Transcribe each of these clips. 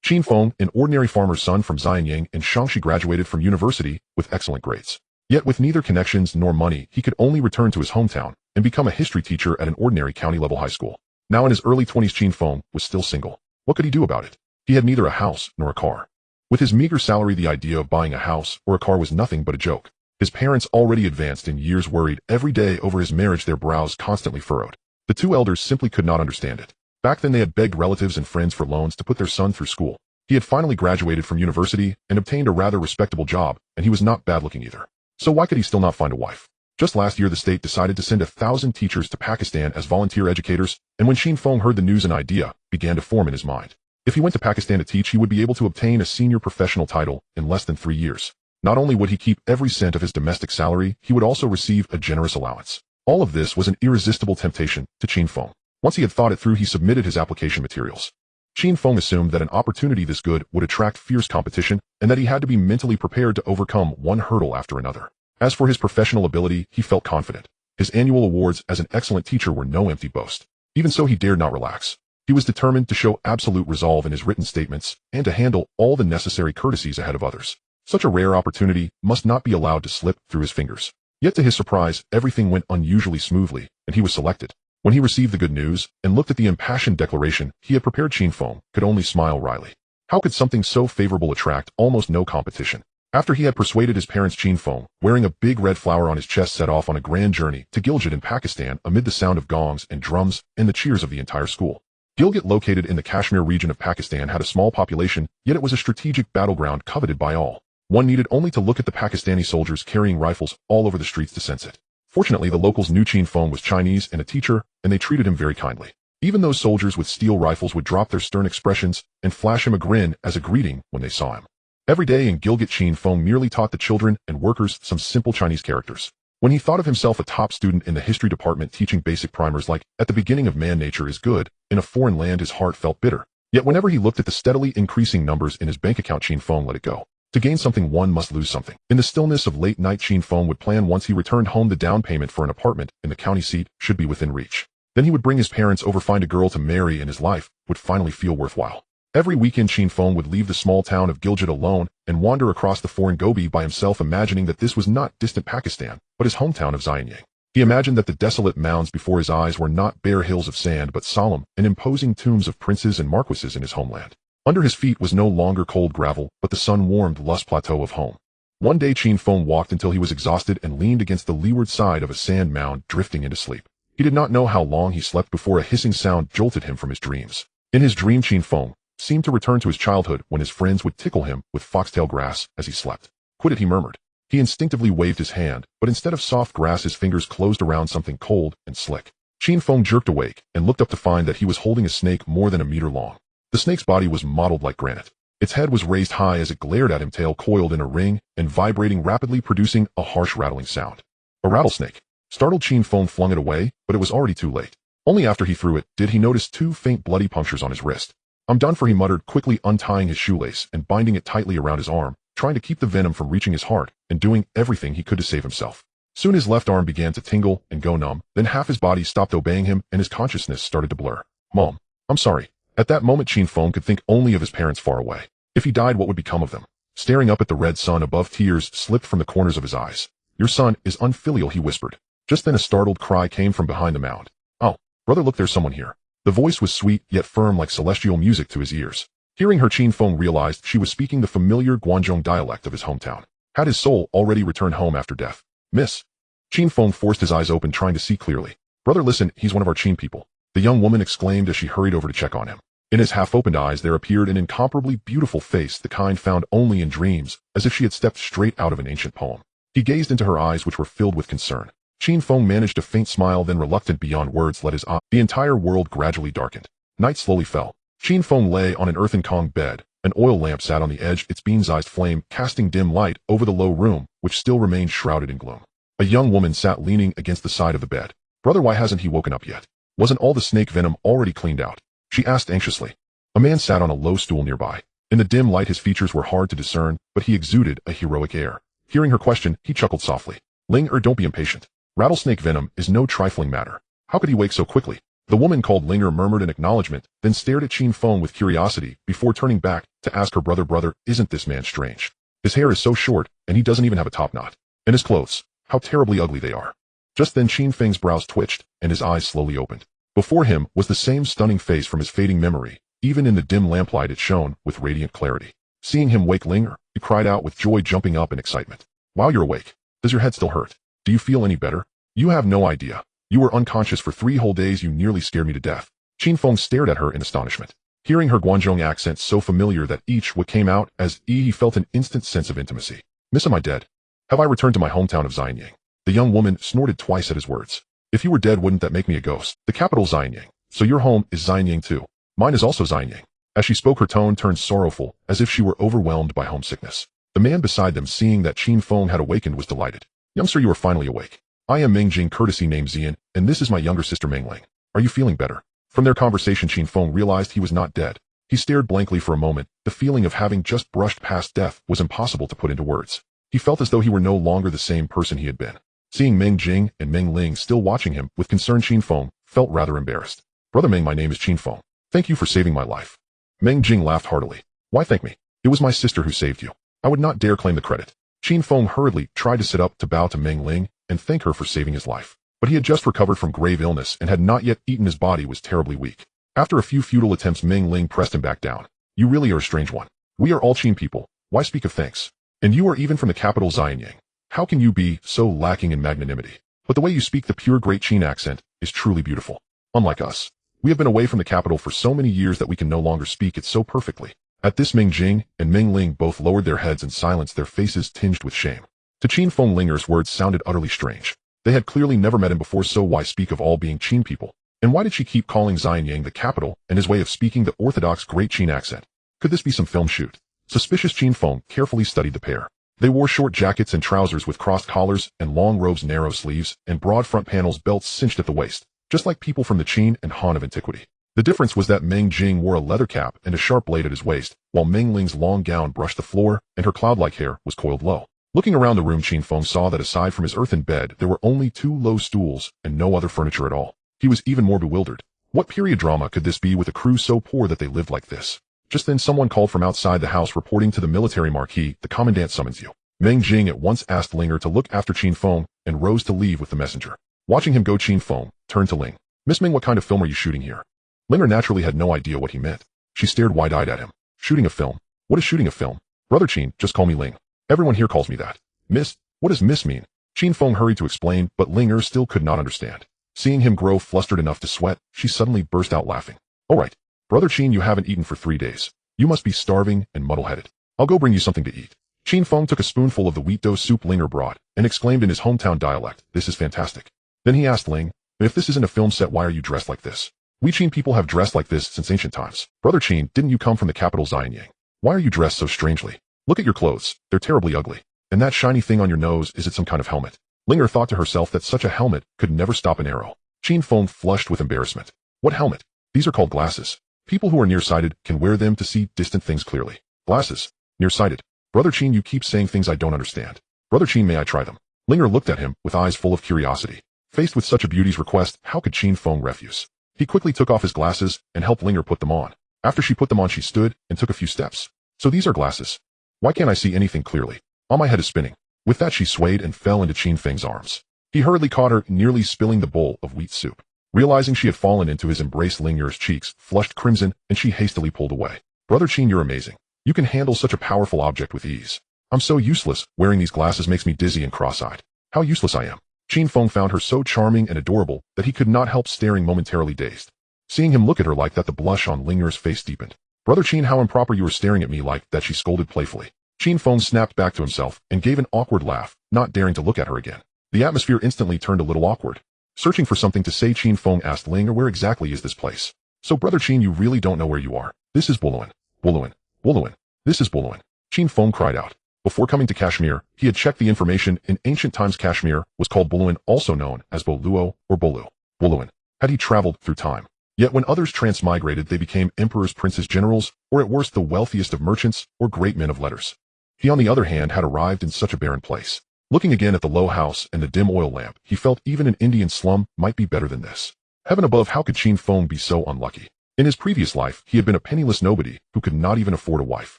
Qin Feng, an ordinary farmer's son from Xianyang in Shaanxi, graduated from university with excellent grades. Yet with neither connections nor money, he could only return to his hometown and become a history teacher at an ordinary county-level high school. Now in his early 20s, Qin Feng was still single. What could he do about it? He had neither a house nor a car. With his meager salary, the idea of buying a house or a car was nothing but a joke. His parents, already advanced in years, worried every day over his marriage, their brows constantly furrowed. The two elders simply could not understand it. Back then they had begged relatives and friends for loans to put their son through school. He had finally graduated from university and obtained a rather respectable job, and he was not bad looking either. So why could he still not find a wife? Just last year the state decided to send 1,000 teachers to Pakistan as volunteer educators, and when Qin Feng heard the news, an idea began to form in his mind. If he went to Pakistan to teach, he would be able to obtain a senior professional title in less than 3 years. Not only would he keep every cent of his domestic salary, he would also receive a generous allowance. All of this was an irresistible temptation to Qin Feng. Once he had thought it through, he submitted his application materials. Qin Feng assumed that an opportunity this good would attract fierce competition, and that he had to be mentally prepared to overcome one hurdle after another. As for his professional ability, he felt confident. His annual awards as an excellent teacher were no empty boast. Even so, he dared not relax. He was determined to show absolute resolve in his written statements and to handle all the necessary courtesies ahead of others. Such a rare opportunity must not be allowed to slip through his fingers. Yet to his surprise, everything went unusually smoothly, and he was selected. When he received the good news and looked at the impassioned declaration he had prepared, Qin Feng could only smile wryly. How could something so favorable attract almost no competition? After he had persuaded his parents, Qin Feng, wearing a big red flower on his chest, set off on a grand journey to Gilgit in Pakistan amid the sound of gongs and drums and the cheers of the entire school. Gilgit, located in the Kashmir region of Pakistan, had a small population, yet it was a strategic battleground coveted by all. One needed only to look at the Pakistani soldiers carrying rifles all over the streets to sense it. Fortunately, the locals knew Qin Feng was Chinese and a teacher, and they treated him very kindly. Even those soldiers with steel rifles would drop their stern expressions and flash him a grin as a greeting when they saw him. Every day in Gilgit, Qin Feng merely taught the children and workers some simple Chinese characters. When he thought of himself a top student in the history department teaching basic primers like, "At the beginning of man nature is good," in a foreign land, his heart felt bitter. Yet whenever he looked at the steadily increasing numbers in his bank account, Qin Feng let it go. To gain something, one must lose something. In the stillness of late night, Qin Feng would plan once he returned home the down payment for an apartment in the county seat should be within reach. Then he would bring his parents over, find a girl to marry, and his life would finally feel worthwhile. Every weekend, Qin Feng would leave the small town of Gilgit alone and wander across the foreign Gobi by himself, imagining that this was not distant Pakistan, but his hometown of Xianyang. He imagined that the desolate mounds before his eyes were not bare hills of sand, but solemn and imposing tombs of princes and marquises in his homeland. Under his feet was no longer cold gravel, but the sun-warmed, lush plateau of home. One day, Qin Feng walked until he was exhausted and leaned against the leeward side of a sand mound, drifting into sleep. He did not know how long he slept before a hissing sound jolted him from his dreams. In his dream, Qin Feng seemed to return to his childhood when his friends would tickle him with foxtail grass as he slept. "Quit it," he murmured. He instinctively waved his hand, but instead of soft grass, his fingers closed around something cold and slick. Qin Feng jerked awake and looked up to find that he was holding a snake more than a meter long. The snake's body was modeled like granite. Its head was raised high as it glared at him, tail coiled in a ring and vibrating rapidly, producing a harsh rattling sound. A rattlesnake. Startled, Qin Feng flung it away, but it was already too late. Only after he threw it did he notice 2 faint bloody punctures on his wrist. "I'm done for," he muttered, quickly untying his shoelace and binding it tightly around his arm, trying to keep the venom from reaching his heart and doing everything he could to save himself. Soon his left arm began to tingle and go numb, then half his body stopped obeying him and his consciousness started to blur. "Mom, I'm sorry." At that moment, Qin Feng could think only of his parents far away. If he died, what would become of them? Staring up at the red sun above, tears slipped from the corners of his eyes. "Your son is unfilial," he whispered. Just then a startled cry came from behind the mound. "Oh, brother, look, there's someone here." The voice was sweet yet firm, like celestial music to his ears. Hearing her, Qin Feng realized she was speaking the familiar Guangzhou dialect of his hometown. Had his soul already returned home after death? "Miss." Qin Feng forced his eyes open, trying to see clearly. "Brother, listen, he's one of our Qin people," the young woman exclaimed as she hurried over to check on him. In his half-opened eyes there appeared an incomparably beautiful face, the kind found only in dreams, as if she had stepped straight out of an ancient poem. He gazed into her eyes, which were filled with concern. Qin Feng managed a faint smile, then, reluctant beyond words, let his eye. The entire world gradually darkened. Night slowly fell. Qin Feng lay on an earthen Kong bed. An oil lamp sat on the edge, its bean-sized flame casting dim light over the low room, which still remained shrouded in gloom. A young woman sat leaning against the side of the bed. "Brother, why hasn't he woken up yet? Wasn't all the snake venom already cleaned out?" she asked anxiously. A man sat on a low stool nearby. In the dim light his features were hard to discern, but he exuded a heroic air. Hearing her question, he chuckled softly. "Ling, don't be impatient. Rattlesnake venom is no trifling matter. How could he wake so quickly? The woman called Linger murmured an acknowledgement, then stared at Qin Feng with curiosity before turning back to ask her brother, isn't this man strange? His hair is so short, and he doesn't even have a top knot. And his clothes, how terribly ugly they are. Just then Qin Feng's brows twitched, and his eyes slowly opened. Before him was the same stunning face from his fading memory. Even in the dim lamplight it shone with radiant clarity. Seeing him wake Linger, he cried out with joy, jumping up in excitement. Wow, you're awake. Does your head still hurt? Do you feel any better? You have no idea. You were unconscious for 3 whole days. You nearly scared me to death. Qin Feng stared at her in astonishment. Hearing her Guangzhong accent so familiar that each what came out as he felt an instant sense of intimacy. Miss, am I dead? Have I returned to my hometown of Xianyang? The young woman snorted twice at his words. If you were dead, wouldn't that make me a ghost? The capital Xianyang. So your home is Xianyang too. Mine is also Xianyang. As she spoke, her tone turned sorrowful, as if she were overwhelmed by homesickness. The man beside them, seeing that Qin Feng had awakened, was delighted. Youngster, you are finally awake. I am Meng Jing, courtesy name Xian, and this is my younger sister Meng Ling. Are you feeling better? From their conversation, Qin Feng realized he was not dead. He stared blankly for a moment. The feeling of having just brushed past death was impossible to put into words. He felt as though he were no longer the same person he had been. Seeing Meng Jing and Meng Ling still watching him with concern, Qin Feng felt rather embarrassed. Brother Meng, my name is Qin Feng. Thank you for saving my life. Meng Jing laughed heartily. Why thank me? It was my sister who saved you. I would not dare claim the credit. Qin Feng hurriedly tried to sit up to bow to Meng Ling and thank her for saving his life. But he had just recovered from grave illness and had not yet eaten. His body was terribly weak. After a few futile attempts, Meng Ling pressed him back down. You really are a strange one. We are all Qin people. Why speak of thanks? And you are even from the capital Xianyang. How can you be so lacking in magnanimity? But the way you speak the pure Great Qin accent is truly beautiful. Unlike us. We have been away from the capital for so many years that we can no longer speak it so perfectly. At this, Meng Jing and Meng Ling both lowered their heads in silence, their faces tinged with shame. To Qin Feng, Linger's words sounded utterly strange. They had clearly never met him before, so why speak of all being Qin people? And why did she keep calling Xianyang the capital and his way of speaking the orthodox Great Qin accent? Could this be some film shoot? Suspicious, Qin Feng carefully studied the pair. They wore short jackets and trousers with crossed collars and long robes, narrow sleeves, and broad front panels, belts cinched at the waist, just like people from the Qin and Han of antiquity. The difference was that Meng Jing wore a leather cap and a sharp blade at his waist, while Meng Ling's long gown brushed the floor and her cloud-like hair was coiled low. Looking around the room, Qin Feng saw that aside from his earthen bed, there were only 2 low stools and no other furniture at all. He was even more bewildered. What period drama could this be with a crew so poor that they lived like this? Just then someone called from outside the house, reporting to the military marquee, the commandant summons you. Meng Jing at once asked Linger to look after Qin Feng and rose to leave with the messenger. Watching him go, Qin Feng turned to Ling. Miss Meng, what kind of film are you shooting here? Linger naturally had no idea what he meant. She stared wide-eyed at him. Shooting a film? What is shooting a film? Brother Qin, just call me Ling. Everyone here calls me that. Miss? What does miss mean? Qin Feng hurried to explain, but Linger still could not understand. Seeing him grow flustered enough to sweat, she suddenly burst out laughing. All right. Brother Qin, you haven't eaten for 3 days. You must be starving and muddle-headed. I'll go bring you something to eat. Qin Feng took a spoonful of the wheat dough soup Linger brought and exclaimed in his hometown dialect, this is fantastic. Then he asked Ling, if this isn't a film set, why are you dressed like this? We Qin people have dressed like this since ancient times. Brother Qin, didn't you come from the capital Xianyang? Why are you dressed so strangely? Look at your clothes. They're terribly ugly. And that shiny thing on your nose, is it some kind of helmet? Linger thought to herself that such a helmet could never stop an arrow. Qin Feng flushed with embarrassment. What helmet? These are called glasses. People who are nearsighted can wear them to see distant things clearly. Glasses. Nearsighted. Brother Qin, you keep saying things I don't understand. Brother Qin, may I try them? Linger looked at him with eyes full of curiosity. Faced with such a beauty's request, how could Qin Feng refuse? He quickly took off his glasses and helped Linger put them on. After she put them on, she stood and took a few steps. So these are glasses. Why can't I see anything clearly? All my head is spinning. With that, she swayed and fell into Qin Feng's arms. He hurriedly caught her, nearly spilling the bowl of wheat soup. Realizing she had fallen into his embrace, Linger's cheeks flushed crimson and she hastily pulled away. Brother Qin, you're amazing. You can handle such a powerful object with ease. I'm so useless. Wearing these glasses makes me dizzy and cross-eyed. How useless I am. Qin Feng found her so charming and adorable that he could not help staring, momentarily dazed. Seeing him look at her like that, the blush on Linger's face deepened. Brother Qin, how improper, you are staring at me like that, she scolded playfully. Qin Feng snapped back to himself and gave an awkward laugh, not daring to look at her again. The atmosphere instantly turned a little awkward. Searching for something to say, Qin Feng asked Linger, where exactly is this place? So Brother Qin, you really don't know where you are. This is Bolun. Bolun. Bolun. This is Bolun. Qin Feng cried out. Before coming to Kashmir, he had checked the information. In ancient times, Kashmir was called Bolun, also known as Boluo or Bolu. Bolun. Had he traveled through time? Yet when others transmigrated, they became emperors, princes, generals, or at worst the wealthiest of merchants or great men of letters. He, on the other hand, had arrived in such a barren place. Looking again at the low house and the dim oil lamp, he felt even an Indian slum might be better than this. Heaven above, how could Qin Feng be so unlucky? In his previous life, he had been a penniless nobody who could not even afford a wife.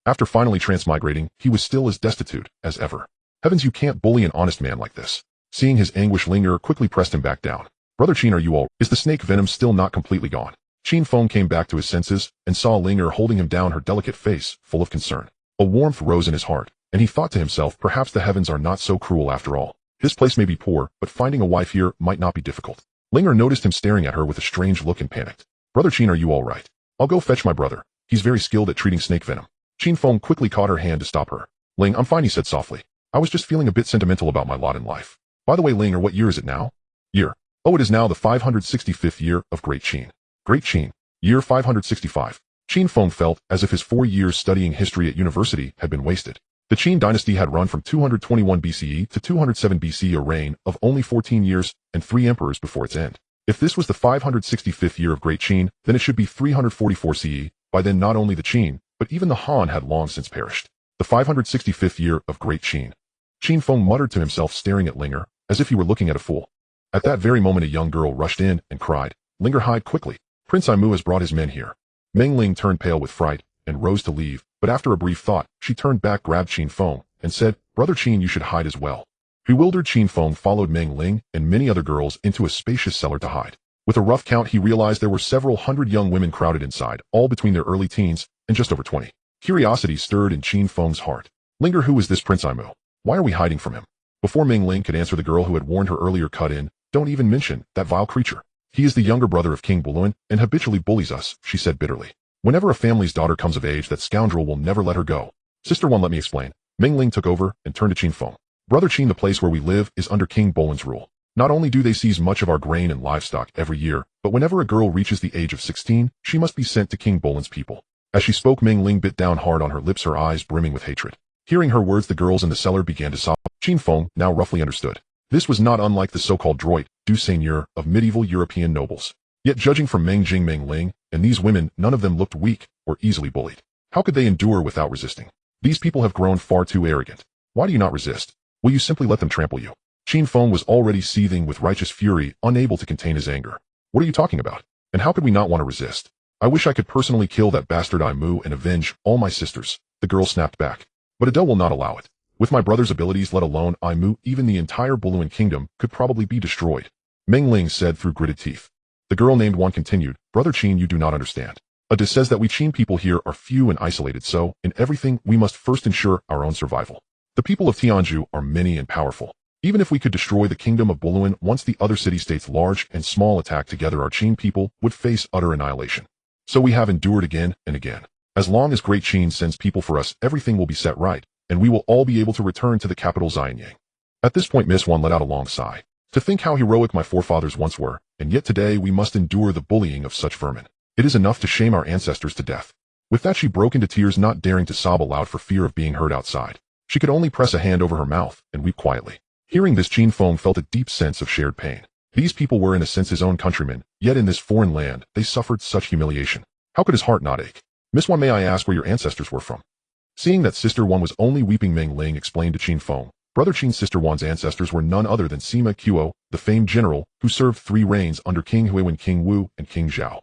After finally transmigrating, he was still as destitute as ever. Heavens, you can't bully an honest man like this. Seeing his anguish, Linger quickly pressed him back down. Brother Qin, are you all? Is the snake venom still not completely gone? Qin Feng came back to his senses and saw Linger holding him down, her delicate face full of concern. A warmth rose in his heart, and he thought to himself, perhaps the heavens are not so cruel after all. His place may be poor, but finding a wife here might not be difficult. Linger noticed him staring at her with a strange look and panicked. Brother Qin, are you all right? I'll go fetch my brother. He's very skilled at treating snake venom. Qin Feng quickly caught her hand to stop her. Ling, I'm fine, he said softly. I was just feeling a bit sentimental about my lot in life. By the way, Linger, what year is it now? Year. Oh, it is now the 565th year of Great Qin. Great Qin. Year 565. Qin Feng felt as if his 4 years studying history at university had been wasted. The Qin dynasty had run from 221 BCE to 207 BCE, a reign of only 14 years and 3 emperors before its end. If this was the 565th year of Great Qin, then it should be 344 CE. By then not only the Qin, but even the Han had long since perished. The 565th year of Great Qin. Qin Feng muttered to himself, staring at Linger, as if he were looking at a fool. At that very moment a young girl rushed in and cried, Linger, hide quickly. Prince Aimu has brought his men here. Meng Ling turned pale with fright and rose to leave, but after a brief thought, she turned back, grabbed Qin Feng, and said, Brother Qin, you should hide as well. Bewildered, Qin Feng followed Meng Ling and many other girls into a spacious cellar to hide. With a rough count, he realized there were several hundred young women crowded inside, all between their early teens and just over 20. Curiosity stirred in Qin Feng's heart. Linger, who is this Prince Aimu? Why are we hiding from him? Before Meng Ling could answer, the girl who had warned her earlier cut in. Don't even mention that vile creature. He is the younger brother of King Bolun and habitually bullies us, she said bitterly. Whenever a family's daughter comes of age, that scoundrel will never let her go. Sister One, let me explain. Meng Ling took over and turned to Qin Feng. Brother Qin, the place where we live is under King Bolun's rule. Not only do they seize much of our grain and livestock every year, but whenever a girl reaches the age of 16, she must be sent to King Bolun's people. As she spoke, Meng Ling bit down hard on her lips, her eyes brimming with hatred. Hearing her words, the girls in the cellar began to sob. Qin Feng now roughly understood. This was not unlike the so-called droit du seigneur of medieval European nobles. Yet judging from Meng Jing, Meng Ling, and these women, none of them looked weak or easily bullied. How could they endure without resisting? These people have grown far too arrogant. Why do you not resist? Will you simply let them trample you? Qin Feng was already seething with righteous fury, unable to contain his anger. What are you talking about? And how could we not want to resist? I wish I could personally kill that bastard Aimu and avenge all my sisters, the girl snapped back. But Adele will not allow it. With my brother's abilities, let alone Aimu, even the entire Bolun kingdom could probably be destroyed. Meng Ling said through gritted teeth. The girl named One continued, Brother Qin, you do not understand. Ade says that we Qin people here are few and isolated, so, in everything, we must first ensure our own survival. The people of Tianju are many and powerful. Even if we could destroy the kingdom of Bolun, once the other city-states large and small attack together, our Qin people would face utter annihilation. So we have endured again and again. As long as Great Qin sends people for us, everything will be set right, and we will all be able to return to the capital Xianyang. At this point Miss One let out a long sigh. To think how heroic my forefathers once were, and yet today we must endure the bullying of such vermin. It is enough to shame our ancestors to death. With that she broke into tears, not daring to sob aloud for fear of being heard outside. She could only press a hand over her mouth and weep quietly. Hearing this, Qin Feng felt a deep sense of shared pain. These people were in a sense his own countrymen, yet in this foreign land they suffered such humiliation. How could his heart not ache? Miss One, may I ask where your ancestors were from? Seeing that Sister One was only weeping, Meng Ling explained to Qin Feng. Brother Qin's Sister One's ancestors were none other than Sima Qiu, the famed general who served 3 reigns under King Huiwen, King Wu, and King Zhao.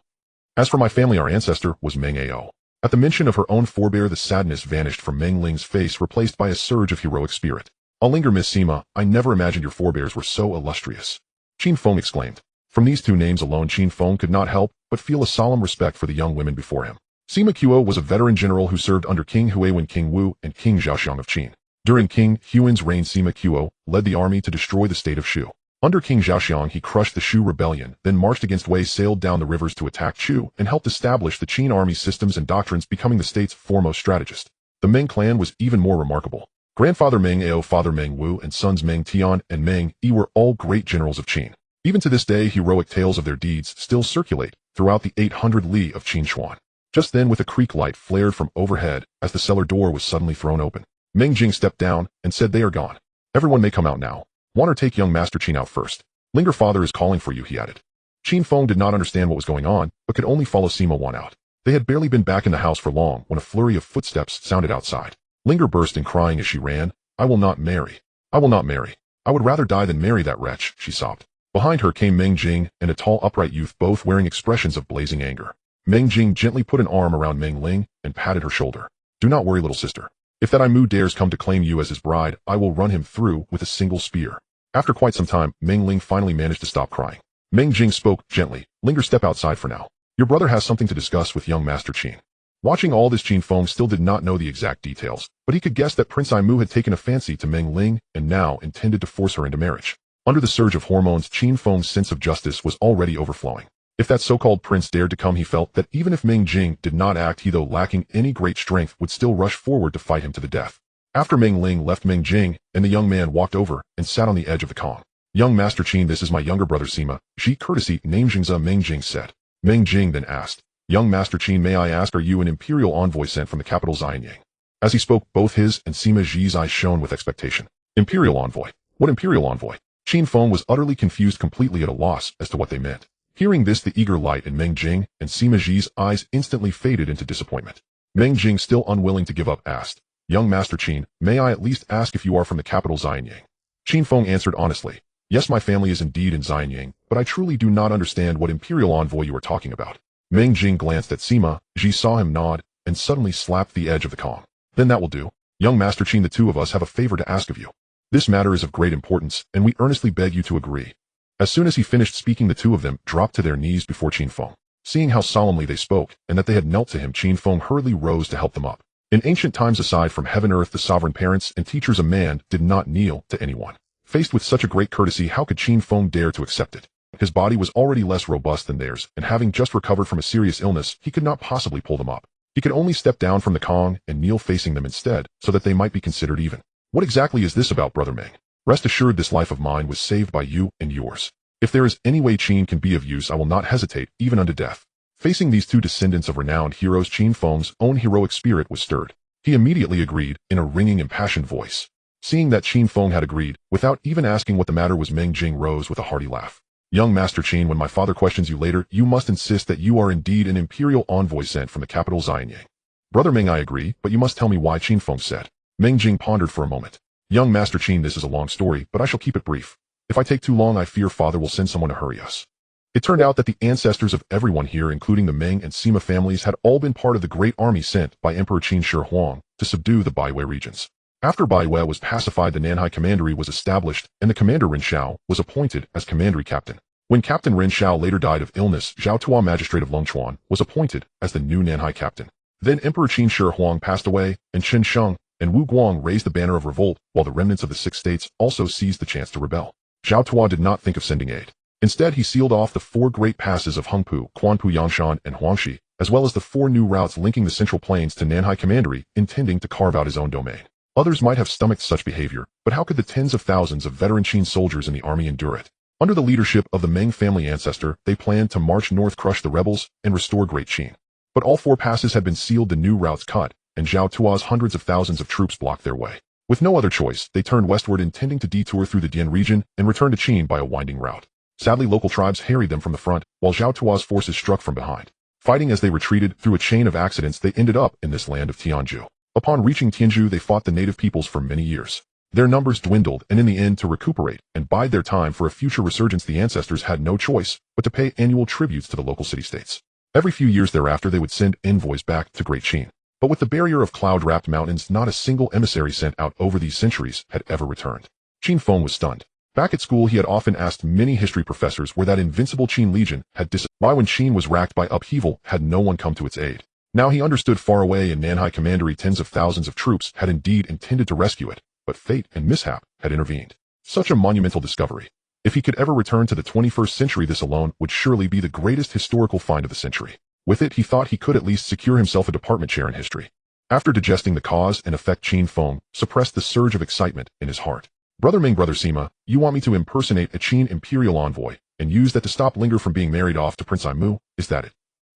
As for my family, our ancestor was Meng Ao. At the mention of her own forebear, the sadness vanished from Meng Ling's face, replaced by a surge of heroic spirit. I'll linger, Miss Sima, I never imagined your forebears were so illustrious. Qin Feng exclaimed. From these 2 names alone, Qin Feng could not help but feel a solemn respect for the young women before him. Sima Qiu was a veteran general who served under King Huiwen, King Wu, and King Xianyang of Qin. During King Huiwen's reign, Sima Qiu led the army to destroy the state of Shu. Under King Xianyang, he crushed the Shu rebellion, then marched against Wei, sailed down the rivers to attack Chu, and helped establish the Qin army systems and doctrines, becoming the state's foremost strategist. The Meng clan was even more remarkable. Grandfather Meng Ao, father Meng Wu, and sons Meng Tian and Meng Yi were all great generals of Qin. Even to this day, heroic tales of their deeds still circulate throughout the 800 li of Qin Xuan. Just then, with a creak, light flared from overhead as the cellar door was suddenly thrown open. Meng Jing stepped down and said, they are gone. Everyone may come out now. Want or take young Master Qin out first. Linger, father is calling for you, he added. Qin Feng did not understand what was going on, but could only follow Sima Wan out. They had barely been back in the house for long when a flurry of footsteps sounded outside. Linger burst in crying as she ran. I will not marry. I will not marry. I would rather die than marry that wretch, she sobbed. Behind her came Meng Jing and a tall upright youth, both wearing expressions of blazing anger. Meng Jing gently put an arm around Meng Ling and patted her shoulder. Do not worry, little sister. If that Aimu dares come to claim you as his bride, I will run him through with a single spear. After quite some time, Meng Ling finally managed to stop crying. Meng Jing spoke gently. Linger, step outside for now. Your brother has something to discuss with young Master Qin. Watching all this, Qin Feng still did not know the exact details, but he could guess that Prince Aimu had taken a fancy to Meng Ling and now intended to force her into marriage. Under the surge of hormones, Qin Feng's sense of justice was already overflowing. If that so-called prince dared to come, he felt that even if Meng Jing did not act, he, though lacking any great strength, would still rush forward to fight him to the death. After Meng Ling left Meng Jing, and the young man walked over and sat on the edge of the Kong. Young Master Qin, this is my younger brother Sima. Xi courtesy name Jingza, Meng Jing said. Meng Jing then asked, Young Master Qin, may I ask, are you an imperial envoy sent from the capital Xianyang? As he spoke, both his and Sima Xi's eyes shone with expectation. Imperial envoy? What imperial envoy? Qin Feng was utterly confused, completely at a loss as to what they meant. Hearing this, the eager light in Meng Jing and Sima Xi's eyes instantly faded into disappointment. Meng Jing, still unwilling to give up, asked, Young Master Qin, may I at least ask if you are from the capital Xianyang? Qin Feng answered honestly, Yes, my family is indeed in Xianyang, but I truly do not understand what imperial envoy you are talking about. Meng Jing glanced at Sima, Xi saw him nod, and suddenly slapped the edge of the Kong. Then that will do. Young Master Qin, the two of us have a favor to ask of you. This matter is of great importance, and we earnestly beg you to agree. As soon as he finished speaking, the two of them dropped to their knees before Qin Feng. Seeing how solemnly they spoke, and that they had knelt to him, Qin Feng hurriedly rose to help them up. In ancient times, aside from heaven earth, the sovereign parents and teachers, a man did not kneel to anyone. Faced with such a great courtesy, how could Qin Feng dare to accept it? His body was already less robust than theirs, and having just recovered from a serious illness, he could not possibly pull them up. He could only step down from the Kong and kneel facing them instead, so that they might be considered even. What exactly is this about, Brother Meng? Rest assured, this life of mine was saved by you and yours. If there is any way Qin can be of use, I will not hesitate, even unto death. Facing these two descendants of renowned heroes, Qin Feng's own heroic spirit was stirred. He immediately agreed, in a ringing, impassioned voice. Seeing that Qin Feng had agreed, without even asking what the matter was, Meng Jing rose with a hearty laugh. Young Master Qin, when my father questions you later, you must insist that you are indeed an imperial envoy sent from the capital Xianyang. Brother Meng, I agree, but you must tell me why, Qin Feng said. Meng Jing pondered for a moment. Young Master Qin, this is a long story, but I shall keep it brief. If I take too long, I fear father will send someone to hurry us. It turned out that the ancestors of everyone here, including the Meng and Sima families, had all been part of the great army sent by Emperor Qin Shi Huang to subdue the Baiwei regions. After Baiwei was pacified, the Nanhai Commandery was established, and the commander Ren Shao was appointed as commandery captain. When Captain Ren Shao later died of illness, Zhao Tua, magistrate of Longchuan, was appointed as the new Nanhai captain. Then Emperor Qin Shi Huang passed away, and Chen Sheng and Wu Guang raised the banner of revolt, while the remnants of the 6 states also seized the chance to rebel. Zhao Tua did not think of sending aid. Instead, he sealed off the 4 great passes of Hengpu, Quanpu, Yanshan, and Huangshi, as well as the 4 new routes linking the Central Plains to Nanhai Commandery, intending to carve out his own domain. Others might have stomached such behavior, but how could the tens of thousands of veteran Qin soldiers in the army endure it? Under the leadership of the Meng family ancestor, they planned to march north, crush the rebels, and restore Great Qin. But all 4 passes had been sealed, the new routes cut, and Zhao Tua's hundreds of thousands of troops blocked their way. With no other choice, they turned westward, intending to detour through the Dian region and return to Qin by a winding route. Sadly, local tribes harried them from the front, while Zhao Tua's forces struck from behind. Fighting as they retreated through a chain of accidents, they ended up in this land of Tianzhu. Upon reaching Tianzhu, they fought the native peoples for many years. Their numbers dwindled, and in the end, to recuperate and bide their time for a future resurgence, the ancestors had no choice but to pay annual tributes to the local city-states. Every few years thereafter, they would send envoys back to Great Qin. But with the barrier of cloud-wrapped mountains, not a single emissary sent out over these centuries had ever returned. Qin Feng was stunned. Back at school, he had often asked many history professors where that invincible Qin legion had disappeared. Why, when Qin was racked by upheaval, had no one come to its aid? Now he understood. Far away in Nanhai Commandery, tens of thousands of troops had indeed intended to rescue it, but fate and mishap had intervened. Such a monumental discovery. If he could ever return to the 21st century, this alone would surely be the greatest historical find of the century. With it, he thought he could at least secure himself a department chair in history. After digesting the cause and effect, Qin Feng suppressed the surge of excitement in his heart. Brother Meng, Brother Sima, you want me to impersonate a Qin imperial envoy and use that to stop Linger from being married off to Prince Aimu, is that it?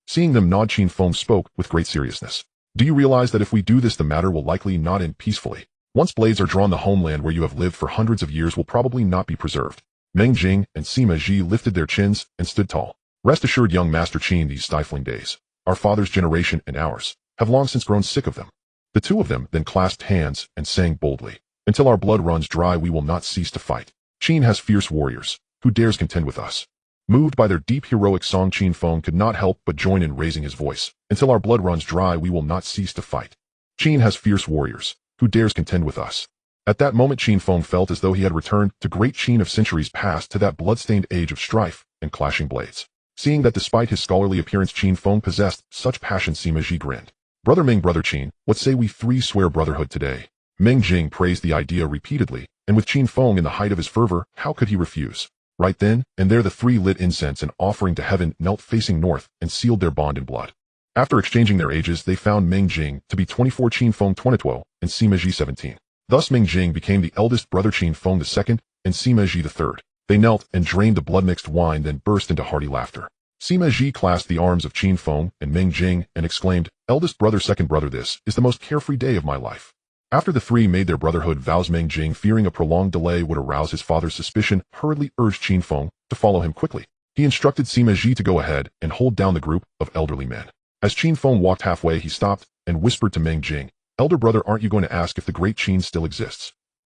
Seeing them nod, Qin Feng spoke with great seriousness. Do you realize that if we do this, the matter will likely not end peacefully? Once blades are drawn, the homeland where you have lived for hundreds of years will probably not be preserved. Meng Jing and Sima Ji lifted their chins and stood tall. Rest assured, young Master Qin, these stifling days, our father's generation and ours, have long since grown sick of them. The two of them then clasped hands and sang boldly, until our blood runs dry, we will not cease to fight. Qin has fierce warriors, who dares contend with us? Moved by their deep heroic song, Qin Feng could not help but join in raising his voice. Until our blood runs dry, we will not cease to fight. Qin has fierce warriors, who dares contend with us? At that moment, Qin Feng felt as though he had returned to Great Qin of centuries past, to that blood-stained age of strife and clashing blades. Seeing that despite his scholarly appearance Qin Feng possessed such passion, Sima grinned. Brother Meng, brother Qin, what say we three swear brotherhood today? Meng Jing praised the idea repeatedly, and with Qin Feng in the height of his fervor, how could he refuse? Right then and there the three lit incense and, offering to heaven, knelt facing north and sealed their bond in blood. After exchanging their ages, they found Meng Jing to be 24, Qin Feng 22, and Sima 17. Thus Meng Jing became the eldest brother, Qin Feng II, and Sima III. They knelt and drained the blood-mixed wine, then burst into hearty laughter. Sima clasped the arms of Qin Feng and Meng Jing and exclaimed, "Eldest brother, second brother, this is the most carefree day of my life." After the three made their brotherhood vows, Meng Jing, fearing a prolonged delay would arouse his father's suspicion, hurriedly urged Qin Feng to follow him quickly. He instructed Sima to go ahead and hold down the group of elderly men. As Qin Feng walked halfway, he stopped and whispered to Meng Jing, "Elder brother, aren't you going to ask if the Great Qin still exists?"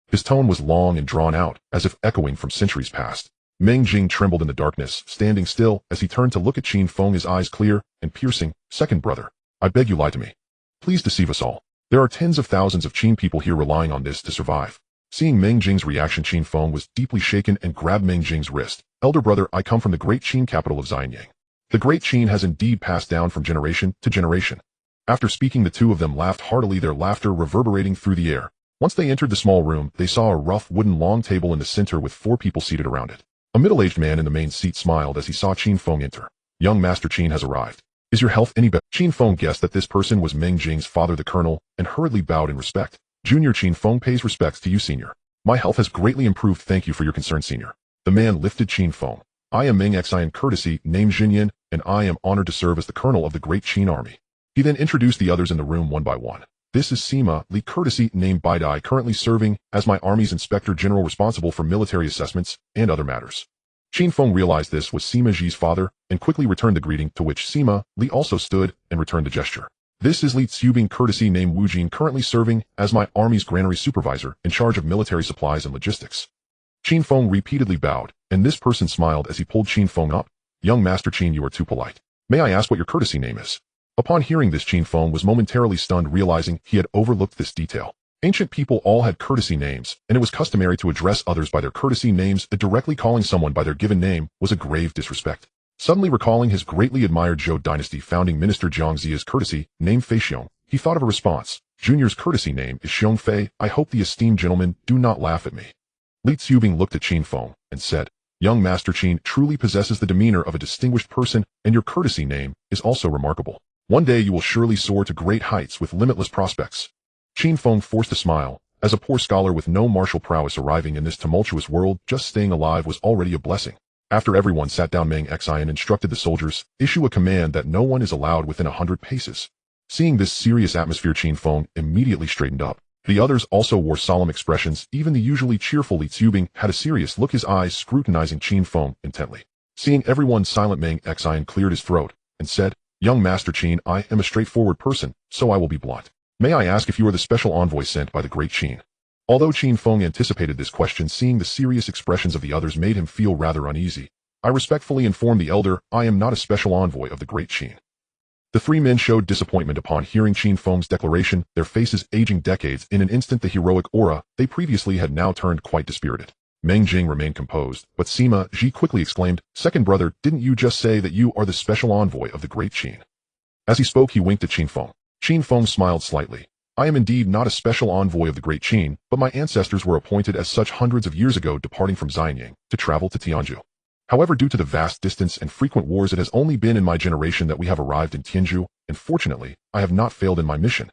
His tone was long and drawn out, as if echoing from centuries past. Meng Jing trembled in the darkness, standing still as he turned to look at Qin Feng, his eyes clear and piercing. "Second brother, I beg you, lie to me. Please deceive us all. There are tens of thousands of Qin people here relying on this to survive." Seeing Meng Jing's reaction, Qin Feng was deeply shaken and grabbed Meng Jing's wrist. "Elder brother, I come from the Great Qin capital of Xianyang. The Great Qin has indeed passed down from generation to generation." After speaking, the two of them laughed heartily, their laughter reverberating through the air. Once they entered the small room, they saw a rough wooden long table in the center with 4 people seated around it. A middle-aged man in the main seat smiled as he saw Qin Feng enter. "Young Master Qin has arrived. Is your health any better?" Qin Feng guessed that this person was Meng Jing's father, the colonel, and hurriedly bowed in respect. "Junior Qin Feng pays respects to you, senior. My health has greatly improved, thank you for your concern, senior." The man lifted Qin Feng. "I am Meng Xian, courtesy, named Xianyang, and I am honored to serve as the colonel of the Great Qin army." He then introduced the others in the room one by one. "This is Sima, courtesy, named Bitten, currently serving as my army's inspector general, responsible for military assessments and other matters." Qin Feng realized this was Sima Ji's father and quickly returned the greeting, to which Sima Li also stood and returned the gesture. "This is Li Tsubing, courtesy, named Wu Jin, currently serving as my army's granary supervisor in charge of military supplies and logistics." Qin Feng repeatedly bowed, and this person smiled as he pulled Qin Feng up. "Young Master Qin, you are too polite. May I ask what your courtesy name is?" Upon hearing this, Qin Feng was momentarily stunned, realizing he had overlooked this detail. Ancient people all had courtesy names, and it was customary to address others by their courtesy names. Directly calling someone by their given name was a grave disrespect. Suddenly recalling his greatly admired Zhou Dynasty founding minister Jiang Ziya's courtesy name Fei Xiong, he thought of a response. "Junior's courtesy name is Xiong Fei. I hope the esteemed gentlemen do not laugh at me." Li Tsubing looked at Qin Feng and said, "Young Master Qin truly possesses the demeanor of a distinguished person, and your courtesy name is also remarkable. One day you will surely soar to great heights with limitless prospects." Qin Feng forced a smile. As a poor scholar with no martial prowess arriving in this tumultuous world, just staying alive was already a blessing. After everyone sat down, Meng Xian instructed the soldiers, "Issue a command that no one is allowed within 100 paces. Seeing this serious atmosphere, Qin Feng immediately straightened up. The others also wore solemn expressions. Even the usually cheerful Li Tsubing had a serious look, his eyes scrutinizing Qin Feng intently. Seeing everyone silent, Meng Xian cleared his throat and said, "Young Master Qin, I am a straightforward person, so I will be blunt. May I ask if you are the special envoy sent by the Great Qin?" Although Qin Feng anticipated this question, seeing the serious expressions of the others made him feel rather uneasy. "I respectfully inform the elder, I am not a special envoy of the Great Qin." The 3 men showed disappointment upon hearing Qin Feng's declaration, their faces aging decades. In an instant the heroic aura they previously had now turned quite dispirited. Meng Jing remained composed, but Sima Ji quickly exclaimed, "Second brother, didn't you just say that you are the special envoy of the Great Qin?" As he spoke, he winked at Qin Feng. Qin Feng smiled slightly. "I am indeed not a special envoy of the Great Qin, but my ancestors were appointed as such hundreds of years ago, departing from Xianyang to travel to Tianzhu. However, due to the vast distance and frequent wars, it has only been in my generation that we have arrived in Tianzhu, and fortunately, I have not failed in my mission."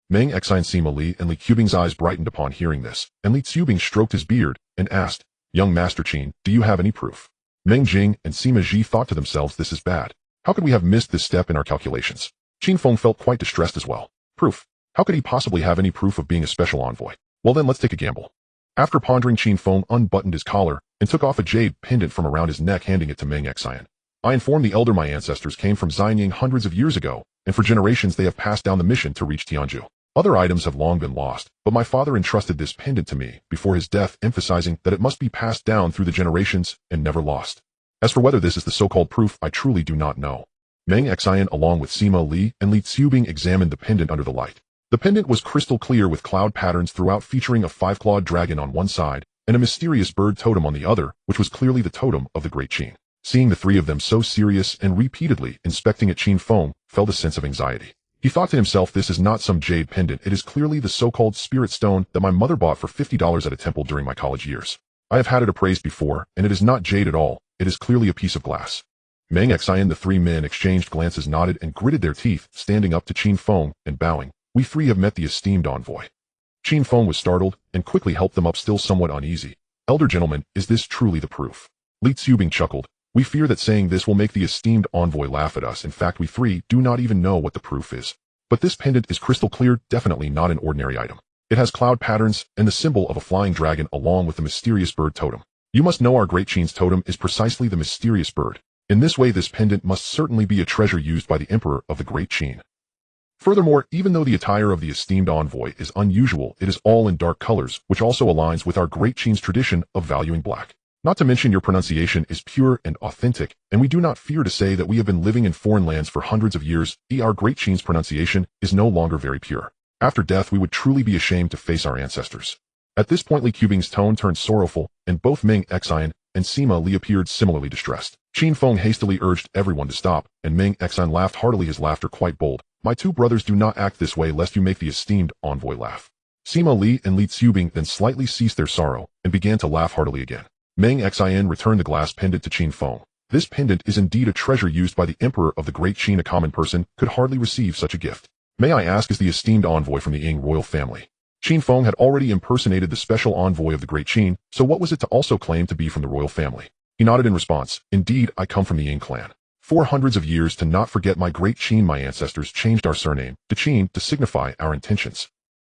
Meng Xian, Sima Li, and Li Tsubing's eyes brightened upon hearing this, and Li Tsubing stroked his beard and asked, "Young Master Qin, do you have any proof?" Meng Jing and Sima Ji thought to themselves, "This is bad. How could we have missed this step in our calculations?" Qin Feng felt quite distressed as well. Proof? How could he possibly have any proof of being a special envoy? Well then, let's take a gamble. After pondering, Qin Feng unbuttoned his collar and took off a jade pendant from around his neck, handing it to Meng Xian. "I inform the elder, my ancestors came from Xianyang hundreds of years ago, and for generations they have passed down the mission to reach Tianzhu. Other items have long been lost, but my father entrusted this pendant to me before his death, emphasizing that it must be passed down through the generations and never lost. As for whether this is the so-called proof, I truly do not know. Meng Xian along with Sima Li and Li Xiubing examined the pendant under the light. The pendant was crystal clear with cloud patterns throughout, featuring a five-clawed dragon on one side and a mysterious bird totem on the other, which was clearly the totem of the Great Qin. Seeing the three of them so serious and repeatedly inspecting it, Qin Feng felt a sense of anxiety. He thought to himself, this is not some jade pendant, it is clearly the so-called spirit stone that my mother bought for $50 at a temple during my college years. I have had it appraised before, and it is not jade at all, it is clearly a piece of glass. Meng Xian, the three men exchanged glances, nodded and gritted their teeth, standing up to Qin Feng and bowing. We three have met the esteemed envoy. Qin Feng was startled and quickly helped them up, still somewhat uneasy. Elder gentlemen, is this truly the proof? Li Xiubing chuckled. We fear that saying this will make the esteemed envoy laugh at us. In fact, we three do not even know what the proof is. But this pendant is crystal clear, definitely not an ordinary item. It has cloud patterns and the symbol of a flying dragon along with the mysterious bird totem. You must know our Great Qin's totem is precisely the mysterious bird. In this way, this pendant must certainly be a treasure used by the emperor of the Great Qin. Furthermore, even though the attire of the esteemed envoy is unusual, it is all in dark colors, which also aligns with our Great Qin's tradition of valuing black. Not to mention your pronunciation is pure and authentic, and we do not fear to say that we have been living in foreign lands for hundreds of years. Our Great Qin's pronunciation is no longer very pure. After death, we would truly be ashamed to face our ancestors. At this point, Li Xiubing's tone turned sorrowful, and both Meng Xian and Sima Li appeared similarly distressed. Qin Feng hastily urged everyone to stop, and Meng Xian laughed heartily, his laughter quite bold. My two brothers, do not act this way lest you make the esteemed envoy laugh. Sima Li and Li Xiubing then slightly ceased their sorrow and began to laugh heartily again. Meng Xian returned the glass pendant to Qin Feng. This pendant is indeed a treasure used by the emperor of the Great Qin. A common person could hardly receive such a gift. May I ask, is the esteemed envoy from the Jing royal family? Qin Feng had already impersonated the special envoy of the Great Qin, so what was it to also claim to be from the royal family? He nodded in response. Indeed, I come from the Jing clan. For hundreds of years, to not forget my Great Qin, my ancestors changed our surname to Qin to signify our intentions.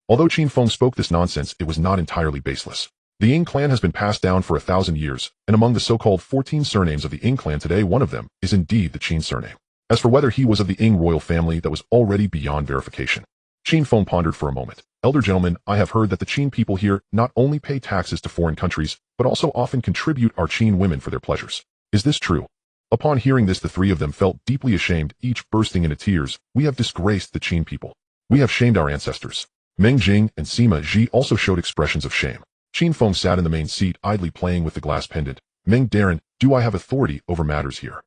Although Qin Feng spoke this nonsense, it was not entirely baseless. The Jing clan has been passed down for 1,000 years, and among the so-called 14 surnames of the Jing clan today, one of them is indeed the Qin surname. As for whether he was of the Jing royal family, that was already beyond verification. Qin Feng pondered for a moment. Elder gentlemen, I have heard that the Qin people here not only pay taxes to foreign countries, but also often contribute our Qin women for their pleasures. Is this true? Upon hearing this, the three of them felt deeply ashamed, each bursting into tears. We have disgraced the Qin people. We have shamed our ancestors. Meng Jing and Sima Ji also showed expressions of shame. Qin Feng sat in the main seat, idly playing with the glass pendant. Meng Darren, do I have authority over matters here?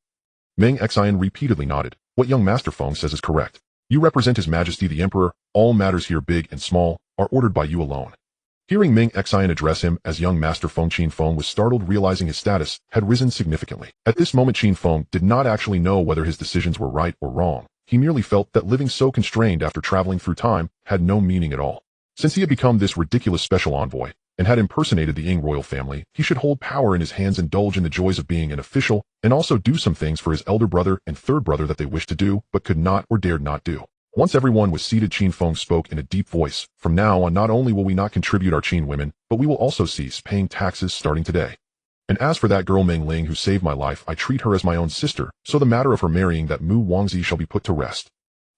Meng Xian repeatedly nodded. What young Master Feng says is correct. You represent His Majesty the Emperor. All matters here, big and small, are ordered by you alone. Hearing Meng Xian address him as young Master Feng, Qin Feng was startled, realizing his status had risen significantly. At this moment, Qin Feng did not actually know whether his decisions were right or wrong. He merely felt that living so constrained after traveling through time had no meaning at all. Since he had become this ridiculous special envoy, and had impersonated the Jing royal family, he should hold power in his hands, indulge in the joys of being an official, and also do some things for his elder brother and third brother that they wished to do, but could not or dared not do. Once everyone was seated, Qin Feng spoke in a deep voice. From now on, not only will we not contribute our Qin women, but we will also cease paying taxes starting today. And as for that girl Meng Ling who saved my life, I treat her as my own sister, so the matter of her marrying that Mu Wangzi shall be put to rest.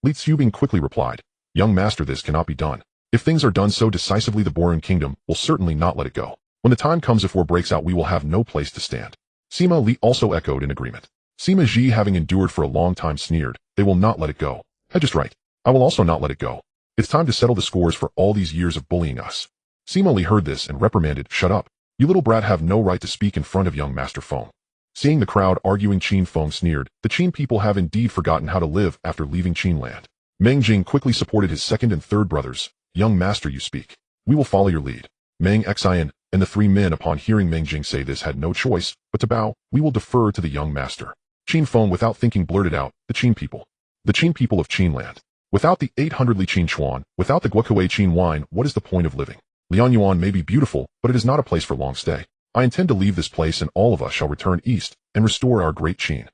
Li Xiubing quickly replied, Young master, this cannot be done. If things are done so decisively, the Bolun kingdom will certainly not let it go. When the time comes, if war breaks out, we will have no place to stand. Sima Li also echoed in agreement. Sima Ji, having endured for a long time, sneered, They will not let it go. I just right. I will also not let it go. It's time to settle the scores for all these years of bullying us. Sima Li heard this and reprimanded, Shut up. You little brat have no right to speak in front of young Master Feng. Seeing the crowd arguing, Qin Feng sneered, The Qin people have indeed forgotten how to live after leaving Qin land. Meng Jing quickly supported his second and third brothers. Young master, you speak. We will follow your lead. Meng Xian and the three men, upon hearing Meng Jing say this, had no choice but to bow. We will defer to the young master. Qin Feng, without thinking, blurted out, The Qin people. The Qin people of Qin land. Without the 800 Li Qin Chuan, without the Guokue Qin wine, what is the point of living? Lianyuan may be beautiful, but it is not a place for long stay. I intend to leave this place, and all of us shall return east and restore our Great Qin.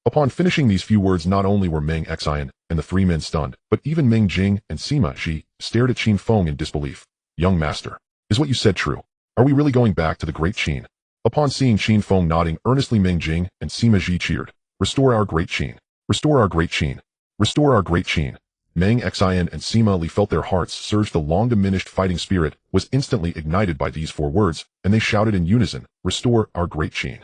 Upon finishing these few words, not only were Meng Xian and the three men stunned, but even Meng Jing and Sima Ji stared at Qin Feng in disbelief. Young master, is what you said true? Are we really going back to the Great Qin? Upon seeing Qin Feng nodding earnestly, Meng Jing and Sima Ji cheered. Restore our Great Qin. Restore our Great Qin. Restore our Great Qin. Meng Xian and Sima Li felt their hearts surge. The long-diminished fighting spirit was instantly ignited by these 4 words, and they shouted in unison, "Restore our Great Qin!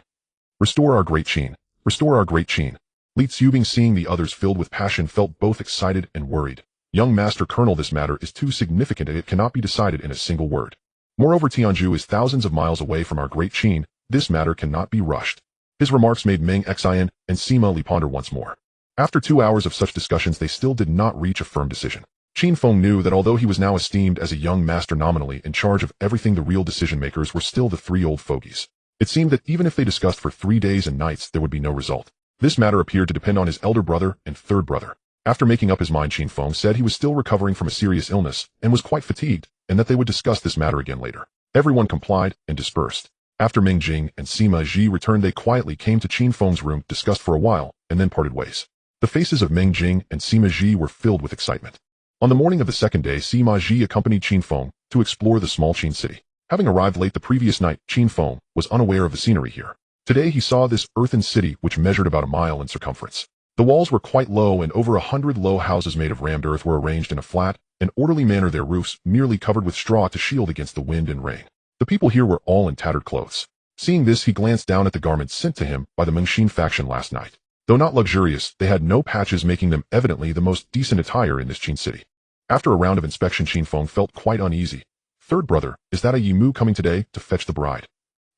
Restore our Great Qin! Restore our Great Qin!" Li Tsubing, seeing the others filled with passion, felt both excited and worried. "Young Master Colonel, this matter is too significant and it cannot be decided in a single word. Moreover, Tianzhu is thousands of miles away from our Great Qin. This matter cannot be rushed." His remarks made Meng Xian and Sima Li ponder once more. After 2 hours of such discussions, they still did not reach a firm decision. Qin Feng knew that although he was now esteemed as a young master nominally in charge of everything, the real decision-makers were still the 3 old fogies. It seemed that even if they discussed for 3 days and nights, there would be no result. This matter appeared to depend on his elder brother and third brother. After making up his mind, Qin Feng said he was still recovering from a serious illness and was quite fatigued, and that they would discuss this matter again later. Everyone complied and dispersed. After Meng Jing and Sima Ji returned, they quietly came to Qin Feng's room, discussed for a while, and then parted ways. The faces of Meng Jing and Sima Ji were filled with excitement. On the morning of the second day, Sima Ji accompanied Qin Feng to explore the small Qin city. Having arrived late the previous night, Qin Feng was unaware of the scenery here. Today he saw this earthen city which measured about a mile in circumference. The walls were quite low, and over 100 low houses made of rammed earth were arranged in a flat and orderly manner, their roofs merely covered with straw to shield against the wind and rain. The people here were all in tattered clothes. Seeing this, he glanced down at the garments sent to him by the Meng Xin faction last night. Though not luxurious, they had no patches, making them evidently the most decent attire in this Qin city. After a round of inspection, Qin Feng felt quite uneasy. "Third brother, is that a Yimu coming today to fetch the bride?"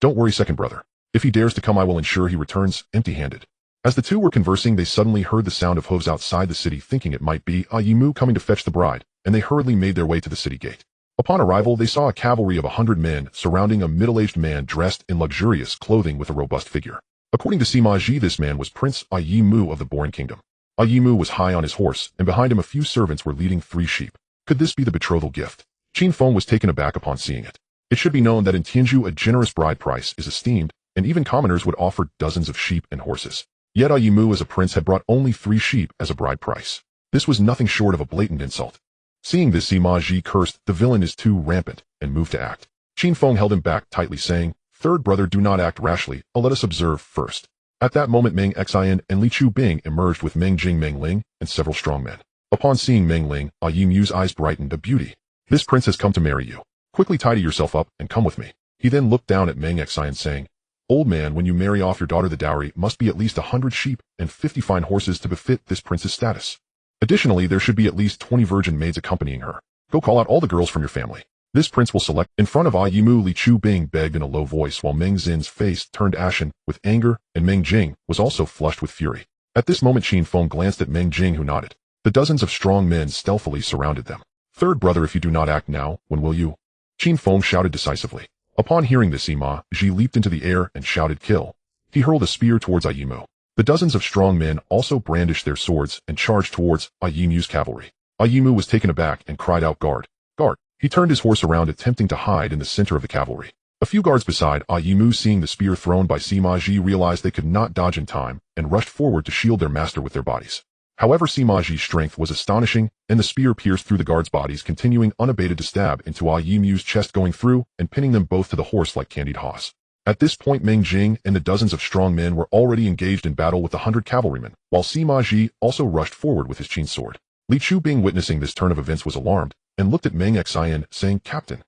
"Don't worry, second brother. If he dares to come, I will ensure he returns empty-handed." As the two were conversing, they suddenly heard the sound of hooves outside the city, thinking it might be a Yimu coming to fetch the bride, and they hurriedly made their way to the city gate. Upon arrival, they saw a cavalry of 100 men surrounding a middle-aged man dressed in luxurious clothing with a robust figure. According to Sima Ji, this man was Prince Yimu of the Boran Kingdom. Yimu was high on his horse, and behind him a few servants were leading 3 sheep. Could this be the betrothal gift? Qin Feng was taken aback upon seeing it. It should be known that in Tianzhu a generous bride price is esteemed, and even commoners would offer dozens of sheep and horses. Yet Yimu as a prince had brought only 3 sheep as a bride price. This was nothing short of a blatant insult. Seeing this, Sima Ji cursed, "The villain is too rampant," and moved to act. Qin Feng held him back tightly, saying, "Third brother, do not act rashly, let us observe first." At that moment, Meng Xian and Li Bing emerged with Meng Jing, Meng Ling, and several strong men. Upon seeing Meng Ling, Yimu's eyes brightened. "A beauty. This prince has come to marry you. Quickly tidy yourself up and come with me." He then looked down at Meng Xian, saying, "Old man, when you marry off your daughter, the dowry must be at least 100 sheep and 50 fine horses to befit this prince's status. Additionally, there should be at least 20 virgin maids accompanying her. Go call out all the girls from your family. This prince will select." In front of Yimu, Li Bing begged in a low voice, while Meng Zin's face turned ashen with anger, and Meng Jing was also flushed with fury. At this moment, Qin Feng glanced at Meng Jing, who nodded. The dozens of strong men stealthily surrounded them. "Third brother, if you do not act now, when will you?" Qin Feng shouted decisively. Upon hearing this, Sima Ji leaped into the air and shouted, "Kill!" He hurled a spear towards Yimu. The dozens of strong men also brandished their swords and charged towards Yimu's cavalry. Yimu was taken aback and cried out, "Guard! Guard!" He turned his horse around, attempting to hide in the center of the cavalry. A few guards beside Yimu, seeing the spear thrown by Sima Ji, realized they could not dodge in time and rushed forward to shield their master with their bodies. However, Sima Ji's strength was astonishing, and the spear pierced through the guards' bodies, continuing unabated to stab into Yimu's chest, going through and pinning them both to the horse like candied haws. At this point, Meng Jing and the dozens of strong men were already engaged in battle with the 100 cavalrymen, while Sima Ji also rushed forward with his Qin sword. Li Bing, witnessing this turn of events, was alarmed and looked at Meng Xian, saying, "Captain,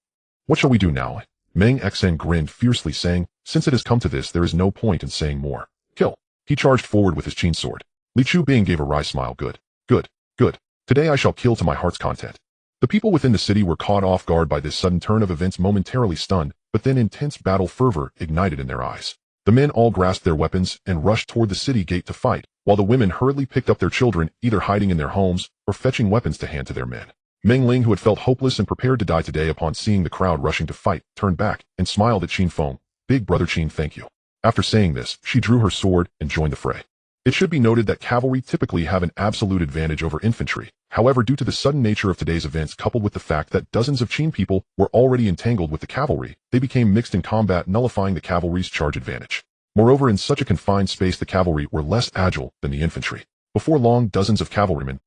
what shall we do now?" Meng Xian grinned fiercely, saying, "Since it has come to this, there is no point in saying more. Kill." He charged forward with his Qin sword. Li Bing gave a wry smile. Good, good, good. Today I shall kill to my heart's content." The people within the city were caught off guard by this sudden turn of events, momentarily stunned, but then intense battle fervor ignited in their eyes. The men all grasped their weapons and rushed toward the city gate to fight, while the women hurriedly picked up their children, either hiding in their homes or fetching weapons to hand to their men. Meng Ling, who had felt hopeless and prepared to die today, upon seeing the crowd rushing to fight, turned back and smiled at Qin Feng. "Big brother Qin, thank you." After saying this, she drew her sword and joined the fray. It should be noted that cavalry typically have an absolute advantage over infantry. However, due to the sudden nature of today's events, coupled with the fact that dozens of Qin people were already entangled with the cavalry, they became mixed in combat, nullifying the cavalry's charge advantage. Moreover, in such a confined space, the cavalry were less agile than the infantry. Before long, dozens of cavalrymen.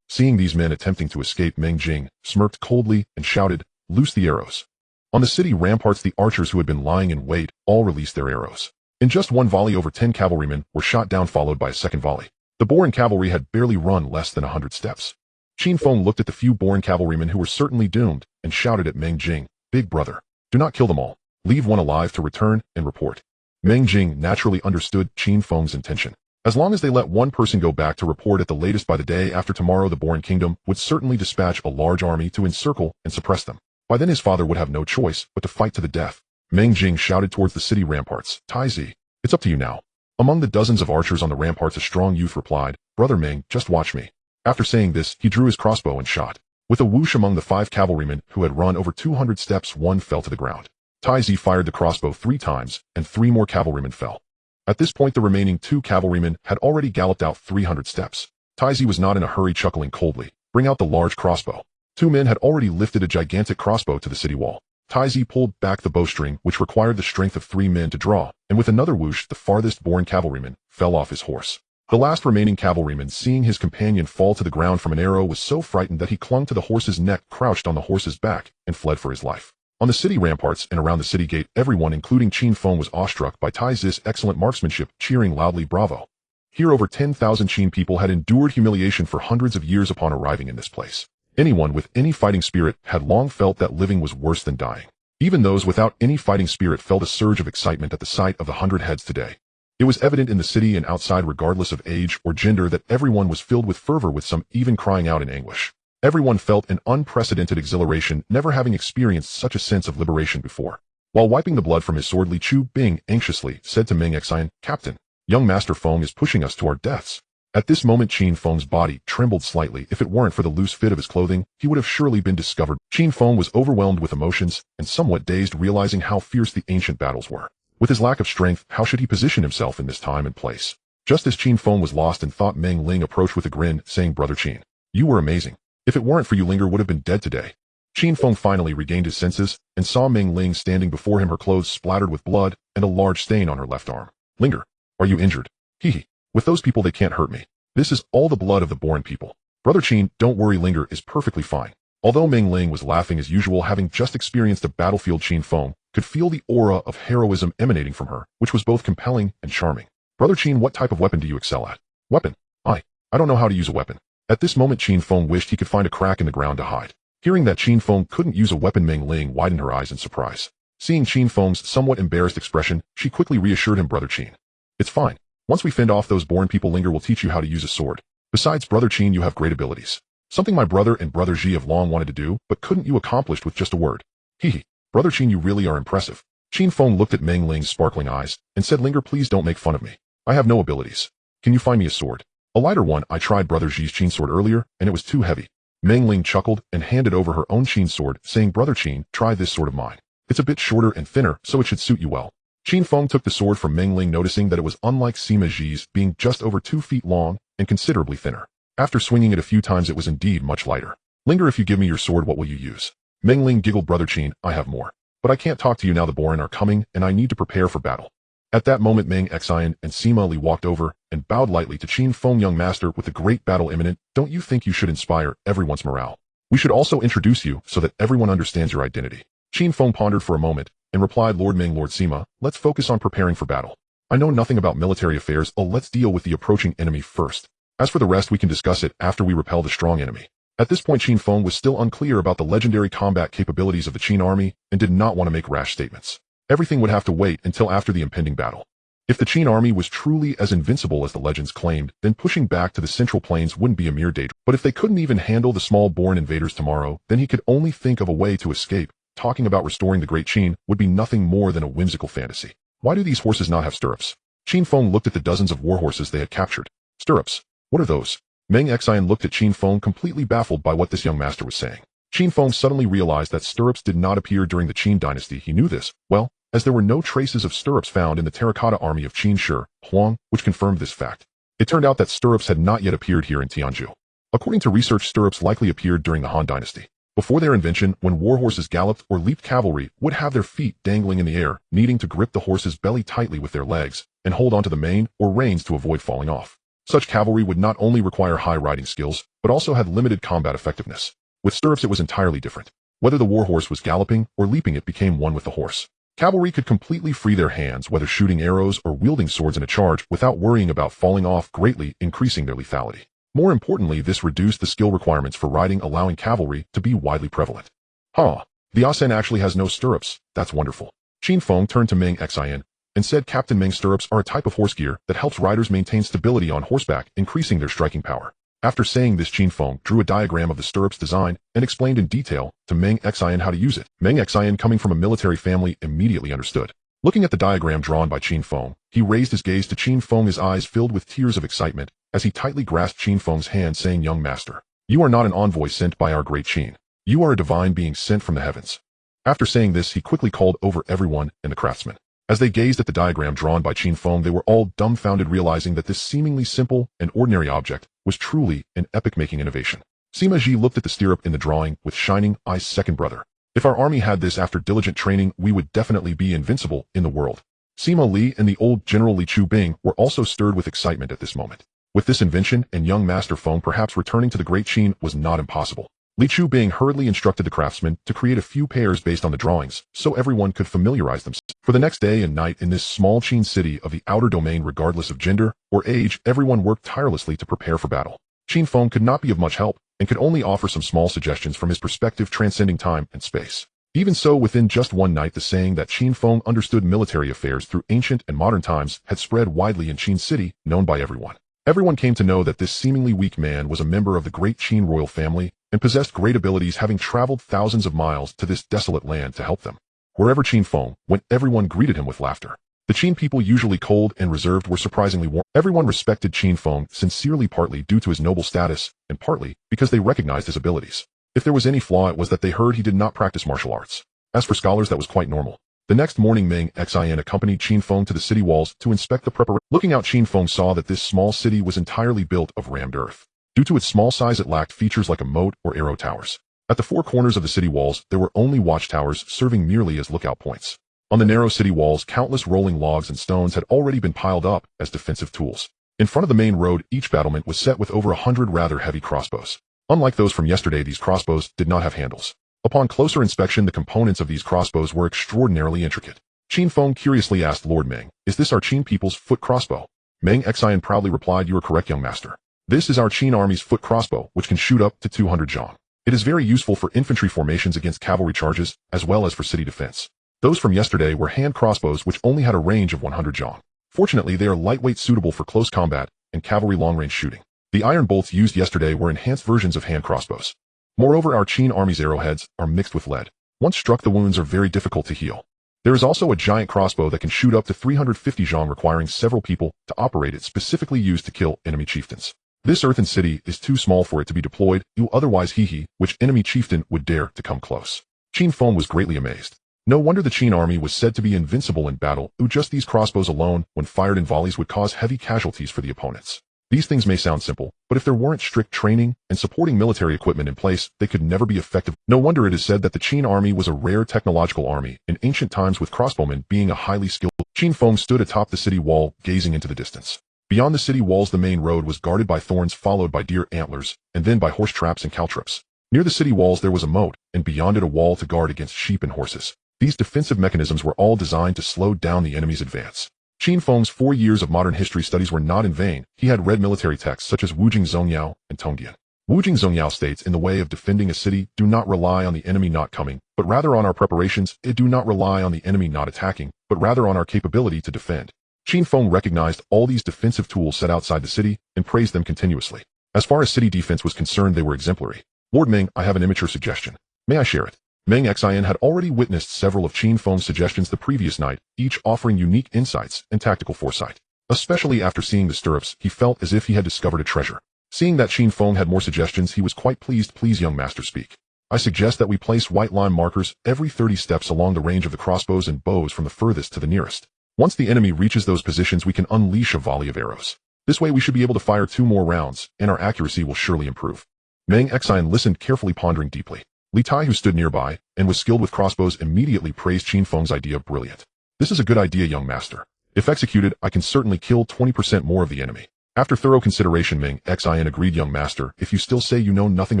Seeing these men attempting to escape, Meng Jing smirked coldly and shouted, "Loose the arrows." On the city ramparts, the archers who had been lying in wait all released their arrows. In just one volley, over 10 cavalrymen were shot down, followed by a second volley. The Boran cavalry had barely run less than 100 steps. Qin Feng looked at the few Boran cavalrymen who were certainly doomed and shouted at Meng Jing, "Big brother, do not kill them all. Leave one alive to return and report." Meng Jing naturally understood Qin Feng's intention. As long as they let one person go back to report at the latest by the day after tomorrow, the Boran kingdom would certainly dispatch a large army to encircle and suppress them. By then his father would have no choice but to fight to the death. Meng Jing shouted towards the city ramparts, "Taizi, it's up to you now." Among the dozens of archers on the ramparts, a strong youth replied, "Brother Meng, just watch me." After saying this, he drew his crossbow and shot. With a whoosh, among the 5 cavalrymen who had run over 200 steps, one fell to the ground. Taizi fired the crossbow 3 times, and 3 more cavalrymen fell. At this point, the remaining 2 cavalrymen had already galloped out 300 steps. Taizi was not in a hurry, chuckling coldly. "Bring out the large crossbow." 2 men had already lifted a gigantic crossbow to the city wall. Taizi pulled back the bowstring, which required the strength of 3 men to draw, and with another whoosh, the farthest born cavalryman fell off his horse. The last remaining cavalryman, seeing his companion fall to the ground from an arrow, was so frightened that he clung to the horse's neck, crouched on the horse's back, and fled for his life. On the city ramparts and around the city gate, everyone, including Qin Feng, was awestruck by Taizi's excellent marksmanship, cheering loudly, "Bravo!" Here, over 10,000 Qin people had endured humiliation for hundreds of years upon arriving in this place. Anyone with any fighting spirit had long felt that living was worse than dying. Even those without any fighting spirit felt a surge of excitement at the sight of the 100 heads today. It was evident in the city and outside, regardless of age or gender, that everyone was filled with fervor, with some even crying out in anguish. Everyone felt an unprecedented exhilaration, never having experienced such a sense of liberation before. While wiping the blood from his sword, Li Chu Bing anxiously said to Meng Xianyang, "Captain, young Master Feng is pushing us to our deaths." At this moment, Qin Feng's body trembled slightly. If it weren't for the loose fit of his clothing, he would have surely been discovered. Qin Feng was overwhelmed with emotions and somewhat dazed, realizing how fierce the ancient battles were. With his lack of strength, how should he position himself in this time and place? Just as Qin Feng was lost in thought, Meng Ling approached with a grin, saying, "Brother Qin, you were amazing. If it weren't for you, Linger would have been dead today." Qin Feng finally regained his senses and saw Meng Ling standing before him, her clothes splattered with blood and a large stain on her left arm. "Linger, are you injured?" "Hee. With those people, they can't hurt me. This is all the blood of the Boran people." "Brother Qin, don't worry, Linger is perfectly fine." Although Meng Ling was laughing as usual, having just experienced a battlefield, Qin Feng could feel the aura of heroism emanating from her, which was both compelling and charming. "Brother Qin, what type of weapon do you excel at?" "Weapon? I don't know how to use a weapon." At this moment, Qin Feng wished he could find a crack in the ground to hide. Hearing that Qin Feng couldn't use a weapon, Meng Ling widened her eyes in surprise. Seeing Qin Feng's somewhat embarrassed expression, she quickly reassured him, "Brother Qin, it's fine. Once we fend off those Boran people, Linger will teach you how to use a sword. Besides, Brother Qin, you have great abilities. Something my brother and Brother Xi have long wanted to do, but couldn't you accomplish with just a word?" "Hee. Brother Qin, you really are impressive." Qin Feng looked at Meng Ling's sparkling eyes and said, "Linger, please don't make fun of me. I have no abilities. Can you find me a sword? A lighter one. I tried Brother Xi's Qin sword earlier, and it was too heavy." Meng Ling chuckled and handed over her own Qin sword, saying, "Brother Qin, try this sword of mine. It's a bit shorter and thinner, so it should suit you well." Qin Feng took the sword from Meng Ling, noticing that it was unlike Sima Xi's, being just over 2 feet long and considerably thinner. After swinging it a few times, it was indeed much lighter. "Linger, if you give me your sword, what will you use?" Meng Ling giggled. "Brother Qin, I have more. But I can't talk to you now. The Boran are coming, and I need to prepare for battle." At that moment, Meng Xianyang and Sima Li walked over and bowed lightly to Qin Feng. "Young master, with the great battle imminent, don't you think you should inspire everyone's morale? We should also introduce you so that everyone understands your identity." Qin Feng pondered for a moment and replied, "Lord Meng, Lord Sima, let's focus on preparing for battle. I know nothing about military affairs. Let's deal with the approaching enemy first. As for the rest, we can discuss it after we repel the strong enemy." At this point, Qin Feng was still unclear about the legendary combat capabilities of the Qin army and did not want to make rash statements. Everything would have to wait until after the impending battle. If the Qin army was truly as invincible as the legends claimed, then pushing back to the central plains wouldn't be a mere daydream. But if they couldn't even handle the small-born invaders tomorrow, then he could only think of a way to escape. Talking about restoring the Great Qin would be nothing more than a whimsical fantasy. Why do these horses not have stirrups? Qin Feng looked at the dozens of war horses they had captured. "Stirrups? What are those?" Meng Xianyang looked at Qin Feng, completely baffled by what this young master was saying. Qin Feng suddenly realized that stirrups did not appear during the Qin dynasty. He knew this, well, as there were no traces of stirrups found in the terracotta army of Qin Shi Huang, which confirmed this fact. It turned out that stirrups had not yet appeared here in Tianzhu. According to research, stirrups likely appeared during the Han dynasty. Before their invention, when war horses galloped or leaped, cavalry would have their feet dangling in the air, needing to grip the horse's belly tightly with their legs and hold onto the mane or reins to avoid falling off. Such cavalry would not only require high riding skills, but also had limited combat effectiveness. With stirrups, it was entirely different. Whether the war horse was galloping or leaping, it became one with the horse. Cavalry could completely free their hands, whether shooting arrows or wielding swords in a charge, without worrying about falling off, greatly increasing their lethality. More importantly, this reduced the skill requirements for riding, allowing cavalry to be widely prevalent. The Asen actually has no stirrups. That's wonderful. Qin Feng turned to Meng Xianyang and said Captain Meng stirrups are a type of horse gear that helps riders maintain stability on horseback, increasing their striking power. After saying this, Qin Feng drew a diagram of the stirrups design and explained in detail to Meng Xianyang how to use it. Meng Xianyang, coming from a military family, immediately understood. Looking at the diagram drawn by Qin Feng, he raised his gaze to Qin Feng, his eyes filled with tears of excitement as he tightly grasped Qin Feng's hand, saying, "Young master, you are not an envoy sent by our great Qin. You are a divine being sent from the heavens." After saying this, he quickly called over everyone and the craftsmen. As they gazed at the diagram drawn by Qin Feng, they were all dumbfounded, realizing that this seemingly simple and ordinary object was truly an epic-making innovation. Sima looked at the stirrup in the drawing with shining eyes. "Second brother, if our army had this after diligent training, we would definitely be invincible in the world." Sima Li and the old General Li Bing were also stirred with excitement at this moment. With this invention and young Master Feng perhaps returning to the Great Qin was not impossible. Li Bing hurriedly instructed the craftsmen to create a few pairs based on the drawings, so everyone could familiarize themselves. For the next day and night in this small Qin city of the outer domain, regardless of gender or age, everyone worked tirelessly to prepare for battle. Qin Feng could not be of much help and could only offer some small suggestions from his perspective transcending time and space. Even so, within just one night, the saying that Qin Feng understood military affairs through ancient and modern times had spread widely in Qin City, known by everyone. Everyone came to know that this seemingly weak man was a member of the Great Qin royal family and possessed great abilities, having traveled thousands of miles to this desolate land to help them. Wherever Qin Feng went, everyone greeted him with laughter. The Qin people, usually cold and reserved, were surprisingly warm. Everyone respected Qin Feng sincerely, partly due to his noble status and partly because they recognized his abilities. If there was any flaw, it was that they heard he did not practice martial arts. As for scholars, that was quite normal. The next morning, Meng Xianyang accompanied Qin Feng to the city walls to inspect the preparation. Looking out, Qin Feng saw that this small city was entirely built of rammed earth. Due to its small size, it lacked features like a moat or arrow towers. At the four corners of the city walls, there were only watchtowers serving merely as lookout points. On the narrow city walls, countless rolling logs and stones had already been piled up as defensive tools. In front of the main road, each battlement was set with over 100 rather heavy crossbows. Unlike those from yesterday, these crossbows did not have handles. Upon closer inspection, the components of these crossbows were extraordinarily intricate. Qin Feng curiously asked, "Lord Meng, is this our Qin people's foot crossbow?" Meng Xianyang proudly replied, "You are correct, young master. This is our Qin army's foot crossbow, which can shoot up to 200 zhang. It is very useful for infantry formations against cavalry charges, as well as for city defense. Those from yesterday were hand crossbows, which only had a range of 100 zhang. Fortunately, they are lightweight, suitable for close combat and cavalry long-range shooting. The iron bolts used yesterday were enhanced versions of hand crossbows. Moreover, our Qin army's arrowheads are mixed with lead. Once struck, the wounds are very difficult to heal. There is also a giant crossbow that can shoot up to 350 zhang, requiring several people to operate it, specifically used to kill enemy chieftains. This earthen city is too small for it to be deployed, otherwise which enemy chieftain would dare to come close?" Qin Feng was greatly amazed. No wonder the Qin army was said to be invincible in battle. Just these crossbows alone, when fired in volleys, would cause heavy casualties for the opponents. These things may sound simple, but if there weren't strict training and supporting military equipment in place, they could never be effective. No wonder it is said that the Qin army was a rare technological army in ancient times, with crossbowmen being a highly skilled. Qin Feng stood atop the city wall, gazing into the distance. Beyond the city walls, the main road was guarded by thorns, followed by deer antlers, and then by horse traps and caltrops. Near the city walls there was a moat, and beyond it a wall to guard against sheep and horses. These defensive mechanisms were all designed to slow down the enemy's advance. Qin Feng's 4 years of modern history studies were not in vain. He had read military texts such as Wujing Zongyao and Tongdian. Wujing Zongyao states, "In the way of defending a city, do not rely on the enemy not coming, but rather on our preparations. Do not rely on the enemy not attacking, but rather on our capability to defend." Qin Feng recognized all these defensive tools set outside the city and praised them continuously. As far as city defense was concerned, they were exemplary. "Lord Meng, I have an immature suggestion. May I share it?" Meng Xianyang had already witnessed several of Qin Feng's suggestions the previous night, each offering unique insights and tactical foresight. Especially after seeing the stirrups, he felt as if he had discovered a treasure. Seeing that Qin Feng had more suggestions, he was quite pleased. "Please, young master, speak." "I suggest that we place white line markers every 30 steps along the range of the crossbows and bows from the furthest to the nearest. Once the enemy reaches those positions, we can unleash a volley of arrows. This way we should be able to fire 2 more rounds, and our accuracy will surely improve." Meng Xianyang listened carefully, pondering deeply. Li Tai, who stood nearby and was skilled with crossbows, immediately praised Qin Feng's idea. "Brilliant. This is a good idea, young master. If executed, I can certainly kill 20% more of the enemy." After thorough consideration, Meng Xianyang agreed. "Young master, if you still say you know nothing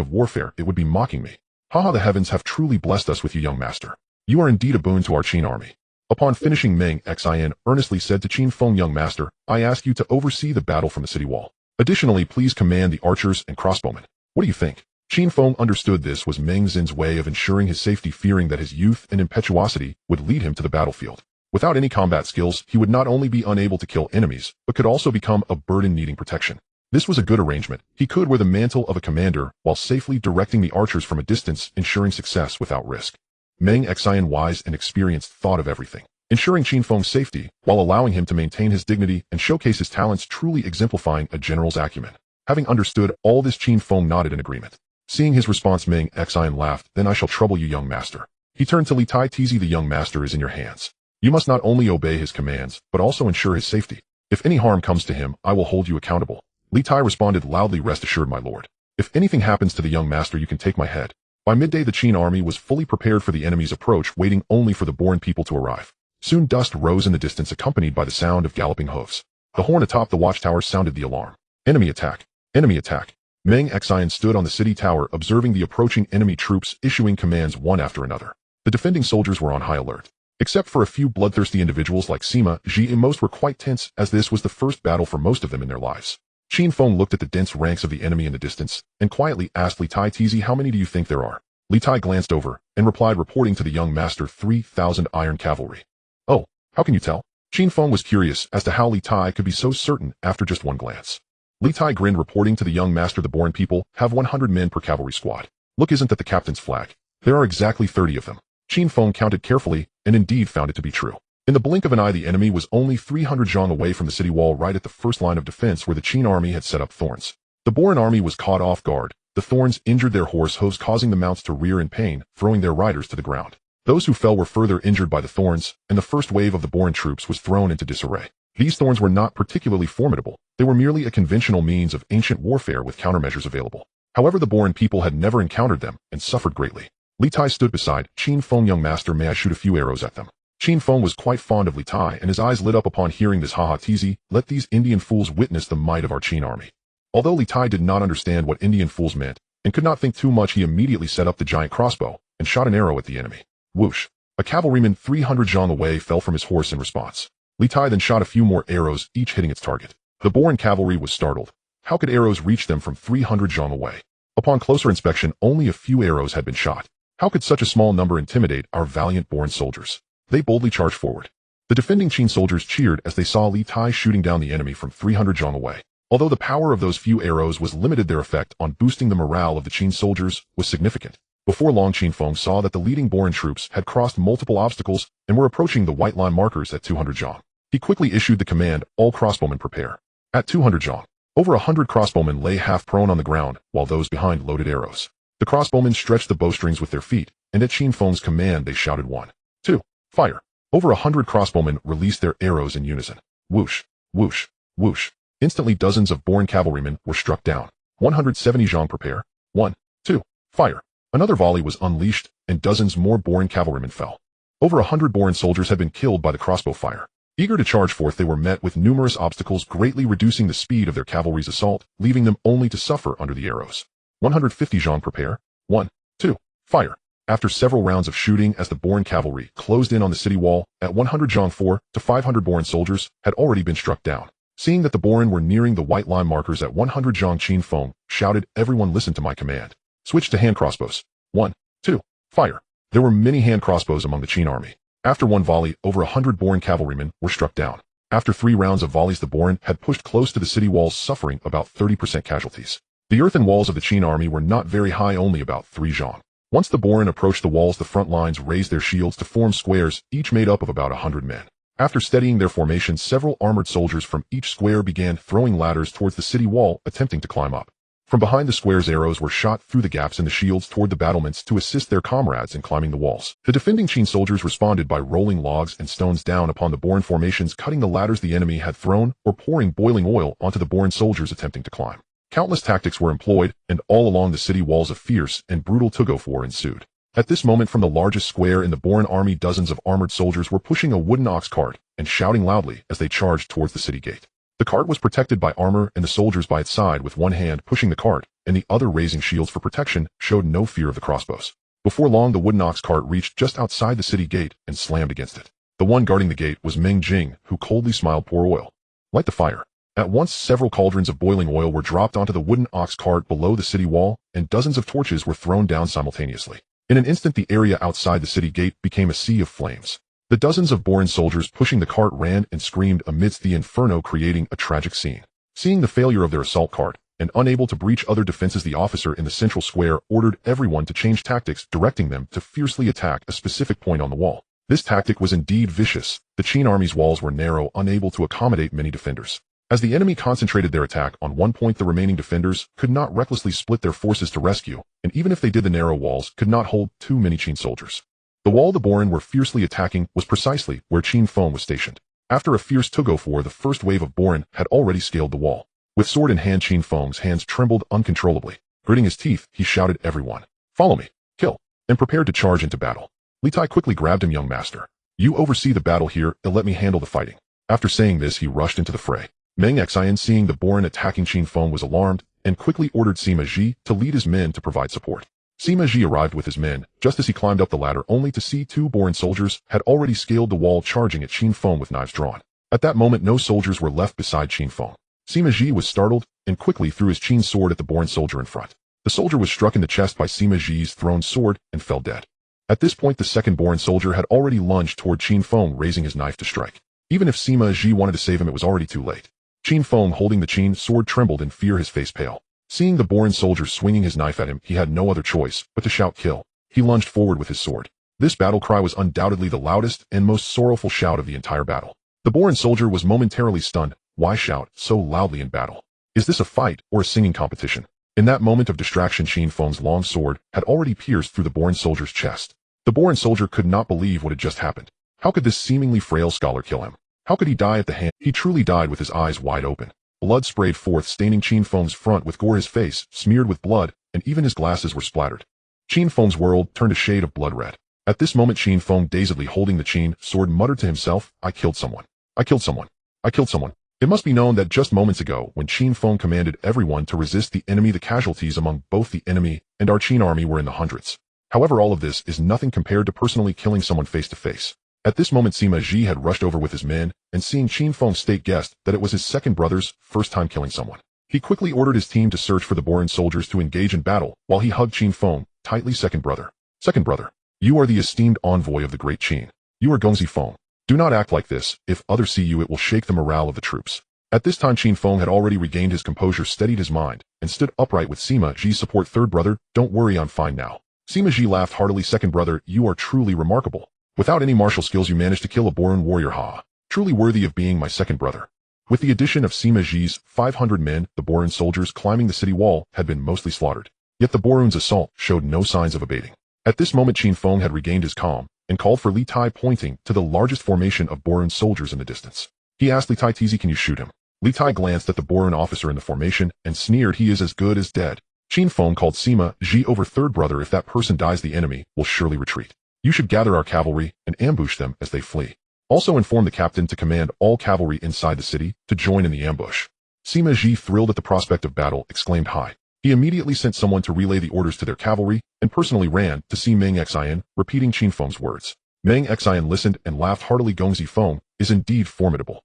of warfare, it would be mocking me. Haha, the heavens have truly blessed us with you, young master. You are indeed a boon to our Qin army." Upon finishing, Meng Xian earnestly said to Qin Feng, young master, I ask you to oversee the battle from the city wall. Additionally, please command the archers and crossbowmen. What do you think? Qin Feng understood this was Meng Xin's way of ensuring his safety, fearing that his youth and impetuosity would lead him to the battlefield. Without any combat skills, he would not only be unable to kill enemies, but could also become a burden needing protection. This was a good arrangement. He could wear the mantle of a commander while safely directing the archers from a distance, ensuring success without risk. Meng Xian, wise and experienced, thought of everything, ensuring Qin Feng's safety while allowing him to maintain his dignity and showcase his talents, truly exemplifying a general's acumen. Having understood all this, Qin Feng nodded in agreement. Seeing his response, Meng Xian laughed. Then I shall trouble you, young master. He turned to Li Tai. Tz, the young master is in your hands. You must not only obey his commands, but also ensure his safety. If any harm comes to him, I will hold you accountable. Li Tai responded loudly, rest assured, my lord. If anything happens to the young master, you can take my head. By midday, the Qin army was fully prepared for the enemy's approach, waiting only for the born people to arrive. Soon dust rose in the distance, accompanied by the sound of galloping hooves. The horn atop the watchtower sounded the alarm. Enemy attack! Enemy attack! Meng Xian stood on the city tower, observing the approaching enemy troops, issuing commands one after another. The defending soldiers were on high alert. Except for a few bloodthirsty individuals like Sima, Jing, most were quite tense, as this was the first battle for most of them in their lives. Qin Feng looked at the dense ranks of the enemy in the distance, and quietly asked Li Tai, Tz, how many do you think there are? Li Tai glanced over, and replied, reporting to the young master, 3,000 iron cavalry. Oh, how can you tell? Qin Feng was curious as to how Li Tai could be so certain after just one glance. Li Tai grinned, reporting to the young master, the born people have 100 men per cavalry squad. Look, isn't that the captain's flag? There are exactly 30 of them. Qin Feng counted carefully, and indeed found it to be true. In the blink of an eye, the enemy was only 300 zhang away from the city wall, right at the first line of defense where the Qin army had set up thorns. The Boran army was caught off guard. The thorns injured their horse hooves, causing the mounts to rear in pain, throwing their riders to the ground. Those who fell were further injured by the thorns, and the first wave of the Boran troops was thrown into disarray. These thorns were not particularly formidable. They were merely a conventional means of ancient warfare with countermeasures available. However, the Boran people had never encountered them and suffered greatly. Li Tai stood beside Qin Feng, young master, may I shoot a few arrows at them? Qin Feng was quite fond of Li Tai, and his eyes lit up upon hearing this. Haha, Tz, let these Indian fools witness the might of our Qin army. Although Li Tai did not understand what Indian fools meant, and could not think too much, he immediately set up the giant crossbow, and shot an arrow at the enemy. Whoosh! A cavalryman 300 zhang away fell from his horse in response. Li Tai then shot a few more arrows, each hitting its target. The Boran cavalry was startled. How could arrows reach them from 300 zhang away? Upon closer inspection, only a few arrows had been shot. How could such a small number intimidate our valiant Boran soldiers? They boldly charged forward. The defending Qin soldiers cheered as they saw Li Tai shooting down the enemy from 300 zhang away. Although the power of those few arrows was limited, their effect on boosting the morale of the Qin soldiers was significant. Before long, Qin Feng saw that the leading Boran troops had crossed multiple obstacles and were approaching the white line markers at 200 zhang. He quickly issued the command, all crossbowmen prepare. At 200 zhang, over 100 crossbowmen lay half prone on the ground, while those behind loaded arrows. The crossbowmen stretched the bowstrings with their feet, and at Qin Feng's command they shouted 1, 2, fire. Over 100 crossbowmen released their arrows in unison. Whoosh, whoosh, whoosh. Instantly dozens of Boran cavalrymen were struck down. 170 zhang prepare. 1, 2, fire. Another volley was unleashed, and dozens more Boran cavalrymen fell. Over 100 Boran soldiers had been killed by the crossbow fire. Eager to charge forth, they were met with numerous obstacles, greatly reducing the speed of their cavalry's assault, leaving them only to suffer under the arrows. 150 zhang prepare. 1, 2, fire. After several rounds of shooting, as the Boran cavalry closed in on the city wall, at 100 zhang 4 to 500 Boran soldiers had already been struck down. Seeing that the Boran were nearing the white line markers at 100 zhang, Qin Feng shouted, everyone listen to my command. Switch to hand crossbows. 1, 2, fire. There were many hand crossbows among the Qin army. After one volley, over 100 Boran cavalrymen were struck down. After 3 rounds of volleys, the Boran had pushed close to the city walls, suffering about 30% casualties. The earthen walls of the Qin army were not very high, only about 3 zhang. Once the Boran approached the walls, the front lines raised their shields to form squares, each made up of about 100 men. After steadying their formation, several armored soldiers from each square began throwing ladders towards the city wall, attempting to climb up. From behind the squares, arrows were shot through the gaps in the shields toward the battlements to assist their comrades in climbing the walls. The defending Qin soldiers responded by rolling logs and stones down upon the Boran formations, cutting the ladders the enemy had thrown, or pouring boiling oil onto the Boran soldiers attempting to climb. Countless tactics were employed, and all along the city walls a fierce and brutal tug-of-war ensued. At this moment, from the largest square in the Boran army, dozens of armored soldiers were pushing a wooden ox cart and shouting loudly as they charged towards the city gate. The cart was protected by armor, and the soldiers by its side, with one hand pushing the cart and the other raising shields for protection, showed no fear of the crossbows. Before long, the wooden ox cart reached just outside the city gate and slammed against it. The one guarding the gate was Meng Jing, who coldly smiled. Pour oil. Light the fire. At once several cauldrons of boiling oil were dropped onto the wooden ox cart below the city wall, and dozens of torches were thrown down simultaneously. In an instant the area outside the city gate became a sea of flames. The dozens of Bolun soldiers pushing the cart ran and screamed amidst the inferno, creating a tragic scene. Seeing the failure of their assault cart, and unable to breach other defenses, the officer in the central square ordered everyone to change tactics, directing them to fiercely attack a specific point on the wall. This tactic was indeed vicious. The Qin army's walls were narrow, unable to accommodate many defenders. As the enemy concentrated their attack on one point, the remaining defenders could not recklessly split their forces to rescue, and even if they did, the narrow walls could not hold too many Qin soldiers. The wall the Bolun were fiercely attacking was precisely where Qin Feng was stationed. After a fierce tug-of-war, the first wave of Bolun had already scaled the wall. With sword in hand, Qin Feng's hands trembled uncontrollably. Gritting his teeth, he shouted, "Everyone, follow me, kill," and prepared to charge into battle. Li Tai quickly grabbed him. "Young master, you oversee the battle here, and let me handle the fighting." After saying this, he rushed into the fray. Meng Xianyang, seeing the Bolun attacking Qin Feng, was alarmed and quickly ordered Sima to lead his men to provide support. Sima arrived with his men just as he climbed up the ladder, only to see two Bolun soldiers had already scaled the wall, charging at Qin Feng with knives drawn. At that moment, no soldiers were left beside Qin Feng. Sima was startled and quickly threw his Qin sword at the Bolun soldier in front. The soldier was struck in the chest by Sima's thrown sword and fell dead. At this point, the second Bolun soldier had already lunged toward Qin Feng, raising his knife to strike. Even if Sima wanted to save him, it was already too late. Qin Feng, holding the Qin sword, trembled in fear, his face pale. Seeing the Bolun soldier swinging his knife at him, he had no other choice but to shout, "Kill." He lunged forward with his sword. This battle cry was undoubtedly the loudest and most sorrowful shout of the entire battle. The Bolun soldier was momentarily stunned. Why shout so loudly in battle? Is this a fight or a singing competition? In that moment of distraction, Qin Feng's long sword had already pierced through the Bolun soldier's chest. The Bolun soldier could not believe what had just happened. How could this seemingly frail scholar kill him? How could he die at the hand? He truly died with his eyes wide open. Blood sprayed forth, staining Qin Feng's front with gore. His face smeared with blood, and even his glasses were splattered. Qin Feng's world turned a shade of blood red. At this moment, Qin Feng, dazedly holding the Qin sword, muttered to himself, "I killed someone. I killed someone. I killed someone." It must be known that just moments ago, when Qin Feng commanded everyone to resist the enemy, the casualties among both the enemy and our Qin army were in the hundreds. However, all of this is nothing compared to personally killing someone face to face. At this moment, Sima had rushed over with his men, and seeing Qin Feng state, guessed that it was his second brother's first time killing someone. He quickly ordered his team to search for the Bolun soldiers to engage in battle, while he hugged Qin Feng tightly. Second brother, you are the esteemed envoy of the Great Qin. You are Gongzi Feng. Do not act like this. If others see you, it will shake the morale of the troops." At this time, Qin Feng had already regained his composure, steadied his mind, and stood upright with Sima's support. "Third brother, don't worry, I'm fine now." Sima laughed heartily. "Second brother, you are truly remarkable. Without any martial skills, you managed to kill a Bolun warrior. Truly worthy of being my second brother." With the addition of Sima's 500 men, the Bolun soldiers climbing the city wall had been mostly slaughtered. Yet the Bolun's assault showed no signs of abating. At this moment, Qin Feng had regained his calm and called for Li Tai, pointing to the largest formation of Bolun soldiers in the distance. He asked Li Tai, "Tizi, can you shoot him?" Li Tai glanced at the Bolun officer in the formation and sneered, "He is as good as dead." Qin Feng called Sima over. "Third brother, if that person dies, the enemy will surely retreat. You should gather our cavalry and ambush them as they flee. Also inform the captain to command all cavalry inside the city to join in the ambush." Sima thrilled at the prospect of battle, exclaimed hi. He immediately sent someone to relay the orders to their cavalry and personally ran to see Meng Xianyang, repeating Qin Feng's words. Meng Xianyang listened and laughed heartily. "Gongzi Feng is indeed formidable.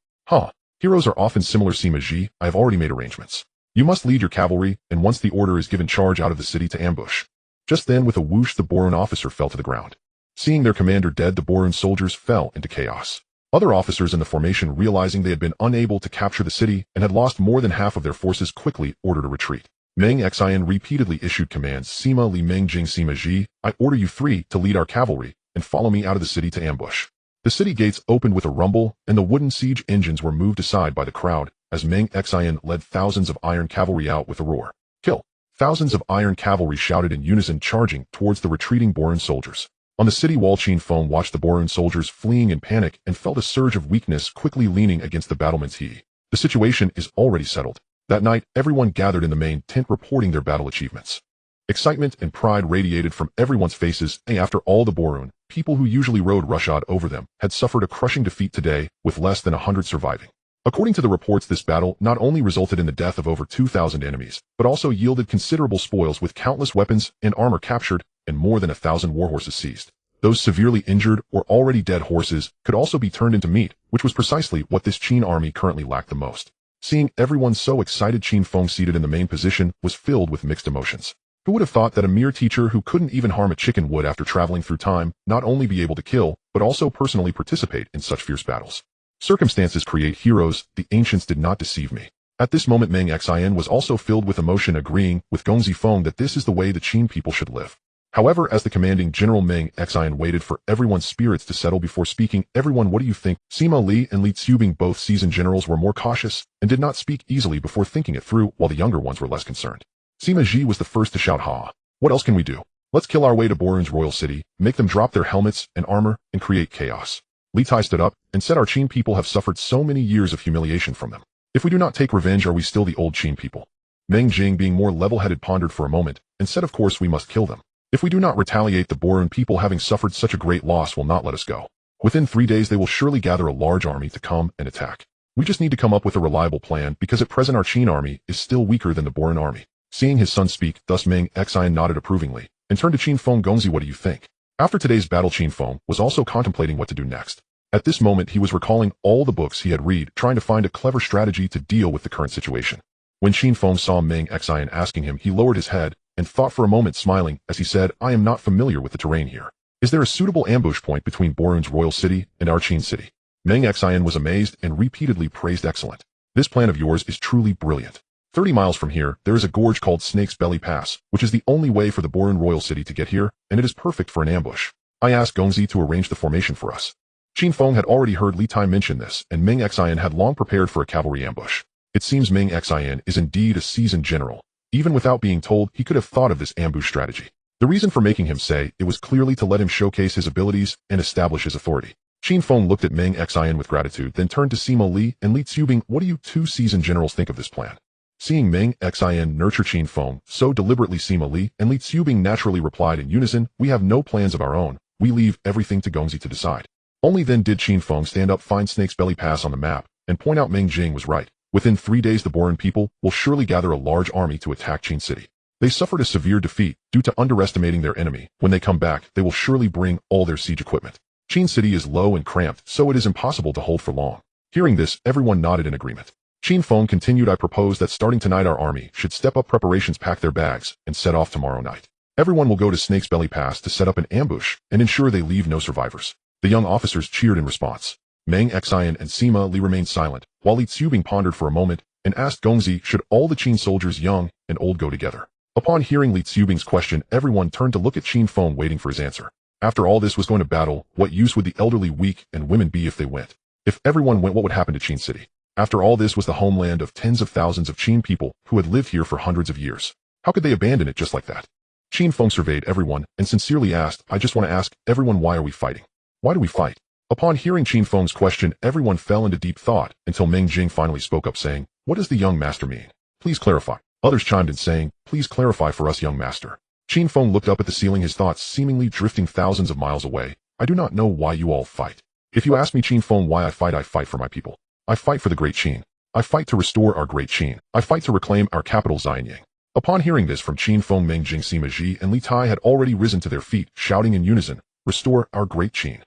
Heroes are often similar. Sima, I have already made arrangements. You must lead your cavalry, and once the order is given, charge out of the city to ambush." Just then, with a whoosh, the Bolun officer fell to the ground. Seeing their commander dead, the Bolun soldiers fell into chaos. Other officers in the formation, realizing they had been unable to capture the city and had lost more than half of their forces, quickly ordered a retreat. Meng Xianyang repeatedly issued commands. "Sima, Li, Meng Jing, Sima, I order you three to lead our cavalry and follow me out of the city to ambush." The city gates opened with a rumble, and the wooden siege engines were moved aside by the crowd as Meng Xianyang led thousands of iron cavalry out with a roar. "Kill!" Thousands of iron cavalry shouted in unison, charging towards the retreating Bolun soldiers. On the city wall, Qin Feng watched the Bolun soldiers fleeing in panic and felt a surge of weakness, quickly leaning against the battlements. The situation is already settled. That night, everyone gathered in the main tent, reporting their battle achievements. Excitement and pride radiated from everyone's faces, and after all, the Bolun, people who usually rode roughshod over them, had suffered a crushing defeat today, with less than 100 surviving. According to the reports, this battle not only resulted in the death of over 2,000 enemies, but also yielded considerable spoils, with countless weapons and armor captured and more than 1,000 warhorses seized. Those severely injured or already dead horses could also be turned into meat, which was precisely what this Qin army currently lacked the most. Seeing everyone so excited, Qin Feng seated in the main position was filled with mixed emotions. Who would have thought that a mere teacher who couldn't even harm a chicken would, after traveling through time, not only be able to kill, but also personally participate in such fierce battles? Circumstances create heroes, the ancients did not deceive me. At this moment Meng Xian was also filled with emotion, agreeing with Gongzi Feng that this is the way the Qin people should live. However, as the commanding general, Meng Xian waited for everyone's spirits to settle before speaking. Everyone, what do you think? Sima Li and Li Tsubing, both seasoned generals, were more cautious and did not speak easily before thinking it through, while the younger ones were less concerned. Sima Ji was the first to shout, "Ha! What else can we do? Let's kill our way to Bolun's royal city, make them drop their helmets and armor, and create chaos." Li Tai stood up and said, "Our Qin people have suffered so many years of humiliation from them. If we do not take revenge, are we still the old Qin people?" Meng Jing, being more level-headed, pondered for a moment and said, "Of course we must kill them. If we do not retaliate, the Bolun people, having suffered such a great loss, will not let us go. Within 3 days they will surely gather a large army to come and attack. We just need to come up with a reliable plan, because at present our Qin army is still weaker than the Bolun army." Seeing his son speak, thus Meng Xian nodded approvingly and turned to Qin Feng. "Gongzi, what do you think?" After today's battle, Qin Feng was also contemplating what to do next. At this moment he was recalling all the books he had read, trying to find a clever strategy to deal with the current situation. When Qin Feng saw Meng Xian asking him, he lowered his head and thought for a moment, smiling, as he said, "I am not familiar with the terrain here. Is there a suitable ambush point between Bolun's royal city and our Qin city?" Meng Xian was amazed and repeatedly praised, "Excellent. This plan of yours is truly brilliant. 30 miles from here, there is a gorge called Snake's Belly Pass, which is the only way for the Bolun royal city to get here, and it is perfect for an ambush. I asked Gongzi to arrange the formation for us." Qin Feng had already heard Li Tai mention this, and Meng Xian had long prepared for a cavalry ambush. It seems Meng Xian is indeed a seasoned general. Even without being told, he could have thought of this ambush strategy. The reason for making him say it was clearly to let him showcase his abilities and establish his authority. Qin Feng looked at Meng Xian with gratitude, then turned to Sima Li and Li Tsubing. "What do you two seasoned generals think of this plan?" Seeing Meng Xian nurture Qin Feng so deliberately, Sima Li and Li Tsubing naturally replied in unison, "We have no plans of our own. We leave everything to Gongzi to decide." Only then did Qin Feng stand up, find Snake's Belly Pass on the map, and point out Meng Jing was right. Within 3 days the Bolun people will surely gather a large army to attack Qin City. They suffered a severe defeat due to underestimating their enemy. When they come back, they will surely bring all their siege equipment. Qin City is low and cramped, so it is impossible to hold for long. Hearing this, everyone nodded in agreement. Qin Feng continued, "I propose that starting tonight our army should step up preparations, pack their bags, and set off tomorrow night. Everyone will go to Snake's Belly Pass to set up an ambush and ensure they leave no survivors." The young officers cheered in response. Meng Xian and Sima Li remained silent, while Li Tsubing pondered for a moment and asked Gongzi, "Should all the Qin soldiers, young and old, go together?" Upon hearing Li Tsubing's question, everyone turned to look at Qin Feng, waiting for his answer. After all this was going to battle, what use would the elderly, weak, and women be if they went? If everyone went, what would happen to Qin City? After all, this was the homeland of tens of thousands of Qin people who had lived here for hundreds of years. How could they abandon it just like that? Qin Feng surveyed everyone and sincerely asked, "I just want to ask everyone, why are we fighting? Why do we fight?" Upon hearing Qin Feng's question, everyone fell into deep thought until Meng Jing finally spoke up, saying, "What does the young master mean? Please clarify." Others chimed in, saying, "Please clarify for us, young master." Qin Feng looked up at the ceiling, his thoughts seemingly drifting thousands of miles away. "I do not know why you all fight. If you ask me, Qin Feng, why I fight for my people. I fight for the Great Qin. I fight to restore our Great Qin. I fight to reclaim our capital, Xianyang." Upon hearing this from Qin Feng, Meng Jing, Sima Ji, and Li Tai had already risen to their feet, shouting in unison, "Restore our Great Qin.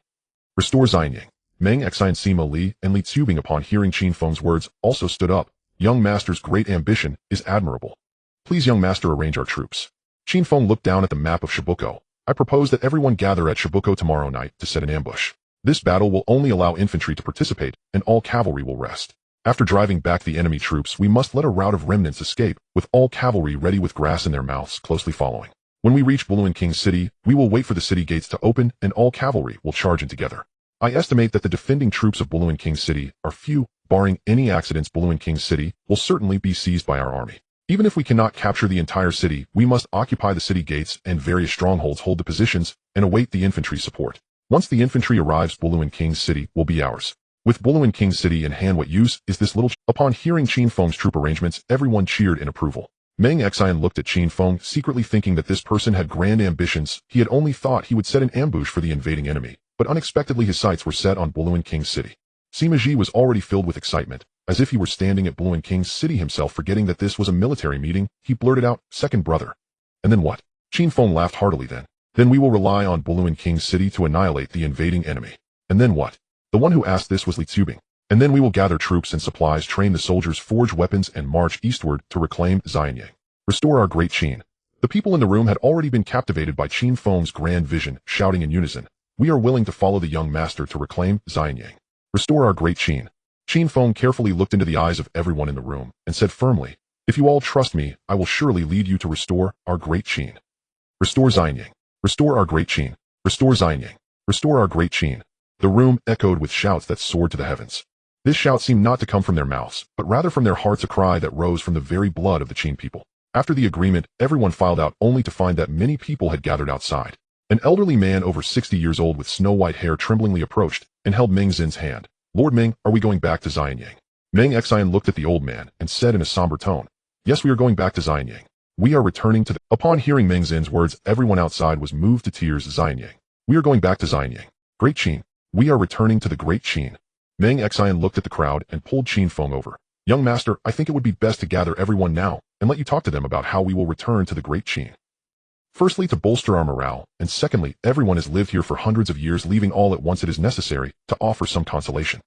Restore Xianyang." Meng Xian, Sima Li, and Li Tsubing, upon hearing Qin Feng's words, also stood up. "Young master's great ambition is admirable. Please, young master, arrange our troops." Qin Feng looked down at the map of Shibuko. "I propose that everyone gather at Shibuko tomorrow night to set an ambush. This battle will only allow infantry to participate, and all cavalry will rest. After driving back the enemy troops, we must let a rout of remnants escape, with all cavalry ready with grass in their mouths, closely following. When we reach Bolun King's city, we will wait for the city gates to open, and all cavalry will charge in together. I estimate that the defending troops of Bolun King's city are few. Barring any accidents, Bolun King's city will certainly be seized by our army. Even if we cannot capture the entire city, we must occupy the city gates and various strongholds, hold the positions, and await the infantry support. Once the infantry arrives, Bolun King's city will be ours. With Bolun King's city in hand, what use is this little..." Upon hearing Qin Feng's troop arrangements, everyone cheered in approval. Meng Xian looked at Qin Feng, secretly thinking that this person had grand ambitions. He had only thought he would set an ambush for the invading enemy, but unexpectedly his sights were set on Bolun King's city. Sima Ji was already filled with excitement, as if he were standing at Bolun King's city himself. Forgetting that this was a military meeting, he blurted out, "Second brother." "And then what?" Qin Feng laughed heartily then. Then we will rely on Bolun King's city to annihilate the invading enemy. And then what? The one who asked this was Li Tsubing. And then we will gather troops and supplies, train the soldiers, forge weapons, and march eastward to reclaim Xianyang. Restore our great Qin. The people in the room had already been captivated by Qin Feng's grand vision, shouting in unison, "We are willing to follow the young master to reclaim Xianyang. Restore our great Qin." Qin Feng carefully looked into the eyes of everyone in the room and said firmly, "If you all trust me, I will surely lead you to restore our great Qin. Restore Xianyang. Restore our great Qin. Restore Xianyang. Restore our great Qin." The room echoed with shouts that soared to the heavens. This shout seemed not to come from their mouths, but rather from their hearts, a cry that rose from the very blood of the Qin people. After the agreement, everyone filed out only to find that many people had gathered outside. An elderly man over 60 years old with snow-white hair tremblingly approached and held Meng Xin's hand. "Lord Meng, are we going back to Xianyang?" Meng Xian looked at the old man and said in a somber tone, "Yes, we are going back to Xianyang. We are returning to the..." Upon hearing Meng Xin's words, everyone outside was moved to tears. "Xianyang. We are going back to Xianyang. Great Qin. We are returning to the Great Qin." Meng Xian looked at the crowd and pulled Qin Feng over. "Young master, I think it would be best to gather everyone now and let you talk to them about how we will return to the Great Qin. Firstly, to bolster our morale, and secondly, everyone has lived here for hundreds of years. Leaving all at once, it is necessary to offer some consolation."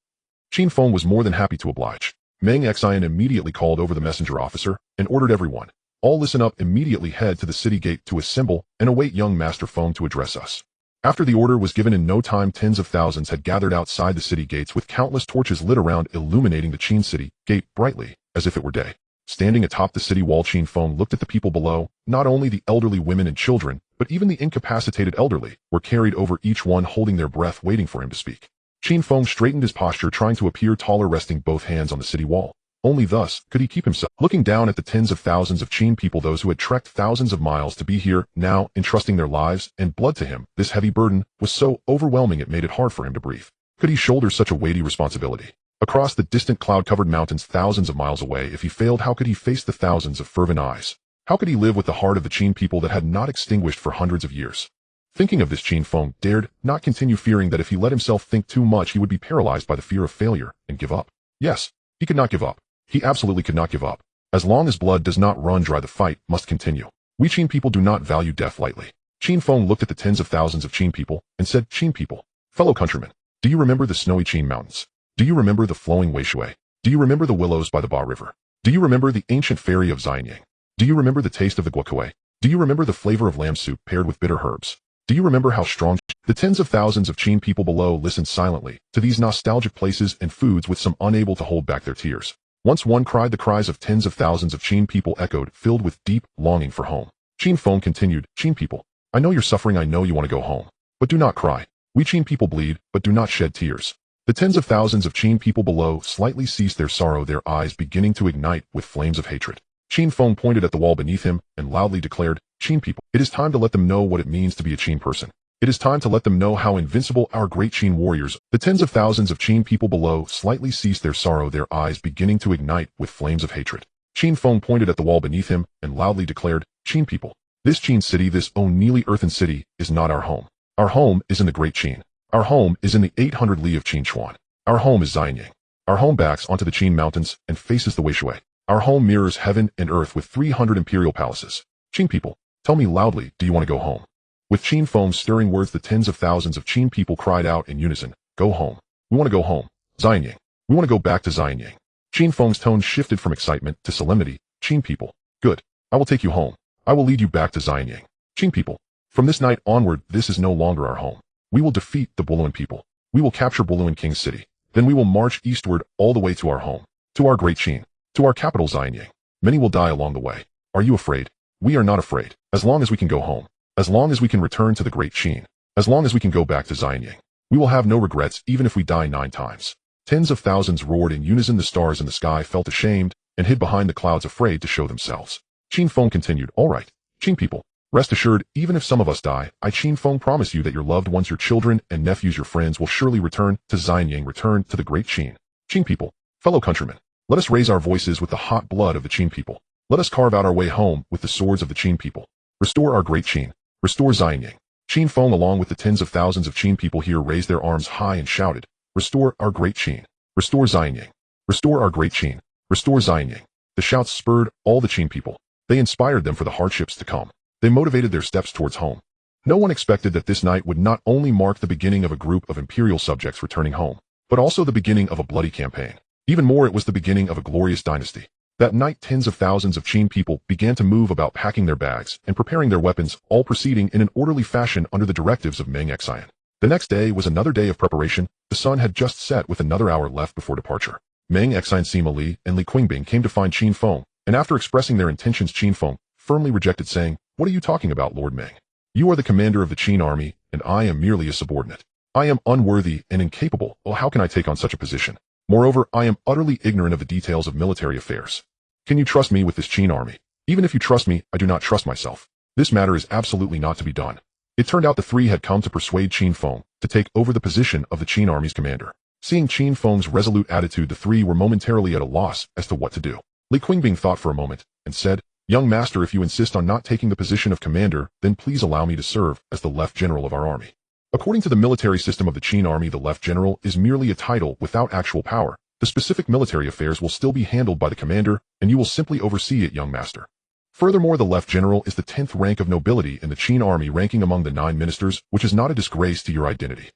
Qin Feng was more than happy to oblige. Meng Xian immediately called over the messenger officer and ordered everyone, "All listen up, immediately head to the city gate to assemble and await young Master Feng to address us." After the order was given, in no time tens of thousands had gathered outside the city gates with countless torches lit around, illuminating the Qin city gate brightly, as if it were day. Standing atop the city wall, Qin Feng looked at the people below. Not only the elderly women and children, but even the incapacitated elderly were carried over, each one holding their breath, waiting for him to speak. Qin Feng straightened his posture, trying to appear taller, resting both hands on the city wall. Only thus could he keep himself. Looking down at the tens of thousands of Qin people, those who had trekked thousands of miles to be here, now entrusting their lives and blood to him, this heavy burden was so overwhelming it made it hard for him to breathe. Could he shoulder such a weighty responsibility? Across the distant cloud-covered mountains thousands of miles away, if he failed, how could he face the thousands of fervent eyes? How could he live with the heart of the Qin people that had not extinguished for hundreds of years? Thinking of this, Qin Feng dared not continue, fearing that if he let himself think too much, he would be paralyzed by the fear of failure and give up. Yes, he could not give up. He absolutely could not give up. As long as blood does not run dry, the fight must continue. We Qin people do not value death lightly. Qin Feng looked at the tens of thousands of Qin people and said, "Qin people, fellow countrymen, do you remember the snowy Qin mountains? Do you remember the flowing Weishui? Do you remember the willows by the Ba River? Do you remember the ancient ferry of Xianyang? Do you remember the taste of the guacamole? Do you remember the flavor of lamb soup paired with bitter herbs? Do you remember how strong..." The tens of thousands of Qin people below listened silently to these nostalgic places and foods, with some unable to hold back their tears. Once one cried, the cries of tens of thousands of Qin people echoed, filled with deep longing for home. Qin Feng continued, "Qin people, I know you're suffering, I know you want to go home. But do not cry. We Qin people bleed, but do not shed tears." The tens of thousands of Qin people below slightly ceased their sorrow, their eyes beginning to ignite with flames of hatred. Qin Feng pointed at the wall beneath him and loudly declared, "Qin people, it is time to let them know what it means to be a Qin person. It is time to let them know how invincible our great Qin warriors." The tens of thousands of Qin people below slightly ceased their sorrow, their eyes beginning to ignite with flames of hatred. Qin Feng pointed at the wall beneath him and loudly declared, "Qin people, this Qin city, this O'Neely earthen city, is not our home. Our home is in the Great Qin. Our home is in the 800 li of Qin Chuan. Our home is Xianyang. Our home backs onto the Qin mountains and faces the Weishui. Our home mirrors heaven and earth with 300 imperial palaces. Qin people, tell me loudly, do you want to go home?" With Qin Feng's stirring words, the tens of thousands of Qin people cried out in unison, "Go home. We want to go home. Xianyang. We want to go back to Xianyang." Qin Feng's tone shifted from excitement to solemnity. "Qin people, good. I will take you home. I will lead you back to Xianyang. Qin people, from this night onward, this is no longer our home. We will defeat the Bolun people. We will capture Bolun King's city. Then we will march eastward all the way to our home, to our great Qin, to our capital Xianyang. Many will die along the way. Are you afraid? We are not afraid, as long as we can go home. As long as we can return to the Great Qin, as long as we can go back to Xianyang, we will have no regrets, even if we die 9 times. Tens of thousands roared in unison. The stars in the sky felt ashamed and hid behind the clouds, afraid to show themselves. Qin Feng continued, "All right, Qin people, rest assured, even if some of us die, I Qin Feng promise you that your loved ones, your children and nephews, your friends will surely return to Xianyang, return to the Great Qin. Qin people, fellow countrymen, let us raise our voices with the hot blood of the Qin people. Let us carve out our way home with the swords of the Qin people. Restore our Great Qin. Restore Xianyang." Qin Feng, along with the tens of thousands of Qin people here, raised their arms high and shouted, "Restore our Great Qin. Restore Xianyang. Restore our Great Qin. Restore Xianyang." The shouts spurred all the Qin people. They inspired them for the hardships to come. They motivated their steps towards home. No one expected that this night would not only mark the beginning of a group of imperial subjects returning home, but also the beginning of a bloody campaign. Even more, it was the beginning of a glorious dynasty. That night, tens of thousands of Qin people began to move about, packing their bags and preparing their weapons, all proceeding in an orderly fashion under the directives of Meng Xianyang. The next day was another day of preparation. The sun had just set with another hour left before departure. Meng Xianyang, Sima Li, and Li Qingbing came to find Qin Feng, and after expressing their intentions, Qin Feng firmly rejected, saying, "What are you talking about, Lord Meng? You are the commander of the Qin army, and I am merely a subordinate. I am unworthy and incapable. Well, how can I take on such a position? Moreover, I am utterly ignorant of the details of military affairs. Can you trust me with this Qin army? Even if you trust me, I do not trust myself. This matter is absolutely not to be done." It turned out the three had come to persuade Qin Feng to take over the position of the Qin army's commander. Seeing Qin Feng's resolute attitude, the three were momentarily at a loss as to what to do. Li Qingbing thought for a moment and said, "Young master, if you insist on not taking the position of commander, then please allow me to serve as the left general of our army." According to the military system of the Qin army, the left general is merely a title without actual power. The specific military affairs will still be handled by the commander, and you will simply oversee it, young master. Furthermore, the left general is the 10th rank of nobility in the Qin army, ranking among the 9 ministers, which is not a disgrace to your identity.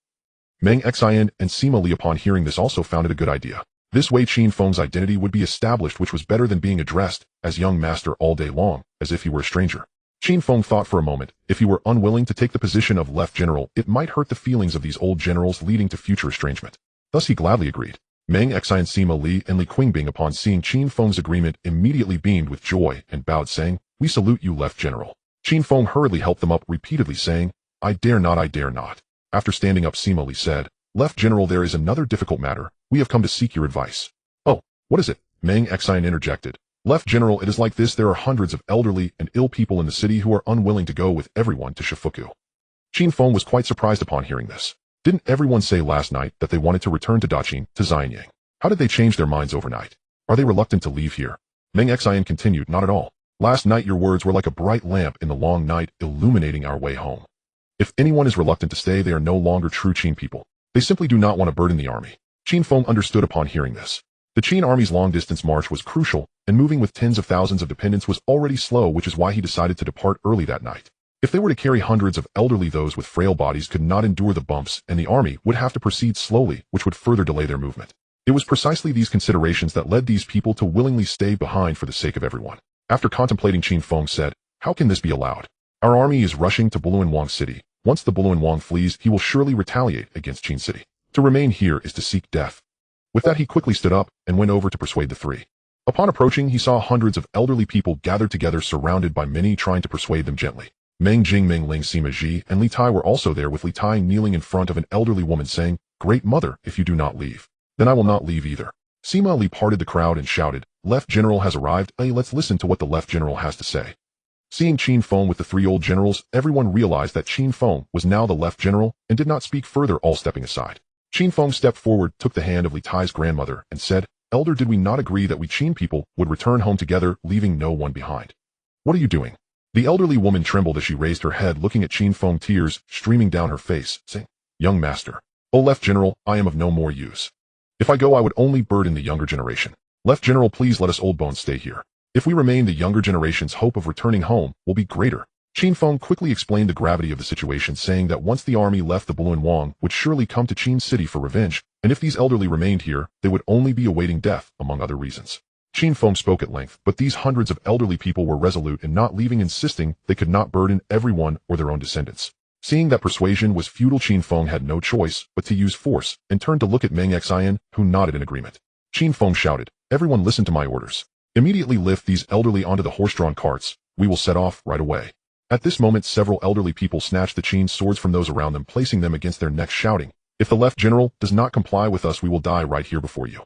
Meng Xianyang and Sima Li, upon hearing this, also found it a good idea. This way Qin Feng's identity would be established, which was better than being addressed as young master all day long, as if he were a stranger. Qin Feng thought for a moment. If he were unwilling to take the position of left general, it might hurt the feelings of these old generals, leading to future estrangement. Thus he gladly agreed. Meng Xianyang, Sima Li, and Li Qingbing, upon seeing Qin Feng's agreement, immediately beamed with joy and bowed, saying, "We salute you, left general." Qin Feng hurriedly helped them up, repeatedly saying, "I dare not, I dare not." After standing up, Sima Li said, "Left general, there is another difficult matter. We have come to seek your advice." "Oh, what is it?" Meng Xianyang interjected. "Left general, it is like this. There are hundreds of elderly and ill people in the city who are unwilling to go with everyone to Shifuku." Qin Feng was quite surprised upon hearing this. Didn't everyone say last night that they wanted to return to Daqin, to Xianyang? How did they change their minds overnight? Are they reluctant to leave here? Meng Xianyang continued, "Not at all. Last night your words were like a bright lamp in the long night, illuminating our way home. If anyone is reluctant to stay, they are no longer true Qin people. They simply do not want to burden the army." Qin Feng understood upon hearing this. The Qin army's long-distance march was crucial, and moving with tens of thousands of dependents was already slow, which is why he decided to depart early that night. If they were to carry hundreds of elderly, those with frail bodies could not endure the bumps, and the army would have to proceed slowly, which would further delay their movement. It was precisely these considerations that led these people to willingly stay behind for the sake of everyone. After contemplating, Qin Feng said, "How can this be allowed? Our army is rushing to Bolun and city. Once the Bolun and flees, he will surely retaliate against Qin city. To remain here is to seek death." With that, he quickly stood up and went over to persuade the three. Upon approaching, he saw hundreds of elderly people gathered together, surrounded by many trying to persuade them gently. Jing, Meng Ling, Sima Ji, and Li Tai were also there, with Li Tai kneeling in front of an elderly woman saying, "Great mother, if you do not leave, then I will not leave either." Sima Li parted the crowd and shouted, "Left general has arrived. Hey, let's listen to what the left general has to say." Seeing Qin Feng with the 3 old generals, everyone realized that Qin Feng was now the left general and did not speak further, all stepping aside. Qin Feng stepped forward, took the hand of Li Tai's grandmother, and said, "Elder, did we not agree that we Qin people would return home together, leaving no one behind? What are you doing?" The elderly woman trembled as she raised her head, looking at Qin Feng, tears streaming down her face, saying, "Young master, O left general, I am of no more use. If I go, I would only burden the younger generation. Left general, please let us old bones stay here. If we remain, the younger generation's hope of returning home will be greater." Qin Feng quickly explained the gravity of the situation, saying that once the army left, the Bolun Wang would surely come to Qin city for revenge, and if these elderly remained here, they would only be awaiting death, among other reasons. Qin Feng spoke at length, but these hundreds of elderly people were resolute in not leaving, insisting they could not burden everyone or their own descendants. Seeing that persuasion was futile, Qin Feng had no choice but to use force, and turned to look at Meng Xianyang, who nodded in agreement. Qin Feng shouted, "Everyone listen to my orders. Immediately lift these elderly onto the horse-drawn carts. We will set off right away." At this moment, several elderly people snatched the Qin swords from those around them, placing them against their necks, shouting, "If the left general does not comply with us, we will die right here before you."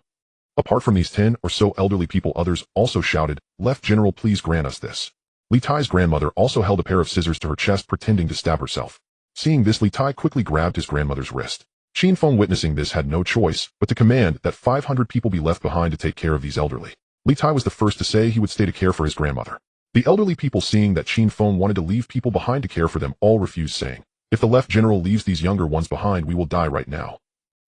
Apart from these 10 or so elderly people, others also shouted, "Left general, please grant us this." Li Tai's grandmother also held a pair of scissors to her chest, pretending to stab herself. Seeing this, Li Tai quickly grabbed his grandmother's wrist. Qin Feng, witnessing this, had no choice but to command that 500 people be left behind to take care of these elderly. Li Tai was the first to say he would stay to care for his grandmother. The elderly people, seeing that Qin Feng wanted to leave people behind to care for them, all refused, saying, "If the left general leaves these younger ones behind, we will die right now."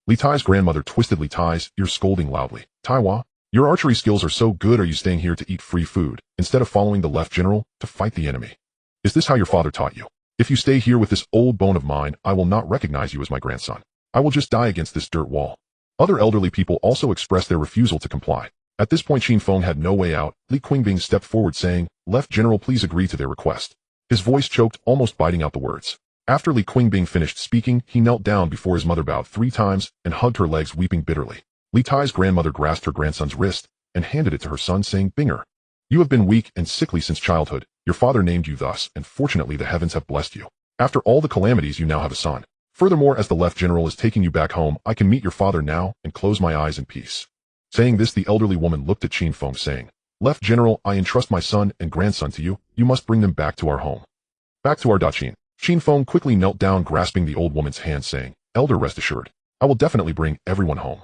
Li Tai's grandmother twisted Li Tai's ear, scolding loudly, "Taiwa, your archery skills are so good. Are you staying here to eat free food, instead of following the left general to fight the enemy? Is this how your father taught you?" If you stay here with this old bone of mine, I will not recognize you as my grandson. I will just die against this dirt wall." Other elderly people also expressed their refusal to comply. At this point, Qin Feng had no way out. Li Qingbing stepped forward saying, "Left General, please agree to their request." His voice choked, almost biting out the words. After Li Qingbing finished speaking, he knelt down before his mother, bowed 3 times, and hugged her legs, weeping bitterly. Li Tai's grandmother grasped her grandson's wrist and handed it to her son, saying, "Binger, you have been weak and sickly since childhood. Your father named you thus, and fortunately the heavens have blessed you. After all the calamities, you now have a son. Furthermore, as the Left General is taking you back home, I can meet your father now and close my eyes in peace." Saying this, the elderly woman looked at Qin Feng, saying, "Left General, I entrust my son and grandson to you. You must bring them back to our home. Back to our Daqin." Qin Feng quickly knelt down, grasping the old woman's hand, saying, "Elder, rest assured. I will definitely bring everyone home.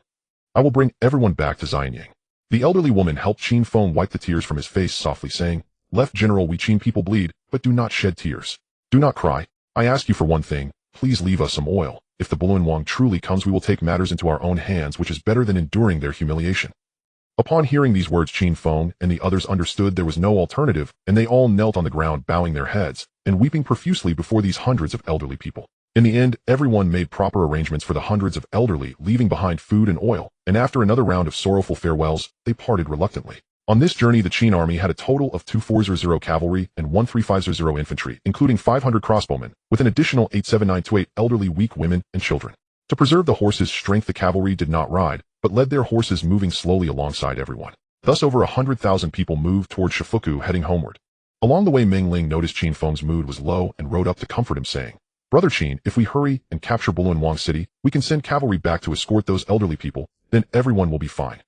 I will bring everyone back to Xianyang." The elderly woman helped Qin Feng wipe the tears from his face, softly saying, "Left General, we Qin people bleed, but do not shed tears. Do not cry. I ask you for one thing. Please leave us some oil. If the Bolun Wang truly comes, we will take matters into our own hands, which is better than enduring their humiliation." Upon hearing these words, Qin Feng and the others understood there was no alternative, and they all knelt on the ground, bowing their heads and weeping profusely before these hundreds of elderly people. In the end, everyone made proper arrangements for the hundreds of elderly, leaving behind food and oil, and after another round of sorrowful farewells, they parted reluctantly. On this journey, the Qin army had a total of 2400 cavalry and 13500 infantry, including 500 crossbowmen, with an additional 87928 elderly, weak women and children. To preserve the horses' strength, the cavalry did not ride, but led their horses, moving slowly alongside everyone. Thus, over 100,000 people moved toward Shifuku, heading homeward. Along the way, Meng Ling noticed Qin Feng's mood was low and rode up to comfort him, saying, "Brother Qin, if we hurry and capture Bolun Wang City, we can send cavalry back to escort those elderly people, then everyone will be fine."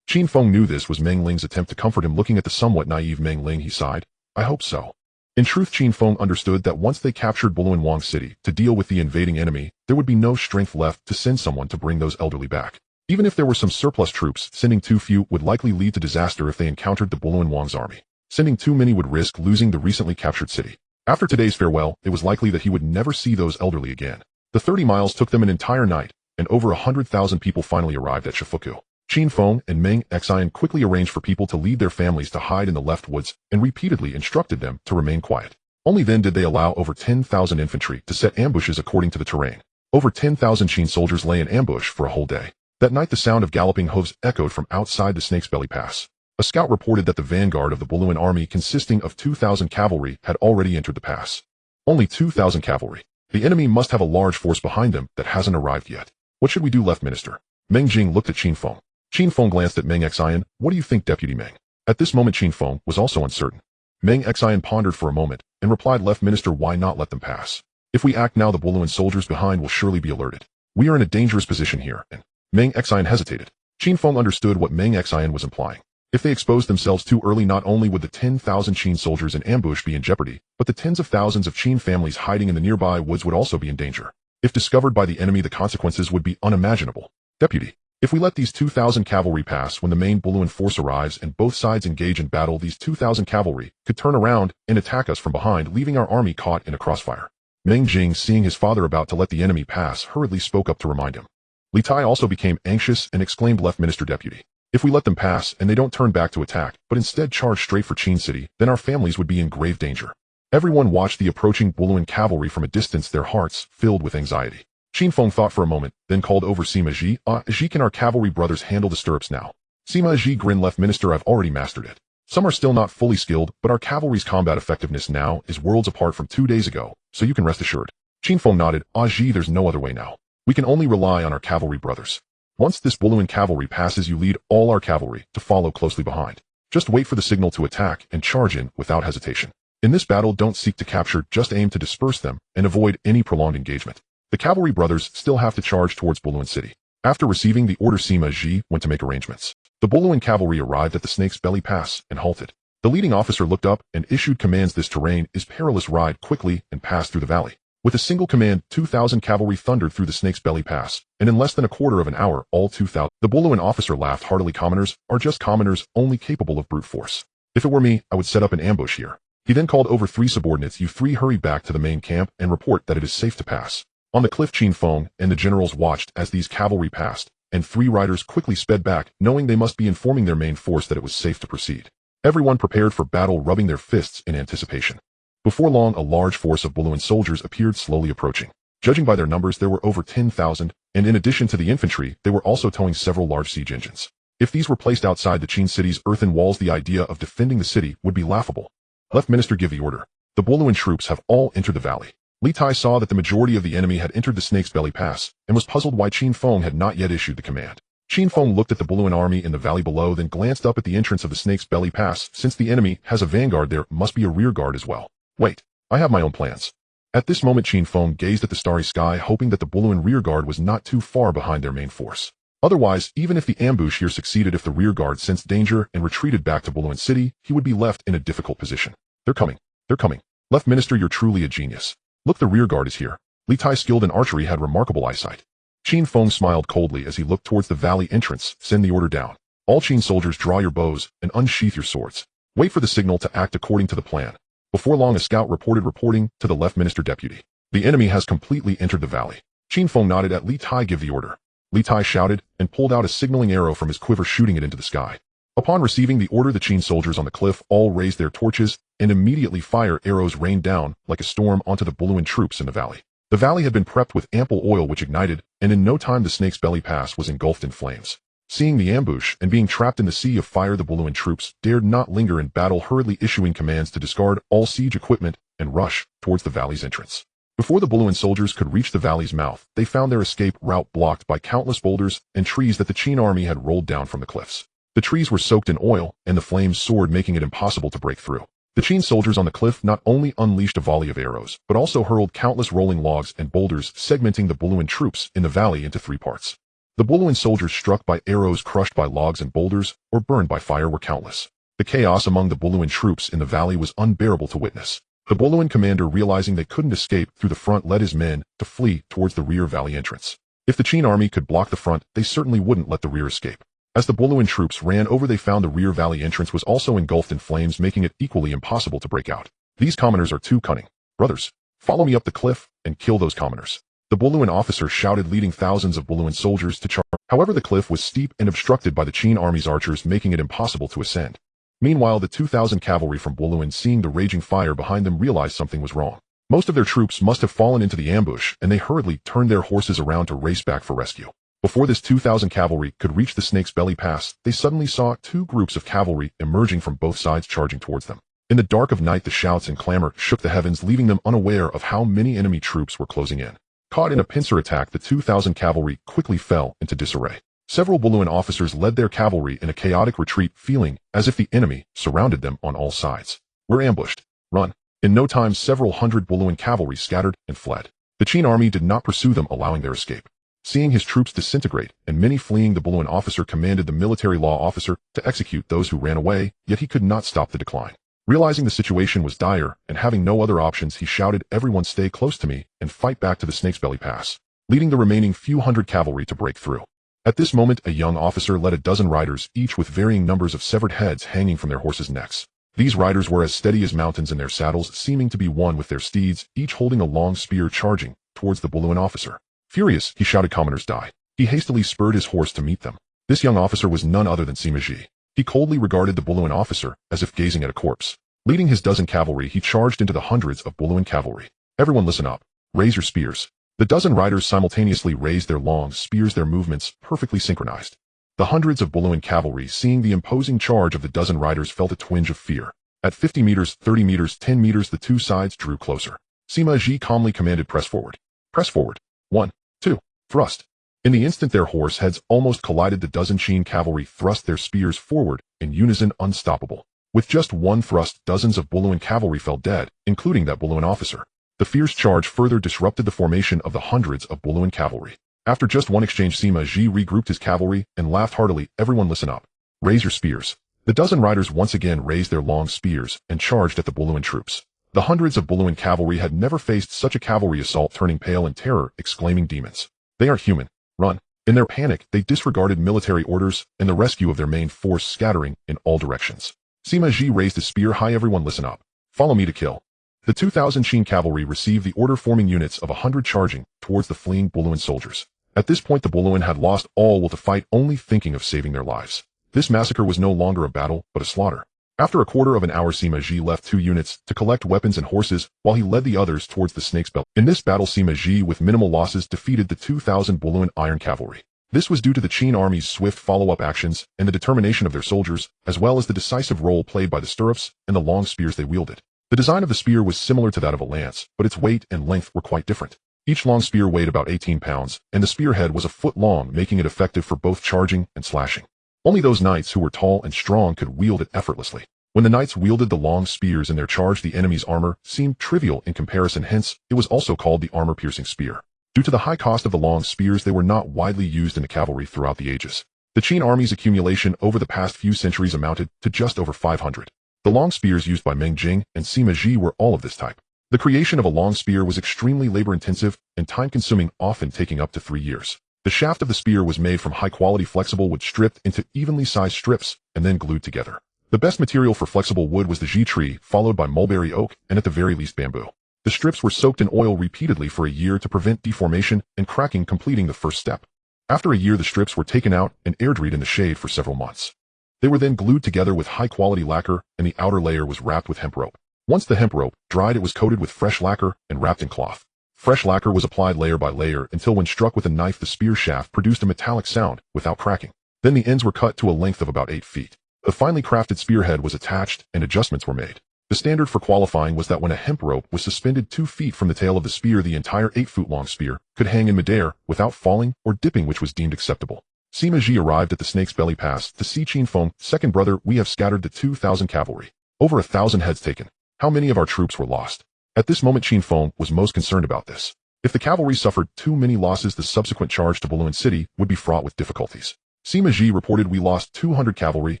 Qin Feng knew this was Meng Ling's attempt to comfort him. Looking at the somewhat naive Meng Ling, he sighed, "I hope so." In truth, Qin Feng understood that once they captured Bolun Wang City to deal with the invading enemy, there would be no strength left to send someone to bring those elderly back. Even if there were some surplus troops, sending too few would likely lead to disaster if they encountered the Bolun Wang's army. Sending too many would risk losing the recently captured city. After today's farewell, it was likely that he would never see those elderly again. The 30 miles took them an entire night, and over 100,000 people finally arrived at Shifuku. Qin Feng and Meng Xianyang quickly arranged for people to lead their families to hide in the left woods and repeatedly instructed them to remain quiet. Only then did they allow over 10,000 infantry to set ambushes according to the terrain. Over 10,000 Qin soldiers lay in ambush for a whole day. That night, the sound of galloping hooves echoed from outside the Snake's Belly Pass. A scout reported that the vanguard of the Bolun army, consisting of 2,000 cavalry, had already entered the pass. Only 2,000 cavalry. The enemy must have a large force behind them that hasn't arrived yet. What should we do, Left Minister? Meng Jing looked at Qin Feng. Qin Feng glanced at Meng Xianyang. What do you think, Deputy Meng? At this moment, Qin Feng was also uncertain. Meng Xianyang pondered for a moment and replied, Left Minister, why not let them pass? If we act now, the Bolun soldiers behind will surely be alerted. We are in a dangerous position here, and Meng Xianyang hesitated. Qin Feng understood what Meng Xianyang was implying. If they exposed themselves too early, not only would the 10,000 Qin soldiers in ambush be in jeopardy, but the tens of thousands of Qin families hiding in the nearby woods would also be in danger. If discovered by the enemy, the consequences would be unimaginable. Deputy, if we let these 2,000 cavalry pass when the main Bolun force arrives and both sides engage in battle, these 2,000 cavalry could turn around and attack us from behind, leaving our army caught in a crossfire. Meng Jing, seeing his father about to let the enemy pass, hurriedly spoke up to remind him. Li Tai also became anxious and exclaimed, Left Minister, Deputy, if we let them pass and they don't turn back to attack, but instead charge straight for Qin City, then our families would be in grave danger. Everyone watched the approaching Bolun cavalry from a distance, their hearts filled with anxiety. Qin Feng thought for a moment, then called over Sima Ji. Ji, can our cavalry brothers handle the stirrups now? Sima Ji grinned, Left Minister, I've already mastered it. Some are still not fully skilled, but our cavalry's combat effectiveness now is worlds apart from 2 days ago, so you can rest assured. Qin Feng nodded. Ji, there's no other way now. We can only rely on our cavalry brothers. Once this Bolun cavalry passes, you lead all our cavalry to follow closely behind. Just wait for the signal to attack and charge in without hesitation. In this battle, don't seek to capture, just aim to disperse them and avoid any prolonged engagement. The cavalry brothers still have to charge towards Bolun City. After receiving the order, Sima Ji went to make arrangements. The Bolun cavalry arrived at the Snake's Belly Pass and halted. The leading officer looked up and issued commands. This terrain is perilous. Ride quickly and pass through the valley. With a single command, 2,000 cavalry thundered through the Snake's Belly Pass, and in less than a quarter of an hour, all 2,000. The Bolun officer laughed heartily. Commoners are just commoners, only capable of brute force. If it were me, I would set up an ambush here. He then called over 3 subordinates. You 3 hurry back to the main camp and report that it is safe to pass. On the cliff, Qin Feng and the generals watched as these cavalry passed, and 3 riders quickly sped back, knowing they must be informing their main force that it was safe to proceed. Everyone prepared for battle, rubbing their fists in anticipation. Before long, a large force of Bolun soldiers appeared slowly approaching. Judging by their numbers, there were over 10,000, and in addition to the infantry, they were also towing several large siege engines. If these were placed outside the Qin city's earthen walls, the idea of defending the city would be laughable. Left Minister, give the order. The Bolun troops have all entered the valley. Li Tai saw that the majority of the enemy had entered the Snake's Belly Pass, and was puzzled why Qin Feng had not yet issued the command. Qin Feng looked at the Bolun army in the valley below, then glanced up at the entrance of the Snake's Belly Pass. Since the enemy has a vanguard, there must be a rear guard as well. Wait, I have my own plans. At this moment, Qin Feng gazed at the starry sky, hoping that the Bolun rear guard was not too far behind their main force. Otherwise, even if the ambush here succeeded, if the rear guard sensed danger and retreated back to Bolun City, he would be left in a difficult position. They're coming. They're coming. Left Minister, you're truly a genius. Look, the rear guard is here. Li Tai, skilled in archery, had remarkable eyesight. Qin Feng smiled coldly as he looked towards the valley entrance. Send the order down. All Qin soldiers, draw your bows and unsheath your swords. Wait for the signal to act according to the plan. Before long, a scout reporting to the Left Minister deputy. The enemy has completely entered the valley. Qin Feng nodded at Li Tai. Give the order. Li Tai shouted and pulled out a signaling arrow from his quiver, shooting it into the sky. Upon receiving the order, the Qin soldiers on the cliff all raised their torches, and immediately fire arrows rained down like a storm onto the Bolun troops in the valley. The valley had been prepped with ample oil which ignited, and in no time the Snake's Belly Pass was engulfed in flames. Seeing the ambush and being trapped in the sea of fire, the Bolun troops dared not linger in battle, hurriedly issuing commands to discard all siege equipment and rush towards the valley's entrance. Before the Bolun soldiers could reach the valley's mouth, they found their escape route blocked by countless boulders and trees that the Qin army had rolled down from the cliffs. The trees were soaked in oil, and the flames soared, making it impossible to break through. The Qin soldiers on the cliff not only unleashed a volley of arrows, but also hurled countless rolling logs and boulders, segmenting the Bolun troops in the valley into three parts. The Bolun soldiers struck by arrows, crushed by logs and boulders, or burned by fire were countless. The chaos among the Bolun troops in the valley was unbearable to witness. The Bolun commander, realizing they couldn't escape through the front, led his men to flee towards the rear valley entrance. If the Qin army could block the front, they certainly wouldn't let the rear escape. As the Bolun troops ran over, they found the rear valley entrance was also engulfed in flames, making it equally impossible to break out. These commoners are too cunning. Brothers, follow me up the cliff and kill those commoners. The Bolun officer shouted, leading thousands of Bolun soldiers to charge. However, the cliff was steep and obstructed by the Qin army's archers, making it impossible to ascend. Meanwhile, the 2,000 cavalry from Bolun, seeing the raging fire behind them, realized something was wrong. Most of their troops must have fallen into the ambush, and they hurriedly turned their horses around to race back for rescue. Before this 2,000 cavalry could reach the Snake's Belly Pass, they suddenly saw two groups of cavalry emerging from both sides, charging towards them. In the dark of night, the shouts and clamor shook the heavens, leaving them unaware of how many enemy troops were closing in. Caught in a pincer attack, the 2,000 cavalry quickly fell into disarray. Several Bolun officers led their cavalry in a chaotic retreat, feeling as if the enemy surrounded them on all sides. We're ambushed. Run. In no time, several hundred Bolun cavalry scattered and fled. The Qin army did not pursue them, allowing their escape. Seeing his troops disintegrate and many fleeing, the Bolun officer commanded the military law officer to execute those who ran away, yet he could not stop the decline. Realizing the situation was dire and having no other options, he shouted, everyone stay close to me and fight back to the Snake's Belly Pass, leading the remaining few hundred cavalry to break through. At this moment, a young officer led a dozen riders, each with varying numbers of severed heads hanging from their horses' necks. These riders were as steady as mountains in their saddles, seeming to be one with their steeds, each holding a long spear, charging towards the Bolun officer. Furious, he shouted, commoners die. He hastily spurred his horse to meet them. This young officer was none other than Sima. He coldly regarded the Bolun officer as if gazing at a corpse. Leading his dozen cavalry, he charged into the hundreds of Bolun cavalry. Everyone listen up. Raise your spears. The dozen riders simultaneously raised their long spears, their movements perfectly synchronized. The hundreds of Bolun cavalry, seeing the imposing charge of the dozen riders, felt a twinge of fear. At 50 meters, 30 meters, 10 meters, the two sides drew closer. Sima calmly commanded, press forward. Press forward. 1, 2, thrust. In the instant their horse heads almost collided, the dozen Qin cavalry thrust their spears forward in unison, unstoppable. With just one thrust, dozens of Bolun cavalry fell dead, including that Bolun officer. The fierce charge further disrupted the formation of the hundreds of Bolun cavalry. After just one exchange, Sima regrouped his cavalry and laughed heartily, everyone listen up. Raise your spears. The dozen riders once again raised their long spears and charged at the Bolun troops. The hundreds of Bolun cavalry had never faced such a cavalry assault, turning pale in terror, exclaiming, demons. They are human. Run. In their panic, they disregarded military orders and the rescue of their main force, scattering in all directions. Sima raised his spear high, everyone listen up. Follow me to kill. The 2,000 Qin cavalry received the order, forming units of 100, charging towards the fleeing Bolun soldiers. At this point, the Bolun had lost all will to fight, only thinking of saving their lives. This massacre was no longer a battle, but a slaughter. After a quarter of an hour, Sima Ji left 2 units to collect weapons and horses while he led the others towards the snake's belly. In this battle, Sima Ji with minimal losses defeated the 2,000 Bolun iron cavalry. This was due to the Qin army's swift follow-up actions and the determination of their soldiers, as well as the decisive role played by the stirrups and the long spears they wielded. The design of the spear was similar to that of a lance, but its weight and length were quite different. Each long spear weighed about 18 pounds, and the spearhead was a foot long, making it effective for both charging and slashing. Only those knights who were tall and strong could wield it effortlessly. When the knights wielded the long spears in their charge, the enemy's armor seemed trivial in comparison, hence, it was also called the armor-piercing spear. Due to the high cost of the long spears, they were not widely used in the cavalry throughout the ages. The Qin army's accumulation over the past few centuries amounted to just over 500. The long spears used by Meng Ling and Sima Ji were all of this type. The creation of a long spear was extremely labor-intensive and time-consuming, often taking up to 3 years. The shaft of the spear was made from high-quality flexible wood stripped into evenly sized strips and then glued together. The best material for flexible wood was the jade tree, followed by mulberry oak, and at the very least bamboo. The strips were soaked in oil repeatedly for a year to prevent deformation and cracking, completing the first step. After a year, the strips were taken out and air-dried in the shade for several months. They were then glued together with high-quality lacquer, and the outer layer was wrapped with hemp rope. Once the hemp rope dried, it was coated with fresh lacquer and wrapped in cloth. Fresh lacquer was applied layer by layer until when struck with a knife, the spear shaft produced a metallic sound without cracking. Then the ends were cut to a length of about 8 feet. The finely crafted spearhead was attached and adjustments were made. The standard for qualifying was that when a hemp rope was suspended 2 feet from the tail of the spear, the entire 8-foot-long spear could hang in midair without falling or dipping, which was deemed acceptable. Sima Ji arrived at the Snake's Belly Pass to see Qin Feng. Second brother, we have scattered the 2,000 cavalry. Over 1,000 heads taken. How many of our troops were lost? At this moment, Qin Feng was most concerned about this. If the cavalry suffered too many losses, the subsequent charge to Bolun City would be fraught with difficulties. Sima Ji reported, we lost 200 cavalry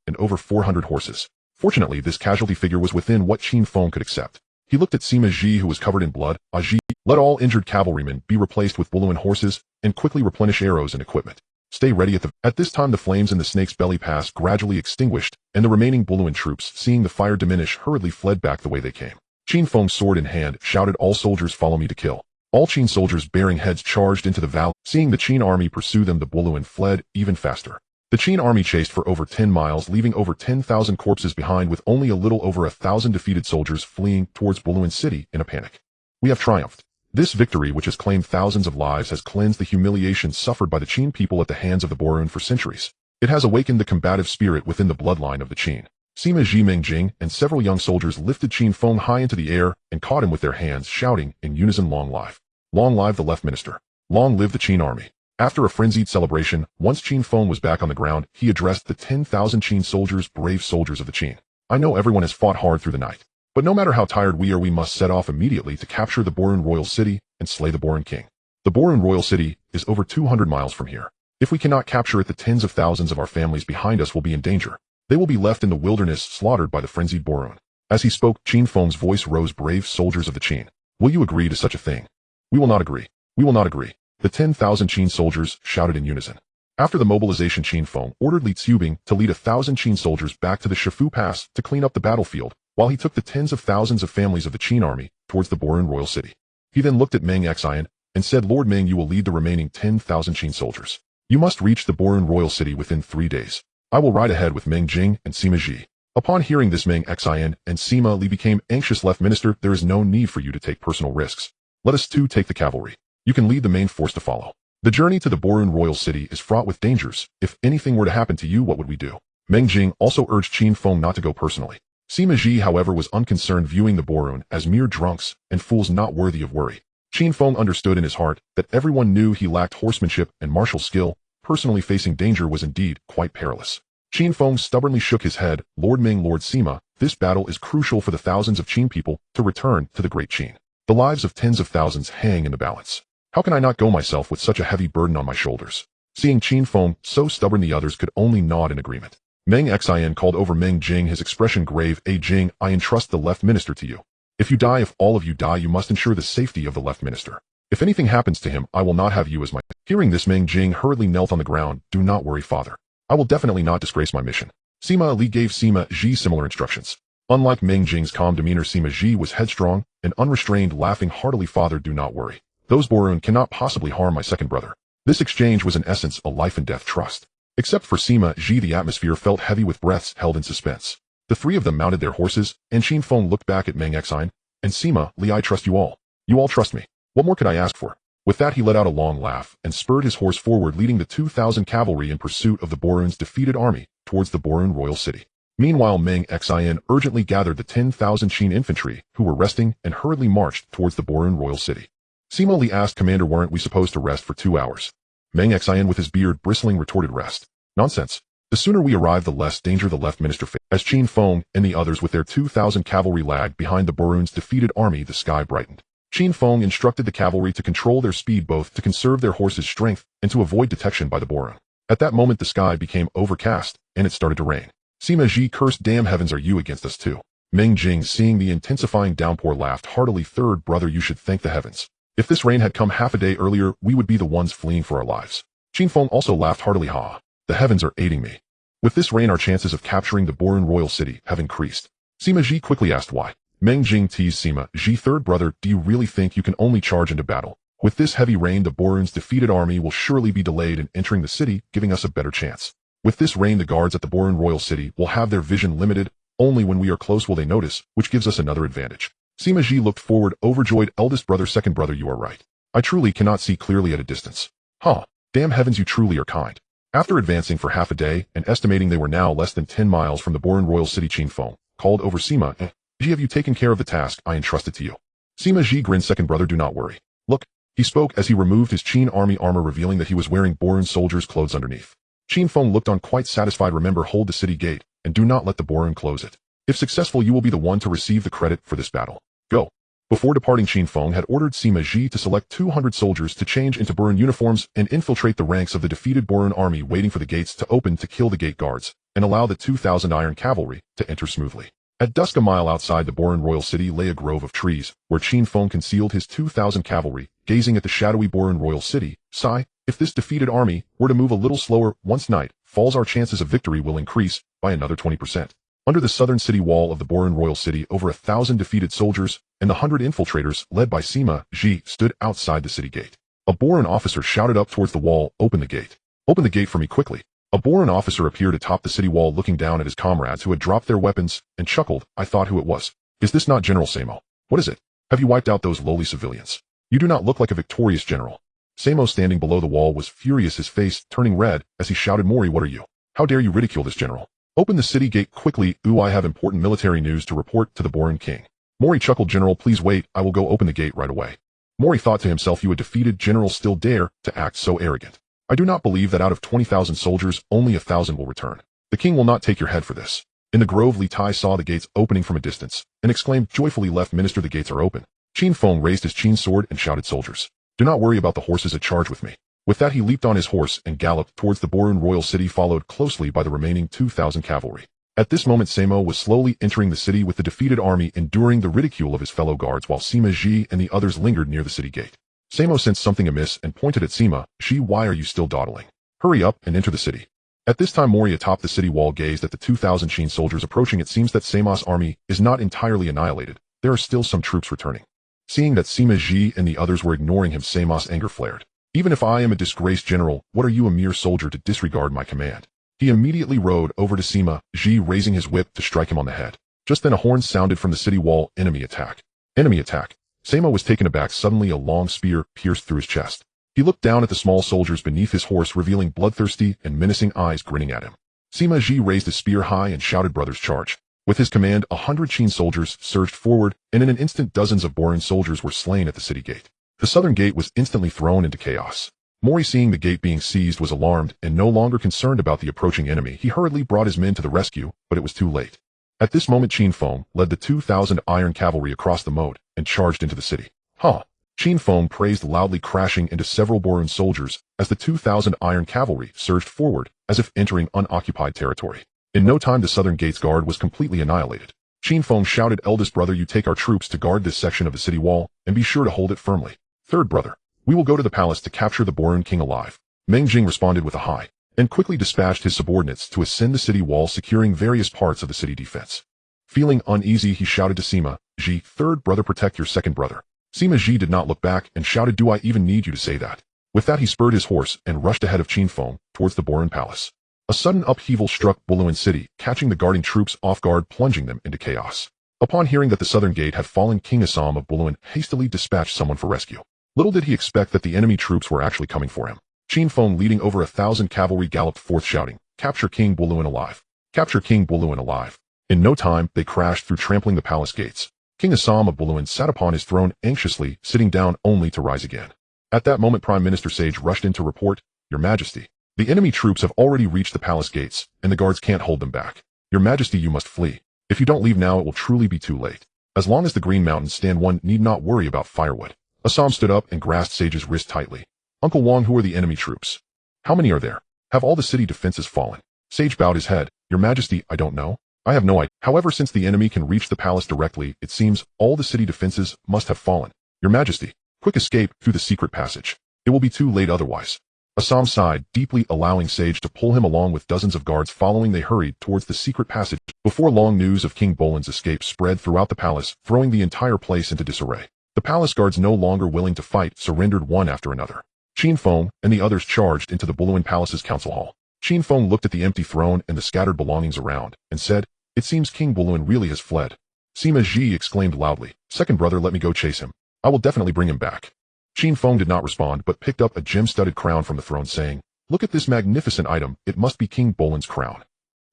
and over 400 horses. Fortunately, this casualty figure was within what Qin Feng could accept. He looked at Sima Ji, who was covered in blood. Ji, let all injured cavalrymen be replaced with Bolun horses and quickly replenish arrows and equipment. Stay ready at this time the flames in the Snake's Belly Pass gradually extinguished, and the remaining Bolun troops, seeing the fire diminish, hurriedly fled back the way they came. Qin Feng, sword in hand, shouted, all soldiers follow me to kill. All Qin soldiers bearing heads charged into the valley. Seeing the Qin army pursue them, the Bolun fled even faster. The Qin army chased for over 10 miles, leaving over 10,000 corpses behind, with only a little over 1,000 defeated soldiers fleeing towards Bolun City in a panic. We have triumphed. This victory, which has claimed thousands of lives, has cleansed the humiliation suffered by the Qin people at the hands of the Bolun for centuries. It has awakened the combative spirit within the bloodline of the Qin. Sima Ji, Meng Ling, and several young soldiers lifted Qin Feng high into the air and caught him with their hands, shouting in unison, long live. Long live the left minister. Long live the Qin army. After a frenzied celebration, once Qin Feng was back on the ground, he addressed the 10,000 Qin soldiers, brave soldiers of the Qin. I know everyone has fought hard through the night. But no matter how tired we are, we must set off immediately to capture the Bolun royal city and slay the Bolun king. The Bolun royal city is over 200 miles from here. If we cannot capture it, the tens of thousands of our families behind us will be in danger. They will be left in the wilderness, slaughtered by the frenzied Bolun. As he spoke, Qin Feng's voice rose, brave soldiers of the Qin. Will you agree to such a thing? We will not agree. We will not agree. The 10,000 Qin soldiers shouted in unison. After the mobilization, Qin Feng ordered Li Tsubing to lead 1,000 Qin soldiers back to the Shifu Pass to clean up the battlefield, while he took the tens of thousands of families of the Qin army towards the Bolun royal city. He then looked at Meng Xianyang and said, Lord Meng, you will lead the remaining 10,000 Qin soldiers. You must reach the Bolun royal city within 3 days. I will ride ahead with Meng Ling and Sima Ji. Upon hearing this, Meng Xianyang and Sima Li became anxious. Left minister, there is no need for you to take personal risks. Let us too take the cavalry. You can lead the main force to follow. The journey to the Bolun royal city is fraught with dangers. If anything were to happen to you, what would we do? Meng Ling also urged Qin Feng not to go personally. Sima Ji, however, was unconcerned, viewing the Bolun as mere drunks and fools not worthy of worry. Qin Feng understood in his heart that everyone knew he lacked horsemanship and martial skill. Personally facing danger was indeed quite perilous. Qin Feng stubbornly shook his head. Lord Meng, Lord Sima, this battle is crucial for the thousands of Qin people to return to the Great Qin. The lives of tens of thousands hang in the balance. How can I not go myself with such a heavy burden on my shoulders? Seeing Qin Feng so stubborn, the others could only nod in agreement. Meng Xianyang called over Meng Ling, his expression grave. Jing, I entrust the left minister to you. If you die, if all of you die, you must ensure the safety of the left minister. If anything happens to him, I will not have you as my... Hearing this, Meng Ling hurriedly knelt on the ground. Do not worry, father. I will definitely not disgrace my mission. Sima Li gave Sima Ji similar instructions. Unlike Meng Jing's calm demeanor, Sima Ji was headstrong and unrestrained, laughing heartily. Father, do not worry. Those Bolun cannot possibly harm my second brother. This exchange was in essence a life and death trust. Except for Sima Ji, the atmosphere felt heavy with breaths held in suspense. The three of them mounted their horses, and Qin Feng looked back at Meng Xianyang and Sima, Li, I trust you all. You all trust me. What more could I ask for? With that he let out a long laugh and spurred his horse forward, leading the 2,000 cavalry in pursuit of the Bolun's defeated army towards the Bolun royal city. Meanwhile, Meng Xianyang urgently gathered the 10,000 Qin infantry who were resting and hurriedly marched towards the Bolun royal city. Sima, Li asked, Commander, weren't we supposed to rest for 2 hours? Meng Xianyang, with his beard bristling, retorted, rest. Nonsense. The sooner we arrive, the less danger the left minister faced. As Qin Feng and the others with their 2,000 cavalry lagged behind the Bolun's defeated army, the sky brightened. Qin Feng instructed the cavalry to control their speed, both to conserve their horses' strength and to avoid detection by the Bolun. At that moment the sky became overcast, and it started to rain. Sima Ji cursed, damn heavens, are you against us too? Meng Jing, seeing the intensifying downpour, laughed heartily, third brother, you should thank the heavens. If this rain had come half a day earlier, we would be the ones fleeing for our lives. Qin Feng also laughed heartily, ha. The heavens are aiding me. With this rain our chances of capturing the Bolun royal city have increased. Sima Ji quickly asked why. Meng Jing teased Sima Ji, third brother, do you really think you can only charge into battle? With this heavy rain the Bolun's defeated army will surely be delayed in entering the city, giving us a better chance. With this rain the guards at the Bolun royal city will have their vision limited, only when we are close will they notice, which gives us another advantage. Sima Ji looked forward, overjoyed, eldest brother, second brother, you are right. I truly cannot see clearly at a distance. Huh, damn heavens, you truly are kind. After advancing for half a day and estimating they were now less than 10 miles from the Bolun royal city, Qin Feng called over Sima, Ji, have you taken care of the task I entrusted to you? Sima Ji grinned, second brother, do not worry. Look, he spoke as he removed his Qin army armor, revealing that he was wearing Bolun soldiers' clothes underneath. Qin Feng looked on quite satisfied. Remember, hold the city gate, and do not let the Bolun close it. If successful, you will be the one to receive the credit for this battle. Go. Before departing, Qin Feng had ordered Sima Ji to select 200 soldiers to change into Bolun uniforms and infiltrate the ranks of the defeated Bolun army, waiting for the gates to open to kill the gate guards, and allow the 2,000 iron cavalry to enter smoothly. At dusk, a mile outside the Bolun royal city lay a grove of trees, where Qin Feng concealed his 2,000 cavalry, gazing at the shadowy Bolun royal city. Sigh, if this defeated army were to move a little slower, once night falls, our chances of victory will increase by another 20%. Under the southern city wall of the Bolun royal city, over 1,000 defeated soldiers and the 100 infiltrators, led by Sima Ji, stood outside the city gate. A Bolun officer shouted up towards the wall, open the gate. Open the gate for me quickly. A Bolun officer appeared atop the city wall, looking down at his comrades who had dropped their weapons, and chuckled. I thought who it was. Is this not General Samo? What is it? Have you wiped out those lowly civilians? You do not look like a victorious general. Samo, standing below the wall, was furious, his face turning red as he shouted, Mori, what are you? How dare you ridicule this general? Open the city gate quickly. Ooh, I have important military news to report to the Bolun king. Mori chuckled, General, please wait, I will go open the gate right away. Mori thought to himself, you a defeated general still dare to act so arrogant. I do not believe that out of 20,000 soldiers, only 1,000 will return. The king will not take your head for this. In the grove, Li Tai saw the gates opening from a distance, and exclaimed joyfully, Left minister, the gates are open. Qin Feng raised his Qin sword and shouted, soldiers, do not worry about the horses at charge with me. With that he leaped on his horse and galloped towards the Bolun royal city, followed closely by the remaining 2,000 cavalry. At this moment Samo was slowly entering the city with the defeated army, enduring the ridicule of his fellow guards, while Sima Ji and the others lingered near the city gate. Samo sensed something amiss and pointed at Sima Ji, why are you still dawdling? Hurry up and enter the city. At this time Mori atop the city wall gazed at the 2,000 Qin soldiers approaching. It seems that Samo's army is not entirely annihilated. There are still some troops returning. Seeing that Sima Ji and the others were ignoring him, Samo's anger flared. Even if I am a disgraced general, what are you, a mere soldier, to disregard my command? He immediately rode over to Sima Ji, raising his whip to strike him on the head. Just then a horn sounded from the city wall. Enemy attack. Enemy attack. Samo was taken aback. Suddenly a long spear pierced through his chest. He looked down at the small soldiers beneath his horse, revealing bloodthirsty and menacing eyes grinning at him. Sima Ji raised his spear high and shouted, brothers, charge. With his command, 100 Qin soldiers surged forward, and in an instant dozens of Bolun soldiers were slain at the city gate. The southern gate was instantly thrown into chaos. Mori, seeing the gate being seized, was alarmed and no longer concerned about the approaching enemy. He hurriedly brought his men to the rescue, but it was too late. At this moment Qin Feng led the 2,000 iron cavalry across the moat and charged into the city. Huh! Qin Feng praised loudly, crashing into several Bolun soldiers as the 2,000 iron cavalry surged forward as if entering unoccupied territory. In no time the southern gate's guard was completely annihilated. Qin Feng shouted, eldest brother, you take our troops to guard this section of the city wall, and be sure to hold it firmly. Third brother, we will go to the palace to capture the Bolun king alive. Meng Jing responded with a hi, and quickly dispatched his subordinates to ascend the city wall, securing various parts of the city defense. Feeling uneasy, he shouted to Sima Ji, third brother, protect your second brother. Sima Ji did not look back and shouted, do I even need you to say that? With that he spurred his horse and rushed ahead of Qin Feng towards the Bolun palace. A sudden upheaval struck Bolun City, catching the guarding troops off guard, plunging them into chaos. Upon hearing that the southern gate had fallen, King Assam of Bolun hastily dispatched someone for rescue. Little did he expect that the enemy troops were actually coming for him. Qin Feng, leading over 1,000 cavalry, galloped forth shouting, "Capture King Bolun alive! Capture King Bolun alive!" In no time, they crashed through, trampling the palace gates. King Assam of Bolun sat upon his throne anxiously, sitting down only to rise again. At that moment, Prime Minister Sage rushed in to report, "Your Majesty, the enemy troops have already reached the palace gates, and the guards can't hold them back. Your Majesty, you must flee. If you don't leave now, it will truly be too late. As long as the Green Mountains stand, one need not worry about firewood." Assam stood up and grasped Sage's wrist tightly. "Uncle Wong, who are the enemy troops? How many are there? Have all the city defenses fallen?" Sage bowed his head. "Your Majesty, I don't know. I have no idea. However, since the enemy can reach the palace directly, it seems all the city defenses must have fallen. Your Majesty, quick escape through the secret passage. It will be too late otherwise." Assam sighed deeply, allowing Sage to pull him along with dozens of guards following. They hurried towards the secret passage. Before long, news of King Bolun's escape spread throughout the palace, throwing the entire place into disarray. The palace guards, no longer willing to fight, surrendered one after another. Qin Feng and the others charged into the Bolun Palace's council hall. Qin Feng looked at the empty throne and the scattered belongings around, and said, "It seems King Bolun really has fled." Sima Ji exclaimed loudly, "Second brother, let me go chase him. I will definitely bring him back." Qin Feng did not respond, but picked up a gem-studded crown from the throne, saying, "Look at this magnificent item. It must be King Bolun's crown.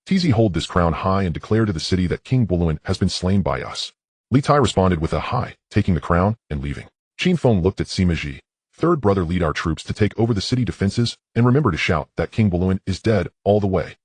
Tizi, hold this crown high and declare to the city that King Bolun has been slain by us." Li Tai responded with a "Hi," taking the crown and leaving. Qin Feng looked at Sima Ji. "Third brother, lead our troops to take over the city defenses, and remember to shout that King Bolun is dead all the way,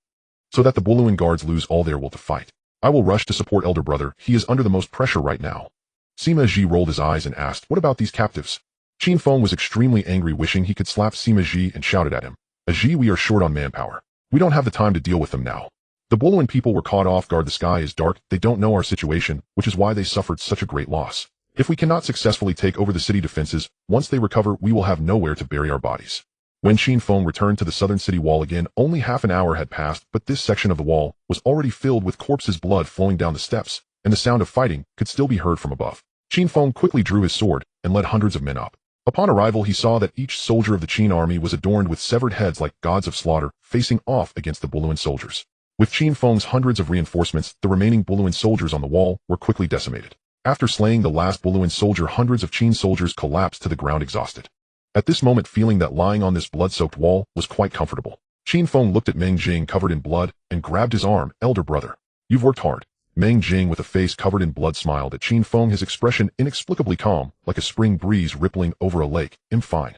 so that the Bolun guards lose all their will to fight. I will rush to support elder brother. He is under the most pressure right now." Sima Ji rolled his eyes and asked, "What about these captives?" Qin Feng was extremely angry, wishing he could slap Sima Ji, and shouted at him, "Ji, we are short on manpower. We don't have the time to deal with them now. The Bolun people were caught off guard. The sky is dark. They don't know our situation, which is why they suffered such a great loss. If we cannot successfully take over the city defenses, once they recover, we will have nowhere to bury our bodies." When Qin Feng returned to the southern city wall again, only half an hour had passed, but this section of the wall was already filled with corpses, blood flowing down the steps, and the sound of fighting could still be heard from above. Qin Feng quickly drew his sword and led hundreds of men up. Upon arrival, he saw that each soldier of the Qin army was adorned with severed heads like gods of slaughter, facing off against the Bolun soldiers. With Qin Feng's hundreds of reinforcements, the remaining Bolun soldiers on the wall were quickly decimated. After slaying the last Bolun soldier, hundreds of Qin soldiers collapsed to the ground exhausted. At this moment, feeling that lying on this blood-soaked wall was quite comfortable, Qin Feng looked at Meng Ling covered in blood and grabbed his arm. "Elder brother, you've worked hard." Meng Ling, with a face covered in blood, smiled at Qin Feng, his expression inexplicably calm, like a spring breeze rippling over a lake. "I'm fine.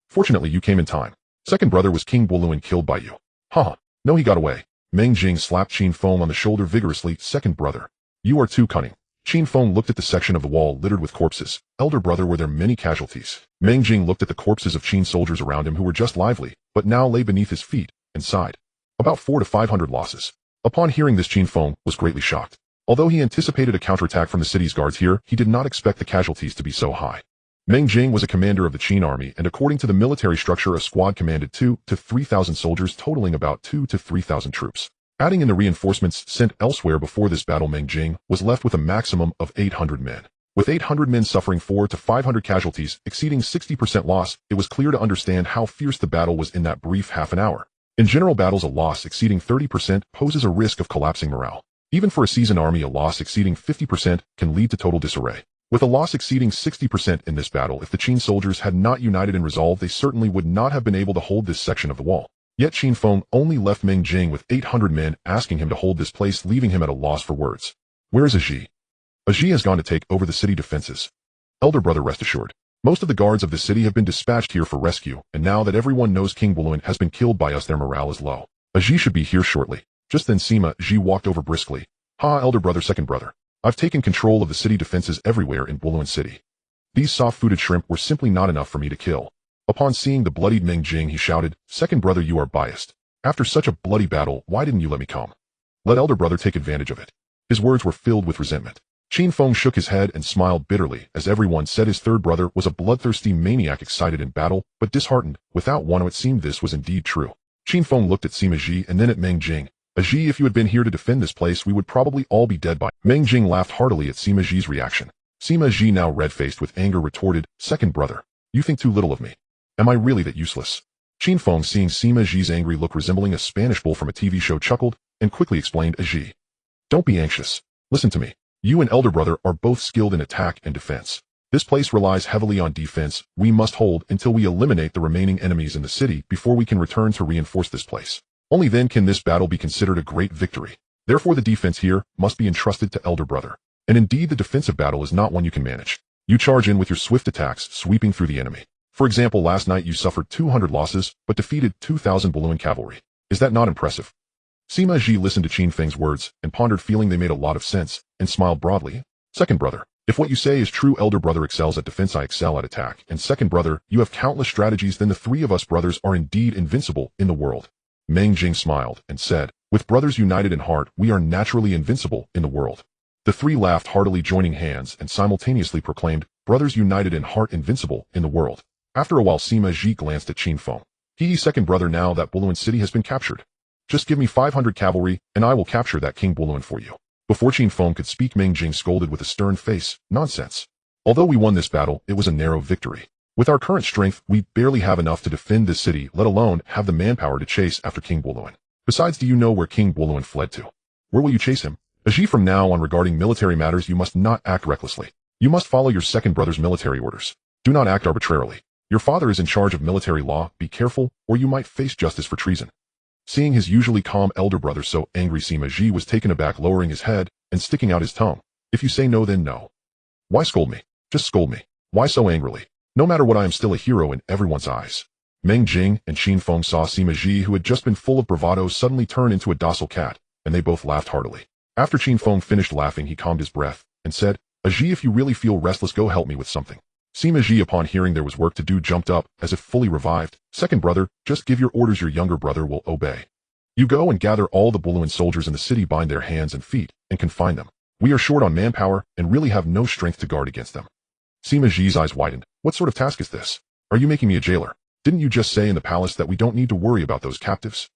Fortunately, you came in time. Second brother, was King Bolun killed by you?" "Haha, no, he got away." Meng Ling slapped Qin Feng on the shoulder vigorously. "Second brother, you are too cunning." Qin Feng looked at the section of the wall littered with corpses. "Elder brother, were there many casualties?" Meng Ling looked at the corpses of Qin soldiers around him who were just lively, but now lay beneath his feet, and sighed. "About 400 to 500 losses." Upon hearing this, Qin Feng was greatly shocked. Although he anticipated a counterattack from the city's guards here, he did not expect the casualties to be so high. Meng Ling was a commander of the Qin army, and according to the military structure, a squad commanded 2,000 to 3,000 soldiers, totaling about 2,000 to 3,000 troops. Adding in the reinforcements sent elsewhere before this battle, Meng Ling was left with a maximum of 800 men. With 800 men suffering 400 to 500 casualties, exceeding 60% loss, it was clear to understand how fierce the battle was in that brief half an hour. In general battles, a loss exceeding 30% poses a risk of collapsing morale. Even for a seasoned army, a loss exceeding 50% can lead to total disarray. With a loss exceeding 60% in this battle, if the Qin soldiers had not united in resolve, they certainly would not have been able to hold this section of the wall. Yet Qin Feng only left Meng Ling with 800 men, asking him to hold this place, leaving him at a loss for words. "Where is Ji?" "Ji has gone to take over the city defenses." "Elder brother, rest assured. Most of the guards of the city have been dispatched here for rescue, and now that everyone knows King Bolun has been killed by us, their morale is low. Ji should be here shortly." Just then Sima Ji walked over briskly. "Ha, elder brother, second brother. I've taken control of the city defenses everywhere in Bolun City. These soft-footed shrimp were simply not enough for me to kill." Upon seeing the bloodied Meng Ling, he shouted, "Second brother, you are biased. After such a bloody battle, why didn't you let me come? Let elder brother take advantage of it." His words were filled with resentment. Qin Feng shook his head and smiled bitterly, as everyone said his third brother was a bloodthirsty maniac, excited in battle, but disheartened. Without one, it seemed this was indeed true. Qin Feng looked at Sima Ji and then at Meng Ling. "Ji, if you had been here to defend this place, we would probably all be dead by." Meng Ling laughed heartily at Sima Ji's reaction. Sima Ji, now red-faced with anger, retorted, "Second brother, you think too little of me. Am I really that useless? Qin Feng, seeing Sima Ji's angry look resembling a Spanish bull from a TV show, chuckled and quickly explained, Ji, don't be anxious. Listen to me. You and elder brother are both skilled in attack and defense. This place relies heavily on defense. We must hold until we eliminate the remaining enemies in the city before we can return to reinforce this place. Only then can this battle be considered a great victory. Therefore the defense here must be entrusted to elder brother. And indeed the defensive battle is not one you can manage. You charge in with your swift attacks, sweeping through the enemy. For example, last night you suffered 200 losses, but defeated 2,000 Bolun cavalry. Is that not impressive? Sima Ji listened to Qin Feng's words and pondered, feeling they made a lot of sense, and smiled broadly. Second brother, if what you say is true, elder brother excels at defense, I excel at attack, and second brother, you have countless strategies, then the three of us brothers are indeed invincible in the world. Meng Ling smiled and said, with brothers united in heart, we are naturally invincible in the world. The three laughed heartily, joining hands, and simultaneously proclaimed, brothers united in heart, invincible in the world. After a while, Sima Ji glanced at Qin Feng. Second brother, now that Bolun city has been captured, just give me 500 cavalry, and I will capture that King Bolun for you. Before Qin Feng could speak, Meng Ling scolded with a stern face, nonsense. Although we won this battle, it was a narrow victory. With our current strength, we barely have enough to defend this city, let alone have the manpower to chase after King Bolun. Besides, do you know where King Bolun fled to? Where will you chase him? Ji, from now on regarding military matters, you must not act recklessly. You must follow your second brother's military orders. Do not act arbitrarily. Your father is in charge of military law, be careful, or you might face justice for treason. Seeing his usually calm elder brother so angry, Sima Ji was taken aback, lowering his head and sticking out his tongue. If you say no, then no. Why scold me? Just scold me. Why so angrily? No matter what, I am still a hero in everyone's eyes. Meng Ling and Qin Feng saw Sima Ji, who had just been full of bravado, suddenly turn into a docile cat, and they both laughed heartily. After Qin Feng finished laughing, he calmed his breath and said, Ji, if you really feel restless, go help me with something. Sima Ji, upon hearing there was work to do, jumped up as if fully revived. Second brother, just give your orders, your younger brother will obey. You go and gather all the Bolun soldiers in the city, bind their hands and feet, and confine them. We are short on manpower and really have no strength to guard against them. Sima Ji's eyes widened. What sort of task is this? Are you making me a jailer? Didn't you just say in the palace that we don't need to worry about those captives?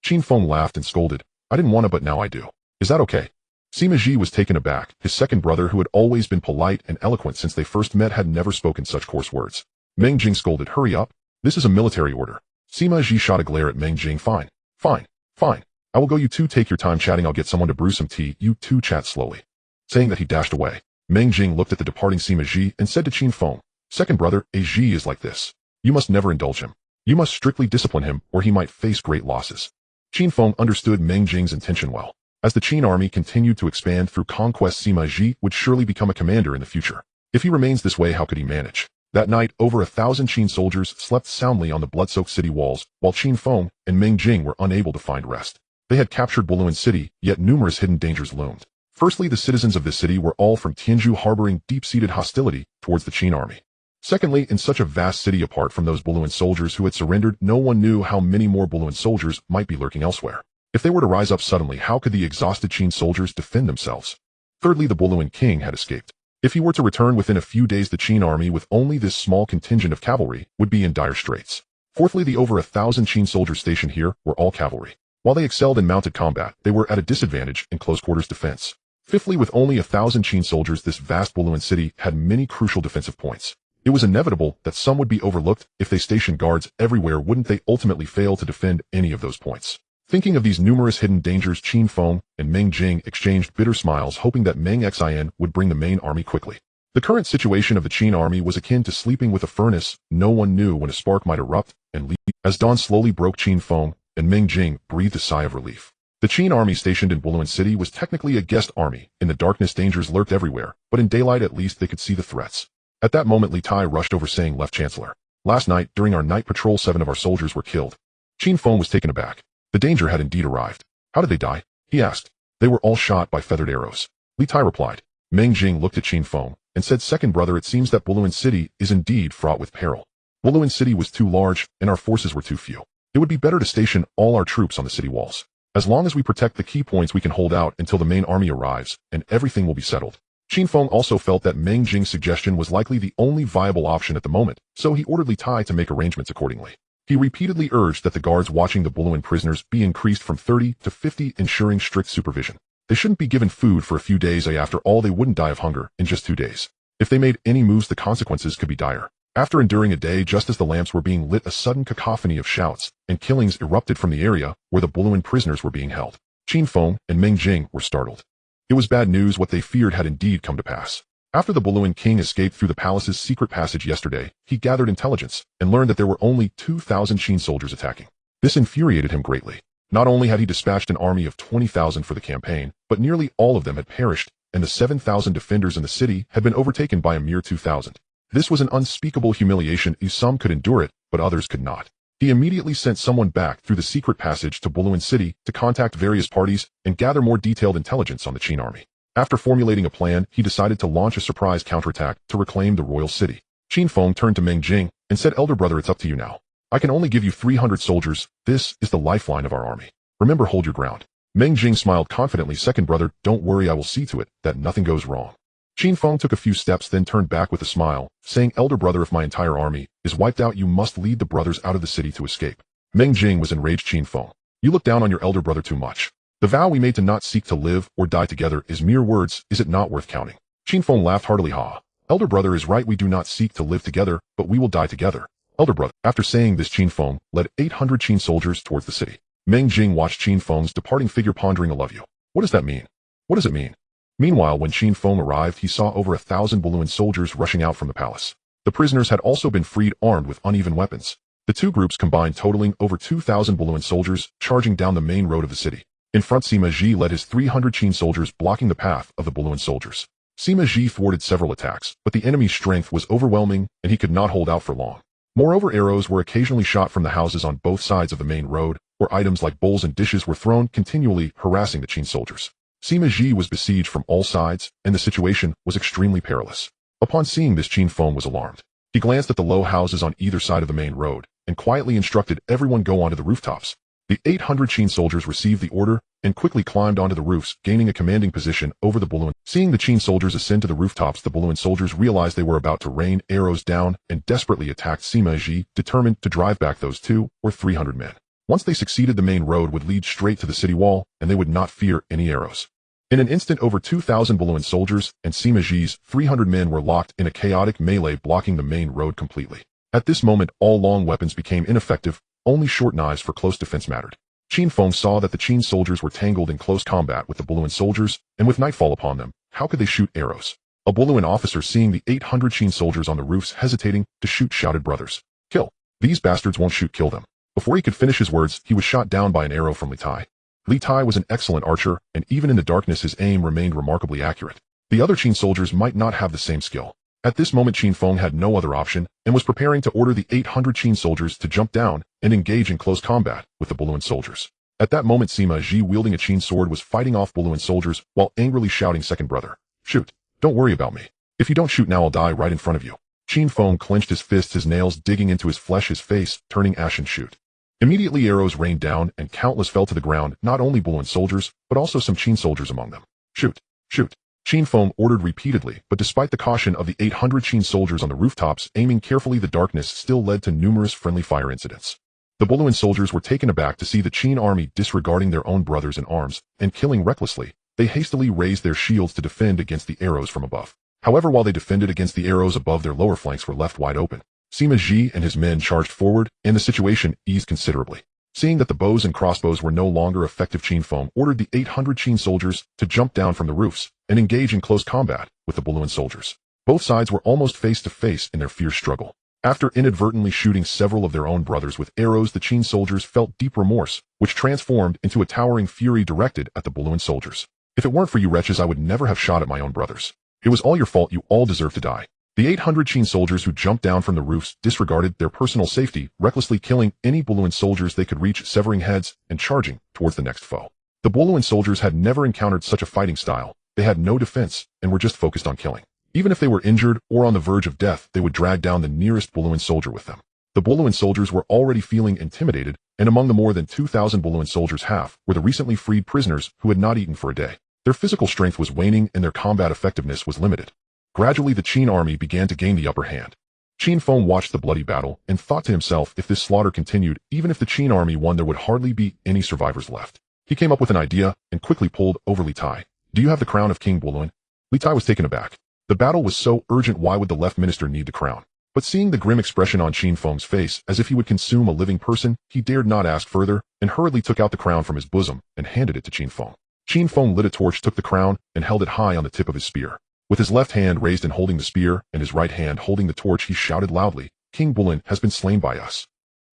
Qin Feng laughed and scolded. I didn't want to, but now I do. Is that okay? Sima Ji was taken aback. His second brother, who had always been polite and eloquent since they first met, had never spoken such coarse words. Meng Ling scolded, hurry up. This is a military order. Sima Ji shot a glare at Meng Ling. Fine. Fine. Fine. I will go. You two take your time chatting. I'll get someone to brew some tea. You two chat slowly. Saying that, he dashed away. Meng Ling looked at the departing Sima Ji and said to Qin Feng, second brother, Ji is like this. You must never indulge him. You must strictly discipline him, or he might face great losses. Qin Feng understood Meng Ling's intention well. As the Qin army continued to expand through conquest, Sima Ji would surely become a commander in the future. If he remains this way, how could he manage? That night, over 1,000 Qin soldiers slept soundly on the blood-soaked city walls, while Qin Feng and Meng Ling were unable to find rest. They had captured Bolun city, yet numerous hidden dangers loomed. Firstly, the citizens of this city were all from Tianzhu, harboring deep-seated hostility towards the Qin army. Secondly, in such a vast city, apart from those Bolun soldiers who had surrendered, no one knew how many more Bolun soldiers might be lurking elsewhere. If they were to rise up suddenly, how could the exhausted Qin soldiers defend themselves? Thirdly, the Bolun king had escaped. If he were to return within a few days, the Qin army, with only this small contingent of cavalry, would be in dire straits. Fourthly, the over 1,000 Qin soldiers stationed here were all cavalry. While they excelled in mounted combat, they were at a disadvantage in close-quarters defense. Fifthly, with only 1,000 Qin soldiers, this vast Bolun city had many crucial defensive points. It was inevitable that some would be overlooked. If they stationed guards everywhere, wouldn't they ultimately fail to defend any of those points? Thinking of these numerous hidden dangers, Qin Feng and Meng Ling exchanged bitter smiles, hoping that Meng Xianyang would bring the main army quickly. The current situation of the Qin army was akin to sleeping with a furnace. No one knew when a spark might erupt and leap. As dawn slowly broke, Qin Feng and Meng Ling breathed a sigh of relief. The Qin army stationed in Bolun city was technically a guest army. In the darkness, dangers lurked everywhere, but in daylight at least they could see the threats. At that moment, Li Tai rushed over, saying, Left Chancellor, last night, during our night patrol, 7 of our soldiers were killed. Qin Feng was taken aback. The danger had indeed arrived. How did they die? He asked. They were all shot by feathered arrows. Li Tai replied. Meng Ling looked at Qin Feng and said, Second brother, it seems that Bolun city is indeed fraught with peril. Bolun city was too large, and our forces were too few. It would be better to station all our troops on the city walls. As long as we protect the key points, we can hold out until the main army arrives, and everything will be settled. Qin Feng also felt that Meng Ling's suggestion was likely the only viable option at the moment, so he ordered Li Tai to make arrangements accordingly. He repeatedly urged that the guards watching the Bolun prisoners be increased from 30 to 50, ensuring strict supervision. They shouldn't be given food for a few days. After all, they wouldn't die of hunger in just 2 days. If they made any moves, the consequences could be dire. After enduring a day just as the lamps were being lit, a sudden cacophony of shouts and killings erupted from the area where the Bolun prisoners were being held. Qin Feng and Meng Ling were startled. It was bad news. What they feared had indeed come to pass. After the Bolun king escaped through the palace's secret passage yesterday, he gathered intelligence and learned that there were only 2,000 Qin soldiers attacking. This infuriated him greatly. Not only had he dispatched an army of 20,000 for the campaign, but nearly all of them had perished, and the 7,000 defenders in the city had been overtaken by a mere 2,000. This was an unspeakable humiliation. Some could endure it, but others could not. He immediately sent someone back through the secret passage to Bolun City to contact various parties and gather more detailed intelligence on the Qin army. After formulating a plan, he decided to launch a surprise counterattack to reclaim the royal city. Qin Feng turned to Meng Ling and said, "Elder brother, it's up to you now. I can only give you 300 soldiers. This is the lifeline of our army. Remember, hold your ground." Meng Ling smiled confidently. "Second brother, don't worry, I will see to it that nothing goes wrong." Qin Feng took a few steps, then turned back with a smile, saying, "Elder brother, if my entire army is wiped out, you must lead the brothers out of the city to escape." Meng Ling was enraged. "Qin Feng, you look down on your elder brother too much. The vow we made to not seek to live or die together is mere words. Is it not worth counting?" Qin Feng laughed heartily. "Ha! Elder brother is right. We do not seek to live together, but we will die together. Elder brother." After saying this, Qin Feng led 800 Qin soldiers towards the city. Meng Ling watched Qin Feng's departing figure, pondering, "I love you. What does that mean? What does it mean?" Meanwhile, when Qin Feng arrived, he saw over 1,000 Bolun soldiers rushing out from the palace. The prisoners had also been freed, armed with uneven weapons. The two groups combined, totaling over 2,000 Bolun soldiers, charging down the main road of the city. In front, Sima led his 300 Qin soldiers, blocking the path of the Bolun soldiers. Sima thwarted several attacks, but the enemy's strength was overwhelming, and he could not hold out for long. Moreover, arrows were occasionally shot from the houses on both sides of the main road, where items like bowls and dishes were thrown, continually harassing the Qin soldiers. Sima was besieged from all sides, and the situation was extremely perilous. Upon seeing this, Qin Feng was alarmed. He glanced at the low houses on either side of the main road, and quietly instructed everyone go onto the rooftops. The 800 Qin soldiers received the order, and quickly climbed onto the roofs, gaining a commanding position over the Bolun. Seeing the Qin soldiers ascend to the rooftops, the Bolun soldiers realized they were about to rain arrows down, and desperately attacked Sima, determined to drive back those 200 or 300 men. Once they succeeded, the main road would lead straight to the city wall, and they would not fear any arrows. In an instant, over 2,000 Bolun soldiers and Sima's 300 men were locked in a chaotic melee, blocking the main road completely. At this moment, all long weapons became ineffective. Only short knives for close defense mattered. Qin Feng saw that the Qin soldiers were tangled in close combat with the Bolun soldiers, and with nightfall upon them, how could they shoot arrows? A Bolun officer, seeing the 800 Qin soldiers on the roofs hesitating to shoot, shouted, "Brothers, kill! These bastards won't shoot, kill them!" Before he could finish his words, he was shot down by an arrow from Li Tai. Li Tai was an excellent archer, and even in the darkness his aim remained remarkably accurate. The other Qin soldiers might not have the same skill. At this moment, Qin Feng had no other option, and was preparing to order the 800 Qin soldiers to jump down and engage in close combat with the Bolun soldiers. At that moment, Sima, wielding a Qin sword, was fighting off Bolun soldiers while angrily shouting, "Second brother, shoot! Don't worry about me. If you don't shoot now, I'll die right in front of you." Qin Feng clenched his fists, his nails digging into his flesh, his face turning ashen. "Shoot!" Immediately arrows rained down, and countless fell to the ground, not only Bolun soldiers, but also some Qin soldiers among them. "Shoot! Shoot!" Qin Feng ordered repeatedly, but despite the caution of the 800 Qin soldiers on the rooftops aiming carefully, the darkness still led to numerous friendly fire incidents. The Bolun soldiers were taken aback to see the Qin army disregarding their own brothers in arms and killing recklessly. They hastily raised their shields to defend against the arrows from above. However, while they defended against the arrows above, their lower flanks were left wide open. Sima and his men charged forward, and the situation eased considerably. Seeing that the bows and crossbows were no longer effective, Qin Feng ordered the 800 Qin soldiers to jump down from the roofs and engage in close combat with the Bolun soldiers. Both sides were almost face to face in their fierce struggle. After inadvertently shooting several of their own brothers with arrows, the Qin soldiers felt deep remorse, which transformed into a towering fury directed at the Bolun soldiers. "If it weren't for you wretches, I would never have shot at my own brothers. It was all your fault. You all deserve to die." The 800 Qin soldiers who jumped down from the roofs disregarded their personal safety, recklessly killing any Bolun soldiers they could reach, severing heads and charging towards the next foe. The Bolun soldiers had never encountered such a fighting style. They had no defense and were just focused on killing. Even if they were injured or on the verge of death, they would drag down the nearest Bolun soldier with them. The Bolun soldiers were already feeling intimidated, and among the more than 2,000 Bolun soldiers, half were the recently freed prisoners who had not eaten for a day. Their physical strength was waning and their combat effectiveness was limited. Gradually, the Qin army began to gain the upper hand. Qin Feng watched the bloody battle and thought to himself, if this slaughter continued, even if the Qin army won, there would hardly be any survivors left. He came up with an idea and quickly pulled over Li Tai. "Do you have the crown of King Bolun?" Li Tai was taken aback. The battle was so urgent, why would the left minister need the crown? But seeing the grim expression on Qin Feng's face as if he would consume a living person, he dared not ask further, and hurriedly took out the crown from his bosom and handed it to Qin Feng. Qin Feng lit a torch, took the crown, and held it high on the tip of his spear. With his left hand raised and holding the spear, and his right hand holding the torch, he shouted loudly, "King Bolun has been slain by us.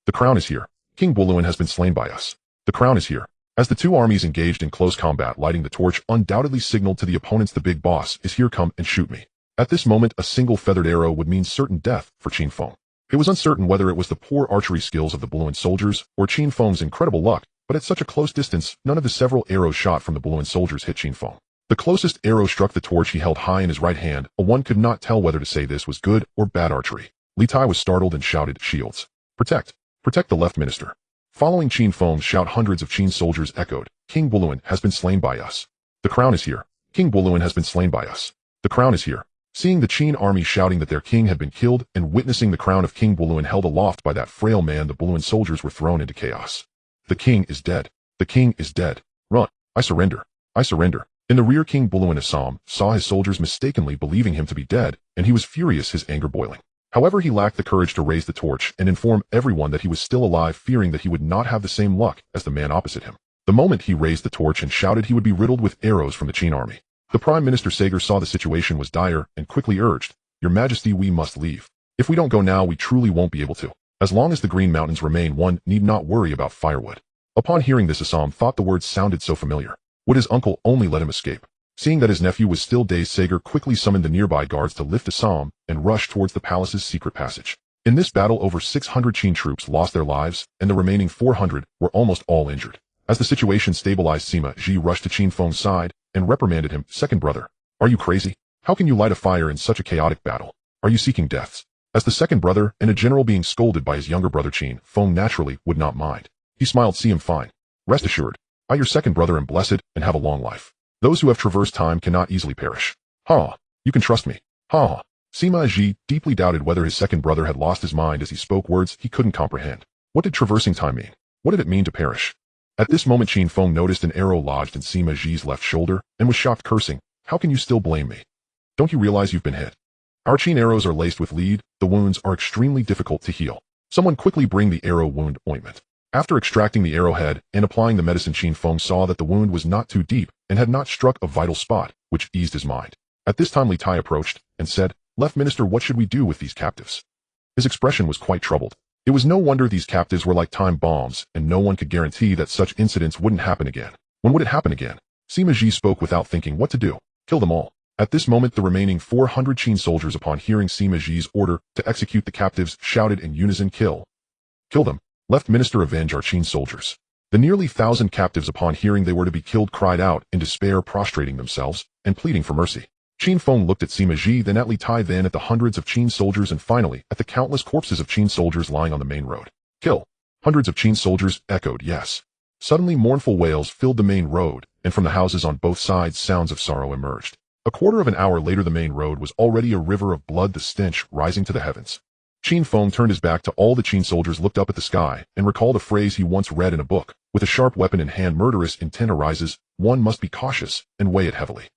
The crown is here. King Bolun has been slain by us. The crown is here." As the two armies engaged in close combat, lighting the torch undoubtedly signaled to the opponents, "The big boss is here, come and shoot me." At this moment, a single feathered arrow would mean certain death for Qin Feng. It was uncertain whether it was the poor archery skills of the Bolun soldiers or Qin Feng's incredible luck, but at such a close distance, none of the several arrows shot from the Bolun soldiers hit Qin Feng. The closest arrow struck the torch he held high in his right hand. One could not tell whether to say this was good or bad archery. Li Tai was startled and shouted, "Shields! Protect! Protect the left minister!" Following Qin Feng's shout, hundreds of Qin soldiers echoed, "King Bolun has been slain by us. The crown is here. King Bolun has been slain by us. The crown is here." Seeing the Qin army shouting that their king had been killed and witnessing the crown of King Bolun held aloft by that frail man, the Bolun soldiers were thrown into chaos. "The king is dead. The king is dead. Run! I surrender. I surrender." In the rear, King Bolun Assam saw his soldiers mistakenly believing him to be dead, and he was furious, his anger boiling. However, he lacked the courage to raise the torch and inform everyone that he was still alive, fearing that he would not have the same luck as the man opposite him. The moment he raised the torch and shouted, he would be riddled with arrows from the Qin army. The Prime Minister Sagar saw the situation was dire and quickly urged, "Your Majesty, we must leave. If we don't go now, we truly won't be able to. As long as the Green Mountains remain, one need not worry about firewood." Upon hearing this, Assam thought the words sounded so familiar. Would his uncle only let him escape? Seeing that his nephew was still dazed, Sagar quickly summoned the nearby guards to lift Assam and rush towards the palace's secret passage. In this battle, over 600 Qin troops lost their lives, and the remaining 400 were almost all injured. As the situation stabilized, Sima Ji rushed to Qin Feng's side and reprimanded him, "Second brother, are you crazy? How can you light a fire in such a chaotic battle? Are you seeking deaths?" As the second brother and a general being scolded by his younger brother, Qin Feng naturally would not mind. He smiled, "See, I'm fine. Rest assured, I, your second brother, am blessed and have a long life. Those who have traversed time cannot easily perish. Ha! You can trust me. Ha!" Sima Ji deeply doubted whether his second brother had lost his mind as he spoke words he couldn't comprehend. What did traversing time mean? What did it mean to perish? At this moment, Qin Feng noticed an arrow lodged in Sima Ji's left shoulder and was shocked, cursing, "How can you still blame me? Don't you realize you've been hit? Our Qin arrows are laced with lead. The wounds are extremely difficult to heal. Someone quickly bring the arrow wound ointment." After extracting the arrowhead and applying the medicine, Qin Feng saw that the wound was not too deep and had not struck a vital spot, which eased his mind. At this time, Li Tai approached and said, "Left Minister, what should we do with these captives?" His expression was quite troubled. It was no wonder these captives were like time bombs, and no one could guarantee that such incidents wouldn't happen again. When would it happen again? Sima Ji spoke without thinking what to do. "Kill them all." At this moment, the remaining 400 Qin soldiers, upon hearing Sima Ji's order to execute the captives, shouted in unison, "Kill! Kill them! Left Minister, avenge our Qin soldiers." The nearly 1,000 captives, upon hearing they were to be killed, cried out in despair, prostrating themselves and pleading for mercy. Qin Feng looked at Sima Ji, then at Li Tai, then at the hundreds of Qin soldiers, and finally at the countless corpses of Qin soldiers lying on the main road. "Kill!" Hundreds of Qin soldiers echoed, "Yes." Suddenly, mournful wails filled the main road, and from the houses on both sides, sounds of sorrow emerged. A quarter of an hour later, the main road was already a river of blood, the stench rising to the heavens. Qin Feng turned his back to all the Qin soldiers, looked up at the sky, and recalled a phrase he once read in a book. With a sharp weapon in hand, murderous intent arises, one must be cautious and weigh it heavily.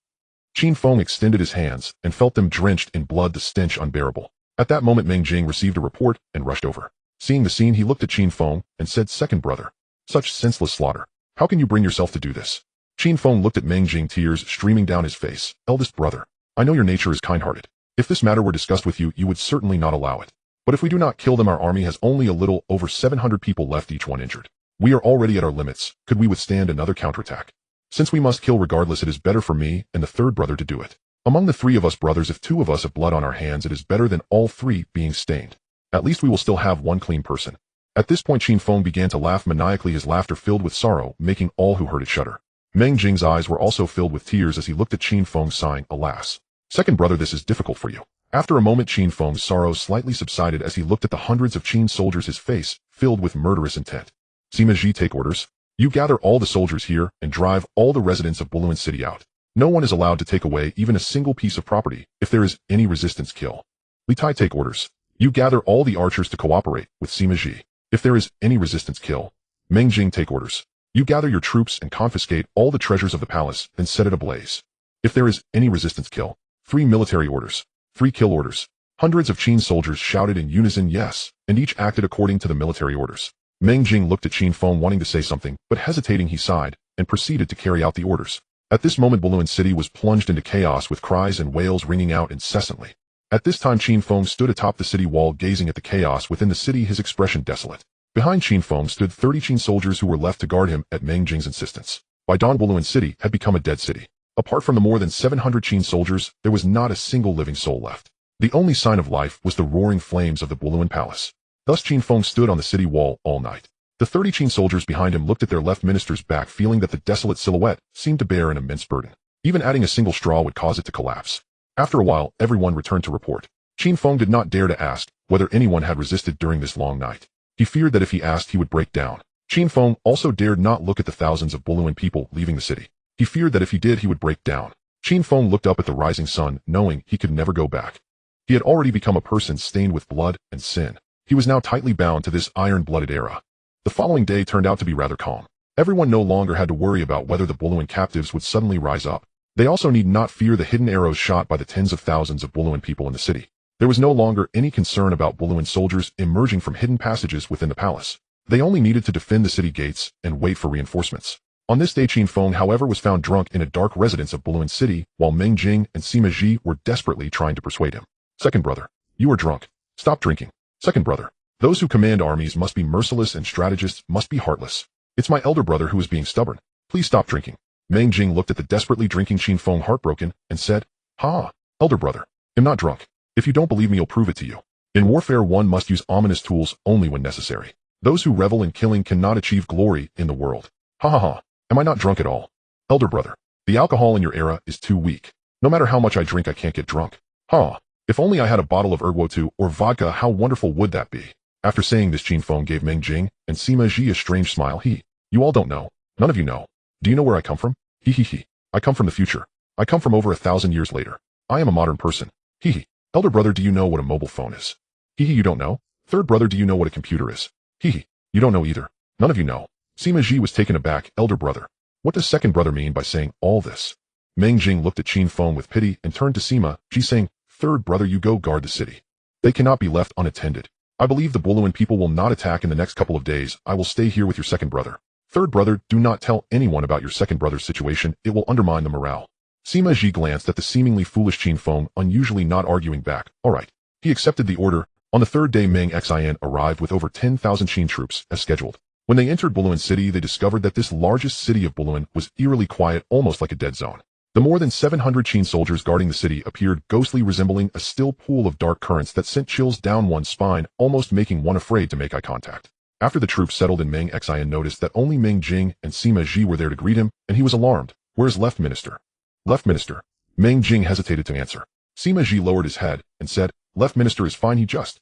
Qin Feng extended his hands and felt them drenched in blood, the stench unbearable. At that moment, Meng Ling received a report and rushed over. Seeing the scene, he looked at Qin Feng and said, "Second brother, such senseless slaughter. How can you bring yourself to do this?" Qin Feng looked at Meng Ling, tears streaming down his face. "Eldest brother, I know your nature is kind-hearted. If this matter were discussed with you, you would certainly not allow it. But if we do not kill them, our army has only a little over 700 people left, each one injured. We are already at our limits. Could we withstand another counterattack? Since we must kill regardless, it is better for me and the third brother to do it. Among the three of us brothers, if two of us have blood on our hands, it is better than all three being stained. At least we will still have one clean person." At this point, Qin Feng began to laugh maniacally, his laughter filled with sorrow, making all who heard it shudder. Meng Ling's eyes were also filled with tears as he looked at Qin Feng, sighing, "Alas, second brother, this is difficult for you." After a moment, Qin Feng's sorrow slightly subsided as he looked at the hundreds of Qin soldiers, his face filled with murderous intent. "Sima Ji, take orders. You gather all the soldiers here and drive all the residents of Bolun City out. No one is allowed to take away even a single piece of property. If there is any resistance, kill." Li Tai, take orders. You gather all the archers to cooperate with Sima Ji. If there is any resistance, kill. Meng Ling, take orders. You gather your troops and confiscate all the treasures of the palace, then set it ablaze. If there is any resistance, kill. 3 military orders. 3 kill orders. Hundreds of Qin soldiers shouted in unison yes, and each acted according to the military orders. Meng Jing looked at Qin Feng wanting to say something, but hesitating he sighed, and proceeded to carry out the orders. At this moment Bolun City was plunged into chaos with cries and wails ringing out incessantly. At this time Qin Feng stood atop the city wall gazing at the chaos within the city, his expression desolate. Behind Qin Feng stood 30 Qin soldiers who were left to guard him at Meng Jing's insistence. By dawn Bolun City had become a dead city. Apart from the more than 700 Qin soldiers, there was not a single living soul left. The only sign of life was the roaring flames of the Bolun Palace. Thus Qin Feng stood on the city wall all night. The 30 Qin soldiers behind him looked at their left minister's back, feeling that the desolate silhouette seemed to bear an immense burden. Even adding a single straw would cause it to collapse. After a while, everyone returned to report. Qin Feng did not dare to ask whether anyone had resisted during this long night. He feared that if he asked he would break down. Qin Feng also dared not look at the thousands of Bolun people leaving the city. He feared that if he did he would break down. Qin Feng looked up at the rising sun, knowing he could never go back. He had already become a person stained with blood and sin. He was now tightly bound to this iron-blooded era. The following day turned out to be rather calm. Everyone no longer had to worry about whether the Bolun captives would suddenly rise up. They also need not fear the hidden arrows shot by the tens of thousands of Bolun people in the city. There was no longer any concern about Bolun soldiers emerging from hidden passages within the palace. They only needed to defend the city gates and wait for reinforcements. On this day Qin Feng, however, was found drunk in a dark residence of Bolun City, while Meng Jing and Sima were desperately trying to persuade him. Second brother, you are drunk. Stop drinking. Second brother, those who command armies must be merciless and strategists must be heartless. It's my elder brother who is being stubborn. Please stop drinking. Meng Jing looked at the desperately drinking Qin Feng heartbroken and said, Ha, elder brother, I'm not drunk. If you don't believe me, I'll prove it to you. In warfare one must use ominous tools only when necessary. Those who revel in killing cannot achieve glory in the world. Ha ha ha, am I not drunk at all? Elder brother, the alcohol in your era is too weak. No matter how much I drink I can't get drunk. Ha. If only I had a bottle of erguotu or vodka, how wonderful would that be? After saying this, Qin Feng gave Meng Jing and Sima a strange smile. You all don't know. None of you know. Do you know where I come from? He. I come from the future. I come from over 1,000 years later. I am a modern person. He. Elder brother, do you know what a mobile phone is? He. You don't know? Third brother, do you know what a computer is? He. You don't know either. None of you know. Sima was taken aback. Elder brother, what does second brother mean by saying all this? Meng Jing looked at Qin Feng with pity and turned to Sima, saying, Third brother, you go guard the city. They cannot be left unattended. I believe the Bolun people will not attack in the next couple of days. I will stay here with your second brother. Third brother, do not tell anyone about your second brother's situation. It will undermine the morale. Sima glanced at the seemingly foolish Qin Feng, unusually not arguing back. All right. He accepted the order. On the third day, Meng Xianyang arrived with over 10,000 Qin troops, as scheduled. When they entered Bolun City, they discovered that this largest city of Bolun was eerily quiet, almost like a dead zone. The more than 700 Qin soldiers guarding the city appeared ghostly, resembling a still pool of dark currents that sent chills down one's spine, almost making one afraid to make eye contact. After the troops settled in, Meng Xianyang noticed that only Meng Jing and Sima were there to greet him, and he was alarmed. Where's left minister? Left minister. Meng Jing hesitated to answer. Sima lowered his head and said, Left minister is fine, he just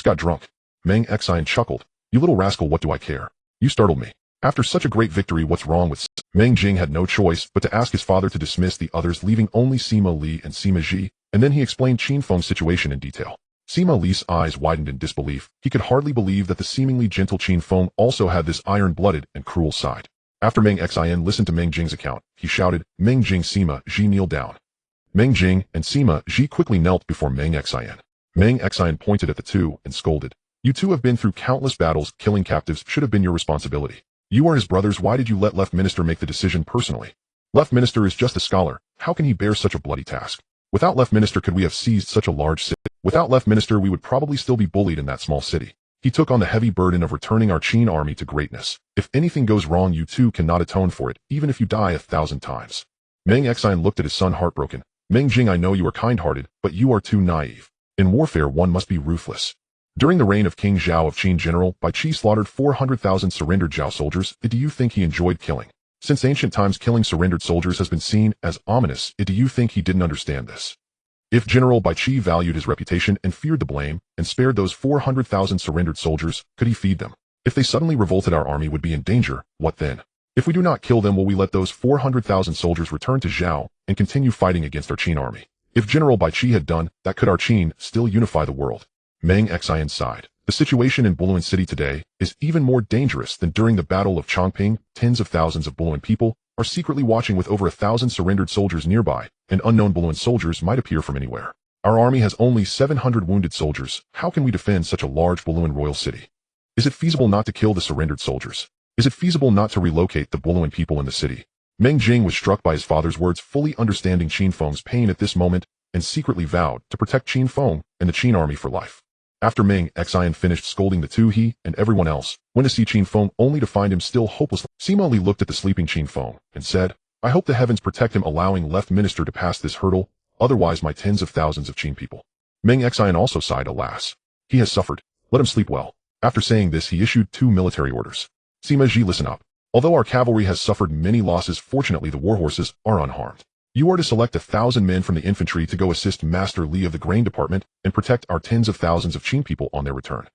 got drunk. Meng Xianyang chuckled. You little rascal, what do I care? You startled me. After such a great victory, what's wrong with Meng Jing had no choice but to ask his father to dismiss the others, leaving only Sima and Sima and then he explained Qin Feng's situation in detail. Sima eyes widened in disbelief. He could hardly believe that the seemingly gentle Qin Feng also had this iron-blooded and cruel side. After Meng Xianyang listened to Meng Jing's account, he shouted, Meng Jing, Sima kneel down. Meng Jing and Sima quickly knelt before Meng Xianyang. Meng Xianyang pointed at the two and scolded. You two have been through countless battles. Killing captives should have been your responsibility. You are his brothers. Why did you let Left Minister make the decision personally? Left Minister is just a scholar. How can he bear such a bloody task? Without Left Minister, could we have seized such a large city? Without Left Minister, we would probably still be bullied in that small city. He took on the heavy burden of returning our Qin army to greatness. If anything goes wrong, you two cannot atone for it, even if you die 1,000 times. Meng Xianyang looked at his son heartbroken. Meng Jing, I know you are kind-hearted, but you are too naive. In warfare, one must be ruthless. During the reign of King Zhao of Qin, General Bai Qi slaughtered 400,000 surrendered Zhao soldiers. Do you think he enjoyed killing? Since ancient times, killing surrendered soldiers has been seen as ominous. Do you think he didn't understand this? If General Bai Qi valued his reputation and feared the blame and spared those 400,000 surrendered soldiers, could he feed them? If they suddenly revolted, our army would be in danger. What then? If we do not kill them, will we let those 400,000 soldiers return to Zhao and continue fighting against our Qin army? If General Bai Qi had done that, could our Qin still unify the world? Meng Xianyang sighed. The situation in Bolun City today is even more dangerous than during the Battle of Chongping. Tens of thousands of Bolun people are secretly watching with over 1,000 surrendered soldiers nearby, and unknown Bolun soldiers might appear from anywhere. Our army has only 700 wounded soldiers. How can we defend such a large Bolun royal city? Is it feasible not to kill the surrendered soldiers? Is it feasible not to relocate the Bolun people in the city? Meng Jing was struck by his father's words, fully understanding Qin Feng's pain at this moment, and secretly vowed to protect Qin Feng and the Qin army for life. After Meng Xianyang finished scolding the two, he and everyone else went to see Qin Feng, only to find him still hopeless. Sima looked at the sleeping Qin Feng and said, I hope the heavens protect him, allowing left minister to pass this hurdle, otherwise my tens of thousands of Qin people. Meng Xianyang also sighed, alas. He has suffered. Let him sleep well. After saying this, he issued 2 military orders. Sima, listen up. Although our cavalry has suffered many losses, fortunately the warhorses are unharmed. You are to select 1,000 men from the infantry to go assist Master Li of the grain department and protect our tens of thousands of Qin people on their return.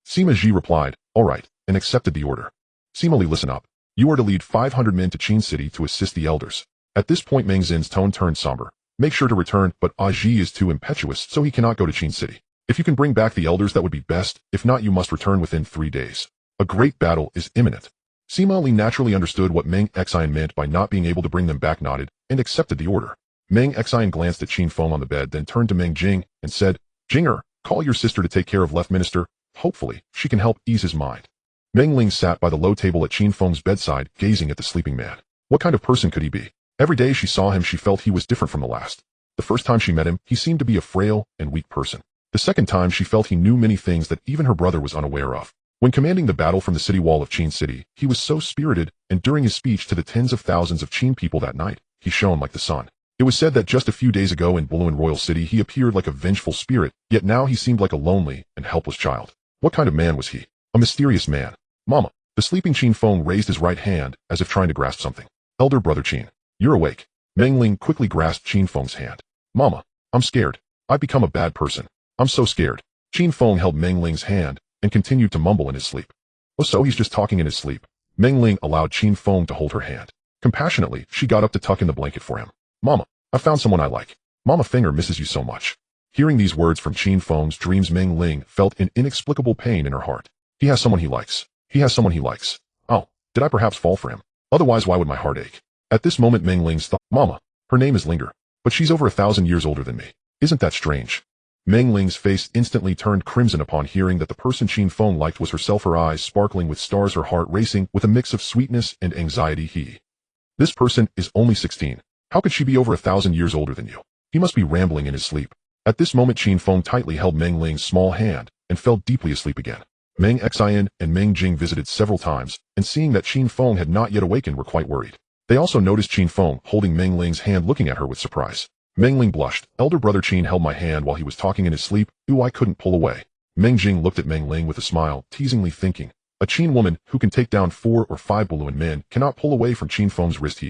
Sima replied, all right, and accepted the order. Sima, listen up. You are to lead 500 men to Qin City to assist the elders. At this point Meng Xin's tone turned somber. Make sure to return, but Ji is too impetuous, so he cannot go to Qin City. If you can bring back the elders, that would be best. If not, you must return within 3 days. A great battle is imminent. Sima naturally understood what Meng Xianyang meant by not being able to bring them back, nodded, and accepted the order. Meng Xianyang glanced at Qin Feng on the bed, then turned to Meng Jing and said, Jinger, call your sister to take care of left minister. Hopefully, she can help ease his mind. Meng Ling sat by the low table at Qin Feng's bedside, gazing at the sleeping man. What kind of person could he be? Every day she saw him, she felt he was different from the last. The first time she met him, he seemed to be a frail and weak person. The second time she felt he knew many things that even her brother was unaware of. When commanding the battle from the city wall of Qin City, he was so spirited, and during his speech to the tens of thousands of Qin people that night, he shone like the sun. It was said that just a few days ago in Bolun Royal City he appeared like a vengeful spirit, yet now he seemed like a lonely and helpless child. What kind of man was he? A mysterious man. Mama. The sleeping Qin Feng raised his right hand, as if trying to grasp something. Elder brother Qin. You're awake. Meng Ling quickly grasped Qin Feng's hand. Mama. I'm scared. I've become a bad person. I'm so scared. Qin Feng held Meng Ling's hand and continued to mumble in his sleep. Oh, so he's just talking in his sleep. Meng Ling allowed Qin Feng to hold her hand. Compassionately, she got up to tuck in the blanket for him. Mama, I found someone I like. Mama Finger misses you so much. Hearing these words from Qin Feng's dreams, Meng Ling felt an inexplicable pain in her heart. He has someone he likes. He has someone he likes. Oh, did I perhaps fall for him? Otherwise, why would my heart ache? At this moment, Meng Ling's thought, Mama, her name is Linger, but she's over 1,000 years older than me. Isn't that strange? Meng Ling's face instantly turned crimson upon hearing that the person Qin Feng liked was herself, her eyes sparkling with stars, her heart racing with a mix of sweetness and anxiety. This person is only 16. How could she be over 1,000 years older than you? He must be rambling in his sleep. At this moment, Qin Feng tightly held Meng Ling's small hand and fell deeply asleep again. Meng Xianyang and Meng Jing visited several times, and seeing that Qin Feng had not yet awakened were quite worried. They also noticed Qin Feng holding Meng Ling's hand, looking at her with surprise. Meng Ling blushed. Elder brother Qin held my hand while he was talking in his sleep. Ooh, I couldn't pull away. Meng Jing looked at Meng Ling with a smile, teasingly thinking, a Qin woman who can take down 4 or 5 Bolun men cannot pull away from Qin Feng's wrist.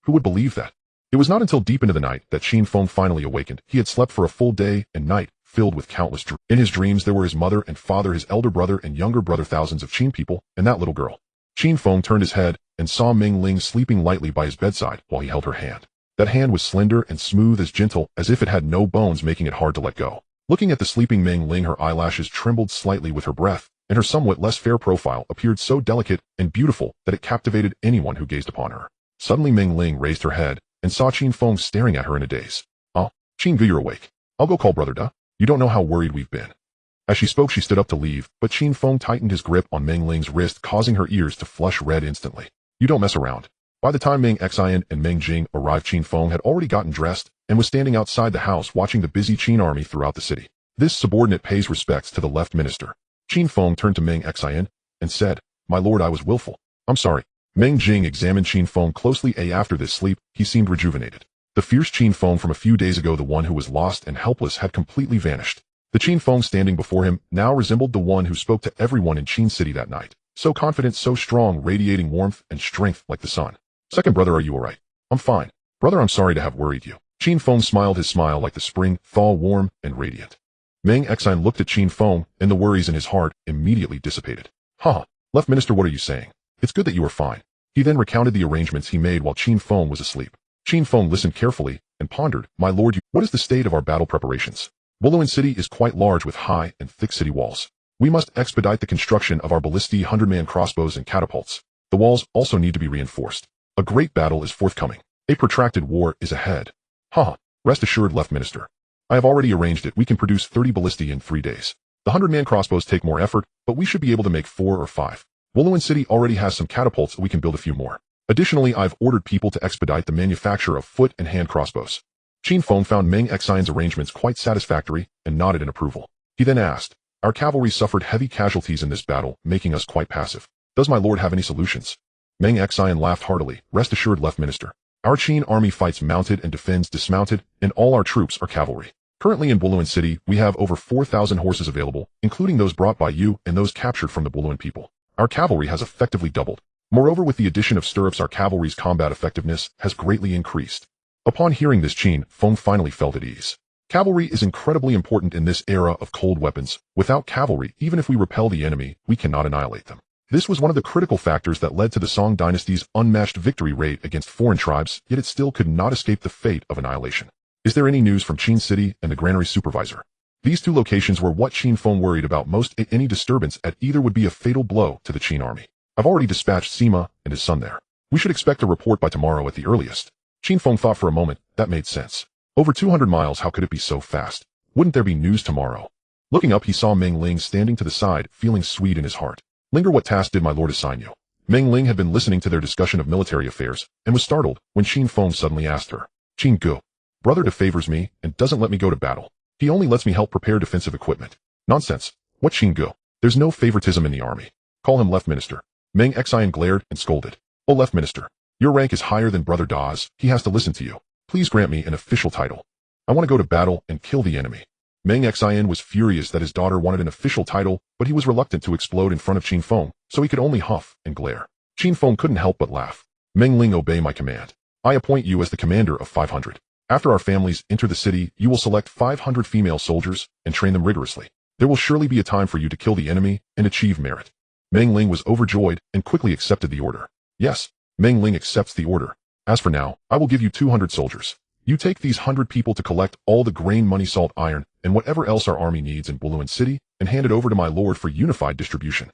Who would believe that? It was not until deep into the night that Qin Feng finally awakened. He had slept for a full day and night, filled with countless dreams. In his dreams there were his mother and father, his elder brother and younger brother, thousands of Qin people, and that little girl. Qin Feng turned his head and saw Meng Ling sleeping lightly by his bedside while he held her hand. That hand was slender and smooth, as gentle as if it had no bones, making it hard to let go. Looking at the sleeping Meng Ling, her eyelashes trembled slightly with her breath, and her somewhat less fair profile appeared so delicate and beautiful that it captivated anyone who gazed upon her. Suddenly Meng Ling raised her head and saw Qin Feng staring at her in a daze. Oh, Qin, you're awake. I'll go call brother Da. You don't know how worried we've been. As she spoke, she stood up to leave, but Qin Feng tightened his grip on Meng Ling's wrist, causing her ears to flush red instantly. You don't mess around. By the time Meng Xianyang and Meng Jing arrived, Qin Feng had already gotten dressed and was standing outside the house watching the busy Qin army throughout the city. This subordinate pays respects to the left minister. Qin Feng turned to Meng Xianyang and said, My lord, I was willful. I'm sorry. Meng Jing examined Qin Feng closely. After this sleep, he seemed rejuvenated. The fierce Qin Feng from a few days ago, the one who was lost and helpless, had completely vanished. The Qin Feng standing before him now resembled the one who spoke to everyone in Qin City that night. So confident, so strong, radiating warmth and strength like the sun. Second brother, are you alright? I'm fine. Brother, I'm sorry to have worried you. Qin Feng smiled, his smile like the spring thaw, warm and radiant. Meng Xianyang looked at Qin Feng, and the worries in his heart immediately dissipated. Haha, left minister, what are you saying? It's good that you are fine. He then recounted the arrangements he made while Qin Feng was asleep. Qin Feng listened carefully and pondered. My lord, what is the state of our battle preparations? Bolun City is quite large with high and thick city walls. We must expedite the construction of our ballistic 100-man crossbows and catapults. The walls also need to be reinforced. A great battle is forthcoming. A protracted war is ahead. Haha, rest assured, left minister. I have already arranged it. We can produce 30 ballistae in 3 days. The 100-man crossbows take more effort, but we should be able to make 4 or 5. Bolun City already has some catapults, we can build a few more. Additionally, I've ordered people to expedite the manufacture of foot and hand crossbows. Qin Feng found Meng Xianyang's arrangements quite satisfactory and nodded in approval. He then asked, our cavalry suffered heavy casualties in this battle, making us quite passive. Does my lord have any solutions? Meng Xianyang laughed heartily. Rest assured, Left Minister. Our Qin army fights mounted and defends dismounted, and all our troops are cavalry. Currently in Bolun City, we have over 4,000 horses available, including those brought by you and those captured from the Bolun people. Our cavalry has effectively doubled. Moreover, with the addition of stirrups, our cavalry's combat effectiveness has greatly increased. Upon hearing this, Qin Feng finally felt at ease. Cavalry is incredibly important in this era of cold weapons. Without cavalry, even if we repel the enemy, we cannot annihilate them. This was one of the critical factors that led to the Song dynasty's unmatched victory rate against foreign tribes, yet it still could not escape the fate of annihilation. Is there any news from Qin City and the granary supervisor? These two locations were what Qin Feng worried about most. Any disturbance at either would be a fatal blow to the Qin army. I've already dispatched Sima and his son there. We should expect a report by tomorrow at the earliest. Qin Feng thought for a moment. That made sense. Over 200 miles, how could it be so fast? Wouldn't there be news tomorrow? Looking up, he saw Meng Ling standing to the side, feeling sweet in his heart. Linger, what task did my lord assign you? Meng Ling had been listening to their discussion of military affairs, and was startled when Qin Feng suddenly asked her. Qin Gu, brother favors me, and doesn't let me go to battle. He only lets me help prepare defensive equipment. Nonsense. What Qin Gu? There's no favoritism in the army. Call him Left Minister. Meng Xianyang glared and scolded. Oh, Left Minister. Your rank is higher than Brother Da's, he has to listen to you. Please grant me an official title. I want to go to battle and kill the enemy. Meng Xianyang was furious that his daughter wanted an official title, but he was reluctant to explode in front of Qin Feng, so he could only huff and glare. Qin Feng couldn't help but laugh. Meng Ling, obey my command. I appoint you as the commander of 500. After our families enter the city, you will select 500 female soldiers and train them rigorously. There will surely be a time for you to kill the enemy and achieve merit. Meng Ling was overjoyed and quickly accepted the order. Yes, Meng Ling accepts the order. As for now, I will give you 200 soldiers. You take these 100 people to collect all the grain, money, salt, iron, and whatever else our army needs in Bolun City, and hand it over to my lord for unified distribution.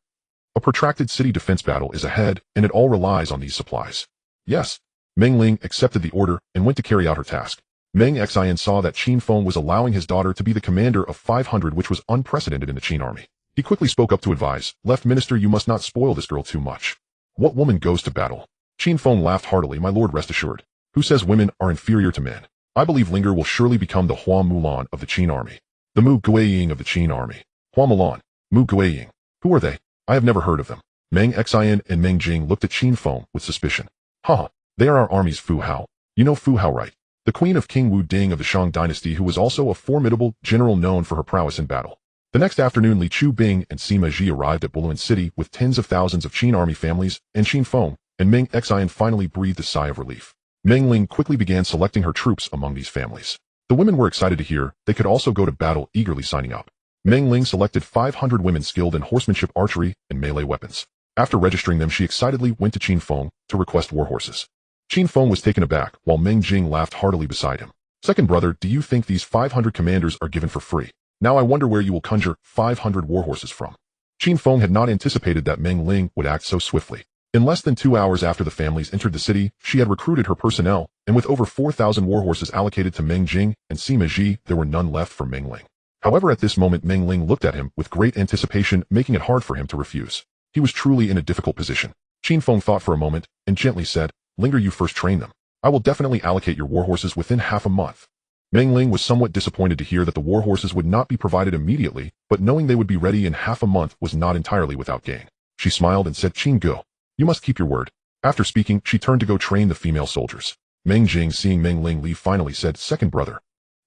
A protracted city defense battle is ahead, and it all relies on these supplies. Yes. Meng Ling accepted the order and went to carry out her task. Meng Xianyang saw that Qin Feng was allowing his daughter to be the commander of 500, which was unprecedented in the Qin army. He quickly spoke up to advise, Left Minister, you must not spoil this girl too much. What woman goes to battle? Qin Feng laughed heartily. My lord, rest assured. Who says women are inferior to men? I believe Linger will surely become the Hua Mulan of the Qin army. The Mu Guiying of the Qin army. Hua Mulan. Mu Guiying. Who are they? I have never heard of them. Meng Xianyang and Meng Jing looked at Qin Feng with suspicion. Haha, they are our army's Fu Hao. You know Fu Hao, right? The queen of King Wu Ding of the Shang dynasty, who was also a formidable general known for her prowess in battle. The next afternoon, Li Chu Bing and Sima Ji arrived at Bolun City with tens of thousands of Qin army families, and Qin Feng and Meng Xianyang finally breathed a sigh of relief. Meng Ling quickly began selecting her troops among these families. The women were excited to hear they could also go to battle, eagerly signing up. Meng Ling selected 500 women skilled in horsemanship, archery, and melee weapons. After registering them, she excitedly went to Qin Feng to request war horses. Qin Feng was taken aback, while Meng Jing laughed heartily beside him. Second brother, do you think these 500 commanders are given for free? Now I wonder where you will conjure 500 war horses from. Qin Feng had not anticipated that Meng Ling would act so swiftly. In less than 2 hours after the families entered the city, she had recruited her personnel, and with over 4,000 war horses allocated to Meng Jing and Sima Ji, there were none left for Meng Ling. However, at this moment Meng Ling looked at him with great anticipation, making it hard for him to refuse. He was truly in a difficult position. Qin Feng thought for a moment, and gently said, Linger, you first train them. I will definitely allocate your war horses within half a month. Meng Ling was somewhat disappointed to hear that the war horses would not be provided immediately, but knowing they would be ready in half a month was not entirely without gain. She smiled and said, Qin Gu, you must keep your word. After speaking, she turned to go train the female soldiers. Meng Jing, seeing Meng Ling leave, finally said, Second brother,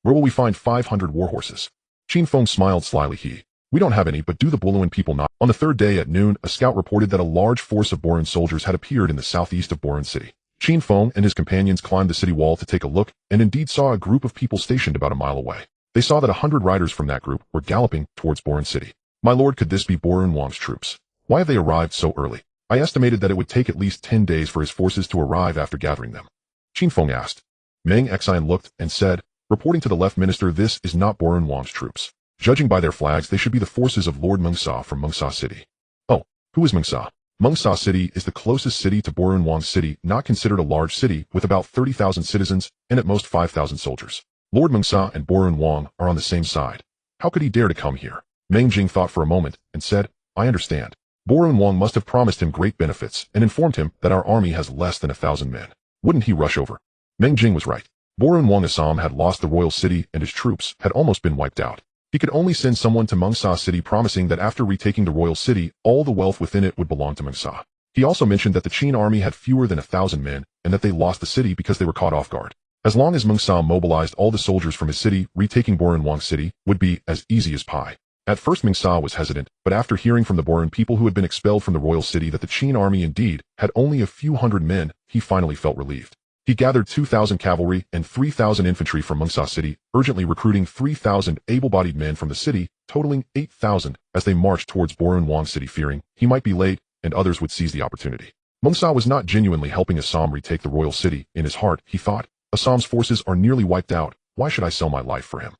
where will we find 500 war horses? Qin Feng smiled slyly. We don't have any, but do the Bolun people not? On the third day at noon, a scout reported that a large force of Bolun soldiers had appeared in the southeast of Bolun City. Qin Feng and his companions climbed the city wall to take a look, and indeed saw a group of people stationed about a mile away. They saw that 100 riders from that group were galloping towards Bolun City. My lord, could this be Bolun Wang's troops? Why have they arrived so early? I estimated that it would take at least 10 days for his forces to arrive after gathering them. Qin Feng asked. Meng Xianyang looked and said, reporting to the left minister, this is not Bolun Wang's troops. Judging by their flags, they should be the forces of Lord Mengsa from Mengsa City. Oh, who is Mengsa? Mengsa City is the closest city to Bolun Wang's city, not considered a large city, with about 30,000 citizens and at most 5,000 soldiers. Lord Mengsa and Bolun Wang are on the same side. How could he dare to come here? Meng Jing thought for a moment and said, I understand. Bolun Wang must have promised him great benefits and informed him that our army has less than 1,000 men. Wouldn't he rush over? Meng Jing was right. Bolun Wang Assam had lost the royal city and his troops had almost been wiped out. He could only send someone to Mengsa city promising that after retaking the royal city, all the wealth within it would belong to Mengsa. He also mentioned that the Qin army had fewer than 1,000 men and that they lost the city because they were caught off guard. As long as Mengsa mobilized all the soldiers from his city, retaking Bolun Wang city would be as easy as pie. At first Mengsa was hesitant, but after hearing from the Bolun people who had been expelled from the royal city that the Qin army indeed had only a few hundred men, he finally felt relieved. He gathered 2,000 cavalry and 3,000 infantry from Mengsa city, urgently recruiting 3,000 able-bodied men from the city, totaling 8,000, as they marched towards Bolun Wang city fearing he might be late and others would seize the opportunity. Mengsa was not genuinely helping Assam retake the royal city. In his heart, he thought, Assam's forces are nearly wiped out. Why should I sell my life for him?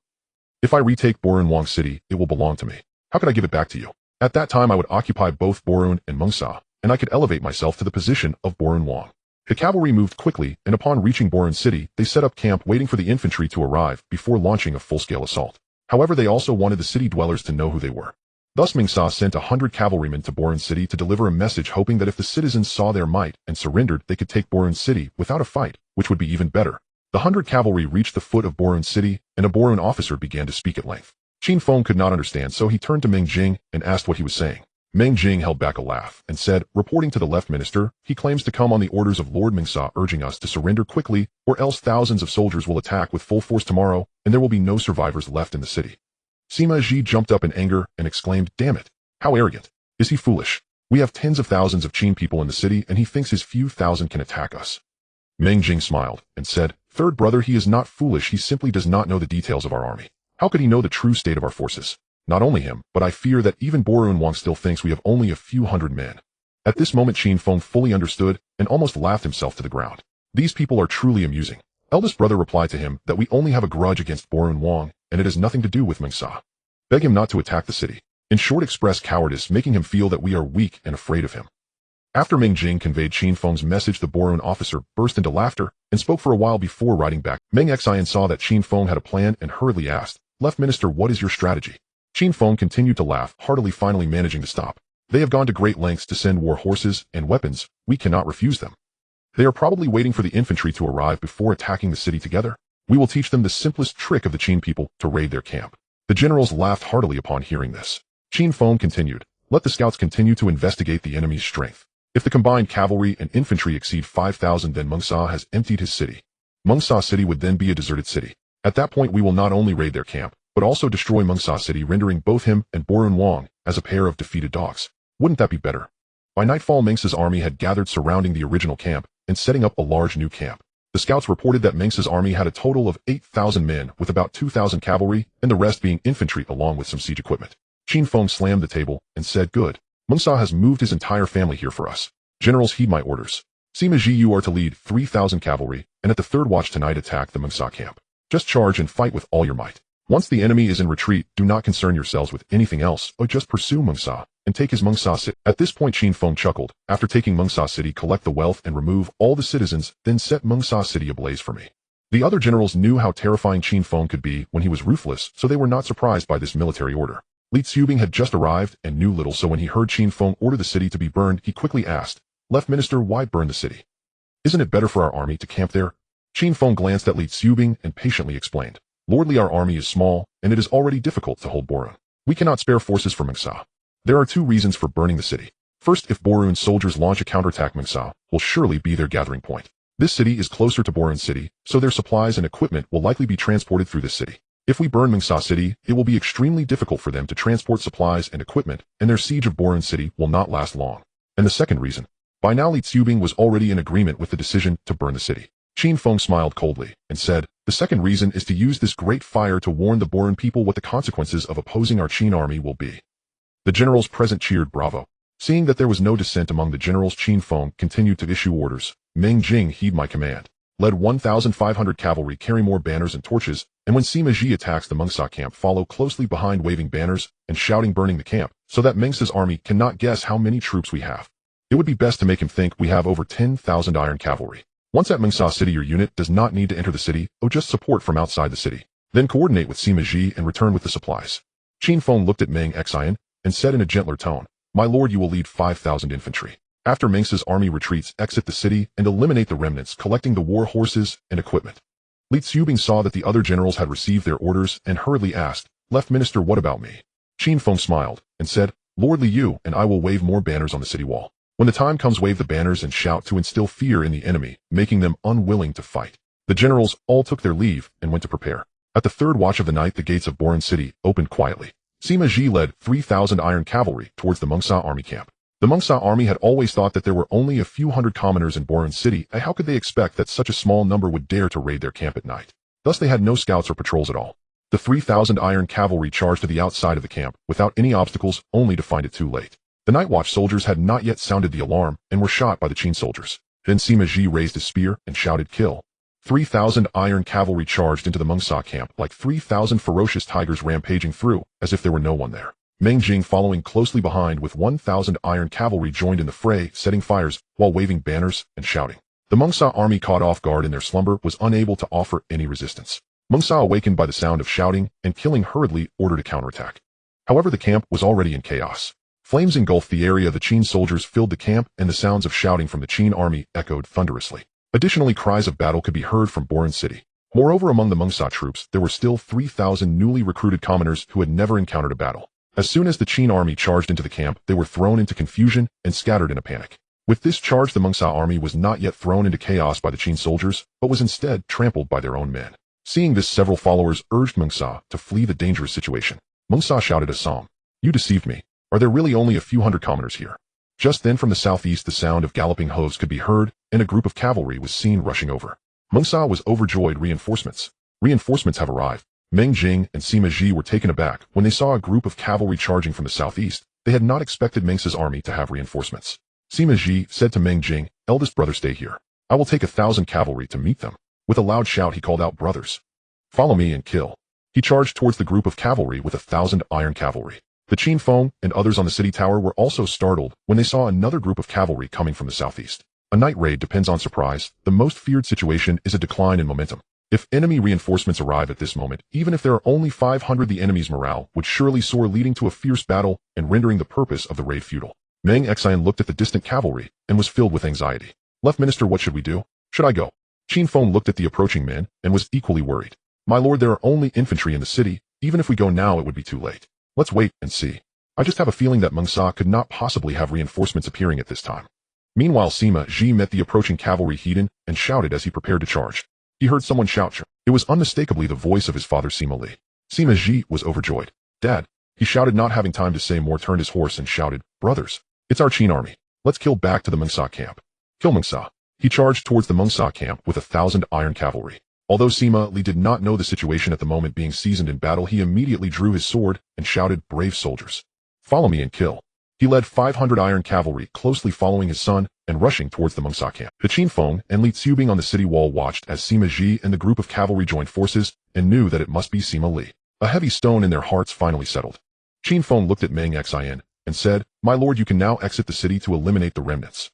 If I retake Bolun Wang city, it will belong to me. How could I give it back to you? At that time I would occupy both Bolun and Mengsa, and I could elevate myself to the position of Bolun Wang. The cavalry moved quickly, and upon reaching Bolun city, they set up camp waiting for the infantry to arrive before launching a full-scale assault. However, they also wanted the city dwellers to know who they were. Thus Mengsa sent 100 cavalrymen to Bolun city to deliver a message hoping that if the citizens saw their might and surrendered, they could take Bolun city without a fight, which would be even better. The 100 cavalry reached the foot of Bolun city, and a Bolun officer began to speak at length. Qin Feng could not understand, so he turned to Meng Jing and asked what he was saying. Meng Jing held back a laugh and said, reporting to the left minister, he claims to come on the orders of Lord Mengsa urging us to surrender quickly or else thousands of soldiers will attack with full force tomorrow and there will be no survivors left in the city. Sima jumped up in anger and exclaimed, damn it, how arrogant. Is he foolish? We have tens of thousands of Qin people in the city and he thinks his few thousand can attack us. Meng Jing smiled and said, third brother, he is not foolish, he simply does not know the details of our army. How could he know the true state of our forces? Not only him, but I fear that even Bolun Wang still thinks we have only a few hundred men. At this moment Qin Feng fully understood and almost laughed himself to the ground. These people are truly amusing. Eldest brother replied to him that we only have a grudge against Bolun Wang, and it has nothing to do with Mengsa. Beg him not to attack the city. In short, express cowardice, making him feel that we are weak and afraid of him. After Meng Jing conveyed Qin Feng's message, the Bolun officer burst into laughter and spoke for a while before writing back. Meng Xianyang saw that Qin Feng had a plan and hurriedly asked, Left Minister, what is your strategy? Qin Feng continued to laugh, heartily, finally managing to stop. They have gone to great lengths to send war horses and weapons. We cannot refuse them. They are probably waiting for the infantry to arrive before attacking the city together. We will teach them the simplest trick of the Qin people to raid their camp. The generals laughed heartily upon hearing this. Qin Feng continued, let the scouts continue to investigate the enemy's strength. If the combined cavalry and infantry exceed 5,000, then Mengsa has emptied his city. Mengsa city would then be a deserted city. At that point we will not only raid their camp, but also destroy Mengsa city, rendering both him and Bolun Wang as a pair of defeated dogs. Wouldn't that be better? By nightfall Mengsa's army had gathered surrounding the original camp and setting up a large new camp. The scouts reported that Mengsa's army had a total of 8,000 men with about 2,000 cavalry and the rest being infantry along with some siege equipment. Qin Feng slammed the table and said, good. Mengsa has moved his entire family here for us. Generals, heed my orders. Sima you are to lead 3,000 cavalry and at the third watch tonight attack the Mengsa camp. Just charge and fight with all your might. Once the enemy is in retreat, do not concern yourselves with anything else, or just pursue Mengsa and take his Mengsa city. At this point Qin Feng chuckled. After taking Mengsa city, collect the wealth and remove all the citizens, then set Mengsa city ablaze for me. The other generals knew how terrifying Qin Feng could be when he was ruthless, so they were not surprised by this military order. Li Tsubing had just arrived and knew little, so when he heard Qin Feng order the city to be burned, he quickly asked, Left Minister, why burn the city? Isn't it better for our army to camp there? Qin Feng glanced at Li Tsubing and patiently explained, Lordly, our army is small, and it is already difficult to hold Bolun. We cannot spare forces for Mengsa. There are two reasons for burning the city. First, if Bolun soldiers launch a counterattack, Mengsa will surely be their gathering point. This city is closer to Bolun city, so their supplies and equipment will likely be transported through this city. If we burn Mengsa city, it will be extremely difficult for them to transport supplies and equipment, and their siege of Bolun city will not last long. And the second reason. By now Li Tsubing was already in agreement with the decision to burn the city. Qin Feng smiled coldly and said, the second reason is to use this great fire to warn the Bolun people what the consequences of opposing our Qin army will be. The generals present cheered bravo. Seeing that there was no dissent among the generals, Qin Feng continued to issue orders. Meng Jing, heed my command. Led 1,500 cavalry, carry more banners and torches, and when Sima Ji attacks the Mengsa camp, follow closely behind waving banners and shouting burning the camp, so that Mengsa's army cannot guess how many troops we have. It would be best to make him think we have over 10,000 iron cavalry. Once at Mengsa City, your unit does not need to enter the city, or just support from outside the city. Then coordinate with Sima Ji and return with the supplies. Qin Feng looked at Meng Xianyang and said in a gentler tone, My lord, you will lead 5,000 infantry. After Mengsa's army retreats, exit the city and eliminate the remnants, collecting the war horses and equipment. Li Tsubing saw that the other generals had received their orders and hurriedly asked, Left Minister, what about me? Qin Feng smiled and said, Lord Liu and I will wave more banners on the city wall. When the time comes, wave the banners and shout to instill fear in the enemy, making them unwilling to fight. The generals all took their leave and went to prepare. At the third watch of the night, the gates of Bolun City opened quietly. Sima Ji led 3,000 iron cavalry towards the Mengsa army camp. The Mengsa army had always thought that there were only a few hundred commoners in Bolun City, and how could they expect that such a small number would dare to raid their camp at night? Thus they had no scouts or patrols at all. The 3,000 iron cavalry charged to the outside of the camp without any obstacles, only to find it too late. The night watch soldiers had not yet sounded the alarm and were shot by the Qin soldiers. Then Sima Ji raised his spear and shouted, Kill. 3,000 iron cavalry charged into the Mengsa camp like 3,000 ferocious tigers rampaging through, as if there were no one there. Meng Jing following closely behind with 1,000 iron cavalry joined in the fray, setting fires while waving banners and shouting. The Mengsa army, caught off guard in their slumber, was unable to offer any resistance. Mengsa, awakened by the sound of shouting and killing, hurriedly ordered a counterattack. However, the camp was already in chaos. Flames engulfed the area. The Qin soldiers filled the camp, and the sounds of shouting from the Qin army echoed thunderously. Additionally, cries of battle could be heard from Bolun City. Moreover, among the Mengsa troops, there were still 3,000 newly recruited commoners who had never encountered a battle. As soon as the Qin army charged into the camp, they were thrown into confusion and scattered in a panic. With this charge, the Mengsa army was not yet thrown into chaos by the Qin soldiers, but was instead trampled by their own men. Seeing this, several followers urged Mengsa to flee the dangerous situation. Mengsa shouted a psalm. You deceived me. Are there really only a few hundred commoners here? Just then, from the southeast, the sound of galloping hooves could be heard, and a group of cavalry was seen rushing over. Mengsa was overjoyed. Reinforcements. Reinforcements have arrived. Meng Jing and Sima Ji were taken aback when they saw a group of cavalry charging from the southeast. They had not expected Mengsa's army to have reinforcements. Sima Ji said to Meng Jing, Eldest brother, stay here. I will take 1,000 cavalry to meet them. With a loud shout, he called out, Brothers, follow me and kill. He charged towards the group of cavalry with 1,000 iron cavalry. The Qin Feng and others on the city tower were also startled when they saw another group of cavalry coming from the southeast. A night raid depends on surprise. The most feared situation is a decline in momentum. If enemy reinforcements arrive at this moment, even if there are only 500, the enemy's morale would surely soar, leading to a fierce battle and rendering the purpose of the raid futile. Meng Xianyang looked at the distant cavalry and was filled with anxiety. Left Minister, what should we do? Should I go? Qin Feng looked at the approaching men and was equally worried. My lord, there are only infantry in the city. Even if we go now, it would be too late. Let's wait and see. I just have a feeling that Mengsa could not possibly have reinforcements appearing at this time. Meanwhile, Sima Ji met the approaching cavalry heated and shouted as he prepared to charge. He heard someone shout. It was unmistakably the voice of his father, Sima Li. Sima Ji was overjoyed. Dad, he shouted, not having time to say more, turned his horse and shouted, Brothers, it's our Qin army. Let's kill back to the Mengsa camp. Kill Mengsa. He charged towards the Mengsa camp with 1,000 iron cavalry. Although Sima Li did not know the situation at the moment, being seasoned in battle, he immediately drew his sword and shouted, Brave soldiers, follow me and kill. He led 500 iron cavalry, closely following his son and rushing towards the Mengsa camp. The Qin Feng and Li Tsubing on the city wall watched as Sima Ji and the group of cavalry joined forces and knew that it must be Sima Li. A heavy stone in their hearts finally settled. Qin Feng looked at Meng Xianyang and said, My lord, you can now exit the city to eliminate the remnants.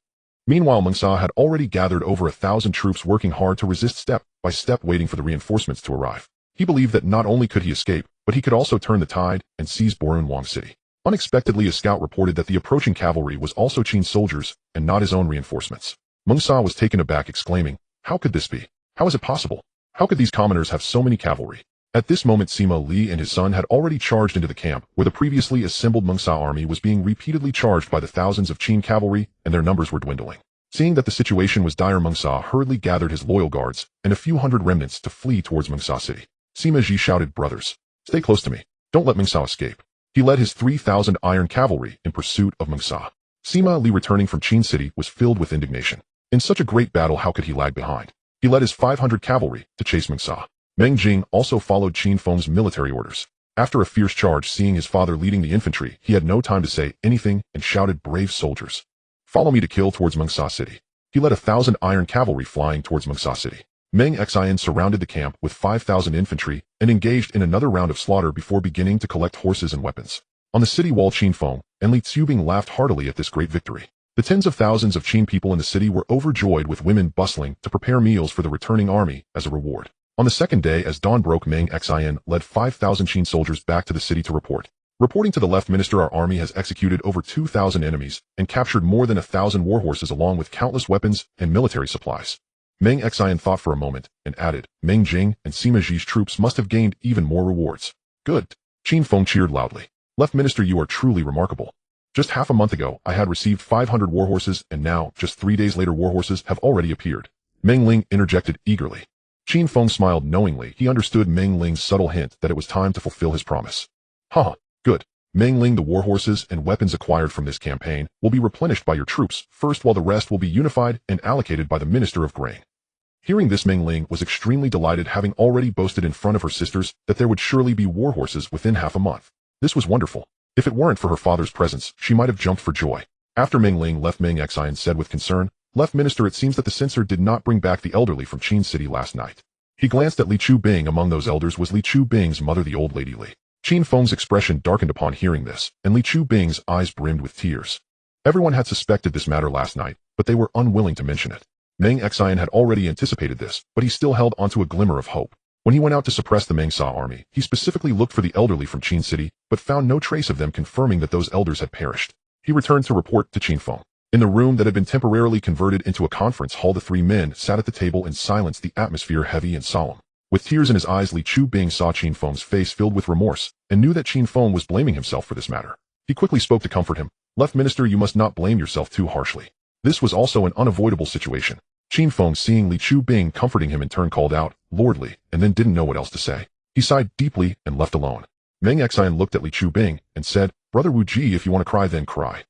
Meanwhile, Mengsa had already gathered over 1,000 troops, working hard to resist, step by step, waiting for the reinforcements to arrive. He believed that not only could he escape, but he could also turn the tide and seize Bolun City. Unexpectedly, a scout reported that the approaching cavalry was also Qin soldiers and not his own reinforcements. Mengsa was taken aback, exclaiming, How could this be? How is it possible? How could these commoners have so many cavalry? At this moment, Sima Li and his son had already charged into the camp, where the previously assembled Mengsa army was being repeatedly charged by the thousands of Qin cavalry, and their numbers were dwindling. Seeing that the situation was dire, Mengsa hurriedly gathered his loyal guards and a few hundred remnants to flee towards Mengsa City. Sima Ji shouted, Brothers, stay close to me. Don't let Mengsa escape. He led his 3,000 iron cavalry in pursuit of Mengsa. Sima Li, returning from Qin City, was filled with indignation. In such a great battle, how could he lag behind? He led his 500 cavalry to chase Mengsa. Meng Jing also followed Qin Feng's military orders. After a fierce charge, seeing his father leading the infantry, he had no time to say anything and shouted, Brave soldiers, follow me to kill towards Mengsa City. He led 1,000 iron cavalry flying towards Mengsa City. Meng Xianyang surrounded the camp with 5,000 infantry and engaged in another round of slaughter before beginning to collect horses and weapons. On the city wall, Qin Feng and Li Tsubing laughed heartily at this great victory. The tens of thousands of Qin people in the city were overjoyed, with women bustling to prepare meals for the returning army as a reward. On the second day, as dawn broke, Meng Xianyang led 5,000 Qin soldiers back to the city to report. Reporting to the left minister, our army has executed over 2,000 enemies and captured more than 1,000 warhorses along with countless weapons and military supplies. Meng Xianyang thought for a moment and added, Meng Jing and Sima Ji's troops must have gained even more rewards. Good. Qin Feng cheered loudly. Left minister, you are truly remarkable. Just half a month ago, I had received 500 warhorses, and now, just 3 days later, warhorses have already appeared. Meng Ling interjected eagerly. Qin Feng smiled knowingly. He understood Meng Ling's subtle hint that it was time to fulfill his promise. Haha, good. Meng Ling, the warhorses and weapons acquired from this campaign will be replenished by your troops first, while the rest will be unified and allocated by the Minister of Grain. Hearing this, Meng Ling was extremely delighted, having already boasted in front of her sisters that there would surely be warhorses within half a month. This was wonderful. If it weren't for her father's presence, she might have jumped for joy. After Meng Ling left, Meng Xianyang said with concern, Left minister, it seems that the censor did not bring back the elderly from Qin City last night. He glanced at Li Chu-bing. Among those elders was Li Chu-bing's mother, the old lady Li. Qin Feng's expression darkened upon hearing this, and Li Chu-bing's eyes brimmed with tears. Everyone had suspected this matter last night, but they were unwilling to mention it. Meng Xianyang had already anticipated this, but he still held onto a glimmer of hope. When he went out to suppress the Meng Sa army, he specifically looked for the elderly from Qin City, but found no trace of them, confirming that those elders had perished. He returned to report to Qin Feng. In the room that had been temporarily converted into a conference hall, the three men sat at the table in silence, the atmosphere heavy and solemn. With tears in his eyes, Li Chu-bing saw Qin Feng's face filled with remorse, and knew that Qin Feng was blaming himself for this matter. He quickly spoke to comfort him. Left minister, you must not blame yourself too harshly. This was also an unavoidable situation. Qin Feng, seeing Li Chu-bing comforting him, in turn called out, Lordly, and then didn't know what else to say. He sighed deeply and left alone. Meng Xianyang looked at Li Chu-bing and said, Brother Wu Ji, if you want to cry, then cry.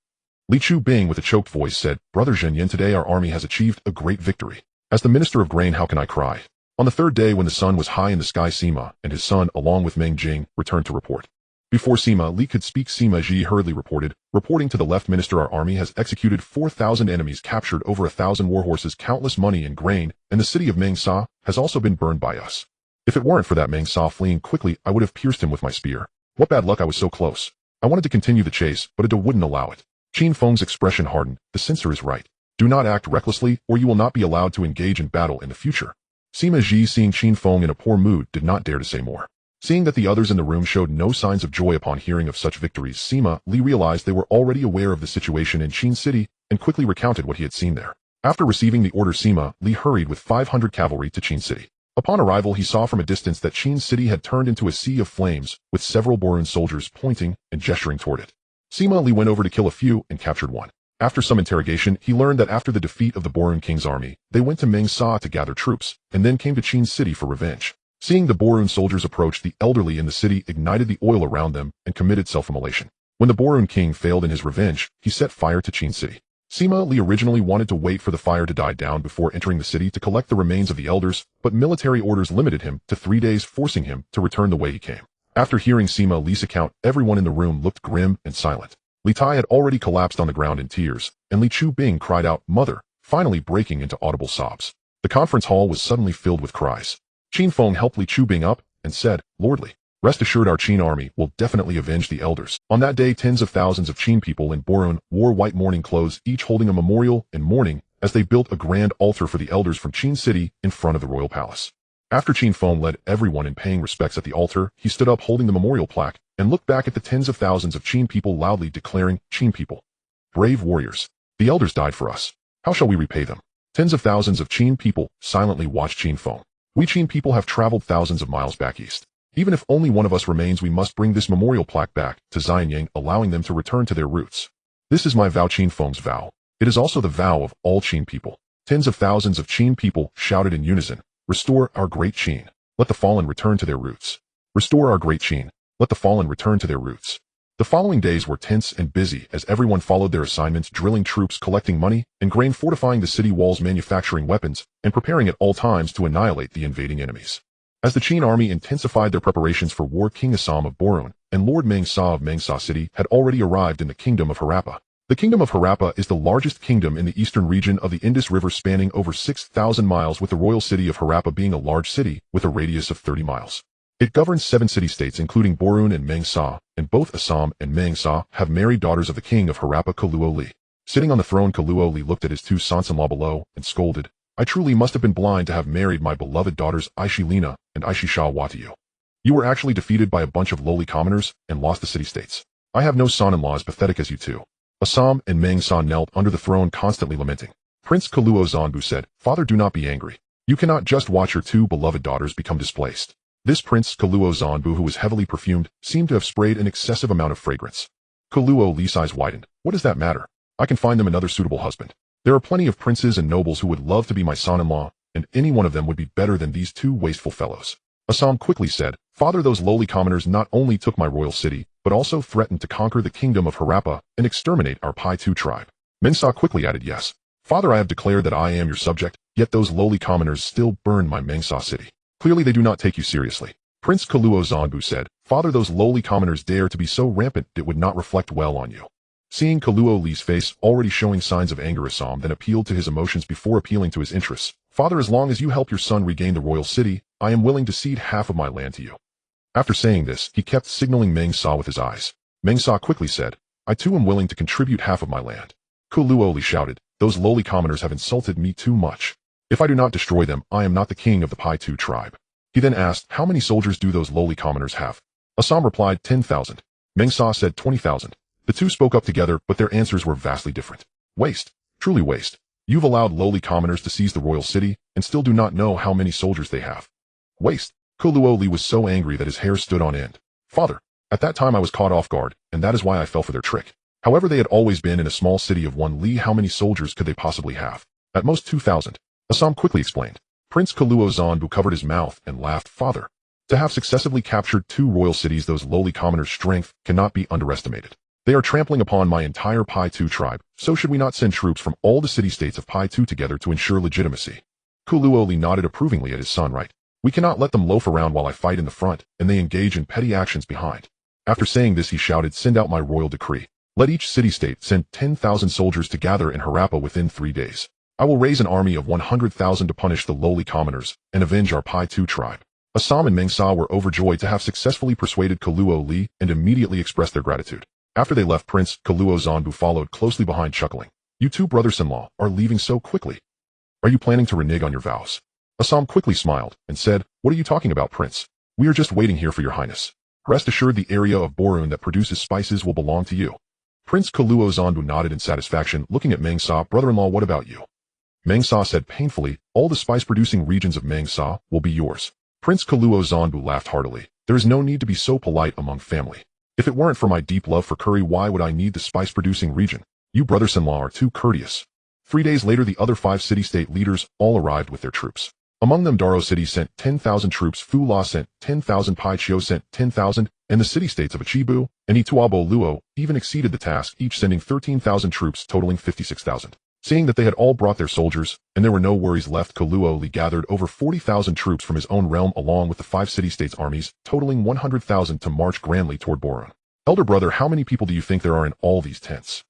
Li Chu-bing with a choked voice said, Brother Xianyang, today our army has achieved a great victory. As the Minister of Grain, how can I cry? On the third day, when the sun was high in the sky, Sima and his son, along with Meng Jing, returned to report. Before Sima Li could speak, Sima Ji hurriedly reporting to the left minister, our army has executed 4,000 enemies, captured over 1,000 warhorses, countless money and grain, and the city of Meng Sa has also been burned by us. If it weren't for that Meng Sa fleeing quickly, I would have pierced him with my spear. What bad luck, I was so close. I wanted to continue the chase, but it wouldn't allow it. Qin Feng's expression hardened. The censor is right. Do not act recklessly, or you will not be allowed to engage in battle in the future. Sima Ji, seeing Qin Feng in a poor mood, did not dare to say more. Seeing that the others in the room showed no signs of joy upon hearing of such victories, Sima Li realized they were already aware of the situation in Qin City and quickly recounted what he had seen there. After receiving the order, Sima Li hurried with 500 cavalry to Qin City. Upon arrival, he saw from a distance that Qin City had turned into a sea of flames, with several Bolun soldiers pointing and gesturing toward it. Sima Li went over to kill a few and captured one. After some interrogation, he learned that after the defeat of the Bolun King's army, they went to Meng Sa to gather troops, and then came to Qin City for revenge. Seeing the Bolun soldiers approach, the elderly in the city ignited the oil around them and committed self-immolation. When the Bolun King failed in his revenge, he set fire to Qin City. Sima Li originally wanted to wait for the fire to die down before entering the city to collect the remains of the elders, but military orders limited him to 3 days, forcing him to return the way he came. After hearing Sima Li's account, everyone in the room looked grim and silent. Li Tai had already collapsed on the ground in tears, and Li Chu-bing cried out, Mother, finally breaking into audible sobs. The conference hall was suddenly filled with cries. Qin Feng helped Li Chu-bing up and said, Lordly, rest assured our Qin army will definitely avenge the elders. On that day, tens of thousands of Qin people in Bolun wore white mourning clothes, each holding a memorial in mourning, as they built a grand altar for the elders from Qin City in front of the royal palace. After Qin Feng led everyone in paying respects at the altar, he stood up holding the memorial plaque and looked back at the tens of thousands of Qin people, loudly declaring, Qin people, brave warriors, the elders died for us. How shall we repay them? Tens of thousands of Qin people silently watched Qin Feng. We Qin people have traveled thousands of miles back east. Even if only one of us remains, we must bring this memorial plaque back to Xianyang, allowing them to return to their roots. This is my vow, Qin Feng's vow. It is also the vow of all Qin people. Tens of thousands of Qin people shouted in unison, Restore our great Qin. Let the fallen return to their roots. Restore our great Qin. Let the fallen return to their roots. The following days were tense and busy as everyone followed their assignments, drilling troops, collecting money and grain, fortifying the city walls, manufacturing weapons, and preparing at all times to annihilate the invading enemies. As the Qin army intensified their preparations for war, King Assam of Bolun and Lord Meng Sa of Meng Sa City had already arrived in the Kingdom of Harappa. The Kingdom of Harappa is the largest kingdom in the eastern region of the Indus River, spanning over 6,000 miles, with the royal city of Harappa being a large city with a radius of 30 miles. It governs 7 city-states including Bolun and Meng Sa, and both Assam and Meng Sa have married daughters of the king of Harappa, Kaluo Li. Sitting on the throne, Kaluo looked at his two sons-in-law below and scolded, I truly must have been blind to have married my beloved daughters Aishilina and Aishishawa to you. You were actually defeated by a bunch of lowly commoners and lost the city-states. I have no son-in-law as pathetic as you two. Assam and Meng Sa knelt under the throne constantly lamenting. Prince Kaluo Zanbu said, Father, do not be angry. You cannot just watch your two beloved daughters become displaced. This Prince Kaluo Zanbu, who was heavily perfumed, seemed to have sprayed an excessive amount of fragrance. Kaluo Li's eyes widened. What does that matter? I can find them another suitable husband. There are plenty of princes and nobles who would love to be my son-in-law, and any one of them would be better than these two wasteful fellows. Assam quickly said, Father, those lowly commoners not only took my royal city, but also threatened to conquer the kingdom of Harappa and exterminate our Pai-Tu tribe. Mengsa quickly added, Yes. Father, I have declared that I am your subject, yet those lowly commoners still burn my Mengsa city. Clearly they do not take you seriously. Prince Kaluo Zanbu said, Father, those lowly commoners dare to be so rampant it would not reflect well on you. Seeing Kaluo Li's face already showing signs of anger, Assam then appealed to his emotions before appealing to his interests. Father, as long as you help your son regain the royal city, I am willing to cede half of my land to you. After saying this, he kept signaling Meng Sa with his eyes. Meng Sa quickly said, I too am willing to contribute half of my land. Kaluo Li shouted, Those lowly commoners have insulted me too much. If I do not destroy them, I am not the king of the Pai-Tu tribe. He then asked, How many soldiers do those lowly commoners have? Assam replied, 10,000. Meng Sa said 20,000. The two spoke up together, but their answers were vastly different. Waste. Truly waste. You've allowed lowly commoners to seize the royal city, and still do not know how many soldiers they have. Waste. Kaluo Li was so angry that his hair stood on end. Father, at that time I was caught off guard, and that is why I fell for their trick. However, they had always been in a small city of 1 li. How many soldiers could they possibly have? At most 2,000. Assam quickly explained. Prince Kaluo Zanbu covered his mouth and laughed. Father, to have successively captured 2 royal cities, those lowly commoners' strength cannot be underestimated. They are trampling upon my entire Pai-Tu tribe, so should we not send troops from all the city-states of Pai-Tu together to ensure legitimacy? Kaluo Li nodded approvingly at his son. Right. We cannot let them loaf around while I fight in the front, and they engage in petty actions behind. After saying this, he shouted, Send out my royal decree. Let each city-state send 10,000 soldiers to gather in Harappa within 3 days. I will raise an army of 100,000 to punish the lowly commoners and avenge our Pai-Tu tribe. Assam and Meng Sa were overjoyed to have successfully persuaded Kaluo Li and immediately expressed their gratitude. After they left, Prince Kaluo Zanbu followed closely behind, chuckling. You two brothers-in-law are leaving so quickly. Are you planning to renege on your vows? Assam quickly smiled and said, What are you talking about, Prince? We are just waiting here for your highness. Rest assured the area of Bolun that produces spices will belong to you. Prince Kaluo Zanbu nodded in satisfaction, looking at Meng Sa. Brother-in-law, what about you? Meng Sa said painfully, All the spice-producing regions of Meng Sa will be yours. Prince Kaluo Zanbu laughed heartily. There is no need to be so polite among family. If it weren't for my deep love for curry, why would I need the spice-producing region? You brothers-in-law are too courteous. 3 days later, the other 5 city-state leaders all arrived with their troops. Among them, Daro City sent 10,000 troops, Fu La sent 10,000, Pai Chio sent 10,000, and the city-states of Achibu and Ituabo Luo even exceeded the task, each sending 13,000 troops, totaling 56,000. Seeing that they had all brought their soldiers, and there were no worries left, Kaluo Li gathered over 40,000 troops from his own realm along with the 5 city-states armies, totaling 100,000 to march grandly toward Bolun. Elder brother, how many people do you think there are in all these tents?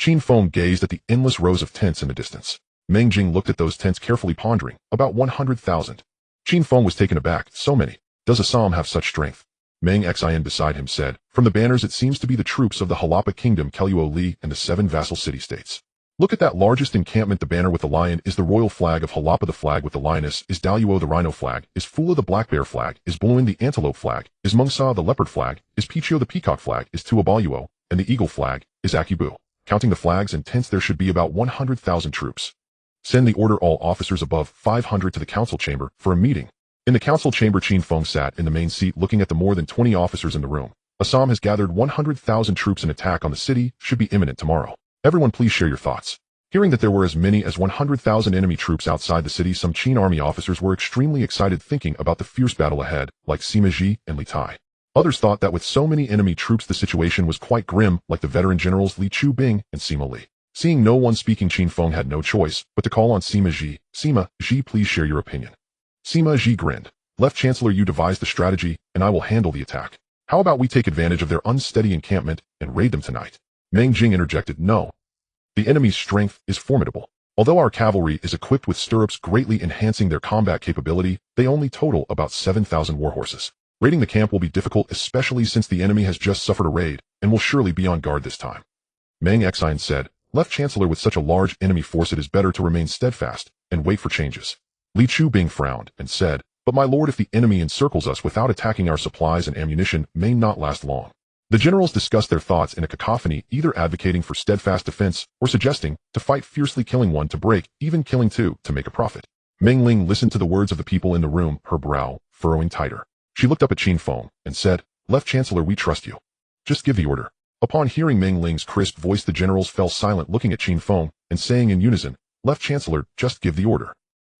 Qin Feng gazed at the endless rows of tents in the distance. Meng Jing looked at those tents carefully, pondering. About 100,000. Qin Feng was taken aback. So many. Does Assam have such strength? Meng Xianyang beside him said, From the banners it seems to be the troops of the Harappa kingdom, Kaluo Li, and the 7 vassal city-states. Look at that largest encampment. The banner with the lion is the royal flag of Harappa. The flag with the lioness is Daluo. The rhino flag is Fula. The black bear flag is Bolun. The antelope flag is Mengsa. The leopard flag is Pichio. The peacock flag is Tuabaluo, and the eagle flag is Akibu. Counting the flags and tents, there should be about 100,000 troops. Send the order all officers above 500 to the council chamber for a meeting. In the council chamber, Qin Feng sat in the main seat looking at the more than 20 officers in the room. Assam has gathered 100,000 troops. An attack on the city should be imminent tomorrow. Everyone please share your thoughts. Hearing that there were as many as 100,000 enemy troops outside the city, some Qin army officers were extremely excited, thinking about the fierce battle ahead, like Sima Ji and Li Tai. Others thought that with so many enemy troops the situation was quite grim, like the veteran generals Li Chu Bing and Sima Li. Seeing no one speaking, Qin Feng had no choice but to call on Sima Ji. Sima Ji, please share your opinion. Sima Ji grinned. Left Chancellor, you devise the strategy, and I will handle the attack. How about we take advantage of their unsteady encampment and raid them tonight? Meng Jing interjected, No. The enemy's strength is formidable. Although our cavalry is equipped with stirrups, greatly enhancing their combat capability, they only total about 7,000 warhorses. Raiding the camp will be difficult, especially since the enemy has just suffered a raid and will surely be on guard this time. Meng Xian said, Left Chancellor, with such a large enemy force it is better to remain steadfast and wait for changes. Li Chu-bing frowned and said, but my lord, if the enemy encircles us without attacking, our supplies and ammunition may not last long. The generals discussed their thoughts in a cacophony, either advocating for steadfast defense or suggesting to fight fiercely, killing one to break, even killing two to make a profit. Meng Ling listened to the words of the people in the room, her brow furrowing tighter. She looked up at Qin Feng and said, Left Chancellor, we trust you. Just give the order. Upon hearing Meng Ling's crisp voice, the generals fell silent, looking at Qin Feng and saying in unison, Left Chancellor, just give the order.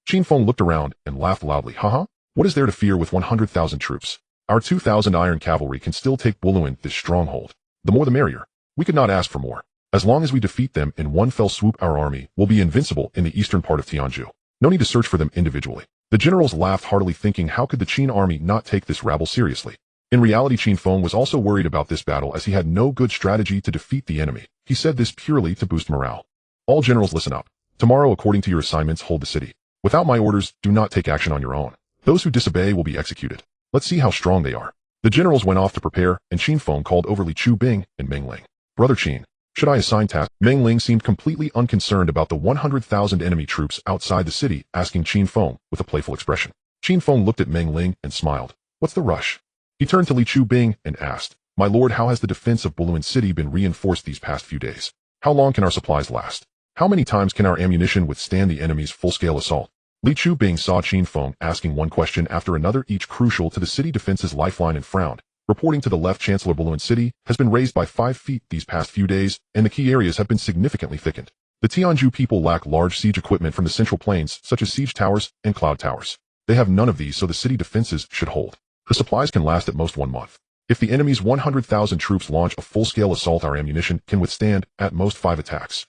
Qin Feng looked around and laughed loudly. Haha, what is there to fear with 100,000 troops? Our 2,000 iron cavalry can still take Bolun, this stronghold. The more the merrier. We could not ask for more. As long as we defeat them in one fell swoop, our army will be invincible in the eastern part of Tianzhu. No need to search for them individually. The generals laughed heartily, thinking, how could the Qin army not take this rabble seriously? In reality, Qin Feng was also worried about this battle, as he had no good strategy to defeat the enemy. He said this purely to boost morale. All generals, listen up. Tomorrow, according to your assignments, hold the city. Without my orders, do not take action on your own. Those who disobey will be executed. Let's see how strong they are. The generals went off to prepare, and Qin Feng called over Li Chu-bing and Meng Ling. Brother Qin, should I assign tasks? Meng Ling seemed completely unconcerned about the 100,000 enemy troops outside the city, asking Qin Feng with a playful expression. Qin Feng looked at Meng Ling and smiled. What's the rush? He turned to Li Chu-bing and asked, My lord, how has the defense of Bolun City been reinforced these past few days? How long can our supplies last? How many times can our ammunition withstand the enemy's full-scale assault? Li Chu-bing saw Qin Feng asking one question after another, each crucial to the city defense's lifeline, and frowned. Reporting to the Left Chancellor, Bolun City has been raised by 5 feet these past few days, and the key areas have been significantly thickened. The Tianzhu people lack large siege equipment from the central plains, such as siege towers and cloud towers. They have none of these, so the city defenses should hold. The supplies can last at most 1 month. If the enemy's 100,000 troops launch a full-scale assault, our ammunition can withstand at most 5 attacks.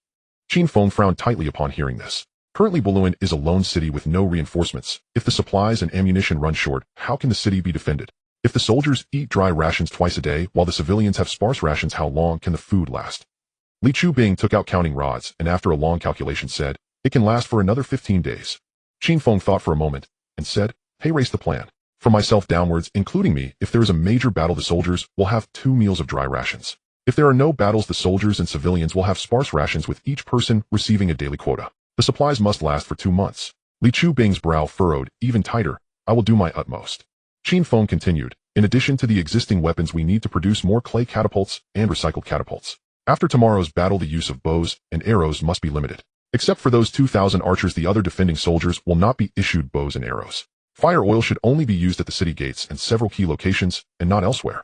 Qin Feng frowned tightly upon hearing this. Currently, Bolun is a lone city with no reinforcements. If the supplies and ammunition run short, how can the city be defended? If the soldiers eat dry rations twice a day while the civilians have sparse rations, how long can the food last? Li Chu-bing took out counting rods and after a long calculation said, it can last for another 15 days. Qin Feng thought for a moment and said, hey, race the plan. From myself downwards, including me, if there is a major battle, the soldiers will have 2 meals of dry rations. If there are no battles, the soldiers and civilians will have sparse rations, with each person receiving a daily quota. The supplies must last for 2 months. Li Chu-bing's brow furrowed even tighter. I will do my utmost. Qin Feng continued, in addition to the existing weapons, we need to produce more clay catapults and recycled catapults. After tomorrow's battle, the use of bows and arrows must be limited. Except for those 2,000 archers, the other defending soldiers will not be issued bows and arrows. Fire oil should only be used at the city gates and several key locations, and not elsewhere.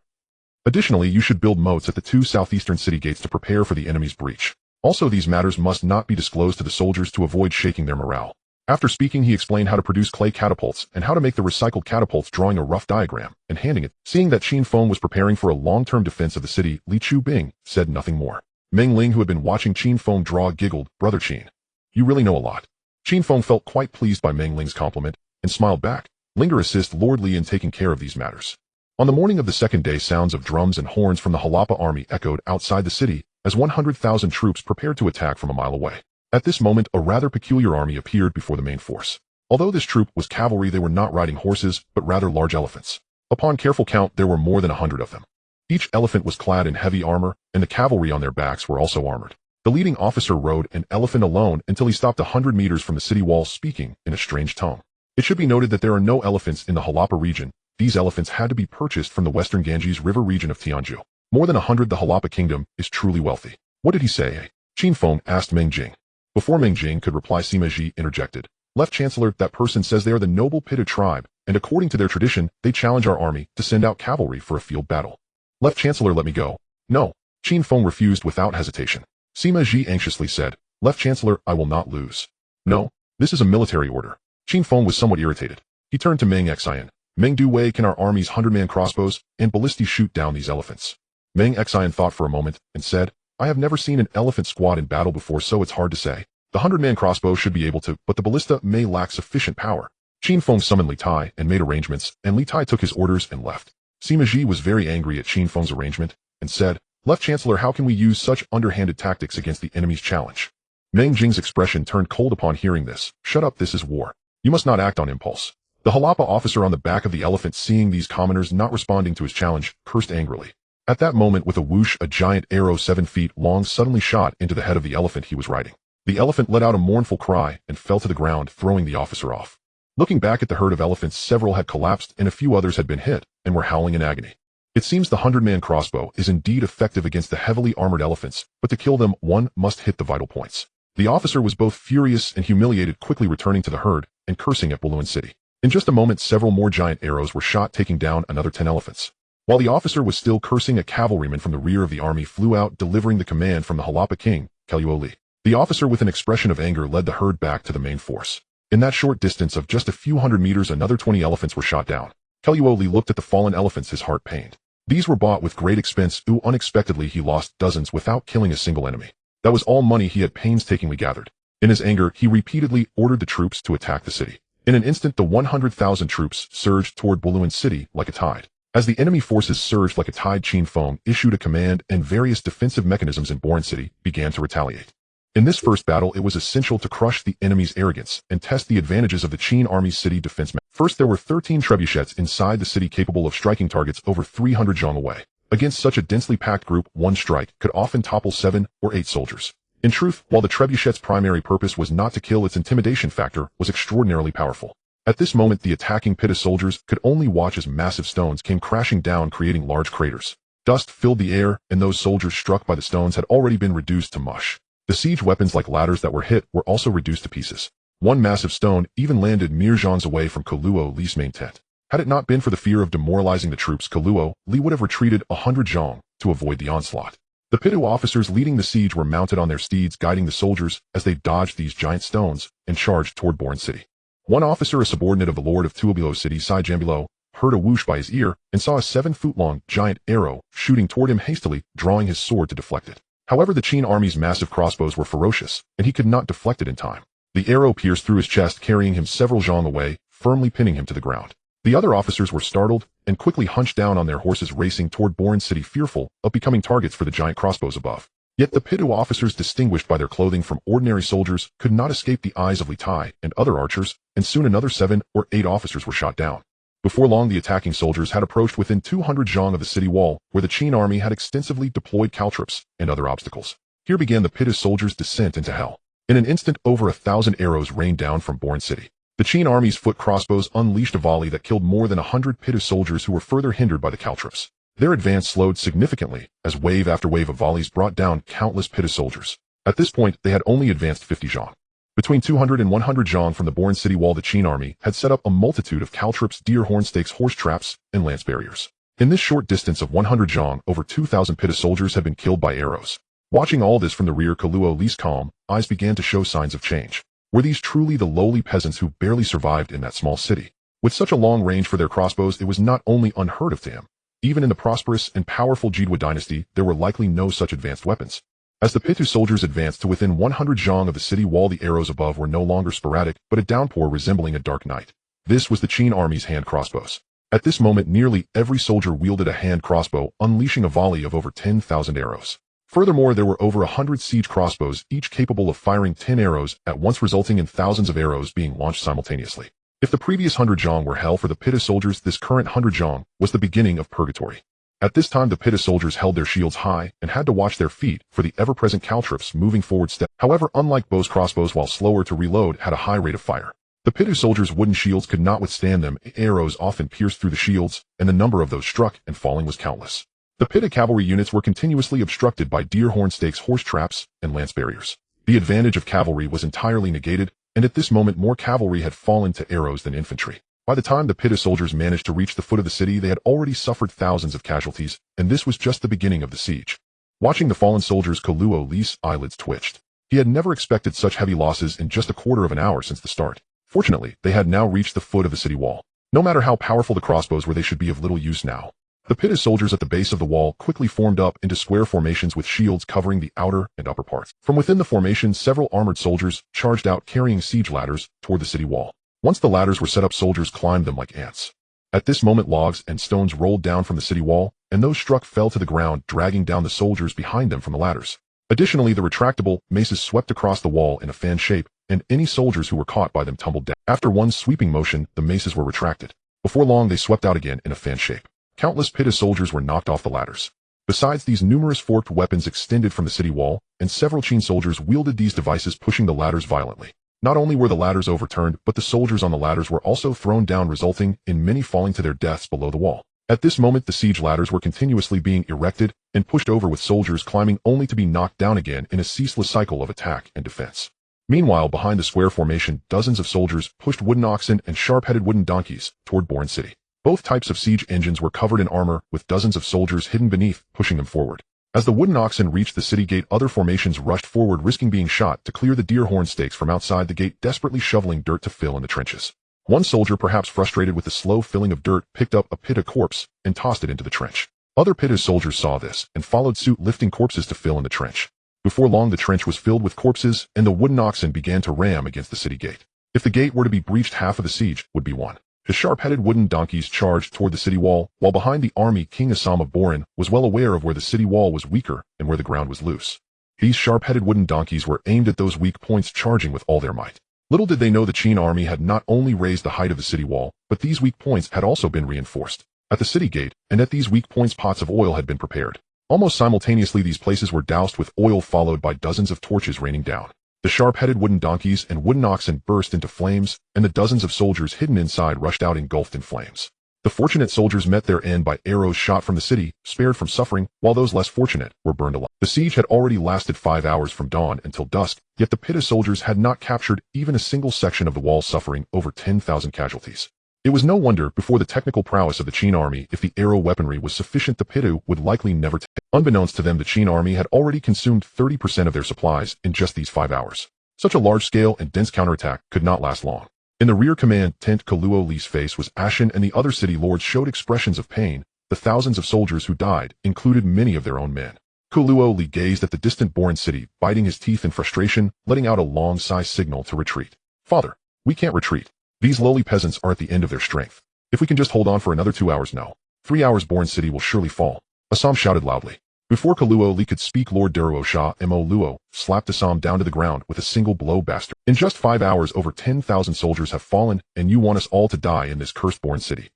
Additionally, you should build moats at the 2 southeastern city gates to prepare for the enemy's breach. Also, these matters must not be disclosed to the soldiers to avoid shaking their morale. After speaking, he explained how to produce clay catapults and how to make the recycled catapults, drawing a rough diagram and handing it. Seeing that Qin Feng was preparing for a long-term defense of the city, Li Chu-bing said nothing more. Meng Ling, who had been watching Qin Feng draw, giggled. Brother Qin, you really know a lot. Qin Feng felt quite pleased by Meng Ling's compliment and smiled back. Linger, assist Lord Li in taking care of these matters. On the morning of the second day, sounds of drums and horns from the Harappa army echoed outside the city as 100,000 troops prepared to attack from a mile away. At this moment, a rather peculiar army appeared before the main force. Although this troop was cavalry, they were not riding horses, but rather large elephants. Upon careful count, there were more than 100 of them. Each elephant was clad in heavy armor, and the cavalry on their backs were also armored. The leading officer rode an elephant alone until he stopped 100 meters from the city wall, speaking in a strange tone. It should be noted that there are no elephants in the Harappa region. These elephants had to be purchased from the western Ganges River region of Tianzhu. More than 100. The Harappa kingdom is truly wealthy. What did he say? Qin Feng asked Meng Jing. Before Meng Jing could reply, Sima interjected. Left Chancellor, that person says they are the noble pitted tribe, and according to their tradition, they challenge our army to send out cavalry for a field battle. Left Chancellor, let me go. No. Qin Feng refused without hesitation. Sima anxiously said, Left Chancellor, I will not lose. No, this is a military order. Qin Feng was somewhat irritated. He turned to Meng Xianyang. Meng Du Wei, can our army's 100-man crossbows and ballistae shoot down these elephants? Meng Xianyang thought for a moment and said, I have never seen an elephant squad in battle before, so it's hard to say. The 100-man crossbow should be able to, but the ballista may lack sufficient power. Qin Feng summoned Li Tai and made arrangements, and Li Tai took his orders and left. Sima was very angry at Qin Feng's arrangement and said, Left Chancellor, how can we use such underhanded tactics against the enemy's challenge? Meng Jing's expression turned cold upon hearing this. Shut up, this is war. You must not act on impulse. The Harappa officer on the back of the elephant, seeing these commoners not responding to his challenge, cursed angrily. At that moment, with a whoosh, a giant arrow 7 feet long suddenly shot into the head of the elephant he was riding. The elephant let out a mournful cry and fell to the ground, throwing the officer off. Looking back at the herd of elephants, several had collapsed and a few others had been hit and were howling in agony. It seems the 100-man crossbow is indeed effective against the heavily armored elephants, but to kill them, one must hit the vital points. The officer was both furious and humiliated, quickly returning to the herd and cursing at Bolun City. In just a moment, several more giant arrows were shot, taking down another 10 elephants. While the officer was still cursing, a cavalryman from the rear of the army flew out, delivering the command from the Harappa king, Li. The officer, with an expression of anger, led the herd back to the main force. In that short distance of just a few hundred meters, another 20 elephants were shot down. Li looked at the fallen elephants, his heart pained. These were bought with great expense. Unexpectedly, he lost dozens without killing a single enemy. That was all money he had painstakingly gathered. In his anger, he repeatedly ordered the troops to attack the city. In an instant, the 100,000 troops surged toward Bolun City like a tide. As the enemy forces surged like a tide, Qin Feng issued a command, and various defensive mechanisms in Bolun City began to retaliate. In this first battle, it was essential to crush the enemy's arrogance and test the advantages of the Qin army's city defense. First, there were 13 trebuchets inside the city capable of striking targets over 300 zhang away. Against such a densely packed group, one strike could often topple 7 or 8 soldiers. In truth, while the trebuchet's primary purpose was not to kill, its intimidation factor was extraordinarily powerful. At this moment, the attacking pit of soldiers could only watch as massive stones came crashing down, creating large craters. Dust filled the air, and those soldiers struck by the stones had already been reduced to mush. The siege weapons, like ladders that were hit, were also reduced to pieces. One massive stone even landed mere zhangs away from Li's main tent. Had it not been for the fear of demoralizing the troops, Li would have retreated 100 zhang to avoid the onslaught. The Pitu officers leading the siege were mounted on their steeds, guiding the soldiers as they dodged these giant stones and charged toward Bolun City. One officer, a subordinate of the lord of Tuobilo City, Xianyang, heard a whoosh by his ear and saw a 7-foot-long giant arrow shooting toward him, hastily drawing his sword to deflect it. However, the Qin army's massive crossbows were ferocious, and he could not deflect it in time. The arrow pierced through his chest, carrying him several zhang away, firmly pinning him to the ground. The other officers were startled and quickly hunched down on their horses, racing toward Bolun City, fearful of becoming targets for the giant crossbows above. Yet the Pitu officers, distinguished by their clothing from ordinary soldiers, could not escape the eyes of Li Tai and other archers, and soon another 7 or 8 officers were shot down. Before long, the attacking soldiers had approached within 200 zhang of the city wall, where the Qin army had extensively deployed caltrops and other obstacles. Here began the Pitu soldiers' descent into hell. In an instant, over 1,000 arrows rained down from Bolun City. The Qin army's foot crossbows unleashed a volley that killed more than 100 Pitu soldiers, who were further hindered by the caltrops. Their advance slowed significantly, as wave after wave of volleys brought down countless Pitu soldiers. At this point, they had only advanced 50 zhang. Between 200 and 100 zhang from the Bolun City wall, the Qin army had set up a multitude of caltrops, deer horn stakes, horse traps, and lance barriers. In this short distance of 100 zhang, over 2,000 Pitu soldiers had been killed by arrows. Watching all this from the rear, Li's calm eyes began to show signs of change. Were these truly the lowly peasants who barely survived in that small city? With such a long range for their crossbows, it was not only unheard of to him. Even in the prosperous and powerful Jade dynasty, there were likely no such advanced weapons. As the Pitu soldiers advanced to within 100 zhang of the city wall, the arrows above were no longer sporadic, but a downpour resembling a dark night. This was the Qin army's hand crossbows. At this moment, nearly every soldier wielded a hand crossbow, unleashing a volley of over 10,000 arrows. Furthermore, there were over 100 siege crossbows, each capable of firing 10 arrows at once, resulting in thousands of arrows being launched simultaneously. If the previous 100 zhang were hell for the Pitu soldiers, this current 100 zhang was the beginning of purgatory. At this time, the Pitu soldiers held their shields high and had to watch their feet for the ever-present caltrops moving forward step. However, unlike bows, crossbows, while slower to reload, had a high rate of fire. The Pitu soldiers' wooden shields could not withstand them. Arrows often pierced through the shields, and the number of those struck and falling was countless. The Pitu cavalry units were continuously obstructed by deer horn stakes, horse traps, and lance barriers. The advantage of cavalry was entirely negated, and at this moment more cavalry had fallen to arrows than infantry. By the time the Pitu soldiers managed to reach the foot of the city, they had already suffered thousands of casualties, and this was just the beginning of the siege. Watching the fallen soldiers, Li's eyelids twitched. He had never expected such heavy losses in just a quarter of an hour since the start. Fortunately, they had now reached the foot of the city wall. No matter how powerful the crossbows were, they should be of little use now. The Pitu soldiers at the base of the wall quickly formed up into square formations with shields covering the outer and upper parts. From within the formation, several armored soldiers charged out, carrying siege ladders toward the city wall. Once the ladders were set up, soldiers climbed them like ants. At this moment, logs and stones rolled down from the city wall, and those struck fell to the ground, dragging down the soldiers behind them from the ladders. Additionally, the retractable maces swept across the wall in a fan shape, and any soldiers who were caught by them tumbled down. After one sweeping motion, the maces were retracted. Before long, they swept out again in a fan shape. Countless Pitu soldiers were knocked off the ladders. Besides, these numerous forked weapons extended from the city wall, and several Qin soldiers wielded these devices, pushing the ladders violently. Not only were the ladders overturned, but the soldiers on the ladders were also thrown down, resulting in many falling to their deaths below the wall. At this moment, the siege ladders were continuously being erected and pushed over, with soldiers climbing only to be knocked down again in a ceaseless cycle of attack and defense. Meanwhile, behind the square formation, dozens of soldiers pushed wooden oxen and sharp-headed wooden donkeys toward Boren City. Both types of siege engines were covered in armor, with dozens of soldiers hidden beneath, pushing them forward. As the wooden oxen reached the city gate, other formations rushed forward, risking being shot to clear the deer horn stakes from outside the gate, desperately shoveling dirt to fill in the trenches. One soldier, perhaps frustrated with the slow filling of dirt, picked up a Pitta corpse and tossed it into the trench. Other Pitta soldiers saw this and followed suit, lifting corpses to fill in the trench. Before long, the trench was filled with corpses, and the wooden oxen began to ram against the city gate. If the gate were to be breached, half of the siege would be won. The sharp-headed wooden donkeys charged toward the city wall, while behind the army, King Assam of Boren was well aware of where the city wall was weaker and where the ground was loose. These sharp-headed wooden donkeys were aimed at those weak points, charging with all their might. Little did they know the Qin army had not only raised the height of the city wall, but these weak points had also been reinforced. At the city gate, and at these weak points, pots of oil had been prepared. Almost simultaneously, these places were doused with oil, followed by dozens of torches raining down. The sharp-headed wooden donkeys and wooden oxen burst into flames, and the dozens of soldiers hidden inside rushed out, engulfed in flames. The fortunate soldiers met their end by arrows shot from the city, spared from suffering, while those less fortunate were burned alive. The siege had already lasted 5 hours from dawn until dusk, yet the Pitta soldiers had not captured even a single section of the wall, suffering over 10,000 casualties. It was no wonder, before the technical prowess of the Qin army, if the arrow weaponry was sufficient, the Pitta would likely never take. Unbeknownst to them, the Qin army had already consumed 30% of their supplies in just these 5 hours. Such a large-scale and dense counterattack could not last long. In the rear command tent, Kaluo Li's face was ashen, and the other city lords showed expressions of pain. The thousands of soldiers who died included many of their own men. Kaluo Li gazed at the distant Boren city, biting his teeth in frustration, letting out a long sigh, signal to retreat. "Father, we can't retreat. These lowly peasants are at the end of their strength. If we can just hold on for another 2 hours, no. 3 hours, Boren city will surely fall." Assam shouted loudly. Before Kaluo Li could speak, Lord Daruo Shah Mo Luo slapped Assam down to the ground with a single blow. "Bastard. In just 5 hours, over 10,000 soldiers have fallen, and you want us all to die in this cursed Boren city."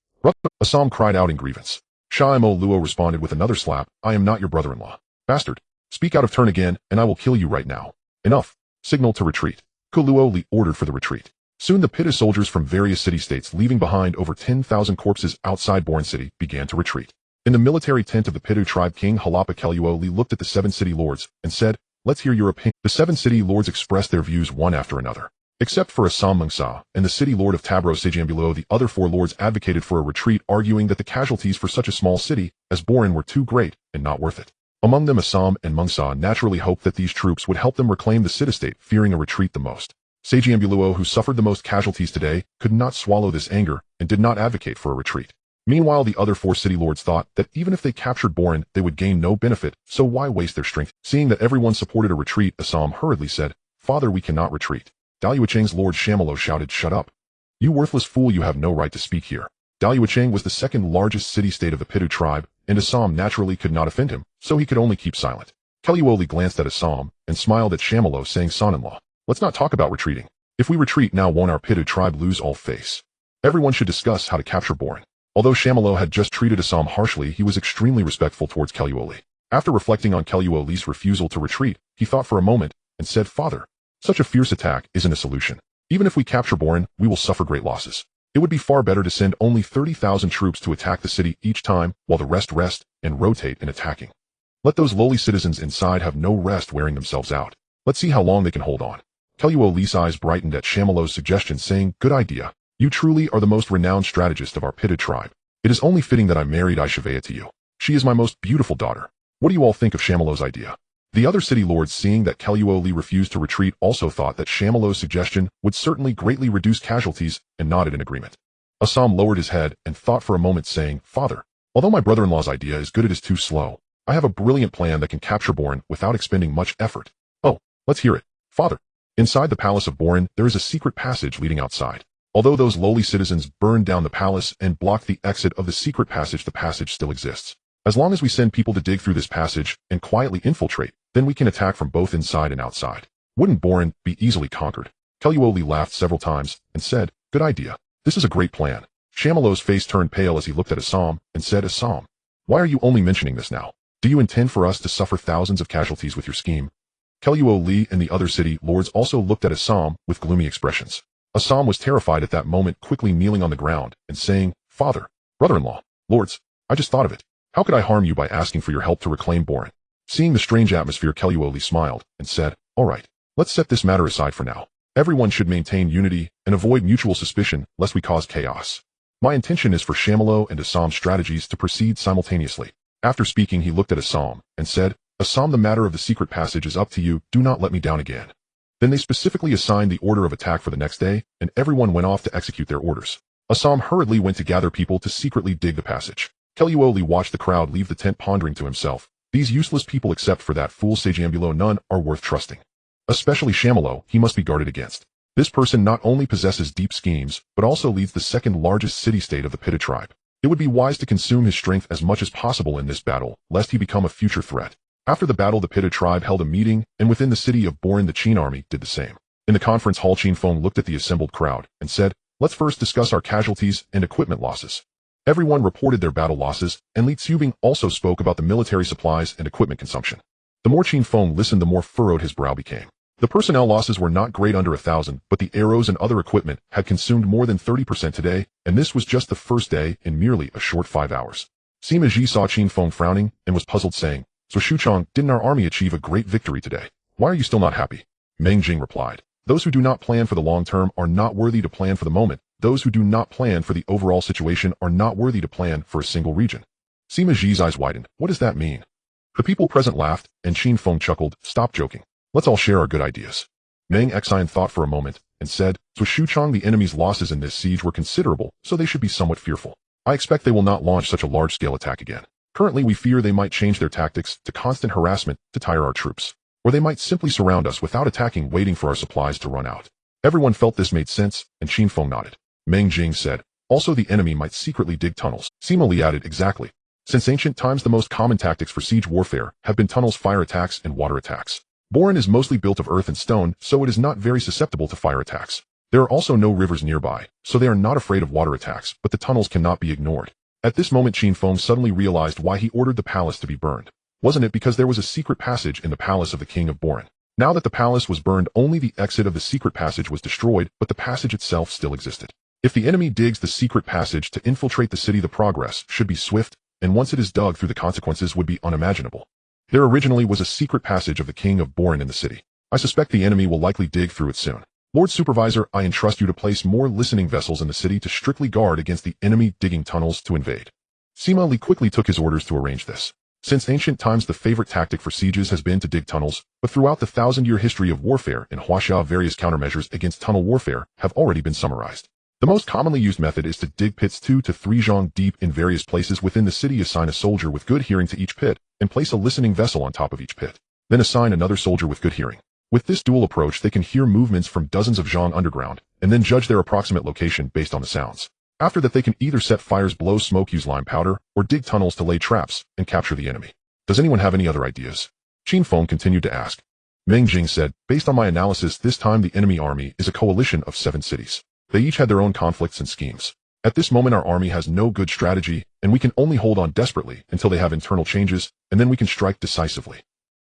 Assam cried out in grievance. Shah Mo Luo responded with another slap. "I am not your brother-in-law. Bastard. Speak out of turn again, and I will kill you right now." "Enough. Signal to retreat." Kaluo Li ordered for the retreat. Soon the Pitta soldiers from various city-states, leaving behind over 10,000 corpses outside Boren city, began to retreat. In the military tent of the Pitta tribe, King Harappa Kaluo Li looked at the 7 city lords and said, "Let's hear your opinion." The 7 city lords expressed their views one after another. Except for Assam Mengsa and the city lord of Tabro Xianyang, the other 4 lords advocated for a retreat, arguing that the casualties for such a small city as Boren were too great and not worth it. Among them, Assam and Mengsa naturally hoped that these troops would help them reclaim the city-state, fearing a retreat the most. Xianyang, who suffered the most casualties today, could not swallow this anger and did not advocate for a retreat. Meanwhile, the other 4 city lords thought that even if they captured Boren, they would gain no benefit, so why waste their strength? Seeing that everyone supported a retreat, Assam hurriedly said, "Father, we cannot retreat." Daluocheng's Lord Shamalo shouted, "Shut up. You worthless fool, you have no right to speak here." Daluocheng was the second largest city-state of the Pitta tribe, and Assam naturally could not offend him, so he could only keep silent. Kaluo Li glanced at Assam and smiled at Shamalo, saying, "Son-in-law, let's not talk about retreating. If we retreat now, won't our Pitta tribe lose all face? Everyone should discuss how to capture Boren." Although Shamalo had just treated Assam harshly, he was extremely respectful towards Kaluo Li. After reflecting on Kaluo Li's refusal to retreat, he thought for a moment and said, "Father, such a fierce attack isn't a solution. Even if we capture Boren, we will suffer great losses. It would be far better to send only 30,000 troops to attack the city each time, while the rest rest and rotate in attacking. Let those lowly citizens inside have no rest wearing themselves out. Let's see how long they can hold on." Kaluo Li's eyes brightened at Shamalo's suggestion, saying, "Good idea. You truly are the most renowned strategist of our Pitta tribe. It is only fitting that I married Aishivea to you. She is my most beautiful daughter. What do you all think of Shamalo's idea?" The other city lords, seeing that Kaluo Li refused to retreat, also thought that Shamalo's suggestion would certainly greatly reduce casualties and nodded in agreement. Assam lowered his head and thought for a moment, saying, "Father, although my brother-in-law's idea is good, it is too slow. I have a brilliant plan that can capture Boren without expending much effort." "Oh, let's hear it, Father." Inside the palace of Boren, there is a secret passage leading outside. Although those lowly citizens burned down the palace and blocked the exit of the secret passage, the passage still exists. As long as we send people to dig through this passage and quietly infiltrate, then we can attack from both inside and outside. Wouldn't Boren be easily conquered? Kaluo Li laughed several times and said, "Good idea. This is a great plan." Shamalo's face turned pale as he looked at Assam and said, "Assam, why are you only mentioning this now? Do you intend for us to suffer thousands of casualties with your scheme? Keluo Li and the other city lords also looked at Assam with gloomy expressions. Assam was terrified at that moment, quickly kneeling on the ground and saying, "Father, brother-in-law, lords, I just thought of it. How could I harm you by asking for your help to reclaim Boren?" Seeing the strange atmosphere, Keluo Li smiled and said, "All right, let's set this matter aside for now. Everyone should maintain unity and avoid mutual suspicion lest we cause chaos. My intention is for Shamalo and Assam's strategies to proceed simultaneously." After speaking, he looked at Assam and said, "Assam, the matter of the secret passage is up to you. Do not let me down again." Then they specifically assigned the order of attack for the next day, and everyone went off to execute their orders. Assam hurriedly went to gather people to secretly dig the passage. Keluo Li watched the crowd leave the tent, pondering to himself, "These useless people, except for that fool Sageambulo, none are worth trusting. Especially Shamalo, he must be guarded against. This person not only possesses deep schemes, but also leads the second largest city-state of the Pitta tribe. It would be wise to consume his strength as much as possible in this battle, lest he become a future threat." After the battle, the Pitta tribe held a meeting, and within the city of Boren the Qin army did the same. In the conference hall, Qin Feng looked at the assembled crowd and said, "Let's first discuss our casualties and equipment losses." Everyone reported their battle losses, and Li Tsubing also spoke about the military supplies and equipment consumption. The more Qin Feng listened, the more furrowed his brow became. The personnel losses were not great, under 1,000, but the arrows and other equipment had consumed more than 30% today, and this was just the first day in merely a short 5 hours. Sima Ji saw Qin Feng frowning and was puzzled, saying, "So Shuchang, didn't our army achieve a great victory today? Why are you still not happy?" Meng Ling replied, "Those who do not plan for the long term are not worthy to plan for the moment. Those who do not plan for the overall situation are not worthy to plan for a single region." Sima Ji's eyes widened. "What does that mean?" The people present laughed, and Qin Feng chuckled. "Stop joking. Let's all share our good ideas." Meng Xianyang thought for a moment and said, "So Shuchang, the enemy's losses in this siege were considerable, so they should be somewhat fearful. I expect they will not launch such a large-scale attack again. Currently, we fear they might change their tactics to constant harassment to tire our troops. Or they might simply surround us without attacking, waiting for our supplies to run out." Everyone felt this made sense, and Qin Feng nodded. Meng Jing said, "Also, the enemy might secretly dig tunnels." Sima Li added, "Exactly. Since ancient times, the most common tactics for siege warfare have been tunnels, fire attacks, and water attacks. Boren is mostly built of earth and stone, so it is not very susceptible to fire attacks. There are also no rivers nearby, so they are not afraid of water attacks, but the tunnels cannot be ignored." At this moment, Qin Feng suddenly realized why he ordered the palace to be burned. Wasn't it because there was a secret passage in the palace of the king of Boren? Now that the palace was burned, only the exit of the secret passage was destroyed, but the passage itself still existed. If the enemy digs the secret passage to infiltrate the city, the progress should be swift, and once it is dug through, the consequences would be unimaginable. There originally was a secret passage of the king of Boren in the city. I suspect the enemy will likely dig through it soon. Lord Supervisor, I entrust you to place more listening vessels in the city to strictly guard against the enemy digging tunnels to invade. Sima Li quickly took his orders to arrange this. Since ancient times, the favorite tactic for sieges has been to dig tunnels, but throughout the 1,000-year history of warfare in Huaxia, various countermeasures against tunnel warfare have already been summarized. The most commonly used method is to dig pits 2 to 3 zhang deep in various places within the city. Assign a soldier with good hearing to each pit, and place a listening vessel on top of each pit. Then assign another soldier with good hearing. With this dual approach, they can hear movements from dozens of zhang underground, and then judge their approximate location based on the sounds. After that, they can either set fires, blow smoke, use lime powder, or dig tunnels to lay traps and capture the enemy. Does anyone have any other ideas? Qin Feng continued to ask. Meng Jing said, "Based on my analysis, this time the enemy army is a coalition of 7 cities. They each had their own conflicts and schemes. At this moment, our army has no good strategy, and we can only hold on desperately until they have internal changes, and then we can strike decisively."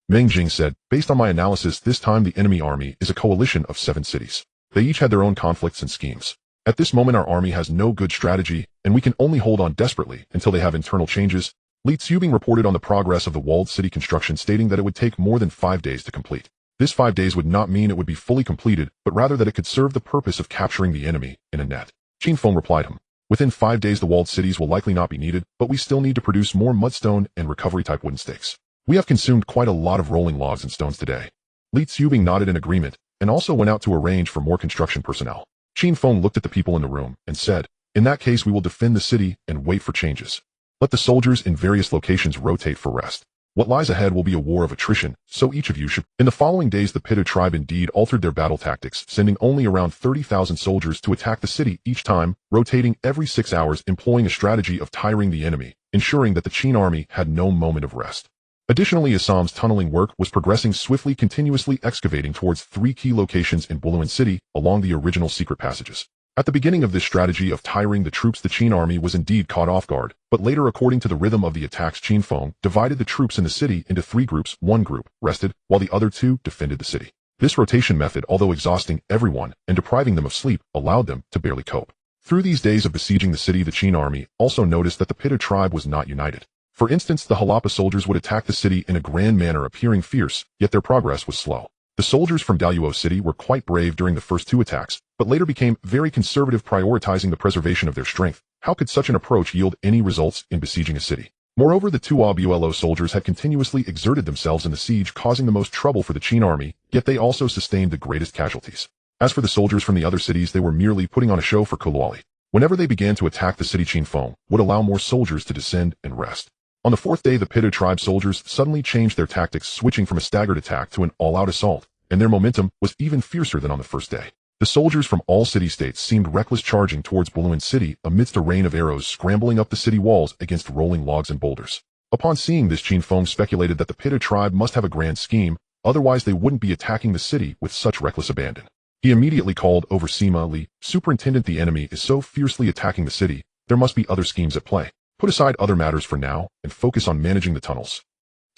Meng Jing said, "Based on my analysis, this time the enemy army is a coalition of 7 cities. They each had their own conflicts and schemes. At this moment, our army has no good strategy, and we can only hold on desperately until they have internal changes." Li Tsubing reported on the progress of the walled city construction, stating that it would take more than 5 days to complete. This 5 days would not mean it would be fully completed, but rather that it could serve the purpose of capturing the enemy in a net. Qin Feng replied him, "Within 5 days the walled cities will likely not be needed, but we still need to produce more mudstone and recovery-type wooden stakes. We have consumed quite a lot of rolling logs and stones today." Li Tsubing nodded in agreement, and also went out to arrange for more construction personnel. Qin Feng looked at the people in the room and said, "In that case, we will defend the city and wait for changes. Let the soldiers in various locations rotate for rest. What lies ahead will be a war of attrition, so each of you should..." In the following days, the Pitta tribe indeed altered their battle tactics, sending only around 30,000 soldiers to attack the city each time, rotating every 6 hours, employing a strategy of tiring the enemy, ensuring that the Qin army had no moment of rest. Additionally, Assam's tunneling work was progressing swiftly, continuously excavating towards 3 key locations in Bolun City along the original secret passages. At the beginning of this strategy of tiring the troops, the Qin army was indeed caught off guard, but later, according to the rhythm of the attacks, Qin Feng divided the troops in the city into 3 groups. One group rested, while the other 2 defended the city. This rotation method, although exhausting everyone and depriving them of sleep, allowed them to barely cope. Through these days of besieging the city, the Qin army also noticed that the Pitta tribe was not united. For instance, the Harappa soldiers would attack the city in a grand manner, appearing fierce, yet their progress was slow. The soldiers from Daluo City were quite brave during the first 2 attacks, but later became very conservative, prioritizing the preservation of their strength. How could such an approach yield any results in besieging a city? Moreover, the 2 Abuelo soldiers had continuously exerted themselves in the siege, causing the most trouble for the Qin army, yet they also sustained the greatest casualties. As for the soldiers from the other cities, they were merely putting on a show for Kuluali. Whenever they began to attack the city, Qin Feng would allow more soldiers to descend and rest. On the 4th day, the Pitta tribe soldiers suddenly changed their tactics, switching from a staggered attack to an all-out assault, and their momentum was even fiercer than on the first day. The soldiers from all city-states seemed reckless, charging towards Bolun City amidst a rain of arrows, scrambling up the city walls against rolling logs and boulders. Upon seeing this, Qin Feng speculated that the Pitta tribe must have a grand scheme, otherwise they wouldn't be attacking the city with such reckless abandon. He immediately called over Sima Li, "Superintendent, the enemy is so fiercely attacking the city, there must be other schemes at play. Put aside other matters for now, and focus on managing the tunnels."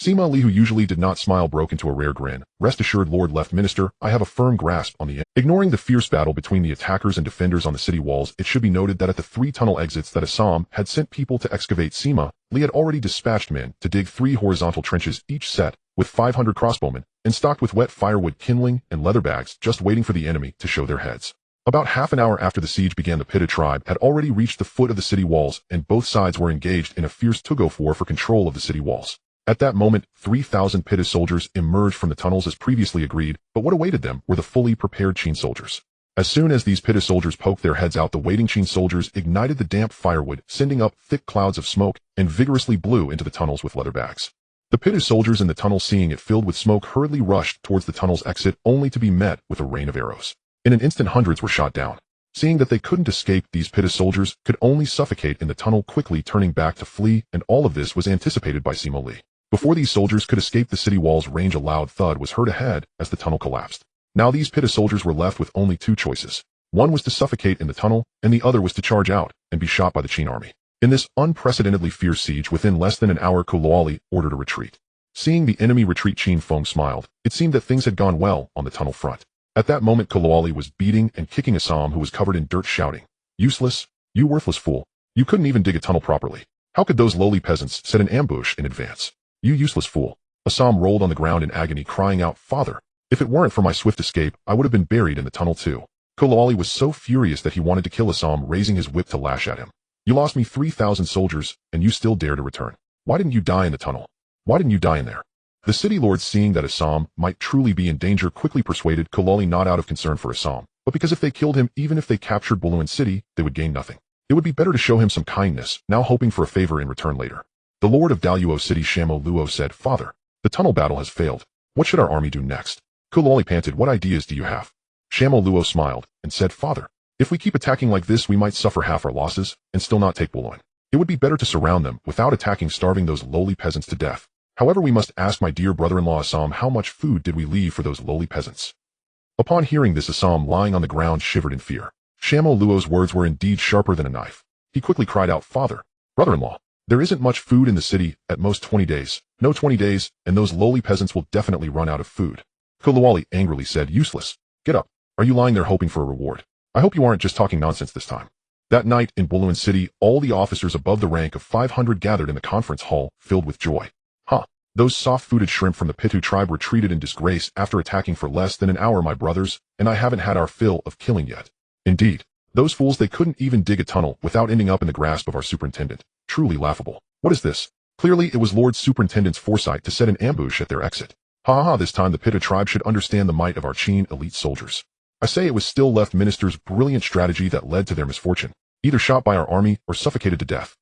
Sima Li, who usually did not smile, broke into a rare grin. "Rest assured, Lord Left Minister, I have a firm grasp on the end." Ignoring the fierce battle between the attackers and defenders on the city walls, it should be noted that at the 3 tunnel exits that Assam had sent people to excavate, Sima Li had already dispatched men to dig 3 horizontal trenches, each set with 500 crossbowmen, and stocked with wet firewood, kindling, and leather bags, just waiting for the enemy to show their heads. About half an hour after the siege began, the Pitta tribe had already reached the foot of the city walls, and both sides were engaged in a fierce tug-of-war for control of the city walls. At that moment, 3,000 Pitta soldiers emerged from the tunnels as previously agreed, but what awaited them were the fully prepared Qin soldiers. As soon as these Pitta soldiers poked their heads out, the waiting Qin soldiers ignited the damp firewood, sending up thick clouds of smoke, and vigorously blew into the tunnels with leather bags. The Pitta soldiers in the tunnel, seeing it filled with smoke, hurriedly rushed towards the tunnel's exit, only to be met with a rain of arrows. In an instant, hundreds were shot down. Seeing that they couldn't escape, these Pitta soldiers could only suffocate in the tunnel, quickly turning back to flee, and all of this was anticipated by Sima Li. Before these soldiers could escape the city walls range, a loud thud was heard ahead as the tunnel collapsed. Now these Pitta soldiers were left with only 2 choices. One was to suffocate in the tunnel, and the other was to charge out and be shot by the Qin army. In this unprecedentedly fierce siege, within less than an hour, Kuluali ordered a retreat. Seeing the enemy retreat, Qin Feng smiled. It seemed that things had gone well on the tunnel front. At that moment, Kuluali was beating and kicking Assam, who was covered in dirt, shouting, "Useless! You worthless fool! You couldn't even dig a tunnel properly. How could those lowly peasants set an ambush in advance? You useless fool!" Assam rolled on the ground in agony, crying out, "Father, if it weren't for my swift escape, I would have been buried in the tunnel too." Kuluali was so furious that he wanted to kill Assam, raising his whip to lash at him. "You lost me 3,000 soldiers, and you still dare to return. Why didn't you die in the tunnel? Why didn't you die in there?" The city lords, seeing that Assam might truly be in danger, quickly persuaded Kuluali, not out of concern for Assam, but because if they killed him, even if they captured Bolun City, they would gain nothing. It would be better to show him some kindness, now hoping for a favor in return later. The lord of Daluo City, Shamo Luo, said, "Father, the tunnel battle has failed. What should our army do next?" Kuluali panted, "What ideas do you have?" Shamo Luo smiled and said, "Father, if we keep attacking like this, we might suffer half our losses and still not take Bolun. It would be better to surround them without attacking, starving those lowly peasants to death. However, we must ask my dear brother-in-law Assam, how much food did we leave for those lowly peasants?" Upon hearing this, Assam, lying on the ground, shivered in fear. Shamo Luo's words were indeed sharper than a knife. He quickly cried out, "Father, brother-in-law, there isn't much food in the city, at most 20 days. No 20 days, and those lowly peasants will definitely run out of food." Kuluali angrily said, "Useless. Get up. Are you lying there hoping for a reward? I hope you aren't just talking nonsense this time." That night in Bolun City, all the officers above the rank of 500 gathered in the conference hall, filled with joy. Those soft-footed shrimp from the Pitu tribe were treated in disgrace after attacking for less than an hour, my brothers, and I haven't had our fill of killing yet. Indeed, those fools, they couldn't even dig a tunnel without ending up in the grasp of our superintendent. Truly laughable. What is this? Clearly it was Lord Superintendent's foresight to set an ambush at their exit. This time the Pitta tribe should understand the might of our Qin elite soldiers. I say it was still Left Minister's brilliant strategy that led to their misfortune. Either shot by our army or suffocated to death.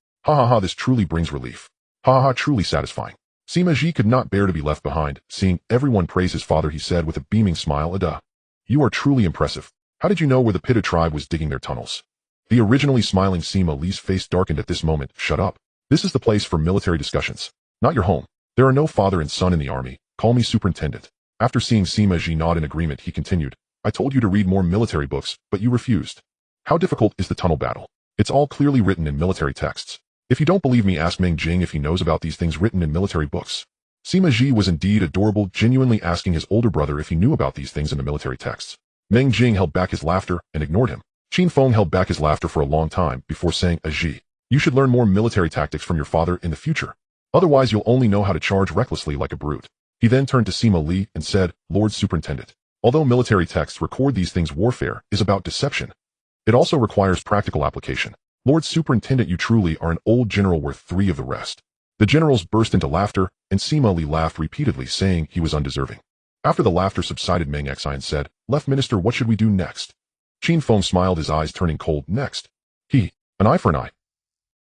This truly brings relief. Truly satisfying. Sima Ji could not bear to be left behind. Seeing everyone praise his father, he said with a beaming smile, "Ada, you are truly impressive. How did you know where the Pitta tribe was digging their tunnels?" The originally smiling Sima Li's face darkened at this moment. "Shut up. This is the place for military discussions, not your home. There are no father and son in the army. Call me superintendent." After seeing Sima Ji nod in agreement, he continued, "I told you to read more military books, but you refused. How difficult is the tunnel battle? It's all clearly written in military texts. If you don't believe me, ask Meng Jing if he knows about these things written in military books. Sima Ji was indeed adorable, genuinely asking his older brother if he knew about these things in the military texts. Meng Jing held back his laughter and ignored him. Qin Feng held back his laughter for a long time before saying, Ji, you should learn more military tactics from your father in the future. Otherwise you'll only know how to charge recklessly like a brute. He then turned to Sima Li and said, Lord Superintendent, although military texts record these things, warfare is about deception. It also requires practical application. Lord Superintendent, you truly are an old general worth 3 of the rest. The generals burst into laughter, and Sima Li laughed repeatedly, saying he was undeserving. After the laughter subsided, Meng Xianyang said, Left Minister, what should we do next? Qin Feng smiled, his eyes turning cold. Next. An eye for an eye.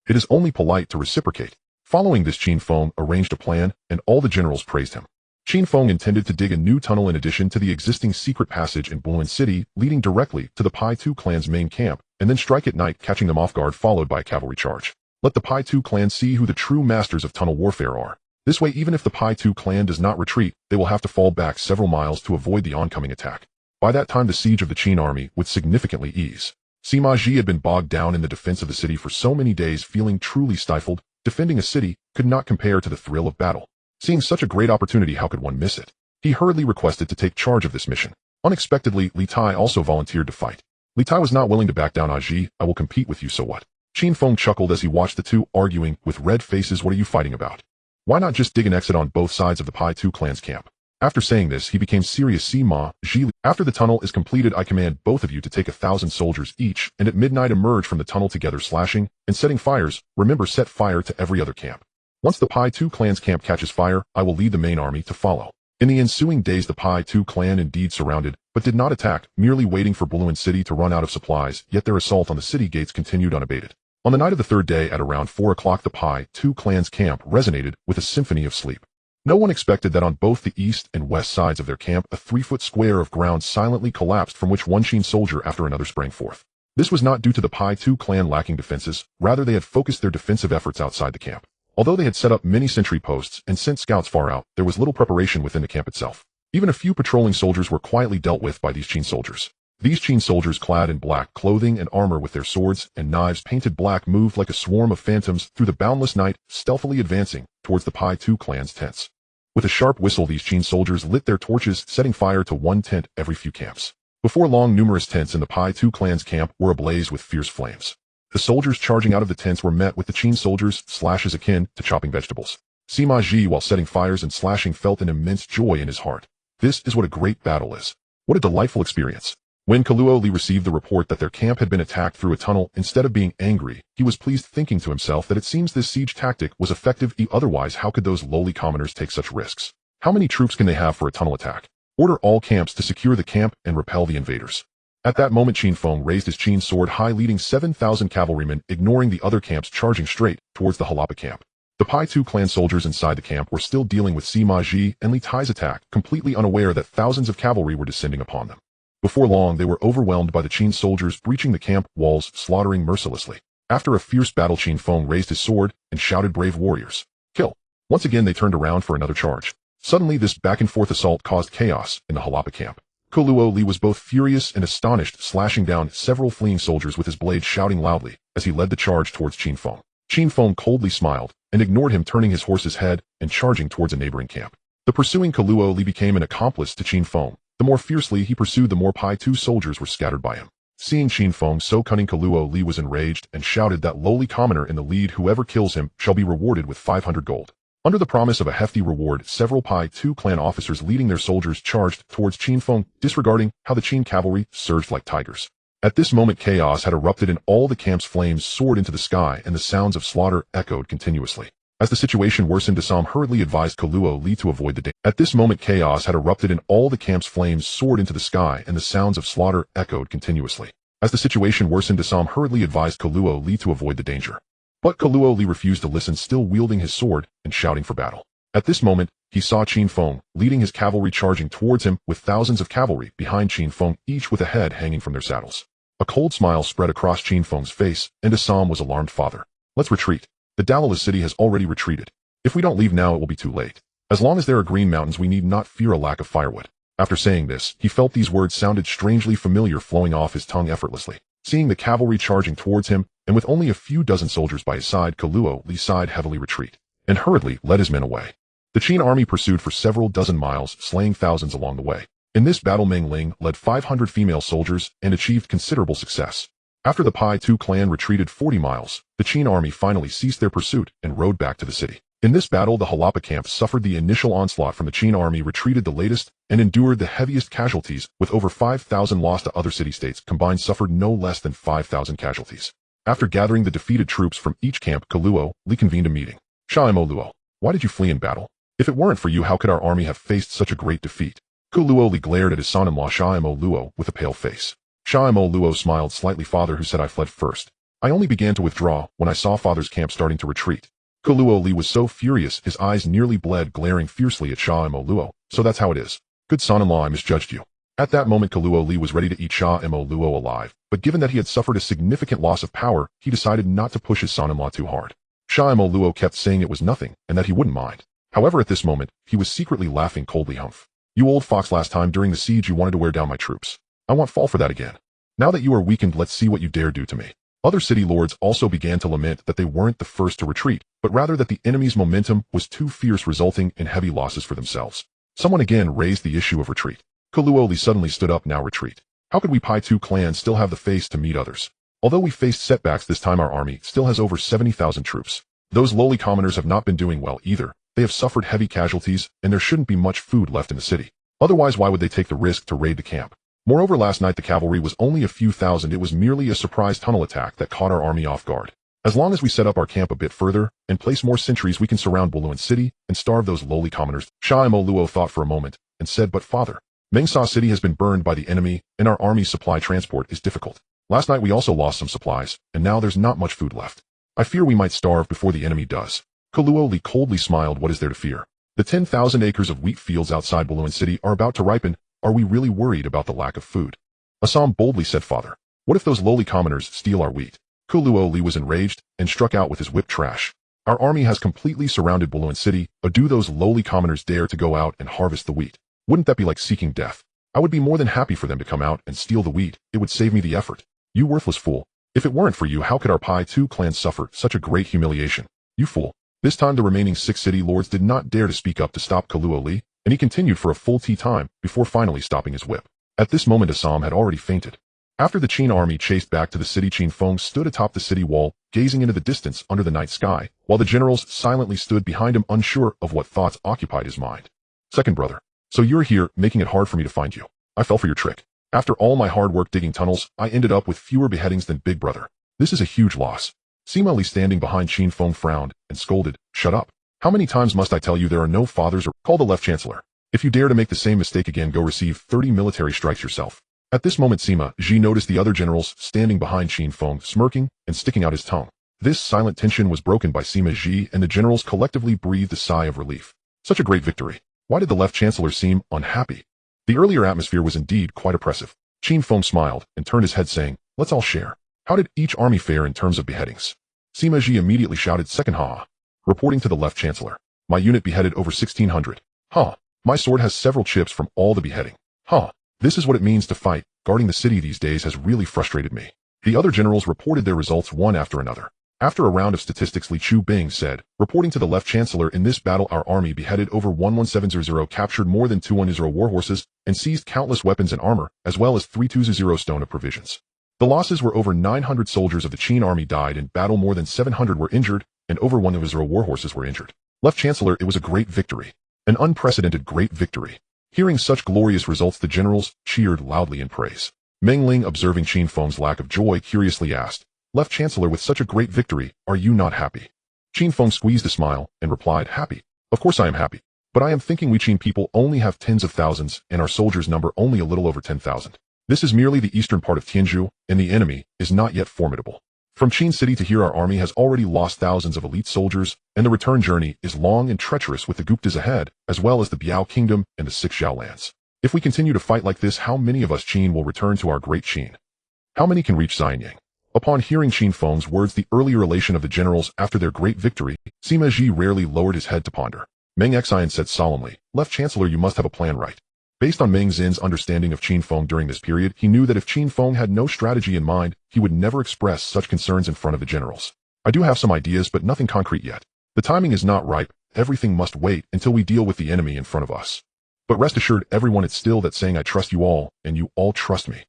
It is only polite to reciprocate. Following this, Qin Feng arranged a plan, and all the generals praised him. Qin Feng intended to dig a new tunnel in addition to the existing secret passage in Bolun City, leading directly to the Pai Tu clan's main camp, and then strike at night, catching them off guard, followed by a cavalry charge. Let the Pai Tu clan see who the true masters of tunnel warfare are. This way, even if the Pai Tu clan does not retreat, they will have to fall back several miles to avoid the oncoming attack. By that time, the siege of the Qin army would significantly ease. Sima Ji had been bogged down in the defense of the city for so many days, feeling truly stifled. Defending a city could not compare to the thrill of battle. Seeing such a great opportunity, how could one miss it? He hurriedly requested to take charge of this mission. Unexpectedly, Li Tai also volunteered to fight. Li Tai was not willing to back down. Ji, I will compete with you, so what? Qin Feng chuckled as he watched the two arguing with red faces. What are you fighting about? Why not just dig an exit on both sides of the Pai Tu clan's camp? After saying this, he became serious. Sima Ji, after the tunnel is completed, I command both of you to take 1,000 soldiers each, and at midnight emerge from the tunnel together, slashing and setting fires. Remember, set fire to every other camp. Once the Pai Tu clan's camp catches fire, I will lead the main army to follow. In the ensuing days, the Pai Tu clan indeed surrounded, but did not attack, merely waiting for Bolun City to run out of supplies, yet their assault on the city gates continued unabated. On the night of the 3rd day at around 4 o'clock, the Pai Tu clan's camp resonated with a symphony of sleep. No one expected that on both the east and west sides of their camp, a 3-foot square of ground silently collapsed, from which one Qin soldier after another sprang forth. This was not due to the Pai Tu clan lacking defenses, rather they had focused their defensive efforts outside the camp. Although they had set up many sentry posts and sent scouts far out, there was little preparation within the camp itself. Even a few patrolling soldiers were quietly dealt with by these Qin soldiers. These Qin soldiers, clad in black clothing and armor with their swords and knives painted black, moved like a swarm of phantoms through the boundless night, stealthily advancing towards the Pai Tu clan's tents. With a sharp whistle, these Qin soldiers lit their torches, setting fire to one tent every few camps. Before long, numerous tents in the Pai Tu clan's camp were ablaze with fierce flames. The soldiers charging out of the tents were met with the Qin soldiers' slashes akin to chopping vegetables. Sima Ji, while setting fires and slashing, felt an immense joy in his heart. This is what a great battle is. What a delightful experience. When Kaluo Li received the report that their camp had been attacked through a tunnel, instead of being angry, he was pleased, thinking to himself that it seems this siege tactic was effective. Otherwise, how could those lowly commoners take such risks? How many troops can they have for a tunnel attack? Order all camps to secure the camp and repel the invaders. At that moment, Qin Feng raised his Qin sword high, leading 7,000 cavalrymen, ignoring the other camps, charging straight towards the Harappa camp. The Pai Tu clan soldiers inside the camp were still dealing with Sima Ji and Li Tai's attack, completely unaware that thousands of cavalry were descending upon them. Before long, they were overwhelmed by the Qin soldiers breaching the camp walls, slaughtering mercilessly. After a fierce battle, Qin Feng raised his sword and shouted, "Brave warriors, kill!" Once again, they turned around for another charge. Suddenly, this back-and-forth assault caused chaos in the Harappa camp. Kaluo Li was both furious and astonished, slashing down several fleeing soldiers with his blade, shouting loudly as he led the charge towards Qin Feng. Qin Feng coldly smiled and ignored him, turning his horse's head and charging towards a neighboring camp. The pursuing Kaluo Li became an accomplice to Qin Feng. The more fiercely he pursued, the more Pai Tu soldiers were scattered by him. Seeing Qin Feng so cunning, Kaluo Li was enraged and shouted, "That lowly commoner in the lead, whoever kills him shall be rewarded with 500 gold. Under the promise of a hefty reward, several Pai Tu clan officers leading their soldiers charged towards Qin Feng, disregarding how the Qin cavalry surged like tigers. At this moment, chaos had erupted in all the camps. Flames soared into the sky and the sounds of slaughter echoed continuously. As the situation worsened, Assam hurriedly advised Kaluo Li to avoid the danger. At this moment, chaos had erupted in all the camps. Flames soared into the sky and the sounds of slaughter echoed continuously. As the situation worsened, Assam hurriedly advised Kaluo Li to avoid the danger. But Kaluo Li refused to listen, still wielding his sword and shouting for battle. At this moment, he saw Qin Feng leading his cavalry charging towards him, with thousands of cavalry behind Qin Feng, each with a head hanging from their saddles. A cold smile spread across Qin Feng's face, and Assam was alarmed. "Father, let's retreat. The Dalala city has already retreated. If we don't leave now, it will be too late. As long as there are green mountains, we need not fear a lack of firewood." After saying this, he felt these words sounded strangely familiar flowing off his tongue effortlessly. Seeing the cavalry charging towards him, and with only a few dozen soldiers by his side, Li sighed heavily retreat, and hurriedly led his men away. The Qin army pursued for several dozen miles, slaying thousands along the way. In this battle Meng Ling led 500 female soldiers and achieved considerable success. After the Pai Tu clan retreated 40 miles, the Qin army finally ceased their pursuit and rode back to the city. In this battle the Harappa camp suffered the initial onslaught from the Qin army, retreated the latest, and endured the heaviest casualties, with over 5,000 lost to other city-states combined suffered no less than 5,000 casualties. After gathering the defeated troops from each camp, Li convened a meeting. Xianyang, why did you flee in battle? If it weren't for you, how could our army have faced such a great defeat? Li glared at his son-in-law Xianyang with a pale face. Xianyang smiled slightly. Father, who said I fled first? I only began to withdraw when I saw father's camp starting to retreat. Li was so furious his eyes nearly bled, glaring fiercely at Xianyang. So that's how it is. Good son-in-law, I misjudged you. At that moment Li was ready to eat Xianyang alive, but given that he had suffered a significant loss of power, he decided not to push his son-in-law too hard. Xianyang kept saying it was nothing, and that he wouldn't mind. However, at this moment, he was secretly laughing coldly. Humph. You old fox, last time during the siege you wanted to wear down my troops. I won't fall for that again. Now that you are weakened, let's see what you dare do to me. Other city lords also began to lament that they weren't the first to retreat, but rather that the enemy's momentum was too fierce, resulting in heavy losses for themselves. Someone again raised the issue of retreat. Li suddenly stood up. Now retreat. How could we Pai Tu clan still have the face to meet others? Although we faced setbacks this time, our army still has over 70,000 troops. Those lowly commoners have not been doing well either. They have suffered heavy casualties, and there shouldn't be much food left in the city. Otherwise, why would they take the risk to raid the camp? Moreover, last night the cavalry was only a few thousand. It was merely a surprise tunnel attack that caught our army off guard. As long as we set up our camp a bit further and place more sentries, we can surround Bolun City and starve those lowly commoners. Xianyang thought for a moment and said, but father, Mengsa City has been burned by the enemy, and our army's supply transport is difficult. Last night we also lost some supplies, and now there's not much food left. I fear we might starve before the enemy does. Li coldly smiled. What is there to fear? The 10,000 acres of wheat fields outside Bolun City are about to ripen. Are we really worried about the lack of food? Assam boldly said, Father, what if those lowly commoners steal our wheat? Li was enraged and struck out with his whip. Trash. Our army has completely surrounded Bolun City. Do those lowly commoners dare to go out and harvest the wheat? Wouldn't that be like seeking death? I would be more than happy for them to come out and steal the wheat. It would save me the effort. You worthless fool. If it weren't for you, how could our Pai Tu clan suffer such a great humiliation? You fool. This time the remaining 6 city lords did not dare to speak up to stop Li, and he continued for a full tea time before finally stopping his whip. At this moment Assam had already fainted. After the Qin army chased back to the city, Qin Feng stood atop the city wall, gazing into the distance under the night sky, while the generals silently stood behind him, unsure of what thoughts occupied his mind. Second brother. So you're here, making it hard for me to find you. I fell for your trick. After all my hard work digging tunnels, I ended up with fewer beheadings than big brother. This is a huge loss. Sima, standing behind Qin Feng, frowned and scolded, Shut up. How many times must I tell you there are no fathers? Or call the left chancellor. If you dare to make the same mistake again, go receive 30 military strikes yourself. At this moment Sima Ji noticed the other generals standing behind Qin Feng, smirking and sticking out his tongue. This silent tension was broken by Sima Ji, and the generals collectively breathed a sigh of relief. Such a great victory. Why did the left chancellor seem unhappy? The earlier atmosphere was indeed quite oppressive. Qin Feng smiled and turned his head, saying, Let's all share. How did each army fare in terms of beheadings? Sima Ji immediately shouted, Second ha. Reporting to the left chancellor. My unit beheaded over 1,600. Ha. My sword has several chips from all the beheading. Ha. This is what it means to fight. Guarding the city these days has really frustrated me. The other generals reported their results one after another. After a round of statistics, Li Chu Bing said, reporting to the left chancellor, in this battle our army beheaded over 11700, captured more than 210 warhorses, and seized countless weapons and armor, as well as 320 stone of provisions. The losses were over 900 soldiers of the Qin army died in battle, more than 700 were injured, and over 110 warhorses were injured. Left chancellor, it was a great victory. An unprecedented great victory. Hearing such glorious results, the generals cheered loudly in praise. Meng Ling, observing Qin Feng's lack of joy, curiously asked, Left chancellor, with such a great victory, are you not happy? Qin Feng squeezed a smile and replied, Happy? Of course I am happy. But I am thinking we Qin people only have tens of thousands, and our soldiers number only a little over 10,000. This is merely the eastern part of Tianzhu, and the enemy is not yet formidable. From Qin City to here our army has already lost thousands of elite soldiers, and the return journey is long and treacherous with the Guptas ahead, as well as the Biao Kingdom and the 6 Zhao lands. If we continue to fight like this, how many of us Qin will return to our great Qin? How many can reach Xianyang? Upon hearing Qin Feng's words, the earlier elation of the generals after their great victory, Sima Ji rarely lowered his head to ponder. Meng Xian said solemnly, Left chancellor, you must have a plan, right? Based on Meng Xin's understanding of Qin Feng during this period, he knew that if Qin Feng had no strategy in mind, he would never express such concerns in front of the generals. I do have some ideas, but nothing concrete yet. The timing is not ripe. Everything must wait until we deal with the enemy in front of us. But rest assured, everyone, it's still that saying, I trust you all, and you all trust me.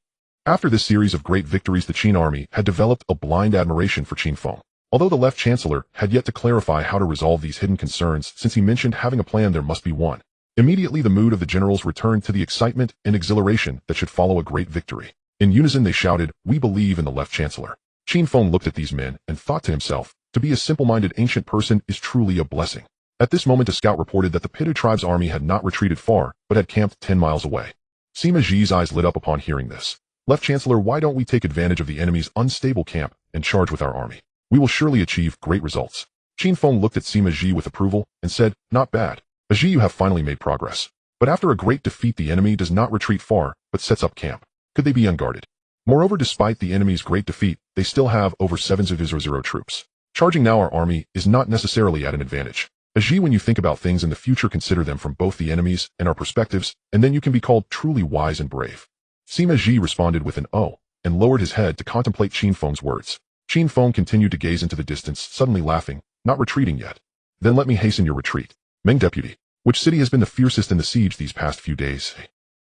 After this series of great victories, the Qin army had developed a blind admiration for Qin Feng. Although the left chancellor had yet to clarify how to resolve these hidden concerns, since he mentioned having a plan, there must be one. Immediately the mood of the generals returned to the excitement and exhilaration that should follow a great victory. In unison they shouted, "We believe in the left chancellor." Qin Feng looked at these men and thought to himself, to be a simple-minded ancient person is truly a blessing. At this moment a scout reported that the Pittu tribe's army had not retreated far, but had camped 10 miles away. Sima Ji's eyes lit up upon hearing this. "Left chancellor, why don't we take advantage of the enemy's unstable camp and charge with our army? We will surely achieve great results." Qin Feng looked at Sima Ji with approval and said, "Not bad. Ji, you have finally made progress. But after a great defeat the enemy does not retreat far, but sets up camp. Could they be unguarded? Moreover, despite the enemy's great defeat, they still have over 700 troops. Charging now our army is not necessarily at an advantage. Ji, when you think about things in the future, consider them from both the enemies and our perspectives, and then you can be called truly wise and brave." Sima Ji responded with an "oh," and lowered his head to contemplate Qin Feng's words. Qin Feng continued to gaze into the distance, suddenly laughing, "Not retreating yet? Then let me hasten your retreat. Meng deputy, which city has been the fiercest in the siege these past few days?"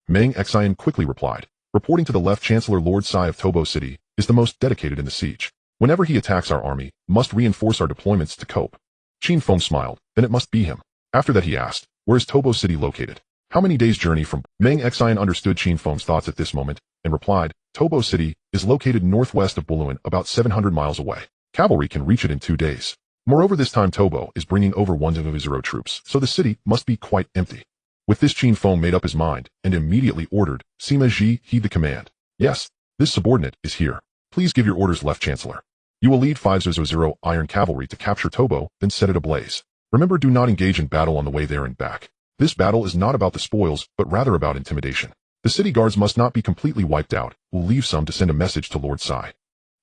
Meng Xianyang quickly replied, "Reporting to the left chancellor, Lord Sai of Tobo City is the most dedicated in the siege. Whenever he attacks our army, must reinforce our deployments to cope." Qin Feng smiled, "Then it must be him." After that he asked, "Where is Tobo City located? How many days' journey from?" Meng Xianyang understood Qin Feng's thoughts at this moment, and replied, "Tobo City is located northwest of Bolun, about 700 miles away. Cavalry can reach it in 2 days. Moreover, this time Tobo is bringing over 100 troops, so the city must be quite empty." With this Qin Feng made up his mind, and immediately ordered, "Sima Ji, heed the command. Yes, this subordinate is here. Please give your orders, left chancellor. You will lead 500 iron cavalry to capture Tobo, then set it ablaze. Remember, do not engage in battle on the way there and back. This battle is not about the spoils, but rather about intimidation. The city guards must not be completely wiped out. We'll leave some to send a message to Lord Sai."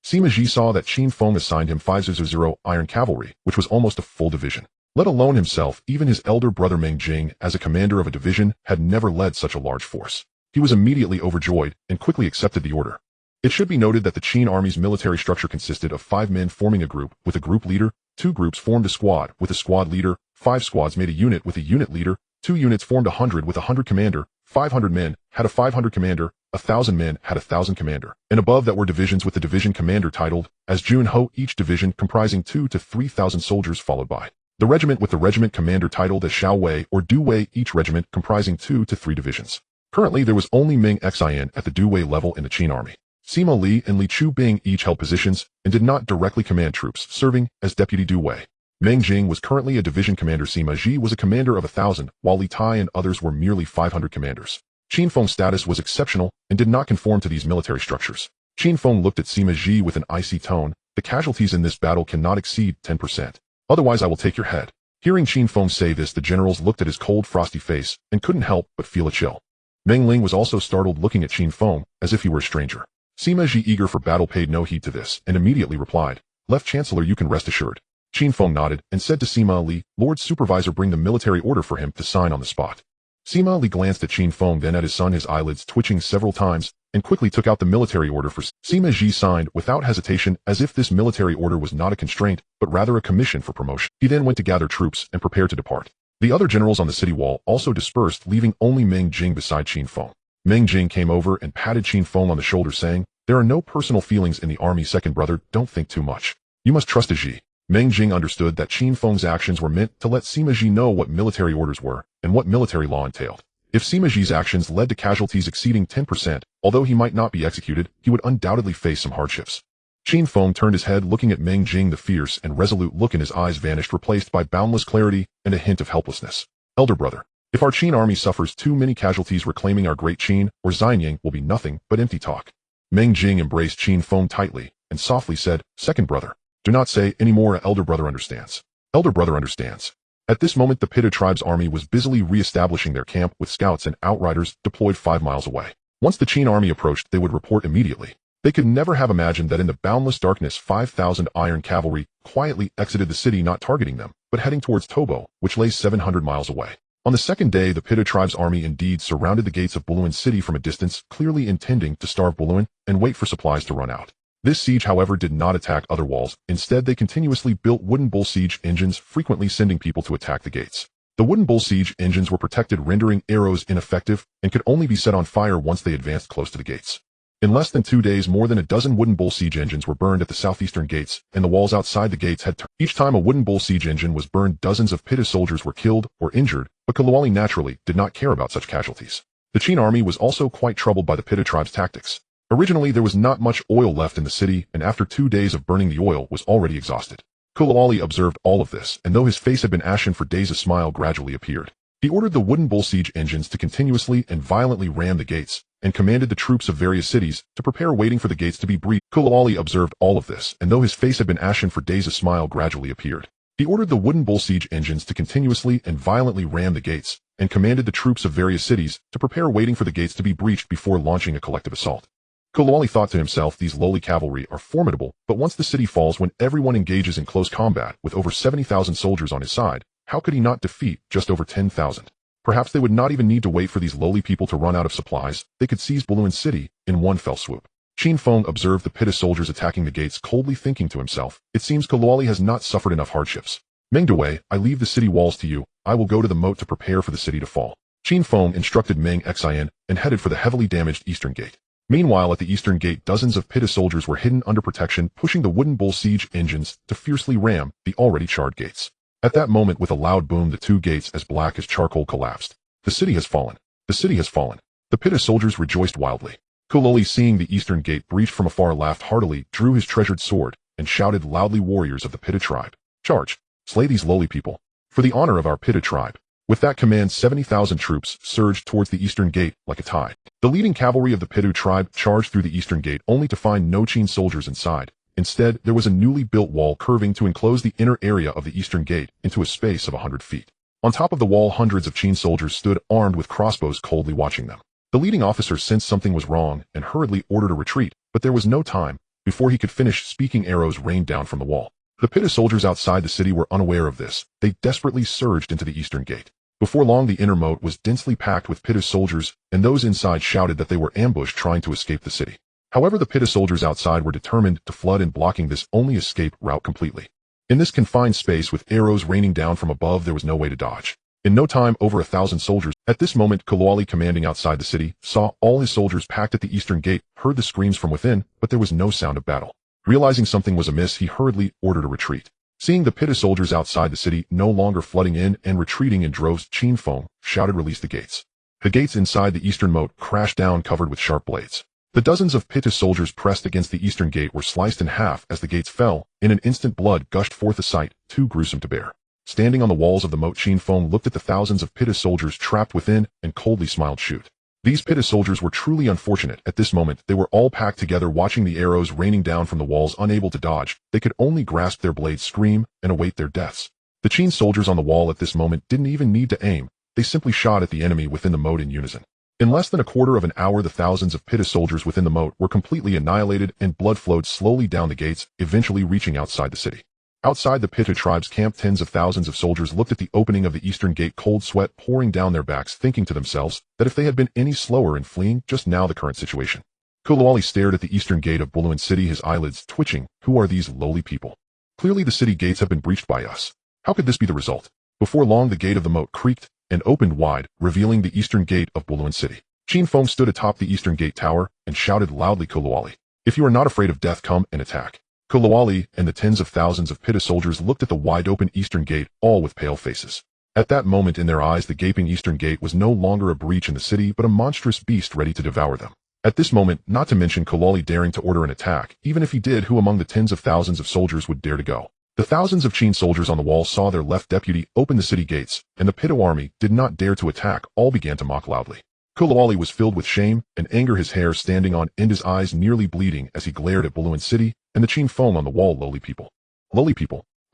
Sima Ji saw that Qin Feng assigned him 500 iron cavalry, which was almost a full division. Let alone himself, even his elder brother Meng Jing, as a commander of a division, had never led such a large force. He was immediately overjoyed and quickly accepted the order. It should be noted that the Qin army's military structure consisted of 5 men forming a group with a group leader, 2 groups formed a squad with a squad leader, 5 squads made a unit with a unit leader, 2 units formed 100 with a 100 commander, 500 men had a 500 commander, 1,000 men had 1,000 commander, and above that were divisions with the division commander titled as Jun Ho, each division comprising 2 to 3,000 soldiers, followed by the regiment with the regiment commander titled as Xiao Wei or Du Wei, each regiment comprising 2 to 3 divisions. Currently there was only Meng Xian at the Du Wei level in the Qin army. Sima Li and Li Chu Bing each held positions and did not directly command troops, serving as deputy Du Wei. Meng Jing was currently a division commander. Sima Ji was a commander of 1,000, while Li Tai and others were merely 500 commanders. Qin Feng's status was exceptional and did not conform to these military structures. Qin Feng looked at Sima Ji with an icy tone. "The casualties in this battle cannot exceed 10%. Otherwise I will take your head." Hearing Qin Feng say this, the generals looked at his cold, frosty face and couldn't help but feel a chill. Meng Ling was also startled, looking at Qin Feng as if he were a stranger. Sima Ji, eager for battle, paid no heed to this and immediately replied, "Left chancellor, you can rest assured." Qin Feng nodded and said to Sima Li, "Lord Supervisor, bring the military order for him to sign on the spot." Sima Li glanced at Qin Feng, then at his son, his eyelids twitching several times, and quickly took out the military order for Sima Ji. Signed without hesitation, as if this military order was not a constraint, but rather a commission for promotion. He then went to gather troops and prepare to depart. The other generals on the city wall also dispersed, leaving only Meng Jing beside Qin Feng. Meng Jing came over and patted Qin Feng on the shoulder, saying, "There are no personal feelings in the army, second brother, don't think too much. You must trust Ji." Meng Jing understood that Qin Feng's actions were meant to let Sima Ji know what military orders were and what military law entailed. If Sima Ji's actions led to casualties exceeding 10%, although he might not be executed, he would undoubtedly face some hardships. Qin Feng turned his head, looking at Meng Jing. The fierce and resolute look in his eyes vanished, replaced by boundless clarity and a hint of helplessness. "Elder brother, if our Qin army suffers too many casualties, reclaiming our Great Qin or Xianyang will be nothing but empty talk." Meng Jing embraced Qin Feng tightly and softly said, "Second brother, do not say any more. Elder brother understands." Elder brother understands. At this moment the Pittu tribe's army was busily re-establishing their camp with scouts and outriders deployed 5 miles away. Once the Qin army approached, they would report immediately. They could never have imagined that in the boundless darkness 5,000 iron cavalry quietly exited the city, not targeting them, but heading towards Tobo, which lay 700 miles away. On the second day, the Pitta tribe's army indeed surrounded the gates of Bolun City from a distance, clearly intending to starve Bolun and wait for supplies to run out. This siege, however, did not attack other walls. Instead, they continuously built wooden bull siege engines, frequently sending people to attack the gates. The wooden bull siege engines were protected, rendering arrows ineffective, and could only be set on fire once they advanced close to the gates. In less than 2 days, more than a dozen wooden bull siege engines were burned at the southeastern gates, and the walls outside the gates had turned. Each time a wooden bull siege engine was burned, dozens of Pitta soldiers were killed or injured, but Qin naturally did not care about such casualties. The Qin army was also quite troubled by the Pitta tribe's tactics. Originally, there was not much oil left in the city, and after 2 days of burning, the oil was already exhausted. Qin observed all of this, and though his face had been ashen for days, a smile gradually appeared. He ordered the wooden bull siege engines to continuously and violently ram the gates, and commanded the troops of various cities to prepare, waiting for the gates to be breached. Qin observed all of this, and though his face had been ashen for days, a smile gradually appeared. He ordered the wooden bull siege engines to continuously and violently ram the gates, and commanded the troops of various cities to prepare, waiting for the gates to be breached before launching a collective assault. Qin thought to himself, these lowly cavalry are formidable, but once the city falls, when everyone engages in close combat with over 70,000 soldiers on his side, how could he not defeat just over 10,000? Perhaps they would not even need to wait for these lowly people to run out of supplies. They could seize Bolun City in one fell swoop. Qin Feng observed the Pitta soldiers attacking the gates, coldly thinking to himself, it seems Qin has not suffered enough hardships. Meng Dui, I leave the city walls to you. I will go to the moat to prepare for the city to fall. Qin Feng instructed Meng Xianyang and headed for the heavily damaged eastern gate. Meanwhile, at the eastern gate, dozens of Pitta soldiers were hidden under protection, pushing the wooden bull siege engines to fiercely ram the already charred gates. At that moment, with a loud boom, the 2 gates as black as charcoal collapsed. The city has fallen. The city has fallen. The Pitta soldiers rejoiced wildly. Qin, seeing the eastern gate breached from afar, laughed heartily, drew his treasured sword, and shouted loudly, warriors of the Pitta tribe, charge! Slay these lowly people, for the honor of our Pitta tribe. With that command, 70,000 troops surged towards the eastern gate like a tide. The leading cavalry of the Pitta tribe charged through the eastern gate, only to find no Qin soldiers inside. Instead, there was a newly built wall curving to enclose the inner area of the eastern gate into a space of 100 feet. On top of the wall, hundreds of Qin soldiers stood armed with crossbows, coldly watching them. The leading officer sensed something was wrong and hurriedly ordered a retreat, but there was no time. Before he could finish speaking, arrows rained down from the wall. The Pitta soldiers outside the city were unaware of this. They desperately surged into the eastern gate. Before long, the inner moat was densely packed with Pitta soldiers, and those inside shouted that they were ambushed trying to escape the city. However, the Pitta soldiers outside were determined to flood in, blocking this only escape route completely. In this confined space with arrows raining down from above, there was no way to dodge. In no time, over 1,000 soldiers. At this moment, Qin, commanding outside the city, saw all his soldiers packed at the eastern gate, heard the screams from within, but there was no sound of battle. Realizing something was amiss, he hurriedly ordered a retreat. Seeing the Pitta soldiers outside the city no longer flooding in and retreating in droves, Qin Feng shouted, release the gates. The gates inside the eastern moat crashed down, covered with sharp blades. The dozens of Pitta soldiers pressed against the eastern gate were sliced in half as the gates fell. In an instant, blood gushed forth, a sight too gruesome to bear. Standing on the walls of the moat, Qin Feng looked at the thousands of Pitta soldiers trapped within and coldly smiled. Shoot. These Pitta soldiers were truly unfortunate. At this moment, they were all packed together, watching the arrows raining down from the walls, unable to dodge. They could only grasp their blades, scream, and await their deaths. The Qin soldiers on the wall at this moment didn't even need to aim. They simply shot at the enemy within the moat in unison. In less than a quarter of an hour, the thousands of Pitta soldiers within the moat were completely annihilated, and blood flowed slowly down the gates, eventually reaching outside the city. Outside the Pitta tribe's camp, tens of thousands of soldiers looked at the opening of the eastern gate, cold sweat pouring down their backs, thinking to themselves that if they had been any slower in fleeing just now, the current situation. Qin stared at the eastern gate of Bolun City, his eyelids twitching. Who are these lowly people? Clearly the city gates have been breached by us. How could this be the result? Before long, the gate of the moat creaked and opened wide, revealing the eastern gate of Bolun City. Qin Feng stood atop the eastern gate tower and shouted loudly, Qin, if you are not afraid of death, come and attack. Qin and the tens of thousands of Pitta soldiers looked at the wide-open eastern gate, all with pale faces. At that moment, in their eyes, the gaping eastern gate was no longer a breach in the city, but a monstrous beast ready to devour them. At this moment, not to mention Qin daring to order an attack, even if he did, who among the tens of thousands of soldiers would dare to go? The thousands of Qin soldiers on the wall saw their left deputy open the city gates, and the Pitta army did not dare to attack. All began to mock loudly. Qin was filled with shame and anger, his hair standing on end, his eyes nearly bleeding as he glared at Bolun City and the Qin Feng on the wall. Lowly people,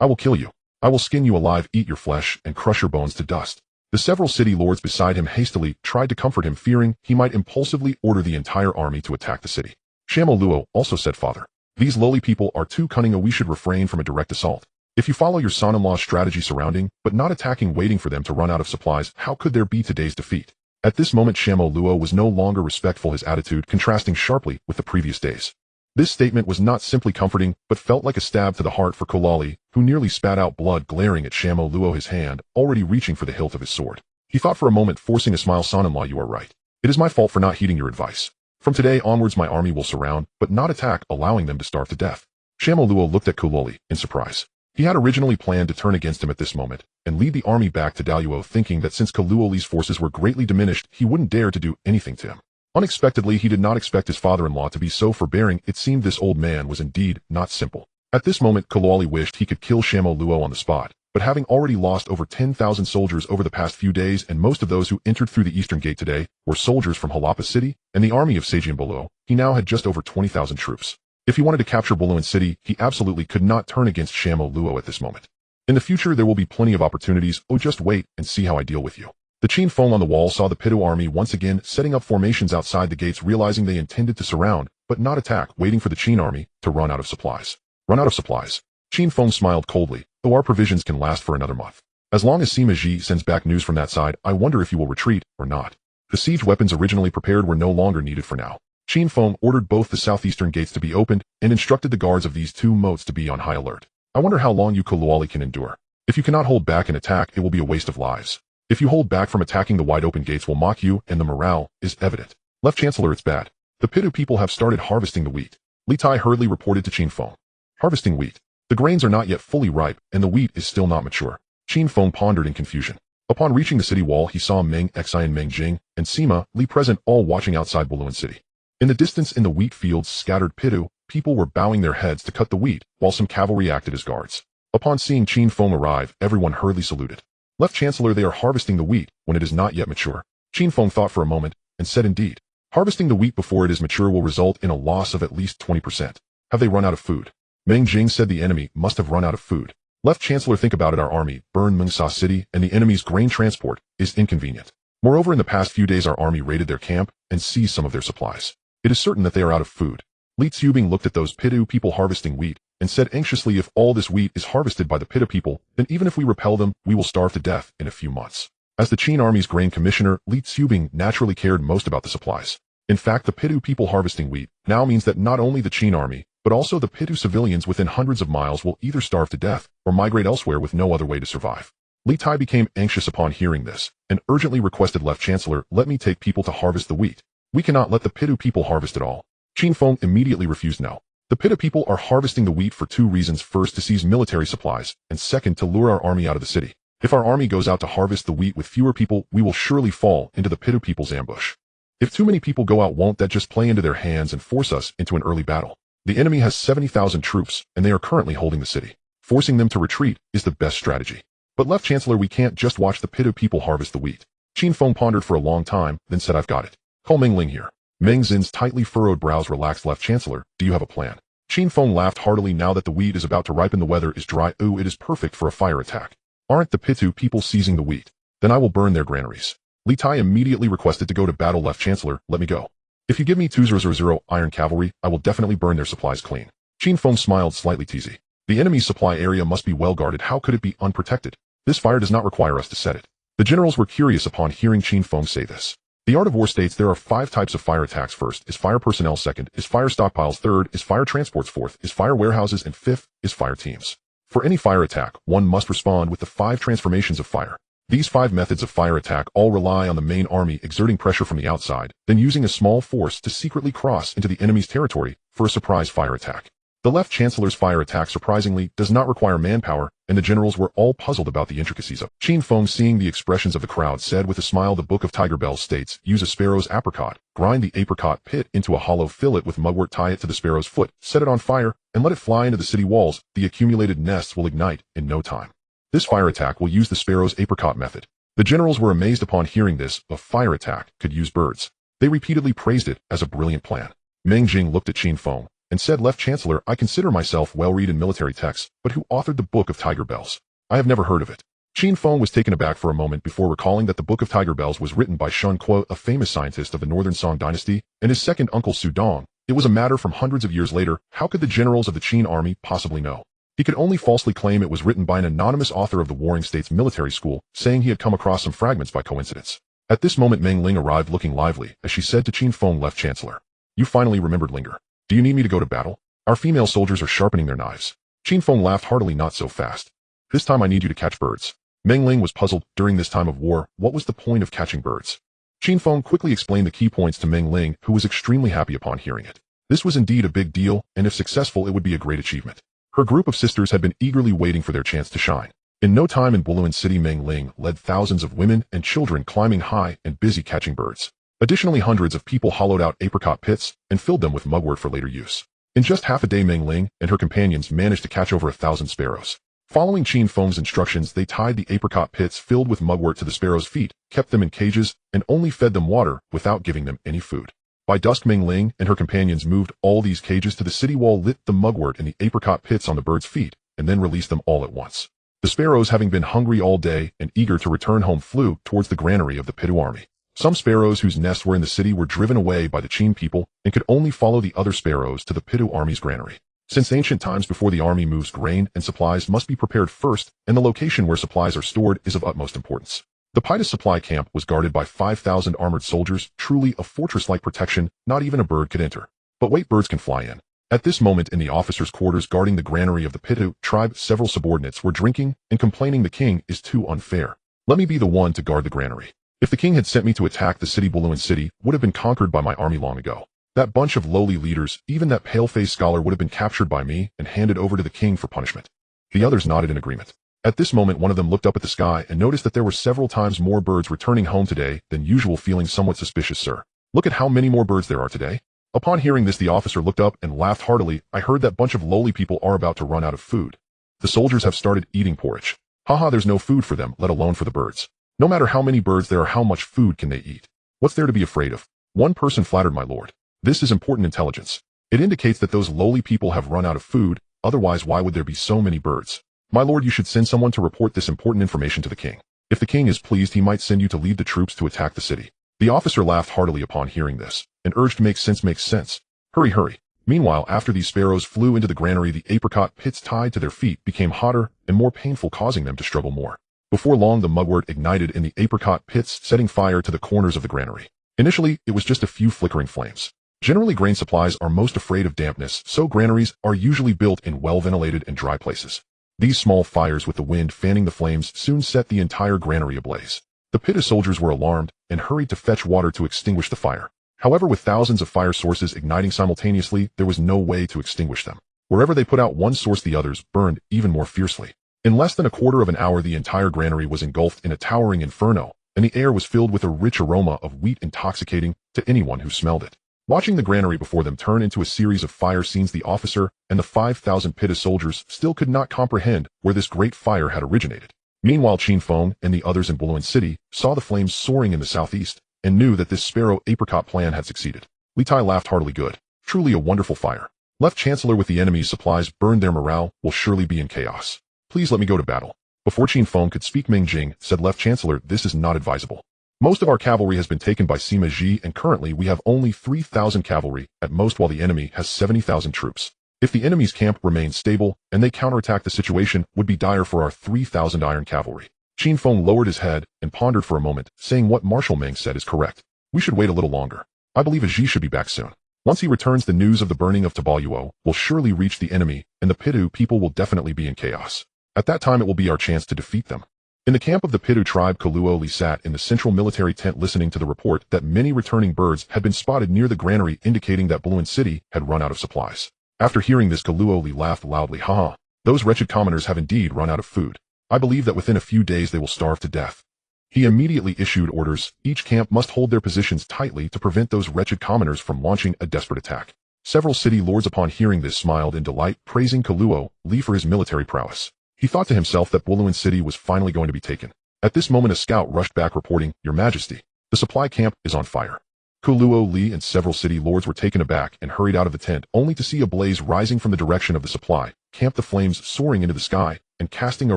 I will kill you. I will skin you alive, eat your flesh, and crush your bones to dust. The several city lords beside him hastily tried to comfort him, fearing he might impulsively order the entire army to attack the city. Shamu Luo also said, Father, these lowly people are too cunning, we should refrain from a direct assault. If you follow your son-in-law's strategy surrounding, but not attacking waiting for them to run out of supplies, how could there be today's defeat? At this moment Xianyang Luo was no longer respectful, his attitude contrasting sharply with the previous days. This statement was not simply comforting, but felt like a stab to the heart for Kulali, who nearly spat out blood glaring at Xianyang Luo, his hand already reaching for the hilt of his sword. He thought for a moment, forcing a smile. Son-in-law, you are right. It is my fault for not heeding your advice. From today onwards my army will surround, but not attack, allowing them to starve to death. Xianyang Luo looked at Kulali in surprise. He had originally planned to turn against him at this moment, and lead the army back to Daluo, thinking that since Kulali's forces were greatly diminished, he wouldn't dare to do anything to him. Unexpectedly, he did not expect his father-in-law to be so forbearing. It seemed this old man was indeed not simple. At this moment, Kulali wished he could kill Xianyang Luo on the spot, but having already lost over 10,000 soldiers over the past few days, and most of those who entered through the eastern gate today were soldiers from Harappa city and the army of Xianyang, he now had just over 20,000 troops. If he wanted to capture Bolun city, he absolutely could not turn against Xianyang Luo at this moment. In the future, there will be plenty of opportunities. Oh, just wait and see how I deal with you. The Qin Feng on the wall saw the Pitu army once again setting up formations outside the gates, realizing they intended to surround, but not attack, waiting for the Qin army to run out of supplies. Run out of supplies? Qin Feng smiled coldly. Though our provisions can last for another month. As long as Sima sends back news from that side, I wonder if you will retreat or not. The siege weapons originally prepared were no longer needed for now. Qin Feng ordered both the southeastern gates to be opened and instructed the guards of these two moats to be on high alert. I wonder how long you Kulali can endure. If you cannot hold back and attack, it will be a waste of lives. If you hold back from attacking, the wide open gates will mock you, and the morale is evident. Left Chancellor, it's bad. The Pitu people have started harvesting the wheat. Li Tai hurriedly reported to Qin Feng. Harvesting wheat. The grains are not yet fully ripe, and the wheat is still not mature. Qin Feng pondered in confusion. Upon reaching the city wall, he saw Meng Xianyang, Meng Jing, and Sima Li present, all watching outside Bolun city. In the distance, in the wheat fields, scattered Pitu people were bowing their heads to cut the wheat, while some cavalry acted as guards. Upon seeing Qin Feng arrive, everyone hurriedly saluted. Left Chancellor, they are harvesting the wheat when it is not yet mature. Qin Feng thought for a moment, and said, indeed. Harvesting the wheat before it is mature will result in a loss of at least 20%. Have they run out of food? Meng Jing said, the enemy must have run out of food. Left Chancellor, think about it, our army burned Mengsa city, and the enemy's grain transport is inconvenient. Moreover, in the past few days our army raided their camp and seized some of their supplies. It is certain that they are out of food. Li Xiubing looked at those Pitu people harvesting wheat, and said anxiously, if all this wheat is harvested by the Pitu people, then even if we repel them, we will starve to death in a few months. As the Qin army's grain commissioner, Li Xiubing naturally cared most about the supplies. In fact, the Pitu people harvesting wheat now means that not only the Qin army, but also the Pitu civilians within hundreds of miles will either starve to death or migrate elsewhere with no other way to survive. Li Tai became anxious upon hearing this, and urgently requested, Left Chancellor, let me take people to harvest the wheat. We cannot let the Pitu people harvest it all. Qin Feng immediately refused. No. The Pitu people are harvesting the wheat for two reasons: first, to seize military supplies, and second, to lure our army out of the city. If our army goes out to harvest the wheat with fewer people, we will surely fall into the Pitu people's ambush. If too many people go out, won't that just play into their hands and force us into an early battle? The enemy has 70,000 troops, and they are currently holding the city. Forcing them to retreat is the best strategy. But Left Chancellor, we can't just watch the Pitu people harvest the wheat. Qin Feng pondered for a long time, then said, I've got it. Call Meng Ling here. Meng Zin's tightly furrowed brows relaxed. Left Chancellor, do you have a plan? Qin Feng laughed heartily. Now that the wheat is about to ripen, the weather is dry. Ooh, it is perfect for a fire attack. Aren't the Pitu people seizing the wheat? Then I will burn their granaries. Li Tai immediately requested to go to battle. Left Chancellor, let me go. If you give me 200 iron cavalry, I will definitely burn their supplies clean. Qin Feng smiled slightly teasy. The enemy's supply area must be well guarded. How could it be unprotected? This fire does not require us to set it. The generals were curious upon hearing Qin Feng say this. The Art of War states there are 5 types of fire attacks. First is fire personnel, second is fire stockpiles, third is fire transports, fourth is fire warehouses, and fifth is fire teams. For any fire attack, one must respond with the 5 transformations of fire. These 5 methods of fire attack all rely on the main army exerting pressure from the outside, then using a small force to secretly cross into the enemy's territory for a surprise fire attack. The Left Chancellor's fire attack surprisingly does not require manpower, and the generals were all puzzled about the intricacies of. Qin Feng, seeing the expressions of the crowd, said with a smile, the Book of Tiger Bells states, use a sparrow's apricot, grind the apricot pit into a hollow, fill it with mugwort, tie it to the sparrow's foot, set it on fire, and let it fly into the city walls. The accumulated nests will ignite in no time. This fire attack will use the sparrow's apricot method. The generals were amazed upon hearing this. A fire attack could use birds. They repeatedly praised it as a brilliant plan. Meng Jing looked at Qin Feng and said, Left Chancellor, I consider myself well-read in military texts, but who authored the Book of Tiger Bells? I have never heard of it. Qin Feng was taken aback for a moment before recalling that the Book of Tiger Bells was written by Shun Kuo, a famous scientist of the northern Song dynasty, and his second uncle Su Dong. It was a matter from hundreds of years later. How could the generals of the Qin army possibly know? He could only falsely claim it was written by an anonymous author of the Warring States Military School, saying he had come across some fragments by coincidence. At this moment Meng Ling arrived looking lively, as she said to Qin Feng, Left Chancellor. You finally remembered Linger. Do you need me to go to battle? Our female soldiers are sharpening their knives. Qin Feng laughed heartily. Not so fast. This time I need you to catch birds. Meng Ling was puzzled. During this time of war, what was the point of catching birds? Qin Feng quickly explained the key points to Meng Ling, who was extremely happy upon hearing it. This was indeed a big deal, and if successful it would be a great achievement. Her group of sisters had been eagerly waiting for their chance to shine. In no time in Bolun City, Meng Ling led thousands of women and children climbing high and busy catching birds. Additionally, hundreds of people hollowed out apricot pits and filled them with mugwort for later use. In just half a day, Meng Ling and her companions managed to catch over 1,000 sparrows. Following Qin Feng's instructions, they tied the apricot pits filled with mugwort to the sparrows' feet, kept them in cages, and only fed them water without giving them any food. By dusk, Meng Ling and her companions moved all these cages to the city wall, lit the mugwort in the apricot pits on the birds' feet, and then released them all at once. The sparrows, having been hungry all day and eager to return home, flew towards the granary of the Pitu army. Some sparrows whose nests were in the city were driven away by the Qin people and could only follow the other sparrows to the Pitu army's granary. Since ancient times, before the army moves, grain and supplies must be prepared first, and the location where supplies are stored is of utmost importance. The Pitus supply camp was guarded by 5,000 armored soldiers, truly a fortress-like protection. Not even a bird could enter. But wait, birds can fly in. At this moment, in the officers' quarters guarding the granary of the Pitu tribe, several subordinates were drinking and complaining the king is too unfair. Let me be the one to guard the granary. If the king had sent me to attack the city, Bolun City would have been conquered by my army long ago. That bunch of lowly leaders, even that pale-faced scholar, would have been captured by me and handed over to the king for punishment. The others nodded in agreement. At this moment, one of them looked up at the sky and noticed that there were several times more birds returning home today than usual. Feeling somewhat suspicious, sir. Look at how many more birds there are today. Upon hearing this, the officer looked up and laughed heartily. I heard that bunch of lowly people are about to run out of food. The soldiers have started eating porridge. Haha, there's no food for them, let alone for the birds. No matter how many birds there are, how much food can they eat? What's there to be afraid of? One person flattered, my lord. This is important intelligence. It indicates that those lowly people have run out of food, otherwise why would there be so many birds? My lord, you should send someone to report this important information to the king. If the king is pleased, he might send you to lead the troops to attack the city. The officer laughed heartily upon hearing this, and urged, makes sense. Hurry, hurry. Meanwhile, after these sparrows flew into the granary, the apricot pits tied to their feet became hotter and more painful, causing them to struggle more. Before long, the mugwort ignited in the apricot pits, setting fire to the corners of the granary. Initially, it was just a few flickering flames. Generally, grain supplies are most afraid of dampness, so granaries are usually built in well-ventilated and dry places. These small fires, with the wind fanning the flames, soon set the entire granary ablaze. The Pitu soldiers were alarmed and hurried to fetch water to extinguish the fire. However, with thousands of fire sources igniting simultaneously, there was no way to extinguish them. Wherever they put out one source, the others burned even more fiercely. In less than a quarter of an hour, the entire granary was engulfed in a towering inferno, and the air was filled with a rich aroma of wheat, intoxicating to anyone who smelled it. Watching the granary before them turn into a series of fire scenes, the officer and the 5,000 Pitu soldiers still could not comprehend where this great fire had originated. Meanwhile, Qin Feng and the others in Bolun City saw the flames soaring in the southeast and knew that this sparrow apricot plan had succeeded. Li Tai laughed heartily. Good. Truly a wonderful fire. Left Chancellor, with the enemy's supplies burned, their morale will surely be in chaos. Please let me go to battle. Before Qin Feng could speak, Meng Jing said, Left Chancellor, this is not advisable. Most of our cavalry has been taken by Sima Ji, and currently we have only 3,000 cavalry at most, while the enemy has 70,000 troops. If the enemy's camp remains stable and they counterattack, the situation would be dire for our 3,000 iron cavalry. Qin Feng lowered his head and pondered for a moment, saying, what Marshal Meng said is correct. We should wait a little longer. I believe Ji should be back soon. Once he returns, the news of the burning of Tabaluo will surely reach the enemy, and the Pitu people will definitely be in chaos. At that time, it will be our chance to defeat them. In the camp of the Pitu tribe, Kaluo Li sat in the central military tent, listening to the report that many returning birds had been spotted near the granary, indicating that Bolun City had run out of supplies. After hearing this, Kaluo Li laughed loudly. Haha, those wretched commoners have indeed run out of food. I believe that within a few days they will starve to death. He immediately issued orders. Each camp must hold their positions tightly to prevent those wretched commoners from launching a desperate attack. Several city lords, upon hearing this, smiled in delight, praising Kaluo Li for his military prowess. He thought to himself that Bolun City was finally going to be taken. At this moment, a scout rushed back, reporting, Your Majesty, the supply camp is on fire. Kaluo Li and several city lords were taken aback and hurried out of the tent, only to see a blaze rising from the direction of the supply camp, the flames soaring into the sky and casting a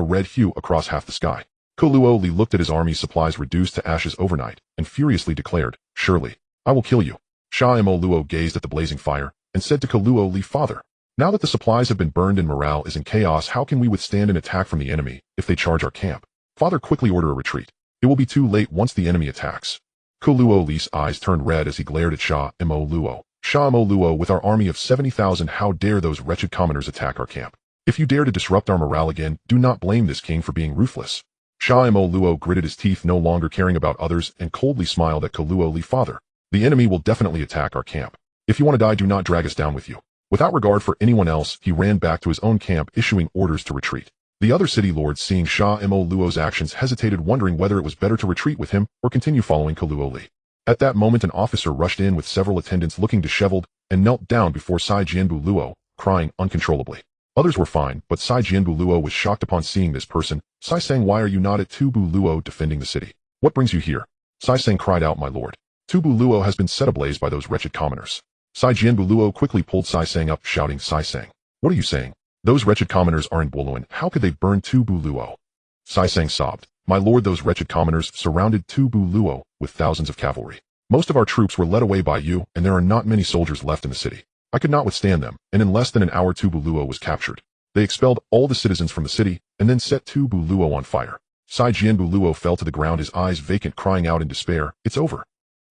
red hue across half the sky. Kaluo Li looked at his army's supplies reduced to ashes overnight and furiously declared, Surely, I will kill you. Xianyang Luo gazed at the blazing fire and said to Kaluo Li, Father, Now that the supplies have been burned and morale is in chaos, how can we withstand an attack from the enemy if they charge our camp? Father, quickly order a retreat. It will be too late once the enemy attacks. Kuluo Li's eyes turned red as he glared at Sha-Mo Luo. Sha-Mo Luo, with our army of 70,000, how dare those wretched commoners attack our camp? If you dare to disrupt our morale again, do not blame this king for being ruthless. Sha-Mo Luo gritted his teeth, no longer caring about others, and coldly smiled at Kuluo Li. Father, the enemy will definitely attack our camp. If you want to die, do not drag us down with you. Without regard for anyone else, he ran back to his own camp, issuing orders to retreat. The other city lords, seeing Sha-Mo Luo's actions, hesitated, wondering whether it was better to retreat with him or continue following Kuluo Li. At that moment, an officer rushed in with several attendants looking disheveled and knelt down before Sai Jianbu Luo, crying uncontrollably. Others were fine, but Sai Jianbu Luo was shocked upon seeing this person. Sai Sang, why are you not at Tubu Luo defending the city? What brings you here? Sai Sang cried out, my lord. Tubu Luo has been set ablaze by those wretched commoners. Sai Jianbu Luo quickly pulled Sai Sang up, shouting, Sai Sang, what are you saying? Those wretched commoners are in Bolun. How could they burn Tubu Luo? Sai Sang sobbed, my lord, those wretched commoners surrounded Tubu Luo with thousands of cavalry. Most of our troops were led away by you, and there are not many soldiers left in the city. I could not withstand them, and in less than an hour Tubu Luo was captured. They expelled all the citizens from the city, and then set Tubu Luo on fire. Sai Jianbu Luo fell to the ground, his eyes vacant, crying out in despair, it's over.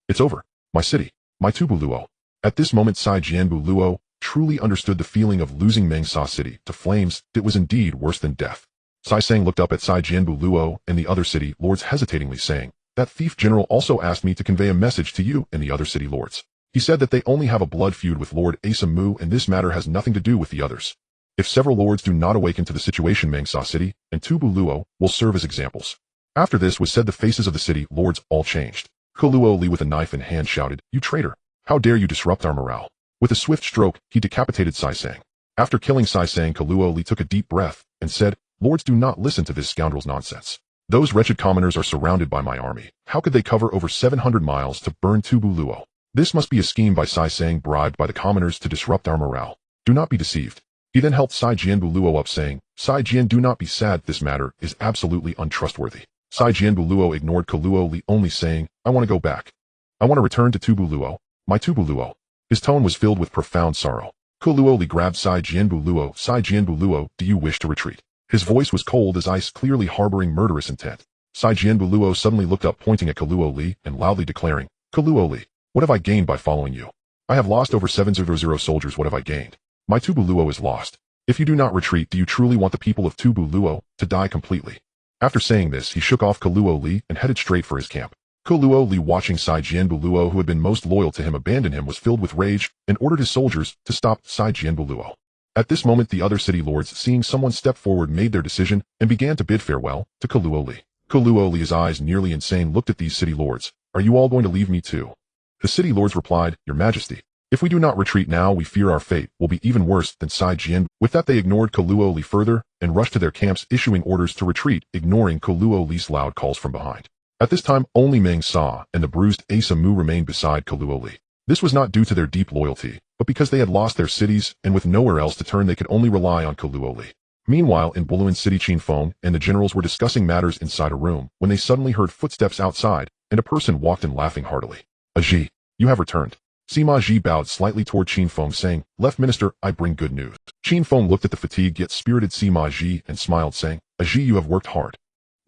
It's over. My city. My Tubu Luo. At this moment, Sai Jianbu Luo truly understood the feeling of losing Meng Sa city to flames. It was indeed worse than death. Sai Sang looked up at Sai Jianbu Luo and the other city lords hesitatingly, saying, that thief general also asked me to convey a message to you and the other city lords. He said that they only have a blood feud with Lord Asa Mu, and this matter has nothing to do with the others. If several lords do not awaken to the situation, Meng Sa city and Tubu Luo will serve as examples. After this was said, the faces of the city lords all changed. Kuluo Li, with a knife in hand, shouted, you traitor! How dare you disrupt our morale? With a swift stroke, he decapitated Sai Sang. After killing Sai Sang, Kuluo Li took a deep breath and said, lords, do not listen to this scoundrel's nonsense. Those wretched commoners are surrounded by my army. How could they cover over 700 miles to burn Tubu Luo? This must be a scheme by Sai Sang, bribed by the commoners to disrupt our morale. Do not be deceived. He then helped Sai Jianbu Luo up, saying, Sai Jian, do not be sad. This matter is absolutely untrustworthy. Sai Jianbu Luo ignored Kuluo Li, only saying, I want to go back. I want to return to Tubu Luo. My Tubu Luo. His tone was filled with profound sorrow. Kuluo Li grabbed Sai Jianbu Luo. Sai Jianbu Luo, do you wish to retreat? His voice was cold as ice, clearly harboring murderous intent. Sai Jianbu Luo suddenly looked up, pointing at Kuluo Li and loudly declaring, Kuluo Li, what have I gained by following you? I have lost over 700 soldiers. What have I gained? My Tubu Luo is lost. If you do not retreat, do you truly want the people of Tubu Luo to die completely? After saying this, he shook off Kuluo Li and headed straight for his camp. Kuluo Li, watching Sai Jianbu Luo, who had been most loyal to him, abandon him, was filled with rage and ordered his soldiers to stop Sai Jianbu Luo. At this moment, the other city lords, seeing someone step forward, made their decision and began to bid farewell to Kuluo Li. Kuluo Li, his eyes nearly insane, looked at these city lords. Are you all going to leave me too? The city lords replied, Your Majesty, if we do not retreat now, we fear our fate will be even worse than Sai Jian. With that, they ignored Kuluo Li further and rushed to their camps, issuing orders to retreat, ignoring Kuluo Li's loud calls from behind. At this time, only Meng Sa and the bruised Asa Mu remained beside Kuluo Li. This was not due to their deep loyalty, but because they had lost their cities, and with nowhere else to turn, they could only rely on Kuluo Li. Meanwhile, in Bolun City, Qin Feng and the generals were discussing matters inside a room when they suddenly heard footsteps outside, and a person walked in, laughing heartily. Ji, you have returned. Sima Ji bowed slightly toward Qin Feng, saying, Left Minister, I bring good news. Qin Feng looked at the fatigued yet spirited Sima Ji and smiled, saying, Ji, you have worked hard.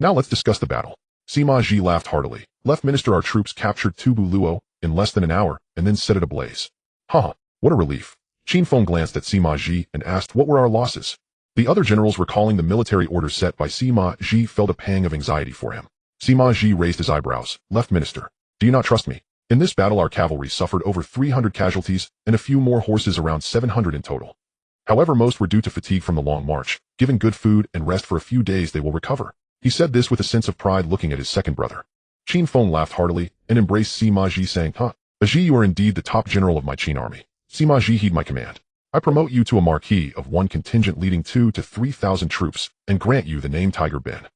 Now let's discuss the battle. Sima Ji laughed heartily. Left Minister, our troops captured Tubu Luo in less than an hour and then set it ablaze. Huh, what a relief. Qin Feng glanced at Sima Ji and asked, what were our losses? The other generals, recalling the military orders set by Sima Ji, felt a pang of anxiety for him. Sima Ji raised his eyebrows. Left Minister, do you not trust me? In this battle, our cavalry suffered over 300 casualties and a few more horses, around 700 in total. However, most were due to fatigue from the long march. Given good food and rest for a few days, they will recover. He said this with a sense of pride, looking at his second brother. Qin Feng laughed heartily and embraced Sima Ji, saying, Ji, you are indeed the top general of my Qin army. Sima Ji, heed my command. I promote you to a marquis of one contingent leading 2,000 to 3,000 troops and grant you the name Tiger Ben.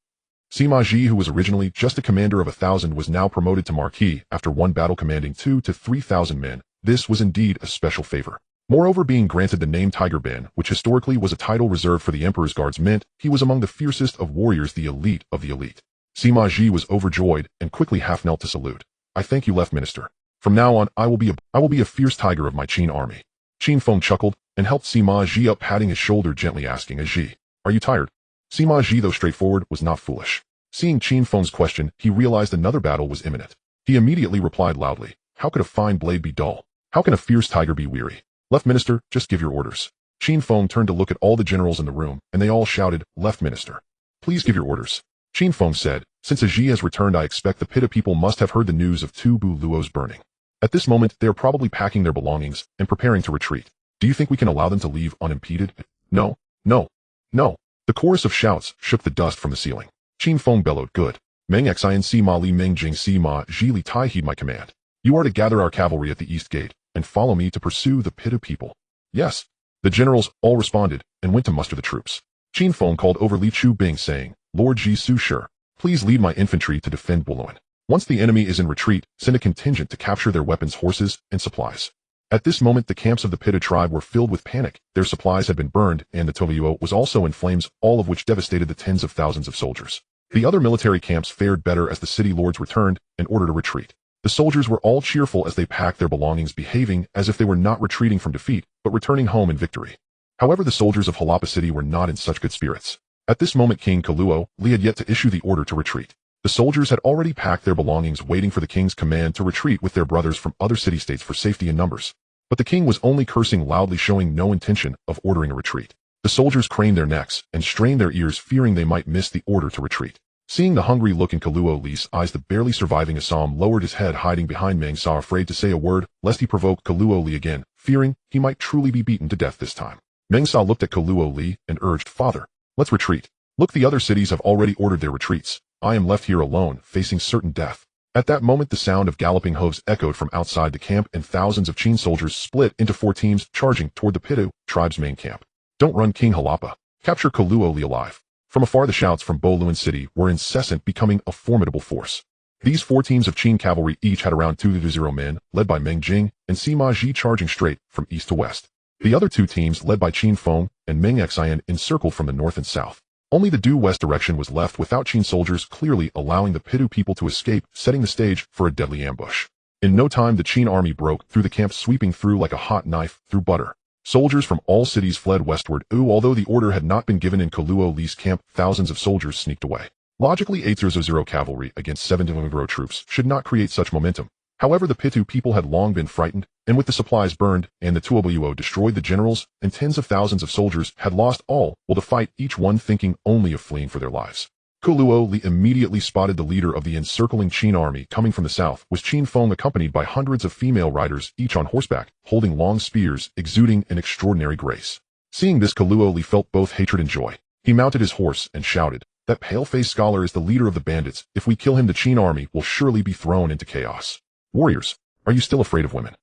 Sima Ji, who was originally just a commander of 1,000, was now promoted to marquis after one battle, commanding 2,000 to 3,000 men. This was indeed a special favor. Moreover, being granted the name Tiger Ben, which historically was a title reserved for the emperor's guards, meant he was among the fiercest of warriors, the elite of the elite. Sima Ji was overjoyed and quickly half knelt to salute. I thank you, Left Minister. From now on, I will be a fierce tiger of my Qin army. Qin Feng chuckled and helped Sima Ji up, patting his shoulder gently, asking, Ji, are you tired? Sima Ji, though straightforward, was not foolish. Seeing Qin Feng's question, he realized another battle was imminent. He immediately replied loudly, how could a fine blade be dull? How can a fierce tiger be weary? Left Minister, just give your orders. Qin Feng turned to look at all the generals in the room, and they all shouted, Left Minister. Please give your orders. Qin Feng said, since Ji has returned, I expect the Pitta people must have heard the news of Tu Bu Luo's burning. At this moment, they are probably packing their belongings and preparing to retreat. Do you think we can allow them to leave unimpeded? No, no, no. The chorus of shouts shook the dust from the ceiling. Qin Feng bellowed, good. Meng Xianyang Sima Li Meng Jing Sima Ji Li Tai, heed my command. You are to gather our cavalry at the east gate and follow me to pursue the Pitta people. Yes. The generals all responded and went to muster the troops. Qin Feng called over Li Chu Bing, saying, Lord Ji Su Shi, please lead my infantry to defend Bolun. Once the enemy is in retreat, send a contingent to capture their weapons, horses, and supplies. At this moment, the camps of the Pitta tribe were filled with panic. Their supplies had been burned, and the Tovuo was also in flames, all of which devastated the tens of thousands of soldiers. The other military camps fared better as the city lords returned in order to retreat. The soldiers were all cheerful as they packed their belongings, behaving as if they were not retreating from defeat, but returning home in victory. However, the soldiers of Harappa city were not in such good spirits. At this moment, King Kaluo Li had yet to issue the order to retreat. The soldiers had already packed their belongings, waiting for the king's command to retreat with their brothers from other city-states for safety in numbers. But the king was only cursing loudly, showing no intention of ordering a retreat. The soldiers craned their necks and strained their ears, fearing they might miss the order to retreat. Seeing the hungry look in Kaluo Li's eyes, the barely surviving Assam lowered his head, hiding behind Meng Sa, afraid to say a word, lest he provoke Kaluo Li again, fearing he might truly be beaten to death this time. Meng Sa looked at Kaluo Li and urged, Father, let's retreat. Look, the other cities have already ordered their retreats. I am left here alone, facing certain death. At that moment, the sound of galloping hooves echoed from outside the camp, and thousands of Qin soldiers split into 4 teams, charging toward the Pitta tribe's main camp. Don't run, King Harappa. Capture Kaluo Li alive. From afar, the shouts from Bolun city were incessant, becoming a formidable force. These 4 teams of Qin cavalry each had around 2 to 0 men, led by Meng Jing and Sima Ji, charging straight from east to west. The other 2 teams, led by Qin Feng and Meng Xian, encircled from the north and south. Only the due west direction was left without Qin soldiers, clearly allowing the Pitta people to escape, setting the stage for a deadly ambush. In no time, the Qin army broke through the camp, sweeping through like a hot knife through butter. Soldiers from all cities fled westward. Although the order had not been given in Kaluo Li's camp, thousands of soldiers sneaked away. Logically, 800 cavalry against 700 troops should not create such momentum. However, the Pitta people had long been frightened, and with the supplies burned and the Tuobuo destroyed, the generals and tens of thousands of soldiers had lost all will to fight, each one thinking only of fleeing for their lives. Kaluo Li immediately spotted the leader of the encircling Qin army coming from the south was Qin Feng, accompanied by hundreds of female riders, each on horseback, holding long spears, exuding an extraordinary grace. Seeing this, Kaluo Li felt both hatred and joy. He mounted his horse and shouted, that pale-faced scholar is the leader of the bandits. If we kill him, the Qin army will surely be thrown into chaos. Warriors, are you still afraid of women?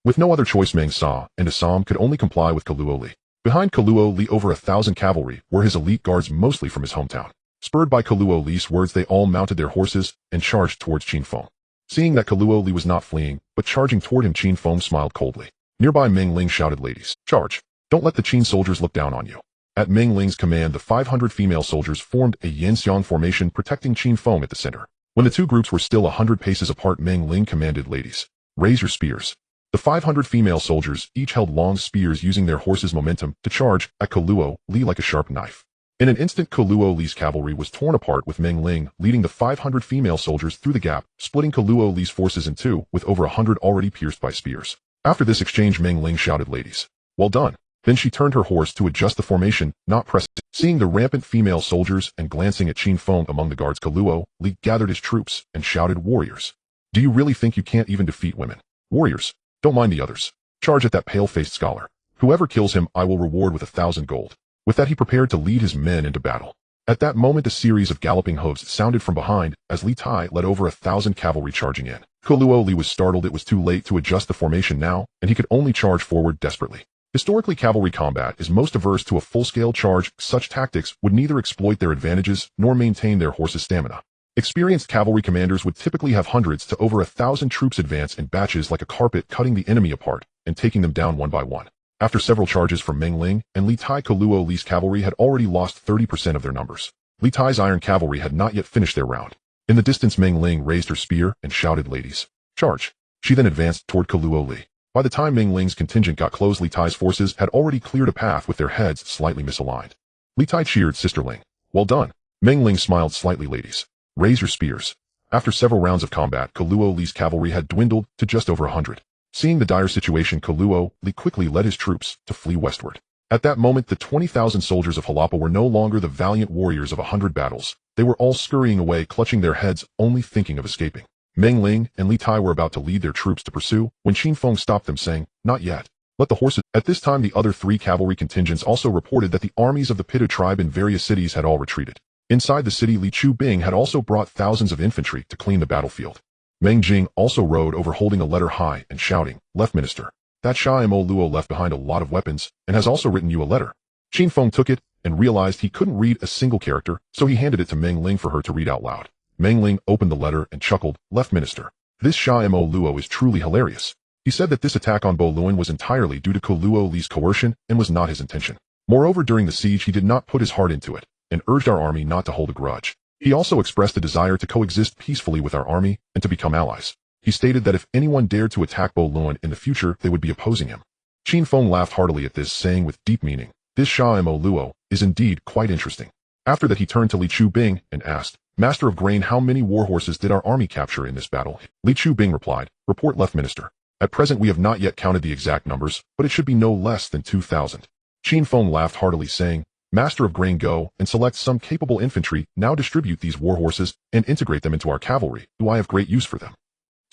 With no other choice, Meng Sa and Assam could only comply with Kaluo Li. Behind Kaluo Li, over 1,000 cavalry were his elite guards, mostly from his hometown. Spurred by Kaluo Li's words, they all mounted their horses and charged towards Qin Feng. Seeing that Kaluo Li was not fleeing, but charging toward him, Qin Feng smiled coldly. Nearby, Meng Ling shouted, ladies, charge. Don't let the Qin soldiers look down on you. At Meng Ling's command, the 500 female soldiers formed a Xianyang formation, protecting Qin Feng at the center. When the 2 groups were still 100 paces apart, Meng Ling commanded, ladies, raise your spears. The 500 female soldiers each held long spears, using their horses' momentum to charge at Kaluo Li like a sharp knife. In an instant, Kaluo Li's cavalry was torn apart, with Meng Ling leading the 500 female soldiers through the gap, splitting Kaluo Li's forces in 2, with over 100 already pierced by spears. After this exchange, Meng Ling shouted, ladies, well done. Then she turned her horse to adjust the formation, not pressing. Seeing the rampant female soldiers and glancing at Qin Feng among the guards, Kaluo Li gathered his troops and shouted, warriors, do you really think you can't even defeat women? Warriors, don't mind the others. Charge at that pale-faced scholar. Whoever kills him, I will reward with 1,000 gold. With that, he prepared to lead his men into battle. At that moment, a series of galloping hooves sounded from behind as Li Tai led over 1,000 cavalry charging in. Kaluo Li was startled. It was too late to adjust the formation now, and he could only charge forward desperately. Historically, cavalry combat is most averse to a full-scale charge. Such tactics would neither exploit their advantages nor maintain their horses' stamina. Experienced cavalry commanders would typically have hundreds to over 1,000 troops advance in batches like a carpet, cutting the enemy apart and taking them down one by one. After several charges from Meng Ling and Li Tai, Kaluo Li's cavalry had already lost 30% of their numbers. Li Tai's iron cavalry had not yet finished their round. In the distance, Meng Ling raised her spear and shouted, ladies, charge. She then advanced toward Kaluo Li. By the time Meng Ling's contingent got close, Li Tai's forces had already cleared a path with their heads slightly misaligned. Li Tai cheered Sister Ling. Well done. Meng Ling smiled slightly. Ladies, raise your spears. After several rounds of combat, Koluo Li's cavalry had dwindled to just over 100. Seeing the dire situation, Koluo Li quickly led his troops to flee westward. At that moment, the 20,000 soldiers of Harappa were no longer the valiant warriors of 100 battles. They were all scurrying away, clutching their heads, only thinking of escaping. Meng Ling and Li Tai were about to lead their troops to pursue when Qin Feng stopped them, saying, "Not yet. Let the horses." At this time, the other 3 cavalry contingents also reported that the armies of the Pitu tribe in various cities had all retreated. Inside the city, Li Bing had also brought thousands of infantry to clean the battlefield. Meng Jing also rode over, holding a letter high and shouting, "Left Minister, that Xianyang Luo left behind a lot of weapons and has also written you a letter." Qin Feng took it and realized he couldn't read a single character, so he handed it to Meng Ling for her to read out loud. Meng Ling opened the letter and chuckled, "Left Minister, this Xianyang Luo is truly hilarious. He said that this attack on Bolun was entirely due to Koluo Li's coercion and was not his intention. Moreover, during the siege he did not put his heart into it, and urged our army not to hold a grudge. He also expressed a desire to coexist peacefully with our army and to become allies. He stated that if anyone dared to attack Bolun in the future, they would be opposing him." Qin Feng laughed heartily at this, saying with deep meaning, "This Xianyang Luo is indeed quite interesting." After that he turned to Li Bing and asked, "Master of Grain, how many warhorses did our army capture in this battle?" Li Bing replied, "Report, Left Minister. At present we have not yet counted the exact numbers, but it should be no less than 2,000. Qin Feng laughed heartily, saying, "Master of Grain, go and select some capable infantry, now distribute these warhorses and integrate them into our cavalry, do I have great use for them."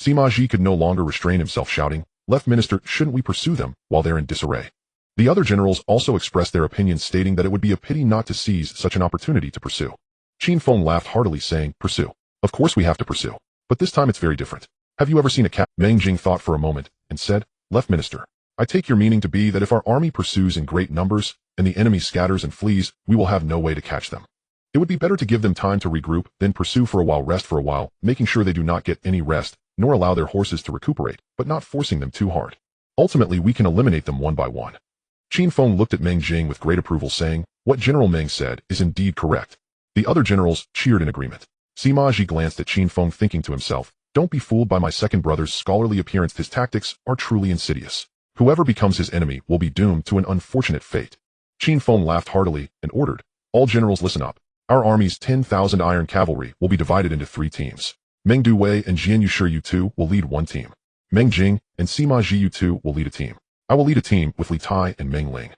Sima could no longer restrain himself, shouting, "Left Minister, shouldn't we pursue them while they're in disarray?" The other generals also expressed their opinions, stating that it would be a pity not to seize such an opportunity to pursue. Qin Feng laughed heartily, saying, "Pursue. Of course we have to pursue. But this time it's very different. Have you ever seen a cat?" Meng Jing thought for a moment and said, "Left Minister, I take your meaning to be that if our army pursues in great numbers and the enemy scatters and flees, we will have no way to catch them. It would be better to give them time to regroup, then pursue for a while, rest for a while, making sure they do not get any rest, nor allow their horses to recuperate, but not forcing them too hard. Ultimately, we can eliminate them one by one." Qin Feng looked at Meng Jing with great approval, saying, "What General Meng said is indeed correct." The other generals cheered in agreement. Sima glanced at Qin Feng, thinking to himself, "Don't be fooled by my second brother's scholarly appearance. His tactics are truly insidious. Whoever becomes his enemy will be doomed to an unfortunate fate." Qin Feng laughed heartily and ordered, "All generals listen up. Our army's 10,000 iron cavalry will be divided into 3 teams. Meng Duwei and Jian Yushi, you two will lead one team. Meng Jing and Sima you two will lead a team. I will lead a team with Li Tai and Meng Ling.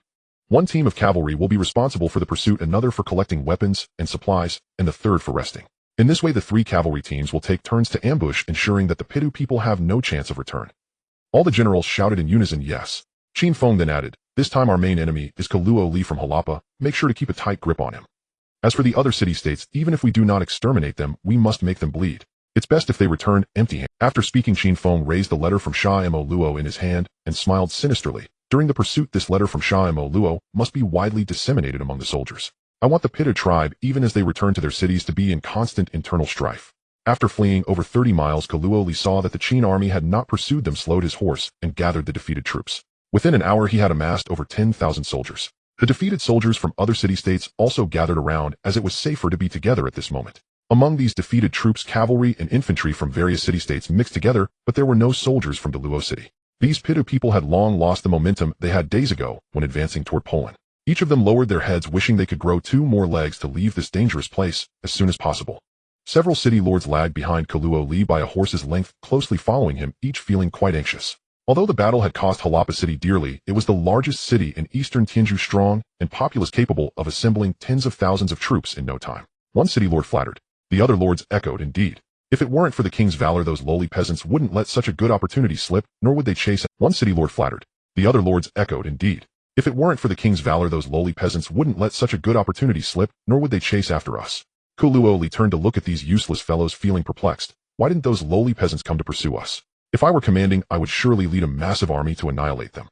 One team of cavalry will be responsible for the pursuit, another for collecting weapons and supplies, and the third for resting. In this way, the 3 cavalry teams will take turns to ambush, ensuring that the Pitu people have no chance of return." All the generals shouted in unison, "Yes." Qin Feng then added, "This time our main enemy is Koluo Li from Harappa. Make sure to keep a tight grip on him. As for the other city-states, even if we do not exterminate them, we must make them bleed. It's best if they return empty-handed." After speaking, Qin Feng raised the letter from Xianyang Luo in his hand and smiled sinisterly. "During the pursuit, this letter from Xianyang Luo must be widely disseminated among the soldiers. I want the Pitu tribe, even as they return to their cities, to be in constant internal strife." After fleeing over 30 miles, Koluo Li saw that the Qin army had not pursued them, slowed his horse, and gathered the defeated troops. Within an hour he had amassed over 10,000 soldiers. The defeated soldiers from other city-states also gathered around, as it was safer to be together at this moment. Among these defeated troops, cavalry and infantry from various city-states mixed together, but there were no soldiers from the Luo city. These Pitu people had long lost the momentum they had days ago when advancing toward Poland. Each of them lowered their heads, wishing they could grow 2 more legs to leave this dangerous place as soon as possible. Several city lords lagged behind Koluo Li by a horse's length, closely following him, each feeling quite anxious. Although the battle had cost Harappa city dearly, it was the largest city in eastern Tianzhu, strong and populous, capable of assembling tens of thousands of troops in no time. One city lord flattered. The other lords echoed, "Indeed. If it weren't for the king's valor, those lowly peasants wouldn't let such a good opportunity slip, nor would they chase." One city lord flattered. The other lords echoed, "Indeed. If it weren't for the king's valor, those lowly peasants wouldn't let such a good opportunity slip, nor would they chase after us." Koluo Li turned to look at these useless fellows, feeling perplexed. Why didn't those lowly peasants come to pursue us? If I were commanding, I would surely lead a massive army to annihilate them.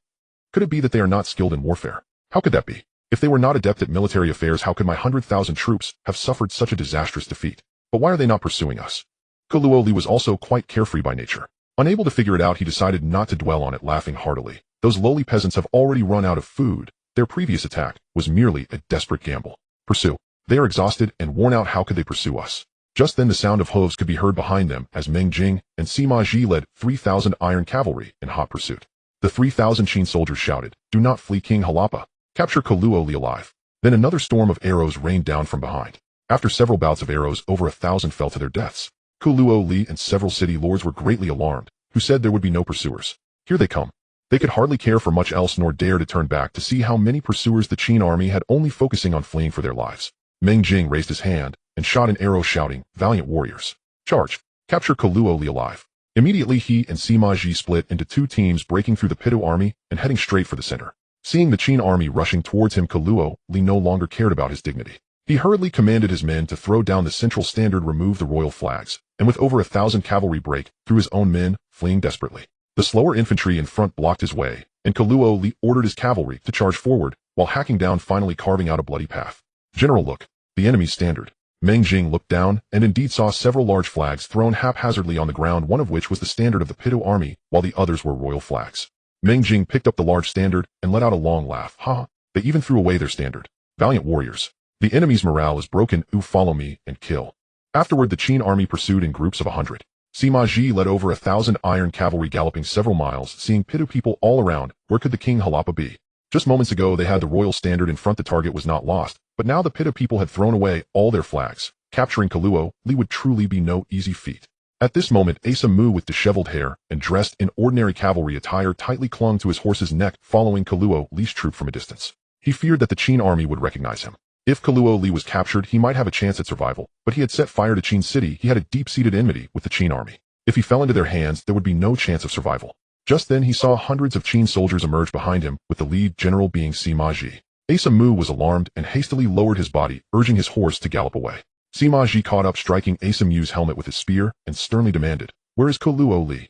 Could it be that they are not skilled in warfare? How could that be? If they were not adept at military affairs, how could my 100,000 troops have suffered such a disastrous defeat? But why are they not pursuing us? Koluo Li was also quite carefree by nature. Unable to figure it out, he decided not to dwell on it, laughing heartily. Those lowly peasants have already run out of food. Their previous attack was merely a desperate gamble. Pursue. They are exhausted and worn out. How could they pursue us? Just then the sound of hooves could be heard behind them as Meng Jing and Sima led 3,000 iron cavalry in hot pursuit. The 3,000 Qin soldiers shouted, "Do not flee, King Harappa. Capture Koluo Li alive." Then another storm of arrows rained down from behind. After several bouts of arrows, over 1,000 fell to their deaths. Koluo Li and several city lords were greatly alarmed, who said there would be no pursuers. Here they come. They could hardly care for much else nor dare to turn back to see how many pursuers the Qin army had, only focusing on fleeing for their lives. Meng Jing raised his hand and shot an arrow shouting, "Valiant warriors, charge! Capture Koluo Li alive." Immediately he and Sima split into two teams, breaking through the Pitou army and heading straight for the center. Seeing the Qin army rushing towards him, Koluo Li no longer cared about his dignity. He hurriedly commanded his men to throw down the central standard, remove the royal flags, and with over 1,000 cavalry break through his own men, fleeing desperately. The slower infantry in front blocked his way, and Koluo Li ordered his cavalry to charge forward, while hacking down, finally carving out a bloody path. "General, look, the enemy's standard." Meng Jing looked down and indeed saw several large flags thrown haphazardly on the ground, one of which was the standard of the Pitou army, while the others were royal flags. Meng Jing picked up the large standard and let out a long laugh. "Ha! They even threw away their standard. Valiant warriors. The enemy's morale is broken. Follow me and kill." Afterward, the Qin army pursued in groups of 100. Sima led over 1,000 iron cavalry, galloping several miles, seeing Pitou people all around. Where could the King Harappa be? Just moments ago they had the royal standard in front. The target was not lost, but now the Pitou people had thrown away all their flags. Capturing Koluo Li would truly be no easy feat. At this moment, Asa Mu, with disheveled hair and dressed in ordinary cavalry attire, tightly clung to his horse's neck, following Koluo Li's troop from a distance. He feared that the Qin army would recognize him. If Koluo Li was captured, he might have a chance at survival, but he had set fire to Qin City. He had a deep-seated enmity with the Qin army. If he fell into their hands, there would be no chance of survival. Just then he saw hundreds of Qin soldiers emerge behind him, with the lead general being Sima. Asa Mu was alarmed and hastily lowered his body, urging his horse to gallop away. Sima caught up, striking Asa Mu's helmet with his spear, and sternly demanded, "Where is Koluo Li?"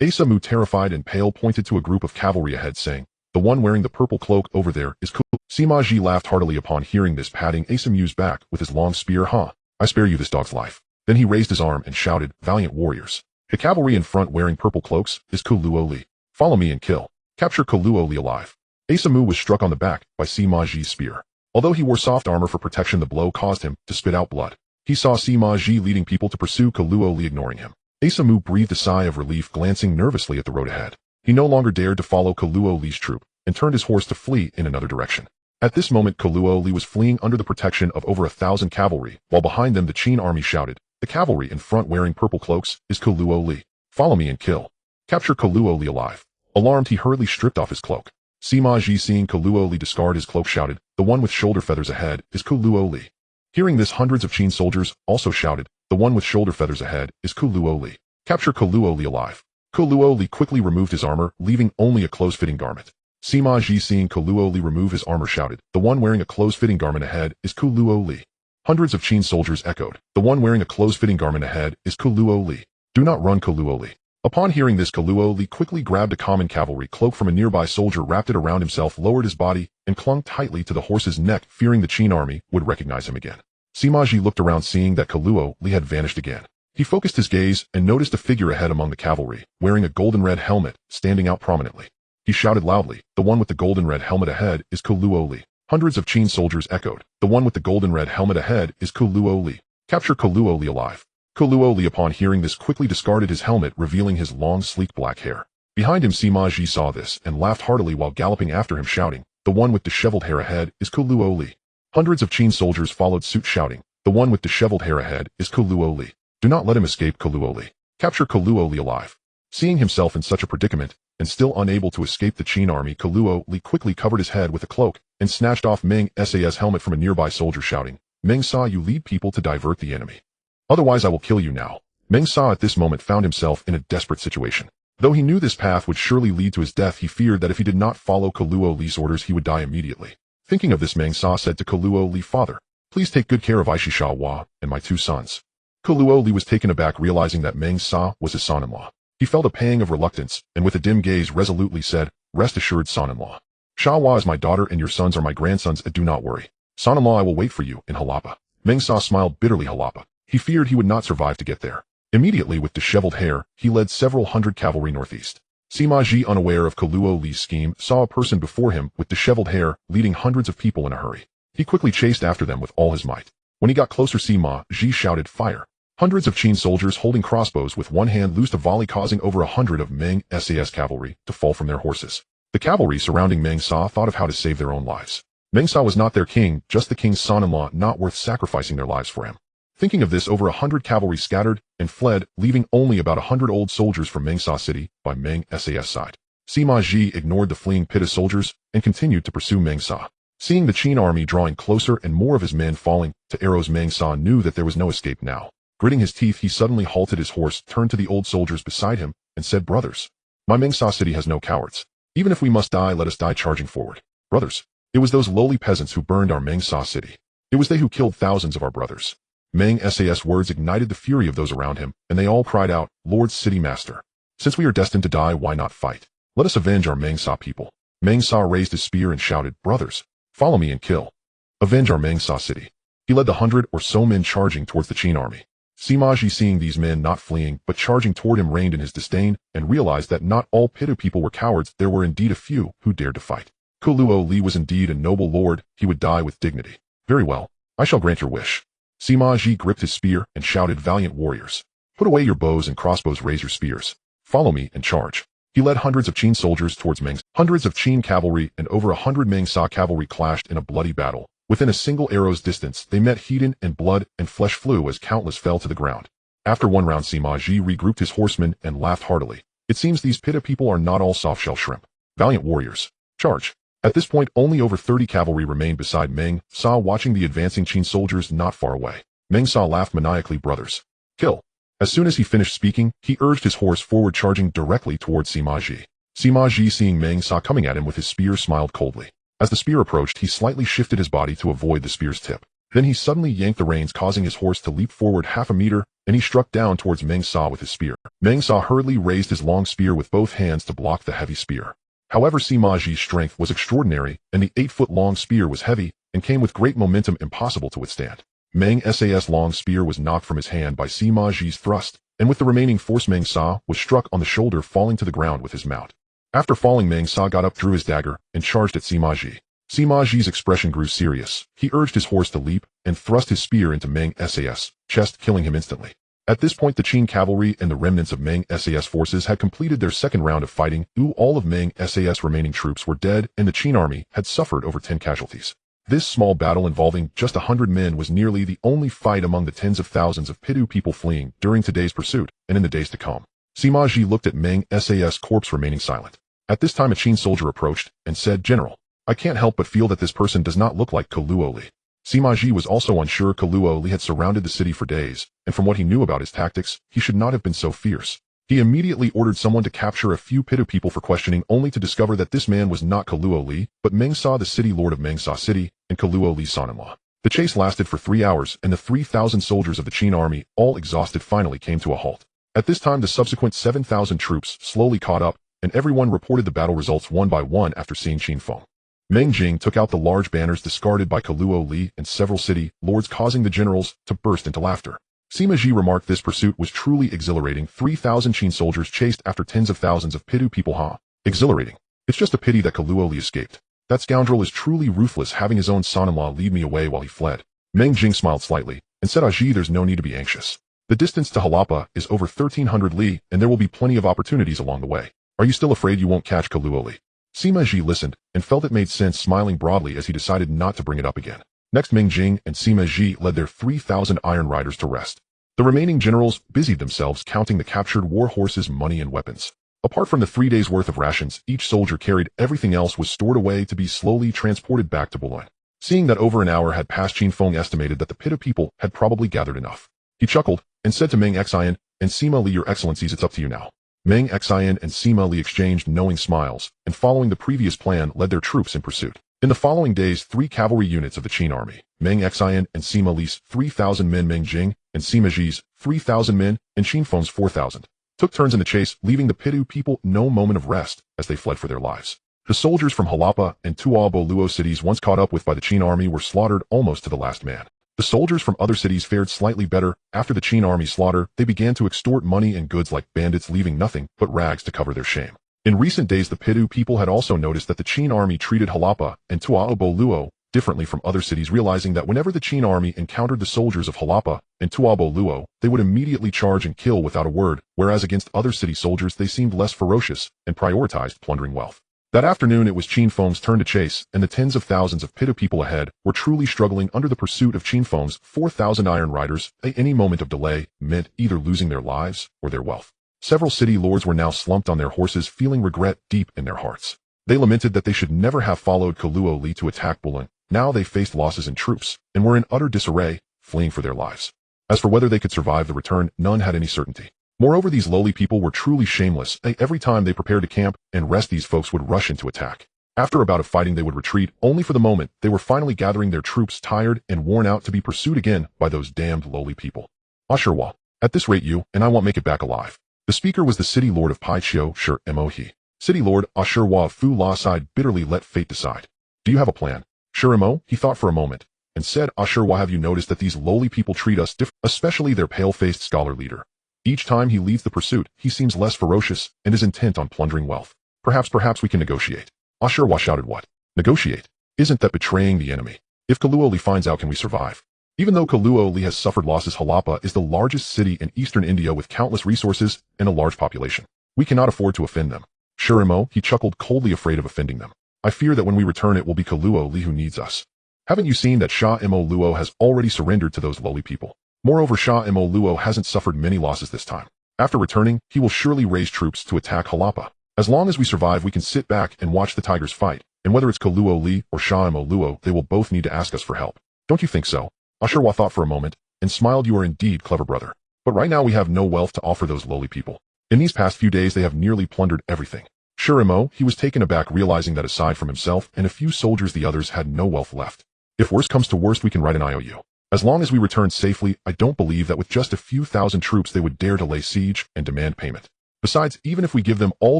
Asa Mu, terrified and pale, pointed to a group of cavalry ahead, saying, "The one wearing the purple cloak over there is Koluo." Sima laughed heartily upon hearing this, patting Asa Mu's back with his long spear. "Huh, I spare you this dog's life." Then he raised his arm and shouted, "Valiant warriors. The cavalry in front wearing purple cloaks is Koluo Li. Follow me and kill. Capture Koluo Li alive." Asa Mu was struck on the back by Sima's spear. Although he wore soft armor for protection, the blow caused him to spit out blood. He saw Sima leading people to pursue Koluo Li, ignoring him. Asa Mu breathed a sigh of relief, glancing nervously at the road ahead. He no longer dared to follow Koluo Li's troop, and turned his horse to flee in another direction. At this moment, Koluo Li was fleeing under the protection of over 1,000 cavalry, while behind them the Qin army shouted, "The cavalry in front wearing purple cloaks is Koluo Li. Follow me and kill. Capture Koluo Li alive." Alarmed, he hurriedly stripped off his cloak. Sima seeing Koluo Li discard his cloak, shouted, "The one with shoulder feathers ahead is Koluo Li." Hearing this, hundreds of Qin soldiers also shouted, "The one with shoulder feathers ahead is Koluo Li. Capture Koluo Li alive." Koluo Li quickly removed his armor, leaving only a close-fitting garment. Sima seeing Koluo Li remove his armor, shouted, "The one wearing a close-fitting garment ahead is Koluo Li." Hundreds of Qin soldiers echoed, "The one wearing a close-fitting garment ahead is Koluo Li. Do not run, Koluo Li." Upon hearing this, Koluo Li quickly grabbed a common cavalry cloak from a nearby soldier, wrapped it around himself, lowered his body, and clung tightly to the horse's neck, fearing the Qin army would recognize him again. Sima looked around, seeing that Koluo Li had vanished again. He focused his gaze and noticed a figure ahead among the cavalry, wearing a golden-red helmet, standing out prominently. He shouted loudly, "The one with the golden-red helmet ahead is Koluo Li." Hundreds of Qin soldiers echoed, "The one with the golden-red helmet ahead is Koluo Li. Capture Koluo Li alive." Koluo Li, upon hearing this, quickly discarded his helmet, revealing his long, sleek black hair. Behind him, Sima saw this and laughed heartily while galloping after him, shouting, "The one with disheveled hair ahead is Koluo Li." Hundreds of Qin soldiers followed suit, shouting, "The one with disheveled hair ahead is Koluo Li. Do not let him escape, Koluo Li. Capture Koluo Li alive." Seeing himself in such a predicament, and still unable to escape the Qin army, Koluo Li quickly covered his head with a cloak, and snatched off Meng Sa's helmet from a nearby soldier, shouting, "Meng Sa, you lead people to divert the enemy. Otherwise I will kill you now." Meng Sa at this moment found himself in a desperate situation. Though he knew this path would surely lead to his death, he feared that if he did not follow Koluo Li's orders, he would die immediately. Thinking of this, Meng Sa said to Koluo Li, "Father, please take good care of Aishisha and my two sons." Koluo Li was taken aback, realizing that Meng Sa was his son-in-law. He felt a pang of reluctance, and with a dim gaze resolutely said, "Rest assured, son-in-law. Shawa is my daughter and your sons are my grandsons, and do not worry. Son-in-law, I will wait for you in Harappa." Meng Sa smiled bitterly. Harappa. He feared he would not survive to get there. Immediately, with disheveled hair, he led several hundred cavalry northeast. Sima, unaware of Koluo Li's scheme, saw a person before him with disheveled hair, leading hundreds of people in a hurry. He quickly chased after them with all his might. When he got closer, Sima shouted, "Fire!" Hundreds of Qin soldiers holding crossbows with one hand loosed a volley causing over 100 of Meng SAS cavalry to fall from their horses. The cavalry surrounding Meng Sa thought of how to save their own lives. Meng Sa was not their king, just the king's son-in-law, not worth sacrificing their lives for him. Thinking of this, over 100 cavalry scattered and fled, leaving only about 100 old soldiers from Meng Sa city by Meng SAS side. Sima Ji ignored the fleeing Pitta soldiers and continued to pursue Meng Sa. Seeing the Qin army drawing closer and more of his men falling to arrows, Meng Sa knew that there was no escape now. Gritting his teeth, he suddenly halted his horse, turned to the old soldiers beside him, and said, "Brothers, my Meng Sa city has no cowards. Even if we must die, let us die charging forward. Brothers, it was those lowly peasants who burned our Meng Sa city. It was they who killed thousands of our brothers." Meng Sa's words ignited the fury of those around him, and they all cried out, "Lord City Master, since we are destined to die, why not fight? Let us avenge our Meng Sa people." Meng Sa raised his spear and shouted, "Brothers, follow me and kill. Avenge our Meng Sa city." He led the 100 or so men charging towards the Qin army. Sima Ji, seeing these men not fleeing but charging toward him, reigned in his disdain and realized that not all Pitta people were cowards. There were indeed a few who dared to fight. Kuluo Li was indeed a noble lord. He would die with dignity. "Very well, I shall grant your wish." Sima Ji gripped his spear and shouted, "Valiant warriors, put away your bows and crossbows, raise your spears. Follow me and charge." He led hundreds of Qin soldiers towards Meng. Hundreds of Qin cavalry and over 100 Meng Sa cavalry clashed in a bloody battle. Within a single arrow's distance, they met heat, and blood and flesh flew as countless fell to the ground. After one round, Sima Ji regrouped his horsemen and laughed heartily. "It seems these Pitta people are not all soft-shell shrimp. Valiant warriors, charge." At this point, only over 30 cavalry remained beside Meng Sa, watching the advancing Qin soldiers not far away. Meng Sa laughed maniacally, "Brothers, kill." As soon as he finished speaking, he urged his horse forward, charging directly towards Sima Ji. Sima Ji, seeing Meng Sa coming at him with his spear, smiled coldly. As the spear approached, he slightly shifted his body to avoid the spear's tip. Then he suddenly yanked the reins, causing his horse to leap forward half a meter, and he struck down towards Meng Sa with his spear. Meng Sa hurriedly raised his long spear with both hands to block the heavy spear. However, Sima Ji's strength was extraordinary, and the 8-foot-long spear was heavy and came with great momentum, impossible to withstand. Meng Sa's long spear was knocked from his hand by Sima Ji's thrust, and with the remaining force, Meng Sa was struck on the shoulder, falling to the ground with his mount. After falling, Meng Sa got up, drew his dagger, and charged at Sima Ji. Sima Ji's expression grew serious. He urged his horse to leap and thrust his spear into Meng Sa's chest, killing him instantly. At this point, the Qin cavalry and the remnants of Meng Sa's forces had completed their second round of fighting. All of Meng Sa's remaining troops were dead, and the Qin army had suffered over 10 casualties. This small battle involving just 100 men was nearly the only fight among the tens of thousands of Pitta people fleeing during today's pursuit and in the days to come. Sima Ji looked at Meng Sa's corpse, remaining silent. At this time, a Qin soldier approached and said, "General, I can't help but feel that this person does not look like Kuluo Li." Sima Ji was also unsure. Kuluo Li had surrounded the city for days, and from what he knew about his tactics, he should not have been so fierce. He immediately ordered someone to capture a few Pitta people for questioning, only to discover that this man was not Kuluo Li, but Meng Sa, the city lord of Meng Sa city, and Kuluo Li's son-in-law. The chase lasted for 3 hours, and the 3,000 soldiers of the Qin army, all exhausted, finally came to a halt. At this time, the subsequent 7,000 troops slowly caught up, and everyone reported the battle results one by one after seeing Qin Feng. Meng Jing took out the large banners discarded by Kuluo Li and several city lords, causing the generals to burst into laughter. Sima Ji remarked this pursuit was truly exhilarating. 3,000 Qin soldiers chased after tens of thousands of Pitta people, huh? Exhilarating. It's just a pity that Kuluo Li escaped. That scoundrel is truly ruthless, having his own son-in-law lead me away while he fled. Meng Jing smiled slightly and said, "Aji, there's no need to be anxious. The distance to Harappa is over 1,300 li, and there will be plenty of opportunities along the way. Are you still afraid you won't catch Kuluo Li?" Sima Ji listened and felt it made sense, smiling broadly as he decided not to bring it up again. Next, Meng Jing and Sima Ji led their 3,000 iron riders to rest. The remaining generals busied themselves counting the captured war horses, money, and weapons. Apart from the 3 days' worth of rations each soldier carried, everything else was stored away to be slowly transported back to Bolun. Seeing that over an hour had passed, Qin Feng estimated that the Pitta people had probably gathered enough. He chuckled and said to Meng Xianyang and Sima Li, "Your Excellencies, it's up to you now." Meng Xianyang and Sima Li exchanged knowing smiles, and following the previous plan, led their troops in pursuit. In the following days, 3 cavalry units of the Qin army, Meng Xianyang and Sima Li's 3,000 men, Meng Jing and Sima Ji's 3,000 men, and Qin Feng's 4,000, took turns in the chase, leaving the Pitta people no moment of rest as they fled for their lives. The soldiers from Harappa and Tuaoluo cities, once caught up with by the Qin army, were slaughtered almost to the last man. The soldiers from other cities fared slightly better. After the Qin army slaughter, they began to extort money and goods like bandits, leaving nothing but rags to cover their shame. In recent days, the Pitta people had also noticed that the Qin army treated Harappa and Tuaoluo differently from other cities, realizing that whenever the Qin army encountered the soldiers of Harappa and Tuabo Luo, they would immediately charge and kill without a word, whereas against other city soldiers they seemed less ferocious and prioritized plundering wealth. That afternoon it was Qin Feng's turn to chase, and the tens of thousands of Pitta people ahead were truly struggling under the pursuit of Qin Feng's 4,000 iron riders. Any moment of delay meant either losing their lives or their wealth. Several city lords were now slumped on their horses, feeling regret deep in their hearts. They lamented that they should never have followed Kaluo Li to attack Bolun. Now they faced losses in troops, and were in utter disarray, fleeing for their lives. As for whether they could survive the return, none had any certainty. Moreover, these lowly people were truly shameless. Every time they prepared to camp and rest, these folks would rush into attack. After a bout of fighting, they would retreat, only for the moment they were finally gathering their troops, tired and worn out, to be pursued again by those damned lowly people. Ashurwa, at this rate you and I won't make it back alive. The speaker was the city lord of Paichio, Shur-Mo-He. City lord Ashurwa of Fu La sighed bitterly. Let fate decide. Do you have a plan? Shur-Mo, he thought for a moment, and said, Ashurwa, have you noticed that these lowly people treat us differently, especially their pale-faced scholar leader? Each time he leads the pursuit, he seems less ferocious and is intent on plundering wealth. Perhaps we can negotiate. Ashurwa shouted. What? Negotiate? Isn't that betraying the enemy? If Kaluo Li finds out, can we survive? Even though Kaluo Li has suffered losses, Harappa is the largest city in eastern India with countless resources and a large population. We cannot afford to offend them. Shur-Mo, he chuckled coldly, afraid of offending them. I fear that when we return it will be Kaluo Li who needs us. Haven't you seen that Shah-Mo Luo has already surrendered to those lowly people? Moreover, Shah-Mo Luo hasn't suffered many losses this time. After returning, he will surely raise troops to attack Harappa. As long as we survive, we can sit back and watch the tigers fight, and whether it's Kaluo Li or Shah-Mo Luo, they will both need to ask us for help. Don't you think so? Ashurwa thought for a moment, and smiled. You are indeed clever, brother. But right now we have no wealth to offer those lowly people. In these past few days they have nearly plundered everything. Shur-Mo, he was taken aback, realizing that aside from himself and a few soldiers, the others had no wealth left. If worst comes to worst, we can write an IOU. As long as we return safely, I don't believe that with just a few thousand troops they would dare to lay siege and demand payment. Besides, even if we give them all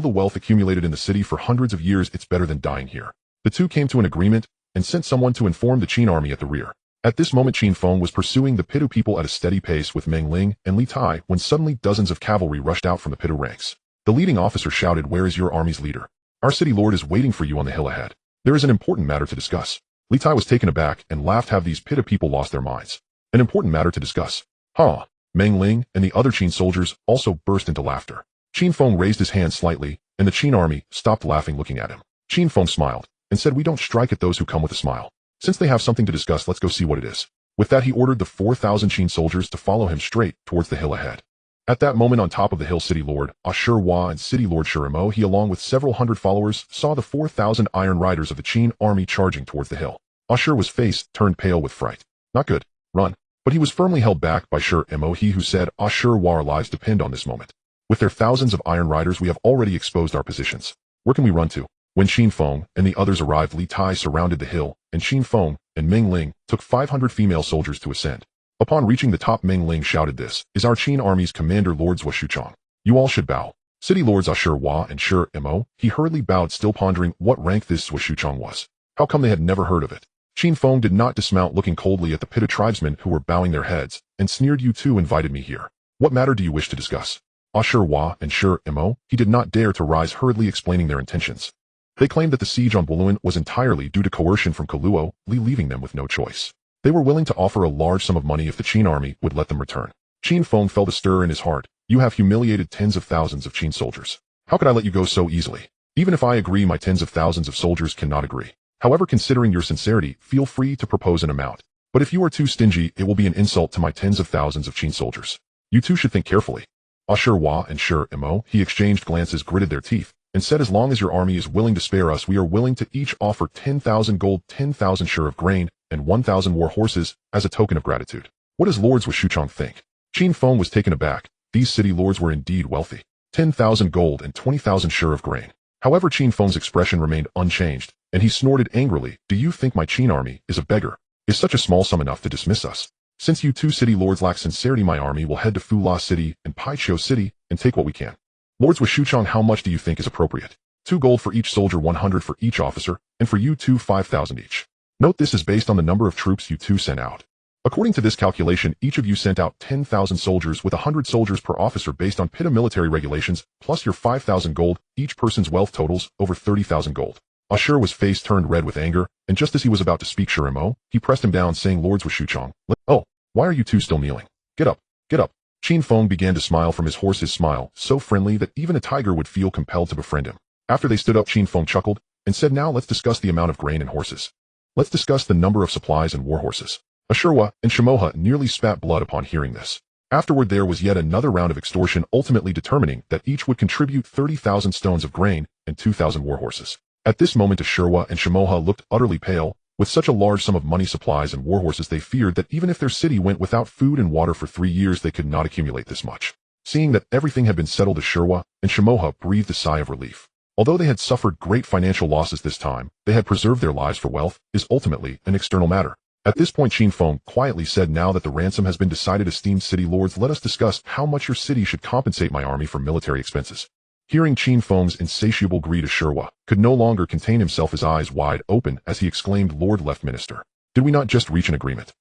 the wealth accumulated in the city for hundreds of years, it's better than dying here. The two came to an agreement and sent someone to inform the Qin army at the rear. At this moment, Qin Feng was pursuing the Pitta people at a steady pace with Meng Ling and Li Tai when suddenly dozens of cavalry rushed out from the Pitta ranks. The leading officer shouted, Where is your army's leader? Our city lord is waiting for you on the hill ahead. There is an important matter to discuss. Li Tai was taken aback and laughed. Have these Pitta people lost their minds? An important matter to discuss. Huh? Meng Ling and the other Qin soldiers also burst into laughter. Qin Feng raised his hand slightly, and the Qin army stopped laughing, looking at him. Qin Feng smiled and said, We don't strike at those who come with a smile. Since they have something to discuss, let's go see what it is. With that, he ordered the 4,000 Qin soldiers to follow him straight towards the hill ahead. At that moment, on top of the hill, City Lord Ashurwa and City Lord Shur-Mo, he along with several hundred followers, saw the 4,000 iron riders of the Qin army charging towards the hill. Ashurwa's face turned pale with fright. Not good. Run. But he was firmly held back by Shur-Mo, he who said, Ashurwa, our lives depend on this moment. With their thousands of iron riders, we have already exposed our positions. Where can we run to? When Qin Feng and the others arrived, Li Tai surrounded the hill, and Qin Feng and Meng Ling took 500 female soldiers to ascend. Upon reaching the top, Meng Ling shouted, This is our Qin army's commander, Lord Zhuochuchang. You all should bow. City Lords Ashurwa and Shur-Mo, he hurriedly bowed, still pondering what rank this Zhuochuchang was. How come they had never heard of it? Qin Feng did not dismount, looking coldly at the Pitta tribesmen who were bowing their heads, and sneered, You two invited me here. What matter do you wish to discuss? Ashurwa and Shur-Mo, he did not dare to rise, hurriedly explaining their intentions. They claimed that the siege on Bolun was entirely due to coercion from Kaluo Li, leaving them with no choice. They were willing to offer a large sum of money if the Qin army would let them return. Qin Feng felt a stir in his heart. You have humiliated tens of thousands of Qin soldiers. How could I let you go so easily? Even if I agree, my tens of thousands of soldiers cannot agree. However, considering your sincerity, feel free to propose an amount. But if you are too stingy, it will be an insult to my tens of thousands of Qin soldiers. You two should think carefully. Ashurwa and Shur-Mo, he exchanged glances, gritted their teeth, and said, As long as your army is willing to spare us, we are willing to each offer 10,000 gold, 10,000 share of grain, and 1,000 war horses as a token of gratitude. What does Lord Zhuochuchang think? Qin Feng was taken aback. These city lords were indeed wealthy. 10,000 gold and 20,000 share of grain. However, Qin Feng's expression remained unchanged, and he snorted angrily. Do you think my Qin army is a beggar? Is such a small sum enough to dismiss us? Since you two city lords lack sincerity, my army will head to Fu La City and Paichio City and take what we can. Lord Zhuochuchang, how much do you think is appropriate? 2 gold for each soldier, 100 for each officer, and for you two 5,000 each. Note this is based on the number of troops you two sent out. According to this calculation, each of you sent out 10,000 soldiers with 100 soldiers per officer based on Pitta military regulations, plus your 5,000 gold. Each person's wealth totals over 30,000 gold. Ashura's face turned red with anger, and just as he was about to speak Shurimo, he pressed him down, saying, "Lords with Xuchong. Oh, why are you two still kneeling? Get up, get up." Qin Feng began to smile from his horse's smile, so friendly that even a tiger would feel compelled to befriend him. After they stood up, Qin Feng chuckled and said, "Now let's discuss the amount of grain and horses. Let's discuss the number of supplies and war horses." Ashura and Shimoha nearly spat blood upon hearing this. Afterward there was yet another round of extortion, ultimately determining that each would contribute 30,000 stones of grain and 2,000 war horses. At this moment Ashura and Shimoha looked utterly pale. With such a large sum of money, supplies, and war horses, they feared that even if their city went without food and water for 3 years, they could not accumulate this much. Seeing that everything had been settled, Ashura and Shimoha breathed a sigh of relief. Although they had suffered great financial losses this time, they had preserved their lives, for wealth is ultimately an external matter. At this point Qin Feng quietly said, "Now that the ransom has been decided, esteemed city lords, let us discuss how much your city should compensate my army for military expenses." Hearing Qin Feng's insatiable greed, Ashura could no longer contain himself, his eyes wide open as he exclaimed, "Lord Left Minister, did we not just reach an agreement?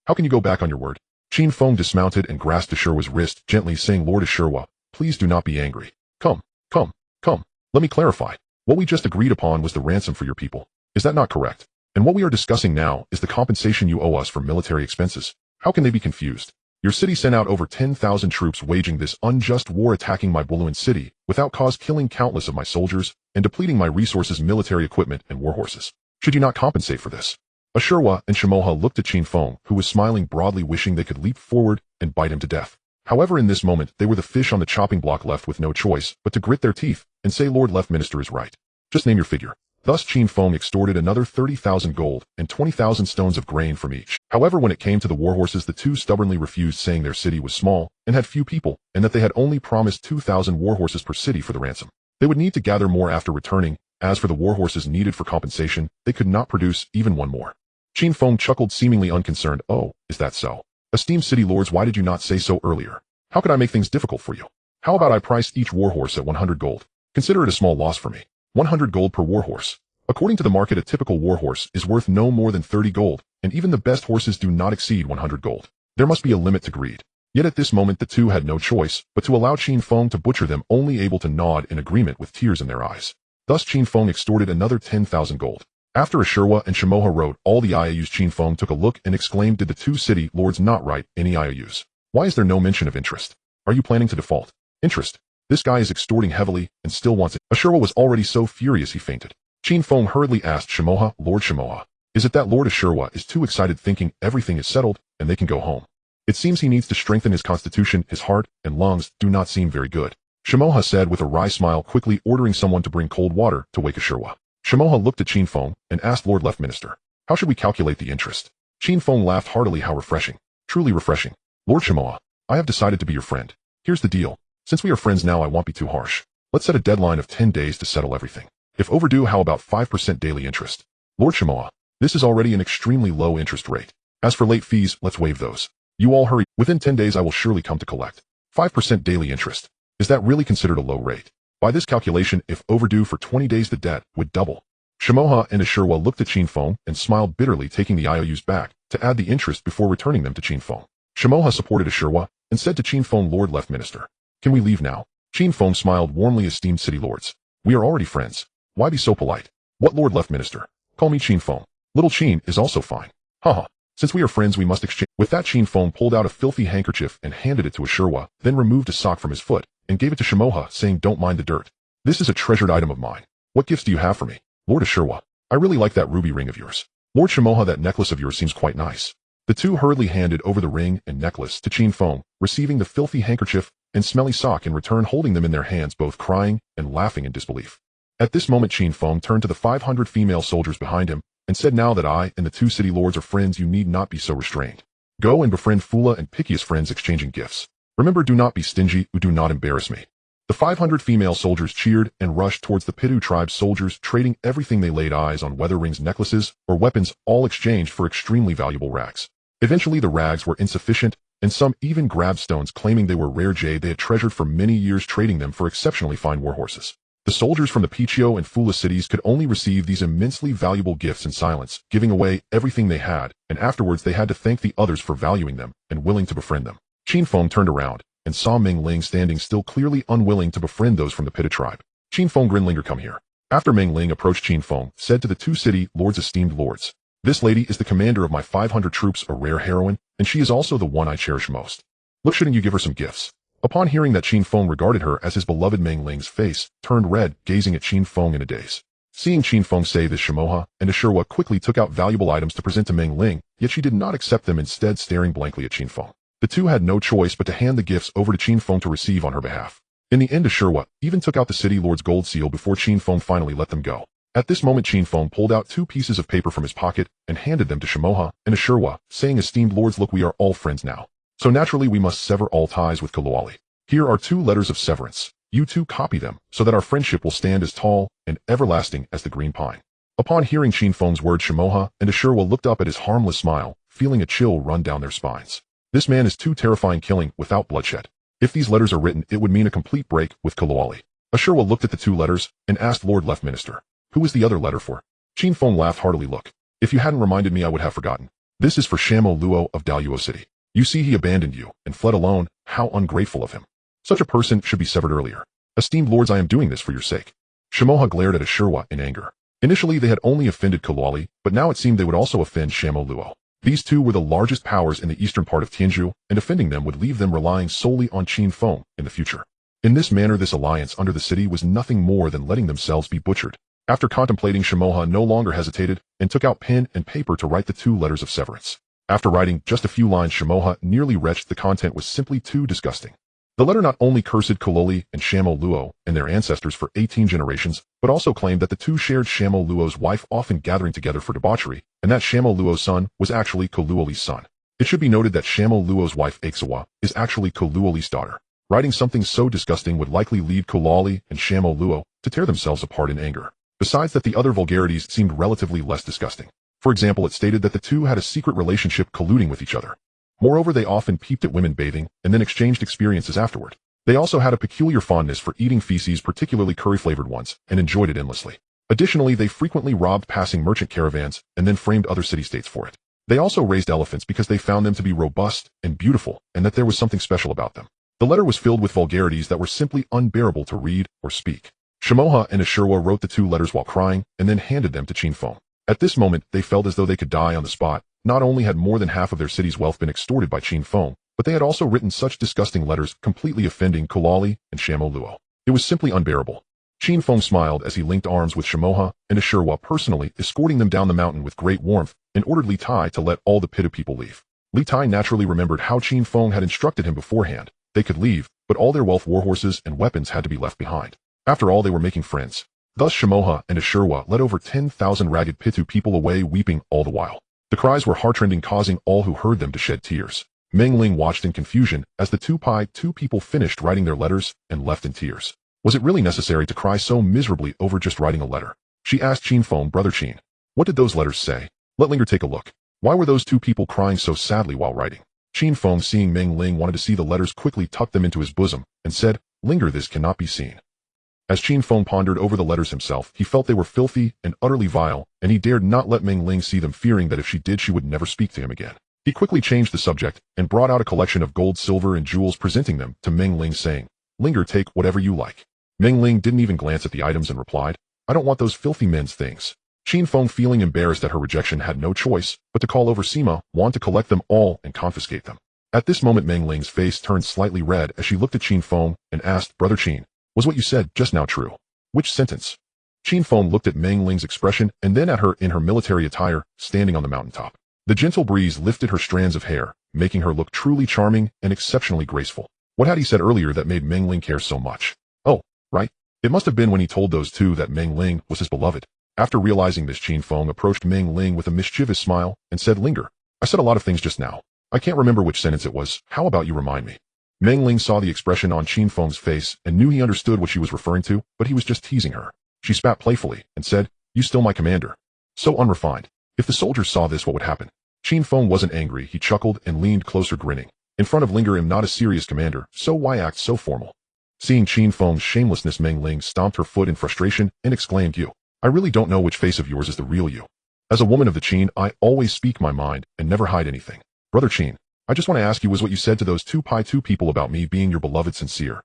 How can you go back on your word?" Qin Feng dismounted and grasped Ashura's wrist gently, saying, "Lord Ashura, please do not be angry. Come. Let me clarify. What we just agreed upon was the ransom for your people. Is that not correct? And what we are discussing now is the compensation you owe us for military expenses. How can they be confused? Your city sent out over 10,000 troops waging this unjust war, attacking my Bolun city without cause, killing countless of my soldiers and depleting my resources, military equipment, and war horses. Should you not compensate for this?" Ashura and Shimoha looked at Qin Feng, who was smiling broadly, wishing they could leap forward and bite him to death. However, in this moment, they were the fish on the chopping block, left with no choice but to grit their teeth and say, "Lord Left Minister is right. Just name your figure." Thus Qin Feng extorted another 30,000 gold and 20,000 stones of grain from each. However, when it came to the war horses, the two stubbornly refused, saying their city was small and had few people, and that they had only promised 2,000 war horses per city for the ransom. They would need to gather more after returning. As for the war horses needed for compensation, they could not produce even one more. Qin Feng chuckled, seemingly unconcerned. "Oh, is that so? Esteemed city lords, why did you not say so earlier? How could I make things difficult for you? How about I price each war horse at 100 gold? Consider it a small loss for me. 100 gold per war horse. According to the market, a typical war horse is worth no more than 30 gold, and even the best horses do not exceed 100 gold. There must be a limit to greed." Yet at this moment the two had no choice but to allow Qin Feng to butcher them, only able to nod in agreement with tears in their eyes. Thus Qin Feng extorted another 10,000 gold. After Ashura and Shimoha wrote all the IOUs, Qin Feng took a look and exclaimed, "Did the two city lords not write any IOUs? Why is there no mention of interest? Are you planning to default? Interest? This guy is extorting heavily and still wants it." Ashura was already so furious he fainted. Qin Feng hurriedly asked Shimoha, "Lord Shimoha, is it that Lord Ashura is too excited, thinking everything is settled and they can go home? It seems he needs to strengthen his constitution. His heart and lungs do not seem very good." Shimoha said with a wry smile, quickly ordering someone to bring cold water to wake Ashura. Shimoha looked at Qin Feng and asked, "Lord Left Minister, how should we calculate the interest?" Qin Feng laughed heartily. "How refreshing. Truly refreshing. Lord Shimoha, I have decided to be your friend. Here's the deal. Since we are friends now, I won't be too harsh. Let's set a deadline of 10 days to settle everything. If overdue, how about 5% daily interest? Lord Shimoha, this is already an extremely low interest rate. As for late fees, let's waive those. You all hurry. Within 10 days I will surely come to collect. 5% daily interest. Is that really considered a low rate? By this calculation, if overdue for 20 days, the debt would double." Shimoha and Ashura looked at Qin Feng and smiled bitterly, taking the IOUs back to add the interest before returning them to Qin Feng. Shimoha supported Ashura and said to Qin Feng, "Lord Left Minister, can we leave now?" Qin Feng smiled warmly, "Esteemed city lords, we are already friends. Why be so polite? What, Lord Left Minister? Call me Qin Feng. Little Qin is also fine. Haha. Since we are friends, we must exchange." With that, Qin Feng pulled out a filthy handkerchief and handed it to Ashura, then removed a sock from his foot and gave it to Shimoha, saying, "Don't mind the dirt. This is a treasured item of mine. What gifts do you have for me?" "Lord Ashura, I really like that ruby ring of yours. Lord Shimoha, that necklace of yours seems quite nice." The two hurriedly handed over the ring and necklace to Qin Feng, receiving the filthy handkerchief and smelly sock in return, holding them in their hands, both crying and laughing in disbelief. At this moment Qin Feng turned to the 500 female soldiers behind him and said, "Now that I and the two city lords are friends, you need not be so restrained. Go and befriend Fula and Picky as friends, exchanging gifts. Remember, do not be stingy, or do not embarrass me." The 500 female soldiers cheered and rushed towards the Pitu tribe's soldiers, trading everything they laid eyes on, whether rings, necklaces, or weapons, all exchanged for extremely valuable rags. Eventually the rags were insufficient, and some even grabbed stones, claiming they were rare jade they had treasured for many years, trading them for exceptionally fine war horses. The soldiers from the Pichio and Fula cities could only receive these immensely valuable gifts in silence, giving away everything they had, and afterwards they had to thank the others for valuing them and willing to befriend them. Qin Feng turned around and saw Meng Ling standing still, clearly unwilling to befriend those from the Pitta tribe. "Qin Feng, Grinlinger, come here. After Meng Ling approached Qin Feng, said to the two city lords, esteemed lords, this lady is the commander of my 500 troops, a rare heroine, and she is also the one I cherish most. Look, shouldn't you give her some gifts? Upon hearing that, Qin Feng regarded her as his beloved. Meng Ling's face turned red, gazing at Qin Feng in a daze. Seeing Qin Feng say this, Shimoha and Ashurwa quickly took out valuable items to present to Meng Ling, yet she did not accept them, instead staring blankly at Qin Feng. The two had no choice but to hand the gifts over to Qin Feng to receive on her behalf. In the end, Ashurwa even took out the city lord's gold seal before Qin Feng finally let them go. At this moment, Qin Feng pulled out 2 pieces of paper from his pocket and handed them to Shimoha and Ashurwa, saying, esteemed lords, look, we are all friends now. So naturally we must sever all ties with Kaloali. Here are 2 letters of severance. You two copy them, so that our friendship will stand as tall and everlasting as the green pine. Upon hearing Qin Feng's words, Shimoha and Ashurwa looked up at his harmless smile, feeling a chill run down their spines. This man is too terrifying, killing without bloodshed. If these letters are written, it would mean a complete break with Kaloali. Ashurwa looked at the 2 letters and asked Lord Left Minister, who is the other letter for? Qin Feng laughed heartily. Look, if you hadn't reminded me, I would have forgotten. This is for Shamo Luo of Daluo City. You see, he abandoned you and fled alone. How ungrateful of him. Such a person should be severed earlier. Esteemed lords, I am doing this for your sake. Shimoha glared at Ashurwa in anger. Initially, they had only offended Kaloali, but now it seemed they would also offend Shamo Luo. These two were the largest powers in the eastern part of Tianzhu, and offending them would leave them relying solely on Qin Feng in the future. In this manner, this alliance under the city was nothing more than letting themselves be butchered. After contemplating, Shimoha no longer hesitated and took out pen and paper to write the 2 letters of severance. After writing just a few lines, Shimoha nearly retched. The content was simply too disgusting. The letter not only cursed Kaloali and Shamo Luo and their ancestors for 18 generations, but also claimed that the 2 shared Shamo Luo's wife, often gathering together for debauchery, and that Shamo Luo's son was actually Kaloali's son. It should be noted that Shamo Luo's wife, Aixawa, is actually Kaloali's daughter. Writing something so disgusting would likely lead Kaloali and Shamo Luo to tear themselves apart in anger. Besides that, the other vulgarities seemed relatively less disgusting. For example, it stated that the 2 had a secret relationship, colluding with each other. Moreover, they often peeped at women bathing and then exchanged experiences afterward. They also had a peculiar fondness for eating feces, particularly curry-flavored ones, and enjoyed it endlessly. Additionally, they frequently robbed passing merchant caravans and then framed other city-states for it. They also raised elephants because they found them to be robust and beautiful, and that there was something special about them. The letter was filled with vulgarities that were simply unbearable to read or speak. Shimoha and Ashurwa wrote the 2 letters while crying and then handed them to Qin Feng. At this moment, they felt as though they could die on the spot. Not only had more than half of their city's wealth been extorted by Qin Feng, but they had also written such disgusting letters, completely offending Kaloali and Shamo Luo. It was simply unbearable. Qin Feng smiled as he linked arms with Shimoha and Ashurwa, personally escorting them down the mountain with great warmth, and ordered Li Tai to let all the Pitta people leave. Li Tai naturally remembered how Qin Feng had instructed him beforehand. They could leave, but all their wealth, warhorses, and weapons had to be left behind. After all, they were making friends. Thus Shimoha and Ashurwa led over 10,000 ragged Pittu people away, weeping all the while. The cries were heartrending, causing all who heard them to shed tears. Meng Ling watched in confusion as the 2 people finished writing their letters and left in tears. Was it really necessary to cry so miserably over just writing a letter? She asked Qin Feng, brother Qin, what did those letters say? Let Linger take a look. Why were those 2 people crying so sadly while writing? Qin Feng, seeing Meng Ling wanted to see the letters, quickly tucked them into his bosom and said, Linger, this cannot be seen. As Qin Feng pondered over the letters himself, he felt they were filthy and utterly vile, and he dared not let Meng Ling see them, fearing that if she did, she would never speak to him again. He quickly changed the subject and brought out a collection of gold, silver, and jewels, presenting them to Meng Ling, saying, Linger, take whatever you like. Meng Ling didn't even glance at the items and replied, I don't want those filthy men's things. Qin Feng, feeling embarrassed at her rejection, had no choice but to call over Sima, want to collect them all and confiscate them. At this moment, Meng Ling's face turned slightly red as she looked at Qin Feng and asked, brother Qin, was what you said just now true? Which sentence? Qin Feng looked at Meng Ling's expression and then at her in her military attire, standing on the mountaintop. The gentle breeze lifted her strands of hair, making her look truly charming and exceptionally graceful. What had he said earlier that made Meng Ling care so much? Oh, right. It must have been when he told those 2 that Meng Ling was his beloved. After realizing this, Qin Feng approached Meng Ling with a mischievous smile and said, Linger, I said a lot of things just now. I can't remember which sentence it was. How about you remind me? Meng Ling saw the expression on Qin Feng's face and knew he understood what she was referring to, but he was just teasing her. She spat playfully and said, you still my commander? So unrefined. If the soldiers saw this, what would happen? Qin Feng wasn't angry. He chuckled and leaned closer, grinning. In front of Linger, I'm not a serious commander, so why act so formal? Seeing Qin Feng's shamelessness, Meng Ling stomped her foot in frustration and exclaimed, you, I really don't know which face of yours is the real you. As a woman of the Qin, I always speak my mind and never hide anything. Brother Qin, I just want to ask you, was what you said to those 2 people about me being your beloved sincere?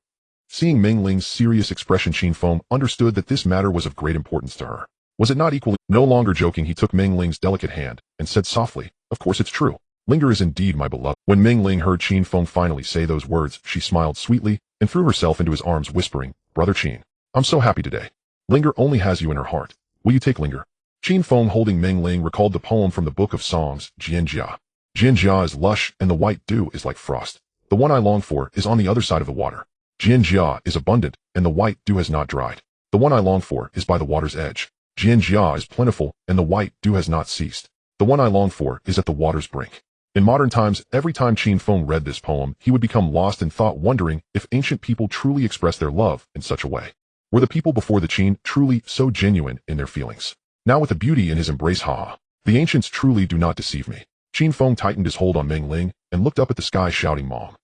Seeing Meng Ling's serious expression, Qin Feng understood that this matter was of great importance to her. Was it not equally? No longer joking, he took Meng Ling's delicate hand and said softly, "Of course it's true. Linger is indeed my beloved." When Meng Ling heard Qin Feng finally say those words, she smiled sweetly and threw herself into his arms, whispering, "Brother Qin, I'm so happy today. Linger only has you in her heart. Will you take Linger?" Qin Feng, holding Meng Ling, recalled the poem from the Book of Songs, Jianjia. Jianjia is lush and the white dew is like frost. The one I long for is on the other side of the water. Jianjia is abundant and the white dew has not dried. The one I long for is by the water's edge. Jianjia is plentiful and the white dew has not ceased. The one I long for is at the water's brink. In modern times, every time Qin Feng read this poem, he would become lost in thought, wondering if ancient people truly expressed their love in such a way. Were the people before the Qin truly so genuine in their feelings? Now with the beauty in his embrace, haha. The ancients truly do not deceive me. Qin Feng tightened his hold on Meng Ling and looked up at the sky, shouting, "Mom.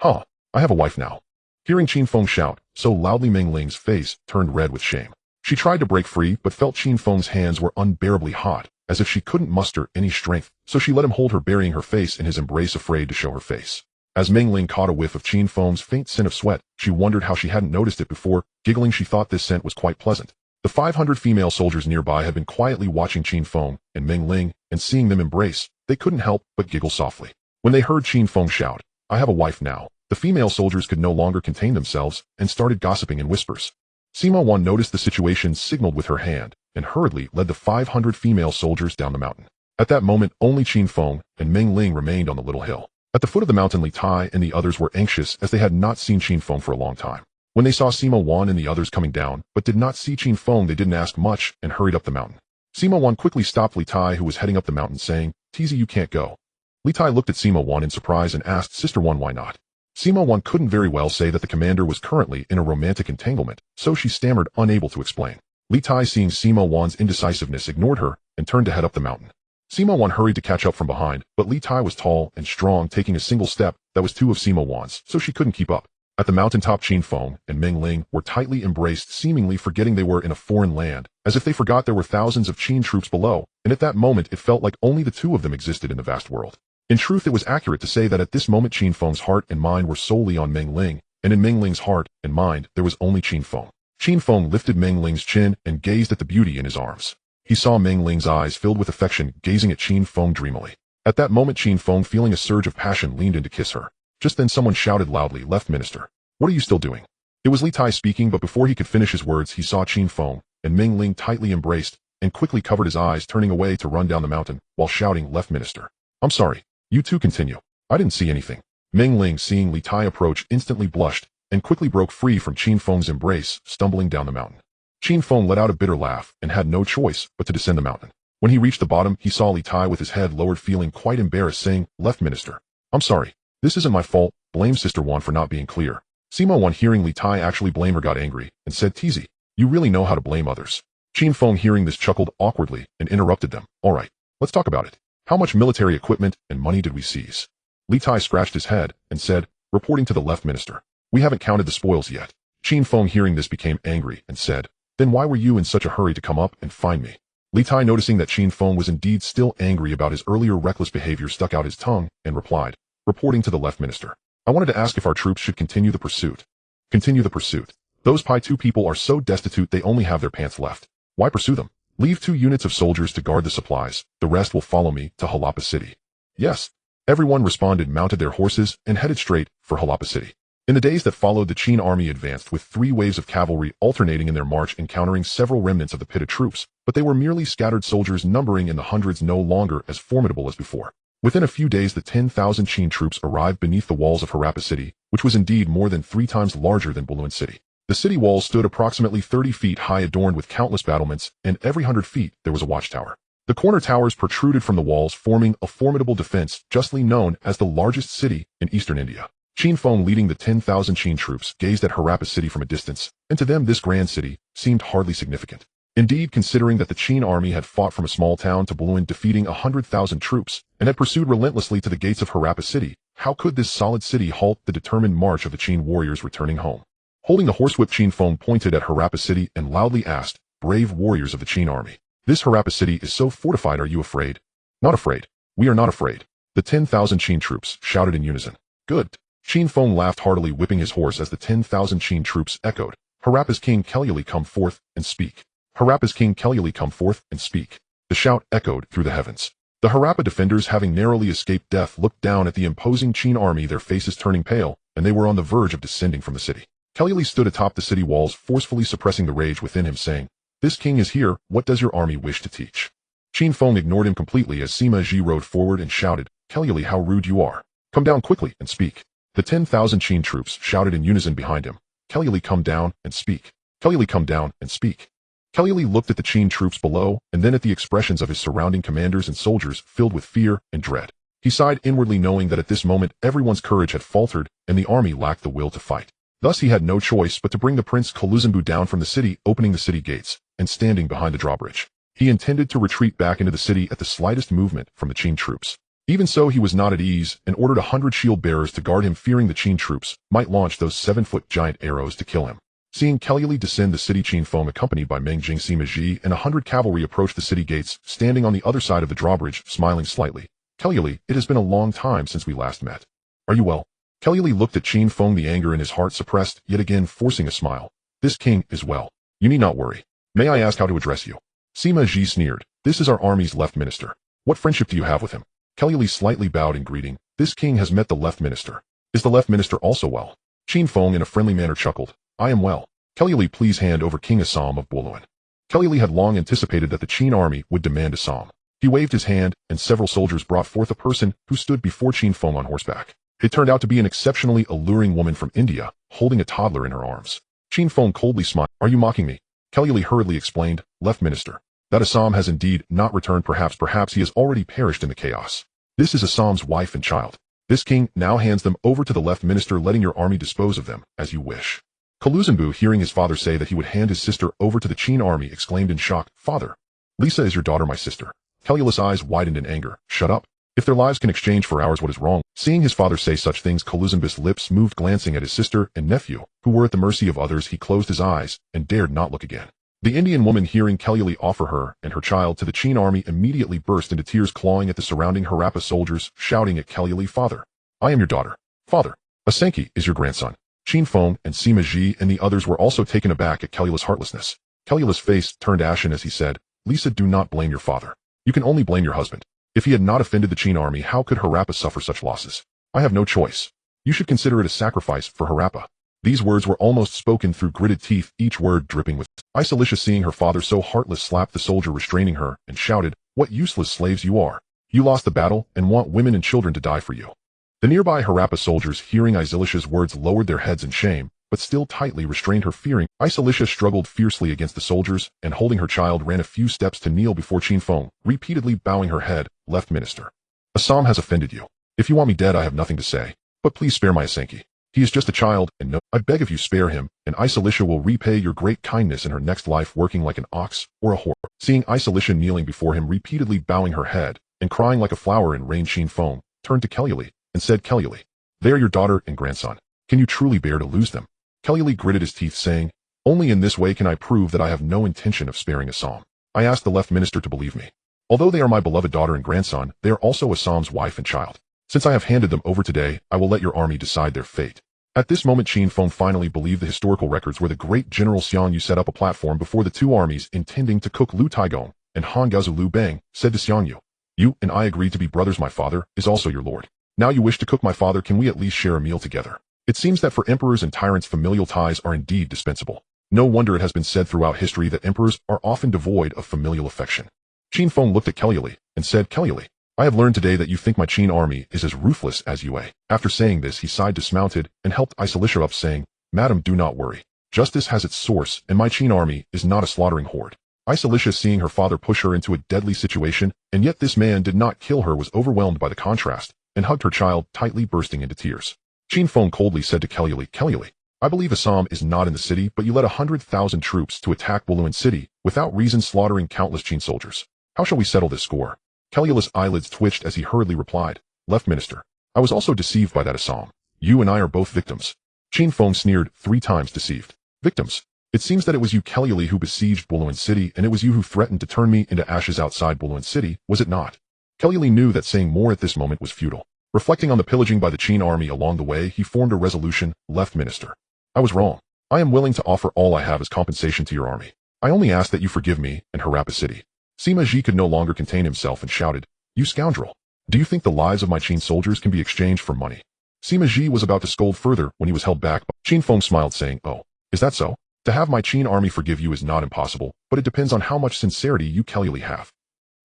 Huh, I have a wife now." Hearing Qin Feng shout so loudly, Meng Ling's face turned red with shame. She tried to break free, but felt Qin Feng's hands were unbearably hot, as if she couldn't muster any strength, so she let him hold her, burying her face in his embrace, afraid to show her face. As Meng Ling caught a whiff of Qin Feng's faint scent of sweat, she wondered how she hadn't noticed it before. Giggling, she thought this scent was quite pleasant. The 500 female soldiers nearby had been quietly watching Qin Feng and Meng Ling, and seeing them embrace, they couldn't help but giggle softly. When they heard Qin Feng shout, "I have a wife now," the female soldiers could no longer contain themselves and started gossiping in whispers. Sima noticed the situation, signaled with her hand, and hurriedly led the 500 female soldiers down the mountain. At that moment, only Qin Feng and Meng Ling remained on the little hill. At the foot of the mountain, Li Tai and the others were anxious, as they had not seen Qin Feng for a long time. When they saw Sima and the others coming down, but did not see Qin Feng, they didn't ask much and hurried up the mountain. Sima quickly stopped Li Tai, who was heading up the mountain, saying, "Tizi, you can't go." Li Tai looked at Sima in surprise and asked, "Sister One, why not?" Sima couldn't very well say that the commander was currently in a romantic entanglement, so she stammered, unable to explain. Li Tai, seeing Sima's indecisiveness, ignored her and turned to head up the mountain. Sima hurried to catch up from behind, but Li Tai was tall and strong, taking a single step that was two of Sima's, so she couldn't keep up. At the mountaintop, Qin Feng and Meng Ling were tightly embraced, seemingly forgetting they were in a foreign land, as if they forgot there were thousands of Qin troops below, and at that moment it felt like only the two of them existed in the vast world. In truth, it was accurate to say that at this moment Qin Feng's heart and mind were solely on Meng Ling, and in Meng Ling's heart and mind there was only Qin Feng. Qin Feng lifted Meng Ling's chin and gazed at the beauty in his arms. He saw Meng Ling's eyes filled with affection, gazing at Qin Feng dreamily. At that moment, Qin Feng, feeling a surge of passion, leaned in to kiss her. Just then someone shouted loudly, "Left Minister, what are you still doing?" It was Li Tai speaking, but before he could finish his words, he saw Qin Feng and Meng Ling tightly embraced and quickly covered his eyes, turning away to run down the mountain while shouting, "Left Minister, I'm sorry. You two continue. I didn't see anything." Meng Ling, seeing Li Tai approach, instantly blushed and quickly broke free from Qin Feng's embrace, stumbling down the mountain. Qin Feng let out a bitter laugh and had no choice but to descend the mountain. When he reached the bottom, he saw Li Tai with his head lowered, feeling quite embarrassed, saying, "Left Minister, I'm sorry. This isn't my fault. Blame Sister One for not being clear." Sima, hearing Li Tai actually blame her, got angry and said, "Tizi, you really know how to blame others." Qin Feng, hearing this, chuckled awkwardly and interrupted them. "All right, let's talk about it. How much military equipment and money did we seize?" Li Tai scratched his head and said, reporting to the Left Minister, "We haven't counted the spoils yet." Qin Feng, hearing this, became angry and said, "Then why were you in such a hurry to come up and find me?" Li Tai, noticing that Qin Feng was indeed still angry about his earlier reckless behavior, stuck out his tongue and replied, reporting to the Left Minister, "I wanted to ask if our troops should continue the pursuit." "Continue the pursuit? Those Pai Tu people are so destitute they only have their pants left. Why pursue them? Leave 2 units of soldiers to guard the supplies. The rest will follow me to Harappa City." "Yes." Everyone responded, mounted their horses, and headed straight for Harappa City. In the days that followed, the Qin army advanced with 3 waves of cavalry alternating in their march, encountering several remnants of the pitted troops, but they were merely scattered soldiers numbering in the hundreds, no longer as formidable as before. Within a few days, the 10,000 Qin troops arrived beneath the walls of Harappa City, which was indeed more than 3 times larger than Bolun City. The city walls stood approximately 30 feet high, adorned with countless battlements, and every 100 feet there was a watchtower. The corner towers protruded from the walls, forming a formidable defense, justly known as the largest city in eastern India. Qin Feng, leading the 10,000 Qin troops, gazed at Harappa City from a distance, and to them this grand city seemed hardly significant. Indeed, considering that the Qin army had fought from a small town to Bolun, defeating 100,000 troops, and had pursued relentlessly to the gates of Harappa City, how could this solid city halt the determined march of the Qin warriors returning home? Holding the horsewhip, Qin Feng pointed at Harappa City and loudly asked, "Brave warriors of the Qin army, this Harappa City is so fortified, are you afraid?" "Not afraid. We are not afraid," the 10,000 Qin troops shouted in unison. "Good." Qin Feng laughed heartily, whipping his horse as the 10,000 Qin troops echoed, "Harappa's king Keluli, come forth and speak. Harappa's king Keluli, come forth and speak." The shout echoed through the heavens. The Harappa defenders, having narrowly escaped death, looked down at the imposing Qin army, their faces turning pale, and they were on the verge of descending from the city. Keluli stood atop the city walls, forcefully suppressing the rage within him, saying, "This king is here, what does your army wish to teach?" Qin Feng ignored him completely as Sima Ji rode forward and shouted, "Keluli, how rude you are. Come down quickly and speak." The 10,000 Qin troops shouted in unison behind him, "Keluli, come down and speak. Keluli, come down and speak." Keluli looked at the Qin troops below and then at the expressions of his surrounding commanders and soldiers filled with fear and dread. He sighed inwardly, knowing that at this moment everyone's courage had faltered and the army lacked the will to fight. Thus he had no choice but to bring the Prince Kaluzanbu down from the city, opening the city gates and standing behind the drawbridge. He intended to retreat back into the city at the slightest movement from the Qin troops. Even so, he was not at ease and ordered 100 shield bearers to guard him, fearing the Qin troops might launch those 7-foot giant arrows to kill him. Seeing Keluli descend the city, Qin Feng, accompanied by Meng Ling, Sima Ji, and 100 cavalry, approached the city gates, standing on the other side of the drawbridge, smiling slightly. "Keluli, it has been a long time since we last met. Are you well?" Keluli looked at Qin Feng, the anger in his heart suppressed, yet again forcing a smile. "This king is well. You need not worry. May I ask how to address you?" Sima Ji sneered. "This is our army's left minister. What friendship do you have with him?" Keluli slightly bowed in greeting. "This king has met the left minister. Is the left minister also well?" Qin Feng in a friendly manner chuckled. "I am well. Keluli, please hand over King Assam of Bolun." Keluli had long anticipated that the Qin army would demand Assam. He waved his hand, and several soldiers brought forth a person who stood before Qin Feng on horseback. It turned out to be an exceptionally alluring woman from India, holding a toddler in her arms. Qin Feng coldly smiled. "Are you mocking me?" Keluli hurriedly explained, "Left minister. That Assam has indeed not returned. Perhaps he has already perished in the chaos. This is Assam's wife and child. This king now hands them over to the left minister, letting your army dispose of them as you wish." Kaluzanbu, hearing his father say that he would hand his sister over to the Qin army, exclaimed in shock, "Father, Lisa is your daughter, my sister." Keluli's eyes widened in anger. "Shut up. If their lives can exchange for ours, what is wrong?" Seeing his father say such things, Kaluzanbu's lips moved. Glancing at his sister and nephew, who were at the mercy of others, he closed his eyes and dared not look again. The Indian woman, hearing Keluli offer her and her child to the Qin army, immediately burst into tears, clawing at the surrounding Harappa soldiers, shouting at Keluli, "Father, I am your daughter. Father, Asenki is your grandson." Qin Feng and Sima Ji and the others were also taken aback at Keluli's heartlessness. Keluli's face turned ashen as he said, "Lisa, do not blame your father. You can only blame your husband. If he had not offended the Qin army, how could Harappa suffer such losses? I have no choice. You should consider it a sacrifice for Harappa." These words were almost spoken through gritted teeth, each word dripping with. Isalicia, seeing her father so heartless, slapped the soldier restraining her and shouted, "What useless slaves you are. You lost the battle and want women and children to die for you." The nearby Harappa soldiers, hearing Isilicia's words, lowered their heads in shame, but still tightly restrained her, fearing. Isilicia struggled fiercely against the soldiers, and holding her child ran a few steps to kneel before Qin Feng, repeatedly bowing her head. "Left minister, Assam has offended you. If you want me dead, I have nothing to say, but please spare my Asenki. He is just a child, and no, I beg of you, spare him, and Isilicia will repay your great kindness in her next life, working like an ox or a whore." Seeing Isilicia kneeling before him, repeatedly bowing her head and crying like a flower in rain, Qin Feng turned to Keluli and said, "Keluli, they are your daughter and grandson. Can you truly bear to lose them?" Keluli gritted his teeth, saying, "Only in this way can I prove that I have no intention of sparing Assam. I ask the left minister to believe me. Although they are my beloved daughter and grandson, they are also Assam's wife and child. Since I have handed them over today, I will let your army decide their fate." At this moment, Qin Feng finally believed the historical records where the great General Xianyang set up a platform before the two armies, intending to cook Lu Taigong, and Han Gazu Lu Bang said to Xianyang, "You and I agreed to be brothers. My father is also your lord. Now you wish to cook my father. Can we at least share a meal together?" It seems that for emperors and tyrants, familial ties are indeed dispensable. No wonder it has been said throughout history that emperors are often devoid of familial affection. Qin Feng looked at Keluli and said, "Keluli, I have learned today that you think my Qin army is as ruthless as you are." After saying this, he sighed, dismounted, and helped Isilicia up, saying, "Madam, do not worry. Justice has its source, and my Qin army is not a slaughtering horde." Isilicia, seeing her father push her into a deadly situation, and yet this man did not kill her, was overwhelmed by the contrast, and hugged her child tightly, bursting into tears. Qin Feng coldly said to Keluli, "Keluli, I believe Assam is not in the city, but you led 100,000 troops to attack Bolun city, without reason, slaughtering countless Qin soldiers. How shall we settle this score?" Keluli's eyelids twitched as he hurriedly replied, "Left minister, I was also deceived by that Assam. You and I are both victims." Qin Feng sneered, 3 times deceived. "Victims? It seems that it was you, Keluli, who besieged Bolun city, and it was you who threatened to turn me into ashes outside Bolun city, was it not?" Keluli knew that saying more at this moment was futile. Reflecting on the pillaging by the Qin army along the way, he formed a resolution. Left Minister. I was wrong. I am willing to offer all I have as compensation to your army. I only ask that you forgive me and Harappa City. Sima Ji could no longer contain himself and shouted, You scoundrel! Do you think the lives of my Qin soldiers can be exchanged for money? Sima Ji was about to scold further when he was held back. Qin Feng smiled, saying, Oh, is that so? To have my Qin army forgive you is not impossible, but it depends on how much sincerity you Kelly have.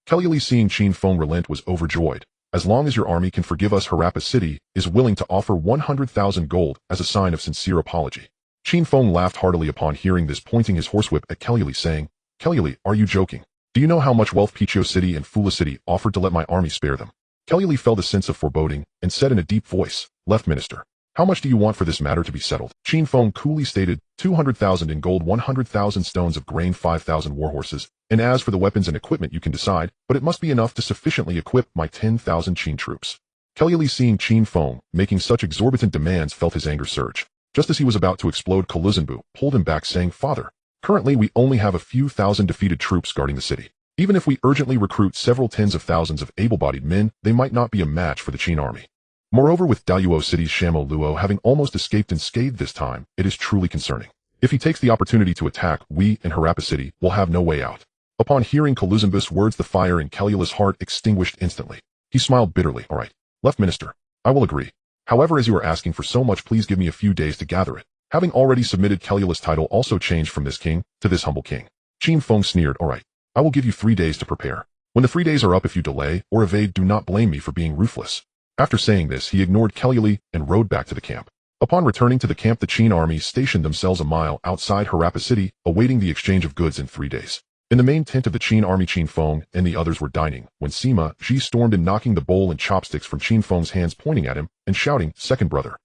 Kelly, seeing Qin Feng relent, was overjoyed. As long as your army can forgive us, Harappa City is willing to offer 100,000 gold as a sign of sincere apology. Qin Feng laughed heartily upon hearing this, pointing his horsewhip at Kelly, saying, Kelly, are you joking? Do you know how much wealth Pichio City and Fula City offered to let my army spare them? Kelly felt a sense of foreboding and said in a deep voice, Left Minister, how much do you want for this matter to be settled? Qin Feng coolly stated, 200,000 in gold, 100,000 stones of grain, 5,000 warhorses, and as for the weapons and equipment you can decide, but it must be enough to sufficiently equip my 10,000 Qin troops. Kelly, seeing Qin Feng making such exorbitant demands, felt his anger surge. Just as he was about to explode, Kaluzanbu pulled him back, saying, Father, currently we only have a few thousand defeated troops guarding the city. Even if we urgently recruit several tens of thousands of able-bodied men, they might not be a match for the Qin army. Moreover, with Daluo City's Shamo Luo having almost escaped unscathed this time, it is truly concerning. If he takes the opportunity to attack, we and Harappa City will have no way out. Upon hearing Kaluzanbu's words, the fire in Kelly's heart extinguished instantly. He smiled bitterly. All right, Left Minister, I will agree. However, as you are asking for so much, please give me a few days to gather it. Having already submitted, Kelly's title also changed from this king to this humble king. Qin Feng sneered, All right, I will give you 3 days to prepare. When the 3 days are up, if you delay or evade, do not blame me for being ruthless. After saying this, he ignored Kelly and rode back to the camp. Upon returning to the camp, the Qin army stationed themselves a mile outside Harappa City, awaiting the exchange of goods in 3 days. In the main tent of the Qin army, Qin Feng and the others were dining, when Sima Ji stormed in, knocking the bowl and chopsticks from Qin Feng's hands, pointing at him and shouting, Second brother.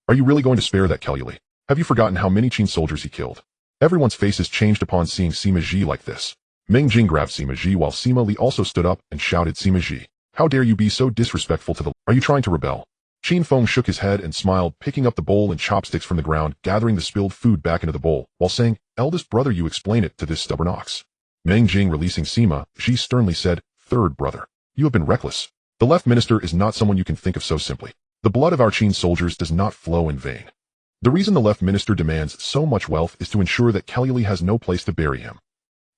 Are you really going to spare that Kelly? Have you forgotten how many Qin soldiers he killed? Everyone's faces changed upon seeing Sima Ji like this. Meng Ling grabbed Sima Ji while Sima Li also stood up and shouted, Sima Ji, how dare you be so disrespectful to the... Are you trying to rebel? Qin Feng shook his head and smiled, picking up the bowl and chopsticks from the ground, gathering the spilled food back into the bowl, while saying, Eldest brother, you explain it to this stubborn ox. Meng Ling, releasing Sima Ji, sternly said, Third brother, you have been reckless. The Left Minister is not someone you can think of so simply. The blood of our Qin soldiers does not flow in vain. The reason the Left Minister demands so much wealth is to ensure that Kelly has no place to bury him.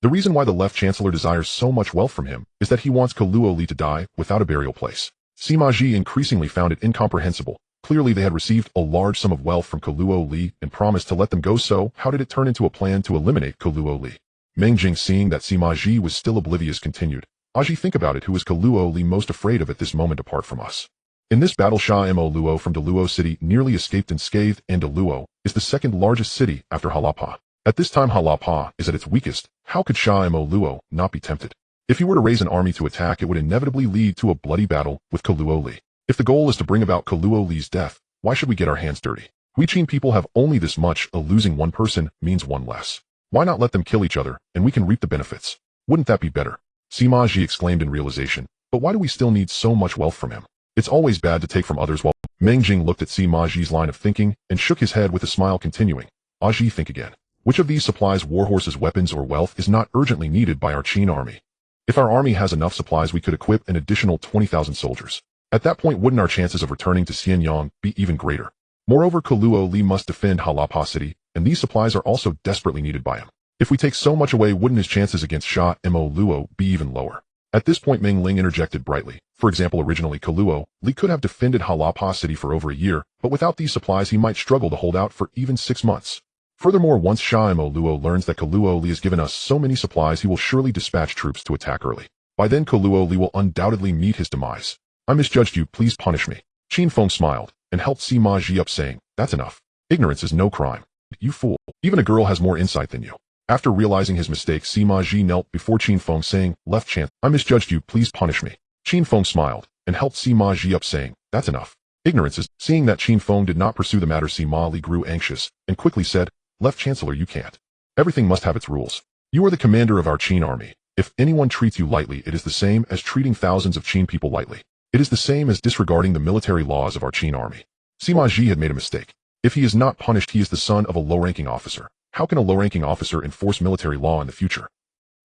The reason why the Left Chancellor desires so much wealth from him is that he wants Kaluo Li to die without a burial place. Sima Ji increasingly found it incomprehensible. Clearly they had received a large sum of wealth from Kaluo Li and promised to let them go, so how did it turn into a plan to eliminate Kaluo Li? Meng Ling, seeing that Sima Ji was still oblivious, continued, Aji, think about it, who is Kaluo Li most afraid of at this moment apart from us? In this battle, Xianyang Luo from Daluo City nearly escaped unscathed, and Daluo is the second largest city after Harappa. At this time Harappa is at its weakest. How could Xianyang Luo not be tempted? If he were to raise an army to attack, it would inevitably lead to a bloody battle with Kaluo Li. If the goal is to bring about Kaluo Li's death, why should we get our hands dirty? We Qin people have only this much, losing one person means one less. Why not let them kill each other, and we can reap the benefits? Wouldn't that be better? Sima Ji exclaimed in realization, but why do we still need so much wealth from him? It's always bad to take from others. While Meng Ling looked at Sima Ji's line of thinking and shook his head with a smile, continuing, Aji, think again. Which of these supplies, warhorses, weapons, or wealth, is not urgently needed by our Qin army? If our army has enough supplies, we could equip an additional 20,000 soldiers. At that point, wouldn't our chances of returning to Xianyang be even greater? Moreover, Kaluo Li must defend Harappa City, and these supplies are also desperately needed by him. If we take so much away, wouldn't his chances against Xianyang Luo be even lower? At this point, Meng Ling interjected brightly. For example, originally Kaluo Li could have defended Harappa City for over a year, but without these supplies he might struggle to hold out for even 6 months. Furthermore, once Xianyang Luo learns that Kaluo Li has given us so many supplies, he will surely dispatch troops to attack early. By then, Kaluo Li will undoubtedly meet his demise. I misjudged you, please punish me. Qin Feng smiled and helped Sima Ji up, saying, That's enough. Ignorance is no crime. You fool. Even a girl has more insight than you. After realizing his mistake, Sima Ji knelt before Qin Feng, saying, Left Chance, I misjudged you, please punish me. Qin Feng smiled and helped Sima Ji up, saying, That's enough. Ignorance is... Seeing that Qin Feng did not pursue the matter, Sima Li grew anxious and quickly said, Left Chancellor, you can't. Everything must have its rules. You are the commander of our Qin army. If anyone treats you lightly, it is the same as treating thousands of Qin people lightly. It is the same as disregarding the military laws of our Qin army. Sima Ji had made a mistake. If he is not punished, he is the son of a low-ranking officer. How can a low-ranking officer enforce military law in the future?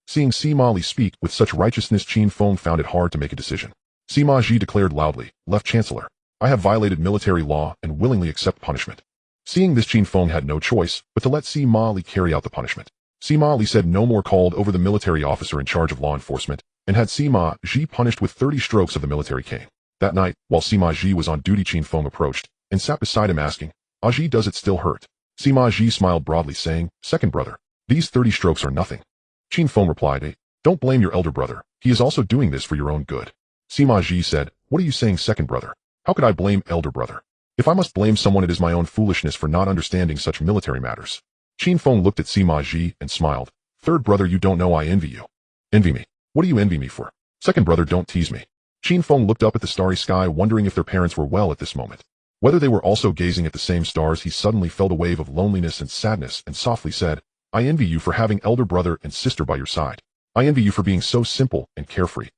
Seeing Sima Li speak with such righteousness, Qin Feng found it hard to make a decision. Sima Ji declared loudly, Left Chancellor, I have violated military law and willingly accept punishment. Seeing this, Qin Feng had no choice but to let Sima Li carry out the punishment. Sima Li said no more, called over the military officer in charge of law enforcement, and had Sima Ji punished with 30 strokes of the military cane. That night, while Sima Ji was on duty, Qin Feng approached and sat beside him, asking, "Aji, does it still hurt?" Sima Ji smiled broadly, saying, "Second brother, these 30 strokes are nothing." Qin Feng replied, "Hey, don't blame your elder brother. He is also doing this for your own good." Sima Ji said, "What are you saying, second brother? How could I blame elder brother? If I must blame someone, it is my own foolishness for not understanding such military matters." Qin Feng looked at Sima Ji and smiled. "Third brother, you don't know I envy you." "Envy me? What do you envy me for?" "Second brother, don't tease me." Qin Feng looked up at the starry sky, wondering if their parents were well at this moment. Whether they were also gazing at the same stars, he suddenly felt a wave of loneliness and sadness and softly said, "I envy you for having elder brother and sister by your side. I envy you for being so simple and carefree."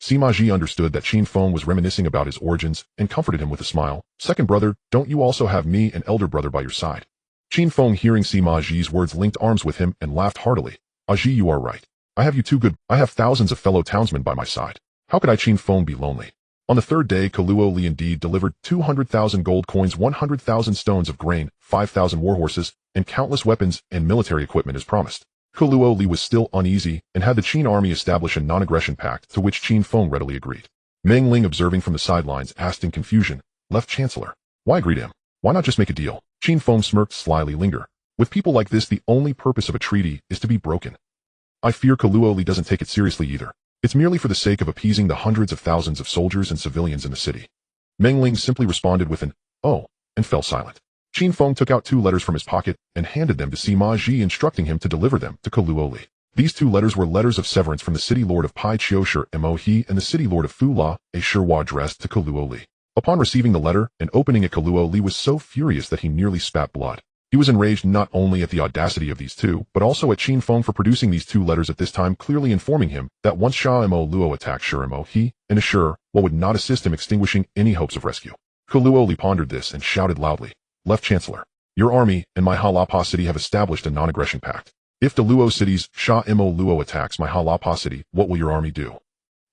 Sima Ji understood that Qin Feng was reminiscing about his origins and comforted him with a smile. "Second brother, don't you also have me and elder brother by your side?" Qin Feng, hearing Sima Ji's words, linked arms with him and laughed heartily. "Aji, you are right. I have you too good. I have thousands of fellow townsmen by my side. How could I, Qin Feng, be lonely?" On the third day, Kuluo Li indeed delivered 200,000 gold coins, 100,000 stones of grain, 5,000 warhorses, and countless weapons and military equipment as promised. Kuluo Li was still uneasy and had the Qin army establish a non-aggression pact, to which Qin Feng readily agreed. Meng Ling, observing from the sidelines, asked in confusion, "Left Chancellor, why agree to him? Why not just make a deal?" Qin Feng smirked slyly. "Linger. With people like this, the only purpose of a treaty is to be broken. I fear Kuluo Li doesn't take it seriously either. It's merely for the sake of appeasing the hundreds of thousands of soldiers and civilians in the city." Meng Ling simply responded with an, "Oh," and fell silent. Qin Feng took out 2 letters from his pocket and handed them to Sima Ji, instructing him to deliver them to Kuluo Li. These 2 letters were letters of severance from the city lord of Pai Chioshi Mo He and the city lord of Fu La, a Shirwa, addressed to Kuluo Li. Upon receiving the letter and opening it, Kuluo Li was so furious that he nearly spat blood. He was enraged not only at the audacity of these 2, but also at Qin Feng for producing these 2 letters at this time, clearly informing him that once Sha Mo Luo attacked Shur Mo He and assure what would not assist him extinguishing any hopes of rescue. Kuluo Li pondered this and shouted loudly, "Left Chancellor, your army and my Halapa city have established a non-aggression pact. If the Luo city's Sha Mo Luo attacks my Halapa city, what will your army do?"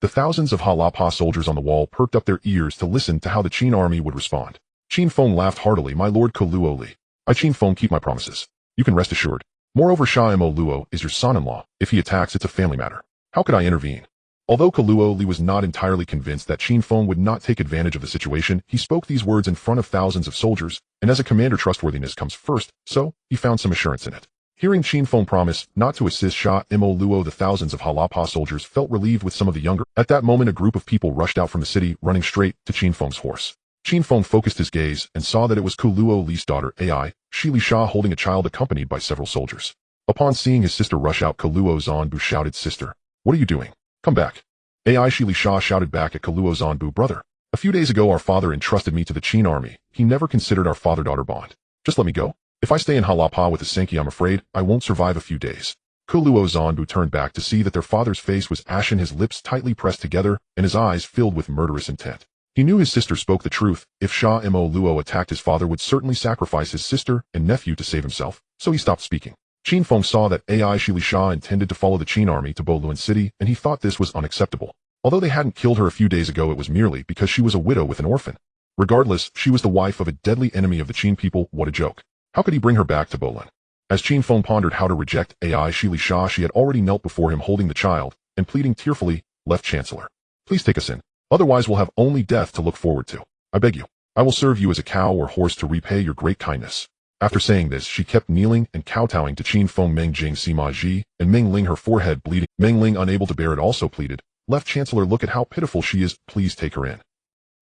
The thousands of Halapa soldiers on the wall perked up their ears to listen to how the Qin army would respond. Qin Feng laughed heartily. "My lord Kuluo Li, I, Qin Feng, keep my promises. You can rest assured. Moreover, Sha Mo Luo is your son-in-law. If he attacks, it's a family matter. How could I intervene?" Although Kuluo Li was not entirely convinced that Qin Feng would not take advantage of the situation, he spoke these words in front of thousands of soldiers, and as a commander, trustworthiness comes first, so he found some assurance in it. Hearing Qin Feng promise not to assist Sha Mo Luo, the thousands of Halapa soldiers felt relieved, with some of the younger. At that moment, a group of people rushed out from the city, running straight to Qin Feng's horse. Qin Feng focused his gaze and saw that it was Kuluo Li's daughter, Ai, Shili Sha, holding a child accompanied by several soldiers. Upon seeing his sister rush out, Kuluo Zanbu shouted, "Sister, what are you doing? Come back." Ai Shili Sha shouted back at Kuluo Zanbu, "Brother, a few days ago our father entrusted me to the Qin army. He never considered our father-daughter bond. Just let me go. If I stay in Halapa with the Senki, I'm afraid I won't survive a few days." Kuluo Zanbu turned back to see that their father's face was ashen, his lips tightly pressed together, and his eyes filled with murderous intent. He knew his sister spoke the truth. If Sha Mo Luo attacked, his father would certainly sacrifice his sister and nephew to save himself, so he stopped speaking. Qin Feng saw that Ai Shili Sha intended to follow the Qin army to Bolun City, and he thought this was unacceptable. Although they hadn't killed her a few days ago, it was merely because she was a widow with an orphan. Regardless, she was the wife of a deadly enemy of the Qin people. What a joke. How could he bring her back to Bolun? As Qin Feng pondered how to reject Ai Shili Sha, she had already knelt before him holding the child and pleading tearfully, "Left Chancellor, please take us in. Otherwise we'll have only death to look forward to. I beg you. I will serve you as a cow or horse to repay your great kindness." After saying this, she kept kneeling and kowtowing to Qin Feng, Meng Jing, Sima Ji, and Meng Ling, her forehead bleeding. Meng Ling, unable to bear it, also pleaded, "Left Chancellor, look at how pitiful she is. Please take her in."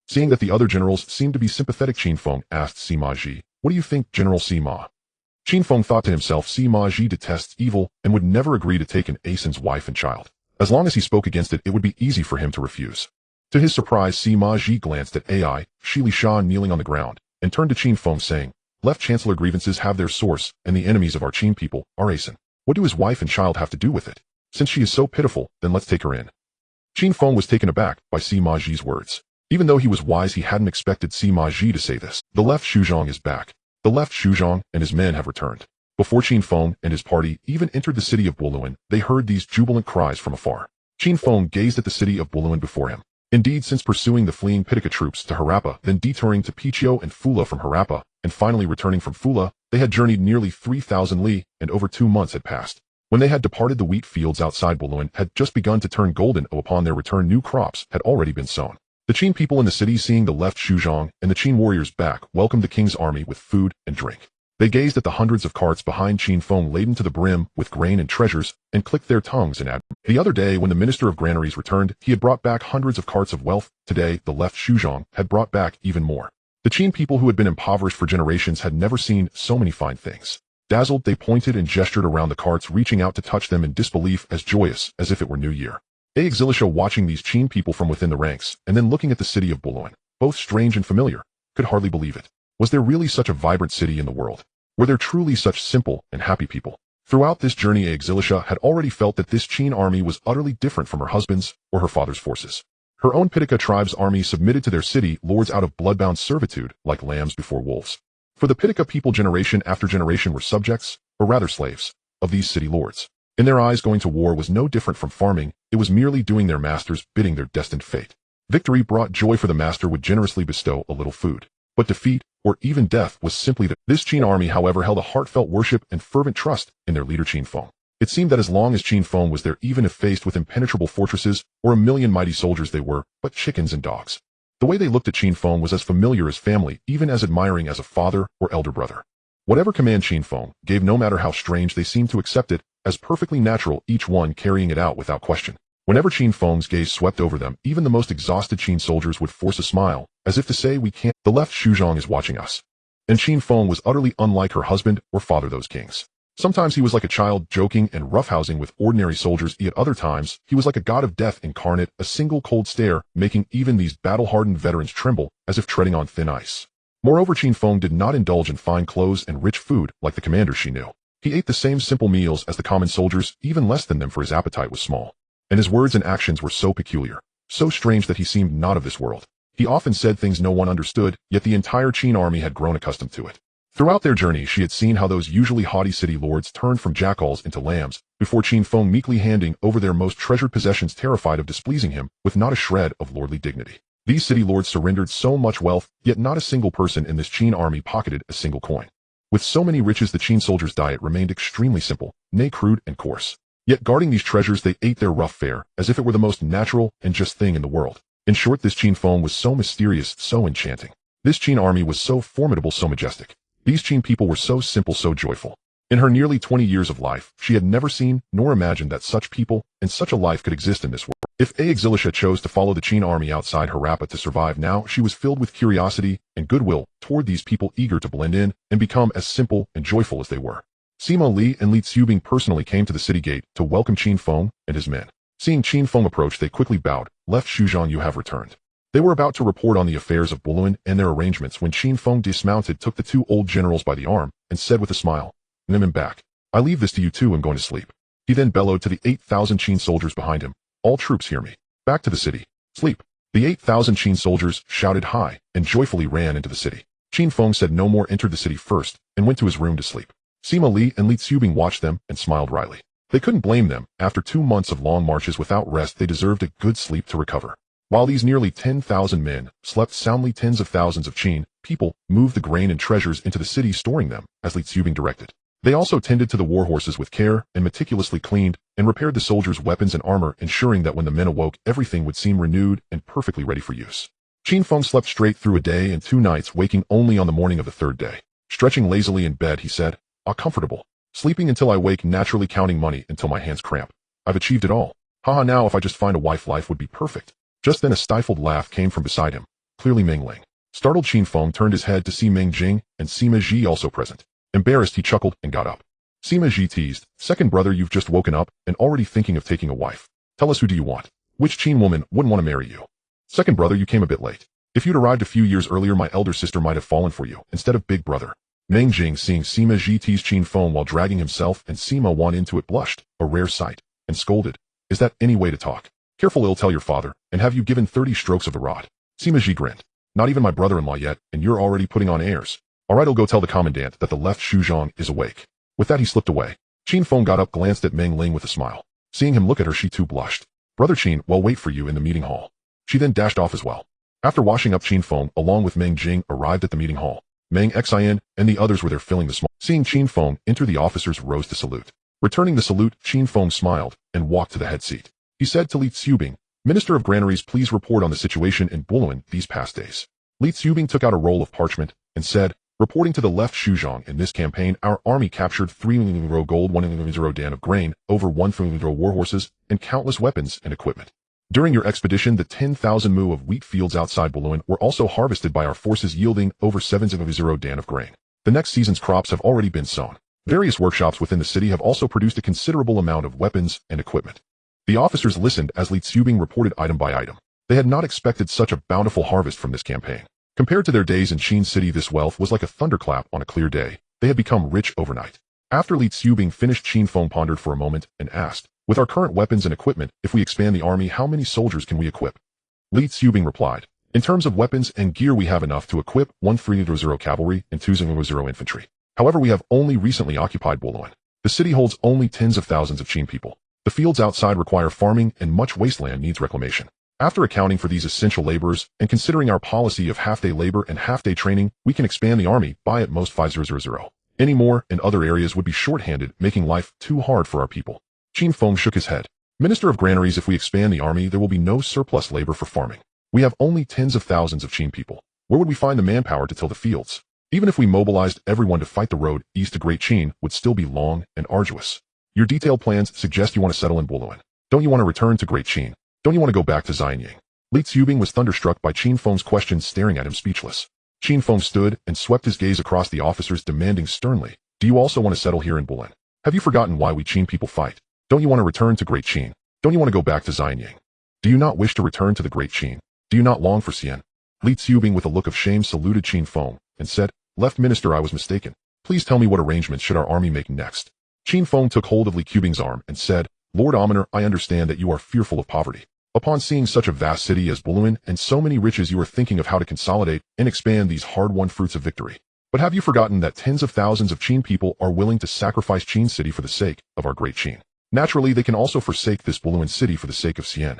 Seeing that the other generals seemed to be sympathetic, Qin Feng asked Sima Ji, "What do you think, General Sima?" Qin Feng thought to himself, Sima Ji detests evil and would never agree to take an Asen's wife and child. As long as he spoke against it, it would be easy for him to refuse. To his surprise, Sima Ji glanced at Ai Shili Sha kneeling on the ground and turned to Qin Feng, saying, "Left Chancellor, grievances have their source, and the enemies of our Qin people are Asen. What do his wife and child have to do with it? Since she is so pitiful, then let's take her in." Qin Feng was taken aback by Sima Ji's words. Even though he was wise, he hadn't expected Sima Ji to say this. The left Xianyang is back. The left Xianyang and his men have returned. Before Qin Feng and his party even entered the city of Bolun, they heard these jubilant cries from afar. Qin Feng gazed at the city of Bolun before him. Indeed, since pursuing the fleeing Pitaka troops to Harappa, then detouring to Pichio and Fula from Harappa, and finally returning from Fula, they had journeyed nearly 3,000 li, and over 2 months had passed. When they had departed, the wheat fields outside Bolun had just begun to turn golden. Upon their return, new crops had already been sown. The Qin people in the city, seeing the left Xianyang and the Qin warriors back, welcomed the king's army with food and drink. They gazed at the hundreds of carts behind Qin Feng laden to the brim with grain and treasures, and clicked their tongues in admiration. The other day, when the minister of granaries returned, he had brought back hundreds of carts of wealth. Today, the left Xianyang had brought back even more. The Qin people, who had been impoverished for generations, had never seen so many fine things. Dazzled, they pointed and gestured around the carts, reaching out to touch them in disbelief, as joyous as if it were New Year. Exilisha, watching these Qin people from within the ranks, and then looking at the city of Bolun, both strange and familiar, could hardly believe it. Was there really such a vibrant city in the world? Were there truly such simple and happy people? Throughout this journey, Exilisha had already felt that this Qin army was utterly different from her husband's or her father's forces. Her own Pitaka tribe's army submitted to their city lords out of bloodbound servitude, like lambs before wolves. For the Pitaka people, generation after generation were subjects, or rather slaves, of these city lords. In their eyes, going to war was no different from farming. It was merely doing their master's bidding, their destined fate. Victory brought joy, for the master would generously bestow a little food. But defeat, or even death, was simply This Qin army, however, held a heartfelt worship and fervent trust in their leader Qin Feng. It seemed that as long as Qin Feng was there, even if faced with impenetrable fortresses or 1,000,000 mighty soldiers, they were but chickens and dogs. The way they looked at Qin Feng was as familiar as family, even as admiring as a father or elder brother. Whatever command Qin Feng gave, no matter how strange, they seemed to accept it as perfectly natural, each one carrying it out without question. Whenever Qin Feng's gaze swept over them, even the most exhausted Qin soldiers would force a smile, as if to say, "We can't. The left Xianyang is watching us." And Qin Feng was utterly unlike her husband or father, those kings. Sometimes he was like a child, joking and roughhousing with ordinary soldiers, yet other times he was like a god of death incarnate, a single cold stare making even these battle-hardened veterans tremble as if treading on thin ice. Moreover, Qin Feng did not indulge in fine clothes and rich food like the commanders she knew. He ate the same simple meals as the common soldiers, even less than them, for his appetite was small. And his words and actions were so peculiar, so strange, that he seemed not of this world. He often said things no one understood, yet the entire Qin army had grown accustomed to it. Throughout their journey, she had seen how those usually haughty city lords turned from jackals into lambs, before Qin Feng meekly handing over their most treasured possessions, terrified of displeasing him, with not a shred of lordly dignity. These city lords surrendered so much wealth, yet not a single person in this Qin army pocketed a single coin. With so many riches, the Qin soldiers' diet remained extremely simple, nay, crude and coarse. Yet guarding these treasures, they ate their rough fare, as if it were the most natural and just thing in the world. In short, this Qin Feng was so mysterious, so enchanting. This Qin army was so formidable, so majestic. These Qin people were so simple, so joyful. In her nearly 20 years of life, she had never seen nor imagined that such people and such a life could exist in this world. If Exilisha chose to follow the Qin army outside Harappa to survive now, she was filled with curiosity and goodwill toward these people, eager to blend in and become as simple and joyful as they were. Sima, Li, and Li Tsubing personally came to the city gate to welcome Qin Feng and his men. Seeing Qin Feng approach, they quickly bowed. "Left Xianyang, you have returned." They were about to report on the affairs of Bolun and their arrangements when Qin Feng dismounted, took the two old generals by the arm, and said with a smile, "Nim him back. I leave this to you two. I'm going to sleep." He then bellowed to the 8,000 Qin soldiers behind him, "All troops, hear me. Back to the city. Sleep." The 8,000 Qin soldiers shouted high and joyfully ran into the city. Qin Feng said no more, entered the city first, and went to his room to sleep. Sima, Li, and Li Tsubing watched them and smiled wryly. They couldn't blame them. After 2 months of long marches without rest, they deserved a good sleep to recover. While these nearly 10,000 men slept soundly, tens of thousands of Qin people moved the grain and treasures into the city, storing them as Li Tsubing directed. They also tended to the war horses with care and meticulously cleaned and repaired the soldiers' weapons and armor, ensuring that when the men awoke, everything would seem renewed and perfectly ready for use. Qin Feng slept straight through a day and 2 nights, waking only on the morning of the 3rd day. Stretching lazily in bed, he said, "Ah, comfortable. Sleeping until I wake, naturally counting money until my hands cramp. I've achieved it all. Haha, now if I just find a wife, life would be perfect." Just then a stifled laugh came from beside him, clearly Meng Ling. Startled, Qin Feng turned his head to see Meng Jing and Sima Ji also present. Embarrassed, he chuckled and got up. Sima Ji teased, "Second brother, you've just woken up and already thinking of taking a wife. Tell us, who do you want? Which Qin woman wouldn't want to marry you?" "Second brother, you came a bit late. If you'd arrived a few years earlier, my elder sister might have fallen for you instead of big brother." Meng Jing, seeing Sima Ji tease Qin Feng while dragging himself and Sima Wan into it, blushed, a rare sight, and scolded, "Is that any way to talk? Careful, ill tell your father, and have you given 30 strokes of the rod?" Sima Ji grinned. "Not even my brother-in-law yet, and you're already putting on airs. All right, I'll go tell the commandant that the left Xianyang is awake." With that, he slipped away. Qin Feng got up, glanced at Meng Ling with a smile. Seeing him look at her, she too blushed. "Brother Qin, we'll wait for you in the meeting hall." She then dashed off as well. After washing up, Qin Feng, along with Meng Jing, arrived at the meeting hall. Meng Xianyang and the others were there filling the small. Seeing Qin Feng enter, the officers rose to salute. Returning the salute, Qin Feng smiled and walked to the head seat. He said to Li Xubing, Minister of Granaries, please report on the situation in Bolun these past days. Li Xubing took out a roll of parchment and said, reporting to the left, Xianyang, in this campaign, our army captured 3 million gold, 1 million dan of grain, over 1 million war horses, and countless weapons and equipment. During your expedition, the 10,000 mu of wheat fields outside Bolun were also harvested by our forces, yielding over 7 dan of grain. The next season's crops have already been sown. Various workshops within the city have also produced a considerable amount of weapons and equipment. The officers listened as Li Xubing reported item by item. They had not expected such a bountiful harvest from this campaign. Compared to their days in Qin City, this wealth was like a thunderclap on a clear day. They had become rich overnight. After Li Xubing finished, Qin Feng pondered for a moment and asked, with our current weapons and equipment, if we expand the army, how many soldiers can we equip? Li Xubing replied, in terms of weapons and gear, we have enough to equip 130 cavalry and 200 infantry. However, we have only recently occupied Bolun. The city holds only tens of thousands of Qin people. The fields outside require farming and much wasteland needs reclamation. After accounting for these essential laborers and considering our policy of half-day labor and half-day training, we can expand the army by at most 5,000. Any more in other areas would be short-handed, making life too hard for our people. Qin Feng shook his head. Minister of Granaries, if we expand the army, there will be no surplus labor for farming. We have only tens of thousands of Qin people. Where would we find the manpower to till the fields? Even if we mobilized everyone to fight, the road east to Great Qin would still be long and arduous. Your detailed plans suggest you want to settle in Bolun. Don't you want to return to Great Qin? Don't you want to go back to Xianyang? Li Xubing was thunderstruck by Qin Feng's question, staring at him speechless. Qin Feng stood and swept his gaze across the officers, demanding sternly, do you also want to settle here in Bolun? Have you forgotten why we Qin people fight? Don't you want to return to Great Qin? Don't you want to go back to Xianyang? Do you not wish to return to the Great Qin? Do you not long for Xian? Li Xubing, with a look of shame, saluted Qin Feng and said, Left Minister, I was mistaken. Please tell me, what arrangements should our army make next? Qin Feng took hold of Li Xubing's arm and said, Lord Almoner, I understand that you are fearful of poverty. Upon seeing such a vast city as Bolun and so many riches, you are thinking of how to consolidate and expand these hard-won fruits of victory. But have you forgotten that tens of thousands of Qin people are willing to sacrifice Qin City for the sake of our Great Qin? Naturally, they can also forsake this Bolun City for the sake of Xian.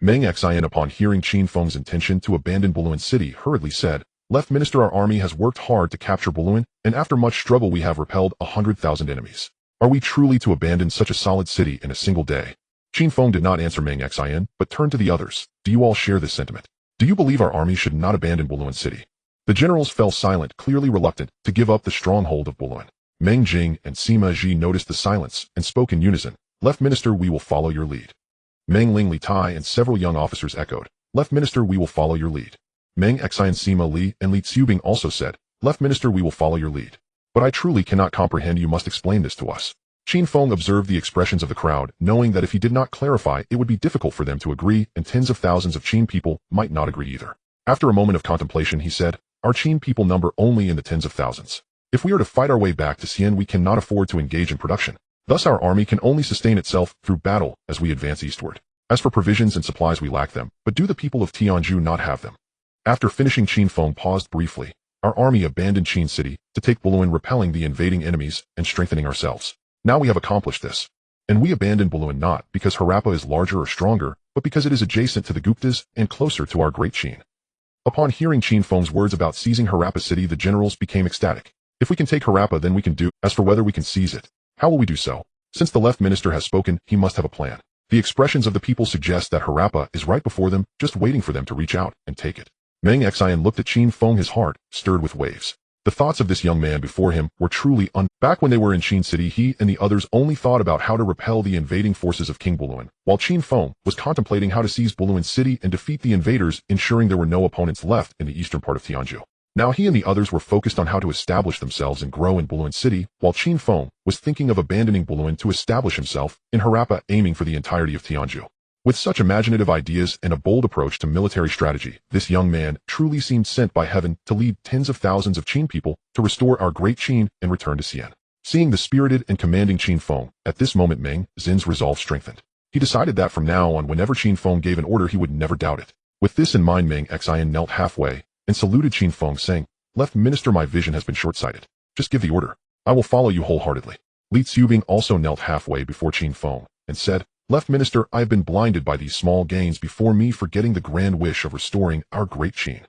Meng Xian, upon hearing Qin Feng's intention to abandon Bolun City, hurriedly said, Left Minister, our army has worked hard to capture Bolun, and after much struggle we have repelled 100,000 enemies. Are we truly to abandon such a solid city in a single day? Qin Feng did not answer Meng Xian, but turned to the others. Do you all share this sentiment? Do you believe our army should not abandon Bolun City? The generals fell silent, clearly reluctant to give up the stronghold of Bolun. Meng Jing and Sima noticed the silence and spoke in unison. Left Minister, we will follow your lead. Meng Ling, Li Tai, and several young officers echoed. Left Minister, we will follow your lead. Meng Xian, Sima Li, and Li Xubing also said, Left Minister, we will follow your lead. But I truly cannot comprehend. You must explain this to us. Qin Feng observed the expressions of the crowd, knowing that if he did not clarify, it would be difficult for them to agree, and tens of thousands of Qin people might not agree either. After a moment of contemplation, he said, Our Qin people number only in the tens of thousands. If we are to fight our way back to Xian, we cannot afford to engage in production. Thus our army can only sustain itself through battle as we advance eastward. As for provisions and supplies, we lack them, but do the people of Tianzhu not have them? After finishing, Qin Feng paused briefly. Our army abandoned Qin City to take Bolun, repelling the invading enemies and strengthening ourselves. Now we have accomplished this. And we abandoned Bolun not because Harappa is larger or stronger, but because it is adjacent to the Guptas and closer to our Great Qin. Upon hearing Qin Feng's words about seizing Harappa City, the generals became ecstatic. If we can take Harappa, then we can do. As for whether we can seize it, how will we do so? Since the left minister has spoken, he must have a plan. The expressions of the people suggest that Harappa is right before them, just waiting for them to reach out and take it. Meng Xian looked at Qin Feng, his heart stirred with waves. The thoughts of this young man before him were truly Back when they were in Qin City, he and the others only thought about how to repel the invading forces of King Bolun, while Qin Feng was contemplating how to seize Bolun City and defeat the invaders, ensuring there were no opponents left in the eastern part of Tianzhu. Now he and the others were focused on how to establish themselves and grow in Bolun City, while Qin Feng was thinking of abandoning Bolun to establish himself in Harappa, aiming for the entirety of Tianzhu. With such imaginative ideas and a bold approach to military strategy, this young man truly seemed sent by heaven to lead tens of thousands of Qin people to restore our Great Qin and return to Xian. Seeing the spirited and commanding Qin Feng, at this moment Meng Zin's resolve strengthened. He decided that from now on, whenever Qin Feng gave an order, he would never doubt it. With this in mind, Meng Xian knelt halfway and saluted Qin Feng, saying, "Left Minister, my vision has been short-sighted. Just give the order. I will follow you wholeheartedly." Li Xubing also knelt halfway before Qin Feng and said, Left Minister, I have been blinded by these small gains before me forgetting the grand wish of restoring our great Qin.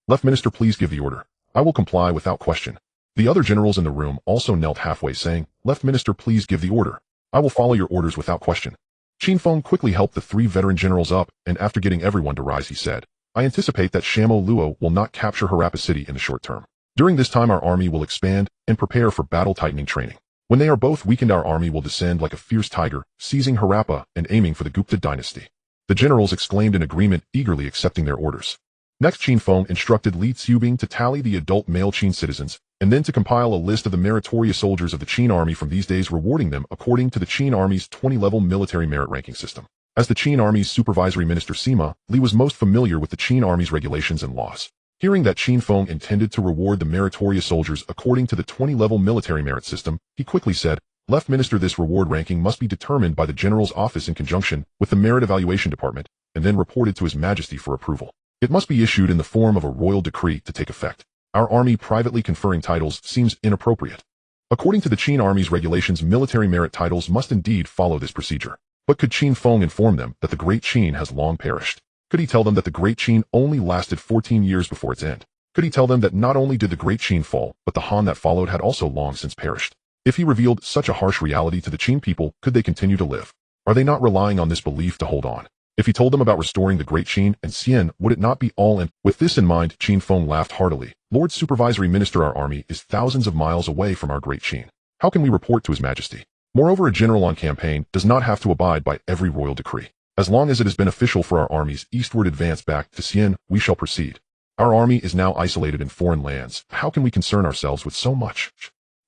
Left Minister, please give the order. I will comply without question. The other generals in the room also knelt halfway, saying, Left Minister, please give the order. I will follow your orders without question. Qin Feng quickly helped the three veteran generals up, and after getting everyone to rise, he said, I anticipate that Shamo Luo will not capture Harappa City in the short term. During this time, our army will expand and prepare for battle-tightening training. When they are both weakened, our army will descend like a fierce tiger, seizing Harappa and aiming for the Gupta dynasty. The generals exclaimed in agreement, eagerly accepting their orders. Next, Qin Feng instructed Li Tsubing to tally the adult male Qin citizens, and then to compile a list of the meritorious soldiers of the Qin army from these days, rewarding them according to the Qin army's 20-level military merit ranking system. As the Qin army's supervisory minister Sima, Li was most familiar with the Qin army's regulations and laws. Hearing that Qin Feng intended to reward the meritorious soldiers according to the 20-level military merit system, he quickly said, Left Minister, this reward ranking must be determined by the General's office in conjunction with the Merit Evaluation Department, and then reported to His Majesty for approval. It must be issued in the form of a royal decree to take effect. Our army privately conferring titles seems inappropriate. According to the Qin army's regulations, military merit titles must indeed follow this procedure. But could Qin Feng inform them that the Great Qin has long perished? Could he tell them that the Great Qin only lasted 14 years before its end? Could he tell them that not only did the Great Qin fall, but the Han that followed had also long since perished? If he revealed such a harsh reality to the Qin people, could they continue to live? Are they not relying on this belief to hold on? If he told them about restoring the Great Qin and Xian, would it not be all in? With this in mind, Qin Feng laughed heartily. Lord Supervisory Minister, our army is thousands of miles away from our Great Qin. How can we report to His Majesty? Moreover, a general on campaign does not have to abide by every royal decree. As long as it is beneficial for our army's eastward advance back to Xian, we shall proceed. Our army is now isolated in foreign lands. How can we concern ourselves with so much?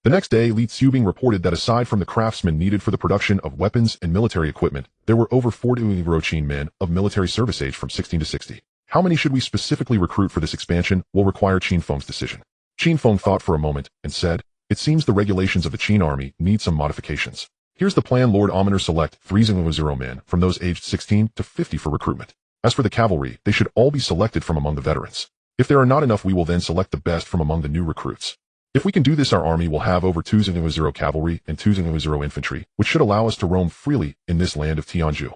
The next day, Li Tsubing reported that aside from the craftsmen needed for the production of weapons and military equipment, there were over 40 Qin men of military service age from 16 to 60. How many should we specifically recruit for this expansion will require Qin Feng's decision. Qin Feng thought for a moment and said, It seems the regulations of the Qin army need some modifications. Here's the plan, Lord Almoner. Select 300 men from those aged 16 to 50 for recruitment. As for the cavalry, they should all be selected from among the veterans. If there are not enough, we will then select the best from among the new recruits. If we can do this, our army will have over 200 cavalry and 200 infantry, which should allow us to roam freely in this land of Tianzhu.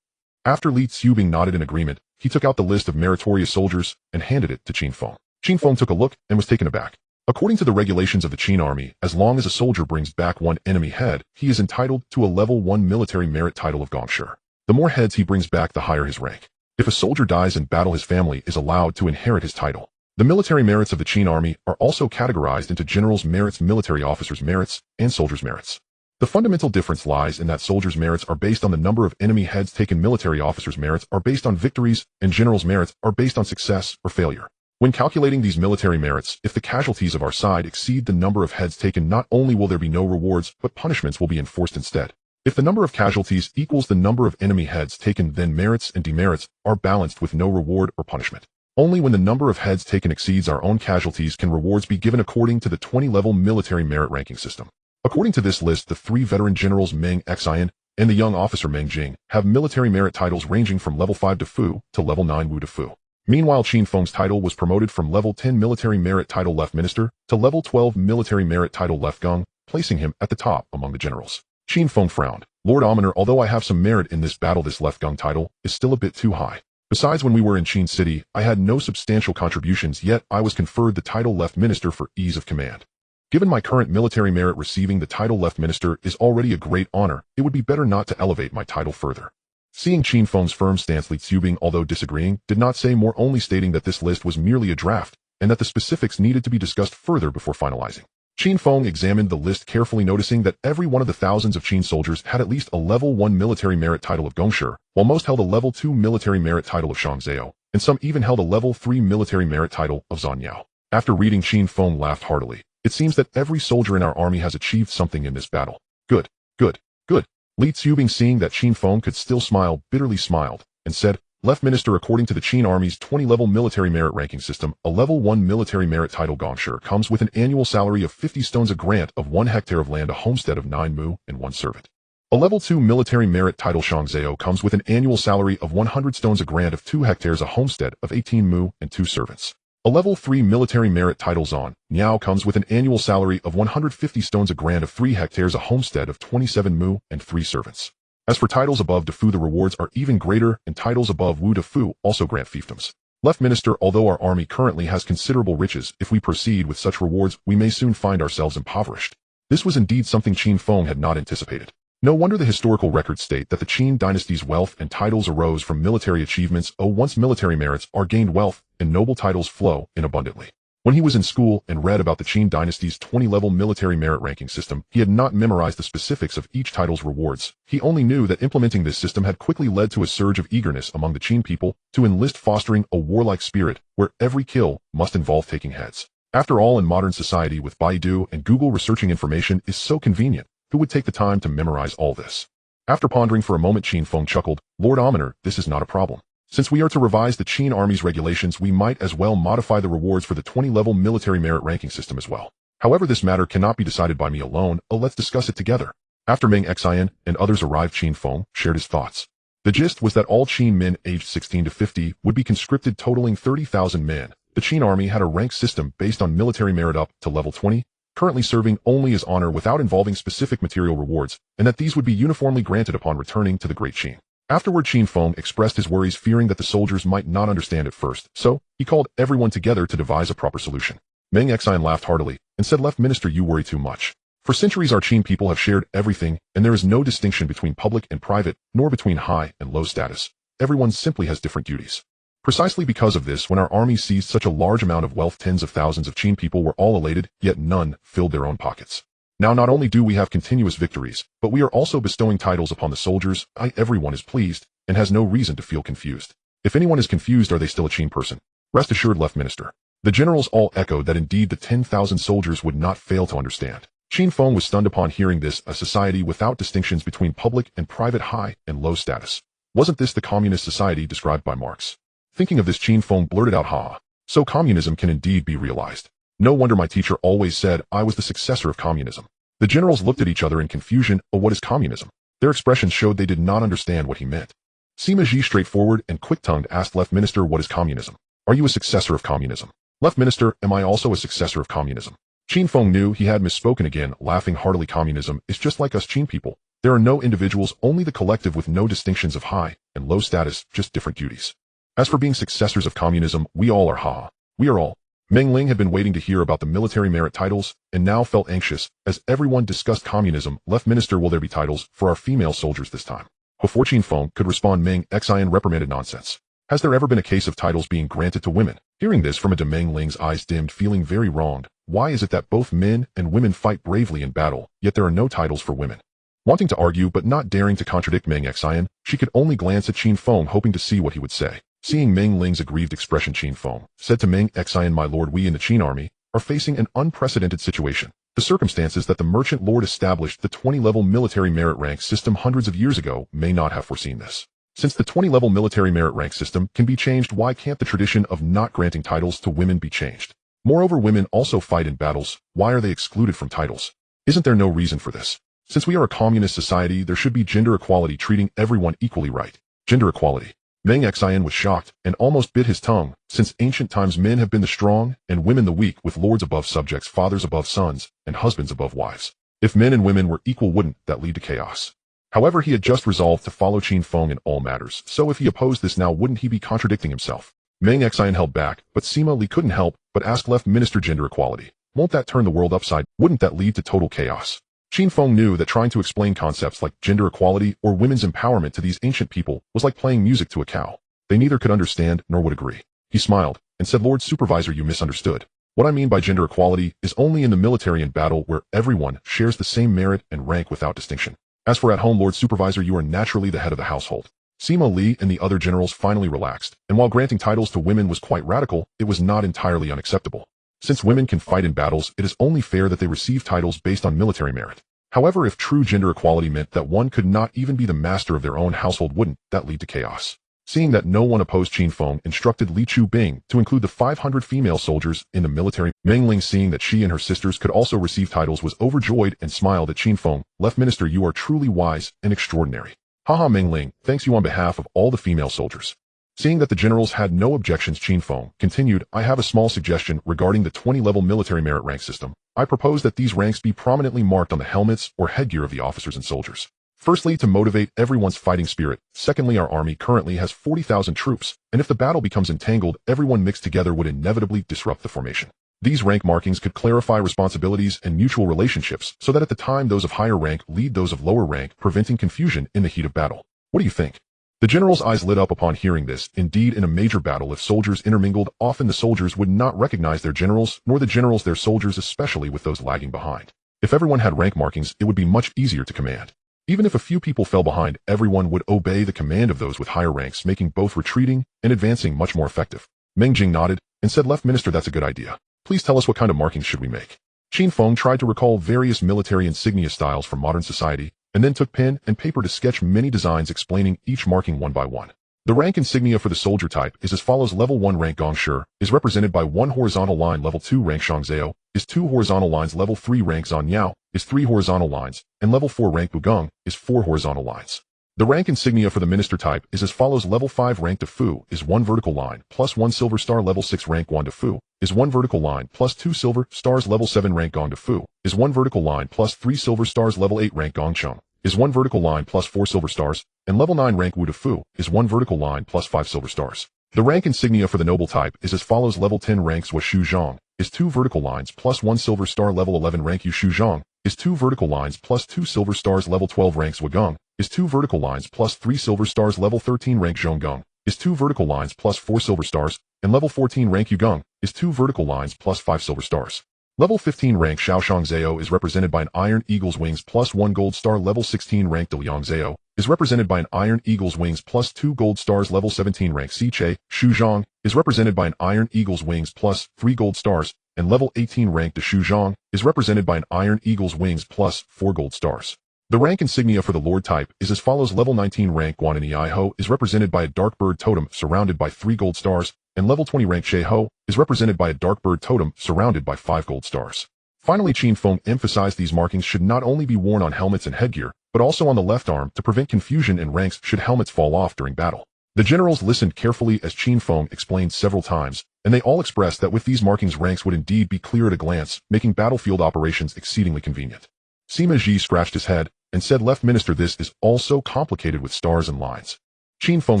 After Li Tsubing nodded in agreement, he took out the list of meritorious soldiers and handed it to Qin Feng. Qin Feng took a look and was taken aback. According to the regulations of the Qin army, as long as a soldier brings back one enemy head, he is entitled to a level 1 military merit title of Gongshi. The more heads he brings back, the higher his rank. If a soldier dies in battle, his family is allowed to inherit his title. The military merits of the Qin army are also categorized into generals' merits, military officers' merits, and soldiers' merits. The fundamental difference lies in that soldiers' merits are based on the number of enemy heads taken, military officers' merits are based on victories, and generals' merits are based on success or failure. When calculating these military merits, if the casualties of our side exceed the number of heads taken, not only will there be no rewards, but punishments will be enforced instead. If the number of casualties equals the number of enemy heads taken, then merits and demerits are balanced with no reward or punishment. Only when the number of heads taken exceeds our own casualties can rewards be given according to the 20-level military merit ranking system. According to this list, the 3 veteran generals Meng Xianyang and the young officer Meng Jing have military merit titles ranging from level 5 de Fu to level 9 Wu de Fu. Meanwhile, Qin Feng's title was promoted from level 10 military merit title Left Minister to level 12 military merit title Left Gung, placing him at the top among the generals. Qin Feng frowned. Lord Almoner, although I have some merit in this battle, this Left Gung title is still a bit too high. Besides, when we were in Qin City, I had no substantial contributions, yet I was conferred the title Left Minister for ease of command. Given my current military merit, receiving the title Left Minister is already a great honor. It would be better not to elevate my title further. Seeing Qin Feng's firm stance, Li Tsubing, although disagreeing, did not say more, only stating that this list was merely a draft, and that the specifics needed to be discussed further before finalizing. Qin Feng examined the list carefully, noticing that every one of the thousands of Qin soldiers had at least a level 1 military merit title of Gongshi, while most held a level 2 military merit title of Shangzhou, and some even held a level 3 military merit title of Zhanyao. After reading, Qin Feng laughed heartily. It seems that every soldier in our army has achieved something in this battle. Good, good, good. Li Tsubing, seeing that Qin Feng could still smile, bitterly smiled, and said, Left Minister, according to the Qin Army's 20-level military merit ranking system, a level 1 military merit title Gongshi comes with an annual salary of 50 stones, a grant of 1 hectare of land, a homestead of 9 mu, and 1 servant. A level 2 military merit title Shangzhou comes with an annual salary of 100 stones, a grant of 2 hectares, a homestead of 18 mu, and 2 servants. A level 3 military merit title Zan Niao comes with an annual salary of 150 stones, a grant of 3 hectares, a homestead of 27 mu, and 3 servants. As for titles above defu, the rewards are even greater, and titles above wu defu also grant fiefdoms. Left Minister, although our army currently has considerable riches, if we proceed with such rewards, we may soon find ourselves impoverished. This was indeed something Qin Feng had not anticipated. No wonder the historical records state that the Qin dynasty's wealth and titles arose from military achievements. Once military merits are gained, wealth and noble titles flow in abundantly. When he was in school and read about the Qin dynasty's 20-level military merit ranking system, he had not memorized the specifics of each title's rewards. He only knew that implementing this system had quickly led to a surge of eagerness among the Qin people to enlist, fostering a warlike spirit where every kill must involve taking heads. After all, in modern society with Baidu and Google, researching information is so convenient. Who would take the time to memorize all this? After pondering for a moment, Qin Feng chuckled, Lord Almoner, this is not a problem. Since we are to revise the Qin army's regulations, we might as well modify the rewards for the 20-level military merit ranking system as well. However, this matter cannot be decided by me alone. Let's discuss it together. After Meng Xianyang and others arrived, Qin Feng shared his thoughts. The gist was that all Qin men aged 16 to 50 would be conscripted, totaling 30,000 men. The Qin army had a rank system based on military merit up to level 20, currently serving only as honor without involving specific material rewards, and that these would be uniformly granted upon returning to the Great Qin. Afterward, Qin Feng expressed his worries, fearing that the soldiers might not understand at first, so he called everyone together to devise a proper solution. Meng Xianyang laughed heartily and said, Left Minister, you worry too much. For centuries our Qin people have shared everything, and there is no distinction between public and private, nor between high and low status. Everyone simply has different duties. Precisely because of this, when our army seized such a large amount of wealth, tens of thousands of Qin people were all elated, yet none filled their own pockets. Now not only do we have continuous victories, but we are also bestowing titles upon the soldiers. Everyone is pleased, and has no reason to feel confused. If anyone is confused, are they still a Qin person? Rest assured, Left Minister. The generals all echoed that indeed the 10,000 soldiers would not fail to understand. Qin Feng was stunned upon hearing this, a society without distinctions between public and private, high and low status. Wasn't this the communist society described by Marx? Thinking of this, Qin Feng blurted out, Ha! So communism can indeed be realized. No wonder my teacher always said I was the successor of communism. The generals looked at each other in confusion. What is communism? Their expressions showed they did not understand what he meant. Sima, straightforward and quick-tongued, asked Left Minister, what is communism? Are you a successor of communism? Left Minister, am I also a successor of communism? Qin Feng knew he had misspoken again, laughing heartily. Communism is just like us Qin people. There are no individuals, only the collective, with no distinctions of high and low status, just different duties. As for being successors of communism, we all are, ha! We are all. Meng Ling had been waiting to hear about the military merit titles, and now felt anxious, as everyone discussed communism. Left Minister, will there be titles for our female soldiers this time? Before Qin Feng could respond, Meng Xianyang reprimanded, nonsense. Has there ever been a case of titles being granted to women? Hearing this from a Meng Ling's eyes dimmed, feeling very wronged. Why is it that both men and women fight bravely in battle, yet there are no titles for women? Wanting to argue but not daring to contradict Meng Xianyang, she could only glance at Qin Feng, hoping to see what he would say. Seeing Meng Ling's aggrieved expression, Qin Feng said to Meng Xianyang, my lord, we in the Qin army are facing an unprecedented situation. The circumstances that the merchant lord established the 20-level military merit rank system hundreds of years ago may not have foreseen this. Since the 20-level military merit rank system can be changed, why can't the tradition of not granting titles to women be changed? Moreover, women also fight in battles. Why are they excluded from titles? Isn't there no reason for this? Since we are a communist society, there should be gender equality, treating everyone equally, right? Gender equality. Meng Xianyang was shocked and almost bit his tongue. Since ancient times, men have been the strong and women the weak, with lords above subjects, fathers above sons, and husbands above wives. If men and women were equal, wouldn't that lead to chaos? However, he had just resolved to follow Qin Feng in all matters, so if he opposed this now, wouldn't he be contradicting himself? Meng Xianyang held back, but Sima Li couldn't help but ask Left Minister, gender equality. Won't that turn the world upside? Wouldn't that lead to total chaos? Qin Feng knew that trying to explain concepts like gender equality or women's empowerment to these ancient people was like playing music to a cow. They neither could understand nor would agree. He smiled and said, Lord Supervisor, you misunderstood. What I mean by gender equality is only in the military and battle, where everyone shares the same merit and rank without distinction. As for at home, Lord Supervisor, you are naturally the head of the household. Sima Li and the other generals finally relaxed, and while granting titles to women was quite radical, it was not entirely unacceptable. Since women can fight in battles, it is only fair that they receive titles based on military merit. However, if true gender equality meant that one could not even be the master of their own household, wouldn't that lead to chaos? Seeing that no one opposed, Qin Feng instructed Li Chu-bing to include the 500 female soldiers in the military. Meng Ling, seeing that she and her sisters could also receive titles, was overjoyed and smiled at Qin Feng. Left Minister, you are truly wise and extraordinary. Haha, Meng Ling, thanks you on behalf of all the female soldiers. Seeing that the generals had no objections, Qin Feng continued, I have a small suggestion regarding the 20-level military merit rank system. I propose that these ranks be prominently marked on the helmets or headgear of the officers and soldiers. Firstly, to motivate everyone's fighting spirit. Secondly, our army currently has 40,000 troops, and if the battle becomes entangled, everyone mixed together would inevitably disrupt the formation. These rank markings could clarify responsibilities and mutual relationships so that at the time those of higher rank lead those of lower rank, preventing confusion in the heat of battle. What do you think? The general's eyes lit up upon hearing this. Indeed, in a major battle, if soldiers intermingled, often the soldiers would not recognize their generals, nor the generals their soldiers, especially with those lagging behind. If everyone had rank markings, it would be much easier to command. Even if a few people fell behind, everyone would obey the command of those with higher ranks, making both retreating and advancing much more effective. Meng Ling nodded and said, "Left Minister, that's a good idea. Please tell us what kind of markings should we make." Qin Feng tried to recall various military insignia styles from modern society, and then took pen and paper to sketch many designs explaining each marking one by one. The rank insignia for the soldier type is as follows. Level 1 rank Gongshi is represented by 1 horizontal line. Level 2 rank Shangzhao is 2 horizontal lines. Level 3 rank Zanyao is 3 horizontal lines, and level 4 rank Bugong is 4 horizontal lines. The rank insignia for the minister type is as follows. Level 5 rank Defu is 1 vertical line plus 1 silver star. Level 6 rank Guan Defu is 1 vertical line plus 2 silver stars. Level 7 rank Gong Defu is 1 vertical line plus 3 silver stars. Level 8 rank Gongcheng is 1 vertical line plus 4 silver stars, and level 9 rank Wu Defu is 1 vertical line plus 5 silver stars. The rank insignia for the noble type is as follows. Level 10 ranks Wa Xianyang is 2 vertical lines plus 1 silver star. Level 11 rank Yu Xianyang is 2 vertical lines plus 2 silver stars. Level 12 ranks Wagong is 2 vertical lines plus 3 silver stars. Level 13 rank Zhonggong is 2 vertical lines plus 4 silver stars, and level 14 rank Yugong is 2 vertical lines plus 5 silver stars. Level 15 rank Shaoshang Zhao is represented by an iron eagle's wings plus 1 gold star. Level 16 rank Deliang Zhao is represented by an iron eagle's wings plus 2 gold stars. Level 17 rank Siche Shuzhong is represented by an iron eagle's wings plus 3 gold stars, and level 18 rank De Shuzhong is represented by an iron eagle's wings plus 4 gold stars. The rank insignia for the Lord type is as follows. Level 19 rank Guanani Iho is represented by a dark bird totem surrounded by 3 gold stars, and level 20 rank Che Ho is represented by a dark bird totem surrounded by 5 gold stars. Finally, Qin Feng emphasized these markings should not only be worn on helmets and headgear, but also on the left arm to prevent confusion in ranks should helmets fall off during battle. The generals listened carefully as Qin Feng explained several times, and they all expressed that with these markings ranks would indeed be clear at a glance, making battlefield operations exceedingly convenient. Sima scratched his head and said, "Left Minister, this is all so complicated with stars and lines." Qin Feng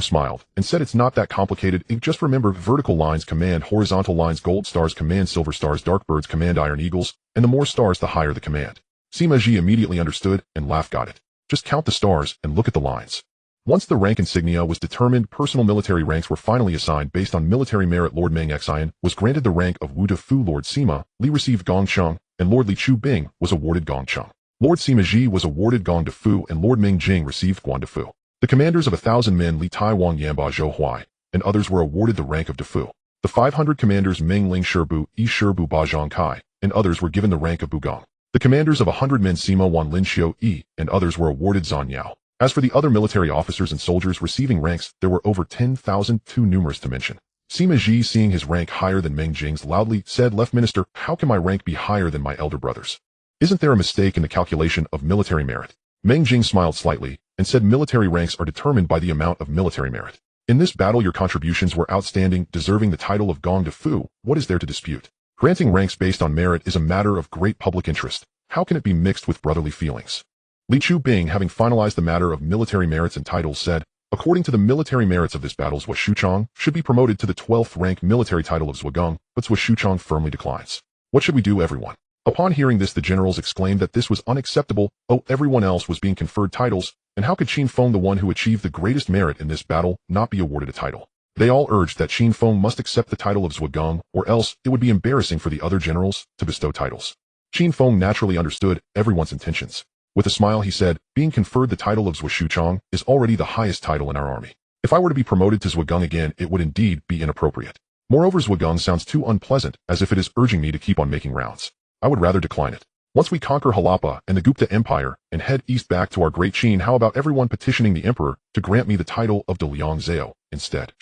smiled and said, "It's not that complicated. Just remember, vertical lines command horizontal lines, gold stars command silver stars, dark birds command iron eagles, and the more stars the higher the command." Sima immediately understood and laughed. "Got it. Just count the stars and look at the lines." Once the rank insignia was determined, personal military ranks were finally assigned based on military merit. Lord Meng Xian was granted the rank of Wu Defu. Lord Sima Li received Gongcheng, and Lord Li Chu Bing was awarded Gongcheng. Lord Sima was awarded Gong Defu, and Lord Ming Jing received Guan Defu. The commanders of 1,000 men Li Taiwang Yanba Zhou Huai and others were awarded the rank of Defu. The 500 commanders Meng Ling Shibu Yi Shibu Ba Zhang Kai and others were given the rank of Bugong. The commanders of 100 men Sima Wan Lin Xiu Yi and others were awarded Zanyao. As for the other military officers and soldiers receiving ranks, there were over 10,000, too numerous to mention. Sima seeing his rank higher than Meng Jing's, loudly said, "Left Minister, how can my rank be higher than my elder brother's? Isn't there a mistake in the calculation of military merit?" Meng Jing smiled slightly and said, "Military ranks are determined by the amount of military merit. In this battle your contributions were outstanding, deserving the title of Gong Defu. What is there to dispute? Granting ranks based on merit is a matter of great public interest. How can it be mixed with brotherly feelings?" Li Chu Bing, having finalized the matter of military merits and titles, said, "According to the military merits of this battle, Zhua Shuchang should be promoted to the 12th rank military title of Zhuagong, but Zhua Shuchang firmly declines. What should we do, everyone?" Upon hearing this, the generals exclaimed that this was unacceptable. Everyone else was being conferred titles, and how could Qin Feng, the one who achieved the greatest merit in this battle, not be awarded a title? They all urged that Qin Feng must accept the title of Zhuagong, or else it would be embarrassing for the other generals to bestow titles. Qin Feng naturally understood everyone's intentions. With a smile he said, "Being conferred the title of Zhua Shuchang is already the highest title in our army. If I were to be promoted to Zhuagong again, it would indeed be inappropriate. Moreover, Zhuagong sounds too unpleasant, as if it is urging me to keep on making rounds. I would rather decline it. Once we conquer Harappa and the Gupta Empire and head east back to our Great Qin, how about everyone petitioning the emperor to grant me the title of Deliang Zhao instead?"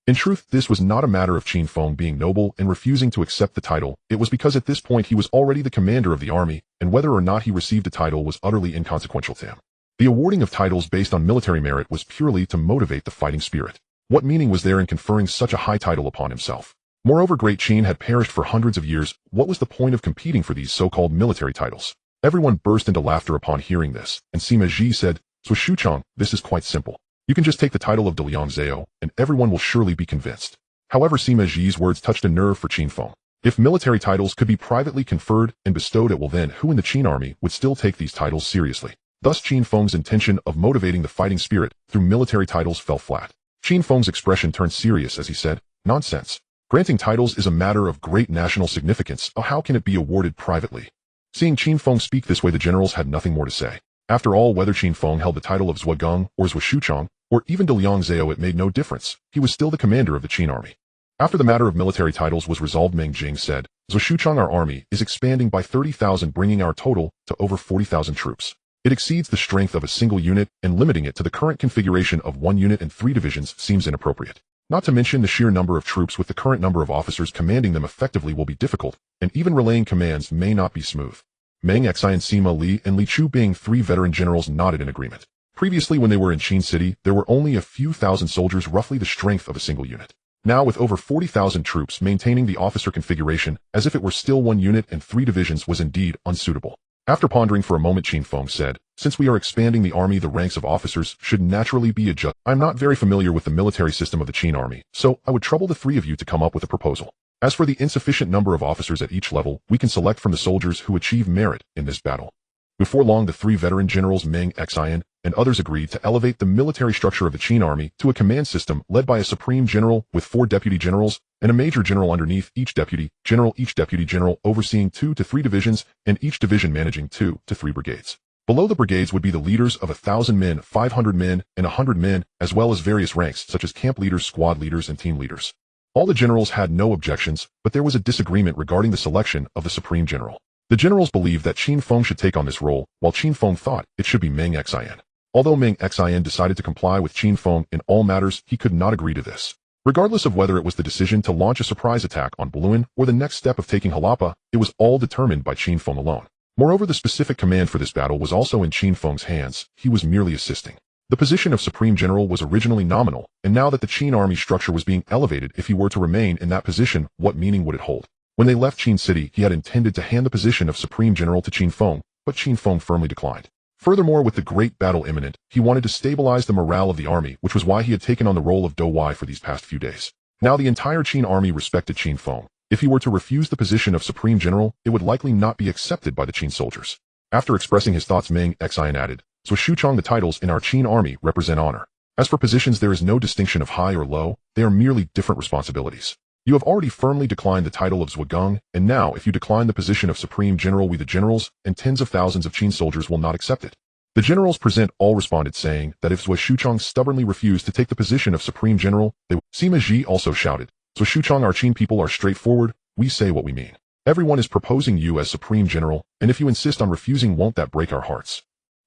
In truth, this was not a matter of Qin Feng being noble and refusing to accept the title. It was because at this point he was already the commander of the army, and whether or not he received a title was utterly inconsequential to him. The awarding of titles based on military merit was purely to motivate the fighting spirit. What meaning was there in conferring such a high title upon himself? Moreover, Great Qin had perished for hundreds of years. What was the point of competing for these so-called military titles? Everyone burst into laughter upon hearing this, and Sima said, So Xuchang, this is quite simple. You can just take the title of Daliang Zhao, and everyone will surely be convinced. However, Sima Ji's words touched a nerve for Qin Feng. If military titles could be privately conferred and bestowed at will, then who in the Qin army would still take these titles seriously? Thus Qin Feng's intention of motivating the fighting spirit through military titles fell flat. Qin Feng's expression turned serious as he said, "Nonsense. Granting titles is a matter of great national significance. How can it be awarded privately?" Seeing Qin Feng speak this way, the generals had nothing more to say. After all, whether Qin Feng held the title of Zhugang or Zhuchuchang, or even Daliang Zhao, it made no difference. He was still the commander of the Qin army. After the matter of military titles was resolved, Meng Ling said, "Zhuchuchang, our army is expanding by 30,000, bringing our total to over 40,000 troops. It exceeds the strength of a single unit, and limiting it to the current configuration of 1 unit and 3 divisions seems inappropriate. Not to mention the sheer number of troops with the current number of officers commanding them effectively will be difficult, and even relaying commands may not be smooth." Meng Xianyang, Sima, Li, and Li Chu, being 3 veteran generals, nodded in agreement. Previously, when they were in Qin City, there were only a few thousand soldiers, roughly the strength of a single unit. Now, with over 40,000 troops, maintaining the officer configuration as if it were still 1 unit and 3 divisions was indeed unsuitable. After pondering for a moment, Qin Feng said, "Since we are expanding the army, the ranks of officers should naturally be adjusted. I'm not very familiar with the military system of the Qin army, so I would trouble the 3 of you to come up with a proposal. As for the insufficient number of officers at each level, we can select from the soldiers who achieve merit in this battle." Before long, the 3 veteran generals Meng Xianyang and others agreed to elevate the military structure of the Qin army to a command system led by a supreme general with 4 deputy generals and a major general underneath each deputy general overseeing 2 to 3 divisions, and each division managing 2 to 3 brigades. Below the brigades would be the leaders of 1,000 men, 500 men, and 100 men, as well as various ranks such as camp leaders, squad leaders, and team leaders. All the generals had no objections, but there was a disagreement regarding the selection of the supreme general. The generals believed that Qin Feng should take on this role, while Qin Feng thought it should be Meng Xianyang. Although Meng Xianyang decided to comply with Qin Feng in all matters, he could not agree to this. Regardless of whether it was the decision to launch a surprise attack on Bolun or the next step of taking Harappa, it was all determined by Qin Feng alone. Moreover, the specific command for this battle was also in Qin Feng's hands. He was merely assisting. The position of Supreme General was originally nominal, and now that the Qin army structure was being elevated, if he were to remain in that position, what meaning would it hold? When they left Qin City, he had intended to hand the position of Supreme General to Qin Feng, but Qin Feng firmly declined. Furthermore, with the great battle imminent, he wanted to stabilize the morale of the army, which was why he had taken on the role of Dou for these past few days. Now the entire Qin army respected Qin Feng. If he were to refuse the position of Supreme General, it would likely not be accepted by the Qin soldiers. After expressing his thoughts, Meng Xianyang added, "So Xuchang, the titles in our Qin army represent honor. As for positions, there is no distinction of high or low, they are merely different responsibilities. You have already firmly declined the title of Zhugang, and now if you decline the position of Supreme General, we the generals and tens of thousands of Qin soldiers will not accept it." The generals present all responded, saying that if Zhuchuchang stubbornly refused to take the position of Supreme General, they would. Sima Ji also shouted, "Zhuchuchang, our Qin people are straightforward, we say what we mean. Everyone is proposing you as Supreme General, and if you insist on refusing, won't that break our hearts?"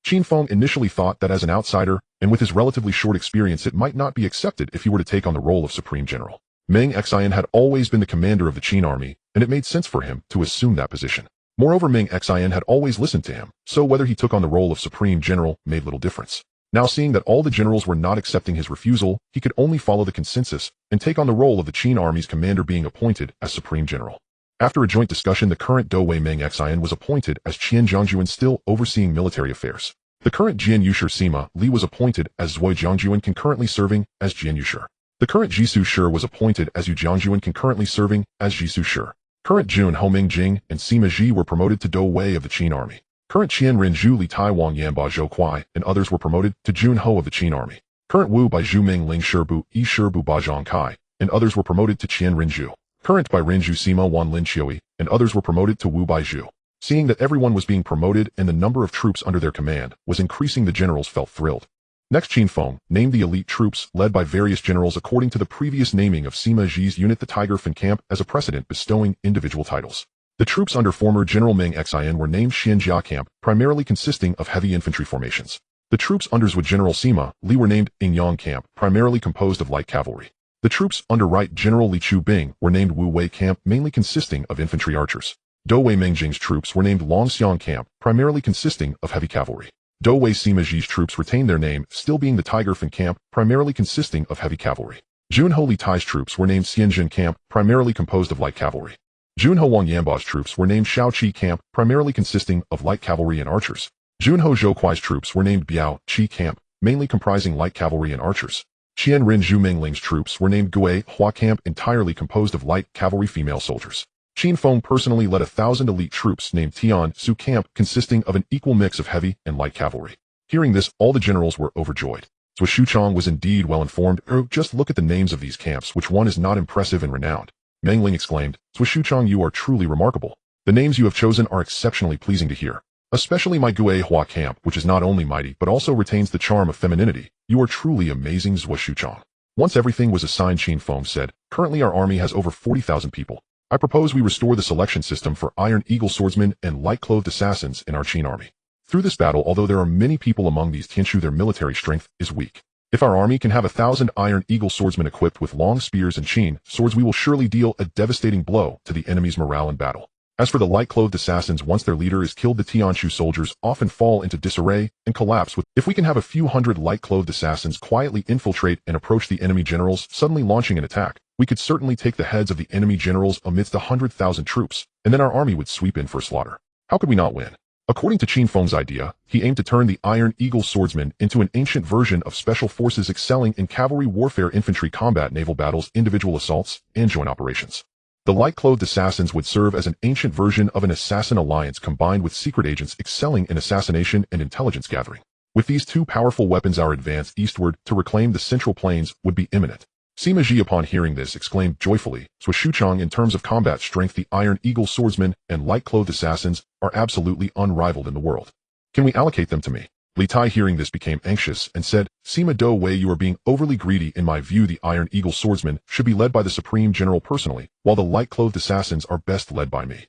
Qin Feng initially thought that as an outsider, and with his relatively short experience, it might not be accepted if he were to take on the role of Supreme General. Meng Xianyang had always been the commander of the Qin army, and it made sense for him to assume that position. Moreover, Meng Xianyang had always listened to him, so whether he took on the role of Supreme General made little difference. Now seeing that all the generals were not accepting his refusal, he could only follow the consensus and take on the role of the Qin army's commander, being appointed as Supreme General. After a joint discussion, the current Dou Meng Xianyang was appointed as Qian Jiangjuan, still overseeing military affairs. The current Jian Yushi Sima Li was appointed as Zui Jiangjuan, concurrently serving as Jian Yushi. The current Jisu Shi was appointed as Yu Jiangjuan, concurrently serving as Jisu Shi. Current Jun Ho Ming Jing and Sima Ji were promoted to Dou Wei of the Qin army. Current Qian Ren Zhu Li Tai Wang Yanba Zhou Kuai and others were promoted to Jun Ho of the Qin army. Current Wu Bai Zhu Meng Ling Shibu Yi Shibu Ba Zhang Kai and others were promoted to Qian Ren Zhu. Current Bai Ren Zhu Sima Wan Lin Qiui and others were promoted to Wu Bai Zhu. Seeing that everyone was being promoted and the number of troops under their command was increasing, the generals felt thrilled. Next, Qin Feng named the elite troops led by various generals according to the previous naming of Sima Ji's unit, the Tiger Fen camp, as a precedent, bestowing individual titles. The troops under former General Meng Xianyang were named Xianjia camp, primarily consisting of heavy infantry formations. The troops under Zhui General Sima Li were named Ingyang camp, primarily composed of light cavalry. The troops under Right General Li Chu Bing were named Wu Wei camp, mainly consisting of infantry archers. Dou Wei Meng Jing's troops were named Longxiang camp, primarily consisting of heavy cavalry. Dou Wei Sima Ji's troops retained their name, still being the Tiger Fen camp, primarily consisting of heavy cavalry. Junho Li Tai's troops were named Xianjin camp, primarily composed of light cavalry. Junho Wang Yanba's troops were named Shaoqi camp, primarily consisting of light cavalry and archers. Junho Zhoukuai's troops were named Biao Qi Camp, mainly comprising light cavalry and archers. Qianren Zhu Meng Ling's troops were named Gui Hua Camp, entirely composed of light cavalry female soldiers. Qin Feng personally led 1,000 elite troops named Tian Su Camp, consisting of an equal mix of heavy and light cavalry. Hearing this, all the generals were overjoyed. Zhuo Shuchang was indeed well informed. Just look at the names of these camps, which one is not impressive and renowned? Meng Ling exclaimed, Zhuo Shuchang, you are truly remarkable. The names you have chosen are exceptionally pleasing to hear. Especially my Gui Hua Camp, which is not only mighty but also retains the charm of femininity. You are truly amazing, Zhuo Shuchang. Once everything was assigned, Qin Feng said, currently our army has over 40,000 people. I propose we restore the selection system for Iron Eagle swordsmen and light-clothed assassins in our Qin army. Through this battle, although there are many people among these Tianshu, their military strength is weak. If our army can have 1,000 Iron Eagle swordsmen equipped with long spears and Qin swords, we will surely deal a devastating blow to the enemy's morale in battle. As for the light-clothed assassins, once their leader is killed, the Tianshu soldiers often fall into disarray and collapse. If we can have a few hundred light-clothed assassins quietly infiltrate and approach the enemy generals, suddenly launching an attack, we could certainly take the heads of the enemy generals amidst 100,000 troops, and then our army would sweep in for slaughter. How could we not win? According to Qin Feng's idea, he aimed to turn the Iron Eagle swordsmen into an ancient version of special forces excelling in cavalry warfare, infantry combat, naval battles, individual assaults, and joint operations. The light-clothed assassins would serve as an ancient version of an assassin alliance combined with secret agents excelling in assassination and intelligence gathering. With these two powerful weapons, our advance eastward to reclaim the Central Plains would be imminent. Sima Ji, upon hearing this, exclaimed joyfully, Zhuo Shuchang, in terms of combat strength, the Iron Eagle swordsmen and light-clothed assassins are absolutely unrivaled in the world. Can we allocate them to me? Li Tai, hearing this, became anxious and said, Sima Do Wei, you are being overly greedy. In my view, the Iron Eagle swordsmen should be led by the Supreme General personally, while the light-clothed assassins are best led by me.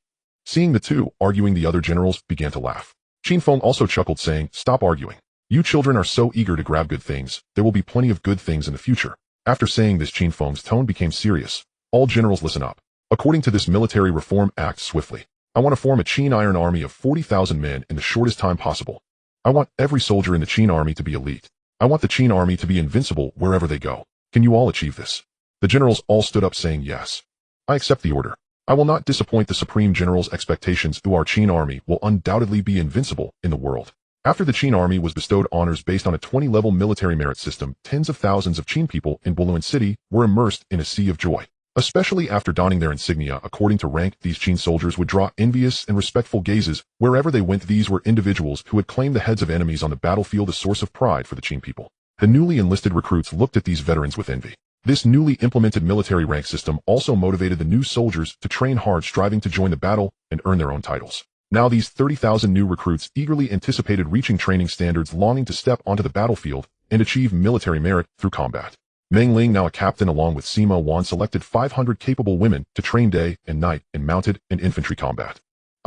Seeing the two arguing, the other generals began to laugh. Qin Feng also chuckled, saying, stop arguing. You children are so eager to grab good things. There will be plenty of good things in the future. After saying this, Qin Feng's tone became serious. All generals, listen up. According to this military reform, act swiftly. I want to form a Qin Iron army of 40,000 men in the shortest time possible. I want every soldier in the Qin army to be elite. I want the Qin army to be invincible wherever they go. Can you all achieve this? The generals all stood up, saying, yes. I accept the order. I will not disappoint the Supreme General's expectations. Our Qin army will undoubtedly be invincible in the world. After the Qin army was bestowed honors based on a 20-level military merit system, tens of thousands of Qin people in Bolun City were immersed in a sea of joy. Especially after donning their insignia according to rank, these Qin soldiers would draw envious and respectful gazes wherever they went. These were individuals who had claimed the heads of enemies on the battlefield, a source of pride for the Qin people. The newly enlisted recruits looked at these veterans with envy. This newly implemented military rank system also motivated the new soldiers to train hard, striving to join the battle and earn their own titles. Now these 30,000 new recruits eagerly anticipated reaching training standards, longing to step onto the battlefield and achieve military merit through combat. Meng Ling, now a captain, along with Sima Wan, selected 500 capable women to train day and night in mounted and infantry combat.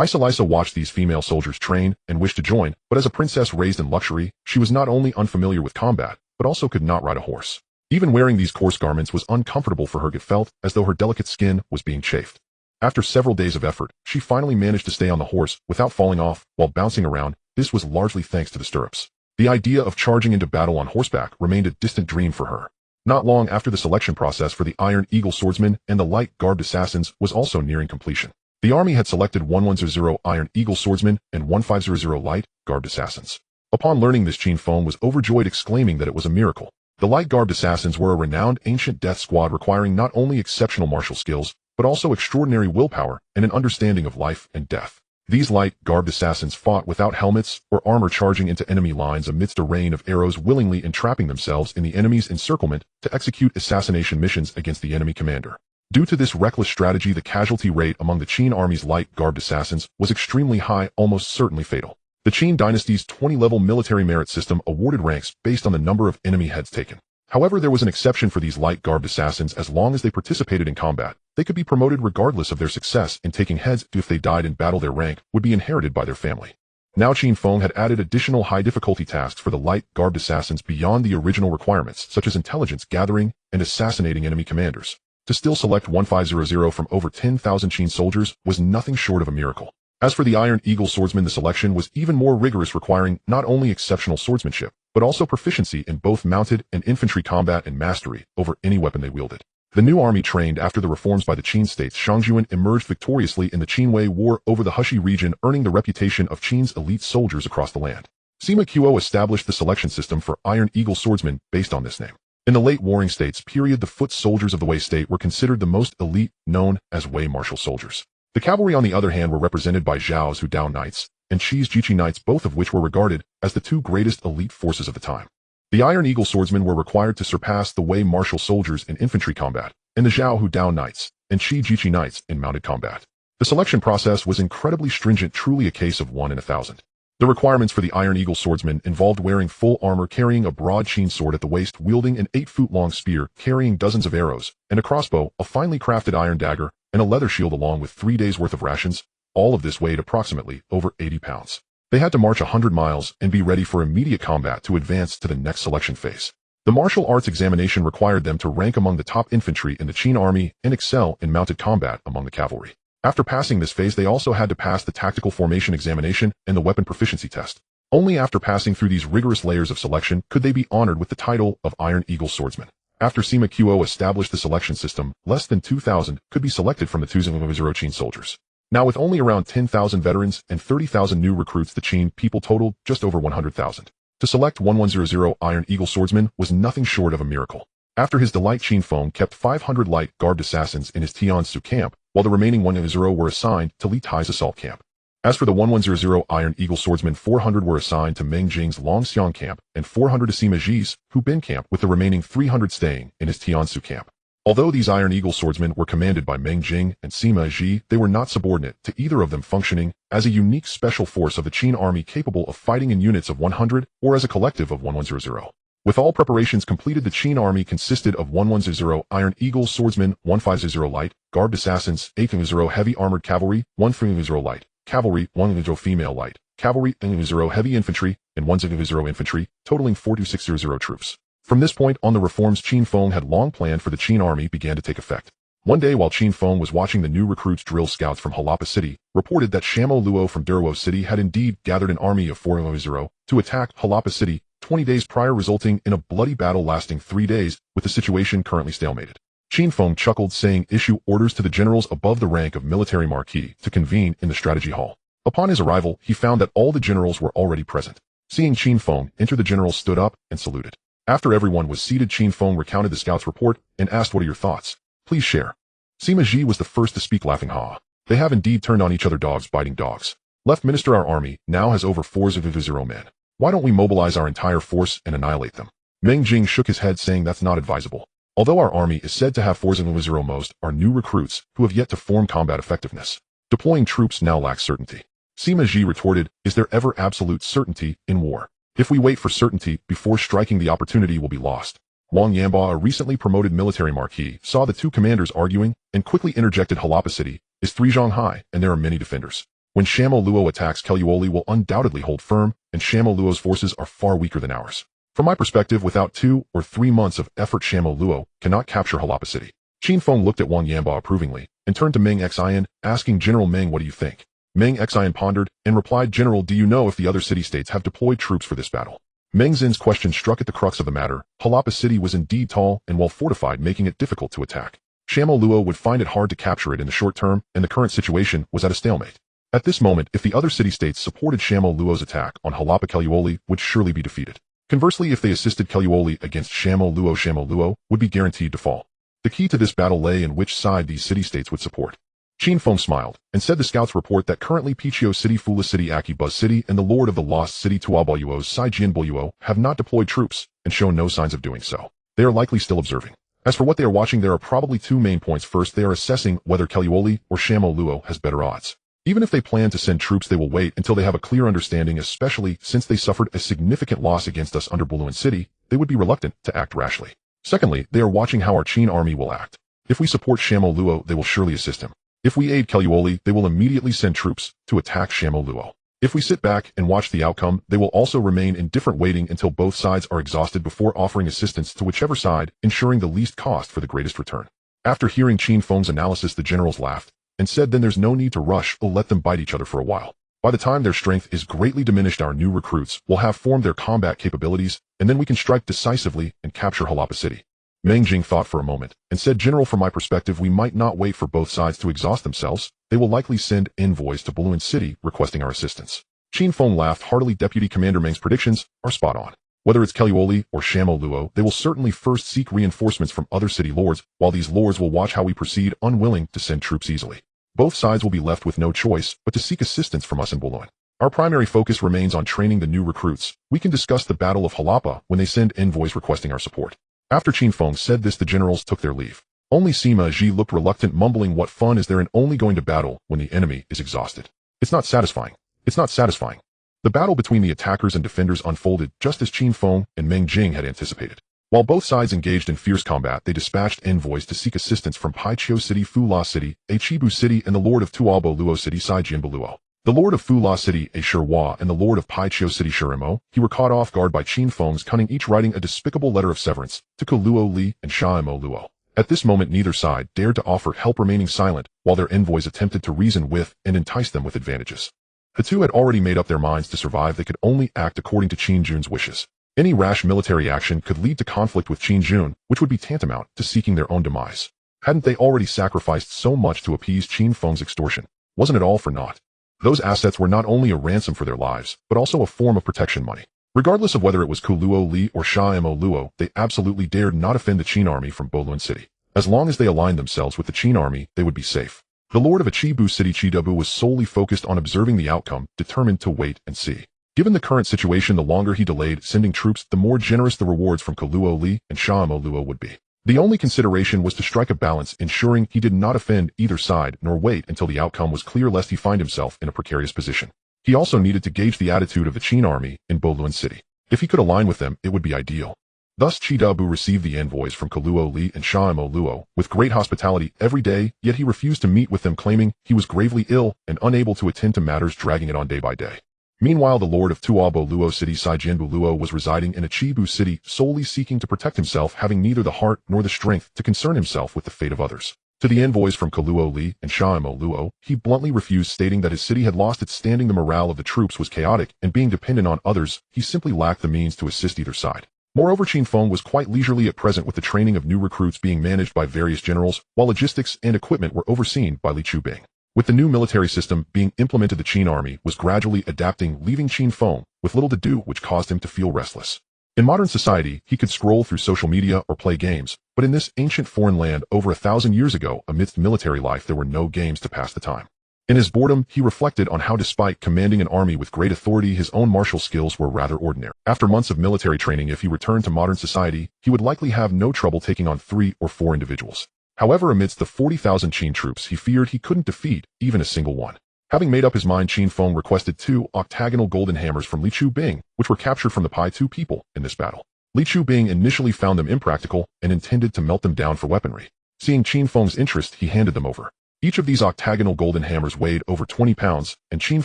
Isa watched these female soldiers train and wished to join, but as a princess raised in luxury, she was not only unfamiliar with combat, but also could not ride a horse. Even wearing these coarse garments was uncomfortable for her. It felt as though her delicate skin was being chafed. After several days of effort, she finally managed to stay on the horse without falling off while bouncing around. This was largely thanks to the stirrups. The idea of charging into battle on horseback remained a distant dream for her. Not long after, the selection process for the Iron Eagle swordsmen and the light-garbed assassins was also nearing completion. The army had selected 1100 Iron Eagle swordsmen and 1500 light-garbed assassins. Upon learning this, Qin Feng was overjoyed, exclaiming that it was a miracle. The light-garbed assassins were a renowned ancient death squad requiring not only exceptional martial skills, but also extraordinary willpower and an understanding of life and death. These light-garbed assassins fought without helmets or armor, charging into enemy lines amidst a rain of arrows, willingly entrapping themselves in the enemy's encirclement to execute assassination missions against the enemy commander. Due to this reckless strategy, the casualty rate among the Qin army's light-garbed assassins was extremely high, almost certainly fatal. The Qin dynasty's 20-level military merit system awarded ranks based on the number of enemy heads taken. However, there was an exception for these light-garbed assassins. As long as they participated in combat, they could be promoted regardless of their success in taking heads. If they died in battle, their rank would be inherited by their family. Now Qin Feng had added additional high-difficulty tasks for the light-garbed assassins beyond the original requirements, such as intelligence gathering and assassinating enemy commanders. To still select 1500 from over 10,000 Qin soldiers was nothing short of a miracle. As for the Iron Eagle swordsmen, the selection was even more rigorous, requiring not only exceptional swordsmanship, but also proficiency in both mounted and infantry combat and mastery over any weapon they wielded. The new army trained after the reforms by the Qin states Shangjuan emerged victoriously in the Qinwei War over the Hushi region, earning the reputation of Qin's elite soldiers across the land. Sima Qiu established the selection system for Iron Eagle swordsmen based on this name. In the late Warring States period, the foot soldiers of the Wei state were considered the most elite, known as Wei martial soldiers. The cavalry, on the other hand, were represented by Zhao's Hudao Knights and Qi's Jiqi Knights, both of which were regarded as the two greatest elite forces of the time. The Iron Eagle swordsmen were required to surpass the Wei martial soldiers in infantry combat, and the Zhao Hudao Knights and Qi Jiqi Knights in mounted combat. The selection process was incredibly stringent, truly a case of 1 in 1,000. The requirements for the Iron Eagle swordsman involved wearing full armor, carrying a broad Qin sword at the waist, wielding an 8-foot-long spear, carrying dozens of arrows, and a crossbow, a finely crafted iron dagger, and a leather shield, along with 3 days' worth of rations. All of this weighed approximately over 80 pounds. They had to march 100 miles and be ready for immediate combat to advance to the next selection phase. The martial arts examination required them to rank among the top infantry in the Qin army and excel in mounted combat among the cavalry. After passing this phase, they also had to pass the tactical formation examination and the weapon proficiency test. Only after passing through these rigorous layers of selection could they be honored with the title of Iron Eagle swordsman. After Sima Qiu established the selection system, less than 2,000 could be selected from the 2,000 Qin soldiers. Now, with only around 10,000 veterans and 30,000 new recruits, the Qin people totaled just over 100,000. To select 1100 Iron Eagle swordsman was nothing short of a miracle. After his delight, Qin Feng kept 500 light-garbed assassins in his Tianzu camp, while the remaining 110 were assigned to Li Tai's assault camp. As for the 1100 Iron Eagle swordsmen, 400 were assigned to Meng Jing's Longxiang camp and 400 to Sima Ji's Hubin camp, with the remaining 300 staying in his Tianzu camp. Although these Iron Eagle swordsmen were commanded by Meng Jing and Sima Ji, they were not subordinate to either of them, functioning as a unique special force of the Qin army capable of fighting in units of 100 or as a collective of 1100. With all preparations completed, the Qin army consisted of 110 Iron Eagle swordsmen, 150 light garbed assassins, 800 heavy armored cavalry, 130 light cavalry, 100 female light cavalry, 100 heavy infantry, and 100 infantry, totaling 4600 troops. From this point on, the reforms Qin Feng had long planned for the Qin army began to take effect. One day, while Qin Feng was watching the new recruits drill, scouts from Harappa City reported that Shamo Luo from Duruo City had indeed gathered an army of 400 to attack Harappa City 20 days prior, resulting in a bloody battle lasting 3 days, with the situation currently stalemated. Qin Feng chuckled, saying, "Issue orders to the generals above the rank of military marquis to convene in the strategy hall." Upon his arrival, he found that all the generals were already present. Seeing Qin Feng enter, the generals stood up and saluted. After everyone was seated, Qin Feng recounted the scout's report and asked, "What are your thoughts? Please share." Sima Ji was the first to speak, laughing, "Ha! They have indeed turned on each other, dogs biting dogs. Left Minister, our army now has over 400 men. Why don't we mobilize our entire force and annihilate them?" Meng Jing shook his head, saying, "That's not advisable. Although our army is said to have 400, most are new recruits who have yet to form combat effectiveness. Deploying troops now lacks certainty." Sima Ji retorted, "Is there ever absolute certainty in war? If we wait for certainty before striking, the opportunity will be lost." Wang Yanba, a recently promoted military marquis, saw the two commanders arguing and quickly interjected, "Harappa City is 3 zhang high, and there are many defenders. When Shamo Luo attacks, Keluoli will undoubtedly hold firm, and Shamo Luo's forces are far weaker than ours. From my perspective, without 2 or 3 months of effort, Shamo Luo cannot capture Harappa City." Qin Feng looked at Wang Yanba approvingly and turned to Meng Xian, asking, "General Meng, what do you think?" Meng Xian pondered and replied, "General, do you know if the other city-states have deployed troops for this battle?" Meng Xin's question struck at the crux of the matter. Harappa City was indeed tall and well fortified, making it difficult to attack. Shamo Luo would find it hard to capture it in the short term, and the current situation was at a stalemate. At this moment, if the other city-states supported Shamo Luo's attack on Harappa, Keluoli would surely be defeated. Conversely, if they assisted Keluoli against Shamo Luo would be guaranteed to fall. The key to this battle lay in which side these city-states would support. Qin Feng smiled and said, "The scouts report that currently Pichio City, Fula City, Aki Buzz City, and the Lord of the Lost City, Tuabaluo's Sai Jianbuluo have not deployed troops and show no signs of doing so. They are likely still observing. As for what they are watching, there are probably 2 main points. First, they are assessing whether Keluoli or Shamo Luo has better odds. Even if they plan to send troops, they will wait until they have a clear understanding, especially since they suffered a significant loss against us under Bolun City. They would be reluctant to act rashly. Secondly, they are watching how our Qin army will act. If we support Shamo Luo, they will surely assist him. If we aid Keluoli, they will immediately send troops to attack Shamo Luo. If we sit back and watch the outcome, they will also remain indifferent, waiting until both sides are exhausted before offering assistance to whichever side, ensuring the least cost for the greatest return." After hearing Qin Feng's analysis, the generals laughed and said, "Then there's no need to rush, or let them bite each other for a while. By the time their strength is greatly diminished, our new recruits will have formed their combat capabilities, and then we can strike decisively and capture Harappa City." Meng Jing thought for a moment, and said, General, from my perspective, we might not wait for both sides to exhaust themselves. They will likely send envoys to Bolun City requesting our assistance. Qin Feng laughed heartily. Deputy Commander Meng's predictions are spot on. Whether it's Keluoli or Shamo Luo, they will certainly first seek reinforcements from other city lords, while these lords will watch how we proceed, unwilling to send troops easily. Both sides will be left with no choice but to seek assistance from us in Bolun. Our primary focus remains on training the new recruits. We can discuss the Battle of Harappa when they send envoys requesting our support. After Qin Feng said this, the generals took their leave. Only Sima Ji looked reluctant, mumbling, what fun is there in only going to battle when the enemy is exhausted? It's not satisfying. It's not satisfying. The battle between the attackers and defenders unfolded just as Qin Feng and Meng Jing had anticipated. While both sides engaged in fierce combat, they dispatched envoys to seek assistance from Paiqiu City, Fula City, Achibu City, and the Lord of Tuabo Luo City, Xianyang Luo. The Lord of Fula City, a Shirwa, and the Lord of Paiqiu City, Shirimo, he were caught off guard by Qin Feng's cunning, each writing a despicable letter of severance to Luo Li and Xiamo Luo. At this moment, neither side dared to offer help, remaining silent, while their envoys attempted to reason with and entice them with advantages. The two had already made up their minds to survive. They could only act according to Qin Jun's wishes. Any rash military action could lead to conflict with Qin Jun, which would be tantamount to seeking their own demise. Hadn't they already sacrificed so much to appease Qin Feng's extortion? Wasn't it all for naught? Those assets were not only a ransom for their lives, but also a form of protection money. Regardless of whether it was Luo Li or Xiamo Luo, they absolutely dared not offend the Qin army from Bolun City. As long as they aligned themselves with the Qin army, they would be safe. The Lord of Achibu City, Chidabu, was solely focused on observing the outcome, determined to wait and see. Given the current situation, the longer he delayed sending troops, the more generous the rewards from Luo Li and Xiamo Luo would be. The only consideration was to strike a balance, ensuring he did not offend either side, nor wait until the outcome was clear lest he find himself in a precarious position. He also needed to gauge the attitude of the Qin army in Bolun City. If he could align with them, it would be ideal. Thus Chidabu received the envoys from Luo Li and Xiamo Luo with great hospitality every day, yet he refused to meet with them, claiming he was gravely ill and unable to attend to matters, dragging it on day by day. Meanwhile, the Lord of Tuabo Luo City, Saijianbu Luo, was residing in Achibu City, solely seeking to protect himself, having neither the heart nor the strength to concern himself with the fate of others. To the envoys from Luo Li and Xiamo Luo, he bluntly refused, stating that his city had lost its standing, the morale of the troops was chaotic, and being dependent on others, he simply lacked the means to assist either side. Moreover, Qin Feng was quite leisurely at present, with the training of new recruits being managed by various generals, while logistics and equipment were overseen by Li Chubing. With the new military system being implemented, the Qin army was gradually adapting, leaving Qin Feng with little to do, which caused him to feel restless. In modern society, he could scroll through social media or play games, but in this ancient foreign land over 1,000 years ago, amidst military life, there were no games to pass the time. In his boredom, he reflected on how, despite commanding an army with great authority, his own martial skills were rather ordinary. After months of military training, if he returned to modern society, he would likely have no trouble taking on 3 or 4 individuals. However, amidst the 40,000 Qin troops, he feared he couldn't defeat even a single one. Having made up his mind, Qin Feng requested 2 octagonal golden hammers from Li Chubing, which were captured from the Pai-Tu people in this battle. Li Chubing initially found them impractical and intended to melt them down for weaponry. Seeing Qin Feng's interest, he handed them over. Each of these octagonal golden hammers weighed over 20 pounds, and Qin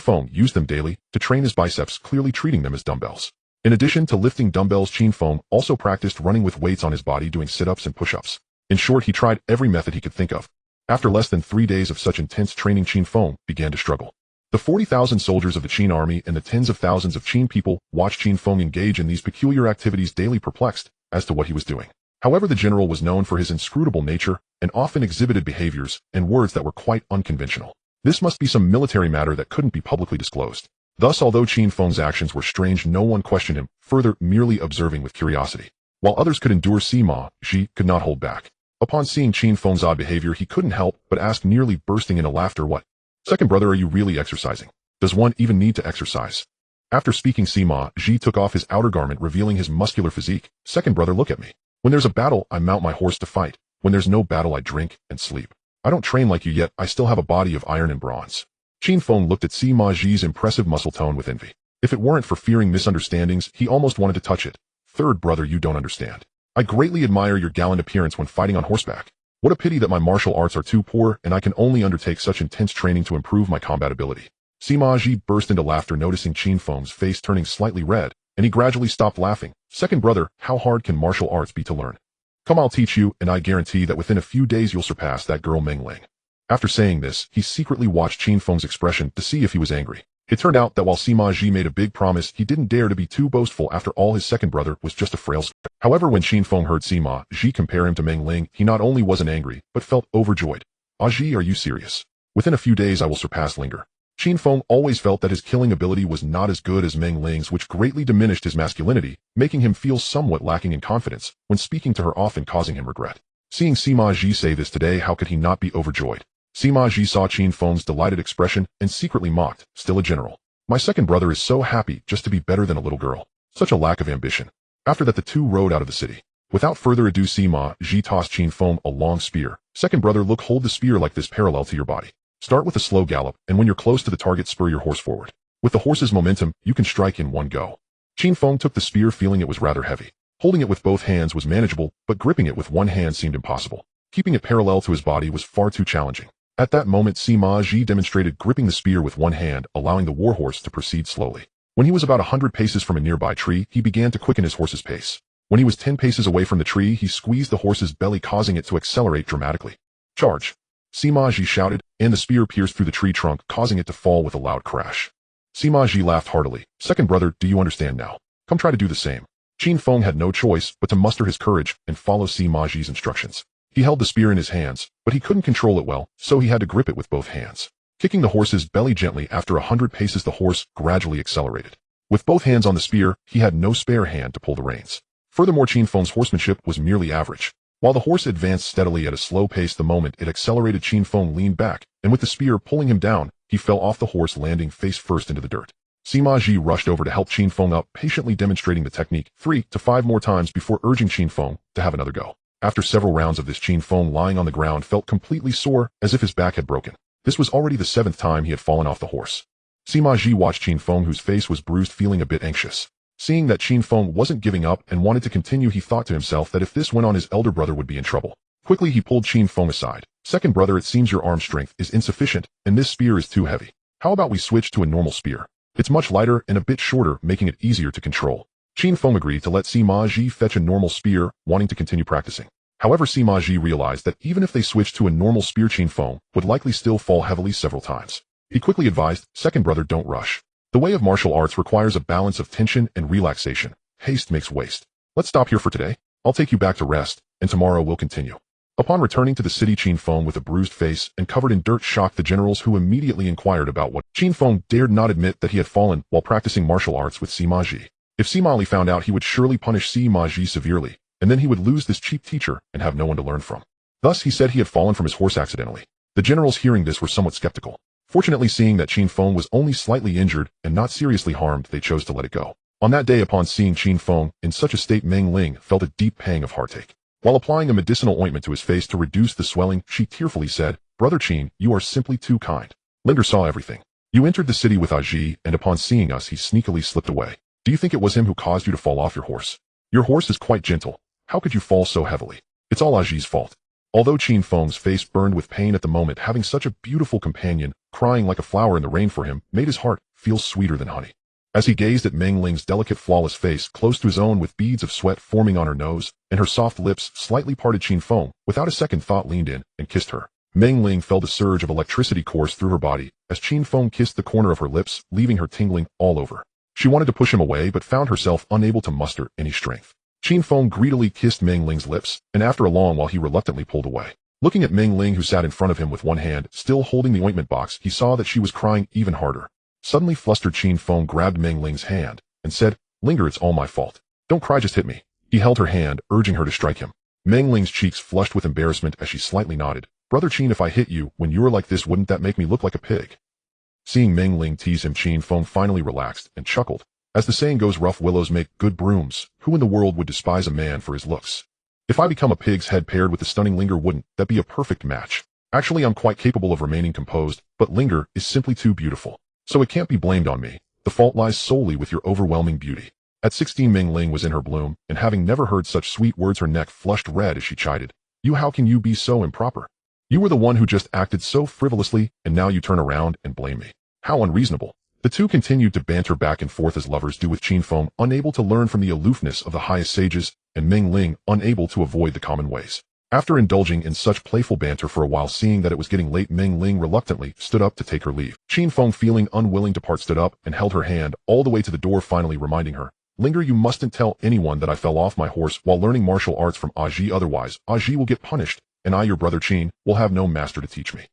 Feng used them daily to train his biceps, clearly treating them as dumbbells. In addition to lifting dumbbells, Qin Feng also practiced running with weights on his body, doing sit-ups and push-ups. In short, he tried every method he could think of. After less than 3 days of such intense training, Qin Feng began to struggle. The 40,000 soldiers of the Qin army and the tens of thousands of Qin people watched Qin Feng engage in these peculiar activities daily, perplexed as to what he was doing. However, the general was known for his inscrutable nature and often exhibited behaviors and words that were quite unconventional. This must be some military matter that couldn't be publicly disclosed. Thus, although Qin Feng's actions were strange, no one questioned him, further merely observing with curiosity. While others could endure, Sima Ji could not hold back. Upon seeing Qin Feng's odd behavior, he couldn't help but ask, nearly bursting into laughter, "What? Second brother, are you really exercising? Does one even need to exercise?" After speaking, Sima Ji took off his outer garment, revealing his muscular physique. "Second brother, look at me. When there's a battle, I mount my horse to fight. When there's no battle, I drink and sleep. I don't train like you, yet I still have a body of iron and bronze." Qin Feng looked at Sima Ji's impressive muscle tone with envy. If it weren't for fearing misunderstandings, he almost wanted to touch it. "Third brother, you don't understand. I greatly admire your gallant appearance when fighting on horseback. What a pity that my martial arts are too poor and I can only undertake such intense training to improve my combat ability." Sima Ji burst into laughter, noticing Qin Feng's face turning slightly red, and he gradually stopped laughing. "Second brother, how hard can martial arts be to learn? Come, I'll teach you, and I guarantee that within a few days you'll surpass that girl Meng Ling." After saying this, he secretly watched Qin Feng's expression to see if he was angry. It turned out that while Sima made a big promise, he didn't dare to be too boastful after all. His second brother was just a frail scout. However, when Qin Feng heard Sima compare him to Meng Ling, he not only wasn't angry, but felt overjoyed. Ji, are you serious? Within a few days I will surpass Linger. Qin Feng always felt that his killing ability was not as good as Meng Ling's, which greatly diminished his masculinity, making him feel somewhat lacking in confidence when speaking to her, often causing him regret. Seeing Sima say this today, how could he not be overjoyed? Sima saw Qin Feng's delighted expression and secretly mocked, still a general. My second brother is so happy just to be better than a little girl. Such a lack of ambition. After that the two rode out of the city. Without further ado, Sima tossed Qin Feng a long spear. Second brother, look, hold the spear like this parallel to your body. Start with a slow gallop, and when you're close to the target, spur your horse forward. With the horse's momentum, you can strike in one go. Qin Feng took the spear, feeling it was rather heavy. Holding it with both hands was manageable, but gripping it with one hand seemed impossible. Keeping it parallel to his body was far too challenging. At that moment, Sima demonstrated gripping the spear with one hand, allowing the warhorse to proceed slowly. When he was about 100 paces from a nearby tree, he began to quicken his horse's pace. When he was 10 paces away from the tree, he squeezed the horse's belly, causing it to accelerate dramatically. Charge! Sima shouted, and the spear pierced through the tree trunk, causing it to fall with a loud crash. Sima laughed heartily. Second brother, do you understand now? Come try to do the same. Qin Feng had no choice but to muster his courage and follow Sima's instructions. He held the spear in his hands, but he couldn't control it well, so he had to grip it with both hands. Kicking the horse's belly gently, after 100 paces the horse gradually accelerated. With both hands on the spear, he had no spare hand to pull the reins. Furthermore, Qin Feng's horsemanship was merely average. While the horse advanced steadily at a slow pace, the moment it accelerated, Qin Feng leaned back, and with the spear pulling him down, he fell off the horse, landing face first into the dirt. Sima rushed over to help Qin Feng up, patiently demonstrating the technique 3 to 5 more times before urging Qin Feng to have another go. After several rounds of this, Qin Feng, lying on the ground, felt completely sore, as if his back had broken. This was already the 7th time he had fallen off the horse. Sima watched Qin Feng, whose face was bruised, feeling a bit anxious. Seeing that Qin Feng wasn't giving up and wanted to continue, he thought to himself that if this went on, his elder brother would be in trouble. Quickly he pulled Qin Feng aside. Second brother, it seems your arm strength is insufficient, and this spear is too heavy. How about we switch to a normal spear? It's much lighter and a bit shorter, making it easier to control. Qin Feng agreed to let Sima fetch a normal spear, wanting to continue practicing. However, Sima realized that even if they switched to a normal spear, Qin Feng would likely still fall heavily several times. He quickly advised, second brother, don't rush. The way of martial arts requires a balance of tension and relaxation. Haste makes waste. Let's stop here for today. I'll take you back to rest, and tomorrow we'll continue. Upon returning to the city, Qin Feng, with a bruised face and covered in dirt, shocked the generals, who immediately inquired about what. Qin Feng dared not admit that he had fallen while practicing martial arts with Sima. If Sima found out, he would surely punish Sima severely, and then he would lose this cheap teacher and have no one to learn from. Thus, he said he had fallen from his horse accidentally. The generals, hearing this, were somewhat skeptical. Fortunately, seeing that Qin Feng was only slightly injured and not seriously harmed, they chose to let it go. On that day, upon seeing Qin Feng in such a state, Meng Ling felt a deep pang of heartache. While applying a medicinal ointment to his face to reduce the swelling, she tearfully said, Brother Qin, you are simply too kind. Linger saw everything. You entered the city with Ji, and upon seeing us, he sneakily slipped away. Do you think it was him who caused you to fall off your horse? Your horse is quite gentle. How could you fall so heavily? It's all Ji's fault. Although Qin Feng's face burned with pain at the moment, having such a beautiful companion, crying like a flower in the rain for him, made his heart feel sweeter than honey. As he gazed at Meng Ling's delicate, flawless face, close to his own, with beads of sweat forming on her nose, and her soft lips slightly parted, Qin Feng, without a second thought, leaned in and kissed her. Meng Ling felt a surge of electricity course through her body as Qin Feng kissed the corner of her lips, leaving her tingling all over. She wanted to push him away, but found herself unable to muster any strength. Qin Feng greedily kissed Meng Ling's lips, and after a long while he reluctantly pulled away. Looking at Meng Ling, who sat in front of him with one hand still holding the ointment box, he saw that she was crying even harder. Suddenly flustered, Qin Feng grabbed Meng Ling's hand and said, Linger, it's all my fault. Don't cry, just hit me. He held her hand, urging her to strike him. Meng Ling's cheeks flushed with embarrassment as she slightly nodded. Brother Qin, if I hit you when you're like this, wouldn't that make me look like a pig? Seeing Meng Ling tease him, Qin Feng finally relaxed and chuckled. As the saying goes, rough willows make good brooms. Who in the world would despise a man for his looks? If I become a pig's head paired with the stunning Linger, wouldn't that be a perfect match? Actually, I'm quite capable of remaining composed, but Linger is simply too beautiful. So it can't be blamed on me. The fault lies solely with your overwhelming beauty. At 16, Meng Ling was in her bloom, and having never heard such sweet words, her neck flushed red as she chided. You, how can you be so improper? You were the one who just acted so frivolously, and now you turn around and blame me. How unreasonable. The two continued to banter back and forth as lovers do, with Qin Feng unable to learn from the aloofness of the highest sages, and Meng Ling unable to avoid the common ways. After indulging in such playful banter for a while, seeing that it was getting late, Meng Ling reluctantly stood up to take her leave. Qin Feng, feeling unwilling to part, stood up and held her hand all the way to the door, finally reminding her, "Linger, you mustn't tell anyone that I fell off my horse while learning martial arts from Aji, otherwise Aji will get punished, and I, your brother Qin, will have no master to teach me."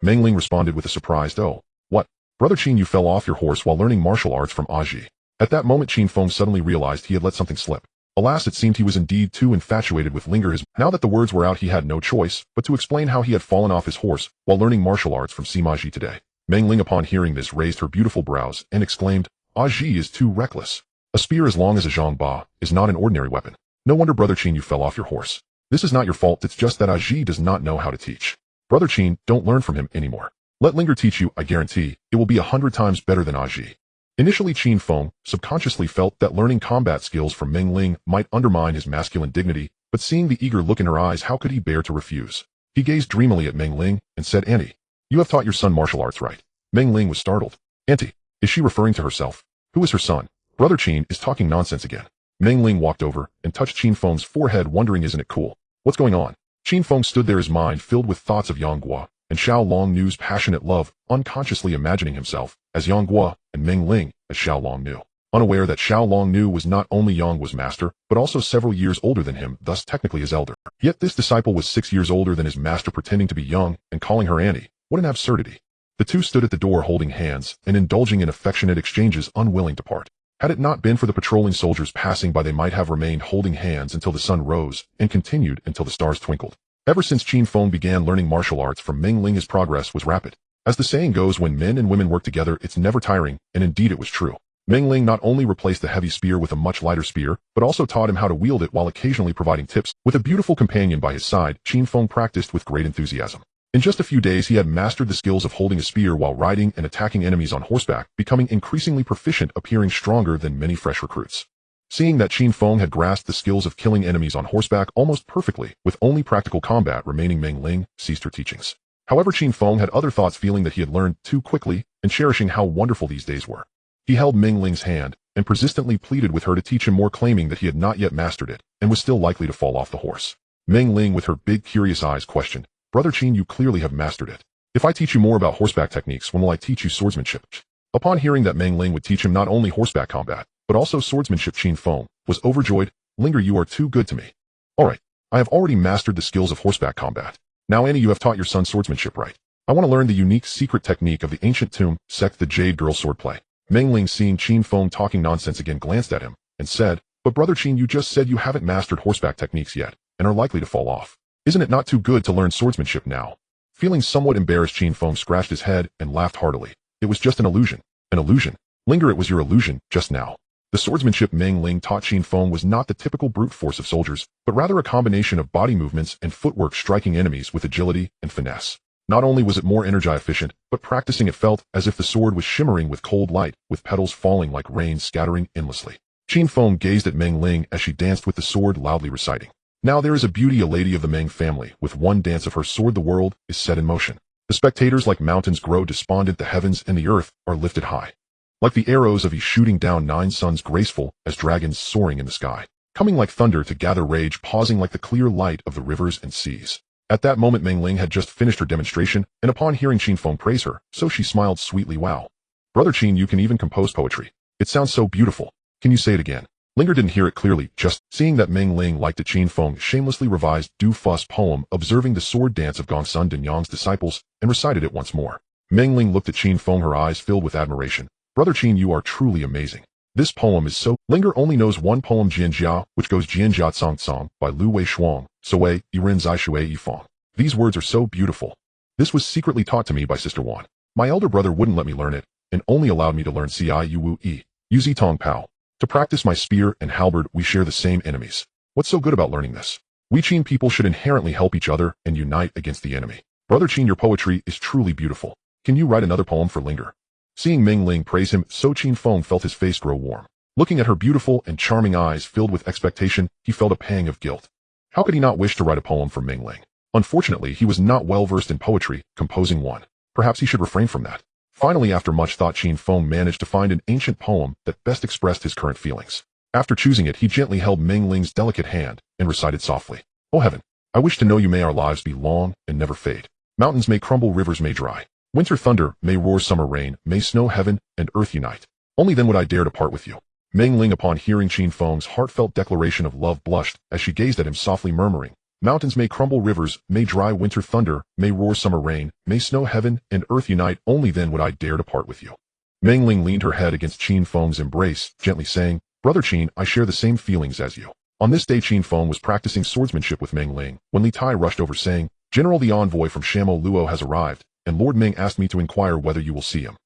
Meng Ling responded with a surprised, "Oh, what? Brother Qin, you fell off your horse while learning martial arts from Aji?" At that moment, Qin Feng suddenly realized he had let something slip. Alas, it seemed he was indeed too infatuated with Linger. Now that the words were out, he had no choice but to explain how he had fallen off his horse while learning martial arts from Sima today. Meng Ling, upon hearing this, raised her beautiful brows and exclaimed, "Aji is too reckless. A spear as long as a zhangba is not an ordinary weapon. No wonder, Brother Qin, you fell off your horse. This is not your fault, it's just that Aji does not know how to teach. Brother Qin, don't learn from him anymore. Let Linger teach you. I guarantee it will be 100 times better than Aji." Initially, Qin Feng subconsciously felt that learning combat skills from Meng Ling might undermine his masculine dignity, but seeing the eager look in her eyes, how could he bear to refuse? He gazed dreamily at Meng Ling and said, "Auntie, you have taught your son martial arts, right?" Meng Ling was startled. "Auntie? Is she referring to herself? Who is her son? Brother Qin is talking nonsense again." Meng Ling walked over and touched Qin Feng's forehead, wondering, isn't it cool? What's going on? Qin Feng stood there, his mind filled with thoughts of Yang Guo and Xiao Long Nu's passionate love, unconsciously imagining himself as Yang Guo and Meng Ling as Xiao Long Nu. Unaware that Xiao Long Nu was not only Yang Guo's master, but also several years older than him, thus technically his elder. Yet this disciple was 6 years older than his master, pretending to be young and calling her Annie. What an absurdity. The two stood at the door holding hands and indulging in affectionate exchanges, unwilling to part. Had it not been for the patrolling soldiers passing by, they might have remained holding hands until the sun rose and continued until the stars twinkled. Ever since Qin Feng began learning martial arts from Meng Ling, his progress was rapid. As the saying goes, when men and women work together, it's never tiring, and indeed it was true. Meng Ling not only replaced the heavy spear with a much lighter spear, but also taught him how to wield it while occasionally providing tips. With a beautiful companion by his side, Qin Feng practiced with great enthusiasm. In just a few days, he had mastered the skills of holding a spear while riding and attacking enemies on horseback, becoming increasingly proficient, appearing stronger than many fresh recruits. Seeing that Qin Feng had grasped the skills of killing enemies on horseback almost perfectly, with only practical combat remaining, Meng Ling ceased her teachings. However, Qin Feng had other thoughts, feeling that he had learned too quickly and cherishing how wonderful these days were. He held Meng Ling's hand and persistently pleaded with her to teach him more, claiming that he had not yet mastered it and was still likely to fall off the horse. Meng Ling, with her big curious eyes, questioned, "Brother Qin, you clearly have mastered it. If I teach you more about horseback techniques, when will I teach you swordsmanship?" Upon hearing that Meng Ling would teach him not only horseback combat, but also swordsmanship, Qin Feng was overjoyed. "Linger, you are too good to me. Alright, I have already mastered the skills of horseback combat. Now, Annie, you have taught your son swordsmanship, right? I want to learn the unique secret technique of the ancient tomb sect, the Jade girl swordplay." Meng Ling, seeing Qin Feng talking nonsense again, glanced at him and said, "But Brother Qin, you just said you haven't mastered horseback techniques yet and are likely to fall off. Isn't it not too good to learn swordsmanship now?" Feeling somewhat embarrassed, Qin Feng scratched his head and laughed heartily. "It was just an illusion." "An illusion? Linger, it was your illusion just now." The swordsmanship Meng Ling taught Qin Feng was not the typical brute force of soldiers, but rather a combination of body movements and footwork, striking enemies with agility and finesse. Not only was it more energy efficient, but practicing it felt as if the sword was shimmering with cold light, with petals falling like rain scattering endlessly. Qin Feng gazed at Meng Ling as she danced with the sword, loudly reciting, "Now there is a beauty, a lady of the Meng family. With one dance of her sword the world is set in motion. The spectators like mountains grow despondent, the heavens and the earth are lifted high. Like the arrows of he shooting down 9 suns, graceful as dragons soaring in the sky. Coming like thunder to gather rage, pausing like the clear light of the rivers and seas." At that moment, Meng Ling had just finished her demonstration, and upon hearing Qin Feng praise her, so she smiled sweetly. "Wow. Brother Qin, you can even compose poetry. It sounds so beautiful. Can you say it again?" Linger didn't hear it clearly, just seeing that Meng Ling liked it. Qin Feng shamelessly revised Du Fu's poem, observing the sword dance of Gongsun Danyang's disciples, and recited it once more. Meng Ling looked at Qin Feng, her eyes filled with admiration. "Brother Qin, you are truly amazing. This poem is so—" Linger only knows one poem, Jianjia, which goes Jianjia Cong Cong by Lu Wei Shuang, Sui, Yiren Zai Shui Yi Feng. These words are so beautiful. This was secretly taught to me by Sister Wan. My elder brother wouldn't let me learn it, and only allowed me to learn Ci Yu Wu E, Yu Tong Pao. To practice my spear and halberd, we share the same enemies. What's so good about learning this? We Qin people should inherently help each other and unite against the enemy. Brother Qin, your poetry is truly beautiful. Can you write another poem for Linger?" Seeing Meng Ling praise him, so Qin Feng felt his face grow warm. Looking at her beautiful and charming eyes filled with expectation, he felt a pang of guilt. How could he not wish to write a poem for Meng Ling? Unfortunately, he was not well versed in poetry, composing one. Perhaps he should refrain from that. Finally, after much thought, Qin Feng managed to find an ancient poem that best expressed his current feelings. After choosing it, he gently held Meng Ling's delicate hand and recited softly, "Oh heaven, I wish to know you. May our lives be long and never fade. Mountains may crumble, rivers may dry. Winter thunder may roar, summer rain may snow, heaven and earth unite. Only then would I dare to part with you. Meng Ling, upon hearing Qin Feng's heartfelt declaration of love, blushed as she gazed at him, softly murmuring, "Mountains may crumble, rivers may dry, winter thunder may roar, summer rain may snow, heaven and earth unite. Only then would I dare to part with you." Meng Ling leaned her head against Qin Feng's embrace, gently saying, "Brother Qin, I share the same feelings as you." On this day, Qin Feng was practicing swordsmanship with Meng Ling when Li Tai rushed over, saying, "General, the envoy from Shamo Luo has arrived, and Lord Meng asked me to inquire whether you will see him."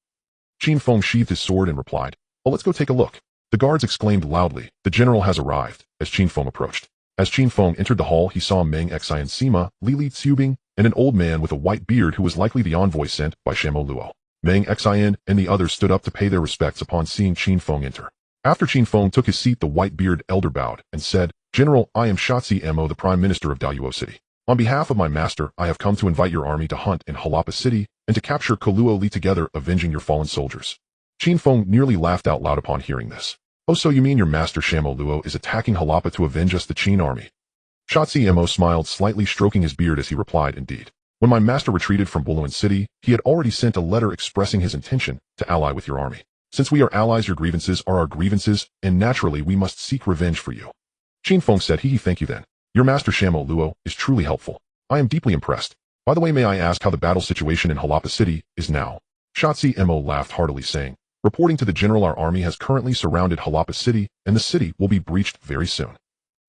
Qin Feng sheathed his sword and replied, "Well, let's go take a look." The guards exclaimed loudly, "The general has arrived," as Qin Feng approached. As Qin Feng entered the hall, he saw Meng Xianyang, Sima, Li Tsubing, and an old man with a white beard who was likely the envoy sent by Shamo Luo. Meng Xianyang and the others stood up to pay their respects upon seeing Qin Feng enter. After Qin Feng took his seat, the white-bearded elder bowed and said, "General, I am Xianyang, the Prime Minister of Daluo City. On behalf of my master, I have come to invite your army to hunt in Harappa City and to capture Koluo Li, together avenging your fallen soldiers." Qin Feng nearly laughed out loud upon hearing this. "Oh, so you mean your master Shamo Luo is attacking Harappa to avenge us, the Qin army?" Xianyang smiled slightly, stroking his beard as he replied, "Indeed. When my master retreated from Bolun City, he had already sent a letter expressing his intention to ally with your army. Since we are allies, your grievances are our grievances, and naturally we must seek revenge for you." Qin Feng said, Thank you then. Your master Shamo Luo is truly helpful. I am deeply impressed. By the way, may I ask how the battle situation in Harappa City is now?" Xianyang laughed heartily, saying, "Reporting to the general, our army has currently surrounded Harappa City, and the city will be breached very soon."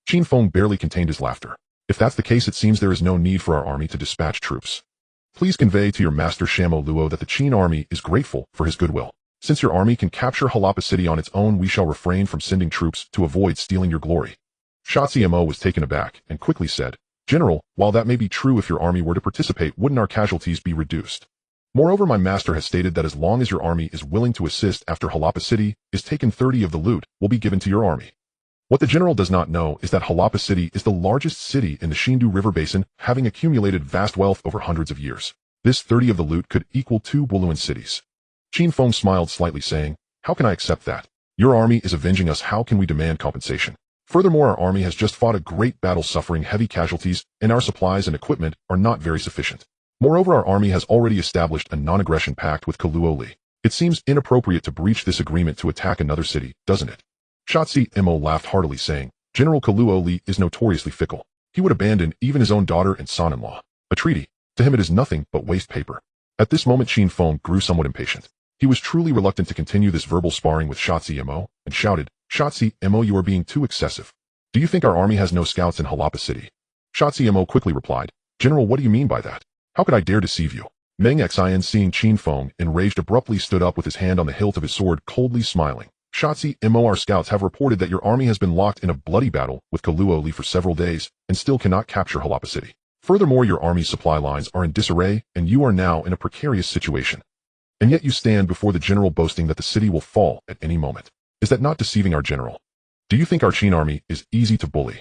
Qin Feng barely contained his laughter. "If that's the case, it seems there is no need for our army to dispatch troops. Please convey to your master Shamo Luo that the Qin army is grateful for his goodwill. Since your army can capture Harappa City on its own, we shall refrain from sending troops to avoid stealing your glory." Xianyang was taken aback and quickly said, "General, while that may be true, if your army were to participate, wouldn't our casualties be reduced? Moreover, my master has stated that as long as your army is willing to assist after Harappa City is taken, 30 of the loot will be given to your army. What the general does not know is that Harappa City is the largest city in the Xindu River Basin, having accumulated vast wealth over hundreds of years. This 30 of the loot could equal 2 Bolun cities." Qin Feng smiled slightly, saying, "How can I accept that? Your army is avenging us. How can we demand compensation? Furthermore, our army has just fought a great battle, suffering heavy casualties, and our supplies and equipment are not very sufficient. Moreover, our army has already established a non-aggression pact with Koluo Li. It seems inappropriate to breach this agreement to attack another city, doesn't it?" Xianyang laughed heartily, saying, "General Koluo Li is notoriously fickle. He would abandon even his own daughter and son-in-law. A treaty, to him it is nothing but waste paper." At this moment, Qin Feng grew somewhat impatient. He was truly reluctant to continue this verbal sparring with Xianyang and shouted, "Xianyang, you are being too excessive. Do you think our army has no scouts in Harappa City?" Xianyang quickly replied, "General, what do you mean by that? How could I dare deceive you?" Meng Xianyang, seeing Qin Feng enraged, abruptly stood up with his hand on the hilt of his sword, coldly smiling. "Xianyang, our scouts have reported that your army has been locked in a bloody battle with Koluo Li for several days and still cannot capture Harappa City. Furthermore, your army's supply lines are in disarray and you are now in a precarious situation. And yet you stand before the general boasting that the city will fall at any moment. Is that not deceiving our general? Do you think our Qin army is easy to bully?"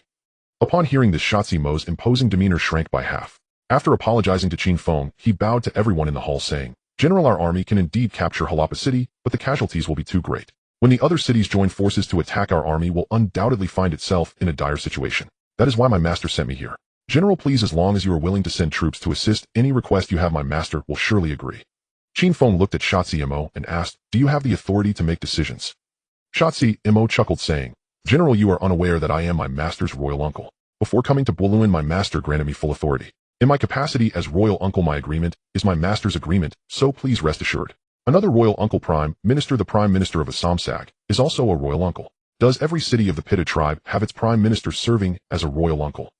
Upon hearing this, Xianyang's imposing demeanor shrank by half. After apologizing to Qin Feng, he bowed to everyone in the hall, saying, "General, our army can indeed capture Harappa City, but the casualties will be too great. When the other cities join forces to attack, our army will undoubtedly find itself in a dire situation. That is why my master sent me here. General, please, as long as you are willing to send troops to assist, any request you have, my master will surely agree." Qin Feng looked at Xianyang and asked, "Do you have the authority to make decisions?" Xianyang chuckled, saying, "General, you are unaware that I am my master's royal uncle. Before coming to Bolun, my master granted me full authority. In my capacity as royal uncle, my agreement is my master's agreement, so please rest assured. Another royal uncle, Prime Minister, the Prime Minister of Assamsag, is also a royal uncle. Does every city of the Pitta tribe have its Prime Minister serving as a royal uncle?"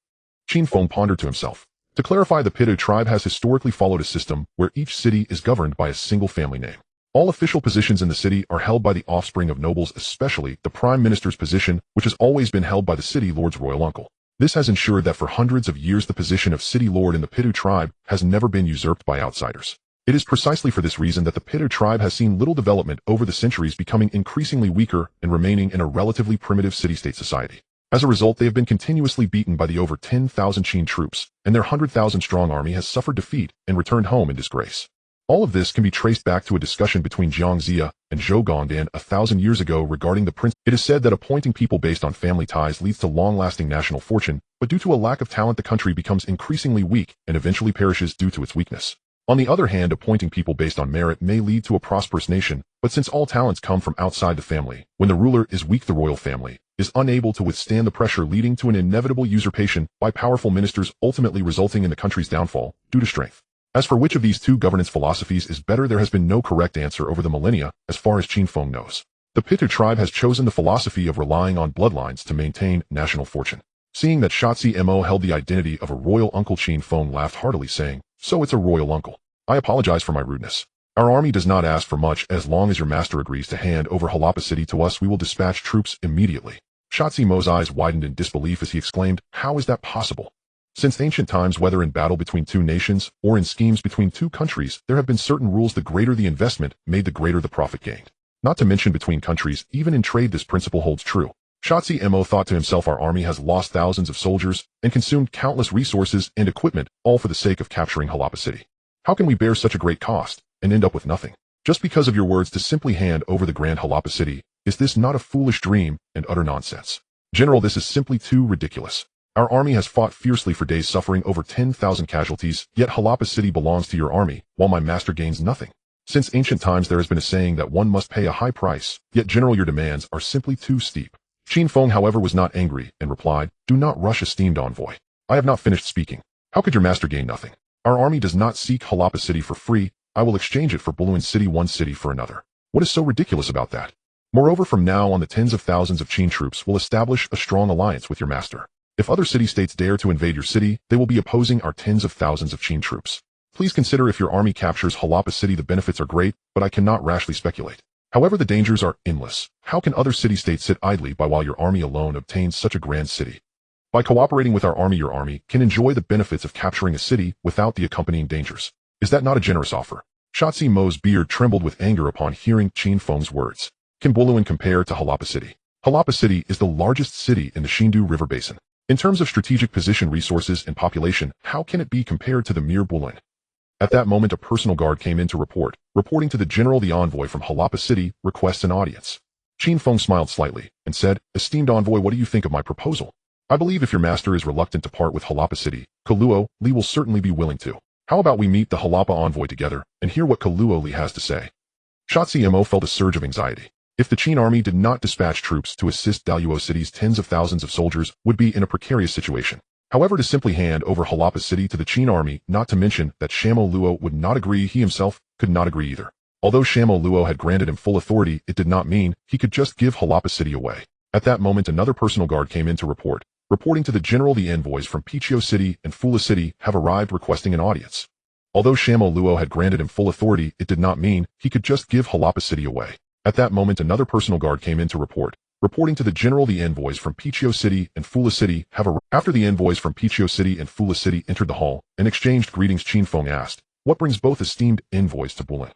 Qin Feng pondered to himself. To clarify, the Pitta tribe has historically followed a system where each city is governed by a single family name. All official positions in the city are held by the offspring of nobles, especially the Prime Minister's position, which has always been held by the city lord's royal uncle. This has ensured that for hundreds of years the position of city lord in the Pitta tribe has never been usurped by outsiders. It is precisely for this reason that the Pitta tribe has seen little development over the centuries, becoming increasingly weaker and remaining in a relatively primitive city-state society. As a result, they have been continuously beaten by the over 10,000 Qin troops, and their 100,000-strong army has suffered defeat and returned home in disgrace. All of this can be traced back to a discussion between Jiang Zia and Zhou Gongdan 1,000 years ago regarding the prince. It is said that appointing people based on family ties leads to long-lasting national fortune, but due to a lack of talent the country becomes increasingly weak and eventually perishes due to its weakness. On the other hand, appointing people based on merit may lead to a prosperous nation, but since all talents come from outside the family, when the ruler is weak the royal family is unable to withstand the pressure, leading to an inevitable usurpation by powerful ministers, ultimately resulting in the country's downfall due to strength. As for which of these two governance philosophies is better, there has been no correct answer over the millennia, as far as Qin Feng knows. The Pitu tribe has chosen the philosophy of relying on bloodlines to maintain national fortune. Seeing that Shotzi Mo held the identity of a royal uncle, Qin Feng laughed heartily, saying, "So it's a royal uncle. I apologize for my rudeness. Our army does not ask for much. As long as your master agrees to hand over Harappa city to us, we will dispatch troops immediately." Shotzi Mo's eyes widened in disbelief as he exclaimed, "How is that possible? Since ancient times, whether in battle between two nations or in schemes between two countries, there have been certain rules. The greater the investment made, the greater the profit gained. Not to mention between countries, even in trade this principle holds true." Shotzi Mo thought to himself, our army has lost thousands of soldiers and consumed countless resources and equipment, all for the sake of capturing Harappa city. How can we bear such a great cost and end up with nothing? Just because of your words to simply hand over the grand Harappa city, is this not a foolish dream and utter nonsense? General, this is simply too ridiculous. Our army has fought fiercely for days, suffering over 10,000 casualties, yet Harappa city belongs to your army, while my master gains nothing. Since ancient times there has been a saying that one must pay a high price, yet General, your demands are simply too steep. Qin Feng, however, was not angry and replied, "Do not rush, esteemed envoy. I have not finished speaking. How could your master gain nothing? Our army does not seek Harappa city for free. I will exchange it for Bolun city, one city for another. What is so ridiculous about that? Moreover, from now on the tens of thousands of Qin troops will establish a strong alliance with your master. If other city-states dare to invade your city, they will be opposing our tens of thousands of Qin troops. Please consider if your army captures Harappa city, the benefits are great, but I cannot rashly speculate. However, the dangers are endless. How can other city-states sit idly by while your army alone obtains such a grand city? By cooperating with our army, your army can enjoy the benefits of capturing a city without the accompanying dangers. Is that not a generous offer?" Shotzi Mo's beard trembled with anger upon hearing Qin Feng's words. Can Bolun compare to Harappa city? Harappa city is the largest city in the Xindu River Basin. In terms of strategic position, resources, and population, how can it be compared to the mere Bolun? At that moment, a personal guard came in to report. Reporting to the general, the envoy from Harappa city requests an audience. Qin Feng smiled slightly and said, "Esteemed envoy, what do you think of my proposal? I believe if your master is reluctant to part with Harappa city, Kaluo Li will certainly be willing to. How about we meet the Harappa envoy together and hear what Kaluo Li has to say?" Shotzi Mo felt a surge of anxiety. If the Qin army did not dispatch troops to assist Daluo city's tens of thousands of soldiers would be in a precarious situation. However, to simply hand over Harappa city to the Qin army, not to mention that Shamo Luo would not agree, he himself could not agree either. Although Shamo Luo had granted him full authority, it did not mean he could just give Harappa city away. At that moment, another personal guard came in to report. Reporting to the general, the envoys from Pichio city and Fula city have arrived requesting an audience. Although Shamo Luo had granted him full authority, it did not mean he could just give Harappa city away. At that moment, another personal guard came in to report. Reporting to the general, the envoys from Pichio city and Fula city have arrived. After the envoys from Pichio city and Fula city entered the hall and exchanged greetings, Qin Feng asked, "What brings both esteemed envoys to Bolun?"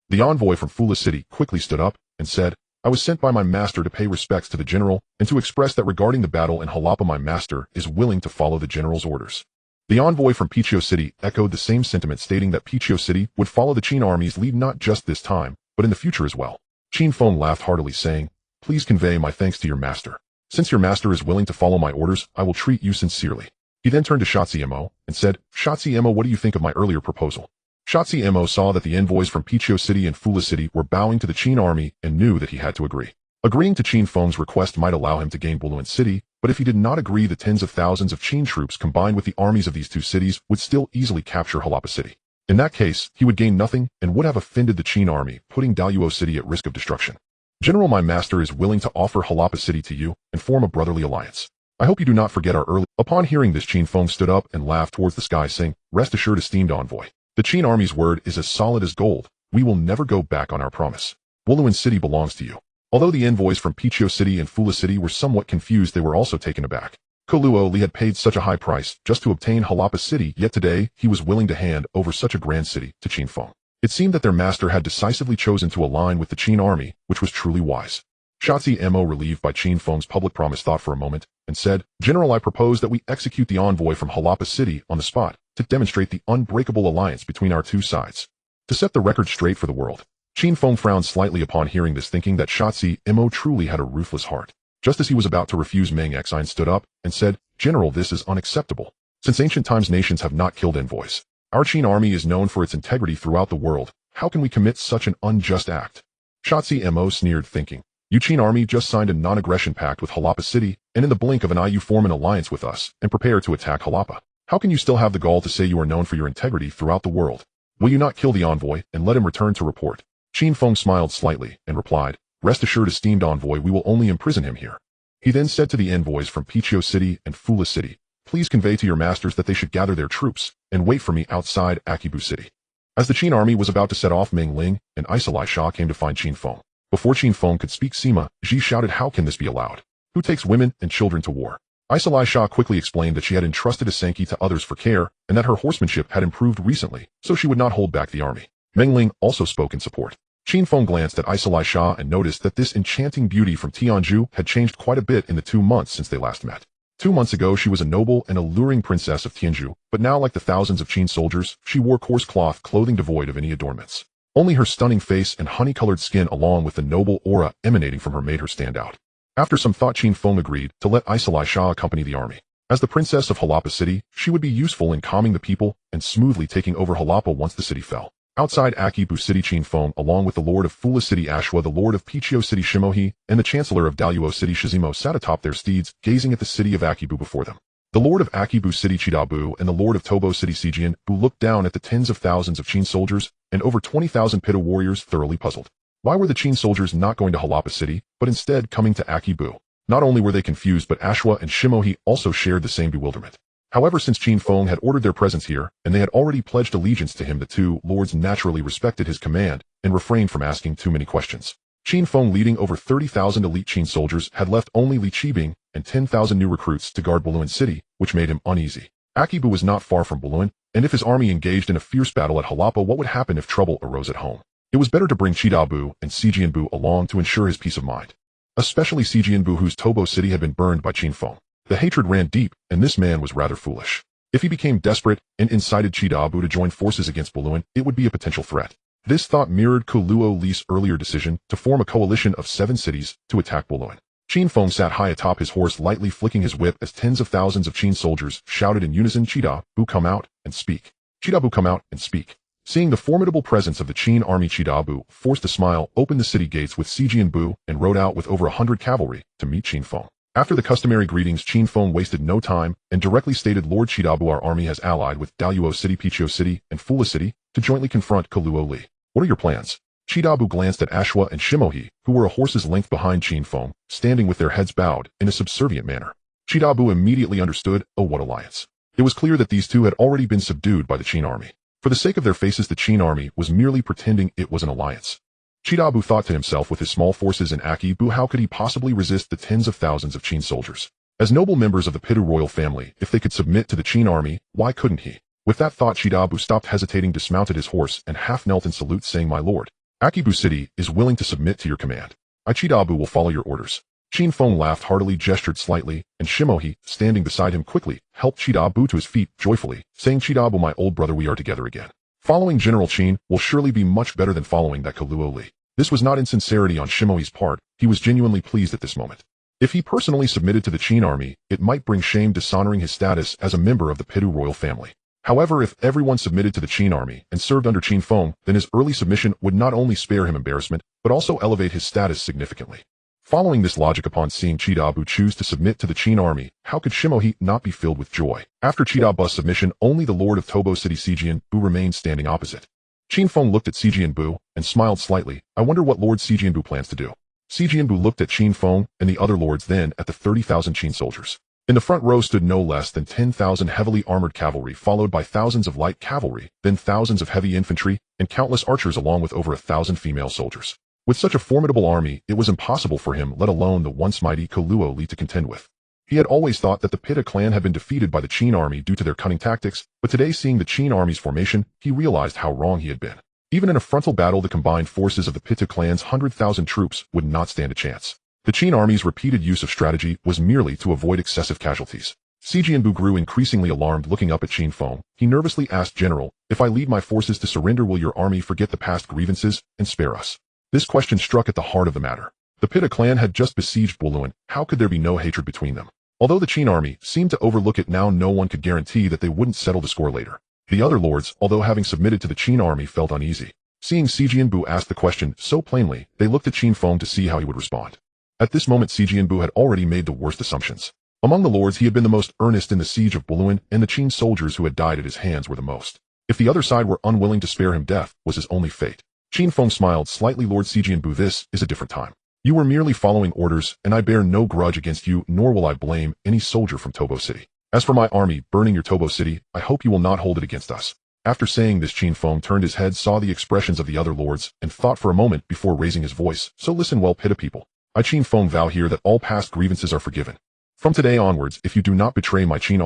The envoy from Fula city quickly stood up and said, "I was sent by my master to pay respects to the general and to express that regarding the battle in Harappa, my master is willing to follow the general's orders." The envoy from Pichio city echoed the same sentiment, stating that Pichio city would follow the Qin army's lead not just this time, but in the future as well. Qin Feng laughed heartily, saying, "Please convey my thanks to your master. Since your master is willing to follow my orders, I will treat you sincerely." He then turned to Shotzi Mo and said, "Shotzi Mo, what do you think of my earlier proposal?" Shotzi Mo saw that the envoys from Pichio city and Fula city were bowing to the Qin army and knew that he had to agree. Agreeing to Qin Feng's request might allow him to gain Bolun city, but if he did not agree, the tens of thousands of Qin troops combined with the armies of these two cities would still easily capture Harappa city. In that case, he would gain nothing and would have offended the Qin army, putting Daluo city at risk of destruction. "General, my master is willing to offer Harappa city to you and form a brotherly alliance. I hope you do not forget our early—" Upon hearing this, Qin Feng stood up and laughed towards the sky, saying, "Rest assured, esteemed envoy. The Qin army's word is as solid as gold. We will never go back on our promise. Bolun city belongs to you." Although the envoys from Pichio city and Fula city were somewhat confused, they were also taken aback. Kaluo Li had paid such a high price just to obtain Harappa city, yet today he was willing to hand over such a grand city to Qin Feng. It seemed that their master had decisively chosen to align with the Qin army, which was truly wise. Shotzi Mo, relieved by Qin Feng's public promise, thought for a moment and said, "General, I propose that we execute the envoy from Harappa city on the spot to demonstrate the unbreakable alliance between our two sides." to set the record straight for the world. Qin Feng frowned slightly upon hearing this, thinking that Shotzi Mo truly had a ruthless heart. Just as he was about to refuse, Meng Ling stood up and said, "General, this is unacceptable. Since ancient times, nations have not killed envoys. Our Qin army is known for its integrity throughout the world. How can we commit such an unjust act?" Shotzi Mo sneered, thinking, "You Qin army just signed a non-aggression pact with Harappa City, and in the blink of an eye you form an alliance with us and prepare to attack Harappa. How can you still have the gall to say you are known for your integrity throughout the world? Will you not kill the envoy and let him return to report?" Qin Feng smiled slightly and replied, "Rest assured, esteemed envoy, we will only imprison him here." He then said to the envoys from Pichio City and Fula City, "Please convey to your masters that they should gather their troops and wait for me outside Akibu City." As the Qin army was about to set off, Meng Ling and Xianyang came to find Qin Feng. Before Qin Feng could speak, Sima Ji shouted, "How can this be allowed? Who takes women and children to war?" Xianyang quickly explained that she had entrusted a Senki to others for care and that her horsemanship had improved recently, so she would not hold back the army. Meng Ling also spoke in support. Qin Feng glanced at Xianyang and noticed that this enchanting beauty from Tianzhu had changed quite a bit in the 2 months since they last met. 2 months ago, she was a noble and alluring princess of Tianzhu, but now, like the thousands of Qin soldiers, she wore coarse cloth clothing devoid of any adornments. Only her stunning face and honey-colored skin, along with the noble aura emanating from her, made her stand out. After some thought, Qin Feng agreed to let Xianyang accompany the army. As the princess of Harappa City, she would be useful in calming the people and smoothly taking over Harappa once the city fell. Outside Akibu City, Qin Feng, along with the Lord of Fula City Ashwa, the Lord of Pichio City Shimohi, and the Chancellor of Daluo City Shizimo, sat atop their steeds, gazing at the city of Akibu before them. The Lord of Akibu City Chidabu and the Lord of Tobo City Xianyang, who looked down at the tens of thousands of Qin soldiers and over 20,000 Pitta warriors, thoroughly puzzled. Why were the Qin soldiers not going to Harappa City, but instead coming to Akibu? Not only were they confused, but Ashwa and Shimohi also shared the same bewilderment. However, since Qin Feng had ordered their presence here, and they had already pledged allegiance to him, the two lords naturally respected his command and refrained from asking too many questions. Qin Feng, leading over 30,000 elite Qin soldiers, had left only Li Qibing and 10,000 new recruits to guard Bolun City, which made him uneasy. Akibu was not far from Bolun, and if his army engaged in a fierce battle at Harappa, what would happen if trouble arose at home? It was better to bring Chidabu and Xianyang along to ensure his peace of mind. Especially Xianyang, whose Tobo City had been burned by Qin Feng. The hatred ran deep, and this man was rather foolish. If he became desperate and incited Chidabu to join forces against Bolun, it would be a potential threat. This thought mirrored Kuluo Li's earlier decision to form a coalition of 7 cities to attack Bolun. Qin Feng sat high atop his horse, lightly flicking his whip as tens of thousands of Qin soldiers shouted in unison, "Chidabu, come out and speak. Chidabu, come out and speak." Seeing the formidable presence of the Qin army, Chidabu forced a smile, opened the city gates with Xianyang, and rode out with over 100 cavalry to meet Qin Feng. After the customary greetings, Qin Feng wasted no time and directly stated, "Lord Chidabu, our army has allied with Daluo City, Pichio City, and Fula City to jointly confront Kuluo Li. What are your plans?" Chidabu glanced at Ashwa and Shimohi, who were a horse's length behind Qin Feng, standing with their heads bowed in a subservient manner. Chidabu immediately understood, oh, what alliance. It was clear that these two had already been subdued by the Qin army. For the sake of their faces, the Qin army was merely pretending it was an alliance. Chidabu thought to himself, with his small forces in Akibu, how could he possibly resist the tens of thousands of Qin soldiers? As noble members of the Pitta royal family, if they could submit to the Qin army, why couldn't he? With that thought, Chidabu stopped hesitating, dismounted his horse, and half knelt in salute, saying, "My lord, Akibu City is willing to submit to your command. I, Chidabu, will follow your orders." Qin Feng laughed heartily, gestured slightly, and Shimohi, standing beside him, quickly helped Chidabu to his feet joyfully, saying, "Chidabu, my old brother, we are together again. Following General Qin will surely be much better than following that Kuluo Li." This was not insincerity on Shimohi's part. He was genuinely pleased at this moment. If he personally submitted to the Qin army, it might bring shame, dishonoring his status as a member of the Pitta royal family. However, if everyone submitted to the Qin army and served under Qin Feng, then his early submission would not only spare him embarrassment, but also elevate his status significantly. Following this logic, upon seeing Chidabu choose to submit to the Qin army, how could Shimohi not be filled with joy? After Chidabu's submission, only the Lord of Tobo City Xianyang remained standing opposite. Qin Feng looked at Xianyang and smiled slightly. "I wonder what Lord Xianyang plans to do." Xianyang looked at Qin Feng and the other lords, then at the 30,000 Qin soldiers. In the front row stood no less than 10,000 heavily armored cavalry, followed by thousands of light cavalry, then thousands of heavy infantry, and countless archers, along with over 1,000 female soldiers. With such a formidable army, it was impossible for him, let alone the once mighty Kuluo Li, to contend with. He had always thought that the Pitta clan had been defeated by the Qin army due to their cunning tactics, but today, seeing the Qin army's formation, he realized how wrong he had been. Even in a frontal battle, the combined forces of the Pitta clan's 100,000 troops would not stand a chance. The Qin army's repeated use of strategy was merely to avoid excessive casualties. Xianyang grew increasingly alarmed looking up at Qin Feng. He nervously asked, General, if I lead my forces to surrender, will your army forget the past grievances and spare us? This question struck at the heart of the matter. The Pitta clan had just besieged Bolun. How could there be no hatred between them? Although the Qin army seemed to overlook it now, no one could guarantee that they wouldn't settle the score later. The other lords, although having submitted to the Qin army, felt uneasy. Seeing Xianyang ask the question so plainly, they looked at Qin Feng to see how he would respond. At this moment, Xianyang had already made the worst assumptions. Among the lords, he had been the most earnest in the siege of Bolun, and the Qin soldiers who had died at his hands were the most. If the other side were unwilling to spare him, death was his only fate. Qin Feng smiled slightly. Lord Xianyang, this is a different time. You were merely following orders, and I bear no grudge against you, nor will I blame any soldier from Tobo City. As for my army burning your Tobo City, I hope you will not hold it against us. After saying this, Qin Feng turned his head, saw the expressions of the other lords, and thought for a moment before raising his voice. So listen well, Pitta people. I, Qin Feng, vow here that all past grievances are forgiven. From today onwards, if you do not betray my Qin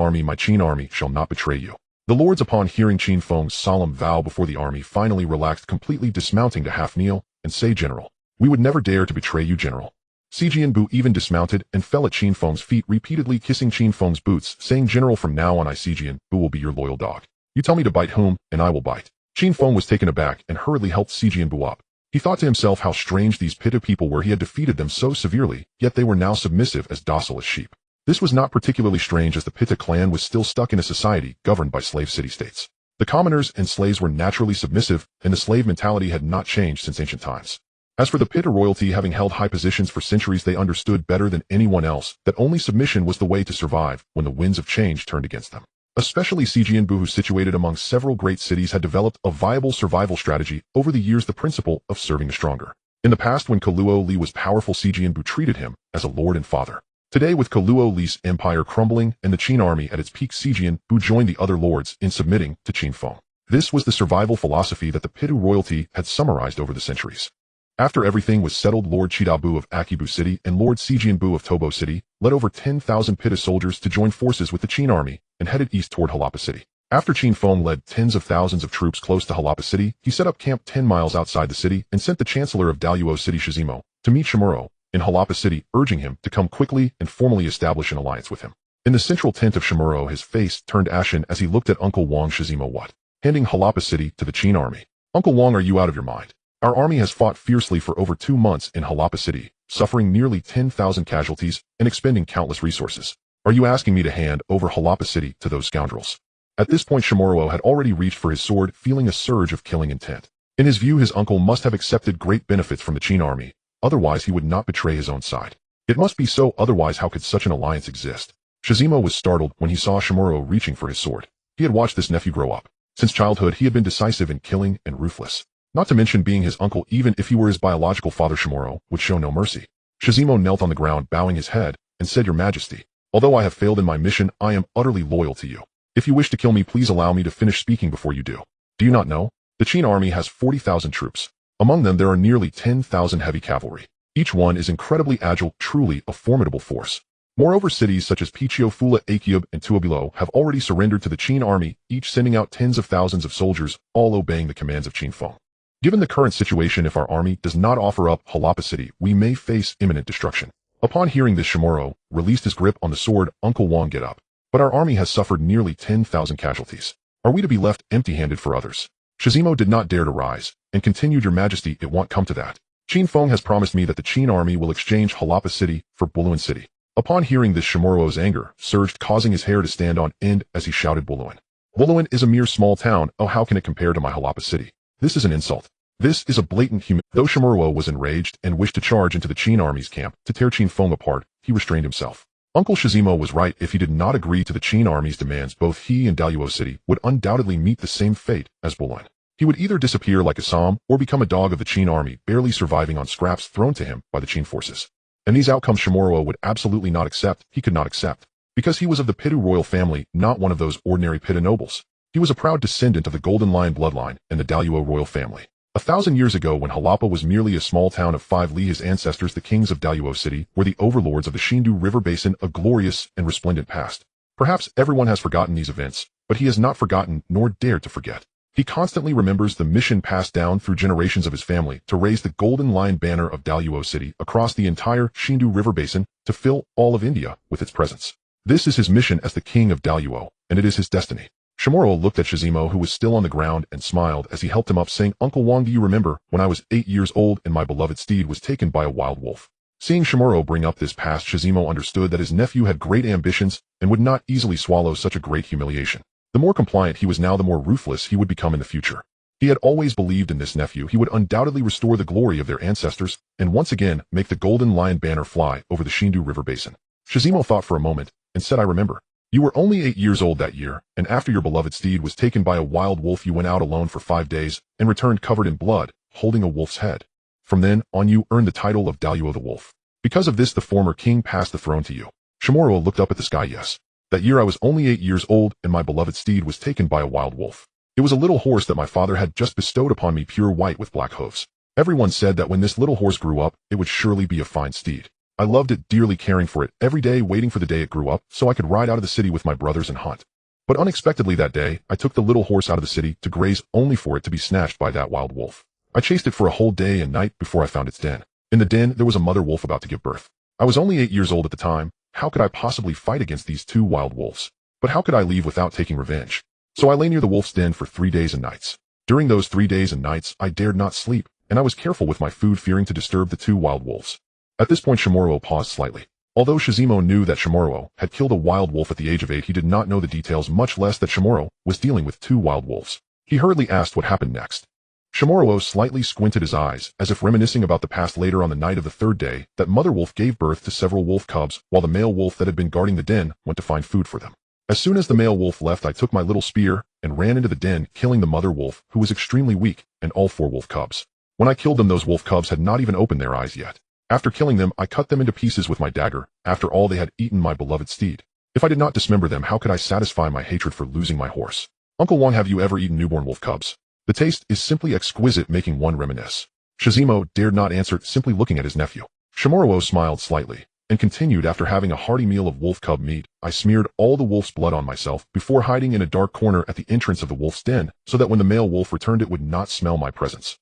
army shall not betray you. The lords, upon hearing Qin Feng's solemn vow before the army, finally relaxed, completely dismounting to half kneel and say, General, we would never dare to betray you, General. Xianyang even dismounted and fell at Qin Feng's feet, repeatedly kissing Qin Feng's boots, saying, General, from now on I, Xianyang, will be your loyal dog. You tell me to bite whom, and I will bite. Qin Feng was taken aback and hurriedly helped Xianyang up. He thought to himself how strange these Pitta people were. He had defeated them so severely, yet they were now submissive, as docile as sheep. This was not particularly strange, as the Pitta clan was still stuck in a society governed by slave city-states. The commoners and slaves were naturally submissive, and the slave mentality had not changed since ancient times. As for the Pitta royalty, having held high positions for centuries, they understood better than anyone else that only submission was the way to survive when the winds of change turned against them. Especially Xianyang, who, situated among several great cities, had developed a viable survival strategy over the years, the principle of serving the stronger. In the past, when Kaluo Li was powerful, Xianyang treated him as a lord and father. Today, with Kaluo Li's empire crumbling and the Qin army at its peak, Xianyang joined the other lords in submitting to Qin Feng. This was the survival philosophy that the Pitta royalty had summarized over the centuries. After everything was settled, Lord Chidabu of Akibu City and Lord Xianyang of Tobo City led over 10,000 Pitta soldiers to join forces with the Qin army and headed east toward Harappa City. After Qin Feng led tens of thousands of troops close to Harappa City, he set up camp 10 miles outside the city and sent the chancellor of Daluo City, Shizimo, to meet Shimuro in Harappa City, urging him to come quickly and formally establish an alliance with him. In the central tent of Shimuro, his face turned ashen as he looked at Uncle Wang. Shizimo, what? Handing Harappa City to the Qin army. Uncle Wang, are you out of your mind? Our army has fought fiercely for over 2 months in Harappa City, suffering nearly 10,000 casualties and expending countless resources. Are you asking me to hand over Harappa City to those scoundrels? At this point, Shimuro had already reached for his sword, feeling a surge of killing intent. In his view, his uncle must have accepted great benefits from the Qin army, otherwise he would not betray his own side. It must be so, otherwise how could such an alliance exist? Shizimo was startled when he saw Shimuro reaching for his sword. He had watched this nephew grow up. Since childhood, he had been decisive in killing and ruthless. Not to mention being his uncle, even if he were his biological father, Shimuro would show no mercy. Shizimo knelt on the ground, bowing his head, and said, Your Majesty, although I have failed in my mission, I am utterly loyal to you. If you wish to kill me, please allow me to finish speaking before you do. Do you not know? The Qin army has 40,000 troops. Among them, there are nearly 10,000 heavy cavalry. Each one is incredibly agile, truly a formidable force. Moreover, cities such as Pichio, Fula, Akiub, and Tuobulo have already surrendered to the Qin army, each sending out tens of thousands of soldiers, all obeying the commands of Qin Feng. Given the current situation, if our army does not offer up Harappa City, we may face imminent destruction. Upon hearing this, Shimuro released his grip on the sword. Uncle Wang, get up. But our army has suffered nearly 10,000 casualties. Are we to be left empty-handed for others? Shizimo did not dare to rise, and continued, Your Majesty, it won't come to that. Qin Feng has promised me that the Qin army will exchange Harappa City for Bolun City. Upon hearing this, Shimuro's anger surged, causing his hair to stand on end as he shouted, Bolun. Bolun is a mere small town. Oh, how can it compare to my Harappa City? This is an insult. This is a blatant Though Shimuro was enraged and wished to charge into the Qin army's camp to tear Qin Feng apart, he restrained himself. Uncle Shizimo was right. If he did not agree to the Qin army's demands, both he and Daluo City would undoubtedly meet the same fate as Bolun. He would either disappear like a Assam or become a dog of the Qin army, barely surviving on scraps thrown to him by the Qin forces. And these outcomes Shimuro would absolutely not accept. He could not accept. Because he was of the Pitta royal family, not one of those ordinary Pitta nobles. He was a proud descendant of the Golden Lion bloodline and the Daluo royal family. 1,000 years ago, when Harappa was merely a small town of 5 li, his ancestors, the kings of Daluo City, were the overlords of the Shindu River Basin, a glorious and resplendent past. Perhaps everyone has forgotten these events, but he has not forgotten nor dared to forget. He constantly remembers the mission passed down through generations of his family to raise the Golden Lion banner of Daluo City across the entire Shindu River Basin to fill all of India with its presence. This is his mission as the king of Daluo, and it is his destiny. Shimura looked at Shizimo, who was still on the ground, and smiled as he helped him up, saying, Uncle Wang, do you remember when I was 8 years old and my beloved steed was taken by a wild wolf? Seeing Shimura bring up this past, Shizimo understood that his nephew had great ambitions and would not easily swallow such a great humiliation. The more compliant he was now, the more ruthless he would become in the future. He had always believed in this nephew. He would undoubtedly restore the glory of their ancestors and once again make the golden lion banner fly over the Shindu River basin. Shizimo thought for a moment and said, I remember. You were only 8 years old that year, and after your beloved steed was taken by a wild wolf, you went out alone for 5 days and returned covered in blood, holding a wolf's head. From then on, you earned the title of Daluo the Wolf. Because of this, the former king passed the throne to you. Shimura looked up at the sky. Yes. That year I was only 8 years old, and my beloved steed was taken by a wild wolf. It was a little horse that my father had just bestowed upon me, pure white with black hooves. Everyone said that when this little horse grew up, it would surely be a fine steed. I loved it dearly, caring for it every day, waiting for the day it grew up so I could ride out of the city with my brothers and hunt. But unexpectedly that day, I took the little horse out of the city to graze, only for it to be snatched by that wild wolf. I chased it for a whole day and night before I found its den. In the den, there was a mother wolf about to give birth. I was only 8 years old at the time. How could I possibly fight against these 2 wild wolves? But how could I leave without taking revenge? So I lay near the wolf's den for 3 days and nights. During those 3 days and nights, I dared not sleep, and I was careful with my food, fearing to disturb the 2 wild wolves. At this point, Shimura paused slightly. Although Shizimo knew that Shimura had killed a wild wolf at the age of 8, he did not know the details, much less that Shimura was dealing with 2 wild wolves. He hurriedly asked what happened next. Shimura slightly squinted his eyes, as if reminiscing about the past. Later on the night of the 3rd day, that mother wolf gave birth to several wolf cubs, while the male wolf that had been guarding the den went to find food for them. As soon as the male wolf left, I took my little spear and ran into the den, killing the mother wolf, who was extremely weak, and all 4 wolf cubs. When I killed them, those wolf cubs had not even opened their eyes yet. After killing them, I cut them into pieces with my dagger. After all, they had eaten my beloved steed. If I did not dismember them, how could I satisfy my hatred for losing my horse? Uncle Wang, have you ever eaten newborn wolf cubs? The taste is simply exquisite, making one reminisce. Shizimo dared not answer, simply looking at his nephew. Shimura smiled slightly and continued, after having a hearty meal of wolf cub meat, I smeared all the wolf's blood on myself before hiding in a dark corner at the entrance of the wolf's den, so that when the male wolf returned, it would not smell my presence.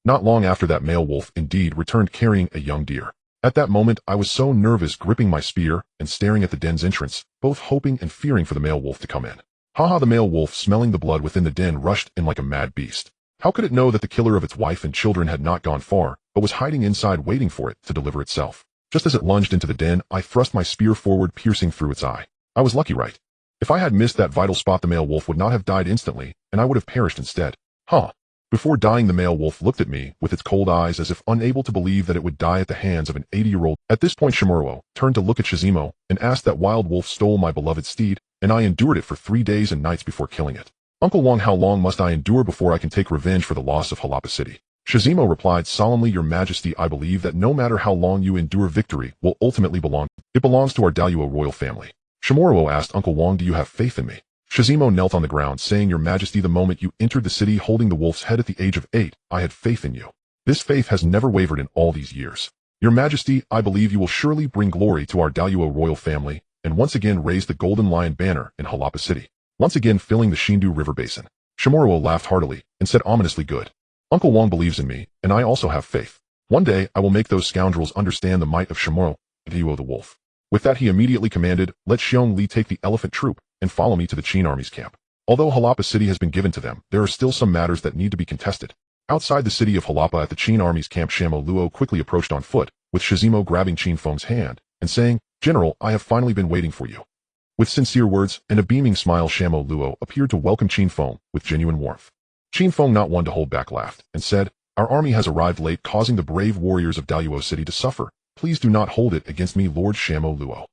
Not long after, that male wolf indeed returned, carrying a young deer. At that moment, I was so nervous, gripping my spear and staring at the den's entrance, both hoping and fearing for the male wolf to come in. The male wolf, smelling the blood within the den, rushed in like a mad beast. How could it know that the killer of its wife and children had not gone far, but was hiding inside, waiting for it to deliver itself? Just as it lunged into the den, I thrust my spear forward, piercing through its eye. I was lucky, right? If I had missed that vital spot, the male wolf would not have died instantly, and I would have perished instead. Before dying, the male wolf looked at me with its cold eyes, as if unable to believe that it would die at the hands of an 80-year-old. At this point, Shimura turned to look at Shizimo and asked, that wild wolf stole my beloved steed, and I endured it for 3 days and nights before killing it. Uncle Wang, how long must I endure before I can take revenge for the loss of Harappa City? Shizimo replied solemnly, Your Majesty, I believe that no matter how long you endure, victory will ultimately belong. It belongs to our Daluo royal family. Shimura asked, Uncle Wang, do you have faith in me? Shizimo knelt on the ground, saying, Your Majesty, the moment you entered the city holding the wolf's head at the age of 8, I had faith in you. This faith has never wavered in all these years. Your Majesty, I believe you will surely bring glory to our Daluo royal family, and once again raise the golden lion banner in Harappa City, once again filling the Shindu River basin. Shimura laughed heartily and said ominously, Good. Uncle Wang believes in me, and I also have faith. One day I will make those scoundrels understand the might of Shimura, Daluo the wolf. With that, he immediately commanded, Let Xianyang Li take the elephant troop and follow me to the Qin army's camp. Although Harappa City has been given to them, there are still some matters that need to be contested. Outside the city of Harappa at the Qin army's camp, Xianyang Luo quickly approached on foot, with Shizimo grabbing Qin Feng's hand and saying, General, I have finally been waiting for you. With sincere words and a beaming smile, Xianyang Luo appeared to welcome Qin Feng with genuine warmth. Qin Feng, not one to hold back, laughed and said, Our army has arrived late, causing the brave warriors of Daluo City to suffer. Please do not hold it against me, Lord Xianyang Luo.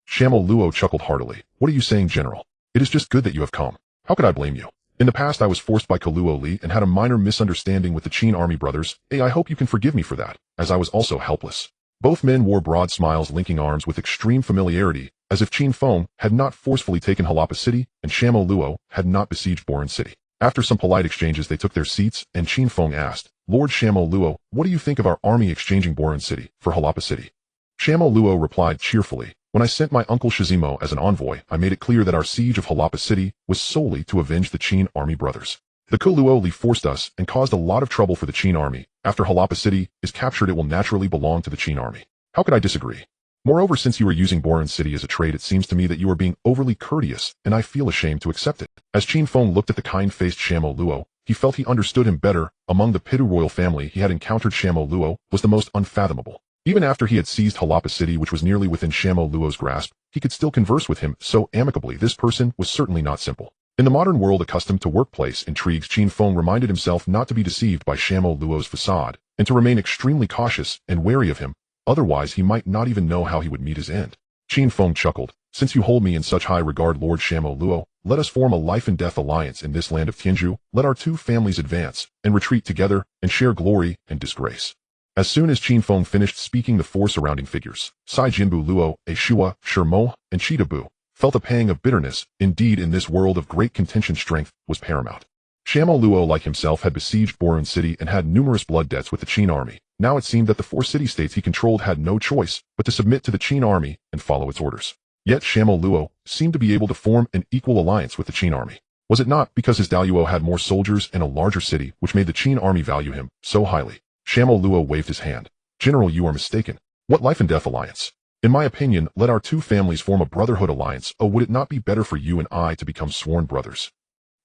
Xianyang Luo chuckled heartily. What are you saying, General? It is just good that you have come. How could I blame you? In the past, I was forced by Luo Li and had a minor misunderstanding with the Qin army brothers. I hope you can forgive me for that, as I was also helpless. Both men wore broad smiles, linking arms with extreme familiarity, as if Qin Feng had not forcefully taken Harappa City and Xianyang Luo had not besieged Bolun City. After some polite exchanges, they took their seats, and Qin Feng asked, Lord Xianyang Luo, what do you think of our army exchanging Bolun City for Harappa City? Xianyang Luo replied cheerfully, When I sent my uncle Shizimo as an envoy, I made it clear that our siege of Harappa City was solely to avenge the Qin army brothers. The Luo Li forced us and caused a lot of trouble for the Qin army. After Harappa City is captured, it will naturally belong to the Qin army. How could I disagree? Moreover, since you are using Boron City as a trade, it seems to me that you are being overly courteous, and I feel ashamed to accept it. As Qin Feng looked at the kind-faced Shamo Luo, he felt he understood him better. Among the Pidu royal family he had encountered, Shamo Luo was the most unfathomable. Even after he had seized Harappa City, which was nearly within Shamo Luo's grasp, he could still converse with him so amicably. This person was certainly not simple. In the modern world accustomed to workplace intrigues, Qin Feng reminded himself not to be deceived by Shamo Luo's facade, and to remain extremely cautious and wary of him, otherwise he might not even know how he would meet his end. Qin Feng chuckled. Since you hold me in such high regard, Lord Shamo Luo, let us form a life-and-death alliance in this land of Tianzhu. Let our two families advance and retreat together and share glory and disgrace. As soon as Qin Feng finished speaking, the four surrounding figures, Sai Jinbu Luo, Ashua, Shimo, and Chidabu, felt a pang of bitterness. Indeed, in this world of great contention, strength was paramount. Shamo Luo, like himself, had besieged Boron City and had numerous blood debts with the Qin army. Now it seemed that the four city-states he controlled had no choice but to submit to the Qin army and follow its orders. Yet Shamo Luo seemed to be able to form an equal alliance with the Qin army. Was it not because his daluo had more soldiers and a larger city which made the Qin army value him so highly? Shamo Luo waved his hand. General, you are mistaken. What life-and-death alliance? In my opinion, let our two families form a brotherhood alliance. Oh, would it not be better for you and I to become sworn brothers?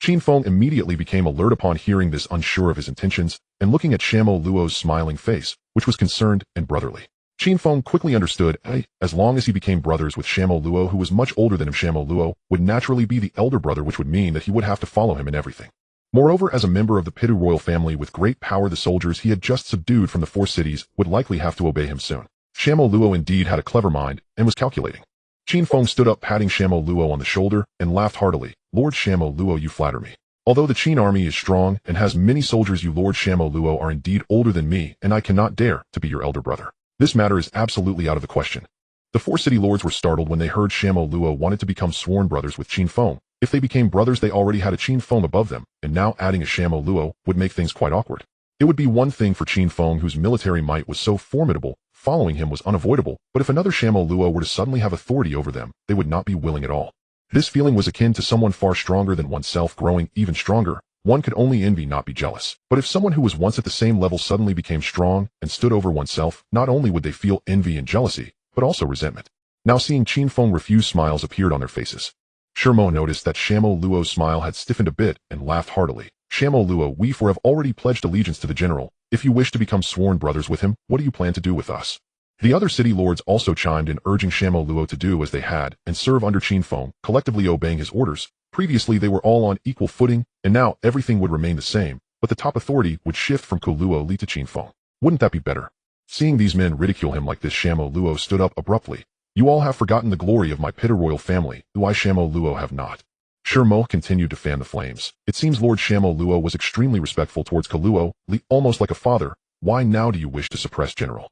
Qin Feng immediately became alert upon hearing this, unsure of his intentions, and looking at Shamo Luo's smiling face, which was concerned and brotherly. Qin Feng quickly understood, as long as he became brothers with Shamo Luo, who was much older than him, Shamo Luo would naturally be the elder brother, which would mean that he would have to follow him in everything. Moreover, as a member of the Pidu royal family with great power, the soldiers he had just subdued from the four cities would likely have to obey him soon. Shamo Luo indeed had a clever mind and was calculating. Qin Feng stood up, patting Shamo Luo on the shoulder, and laughed heartily. Lord Shamo Luo, you flatter me. Although the Qin army is strong and has many soldiers, you, Lord Shamo Luo, are indeed older than me, and I cannot dare to be your elder brother. This matter is absolutely out of the question. The four city lords were startled when they heard Shamo Luo wanted to become sworn brothers with Qin Feng. If they became brothers, they already had a Qin Feng above them, and now adding a Shamo Luo would make things quite awkward. It would be one thing for Qin Feng, whose military might was so formidable, following him was unavoidable, but if another Shamo Luo were to suddenly have authority over them, they would not be willing at all. This feeling was akin to someone far stronger than oneself growing even stronger. One could only envy, not be jealous. But if someone who was once at the same level suddenly became strong and stood over oneself, not only would they feel envy and jealousy, but also resentment. Now seeing Qin Feng refuse, smiles appeared on their faces. Shimo noticed that Shamo Luo's smile had stiffened a bit and laughed heartily. Shamo Luo, we four have already pledged allegiance to the general. If you wish to become sworn brothers with him, what do you plan to do with us? The other city lords also chimed in, urging Shamo Luo to do as they had and serve under Qin Feng, collectively obeying his orders. Previously they were all on equal footing, and now everything would remain the same, but the top authority would shift from Luo Li to Qin Feng. Wouldn't that be better? Seeing these men ridicule him like this, Shamo Luo stood up abruptly. You all have forgotten the glory of my Pitta royal family, who I, Shamo Luo, have not. Shimo continued to fan the flames. It seems Lord Shamo Luo was extremely respectful towards Luo Li, almost like a father. Why now do you wish to suppress General?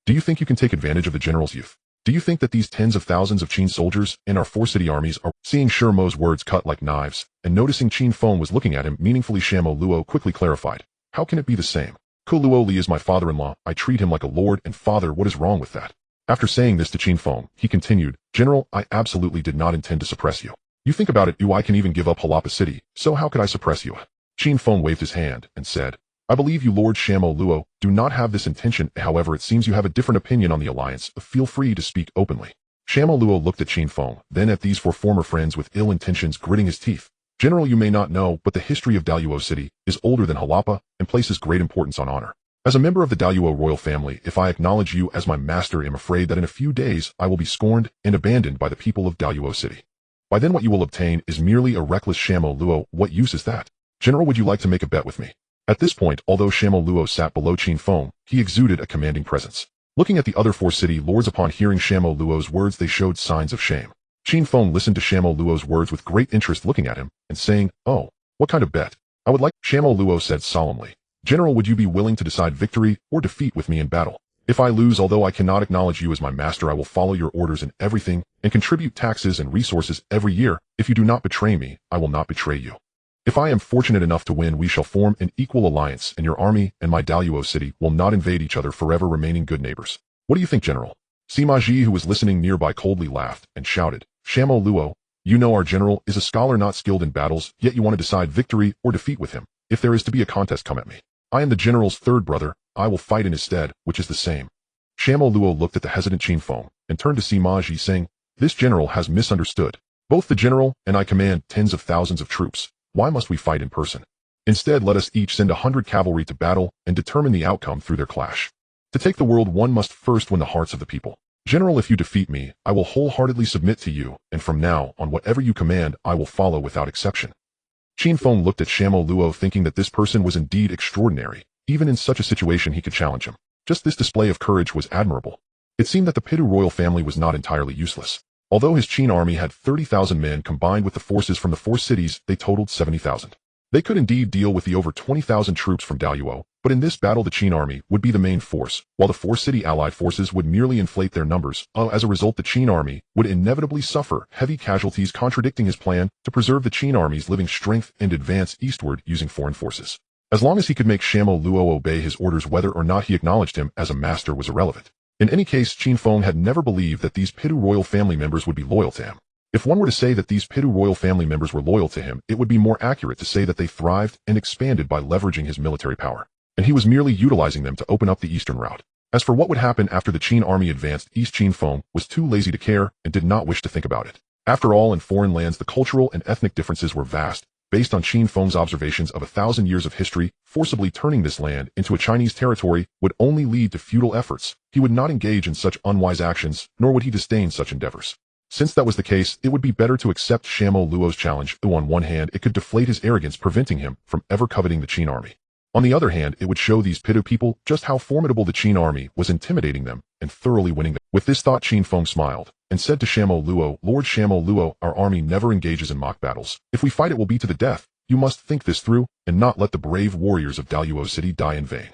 Do you think you can take advantage of the general's youth? Do you think that these tens of thousands of Qin soldiers and our four city armies are? Seeing Shimo's words cut like knives, and noticing Qin Feng was looking at him meaningfully, Shamo Luo quickly clarified. How can it be the same? Luo Li is my father-in-law. I treat him like a lord and father. What is wrong with that? After saying this to Qin Feng, he continued, General, I absolutely did not intend to suppress you. You think about it, I can even give up Harappa City, so how could I suppress you? Qin Feng waved his hand and said, I believe you, Lord Shamo Luo, do not have this intention. However, it seems you have a different opinion on the alliance. Feel free to speak openly. Shamo Luo looked at Qin Feng, then at these four former friends with ill intentions, gritting his teeth. General, you may not know, but the history of Daluo City is older than Harappa and places great importance on honor. As a member of the Daluo royal family, if I acknowledge you as my master, I am afraid that in a few days I will be scorned and abandoned by the people of Daluo City. By then what you will obtain is merely a reckless Shamo Luo. What use is that? General, would you like to make a bet with me? At this point, although Shamo Luo sat below Qin Feng, he exuded a commanding presence. Looking at the other four city lords, upon hearing Shamo Luo's words, they showed signs of shame. Qin Feng listened to Shamo Luo's words with great interest, looking at him and saying, Oh, what kind of bet? I would like. Shamo Luo said solemnly, General, would you be willing to decide victory or defeat with me in battle? If I lose, although I cannot acknowledge you as my master, I will follow your orders in everything and contribute taxes and resources every year. If you do not betray me, I will not betray you. If I am fortunate enough to win, we shall form an equal alliance, and your army and my Daluo city will not invade each other, forever remaining good neighbors. What do you think, General? Sima Ji, who was listening nearby, coldly laughed and shouted, Shamo Luo, you know our general is a scholar not skilled in battles, yet you want to decide victory or defeat with him. If there is to be a contest, come at me. I am the general's third brother. I will fight in his stead, which is the same. Xianyang looked at the hesitant Qin Feng and turned to Sima Ji saying, "This general has misunderstood. Both the general and I command tens of thousands of troops. Why must we fight in person? Instead, let us each send 100 cavalry to battle and determine the outcome through their clash. To take the world, one must first win the hearts of the people. General, if you defeat me, I will wholeheartedly submit to you, and from now on whatever you command, I will follow without exception." Qin Feng looked at Xianyang thinking that this person was indeed extraordinary. Even in such a situation he could challenge him. Just this display of courage was admirable. It seemed that the Pidu royal family was not entirely useless. Although his Qin army had 30,000 men combined with the forces from the 4 cities, they totaled 70,000. They could indeed deal with the over 20,000 troops from Daluo, but in this battle the Qin army would be the main force, while the 4 city allied forces would merely inflate their numbers. As a result, the Qin army would inevitably suffer heavy casualties, contradicting his plan to preserve the Qin army's living strength and advance eastward using foreign forces. As long as he could make Xianyang obey his orders, whether or not he acknowledged him as a master was irrelevant. In any case, Qin Feng had never believed that these Pidu royal family members would be loyal to him. If one were to say that these Pidu royal family members were loyal to him, it would be more accurate to say that they thrived and expanded by leveraging his military power, and he was merely utilizing them to open up the eastern route. As for what would happen after the Qin army advanced east, Qin Feng was too lazy to care and did not wish to think about it. After all, in foreign lands the cultural and ethnic differences were vast. Based on Qin Feng's observations of 1,000 years of history, forcibly turning this land into a Chinese territory would only lead to futile efforts. He would not engage in such unwise actions, nor would he disdain such endeavors. Since that was the case, it would be better to accept Xianyang's challenge, though on one hand it could deflate his arrogance, preventing him from ever coveting the Qin army. On the other hand, it would show these Pidu people just how formidable the Qin army was, intimidating them and thoroughly winning them. With this thought, Qin Feng smiled and said to Xianyang, "Lord Xianyang, our army never engages in mock battles. If we fight, it will be to the death. You must think this through and not let the brave warriors of Daluo City die in vain."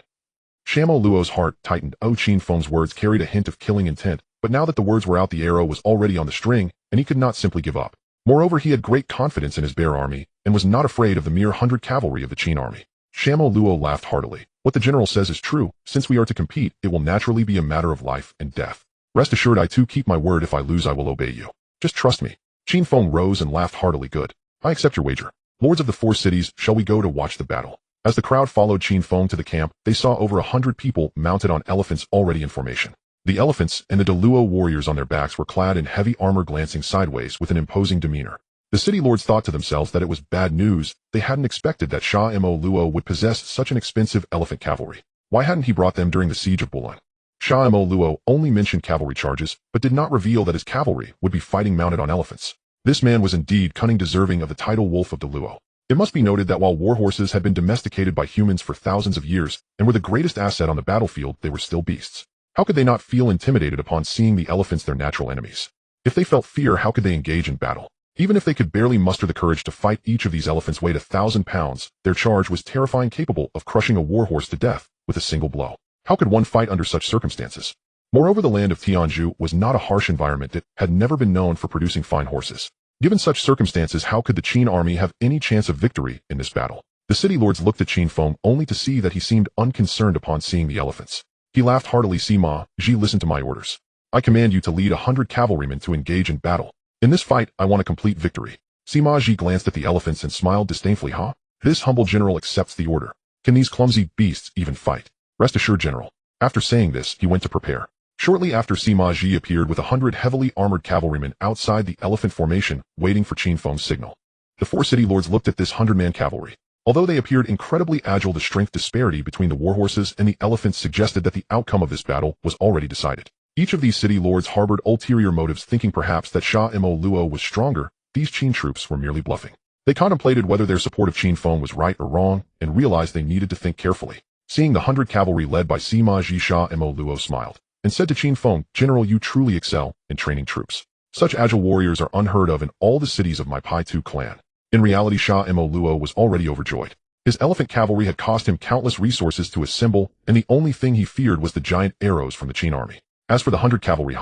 Xianyang's heart tightened. Qin Feng's words carried a hint of killing intent, but now that the words were out, the arrow was already on the string, and he could not simply give up. Moreover, he had great confidence in his bear army and was not afraid of the mere 100 cavalry of the Qin army. Xianyang laughed heartily. "What the general says is true. Since we are to compete, it will naturally be a matter of life and death. Rest assured, I too keep my word. If I lose, I will obey you. Just trust me." Qin Feng rose and laughed heartily. "Good. I accept your wager. Lords of the 4 cities, shall we go to watch the battle?" As the crowd followed Qin Feng to the camp, they saw over 100 people mounted on elephants already in formation. The elephants and the Daluo warriors on their backs were clad in heavy armor, glancing sideways with an imposing demeanor. The city lords thought to themselves that it was bad news. They hadn't expected that Xianyang would possess such an expensive elephant cavalry. Why hadn't he brought them during the siege of Bolun? Xianyang only mentioned cavalry charges, but did not reveal that his cavalry would be fighting mounted on elephants. This man was indeed cunning, deserving of the title Wolf of Daluo. It must be noted that while warhorses had been domesticated by humans for thousands of years and were the greatest asset on the battlefield, they were still beasts. How could they not feel intimidated upon seeing the elephants, their natural enemies? If they felt fear, how could they engage in battle? Even if they could barely muster the courage to fight, each of these elephants weighed 1,000 pounds. Their charge was terrifying, capable of crushing a warhorse to death with a single blow. How could one fight under such circumstances? Moreover, the land of Tianzhu was not a harsh environment that had never been known for producing fine horses. Given such circumstances, how could the Qin army have any chance of victory in this battle? The city lords looked at Qin Feng only to see that he seemed unconcerned upon seeing the elephants. He laughed heartily. "Sima Ji, listen to my orders. I command you to lead 100 cavalrymen to engage in battle. In this fight, I want a complete victory." Sima Ji glanced at the elephants and smiled disdainfully. "Huh? This humble general accepts the order. Can these clumsy beasts even fight? Rest assured, general." After saying this, he went to prepare. Shortly after, Sima Ji appeared with 100 heavily armored cavalrymen outside the elephant formation, waiting for Qin Feng's signal. The 4 city lords looked at this 100-man cavalry. Although they appeared incredibly agile, the strength disparity between the warhorses and the elephants suggested that the outcome of this battle was already decided. Each of these city lords harbored ulterior motives, thinking perhaps that Xianyang was stronger. These Qin troops were merely bluffing. They contemplated whether their support of Qin Feng was right or wrong, and realized they needed to think carefully. Seeing the 100 cavalry led by Sima Ji, Xianyang smiled and said to Qin Feng, "General, you truly excel in training troops. Such agile warriors are unheard of in all the cities of my Pai-Tu clan." In reality, Xianyang was already overjoyed. His elephant cavalry had cost him countless resources to assemble, and the only thing he feared was the giant arrows from the Qin army. As for the 100 cavalry,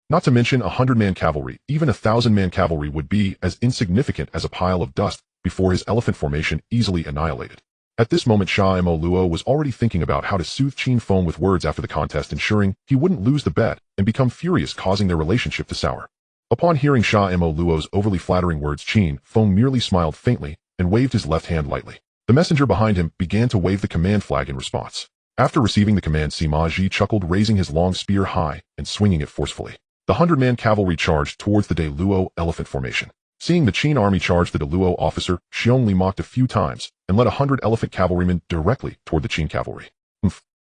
not to mention 100-man cavalry, even 1,000-man cavalry would be as insignificant as a pile of dust before his elephant formation, easily annihilated. At this moment, Xianyang was already thinking about how to soothe Qin Feng with words after the contest, ensuring he wouldn't lose the bet and become furious, causing their relationship to sour. Upon hearing Xianyang's overly flattering words, Qin Feng merely smiled faintly and waved his left hand lightly. The messenger behind him began to wave the command flag in response. After receiving the command, Sima Ji chuckled, raising his long spear high and swinging it forcefully. The 100-man cavalry charged towards the De Luo elephant formation. Seeing the Qin army charge the De Luo officer, Xianyang mocked a few times and led 100 elephant cavalrymen directly toward the Qin cavalry.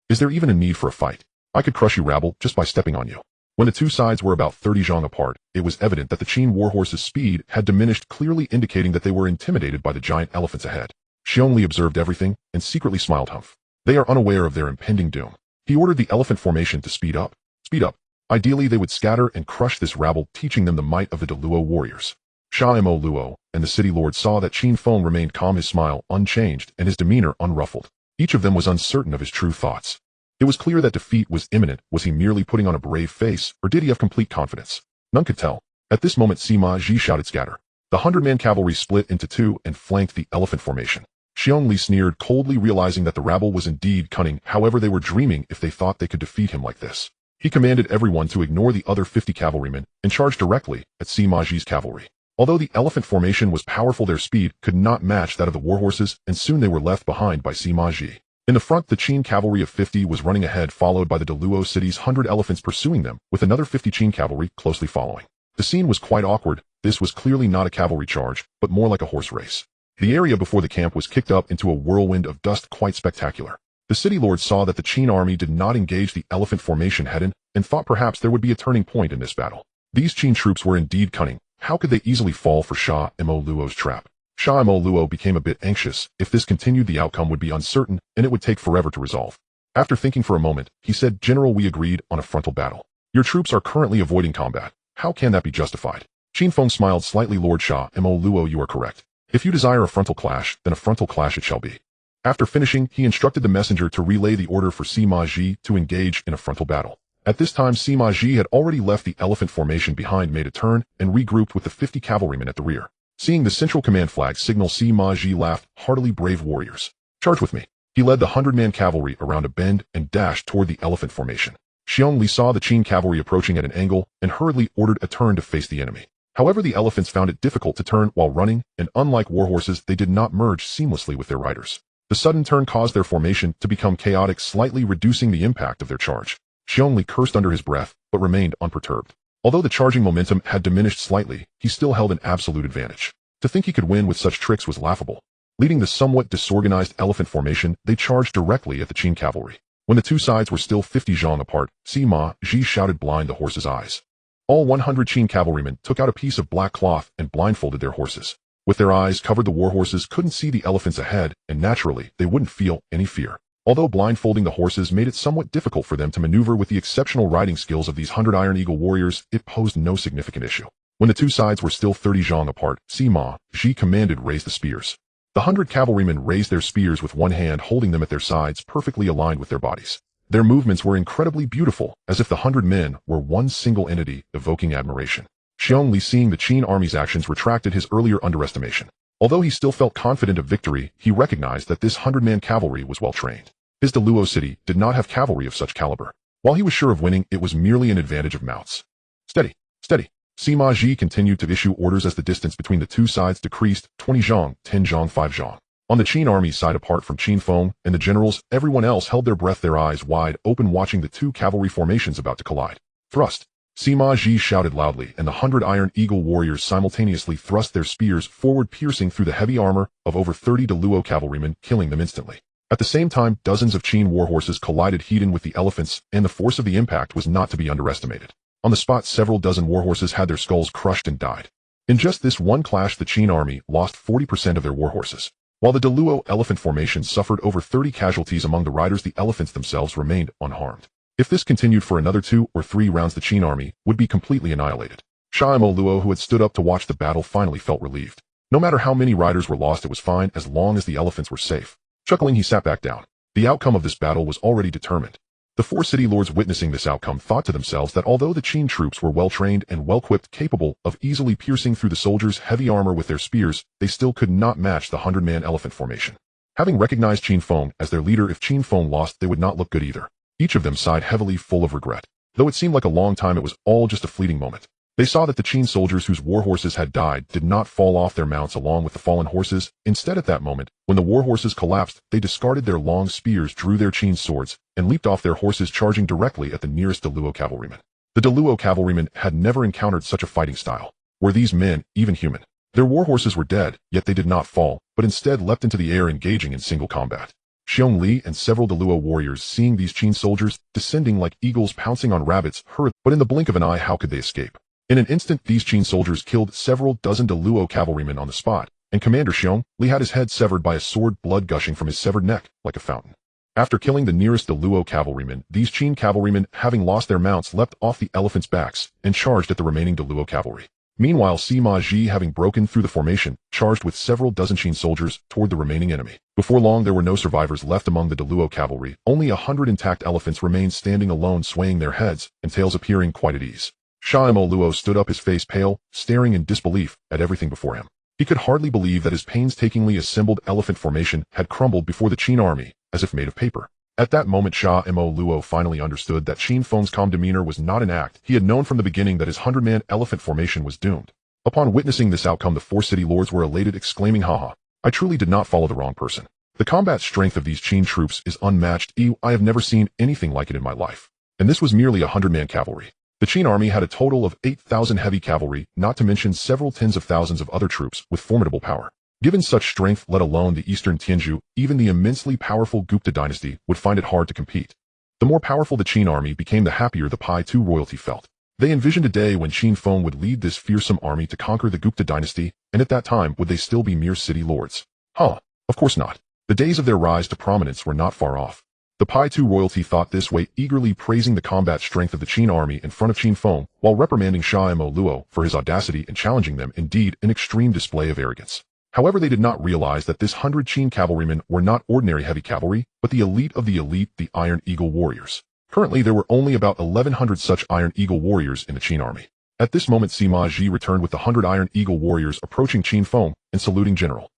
Is there even a need for a fight? I could crush you, rabble, just by stepping on you. When the two sides were about 30 zhang apart, it was evident that the Qin warhorses' speed had diminished, clearly indicating that they were intimidated by the giant elephants ahead. Xianyang observed everything and secretly smiled. They are unaware of their impending doom. He ordered the elephant formation to speed up. Speed up. Ideally, they would scatter and crush this rabble, teaching them the might of the De Luo warriors. Xianyang Luo and the city lord saw that Qin Feng remained calm, his smile unchanged and his demeanor unruffled. Each of them was uncertain of his true thoughts. It was clear that defeat was imminent. Was he merely putting on a brave face, or did he have complete confidence? None could tell. At this moment, Sima Ji shouted, "Scatter!" The 100-man cavalry split into two and flanked the elephant formation. Xianyang sneered coldly, realizing that the rabble was indeed cunning. However, they were dreaming if they thought they could defeat him like this. He commanded everyone to ignore the other 50 cavalrymen and charge directly at Sima Ji's cavalry. Although the elephant formation was powerful, their speed could not match that of the warhorses, and soon they were left behind by Sima Ji. In the front, the Qin cavalry of 50 was running ahead, followed by the De Luo city's 100 elephants pursuing them, with another 50 Qin cavalry closely following. The scene was quite awkward. This was clearly not a cavalry charge, but more like a horse race. The area before the camp was kicked up into a whirlwind of dust, quite spectacular. The city lord saw that the Qin army did not engage the elephant formation head-on, and thought perhaps there would be a turning point in this battle. These Qin troops were indeed cunning. How could they easily fall for Xianyang Luo's trap? Xianyang Luo became a bit anxious. If this continued, the outcome would be uncertain, and it would take forever to resolve. After thinking for a moment, he said, "General, we agreed on a frontal battle. Your troops are currently avoiding combat. How can that be justified?" Qin Feng smiled slightly. "Lord Xianyang Luo, you are correct. If you desire a frontal clash, then a frontal clash it shall be." After finishing, he instructed the messenger to relay the order for Sima Ji to engage in a frontal battle. At this time, Sima Ji had already left the elephant formation behind, made a turn, and regrouped with the 50 cavalrymen at the rear. Seeing the central command flag signal, Sima Ji laughed heartily. "Brave warriors, charge with me." He led the 100-man cavalry around a bend and dashed toward the elephant formation. Xianyang saw the Qin cavalry approaching at an angle and hurriedly ordered a turn to face the enemy. However, the elephants found it difficult to turn while running, and unlike warhorses, they did not merge seamlessly with their riders. The sudden turn caused their formation to become chaotic, slightly reducing the impact of their charge. Xianyang cursed under his breath, but remained unperturbed. Although the charging momentum had diminished slightly, he still held an absolute advantage. To think he could win with such tricks was laughable. Leading the somewhat disorganized elephant formation, they charged directly at the Qin cavalry. When the two sides were still 50 zhang apart, Sima Ji shouted, "Blind the horses' eyes." All 100 Qin cavalrymen took out a piece of black cloth and blindfolded their horses. With their eyes covered, the warhorses couldn't see the elephants ahead, and naturally, they wouldn't feel any fear. Although blindfolding the horses made it somewhat difficult for them to maneuver, with the exceptional riding skills of these 100 Iron Eagle warriors, it posed no significant issue. When the two sides were still 30 zhang apart, Sima Ji commanded, "Raise the spears." The 100 cavalrymen raised their spears with one hand, holding them at their sides, perfectly aligned with their bodies. Their movements were incredibly beautiful, as if the 100 men were one single entity, evoking admiration. Xianyang, seeing the Qin army's actions, retracted his earlier underestimation. Although he still felt confident of victory, he recognized that this 100-man cavalry was well trained. His De Luo city did not have cavalry of such caliber. While he was sure of winning, it was merely an advantage of mounts. Steady, steady. Sima Ji continued to issue orders as the distance between the two sides decreased: 20 zhang, 10 zhang, 5 zhang. On the Qin army's side, apart from Qin Feng and the generals, everyone else held their breath, their eyes wide open, watching the two cavalry formations about to collide. Thrust! Sima Ji shouted loudly, and the 100 Iron Eagle warriors simultaneously thrust their spears forward, piercing through the heavy armor of over 30 De Luo cavalrymen, killing them instantly. At the same time, dozens of Qin warhorses collided head-on with the elephants, and the force of the impact was not to be underestimated. On the spot, several dozen warhorses had their skulls crushed and died. In just this one clash, the Qin army lost 40% of their warhorses. While the De Luo elephant formation suffered over 30 casualties among the riders, the elephants themselves remained unharmed. If this continued for another 2 or 3 rounds, the Qin army would be completely annihilated. Xianyang Luo, who had stood up to watch the battle, finally felt relieved. No matter how many riders were lost, it was fine as long as the elephants were safe. Chuckling, he sat back down. The outcome of this battle was already determined. The 4 city lords, witnessing this outcome, thought to themselves that although the Qin troops were well-trained and well-equipped, capable of easily piercing through the soldiers' heavy armor with their spears, they still could not match the 100-man elephant formation. Having recognized Qin Feng as their leader, if Qin Feng lost, they would not look good either. Each of them sighed heavily, full of regret. Though it seemed like a long time, it was all just a fleeting moment. They saw that the Qin soldiers whose war horses had died did not fall off their mounts along with the fallen horses. Instead, at that moment, when the war horses collapsed, they discarded their long spears, drew their Qin swords, and leaped off their horses, charging directly at the nearest Deluo cavalrymen. The Deluo cavalrymen had never encountered such a fighting style. Were these men even human? Their war horses were dead, yet they did not fall, but instead leapt into the air, engaging in single combat. Xianyang and several Deluo warriors, seeing these Qin soldiers descending like eagles pouncing on rabbits, hurried, but in the blink of an eye, how could they escape? In an instant, these Qin soldiers killed several dozen Deluo cavalrymen on the spot, and Commander Xianyang had his head severed by a sword, blood gushing from his severed neck like a fountain. After killing the nearest Deluo cavalrymen, these Qin cavalrymen, having lost their mounts, leapt off the elephants' backs and charged at the remaining Deluo cavalry. Meanwhile, Sima, having broken through the formation, charged with several dozen Qin soldiers toward the remaining enemy. Before long, there were no survivors left among the Deluo cavalry. Only 100 intact elephants remained standing alone, swaying their heads and tails, appearing quite at ease. Xianyang stood up, his face pale, staring in disbelief at everything before him. He could hardly believe that his painstakingly assembled elephant formation had crumbled before the Qin army, as if made of paper. At that moment, Xianyang finally understood that Qin Feng's calm demeanor was not an act. He had known from the beginning that his 100-man elephant formation was doomed. Upon witnessing this outcome, the four city lords were elated, exclaiming, "Haha, I truly did not follow the wrong person. The combat strength of these Qin troops is unmatched. I have never seen anything like it in my life." And this was merely 100-man cavalry. The Qin army had a total of 8,000 heavy cavalry, not to mention several tens of thousands of other troops with formidable power. Given such strength, let alone the eastern Tianzhu, even the immensely powerful Gupta dynasty would find it hard to compete. The more powerful the Qin army became, the happier the Pai Tu royalty felt. They envisioned a day when Qin Feng would lead this fearsome army to conquer the Gupta dynasty, and at that time, would they still be mere city lords? Of course not. The days of their rise to prominence were not far off. The Pai Tu royalty thought this way, eagerly praising the combat strength of the Qin army in front of Qin Feng, while reprimanding Xianyang for his audacity and challenging them, indeed, an extreme display of arrogance. However, they did not realize that this 100 Qin cavalrymen were not ordinary heavy cavalry, but the elite of the elite, the Iron Eagle warriors. Currently, there were only about 1,100 such Iron Eagle warriors in the Qin army. At this moment, Sima returned with the 100 Iron Eagle warriors, approaching Qin Feng and saluting, "General,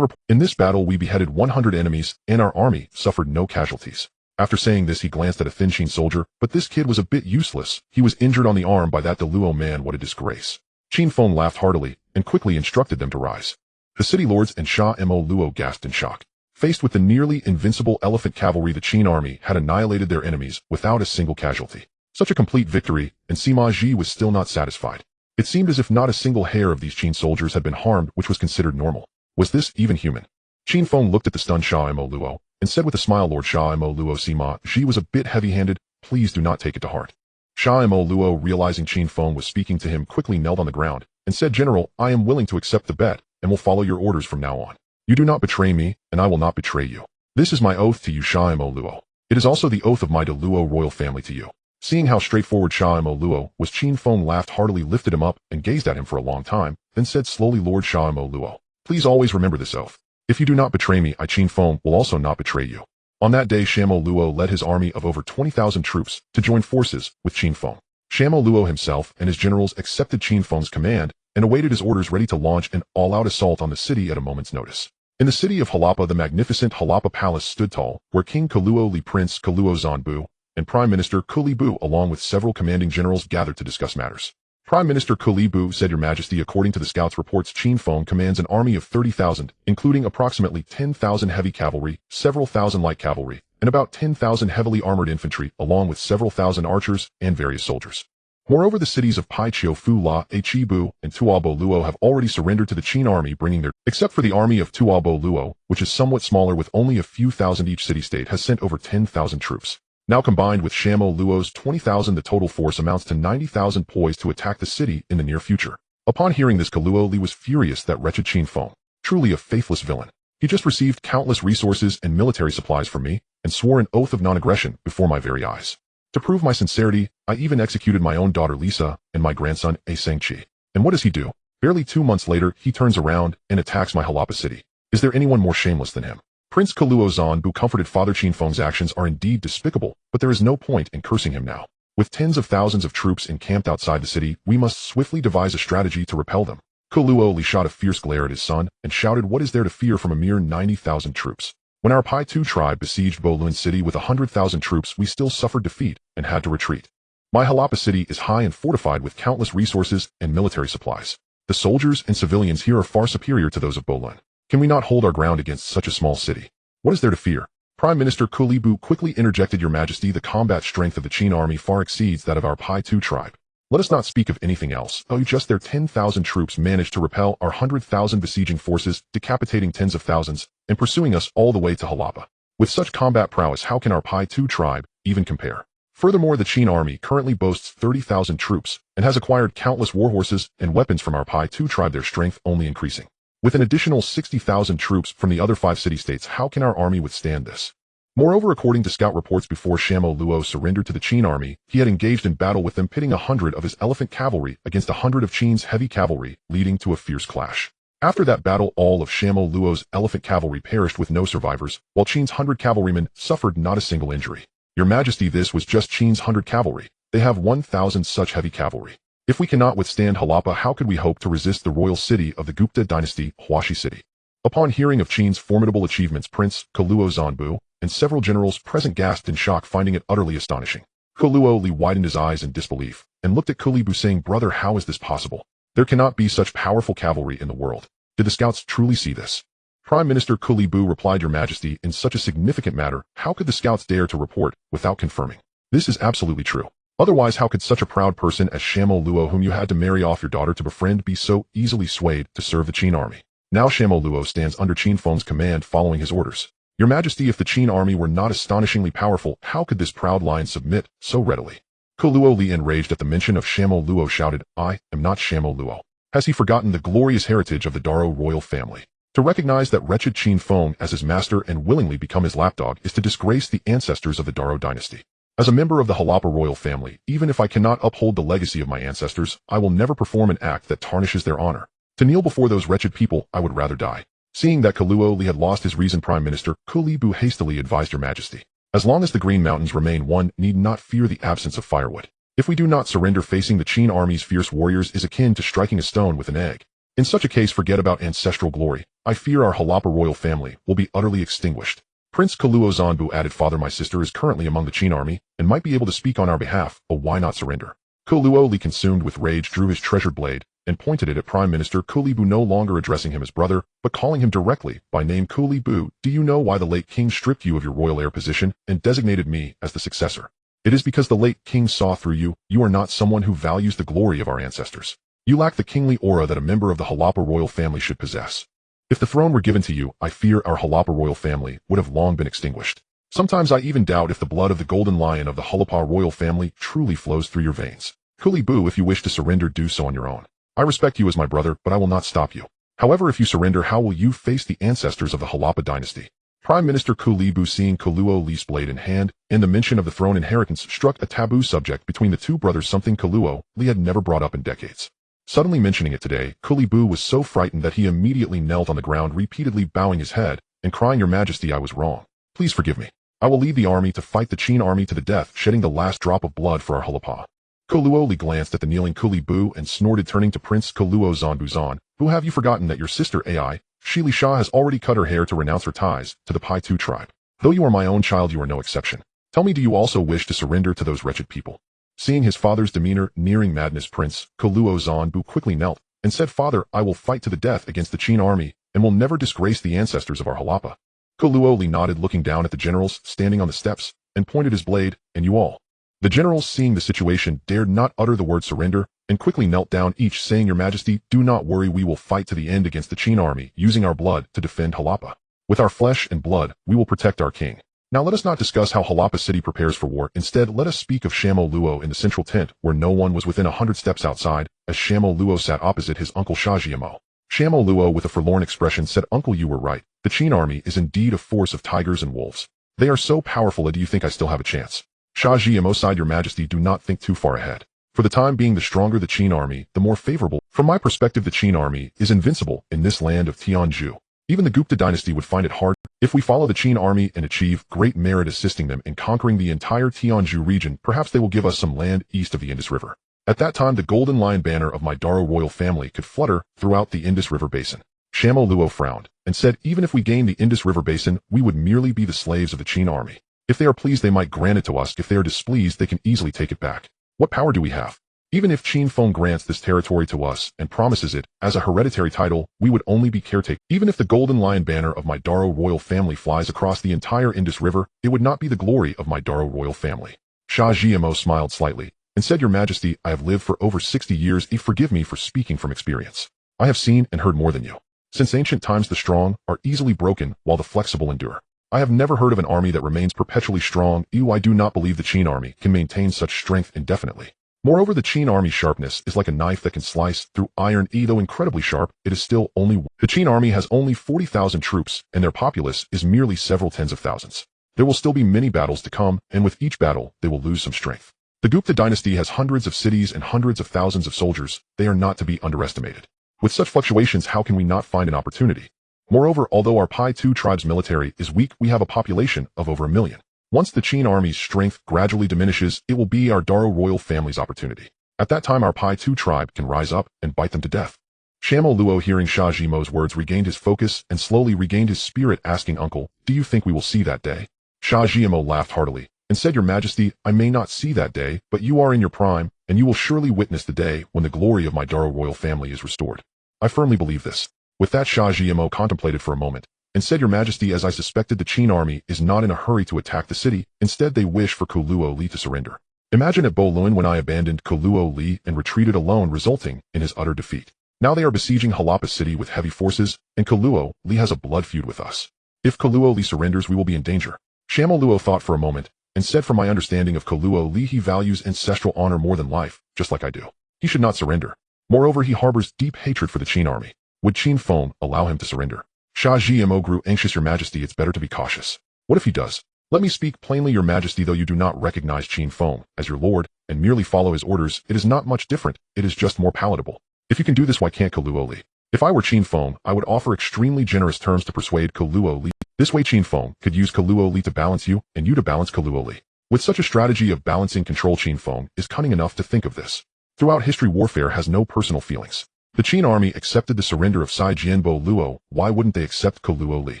in this battle we beheaded 100 enemies, and our army suffered no casualties." After saying this, he glanced at a thin Qin soldier, but this kid was a bit useless. He was injured on the arm by that Deluo man. What a disgrace. Qin Feng laughed heartily and quickly instructed them to rise. The city lords and Xianyang gasped in shock. Faced with the nearly invincible elephant cavalry, the Qin army had annihilated their enemies without a single casualty. Such a complete victory, and Sima was still not satisfied. It seemed as if not a single hair of these Qin soldiers had been harmed, which was considered normal. Was this even human? Qin Feng looked at the stunned Xianyang and said with a smile, "Lord Xianyang, Sima was a bit heavy-handed. Please do not take it to heart." Xianyang, realizing Qin Feng was speaking to him, quickly knelt on the ground and said, "General, I am willing to accept the bet and will follow your orders from now on. You do not betray me, and I will not betray you. This is my oath to you, Xianyang. It is also the oath of my Deluo royal family to you." Seeing how straightforward Xianyang was, Qin Feng laughed heartily, lifted him up, and gazed at him for a long time, then said slowly, "Lord Xianyang, please always remember this oath. If you do not betray me, I, Qin Feng, will also not betray you." On that day, Xianyang led his army of over 20,000 troops to join forces with Qin Feng. Xianyang himself and his generals accepted Qin Feng's command and awaited his orders, ready to launch an all-out assault on the city at a moment's notice. In the city of Harappa, the magnificent Harappa Palace stood tall, where King Kaluo Li, Prince Kaluo Zanbu, and Prime Minister Kuli Bu, along with several commanding generals, gathered to discuss matters. Prime Minister Kuli Bu said, "Your Majesty, according to the scouts' reports, Qin Feng commands an army of 30,000, including approximately 10,000 heavy cavalry, several thousand light cavalry, and about 10,000 heavily armored infantry, along with several thousand archers and various soldiers. Moreover, the cities of Paiqiu Fu La, Achibu, and Tuabo Luo have already surrendered to the Qin army, bringing their, except for the army of Tuabo Luo, which is somewhat smaller with only a few thousand each. City-state has sent over 10,000 troops. Now combined with Xianyang Luo's 20,000, the total force amounts to 90,000, poised to attack the city in the near future." Upon hearing this, Kaluo Li was furious. That wretched Qin Feng, truly a faithless villain. He just received countless resources and military supplies from me, and swore an oath of non-aggression before my very eyes. To prove my sincerity, I even executed my own daughter Lisa and my grandson A Sangqi. And what does he do? Barely 2 months later, he turns around and attacks my Harappa city. Is there anyone more shameless than him? Prince Kaluo Zanbu comforted Father Qin Feng's actions are indeed despicable, but there is no point in cursing him now. With tens of thousands of troops encamped outside the city, we must swiftly devise a strategy to repel them. Kaluo Li shot a fierce glare at his son and shouted, "What is there to fear from a mere 90,000 troops? When our Pai Tu tribe besieged Bolun city with 100,000 troops, we still suffered defeat and had to retreat. My Harappa city is high and fortified with countless resources and military supplies. The soldiers and civilians here are far superior to those of Bolun. Can we not hold our ground against such a small city? What is there to fear? Prime Minister Kulibu quickly interjected, Your Majesty, the combat strength of the Qin army far exceeds that of our Pai Tu tribe. Let us not speak of anything else. Just their 10,000 troops managed to repel our 100,000 besieging forces, decapitating tens of thousands, and pursuing us all the way to Harappa. With such combat prowess, how can our Pai Tu tribe even compare? Furthermore, the Qin army currently boasts 30,000 troops and has acquired countless warhorses and weapons from our Pai Tu tribe, their strength only increasing. With an additional 60,000 troops from the other 5 city-states, how can our army withstand this? Moreover, according to scout reports, before Xianyang Luo surrendered to the Qin army, he had engaged in battle with them, pitting 100 of his elephant cavalry against 100 of Qin's heavy cavalry, leading to a fierce clash. After that battle, all of Xianyang Luo's elephant cavalry perished with no survivors, while Qin's 100 cavalrymen suffered not a single injury. Your Majesty, this was just Qin's 100 cavalry. They have 1,000 such heavy cavalry. If we cannot withstand Harappa, how could we hope to resist the royal city of the Gupta dynasty, Huashi city? Upon hearing of Qin's formidable achievements, Prince Kuluo Zanbu and several generals present gasped in shock, finding it utterly astonishing. Kuluo Li widened his eyes in disbelief and looked at Kulibu, saying, Brother, how is this possible? There cannot be such powerful cavalry in the world. Did the scouts truly see this? Prime Minister Kulibu replied, Your Majesty, in such a significant matter, how could the scouts dare to report without confirming? This is absolutely true. Otherwise, how could such a proud person as Xianyang Luo, whom you had to marry off your daughter to befriend, be so easily swayed to serve the Qin army? Now Xianyang Luo stands under Qin Feng's command, following his orders. Your Majesty, if the Qin army were not astonishingly powerful, how could this proud lion submit so readily? Kuluo Li, enraged at the mention of Xianyang Luo, shouted, I am not Xianyang Luo. Has he forgotten the glorious heritage of the Daro royal family? To recognize that wretched Qin Feng as his master and willingly become his lapdog is to disgrace the ancestors of the Daro dynasty. As a member of the Harappa royal family, even if I cannot uphold the legacy of my ancestors, I will never perform an act that tarnishes their honor. To kneel before those wretched people, I would rather die. Seeing that Kuluo Li had lost his reason, Prime Minister Kulibu hastily advised, Your Majesty. As long as the Green Mountains remain, one need not fear the absence of firewood. If we do not surrender, facing the Qin army's fierce warriors is akin to striking a stone with an egg. In such a case, forget about ancestral glory. I fear our Harappa royal family will be utterly extinguished. Prince Kuluo Zanbu added, Father, my sister is currently among the Qin army and might be able to speak on our behalf, but why not surrender? Kuluo Li, consumed with rage, drew his treasured blade and pointed it at Prime Minister Kulibu, no longer addressing him as brother, but calling him directly by name. Kulibu, do you know why the late king stripped you of your royal heir position and designated me as the successor? It is because the late king saw through you. You are not someone who values the glory of our ancestors. You lack the kingly aura that a member of the Harappa royal family should possess. If the throne were given to you, I fear our Harappa royal family would have long been extinguished. Sometimes I even doubt if the blood of the golden lion of the Harappa royal family truly flows through your veins. Kulibu, if you wish to surrender, do so on your own. I respect you as my brother, but I will not stop you. However, if you surrender, how will you face the ancestors of the Harappa dynasty? Prime Minister Kulibu, seeing Kuluo Li's blade in hand, and the mention of the throne inheritance, struck a taboo subject between the two brothers, something Kuluo Li had never brought up in decades. Suddenly mentioning it today, Kulibu was so frightened that he immediately knelt on the ground, repeatedly bowing his head and crying, Your Majesty, I was wrong. Please forgive me. I will lead the army to fight the Qin army to the death, shedding the last drop of blood for our Harappa. Kuluo Li glanced at the kneeling Kulibu and snorted, turning to Prince Kuluo Zanbu, who have you forgotten that your sister Ai, Shili Shah, has already cut her hair to renounce her ties to the Pai Tu tribe? Though you are my own child, you are no exception. Tell me, do you also wish to surrender to those wretched people? Seeing his father's demeanor nearing madness, Prince Kuluo Zanbu quickly knelt and said, Father, I will fight to the death against the Qin army and will never disgrace the ancestors of our Harappa. Kuluo Li nodded, looking down at the generals standing on the steps, and pointed his blade, and you all. The generals, seeing the situation, dared not utter the word surrender and quickly knelt down, each saying, Your Majesty, do not worry, we will fight to the end against the Qin army, using our blood to defend Harappa. With our flesh and blood, we will protect our king. Now let us not discuss how Harappa city prepares for war. Instead, let us speak of Xianyang Luo in the central tent, where no one was within 100 steps outside, as Xianyang Luo sat opposite his uncle Xianyang. Xianyang Luo, with a forlorn expression, said, Uncle, you were right. The Qin army is indeed a force of tigers and wolves. They are so powerful, do you think I still have a chance? Xianyang sighed, Your Majesty, do not think too far ahead. For the time being, the stronger the Qin army, the more favorable. From my perspective, the Qin army is invincible in this land of Tianzhu. Even the Gupta dynasty would find it hard. If we follow the Qin army and achieve great merit assisting them in conquering the entire Tianzhu region, perhaps they will give us some land east of the Indus River. At that time, the golden lion banner of my Daro royal family could flutter throughout the Indus River basin. Xianyang Luo frowned and said, Even if we gain the Indus River basin, we would merely be the slaves of the Qin army. If they are pleased, they might grant it to us. If they are displeased, they can easily take it back. What power do we have? Even if Qin Feng grants this territory to us and promises it as a hereditary title, we would only be caretakers. Even if the golden lion banner of my Daro royal family flies across the entire Indus River, it would not be the glory of my Daro royal family. Xianyang smiled slightly and said, Your Majesty, I have lived for over 60 years. Forgive me for speaking from experience. I have seen and heard more than you. Since ancient times the strong are easily broken while the flexible endure. I have never heard of an army that remains perpetually strong. I do not believe the Qin army can maintain such strength indefinitely. Moreover, the Qin army's sharpness is like a knife that can slice through iron. Though incredibly sharp, it is still only one. The Qin army has only 40,000 troops, and their populace is merely several tens of thousands. There will still be many battles to come, and with each battle, they will lose some strength. The Gupta dynasty has hundreds of cities and hundreds of thousands of soldiers. They are not to be underestimated. With such fluctuations, how can we not find an opportunity? Moreover, although our Pai Tu tribe's military is weak, we have a population of over 1 million. Once the Qin army's strength gradually diminishes, it will be our Daro royal family's opportunity. At that time, our Pai Tu tribe can rise up and bite them to death. Shamo Luo, hearing Sha Zhimo's words, regained his focus and slowly regained his spirit, asking, Uncle, do you think we will see that day? Sha Zhimo laughed heartily and said, Your Majesty, I may not see that day, but you are in your prime, and you will surely witness the day when the glory of my Daro royal family is restored. I firmly believe this. With that, Sha Zhimo contemplated for a moment and said, Your Majesty, as I suspected, the Qin army is not in a hurry to attack the city. Instead, they wish for Kuluo Li to surrender. Imagine at Bolun when I abandoned Kuluo Li and retreated alone, resulting in his utter defeat. Now they are besieging Harappa city with heavy forces, and Kuluo Li has a blood feud with us. If Kuluo Li surrenders, we will be in danger. Shamo Luo thought for a moment and said, From my understanding of Kuluo Li, he values ancestral honor more than life, just like I do. He should not surrender. Moreover, he harbors deep hatred for the Qin army. Would Qin Feng allow him to surrender? Sha Zhimo grew anxious. Your Majesty, it's better to be cautious. What if he does? Let me speak plainly, Your Majesty, though you do not recognize Qin Feng as your lord and merely follow his orders, it is not much different. It is just more palatable. If you can do this, why can't Kuluo Li? If I were Qin Feng, I would offer extremely generous terms to persuade Kuluo Li. This way Qin Feng could use Kuluo Li to balance you, and you to balance Kuluo Li. With such a strategy of balancing control, Qin Feng is cunning enough to think of this. Throughout history, warfare has no personal feelings. The Qin army accepted the surrender of Sai Jianbo Luo. Why wouldn't they accept Kuluo Li?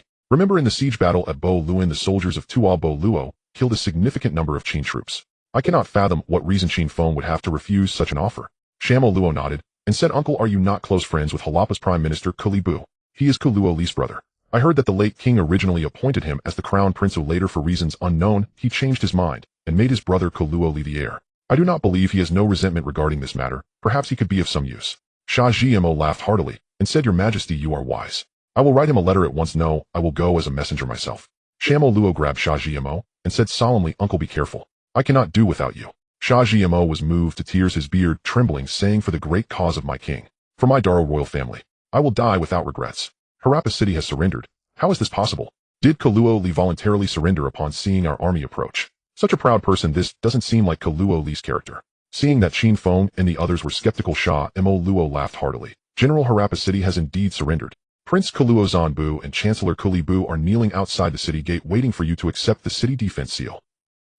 Remember in the siege battle at Bo Luan, the soldiers of Tua Bo Luo killed a significant number of Qin troops. I cannot fathom what reason Qin Feng would have to refuse such an offer. Shamo Luo nodded and said, Uncle, are you not close friends with Harappa's Prime Minister Kulibu? He is Kuluo Li's brother. I heard that the late king originally appointed him as the crown prince, who later, for reasons unknown, he changed his mind and made his brother Kuluo Li the heir. I do not believe he has no resentment regarding this matter. Perhaps he could be of some use. Sha Zhimo laughed heartily and said, Your Majesty, you are wise. I will write him a letter at once. No, I will go as a messenger myself. Shamo Luo grabbed Sha Zhimo and said solemnly, Uncle, be careful. I cannot do without you. Sha Zhimo was moved to tears, his beard trembling, saying, For the great cause of my king, for my Daro royal family, I will die without regrets. Harappa city has surrendered. How is this possible? Did Kuluo Li voluntarily surrender upon seeing our army approach? Such a proud person, this doesn't seem like Kuluo Li's character. Seeing that Qin Feng and the others were skeptical, Sha Mo Luo laughed heartily. General Harappa city has indeed surrendered. Prince Kuluo Zanbu and Chancellor Kulibu are kneeling outside the city gate waiting for you to accept the city defense seal.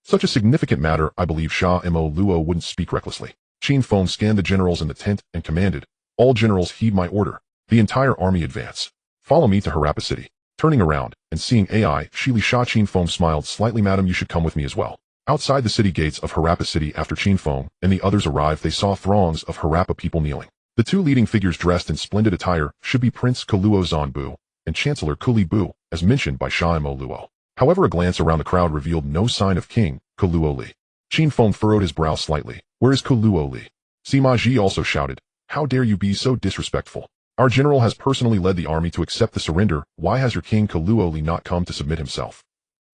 Such a significant matter, I believe Sha Mo Luo wouldn't speak recklessly. Qin Feng scanned the generals in the tent and commanded, All generals heed my order. The entire army advance. Follow me to Harappa city. Turning around and seeing Ai Shili Sha, Qin Feng smiled slightly. Madam, you should come with me as well. Outside the city gates of Harappa city, after Qin Feng and the others arrived, they saw throngs of Harappa people kneeling. The two leading figures dressed in splendid attire should be Prince Kuluo Zanbu and Chancellor Kulibu, as mentioned by Sha Mo Luo. However, a glance around the crowd revealed no sign of King Kuluo Li. Qin Feng furrowed his brow slightly. Where is Kuluo Li? Sima Ji also shouted, How dare you be so disrespectful? Our general has personally led the army to accept the surrender. Why has your king Kuluo Li not come to submit himself?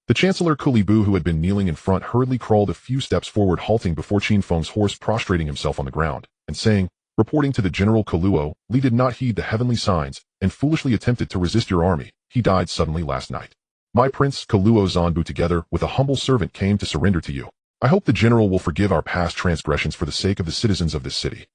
The Chancellor Kulibu, who had been kneeling in front, hurriedly crawled a few steps forward, halting before Qin Feng's horse, prostrating himself on the ground, and saying, Reporting to the General, Kuluo Li did not heed the heavenly signs and foolishly attempted to resist your army. He died suddenly last night. My Prince Kuluo Zanbu, together with a humble servant, came to surrender to you. I hope the general will forgive our past transgressions for the sake of the citizens of this city.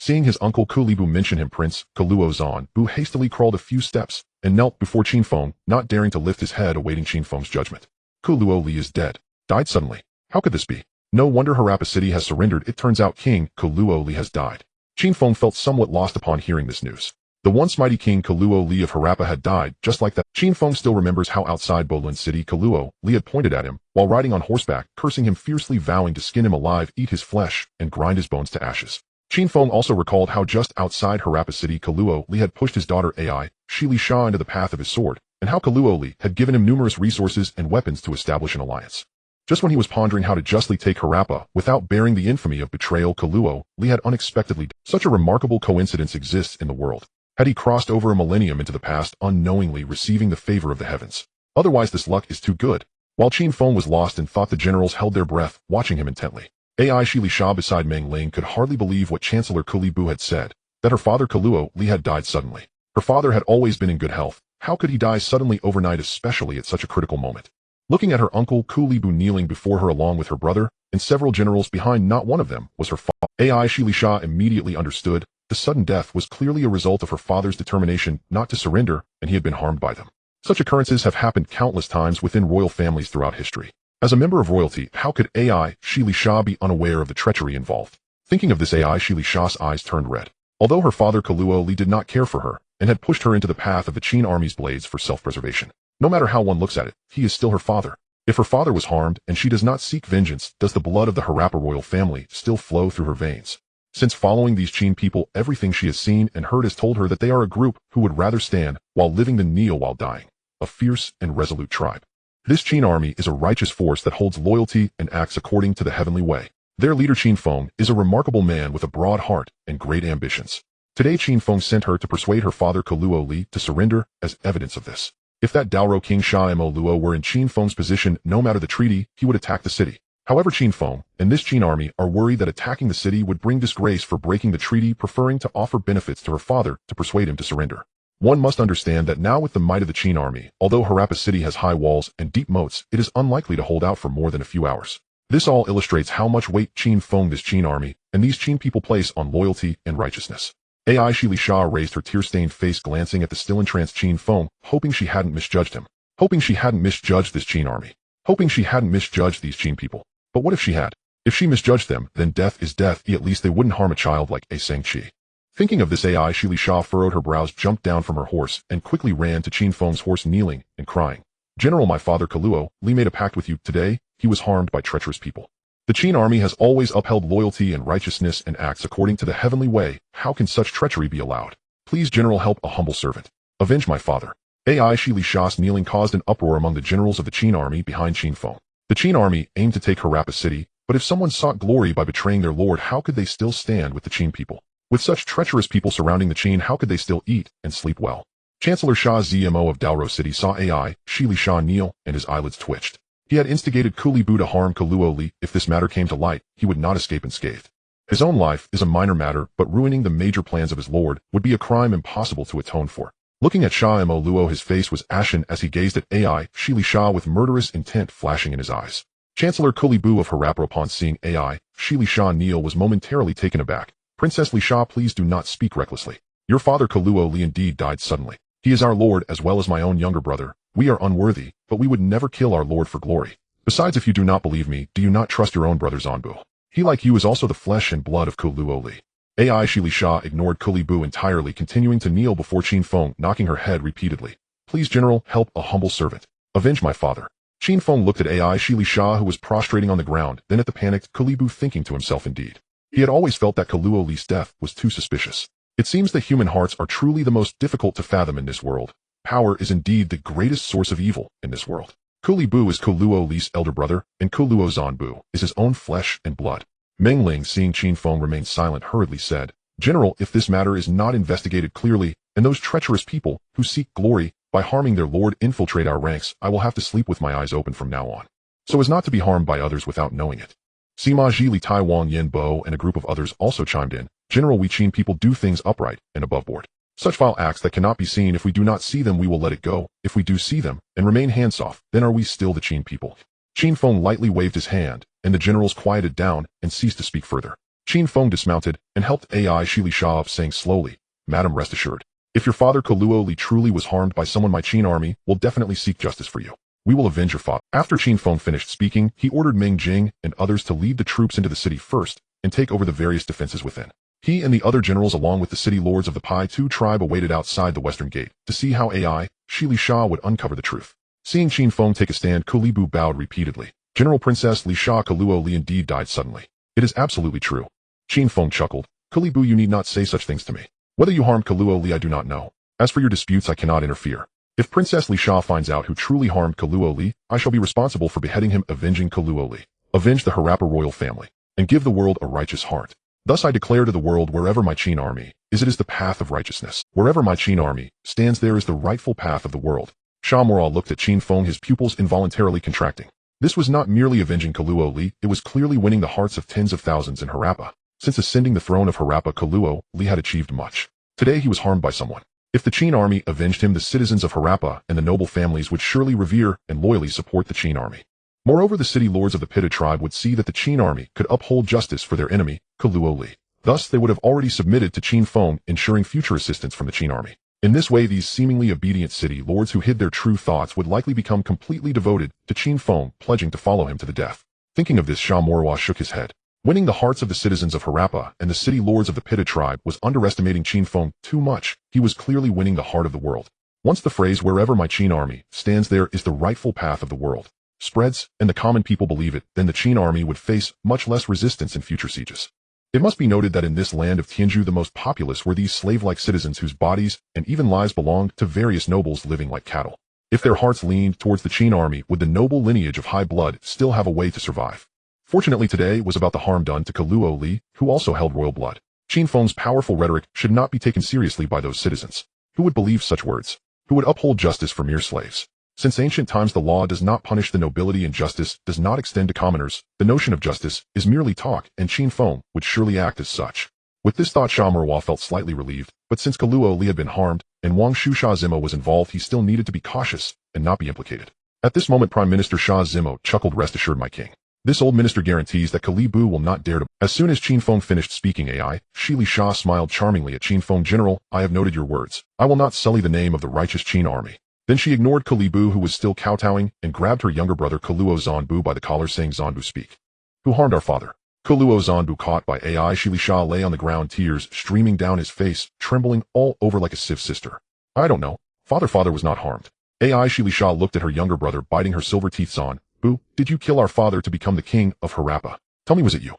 Seeing his uncle Kulibu mention him, Prince Kuluo Zanbu hastily crawled a few steps and knelt before Qin Feng, not daring to lift his head, awaiting Qin Feng's judgment. Kuluo Li is dead. Died suddenly. How could this be? No wonder Harappa city has surrendered. It turns out King Kuluo Li has died. Qin Feng felt somewhat lost upon hearing this news. The once mighty king Kaluo Li of Harappa had died, just like that. Qin Feng still remembers how outside Bolun City Kaluo Li had pointed at him, while riding on horseback, cursing him fiercely, vowing to skin him alive, eat his flesh, and grind his bones to ashes. Qin Feng also recalled how just outside Harappa City Kaluo Li had pushed his daughter Ai, Shili Sha into the path of his sword, and how Kaluo Li had given him numerous resources and weapons to establish an alliance. Just when he was pondering how to justly take Harappa without bearing the infamy of betrayal, Kaluo Li had unexpectedly died. Such a remarkable coincidence exists in the world. Had he crossed over a millennium into the past, unknowingly receiving the favor of the heavens? Otherwise this luck is too good. While Qin Feng was lost and thought, the generals held their breath, watching him intently. Ai Shili Sha beside Meng Ling could hardly believe what Chancellor Kuli Bu had said, that her father Kaluo Li had died suddenly. Her father had always been in good health. How could he die suddenly overnight, especially at such a critical moment? Looking at her uncle Kuli Bu kneeling before her along with her brother and several generals behind, not one of them was her father. Ai Shili Sha immediately understood. The sudden death was clearly a result of her father's determination not to surrender, and he had been harmed by them. Such occurrences have happened countless times within royal families throughout history. As a member of royalty, how could Ai Shili Sha be unaware of the treachery involved? Thinking of this, Ai Shili Sha's eyes turned red. Although her father Kaluo Li did not care for her, and had pushed her into the path of the Qin army's blades for self-preservation. No matter how one looks at it, he is still her father. If her father was harmed and she does not seek vengeance, does the blood of the Harappa royal family still flow through her veins? Since following these Qin people, everything she has seen and heard has told her that they are a group who would rather stand while living than kneel while dying. A fierce and resolute tribe. This Qin army is a righteous force that holds loyalty and acts according to the heavenly way. Their leader Qin Feng is a remarkable man with a broad heart and great ambitions. Today Qin Feng sent her to persuade her father Kaluo Li to surrender as evidence of this. If that Daoro King Sha Mo Luo were in Qin Feng's position, no matter the treaty, he would attack the city. However, Qin Feng and this Qin army are worried that attacking the city would bring disgrace for breaking the treaty, preferring to offer benefits to her father to persuade him to surrender. One must understand that now with the might of the Qin army, although Harappa City has high walls and deep moats, it is unlikely to hold out for more than a few hours. This all illustrates how much weight Qin Feng, this Qin army, and these Qin people place on loyalty and righteousness. Ai Shili Sha raised her tear-stained face, glancing at the still entranced Qin Feng, hoping she hadn't misjudged him. Hoping she hadn't misjudged this Qin army. Hoping she hadn't misjudged these Qin people. But what if she had? If she misjudged them, then death is death. At least they wouldn't harm a child like A Sang-chi. Thinking of this, Ai Shili Sha furrowed her brows, jumped down from her horse, and quickly ran to Qin Feng's horse, kneeling and crying. General, my father Kaluo Li made a pact with you. Today, he was harmed by treacherous people. The Qin army has always upheld loyalty and righteousness and acts according to the heavenly way. How can such treachery be allowed? Please, General, help a humble servant. Avenge my father. Ai Shili Sha's kneeling caused an uproar among the generals of the Qin army behind Qin Feng. The Qin army aimed to take Harappa City, but if someone sought glory by betraying their lord, how could they still stand with the Qin people? With such treacherous people surrounding the Qin, how could they still eat and sleep well? Chancellor Sha Zmo of Daoro City saw Ai Shili Sha kneel, and his eyelids twitched. He had instigated Kuli Bu to harm Kaluo Li. If this matter came to light, he would not escape unscathed. His own life is a minor matter, but ruining the major plans of his lord would be a crime impossible to atone for. Looking at Sha Mo Luo, his face was ashen as he gazed at Ai Shili Sha with murderous intent flashing in his eyes. Chancellor Kuli Bu of Harappa, upon seeing Ai Shili Sha kneel, was momentarily taken aback. Princess Li Sha, please do not speak recklessly. Your father Kaluo Li indeed died suddenly. He is our lord as well as my own younger brother. We are unworthy, but we would never kill our lord for glory. Besides, if you do not believe me, do you not trust your own brother Zanbu? He, like you, is also the flesh and blood of Kaluo Li. Ai Shili Sha ignored Kuli Bu entirely, continuing to kneel before Qin Feng, knocking her head repeatedly. Please, General, help a humble servant. Avenge my father. Qin Feng looked at Ai Shili Sha, who was prostrating on the ground, then at the panicked Kuli Bu, thinking to himself, indeed. He had always felt that Kaluo Li's death was too suspicious. It seems that human hearts are truly the most difficult to fathom in this world. Power is indeed the greatest source of evil in this world. Kuli Bu is Kaluo Li's elder brother, and Kaluo Zanbu is his own flesh and blood. Meng Ling, seeing Qin Feng remain silent, hurriedly said, General, if this matter is not investigated clearly, and those treacherous people who seek glory by harming their lord infiltrate our ranks, I will have to sleep with my eyes open from now on, so as not to be harmed by others without knowing it. Sima Zhili Tai Wang Yen Bo and a group of others also chimed in. General, we Qin people do things upright and above board. Such vile acts that cannot be seen, if we do not see them, we will let it go. If we do see them and remain hands-off, then are we still the Qin people? Qin Feng lightly waved his hand, and the generals quieted down and ceased to speak further. Qin Feng dismounted and helped Ai Shili Sha up, saying slowly, Madam, rest assured. If your father Kaluo Li truly was harmed by someone, my Qin army will definitely seek justice for you. We will avenge your father. After Qin Feng finished speaking, he ordered Meng Jing and others to lead the troops into the city first and take over the various defenses within. He and the other generals along with the city lords of the Pai Tu tribe awaited outside the western gate to see how Ai, Shi Li Sha would uncover the truth. Seeing Qin Feng take a stand, Li Bu bowed repeatedly. General Princess Li Sha Kaluo Li indeed died suddenly. It is absolutely true. Qin Feng chuckled. Li Bu, you need not say such things to me. Whether you harmed Kaluo Li I do not know. As for your disputes I cannot interfere. If Princess Li Sha finds out who truly harmed Kaluo Li, I shall be responsible for beheading him, avenging Kaluo Li. Avenge the Harappa royal family, and give the world a righteous heart. Thus I declare to the world, wherever my Qin army is, it is the path of righteousness. Wherever my Qin army stands, there is the rightful path of the world. Sha Moral looked at Qin Feng, his pupils involuntarily contracting. This was not merely avenging Kaluo Li, it was clearly winning the hearts of tens of thousands in Harappa. Since ascending the throne of Harappa, Kaluo Li had achieved much. Today he was harmed by someone. If the Qin army avenged him, the citizens of Harappa and the noble families would surely revere and loyally support the Qin army. Moreover, the city lords of the Pitta tribe would see that the Qin army could uphold justice for their enemy, Kaluo Li. Thus, they would have already submitted to Qin Feng, ensuring future assistance from the Qin army. In this way, these seemingly obedient city lords who hid their true thoughts would likely become completely devoted to Qin Feng, pledging to follow him to the death. Thinking of this, Sha Morwa shook his head. Winning the hearts of the citizens of Harappa and the city lords of the Pitta tribe was underestimating Qin Feng too much. He was clearly winning the heart of the world. Once the phrase, wherever my Qin army stands, there is the rightful path of the world, spreads, and the common people believe it, then the Qin army would face much less resistance in future sieges. It must be noted that in this land of Tianzhu, the most populous were these slave-like citizens whose bodies and even lives belonged to various nobles living like cattle. If their hearts leaned towards the Qin army, would the noble lineage of high blood still have a way to survive? Fortunately, today was about the harm done to Kaluo Li, who also held royal blood. Qin Feng's powerful rhetoric should not be taken seriously by those citizens. Who would believe such words? Who would uphold justice for mere slaves? Since ancient times the law does not punish the nobility and justice does not extend to commoners, the notion of justice is merely talk, and Qin Feng would surely act as such. With this thought, Sha Merwa felt slightly relieved, but since Kaluo Li had been harmed, and Wang Shu Sha Zimo was involved, he still needed to be cautious and not be implicated. At this moment, Prime Minister Sha Zimo chuckled. Rest assured, my king. This old minister guarantees that Li Bu will not dare to. As soon as Qin Feng finished speaking, Shi Li Sha smiled charmingly at Qin Feng. General, I have noted your words. I will not sully the name of the righteous Qin army. Then she ignored Li Bu, who was still kowtowing, and grabbed her younger brother Kaluo Zanbu by the collar, saying, Zanbu, speak. Who harmed our father? Kaluo Zanbu, caught by Shi Li Sha, lay on the ground, tears streaming down his face, trembling all over like a sieve. Sister. I don't know. Father was not harmed. Shi Li Sha looked at her younger brother, biting her silver teeth. Zanbu, did you kill our father to become the king of Harappa? Tell me, was it you?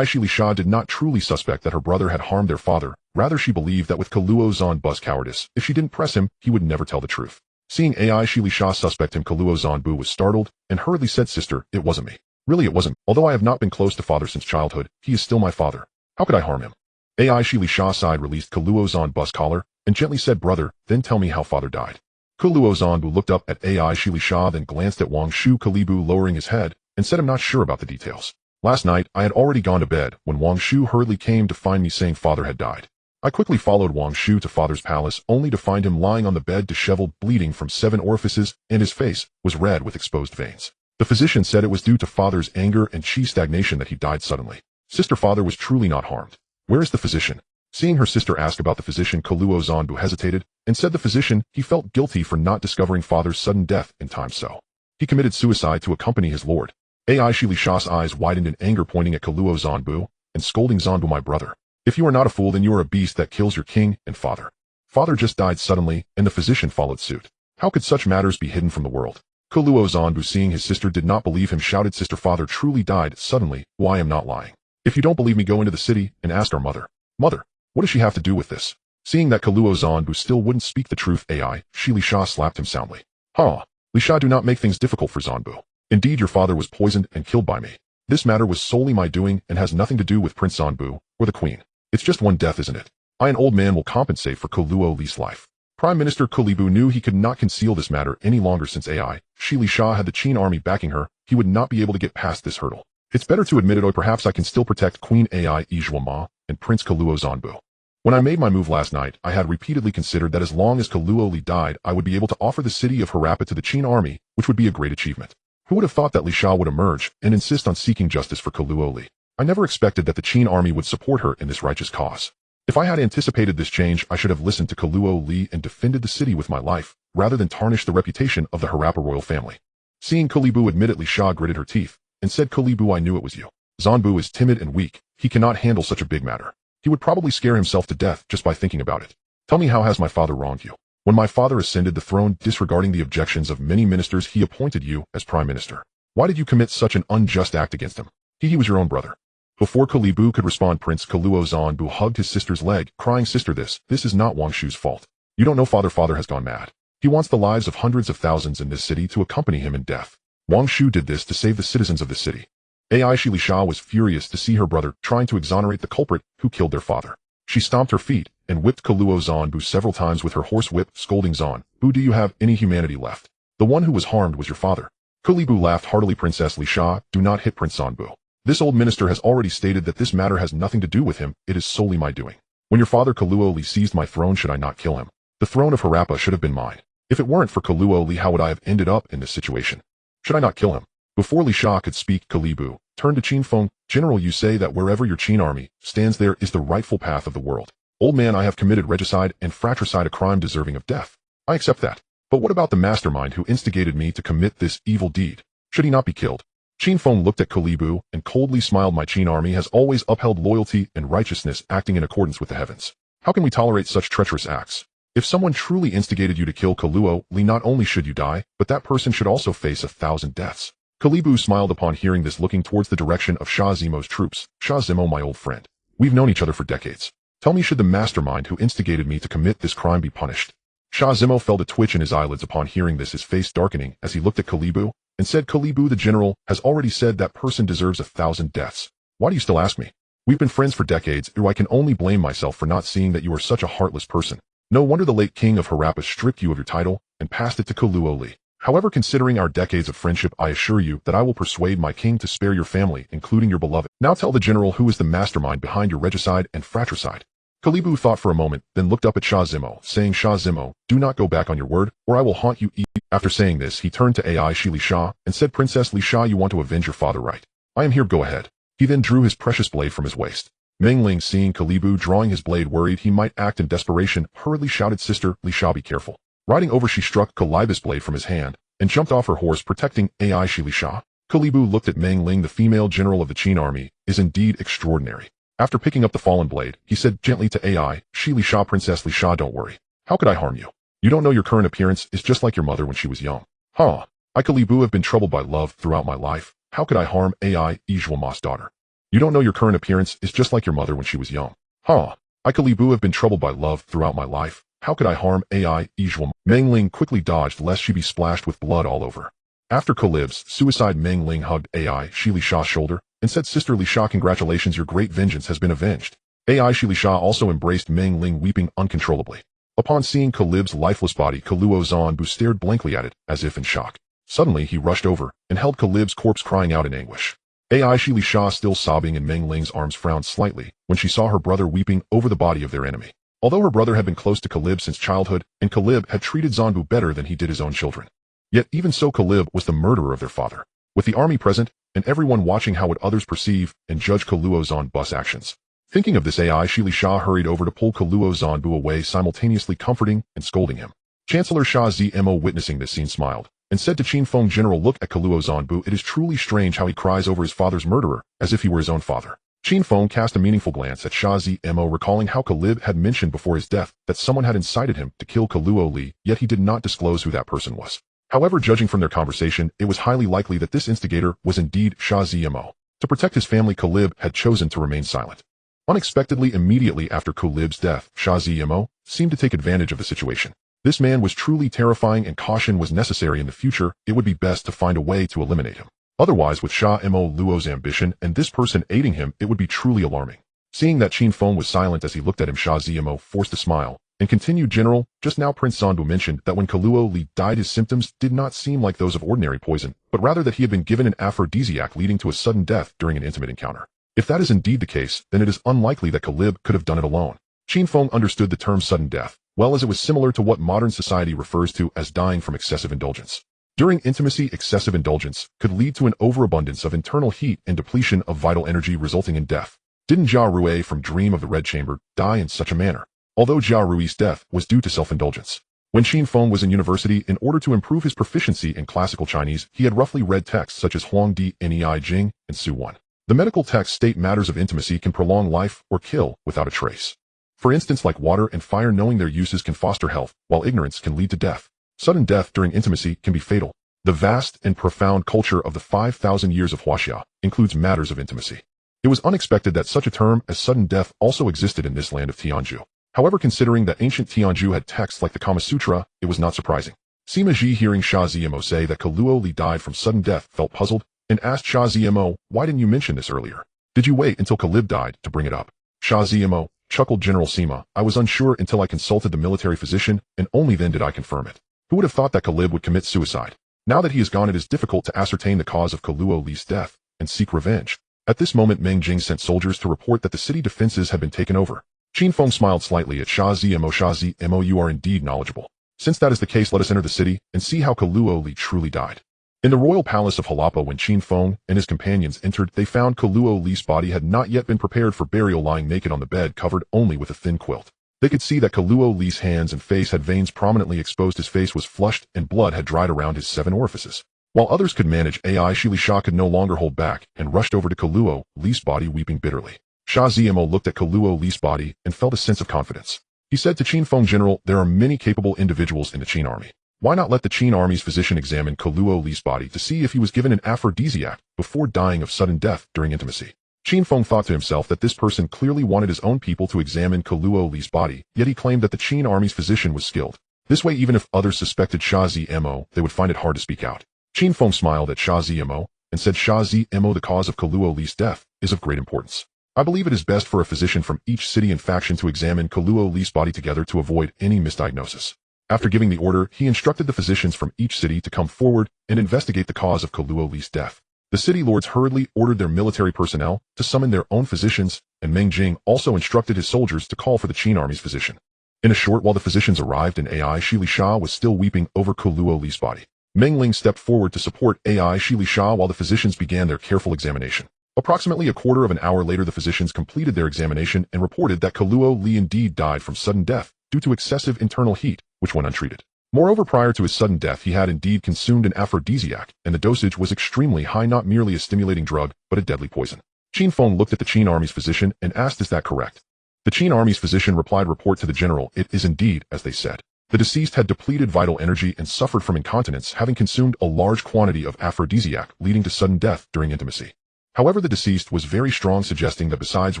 Shi Li Sha did not truly suspect that her brother had harmed their father. Rather, she believed that with Kaluo Zanbu's cowardice, if she didn't press him, he would never tell the truth. Seeing Shi Li Sha suspect him, Kaluo Zanbu was startled and hurriedly said, Sister, it wasn't me. Really, it wasn't. Although I have not been close to father since childhood, he is still my father. How could I harm him? Shi Li Sha sighed, released Kaluo Zanbu's collar, and gently said, Brother, then tell me how father died. Kaluo Zanbu looked up at Shi Li Sha, then glanced at Wang Shu Kalibu, lowering his head, and said, I'm not sure about the details. Last night, I had already gone to bed when Wang Shu hurriedly came to find me, saying father had died. I quickly followed Wang Shu to father's palace, only to find him lying on the bed, disheveled, bleeding from 7 orifices, and his face was red with exposed veins. The physician said it was due to father's anger and chi stagnation that he died suddenly. Sister, father was truly not harmed. Where is the physician? Seeing her sister ask about the physician, Kaluo Zanbu hesitated, and said the physician, he felt guilty for not discovering father's sudden death in time, so he committed suicide to accompany his lord. Shi Li Sha's eyes widened in anger, pointing at Kaluo Zanbu, and scolding, Zanbu, my brother. If you are not a fool, then you are a beast that kills your king and father. Father just died suddenly, and the physician followed suit. How could such matters be hidden from the world? Kaluo Zanbu, seeing his sister did not believe him, shouted, Sister, father truly died suddenly. Why, I am not lying. If you don't believe me, go into the city and ask our mother. Mother, what does she have to do with this? Seeing that Kaluo Zanbu still wouldn't speak the truth, Shi Li Sha slapped him soundly. Li Sha, do not make things difficult for Zanbu. Indeed, your father was poisoned and killed by me. This matter was solely my doing and has nothing to do with Prince Zanbu or the queen. It's just one death, isn't it? I, an old man, will compensate for Kaluo Li's life. Prime Minister Kalibu knew he could not conceal this matter any longer. Since Shi Li Sha had the Qin army backing her, he would not be able to get past this hurdle. It's better to admit it, or perhaps I can still protect Queen Ijua Ma and Prince Kaluo Zanbu. When I made my move last night, I had repeatedly considered that as long as Kaluo Li died, I would be able to offer the city of Harappa to the Qin army, which would be a great achievement. Who would have thought that Li Sha would emerge and insist on seeking justice for Kaluo Li? I never expected that the Qin army would support her in this righteous cause. If I had anticipated this change, I should have listened to Kaluo Li and defended the city with my life, rather than tarnish the reputation of the Harappa royal family. Seeing Kalibu admit, Li Sha gritted her teeth, and said, Kalibu, I knew it was you. Zanbu is timid and weak. He cannot handle such a big matter. He would probably scare himself to death just by thinking about it. Tell me, how has my father wronged you? When my father ascended the throne, disregarding the objections of many ministers, he appointed you as prime minister. Why did you commit such an unjust act against him? He was your own brother. Before Kalibu could respond, Prince Kaluo Zanbu hugged his sister's leg, crying, "Sister, this is not Wang Shu's fault. You don't know father has gone mad. He wants the lives of hundreds of thousands in this city to accompany him in death. Wang Shu did this to save the citizens of the city." Ai Shilisha was furious to see her brother trying to exonerate the culprit who killed their father. She stomped her feet and whipped Kaluo Zanbu several times with her horse whip, scolding, "Zanbu, do you have any humanity left? The one who was harmed was your father." Kalibu laughed heartily. "Princess Lisha, do not hit Prince Zanbu. This old minister has already stated that this matter has nothing to do with him. It is solely my doing. When your father Kaluo Li seized my throne, should I not kill him? The throne of Harappa should have been mine. If it weren't for Kaluo Li, how would I have ended up in this situation? Should I not kill him?" Before Lisha could speak, Kalibu turned to Qin Feng. "General, you say that wherever your Qin army stands, there is the rightful path of the world. Old man, I have committed regicide and fratricide, a crime deserving of death. I accept that. But what about the mastermind who instigated me to commit this evil deed? Should he not be killed?" Qin Feng looked at Kalibu and coldly smiled. "My Qin army has always upheld loyalty and righteousness, acting in accordance with the heavens. How can we tolerate such treacherous acts? If someone truly instigated you to kill Kaluo Li, not only should you die, but that person should also face 1,000 deaths." Kalibu smiled upon hearing this, looking towards the direction of Sha Zimo's troops. "Sha Zimo, my old friend. We've known each other for decades. Tell me, should the mastermind who instigated me to commit this crime be punished?" Sha Zimo felt a twitch in his eyelids upon hearing this, his face darkening as he looked at Kalibu and said, "Kalibu, the general has already said that person deserves 1,000 deaths. Why do you still ask me? We've been friends for decades, or I can only blame myself for not seeing that you are such a heartless person. No wonder the late king of Harappa stripped you of your title and passed it to Kaluo Li. However, considering our decades of friendship, I assure you that I will persuade my king to spare your family, including your beloved. Now tell the general who is the mastermind behind your regicide and fratricide." Kalibu thought for a moment, then looked up at Sha Zimo, saying, "Sha Zimo, do not go back on your word, or I will haunt you." After saying this, he turned to Ai Shilisha and said, "Princess Lisha, you want to avenge your father, right? I am here, go ahead." He then drew his precious blade from his waist. Meng Ling, seeing Kalibu drawing his blade, worried he might act in desperation, hurriedly shouted, "Sister Lisha, be careful." Riding over, she struck Kalibu's blade from his hand and jumped off her horse, protecting Ai Shilisha. Kalibu looked at Meng Ling. "The female general of the Qin army is indeed extraordinary." After picking up the fallen blade, he said gently to Ai Shilisha, "Princess Lisha, don't worry. How could I harm you? You don't know your current appearance is just like your mother when she was young." "Huh. I, Kalibu, have been troubled by love throughout my life. How could I harm Ai Ijwama's daughter? You don't know your current appearance is just like your mother when she was young." "Huh. I, Kalibu, have been troubled by love throughout my life. How could I harm Ai Ijwama?" Meng Ling quickly dodged lest she be splashed with blood all over. After Kalib's suicide, Meng Ling hugged Ai Shilisha's shoulder and said, "Sister Lisha, congratulations, your great vengeance has been avenged." Ai Shilisha also embraced Meng Ling, weeping uncontrollably. Upon seeing Kalib's lifeless body, Kaluo Zanbu stared blankly at it, as if in shock. Suddenly, he rushed over and held Kalib's corpse, crying out in anguish. Ai Shilisha, still sobbing in Meng Ling's arms, frowned slightly when she saw her brother weeping over the body of their enemy. Although her brother had been close to Kalib since childhood, and Kalib had treated Zanbu better than he did his own children. Yet even so, Kalib was the murderer of their father. With the army present, and everyone watching, how would others perceive and judge Kaluo Zanbu's actions? Thinking of this, Ai Shilisha hurried over to pull Kaluo Zanbu away, simultaneously comforting and scolding him. Chancellor Sha Zmo, witnessing this scene, smiled and said to Qin Feng, "General, look at Kaluo Zanbu. It is truly strange how he cries over his father's murderer, as if he were his own father." Qin Feng cast a meaningful glance at Sha Zmo, recalling how Kalib had mentioned before his death that someone had incited him to kill Kaluo Li, yet he did not disclose who that person was. However, judging from their conversation, it was highly likely that this instigator was indeed Sha Zmo. To protect his family, Kalib had chosen to remain silent. Unexpectedly, immediately after Kalib's death, Sha Zmo seemed to take advantage of the situation. This man was truly terrifying, and caution was necessary. In the future, it would be best to find a way to eliminate him. Otherwise, with Sha Mo Luo's ambition and this person aiding him, it would be truly alarming. Seeing that Qin Feng was silent as he looked at him, Sha Zmo forced a smile and continued, "General, just now Prince Zanbu mentioned that when Kaluo Li died, his symptoms did not seem like those of ordinary poison, but rather that he had been given an aphrodisiac leading to a sudden death during an intimate encounter. If that is indeed the case, then it is unlikely that Kalib could have done it alone." Qin Feng understood the term sudden death, well, as it was similar to what modern society refers to as dying from excessive indulgence. During intimacy, excessive indulgence could lead to an overabundance of internal heat and depletion of vital energy, resulting in death. Didn't Jia Rui from Dream of the Red Chamber die in such a manner? Although Jia Rui's death was due to self-indulgence. When Qin Feng was in university, in order to improve his proficiency in classical Chinese, he had roughly read texts such as Huangdi, Nei Jing, and Su 1. The medical texts state matters of intimacy can prolong life or kill without a trace. For instance, like water and fire, knowing their uses can foster health, while ignorance can lead to death. Sudden death during intimacy can be fatal. The vast and profound culture of the 5,000 years of Huaxia includes matters of intimacy. It was unexpected that such a term as sudden death also existed in this land of Tianzhu. However, considering that ancient Tianzhu had texts like the Kama Sutra, it was not surprising. Sima, hearing Sha Zimo say that Kaluo Li died from sudden death, felt puzzled, and asked Sha Zimo, "Why didn't you mention this earlier? Did you wait until Kalib died to bring it up?" Sha Zimo, chuckled General Sima, "I was unsure until I consulted the military physician, and only then did I confirm it. Who would have thought that Kalib would commit suicide? Now that he is gone, it is difficult to ascertain the cause of Kaluo Li's death and seek revenge." At this moment, Meng Ling sent soldiers to report that the city defenses had been taken over. Qin Feng smiled slightly at Sha Zimo. "Sha Zimo, you are indeed knowledgeable. Since that is the case, let us enter the city and see how Kaluo Li truly died." In the royal palace of Harappa, when Qin Feng and his companions entered, they found Kaluo Li's body had not yet been prepared for burial, lying naked on the bed, covered only with a thin quilt. They could see that Kaluo Li's hands and face had veins prominently exposed. His face was flushed and blood had dried around his 7 orifices. While others could manage, Shi Sha could no longer hold back and rushed over to Kaluo Li's body, weeping bitterly. Sha Zimo looked at Kaluo Li's body and felt a sense of confidence. He said to Qin Feng, "General, there are many capable individuals in the Qin army. Why not let the Qin army's physician examine Kaluo Li's body to see if he was given an aphrodisiac before dying of sudden death during intimacy?" Qin Feng thought to himself that this person clearly wanted his own people to examine Kaluo Li's body, yet he claimed that the Qin army's physician was skilled. This way, even if others suspected Sha Zimo, they would find it hard to speak out. Qin Feng smiled at Sha Zimo and said, "Sha Zimo, the cause of Kaluo Li's death is of great importance. I believe it is best for a physician from each city and faction to examine Kaluo Li's body together to avoid any misdiagnosis." After giving the order, he instructed the physicians from each city to come forward and investigate the cause of Kaluo Li's death. The city lords hurriedly ordered their military personnel to summon their own physicians, and Meng Ling also instructed his soldiers to call for the Qin army's physician. In a short while, the physicians arrived, and Shi Sha was still weeping over Kaluo Li's body. Meng Ling stepped forward to support Shi Sha while the physicians began their careful examination. Approximately a quarter of an hour later, the physicians completed their examination and reported that Kaluo Li indeed died from sudden death due to excessive internal heat, which went untreated. Moreover, prior to his sudden death, he had indeed consumed an aphrodisiac, and the dosage was extremely high, not merely a stimulating drug, but a deadly poison. Qin Feng looked at the Qin army's physician and asked, "Is that correct?" The Qin army's physician replied, "Report to the general, it is indeed as they said. The deceased had depleted vital energy and suffered from incontinence, having consumed a large quantity of aphrodisiac, leading to sudden death during intimacy. However, the deceased was very strong, suggesting that besides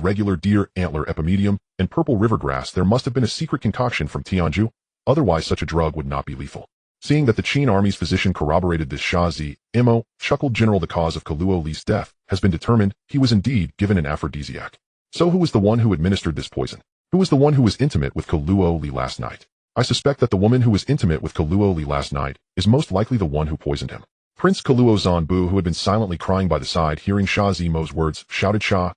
regular deer antler epimedium and purple river grass, there must have been a secret concoction from Tianzhu, otherwise such a drug would not be lethal." Seeing that the Qin army's physician corroborated this, Sha Zimo chuckled, "General, the cause of Kaluo Li's death has been determined. He was indeed given an aphrodisiac. So who was the one who administered this poison? Who was the one who was intimate with Kaluo Li last night? I suspect that the woman who was intimate with Kaluo Li last night is most likely the one who poisoned him." Prince Kaluo Zanbu, who had been silently crying by the side, hearing Sha Zimo's words, shouted, "Sha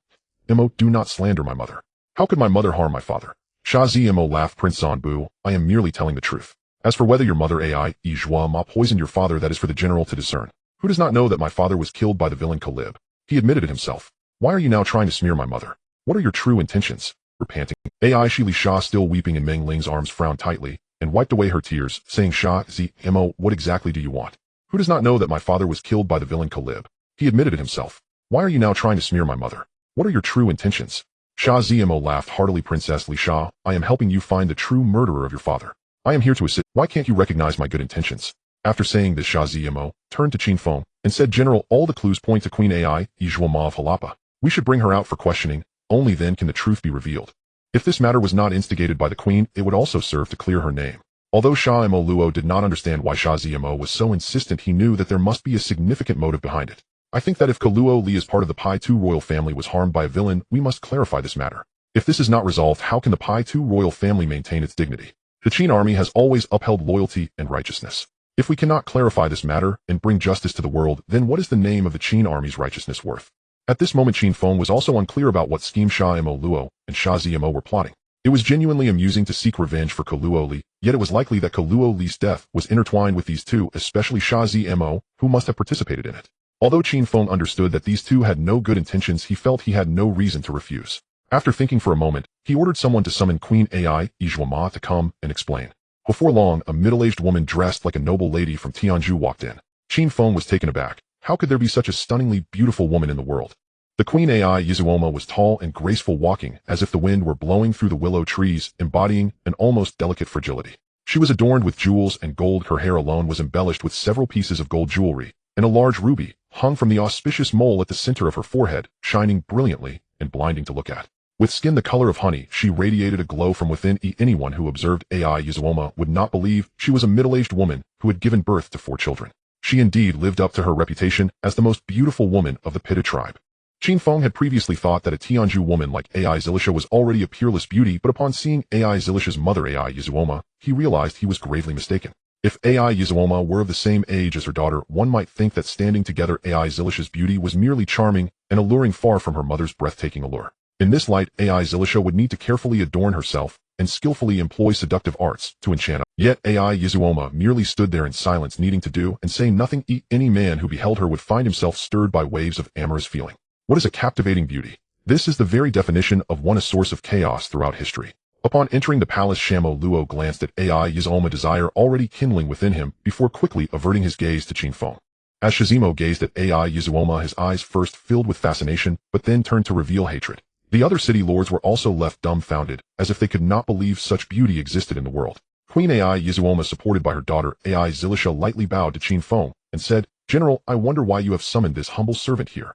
Zimo, do not slander my mother. How could my mother harm my father?" Sha Zimo laughed. "Prince Zanbu, I am merely telling the truth. As for whether your mother Ma poisoned your father, that is for the general to discern. Who does not know that my father was killed by the villain Kalib? He admitted it himself. Why are you now trying to smear my mother? What are your true intentions?" Repenting, Shi Sha, still weeping in Meng Ling's arms, frowned tightly and wiped away her tears, saying, "Sha Zimo, what exactly do you want? Who does not know that my father was killed by the villain Kalib? He admitted it himself. Why are you now trying to smear my mother? What are your true intentions?" Sha Zimo laughed heartily. "Princess Li Sha, I am helping you find the true murderer of your father. I am here to assist. Why can't you recognize my good intentions?" After saying this, Sha Zimo turned to Qin Feng and said, "General, all the clues point to Queen Ma of Harappa. We should bring her out for questioning. Only then can the truth be revealed. If this matter was not instigated by the queen, it would also serve to clear her name." Although Sha Luo did not understand why Sha Zimo was so insistent, he knew that there must be a significant motive behind it. "I think that if Kaluo Li is part of the Pai Tu royal family was harmed by a villain, we must clarify this matter. If this is not resolved, how can the Pai Tu royal family maintain its dignity? The Qin army has always upheld loyalty and righteousness. If we cannot clarify this matter and bring justice to the world, then what is the name of the Qin army's righteousness worth?" At this moment, Qin Feng was also unclear about what scheme Sha Luo and Sha Zimo were plotting. It was genuinely amusing to seek revenge for Kaluo Li, yet it was likely that Kaluo Li's death was intertwined with these two, especially Sha Zimo, who must have participated in it. Although Qin Feng understood that these two had no good intentions, he felt he had no reason to refuse. After thinking for a moment, he ordered someone to summon Queen Ma to come and explain. Before long, a middle-aged woman dressed like a noble lady from Tianzhu walked in. Qin Feng was taken aback. How could there be such a stunningly beautiful woman in the world? The Queen Ai Yizuoma was tall and graceful, walking as if the wind were blowing through the willow trees, embodying an almost delicate fragility. She was adorned with jewels and gold. Her hair alone was embellished with several pieces of gold jewelry, and a large ruby hung from the auspicious mole at the center of her forehead, shining brilliantly and blinding to look at. With skin the color of honey, she radiated a glow from within. Anyone who observed Ai Yizuoma would not believe she was a middle-aged woman who had given birth to 4 children. She indeed lived up to her reputation as the most beautiful woman of the Pitta tribe. Qin Feng had previously thought that a Tianju woman like Ai Zilisha was already a peerless beauty, but upon seeing Ai Zilisha's mother Ai Yizuoma, he realized he was gravely mistaken. If Ai Yizuoma were of the same age as her daughter, one might think that standing together Ai Zilisha's beauty was merely charming and alluring, far from her mother's breathtaking allure. In this light, Ai Zilisha would need to carefully adorn herself and skillfully employ seductive arts to enchant. Yet Ai Yizuoma merely stood there in silence, needing to do and say nothing. Any man who beheld her would find himself stirred by waves of amorous feeling. What is a captivating beauty? This is the very definition of one, a source of chaos throughout history. Upon entering the palace, Shamo Luo glanced at Ai Yizuoma, desire already kindling within him, before quickly averting his gaze to Qin Feng. As Shizimo gazed at Ai Yizuoma, his eyes first filled with fascination, but then turned to reveal hatred. The other city lords were also left dumbfounded, as if they could not believe such beauty existed in the world. Queen Ai Yizuoma, supported by her daughter Ai Zilisha, lightly bowed to Qin Feng and said, "General, I wonder why you have summoned this humble servant here."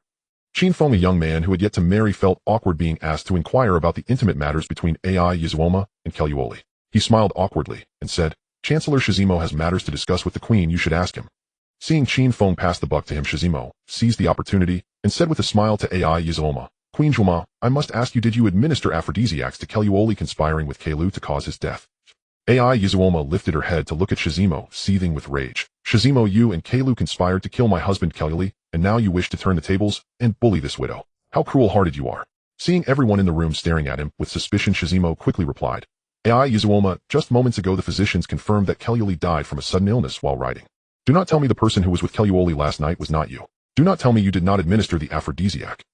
Qin Feng, a young man who had yet to marry, felt awkward being asked to inquire about the intimate matters between Ai Yizuoma and Kaluoli. He smiled awkwardly and said, "Chancellor Shizimo has matters to discuss with the queen. You should ask him." Seeing Qin Feng pass the buck to him, Shizimo seized the opportunity and said with a smile to Ai Yizuoma, "Queen Zhuoma, I must ask you, did you administer aphrodisiacs to Kaluoli, conspiring with Kalu to cause his death?" Ai Yizuoma lifted her head to look at Shizimo, seething with rage. "Shizimo, you and Kalu conspired to kill my husband Kaluoli, and now you wish to turn the tables and bully this widow. How cruel-hearted you are." Seeing everyone in the room staring at him with suspicion, Shizimo quickly replied, "Ai Yizuoma, just moments ago the physicians confirmed that Kaluoli died from a sudden illness while riding. Do not tell me the person who was with Kaluoli last night was not you. Do not tell me you did not administer the aphrodisiac."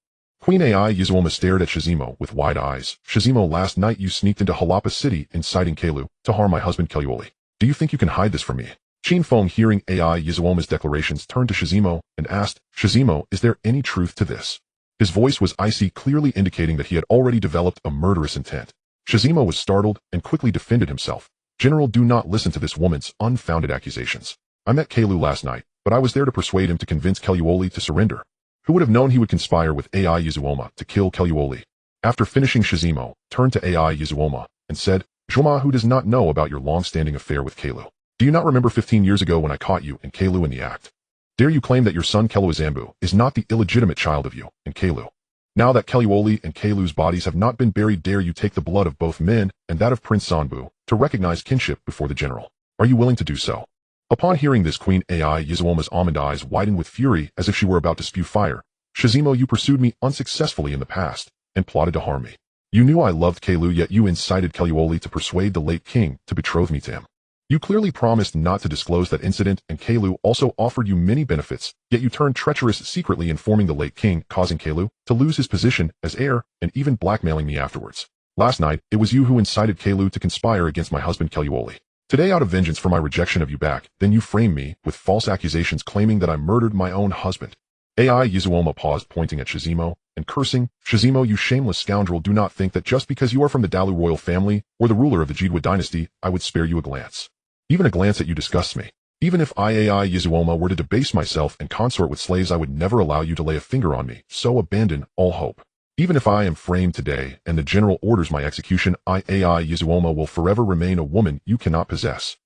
Queen Ai Yizuoma stared at Shizimo with wide eyes. "Shizimo, last night you sneaked into Harappa city, inciting Kalu to harm my husband Kaluoli. Do you think you can hide this from me?" Qin Feng, hearing Ai Yizuoma's declarations, turned to Shizimo and asked, "Shizimo, is there any truth to this?" His voice was icy, clearly indicating that he had already developed a murderous intent. Shizimo was startled and quickly defended himself. "General, do not listen to this woman's unfounded accusations. I met Kalu last night, but I was there to persuade him to convince Kaluoli to surrender. Who would have known he would conspire with Ai Yizuoma to kill Kaluoli?" After finishing, Shizimo turned to Ai Yizuoma and said, "Zhuoma, who does not know about your long-standing affair with Kalu? Do you not remember 15 years ago when I caught you and Kalu in the act? Dare you claim that your son Keluazambu is not the illegitimate child of you and Kalu? Now that Kaluoli and Kalu's bodies have not been buried, dare you take the blood of both men and that of Prince Sanbu to recognize kinship before the general? Are you willing to do so?" Upon hearing this, Queen Ai Yizuoma's almond eyes widened with fury, as if she were about to spew fire. "Shizimo, you pursued me unsuccessfully in the past and plotted to harm me. You knew I loved Kalu, yet you incited Kaluoli to persuade the late king to betroth me to him. You clearly promised not to disclose that incident, and Kalu also offered you many benefits, yet you turned treacherous, secretly informing the late king, causing Kalu to lose his position as heir, and even blackmailing me afterwards. Last night, it was you who incited Kalu to conspire against my husband Kaluoli. Today, out of vengeance for my rejection of you back, then you frame me with false accusations claiming that I murdered my own husband." Ai Yizuoma paused, pointing at Shizimo and cursing, "Shizimo, you shameless scoundrel, do not think that just because you are from the Dalu royal family or the ruler of the Jade dynasty, I would spare you a glance. Even a glance at you disgusts me. Even if I, Ai Yizuoma, were to debase myself and consort with slaves, I would never allow you to lay a finger on me, so abandon all hope. Even if I am framed today and the general orders my execution, I, Ai Yizuoma, will forever remain a woman you cannot possess."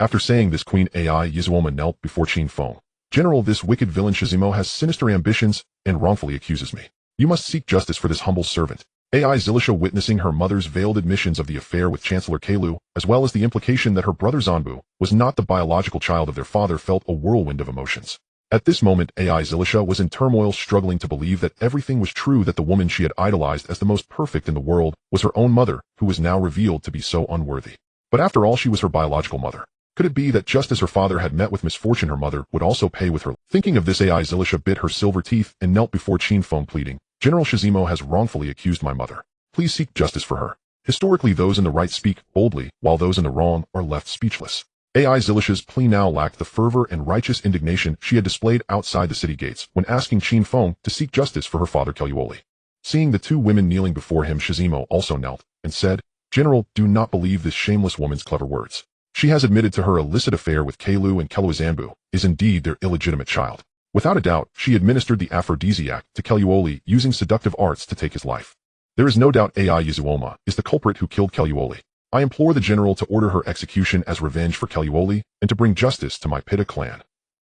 After saying this, Queen Ai Yizuoma knelt before Qin Feng. "General, this wicked villain Shizimo has sinister ambitions and wrongfully accuses me. You must seek justice for this humble servant." Ai Zilisha, witnessing her mother's veiled admissions of the affair with Chancellor Kalu, as well as the implication that her brother Zanbu was not the biological child of their father, felt a whirlwind of emotions. At this moment, Ai Zilisha was in turmoil, struggling to believe that everything was true, that the woman she had idolized as the most perfect in the world was her own mother, who was now revealed to be so unworthy. But after all, she was her biological mother. Could it be that just as her father had met with misfortune, her mother would also pay with her? Thinking of this, Ai Zilisha bit her silver teeth and knelt before Qin Feng, pleading, "General, Shizimo has wrongfully accused my mother. Please seek justice for her." Historically, those in the right speak boldly, while those in the wrong are left speechless. AI Zilish's plea now lacked the fervor and righteous indignation she had displayed outside the city gates when asking Qin Feng to seek justice for her father Kaluoli. Seeing the two women kneeling before him, Shizimo also knelt and said, "General, do not believe this shameless woman's clever words. She has admitted to her illicit affair with Kalu, and Keluazambu is indeed their illegitimate child. Without a doubt, she administered the aphrodisiac to Kaluoli using seductive arts to take his life. There is no doubt Ai Yuzuoma is the culprit who killed Kaluoli. I implore the general to order her execution as revenge for Kaluoli and to bring justice to my Pitta clan."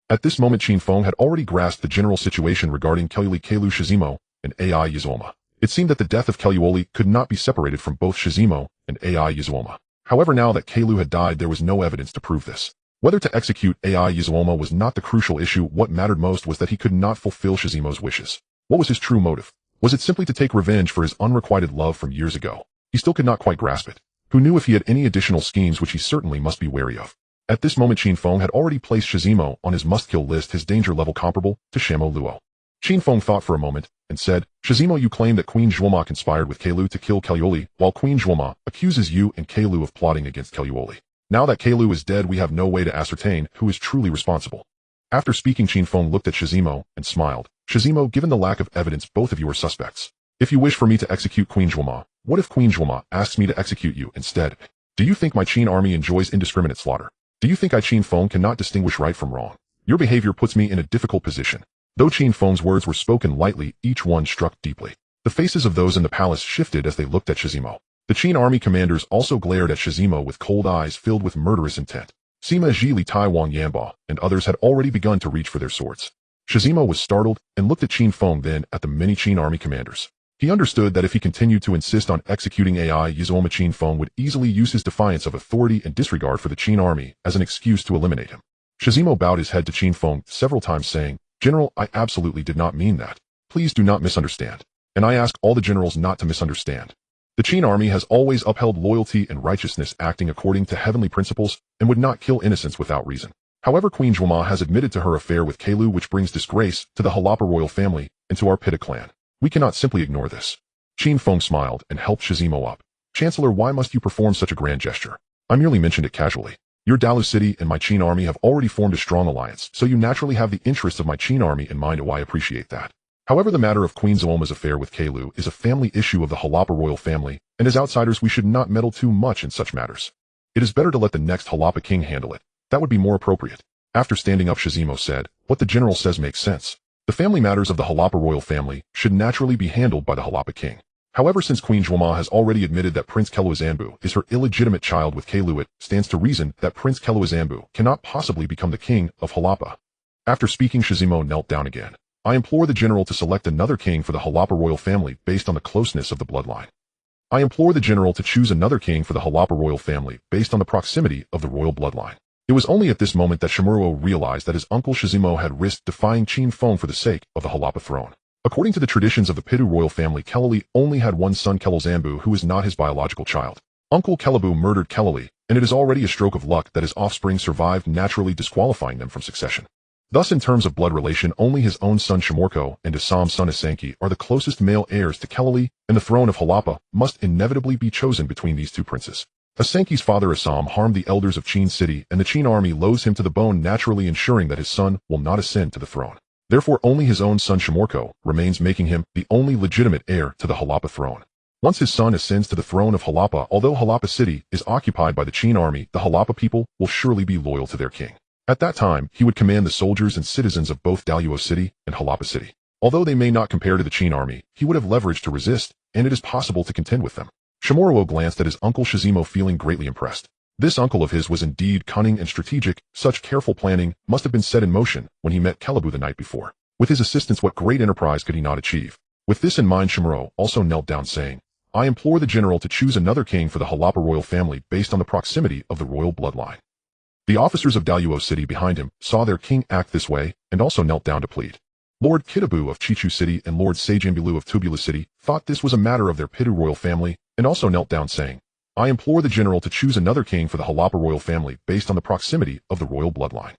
At this moment, Qin Feng had already grasped the general situation regarding Kalu Shizimo and Ai Yuzuoma. It seemed that the death of Kaluoli could not be separated from both Shizimo and Ai Yuzuoma. However, now that Kalu had died, there was no evidence to prove this. Whether to execute Ai Yuzuoma was not the crucial issue. What mattered most was that he could not fulfill Shizimo's wishes. What was his true motive? Was it simply to take revenge for his unrequited love from years ago? He still could not quite grasp it. Who knew if he had any additional schemes, which he certainly must be wary of? At this moment, Qin Feng had already placed Shizimo on his must-kill list, his danger level comparable to Shamo Luo. Qin Feng thought for a moment and said, "Shizimo, you claim that Queen Zhuoma conspired with Kalu to kill Kaluoli, while Queen Zhuoma accuses you and Kalu of plotting against Kaluoli. Now that Kalu is dead, we have no way to ascertain who is truly responsible." After speaking, Qin Feng looked at Shizimo and smiled. "Shizimo, given the lack of evidence, both of you are suspects. If you wish for me to execute Queen Zhuoma, what if Queen Zhuoma asks me to execute you instead? Do you think my Qin army enjoys indiscriminate slaughter? Do you think I, Qin Feng, cannot distinguish right from wrong? Your behavior puts me in a difficult position." Though Qin Feng's words were spoken lightly, each one struck deeply. The faces of those in the palace shifted as they looked at Shizimo. The Qin army commanders also glared at Shizimo with cold eyes filled with murderous intent. Sima, Zhili, Taiwan, Yanba, and others had already begun to reach for their swords. Shizimo was startled and looked at Qin Feng, then at the many Qin army commanders. He understood that if he continued to insist on executing Ai Yuzuoma, Qin Feng would easily use his defiance of authority and disregard for the Qin army as an excuse to eliminate him. Shizimo bowed his head to Qin Feng several times, saying, "General, I absolutely did not mean that. Please do not misunderstand. And I ask all the generals not to misunderstand. The Qin army has always upheld loyalty and righteousness, acting according to heavenly principles, and would not kill innocents without reason. However, Queen Zhuoma has admitted to her affair with Kalu, which brings disgrace to the Harappa royal family and to our Pitta clan. We cannot simply ignore this." Qin Feng smiled and helped Shizimo up. "Chancellor, why must you perform such a grand gesture? I merely mentioned it casually. Your Dalu city and my Qin army have already formed a strong alliance, so you naturally have the interests of my Qin army in mind. Oh, I appreciate that. However, the matter of Queen Zhuoma's affair with Kalu is a family issue of the Harappa royal family, and as outsiders we should not meddle too much in such matters. It is better to let the next Harappa king handle it. That would be more appropriate." After standing up, Shizimo said, "What the general says makes sense. The family matters of the Harappa royal family should naturally be handled by the Harappa king. However, since Queen Zhuoma has already admitted that Prince Keluazambu is her illegitimate child with Kalu, it stands to reason that Prince Keluazambu cannot possibly become the king of Harappa." After speaking, Shizimo knelt down again. "I implore the general to select another king for the Harappa royal family based on the closeness of the bloodline. I implore the general to choose another king for the Harappa royal family based on the proximity of the royal bloodline." It was only at this moment that Shimuruo realized that his uncle Shizimo had risked defying Qin Feng for the sake of the Harappa throne. According to the traditions of the Pitu royal family, Kelali only had one son, Kelazambu, who is not his biological child. Uncle Kelabu murdered Kelali, and it is already a stroke of luck that his offspring survived, naturally disqualifying them from succession. Thus, in terms of blood relation, only his own son Shimorko and Assam's son Asanki are the closest male heirs to Kelali, and the throne of Harappa must inevitably be chosen between these two princes. Asanki's father Assam harmed the elders of Qin City, and the Qin army loathes him to the bone, naturally ensuring that his son will not ascend to the throne. Therefore, only his own son Shimorko remains, making him the only legitimate heir to the Harappa throne. Once his son ascends to the throne of Harappa, although Harappa city is occupied by the Qin army, the Harappa people will surely be loyal to their king. At that time, he would command the soldiers and citizens of both Daluo city and Harappa city. Although they may not compare to the Qin army, he would have leverage to resist, and it is possible to contend with them. Shimuruo glanced at his uncle Shizimo, feeling greatly impressed. This uncle of his was indeed cunning and strategic. Such careful planning must have been set in motion when he met Kelabu the night before. With his assistance, what great enterprise could he not achieve? With this in mind, Shimuruo also knelt down, saying, "I implore the general to choose another king for the Harappa royal family based on the proximity of the royal bloodline." The officers of Daluo city behind him saw their king act this way and also knelt down to plead. Lord Kitabu of Chichu city and Lord Sejambilu of Tubula city thought this was a matter of their Pitu royal family and also knelt down, saying, "I implore the general to choose another king for the Harappa royal family based on the proximity of the royal bloodline."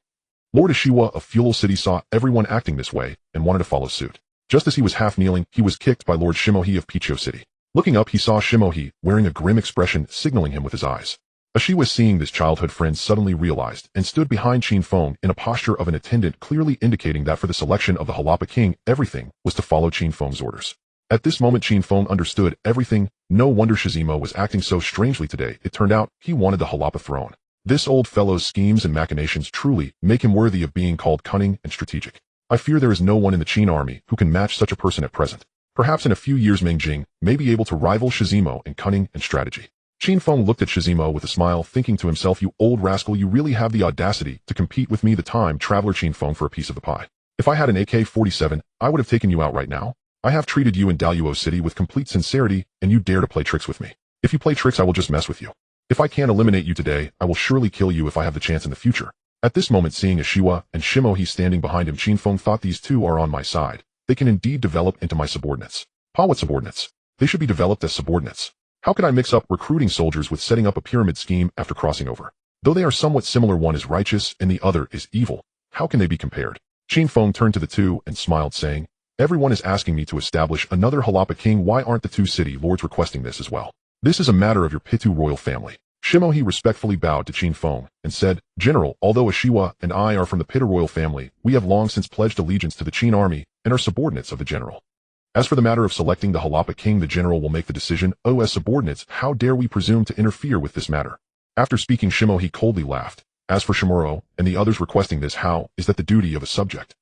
Lord Ashiwa of Fulal city saw everyone acting this way and wanted to follow suit. Just as he was half kneeling, he was kicked by Lord Shimohi of Picho city. Looking up, he saw Shimohi wearing a grim expression, signaling him with his eyes. Ashiwa, seeing this childhood friend, suddenly realized and stood behind Qin Feng in a posture of an attendant, clearly indicating that for the selection of the Harappa king, everything was to follow Qin Feng's orders. At this moment, Qin Feng understood everything. No wonder Sima was acting so strangely today. It turned out he wanted the Harappa throne. This old fellow's schemes and machinations truly make him worthy of being called cunning and strategic. I fear there is no one in the Qin army who can match such a person at present. Perhaps in a few years Meng Ling may be able to rival Shizimo in cunning and strategy. Qin Feng looked at Shizimo with a smile, thinking to himself, you old rascal, you really have the audacity to compete with me, the time traveler Qin Feng, for a piece of the pie. If I had an AK-47, I would have taken you out right now. I have treated you in Daluo City with complete sincerity, and you dare to play tricks with me. If you play tricks, I will just mess with you. If I can't eliminate you today, I will surely kill you if I have the chance in the future. At this moment, seeing Ashiwa and Shimohi standing behind him, Qin Feng thought, these two are on my side. They can indeed develop into my subordinates. What subordinates? They should be developed as subordinates. How could I mix up recruiting soldiers with setting up a pyramid scheme after crossing over? Though they are somewhat similar, one is righteous and the other is evil. How can they be compared? Qin Feng turned to the two and smiled, saying, everyone is asking me to establish another Harappa king. Why aren't the two city lords requesting this as well? This is a matter of your Pitu royal family. Shimohi respectfully bowed to Qin Feng and said, General, although Ashiwa and I are from the Pitu royal family, we have long since pledged allegiance to the Qin army and are subordinates of the general. As for the matter of selecting the Harappa king, the general will make the decision. As subordinates, how dare we presume to interfere with this matter? After speaking, Shimohi coldly laughed. As for Shimuro and the others requesting this, how is that the duty of a subject?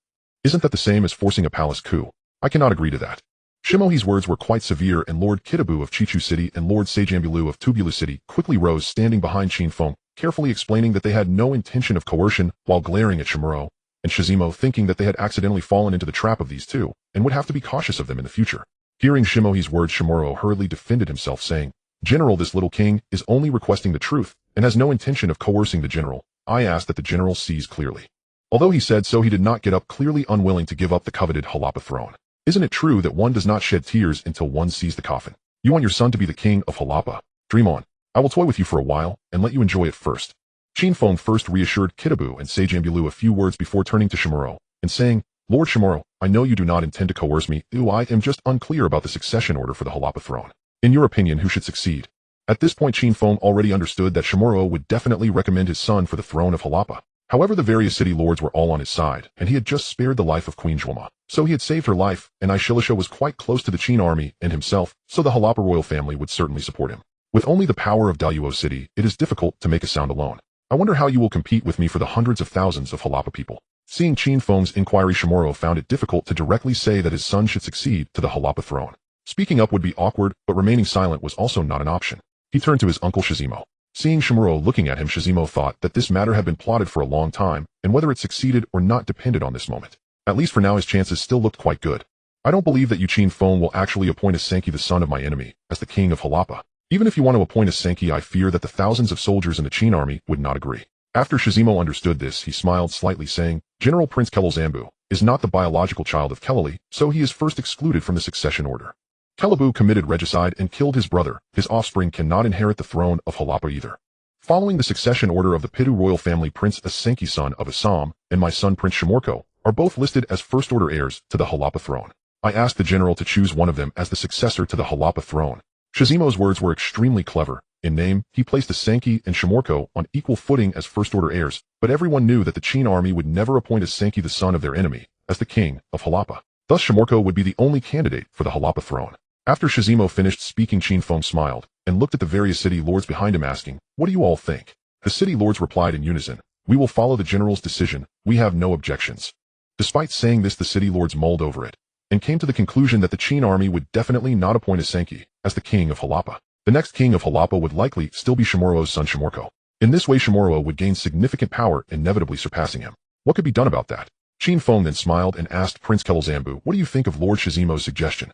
Isn't that the same as forcing a palace coup? I cannot agree to that. Shimohi's words were quite severe, and Lord Kitabu of Chichu City and Lord Sejambulu of Tubulu City quickly rose, standing behind Qin Feng, carefully explaining that they had no intention of coercion, while glaring at Shimuro and Shizimo, thinking that they had accidentally fallen into the trap of these two, and would have to be cautious of them in the future. Hearing Shimohi's words, Shimuro hurriedly defended himself, saying, General, this little king is only requesting the truth, and has no intention of coercing the general. I ask that the general sees clearly. Although he said so, he did not get up, clearly unwilling to give up the coveted Harappa throne. Isn't it true that one does not shed tears until one sees the coffin? You want your son to be the king of Harappa? Dream on. I will toy with you for a while, and let you enjoy it first. Qin Feng first reassured Kitabu and Sejambulu a few words before turning to Shimuro and saying, Lord Shimuro, I know you do not intend to coerce me. I am just unclear about the succession order for the Harappa throne. In your opinion, who should succeed? At this point, Qin Feng already understood that Shimuro would definitely recommend his son for the throne of Harappa. However, the various city lords were all on his side, and he had just spared the life of Queen Zhuoma. So he had saved her life, and Aishilisha was quite close to the Qin army and himself, so the Harappa royal family would certainly support him. With only the power of Daluo City, it is difficult to make a sound alone. I wonder how you will compete with me for the hundreds of thousands of Harappa people. Seeing Qin Feng's inquiry, Shimuro found it difficult to directly say that his son should succeed to the Harappa throne. Speaking up would be awkward, but remaining silent was also not an option. He turned to his uncle Shizimo. Seeing Shimuro looking at him, Shizimo thought that this matter had been plotted for a long time, and whether it succeeded or not depended on this moment. At least for now, his chances still looked quite good. I don't believe that you, Qin Feng, will actually appoint a Sankey, the son of my enemy, as the king of Harappa. Even if you want to appoint a Sankey, I fear that the thousands of soldiers in the Qin army would not agree. After Shizimo understood this, he smiled slightly, saying, General, Prince Kelazambu is not the biological child of Kelali, so he is first excluded from the succession order. Kelabu committed regicide and killed his brother. His offspring cannot inherit the throne of Harappa either. Following the succession order of the Pitu royal family, Prince Asenki, son of Assam, and my son Prince Shimorko are both listed as first-order heirs to the Harappa throne. I asked the general to choose one of them as the successor to the Harappa throne. Shizimo's words were extremely clever. In name, he placed Asenki and Shimorko on equal footing as first-order heirs, but everyone knew that the Qin army would never appoint Asenki, the son of their enemy, as the king of Harappa. Thus Shimorko would be the only candidate for the Harappa throne. After Shizimo finished speaking, Qin Feng smiled and looked at the various city lords behind him, asking, What do you all think? The city lords replied in unison, We will follow the general's decision. We have no objections. Despite saying this, the city lords mulled over it and came to the conclusion that the Qin army would definitely not appoint Asenki as the king of Harappa. The next king of Harappa would likely still be Shimoro's son Shimorko. In this way, Shimoro would gain significant power, inevitably surpassing him. What could be done about that? Qin Feng then smiled and asked Prince Kelazambu, What do you think of Lord Shizimo's suggestion?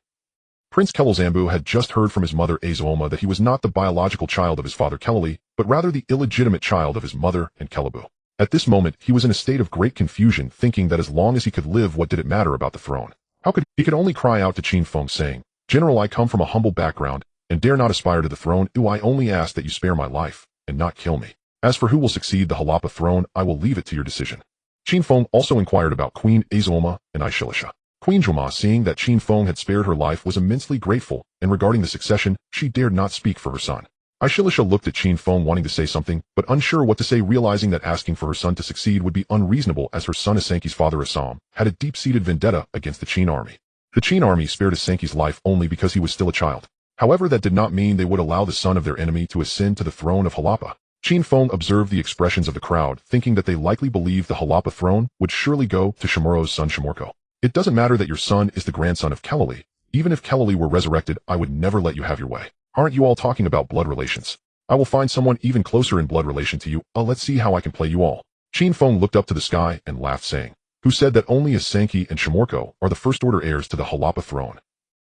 Prince Kelazambu had just heard from his mother Azuoma that he was not the biological child of his father Kelali, but rather the illegitimate child of his mother and Kelabu. At this moment, he was in a state of great confusion, thinking that as long as he could live, what did it matter about the throne? He could only cry out to Qin Feng, saying, General, I come from a humble background and dare not aspire to the throne. I only ask that you spare my life and not kill me. As for who will succeed the Harappa throne, I will leave it to your decision. Qin Feng also inquired about Queen Azuoma and Aishilisha. Queen Zhuoma, seeing that Qin Feng had spared her life, was immensely grateful, and regarding the succession, she dared not speak for her son. Xianyang looked at Qin Feng wanting to say something, but unsure what to say, realizing that asking for her son to succeed would be unreasonable, as her son Asanki's father Assam had a deep-seated vendetta against the Qin army. The Qin army spared Asanki's life only because he was still a child. However, that did not mean they would allow the son of their enemy to ascend to the throne of Harappa. Qin Feng observed the expressions of the crowd, thinking that they likely believed the Harappa throne would surely go to Chamorro's son Chamorro. It doesn't matter that your son is the grandson of Kelali. Even if Kelali were resurrected, I would never let you have your way. Aren't you all talking about blood relations? I will find someone even closer in blood relation to you. Let's see how I can play you all. Qin Feng looked up to the sky and laughed, saying, "Who said that only Asanki and Chamorro are the first-order heirs to the Harappa throne?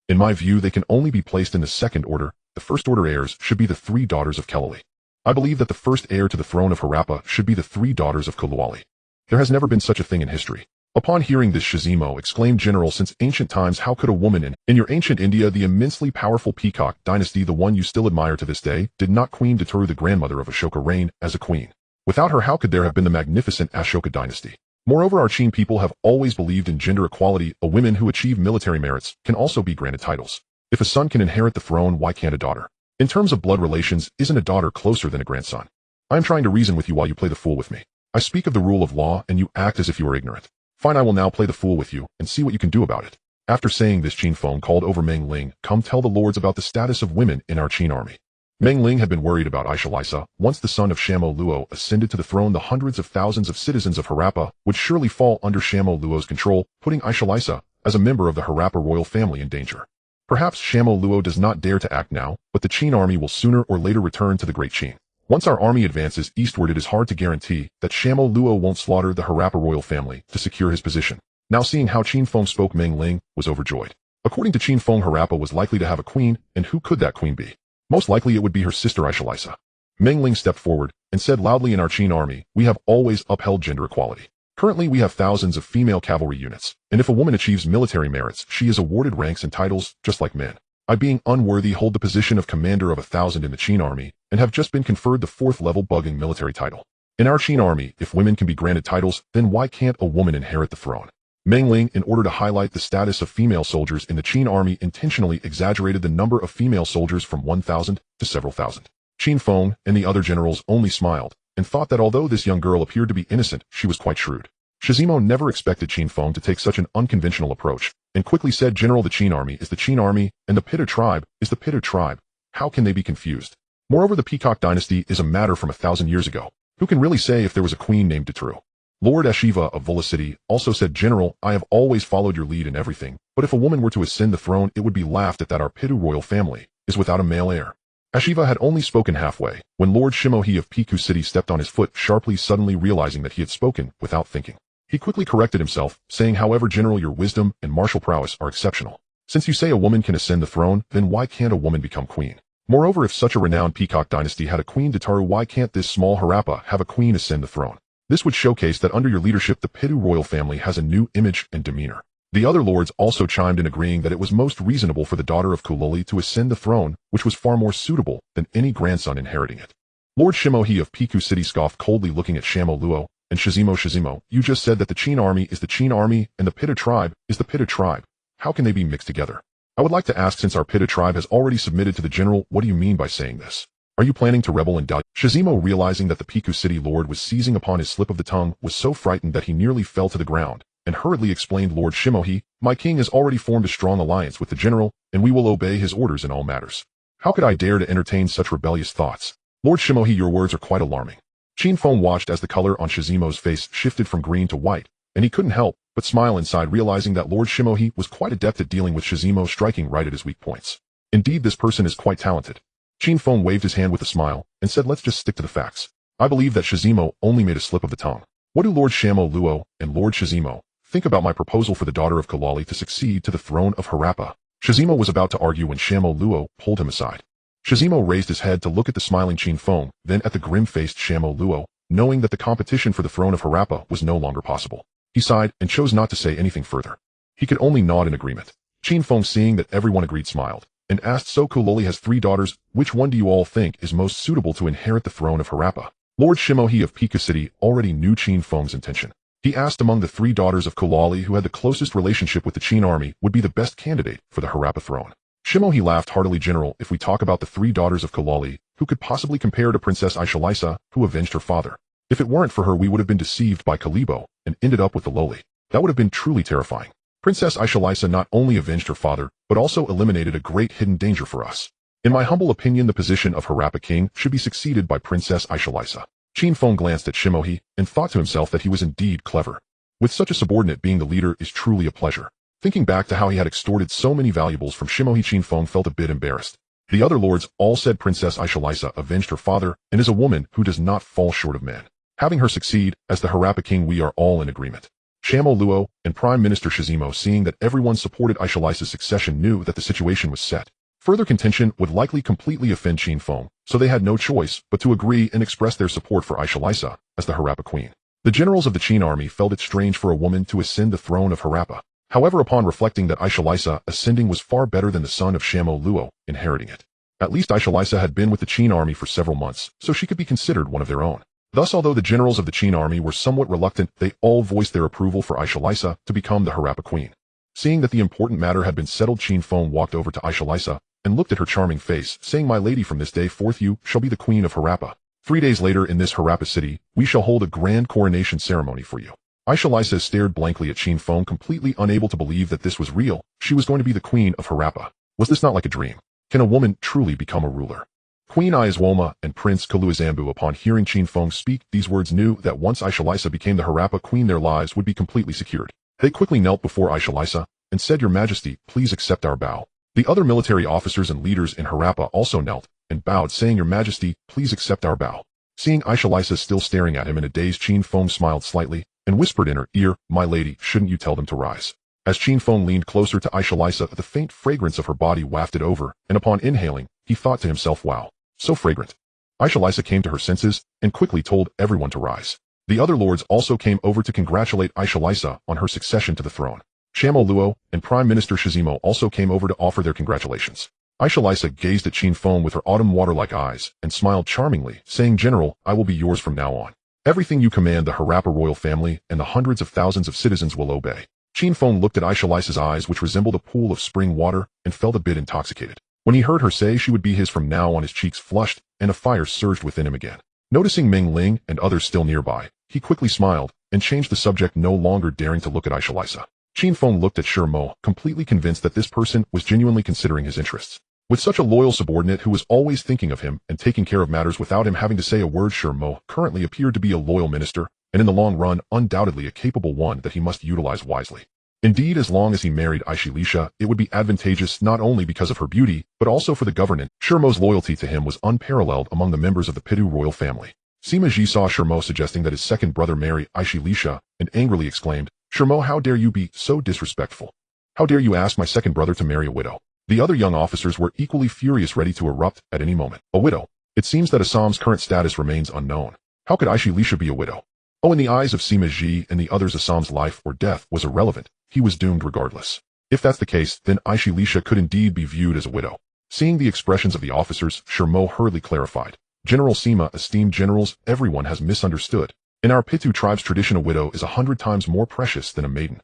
In my view, they can only be placed in the second order. The first-order heirs should be the 3 daughters of Kelali. I believe that the first heir to the throne of Harappa should be the 3 daughters of Kulawali. There has never been such a thing in history." Upon hearing this, Xianyang exclaimed, "General, since ancient times, how could a woman in your ancient India, the immensely powerful Peacock dynasty, the one you still admire to this day, did not Queen Daturu, the grandmother of Ashoka, reign as a queen? Without her, how could there have been the magnificent Ashoka dynasty? Moreover, our Qin people have always believed in gender equality. A woman who achieve military merits can also be granted titles. If a son can inherit the throne, why can't a daughter? In terms of blood relations, isn't a daughter closer than a grandson? I am trying to reason with you while you play the fool with me. I speak of the rule of law and you act as if you are ignorant. Fine, I will now play the fool with you and see what you can do about it." After saying this, Qin Feng called over Meng Ling. "Come tell the lords about the status of women in our Qin army." Meng Ling had been worried about Xianyang. Once the son of Shamo Luo ascended to the throne, the hundreds of thousands of citizens of Harappa would surely fall under Shamo Luo's control, putting Xianyang, as a member of the Harappa royal family, in danger. Perhaps Shamo Luo does not dare to act now, but the Qin army will sooner or later return to the Great Qin. Once our army advances eastward, it is hard to guarantee that Shamo Luo won't slaughter the Harappa royal family to secure his position. Now, seeing how Qin Feng spoke, Meng Ling was overjoyed. According to Qin Feng, Harappa was likely to have a queen, and who could that queen be? Most likely it would be her sister Xianyang. Meng Ling stepped forward and said loudly, "In our Qin army, we have always upheld gender equality. Currently, we have thousands of female cavalry units, and if a woman achieves military merits, she is awarded ranks and titles just like men. I, being unworthy, hold the position of commander of 1,000 in the Qin army, and have just been conferred the 4th level bugging military title. In our Qin army, if women can be granted titles, then why can't a woman inherit the throne?" Meng Ling, in order to highlight the status of female soldiers in the Qin army, intentionally exaggerated the number of female soldiers from 1,000 to several thousand. Qin Feng and the other generals only smiled, and thought that although this young girl appeared to be innocent, she was quite shrewd. Xianyang never expected Qin Feng to take such an unconventional approach, and quickly said, "General, the Qin army is the Qin army, and the Pitta tribe is the Pitta tribe. How can they be confused? Moreover, the Peacock dynasty is a matter from 1,000 years ago. Who can really say if there was a queen named Daturu?" Lord Ashiva of Vola City also said, "General, I have always followed your lead in everything, but if a woman were to ascend the throne, it would be laughed at that our Pitu royal family is without a male heir." Ashiva had only spoken halfway, when Lord Shimohi of Piku City stepped on his foot sharply, suddenly realizing that he had spoken without thinking. He quickly corrected himself, saying, "However, General, your wisdom and martial prowess are exceptional. Since you say a woman can ascend the throne, then why can't a woman become queen? Moreover, if such a renowned Peacock dynasty had a Queen Daturu, why can't this small Harappa have a queen ascend the throne? This would showcase that under your leadership the Pitu royal family has a new image and demeanor." The other lords also chimed in, agreeing that it was most reasonable for the daughter of Kuloli to ascend the throne, which was far more suitable than any grandson inheriting it. Lord Shimohi of Piku City scoffed coldly, looking at Shamo Luo and Shizimo. "You just said that the Qin army is the Qin army and the Pitta tribe is the Pitta tribe. How can they be mixed together? I would like to ask, since our Pitta tribe has already submitted to the general, what do you mean by saying this? Are you planning to rebel and die?" Shizimo, realizing that the Piku City lord was seizing upon his slip of the tongue, was so frightened that he nearly fell to the ground, and hurriedly explained, "Lord Shimohi, my king has already formed a strong alliance with the general, and we will obey his orders in all matters. How could I dare to entertain such rebellious thoughts? Lord Shimohi, your words are quite alarming." Qin Feng watched as the color on Shizimo's face shifted from green to white, and he couldn't help but smile inside, realizing that Lord Shimohi was quite adept at dealing with Shizimo, striking right at his weak points. Indeed, this person is quite talented. Qin Feng waved his hand with a smile and said, "Let's just stick to the facts. I believe that Shizimo only made a slip of the tongue. What do Lord Shamo Luo and Lord Shizimo think about my proposal for the daughter of Kulali to succeed to the throne of Harappa?" Shizimo was about to argue when Shamo Luo pulled him aside. Shizimo raised his head to look at the smiling Qin Feng, then at the grim-faced Shamo Luo, knowing that the competition for the throne of Harappa was no longer possible. He sighed and chose not to say anything further. He could only nod in agreement. Qin Feng, seeing that everyone agreed, smiled, and asked, "So Kuloli has 3 daughters, which one do you all think is most suitable to inherit the throne of Harappa?" Lord Shimohi of Pika City already knew Qin Feng's intention. He asked among the 3 daughters of Kulali who had the closest relationship with the Qin army would be the best candidate for the Harappa throne. Shimohi laughed heartily. General, if we talk about the three daughters of Kalali, who could possibly compare to Princess Aishalisa, who avenged her father? If it weren't for her, we would have been deceived by Kalibo and ended up with the lowly. That would have been truly terrifying. Princess Aishalisa not only avenged her father, but also eliminated a great hidden danger for us. In my humble opinion, the position of Harappa king should be succeeded by Princess Aishalisa. Qin Feng glanced at Shimohi and thought to himself that he was indeed clever. With such a subordinate, being the leader is truly a pleasure. Thinking back to how he had extorted so many valuables from Shimohi, Qin Feng felt a bit embarrassed. The other lords all said Princess Aishalisa avenged her father and is a woman who does not fall short of man. Having her succeed as the Harappa king, we are all in agreement. Shamo Luo and Prime Minister Shizimo, seeing that everyone supported Aishalisa's succession, knew that the situation was set. Further contention would likely completely offend Qin Feng, so they had no choice but to agree and express their support for Aishalisa as the Harappa queen. The generals of the Qin army felt it strange for a woman to ascend the throne of Harappa. However, upon reflecting that Aishalisa ascending was far better than the son of Shamo Luo inheriting it. At least Aishalisa had been with the Qin army for several months, so she could be considered one of their own. Thus, although the generals of the Qin army were somewhat reluctant, they all voiced their approval for Aishalisa to become the Harappa queen. Seeing that the important matter had been settled, Qin Feng walked over to Aishalisa and looked at her charming face, saying, "My lady, from this day forth you shall be the queen of Harappa. 3 days later, in this Harappa city, we shall hold a grand coronation ceremony for you." Aishalisa stared blankly at Qin Feng, completely unable to believe that this was real. She was going to be the queen of Harappa. Was this not like a dream? Can a woman truly become a ruler? Queen Ayazwoma and Prince Kaluazambu, upon hearing Qin Feng speak these words, knew that once Aishalisa became the Harappa queen, their lives would be completely secured. They quickly knelt before Aishalisa and said, "Your Majesty, please accept our bow." The other military officers and leaders in Harappa also knelt and bowed, saying, "Your Majesty, please accept our bow." Seeing Aishalisa still staring at him in a daze, Qin Feng smiled slightly and whispered in her ear, "My lady, shouldn't you tell them to rise?" As Qin Feng leaned closer to Aishalisa, the faint fragrance of her body wafted over, and upon inhaling, he thought to himself, "Wow, so fragrant." Aishalisa came to her senses and quickly told everyone to rise. The other lords also came over to congratulate Aishalisa on her succession to the throne. Shamo Luo and Prime Minister Shizimo also came over to offer their congratulations. Aishalisa gazed at Qin Feng with her autumn water-like eyes and smiled charmingly, saying, "General, I will be yours from now on. Everything you command, the Harappa royal family and the hundreds of thousands of citizens will obey." Qin Feng looked at Aishalisa's eyes, which resembled a pool of spring water, and felt a bit intoxicated. When he heard her say she would be his from now on, his cheeks flushed and a fire surged within him again. Noticing Meng Ling and others still nearby, he quickly smiled and changed the subject, no longer daring to look at Aishalisa. Qin Feng looked at Shimo, completely convinced that this person was genuinely considering his interests. With such a loyal subordinate who was always thinking of him and taking care of matters without him having to say a word, Shimo currently appeared to be a loyal minister, and in the long run, undoubtedly a capable one that he must utilize wisely. Indeed, as long as he married Aishalisa, it would be advantageous not only because of her beauty, but also for the government. Shimo's loyalty to him was unparalleled among the members of the Pitu royal family. Sima Ji saw Shimo suggesting that his second brother marry Aishalisa and angrily exclaimed, "Shimo, how dare you be so disrespectful? How dare you ask my second brother to marry a widow?" The other young officers were equally furious, ready to erupt at any moment. A widow. It seems that Assam's current status remains unknown. How could Aishalisa be a widow? Oh, in the eyes of Sima Ji and the others, Assam's life or death was irrelevant. He was doomed regardless. If that's the case, then Aishalisa could indeed be viewed as a widow. Seeing the expressions of the officers, Shimo hurriedly clarified, "General Sima, esteemed generals, everyone has misunderstood. In our Pitu tribe's tradition, a widow is 100 times more precious than a maiden.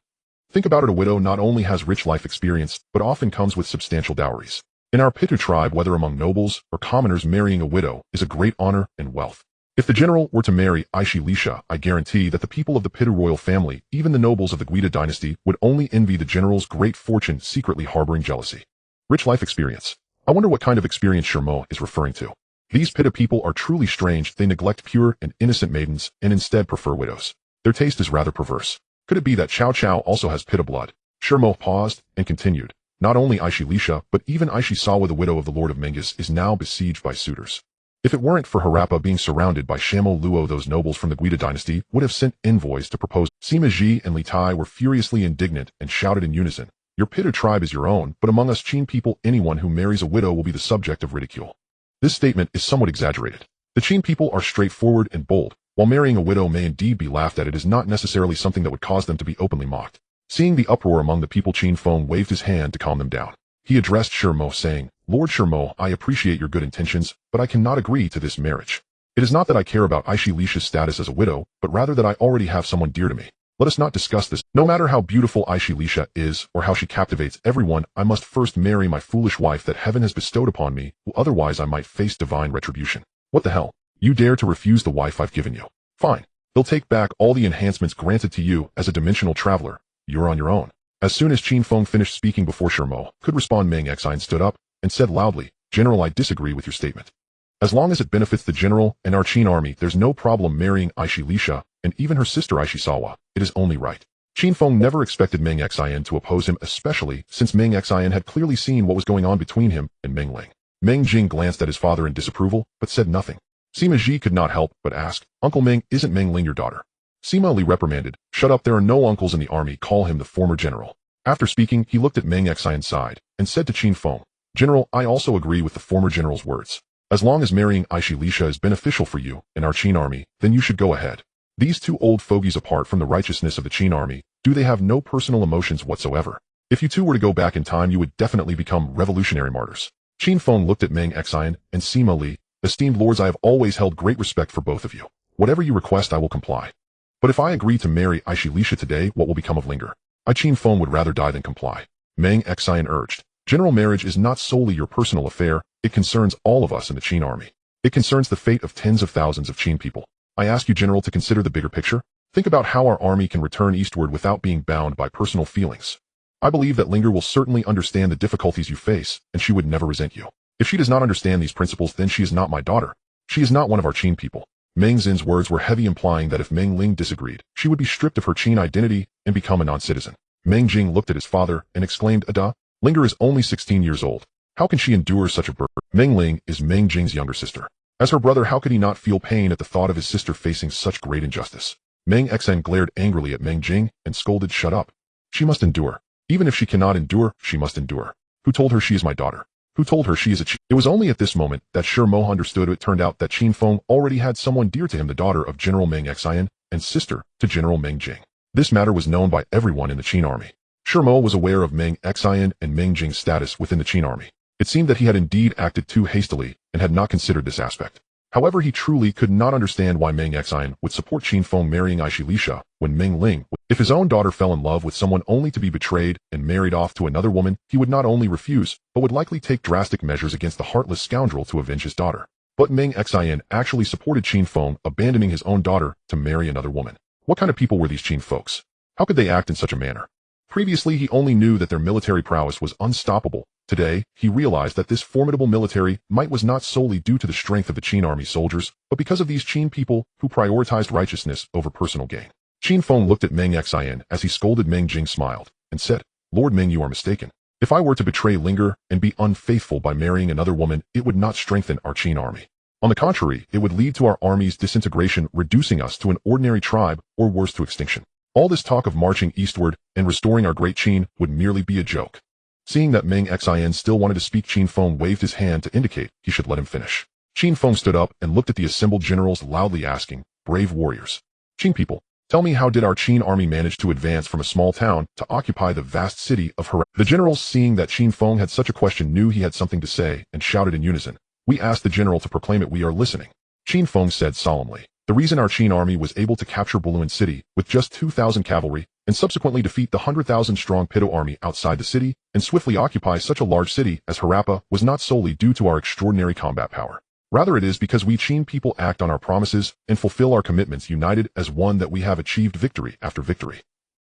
Think about it, a widow not only has rich life experience, but often comes with substantial dowries. In our Pitu tribe, whether among nobles or commoners, marrying a widow is a great honor and wealth. If the general were to marry Aishalisa, I guarantee that the people of the Pitu royal family, even the nobles of the Great Dynasty, would only envy the general's great fortune, secretly harboring jealousy." Rich life experience. I wonder what kind of experience Shimo is referring to. These Pitu people are truly strange. They neglect pure and innocent maidens and instead prefer widows. Their taste is rather perverse. Could it be that Chow Chow also has Pitu blood? Shimo paused and continued, "Not only Aishalisa, but even Aishisawa, the widow of the Lord of Mengus, is now besieged by suitors. If it weren't for Harappa being surrounded by Shamo Luo, those nobles from the Great Dynasty would have sent envoys to propose." Sima Ji and Li Tai were furiously indignant and shouted in unison, "Your Pitu tribe is your own, but among us Qin people, anyone who marries a widow will be the subject of ridicule." This statement is somewhat exaggerated. The Qin people are straightforward and bold. While marrying a widow may indeed be laughed at, it is not necessarily something that would cause them to be openly mocked. Seeing the uproar among the people, Qin Feng waved his hand to calm them down. He addressed Shimo, saying, "Lord Shimo, I appreciate your good intentions, but I cannot agree to this marriage. It is not that I care about Aishalisa's status as a widow, but rather that I already have someone dear to me. Let us not discuss this. No matter how beautiful Xianyang is, or how she captivates everyone, I must first marry my foolish wife that heaven has bestowed upon me, otherwise I might face divine retribution. What the hell? You dare to refuse the wife I've given you? Fine. They'll take back all the enhancements granted to you as a dimensional traveler. You're on your own. As soon as Qin Feng finished speaking before Shermo could respond, Meng Ling stood up and said loudly, General, I disagree with your statement. As long as it benefits the general and our Qin army, there's no problem marrying Xianyang and even her sister Aishisawa. It is only right. Qin Feng never expected Meng Ling to oppose him, especially since Meng Ling had clearly seen what was going on between him and Meng Ling. Meng Jing glanced at his father in disapproval, but said nothing. Sima Ji could not help but ask, Uncle Meng, isn't Meng Ling your daughter? Sima Li reprimanded, shut up, there are no uncles in the army, call him the former general. After speaking, he looked at Meng Ling's side and said to Qin Feng, General, I also agree with the former general's words. As long as marrying Xianyang is beneficial for you and our Qin army, then you should go ahead. These two old fogies, apart from the righteousness of the Qin army, do they have no personal emotions whatsoever? If you two were to go back in time, you would definitely become revolutionary martyrs. Qin Feng looked at Meng Ling and Sima Li. Esteemed lords, I have always held great respect for both of you. Whatever you request, I will comply. But if I agree to marry Xianyang today, what will become of Linger? Qin Feng would rather die than comply. Meng Ling urged, General, marriage is not solely your personal affair, it concerns all of us in the Qin army. It concerns the fate of tens of thousands of Qin people. I ask you, General, to consider the bigger picture. Think about how our army can return eastward without being bound by personal feelings. I believe that Linger will certainly understand the difficulties you face, and she would never resent you. If she does not understand these principles, then she is not my daughter. She is not one of our Qin people. Meng Xin's words were heavy, implying that if Meng Ling disagreed, she would be stripped of her Qin identity and become a non-citizen. Meng Jing looked at his father and exclaimed, Ada, Linger is only 16 years old. How can she endure such a burden? Meng Ling is Meng Jing's younger sister. As her brother, how could he not feel pain at the thought of his sister facing such great injustice? Meng Ling glared angrily at Meng Jing and scolded, shut up. She must endure. Even if she cannot endure, she must endure. Who told her she is my daughter? Who told her she is a Qin? It was only at this moment that Shermo understood. It turned out that Qin Feng already had someone dear to him, the daughter of General Meng Ling and sister to General Meng Jing. This matter was known by everyone in the Qin army. Shermo was aware of Meng Ling and Meng Jing's status within the Qin army. It seemed that he had indeed acted too hastily and had not considered this aspect. However, he truly could not understand why Meng Ling would support Qin Feng marrying Xianyang when Meng Ling, if his own daughter fell in love with someone only to be betrayed and married off to another woman, he would not only refuse, but would likely take drastic measures against the heartless scoundrel to avenge his daughter. But Meng Ling actually supported Qin Feng abandoning his own daughter to marry another woman. What kind of people were these Qin folks? How could they act in such a manner? Previously, he only knew that their military prowess was unstoppable. Today, he realized that this formidable military might was not solely due to the strength of the Qin army soldiers, but because of these Qin people who prioritized righteousness over personal gain. Qin Feng looked at Meng Ling as he scolded. Meng Jing smiled and said, Lord Meng, you are mistaken. If I were to betray Linger and be unfaithful by marrying another woman, it would not strengthen our Qin army. On the contrary, it would lead to our army's disintegration, reducing us to an ordinary tribe, or worse, to extinction. All this talk of marching eastward and restoring our great Qin would merely be a joke. Seeing that Meng Ling still wanted to speak, Qin Feng waved his hand to indicate he should let him finish. Qin Feng stood up and looked at the assembled generals, loudly asking, brave warriors, Qin people, tell me, how did our Qin army manage to advance from a small town to occupy the vast city of Harappa? The generals, seeing that Qin Feng had such a question, knew he had something to say and shouted in unison, we asked the general to proclaim it, we are listening. Qin Feng said solemnly, the reason our Qin army was able to capture Bolun City with just 2,000 cavalry and subsequently defeat the 100,000-strong Pido army outside the city and swiftly occupy such a large city as Harappa was not solely due to our extraordinary combat power. Rather, it is because we Qin people act on our promises and fulfill our commitments united as one that we have achieved victory after victory.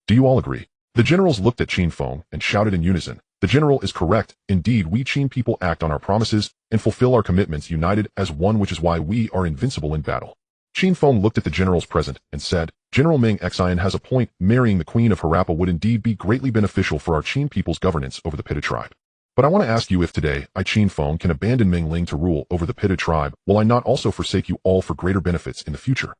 Do you all agree? The generals looked at Qin Feng and shouted in unison, the general is correct. Indeed, we Qin people act on our promises and fulfill our commitments united as one, which is why we are invincible in battle. Qin Feng looked at the generals present and said, General Meng Ling has a point. Marrying the Queen of Harappa would indeed be greatly beneficial for our Qin people's governance over the Pitta tribe. But I want to ask you, if today I, Qin Feng, can abandon Meng Ling to rule over the Pitta tribe, will I not also forsake you all for greater benefits in the future?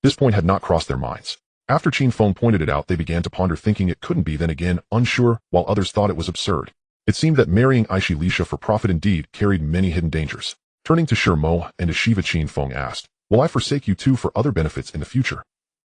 This point had not crossed their minds. After Qin Feng pointed it out, they began to ponder, thinking it couldn't be, then again, unsure, while others thought it was absurd. It seemed that marrying Xianyang for profit indeed carried many hidden dangers. Turning to Shermo and Ashiva, Qin Feng asked, will I forsake you too for other benefits in the future?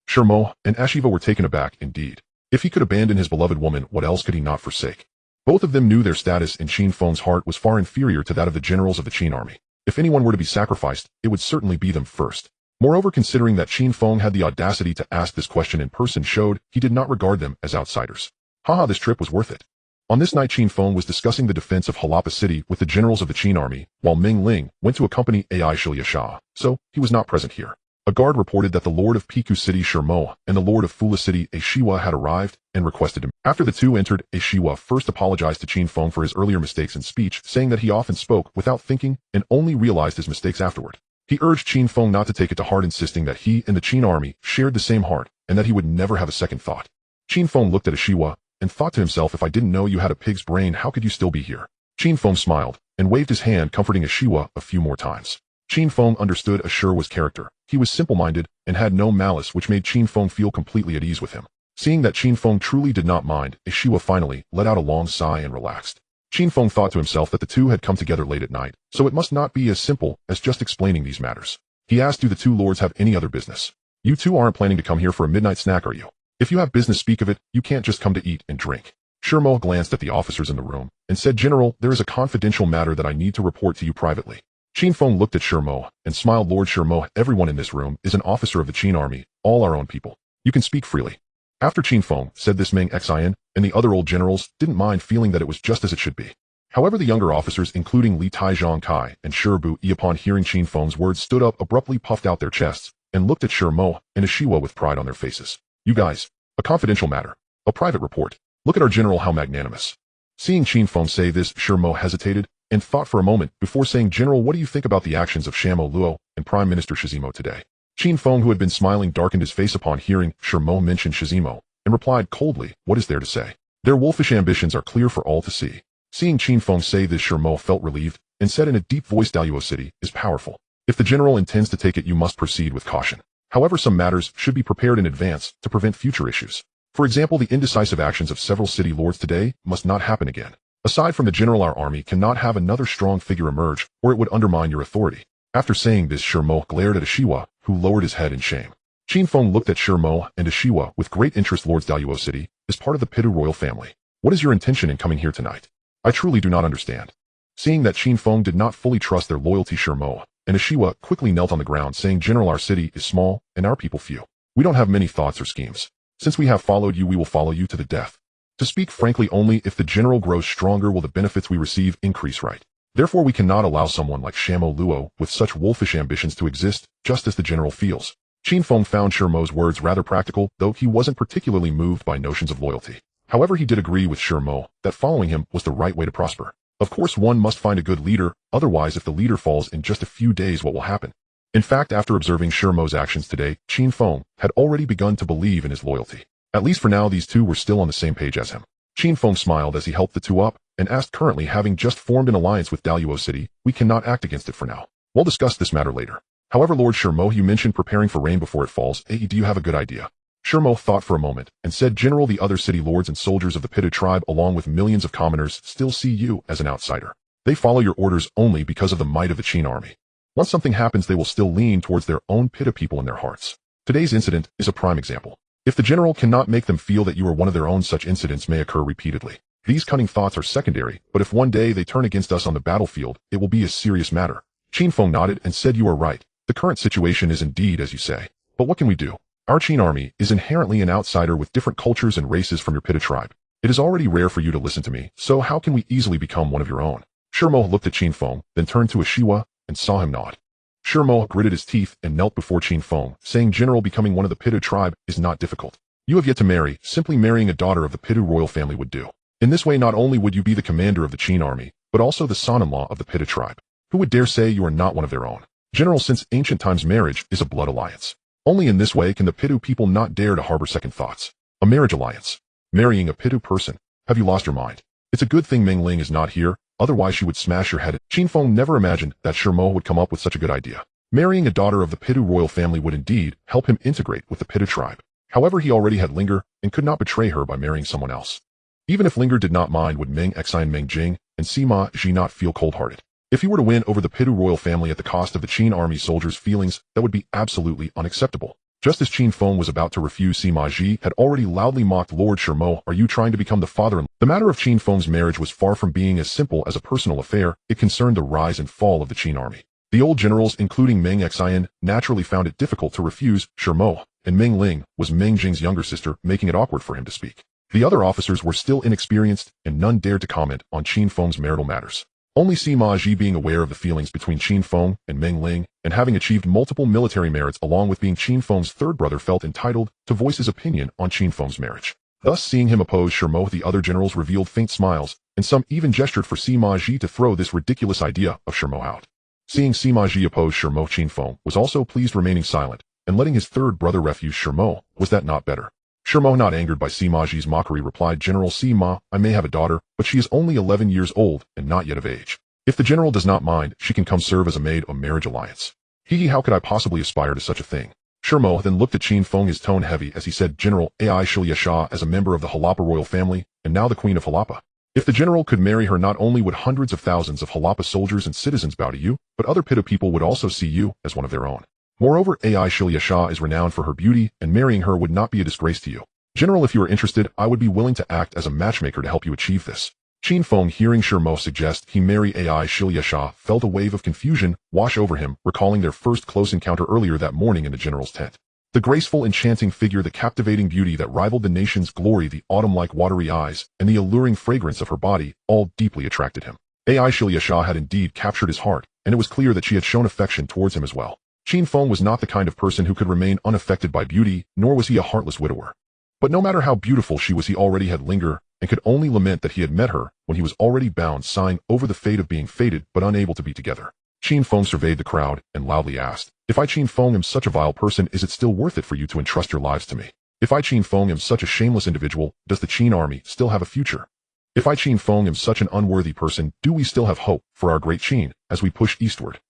Shermo and Ashiva were taken aback indeed. If he could abandon his beloved woman, what else could he not forsake? Both of them knew their status in Qin Feng's heart was far inferior to that of the generals of the Qin army. If anyone were to be sacrificed, it would certainly be them first. Moreover, considering that Qin Feng had the audacity to ask this question in person showed he did not regard them as outsiders. Haha, this trip was worth it. On this night, Qin Feng was discussing the defense of Harappa city with the generals of the Qin army, while Meng Ling went to accompany Ai Xianyang, so he was not present here. A guard reported that the Lord of Piku City Shermo and the Lord of Fula City Ashiwa had arrived and requested him. After the two entered, Ashiwa first apologized to Qin Feng for his earlier mistakes in speech, saying that he often spoke without thinking and only realized his mistakes afterward. He urged Qin Feng not to take it to heart, insisting that he and the Qin army shared the same heart and that he would never have a second thought. Qin Feng looked at Ashiwa and thought to himself, if I didn't know you had a pig's brain, how could you still be here? Qin Feng smiled and waved his hand, comforting Ashiwa a few more times. Qin Feng understood Ashiwa's character. He was simple-minded and had no malice, which made Qin Feng feel completely at ease with him. Seeing that Qin Feng truly did not mind, Ashiwa finally let out a long sigh and relaxed. Qin Feng thought to himself that the two had come together late at night, so it must not be as simple as just explaining these matters. He asked, do the two lords have any other business? You two aren't planning to come here for a midnight snack, are you? If you have business, speak of it. You can't just come to eat and drink. Shermo glanced at the officers in the room and said, General, there is a confidential matter that I need to report to you privately. Qin Feng looked at Shermo and smiled. Lord Shermo, everyone in this room is an officer of the Qin army, all our own people. You can speak freely. After Qin Feng said this, Meng Xianyang and the other old generals didn't mind, feeling that it was just as it should be. However, the younger officers, including Li Taizhong Kai and Shibu Yi, upon hearing Qin Feng's words, stood up, abruptly puffed out their chests, and looked at Shermo and Ashiwa with pride on their faces. You guys, a confidential matter, a private report. Look at our general, how magnanimous. Seeing Qin Feng say this, Shermo hesitated and thought for a moment before saying, General, what do you think about the actions of Shamo Luo and Prime Minister Shizimo today? Qin Feng, who had been smiling, darkened his face upon hearing Shermo mention Shizimo and replied coldly, what is there to say? Their wolfish ambitions are clear for all to see. Seeing Qin Feng say this, Shermo felt relieved and said in a deep voice, Daluo City is powerful. If the general intends to take it, you must proceed with caution. However, some matters should be prepared in advance to prevent future issues. For example, the indecisive actions of several city lords today must not happen again. Aside from the general, our army cannot have another strong figure emerge, or it would undermine your authority. After saying this, Shermo glared at Ashiwa, who lowered his head in shame. Qin Feng looked at Shermo and Ashiwa with great interest. Lords, Daluo City is part of the Pidu royal family. What is your intention in coming here tonight? I truly do not understand. Seeing that Qin Feng did not fully trust their loyalty, Shermo and Ashiwa quickly knelt on the ground, saying, General, our city is small and our people few. We don't have many thoughts or schemes. Since we have followed you, we will follow you to the death. To speak frankly, only if the general grows stronger will the benefits we receive increase, right? Therefore, we cannot allow someone like Shamo Luo with such wolfish ambitions to exist, just as the general feels. Qin Feng found Shermo's words rather practical, though he wasn't particularly moved by notions of loyalty. However, he did agree with Shermo that following him was the right way to prosper. Of course, one must find a good leader, otherwise if the leader falls in just a few days, what will happen? In fact, after observing Shermo's actions today, Qin Feng had already begun to believe in his loyalty. At least for now, these two were still on the same page as him. Qin Feng smiled as he helped the two up and asked, currently having just formed an alliance with Daluo City, we cannot act against it for now. We'll discuss this matter later. However, Lord Shermo, you mentioned preparing for rain before it falls. Do you have a good idea? Shermo thought for a moment and said, General, the other city lords and soldiers of the Pitta tribe, along with millions of commoners, still see you as an outsider. They follow your orders only because of the might of the Qin army. Once something happens, they will still lean towards their own Pitta people in their hearts. Today's incident is a prime example. If the general cannot make them feel that you are one of their own, such incidents may occur repeatedly. These cunning thoughts are secondary, but if one day they turn against us on the battlefield, it will be a serious matter. Qin Feng nodded and said, you are right. The current situation is indeed as you say. But what can we do? Our Qin army is inherently an outsider with different cultures and races from your Pitta tribe. It is already rare for you to listen to me, so how can we easily become one of your own? Shermo looked at Qin Feng, then turned to Ashiwa and saw him nod. Shermo gritted his teeth and knelt before Qin Feng, saying, General, becoming one of the Pitta tribe is not difficult. You have yet to marry. Simply marrying a daughter of the Pitta royal family would do. In this way, not only would you be the commander of the Qin army, but also the son-in-law of the Pitta tribe. Who would dare say you are not one of their own? General, since ancient times, marriage is a blood alliance. Only in this way can the Pitta people not dare to harbor second thoughts. A marriage alliance. Marrying a Pitta person. Have you lost your mind? It's a good thing Meng Ling is not here, otherwise she would smash your head. Qin Feng never imagined that Shermo would come up with such a good idea. Marrying a daughter of the Pitta royal family would indeed help him integrate with the Pitta tribe. However, he already had Linger and could not betray her by marrying someone else. Even if Linger did not mind, would Meng Xianyang, Meng Jing, and Sima Ji not feel cold-hearted? If he were to win over the Pitta royal family at the cost of the Qin army soldiers' feelings, that would be absolutely unacceptable. Just as Qin Feng was about to refuse, Sima Ji had already loudly mocked Lord Shermo, are you trying to become the father-in-law? The matter of Qin Feng's marriage was far from being as simple as a personal affair. It concerned the rise and fall of the Qin army. The old generals, including Meng Xianyang, naturally found it difficult to refuse Shermo, and Meng Ling was Meng Jing's younger sister, making it awkward for him to speak. The other officers were still inexperienced, and none dared to comment on Qin Feng's marital matters. Only Sima, being aware of the feelings between Qin Feng and Meng Ling, and having achieved multiple military merits along with being Qin Feng's third brother, felt entitled to voice his opinion on Qin Feng's marriage. Thus, seeing him oppose Shermo, the other generals revealed faint smiles, and some even gestured for Sima to throw this ridiculous idea of Shermo out. Seeing Sima oppose Shermo, Qin Feng was also pleased, remaining silent, and letting his third brother refuse Shermo. Was that not better? Shermo, not angered by Sima's mockery, replied, General Sima, I may have a daughter, but she is only 11 years old and not yet of age. If the general does not mind, she can come serve as a maid or marriage alliance. How could I possibly aspire to such a thing? Shermo then looked at Qin Feng, his tone heavy as he said, General Xianyang as a member of the Harappa royal family, and now the Queen of Harappa. If the general could marry her, not only would hundreds of thousands of Harappa soldiers and citizens bow to you, but other Pitta people would also see you as one of their own. Moreover, Xianyang is renowned for her beauty, and marrying her would not be a disgrace to you. General, if you are interested, I would be willing to act as a matchmaker to help you achieve this. Qin Feng, hearing Shermo suggest he marry Xianyang, felt a wave of confusion wash over him, recalling their first close encounter earlier that morning in the general's tent. The graceful, enchanting figure, the captivating beauty that rivaled the nation's glory, the autumn-like watery eyes, and the alluring fragrance of her body, all deeply attracted him. Xianyang had indeed captured his heart, and it was clear that she had shown affection towards him as well. Qin Feng was not the kind of person who could remain unaffected by beauty, nor was he a heartless widower. But no matter how beautiful she was, he already had lingered, and could only lament that he had met her when he was already bound, sighing over the fate of being fated but unable to be together. Qin Feng surveyed the crowd and loudly asked, If I Qin Feng am such a vile person, is it still worth it for you to entrust your lives to me? If I Qin Feng am such a shameless individual, does the Qin army still have a future? If I Qin Feng am such an unworthy person, do we still have hope for our great Qin as we push eastward?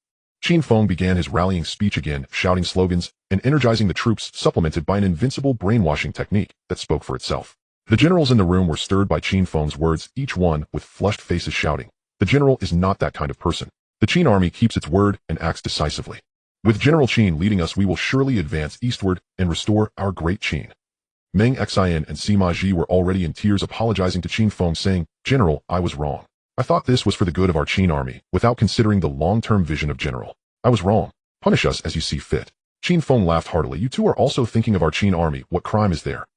Qin Feng began his rallying speech again, shouting slogans and energizing the troops, supplemented by an invincible brainwashing technique that spoke for itself. The generals in the room were stirred by Qin Feng's words, each one with flushed faces shouting, The general is not that kind of person. The Qin army keeps its word and acts decisively. With General Qin leading us, we will surely advance eastward and restore our great Qin. Meng Xianyang and Sima were already in tears, apologizing to Qin Feng, saying, General, I was wrong. I thought this was for the good of our Qin army, without considering the long-term vision of General. I was wrong. Punish us as you see fit. Qin Feng laughed heartily. You two are also thinking of our Qin army. What crime is there?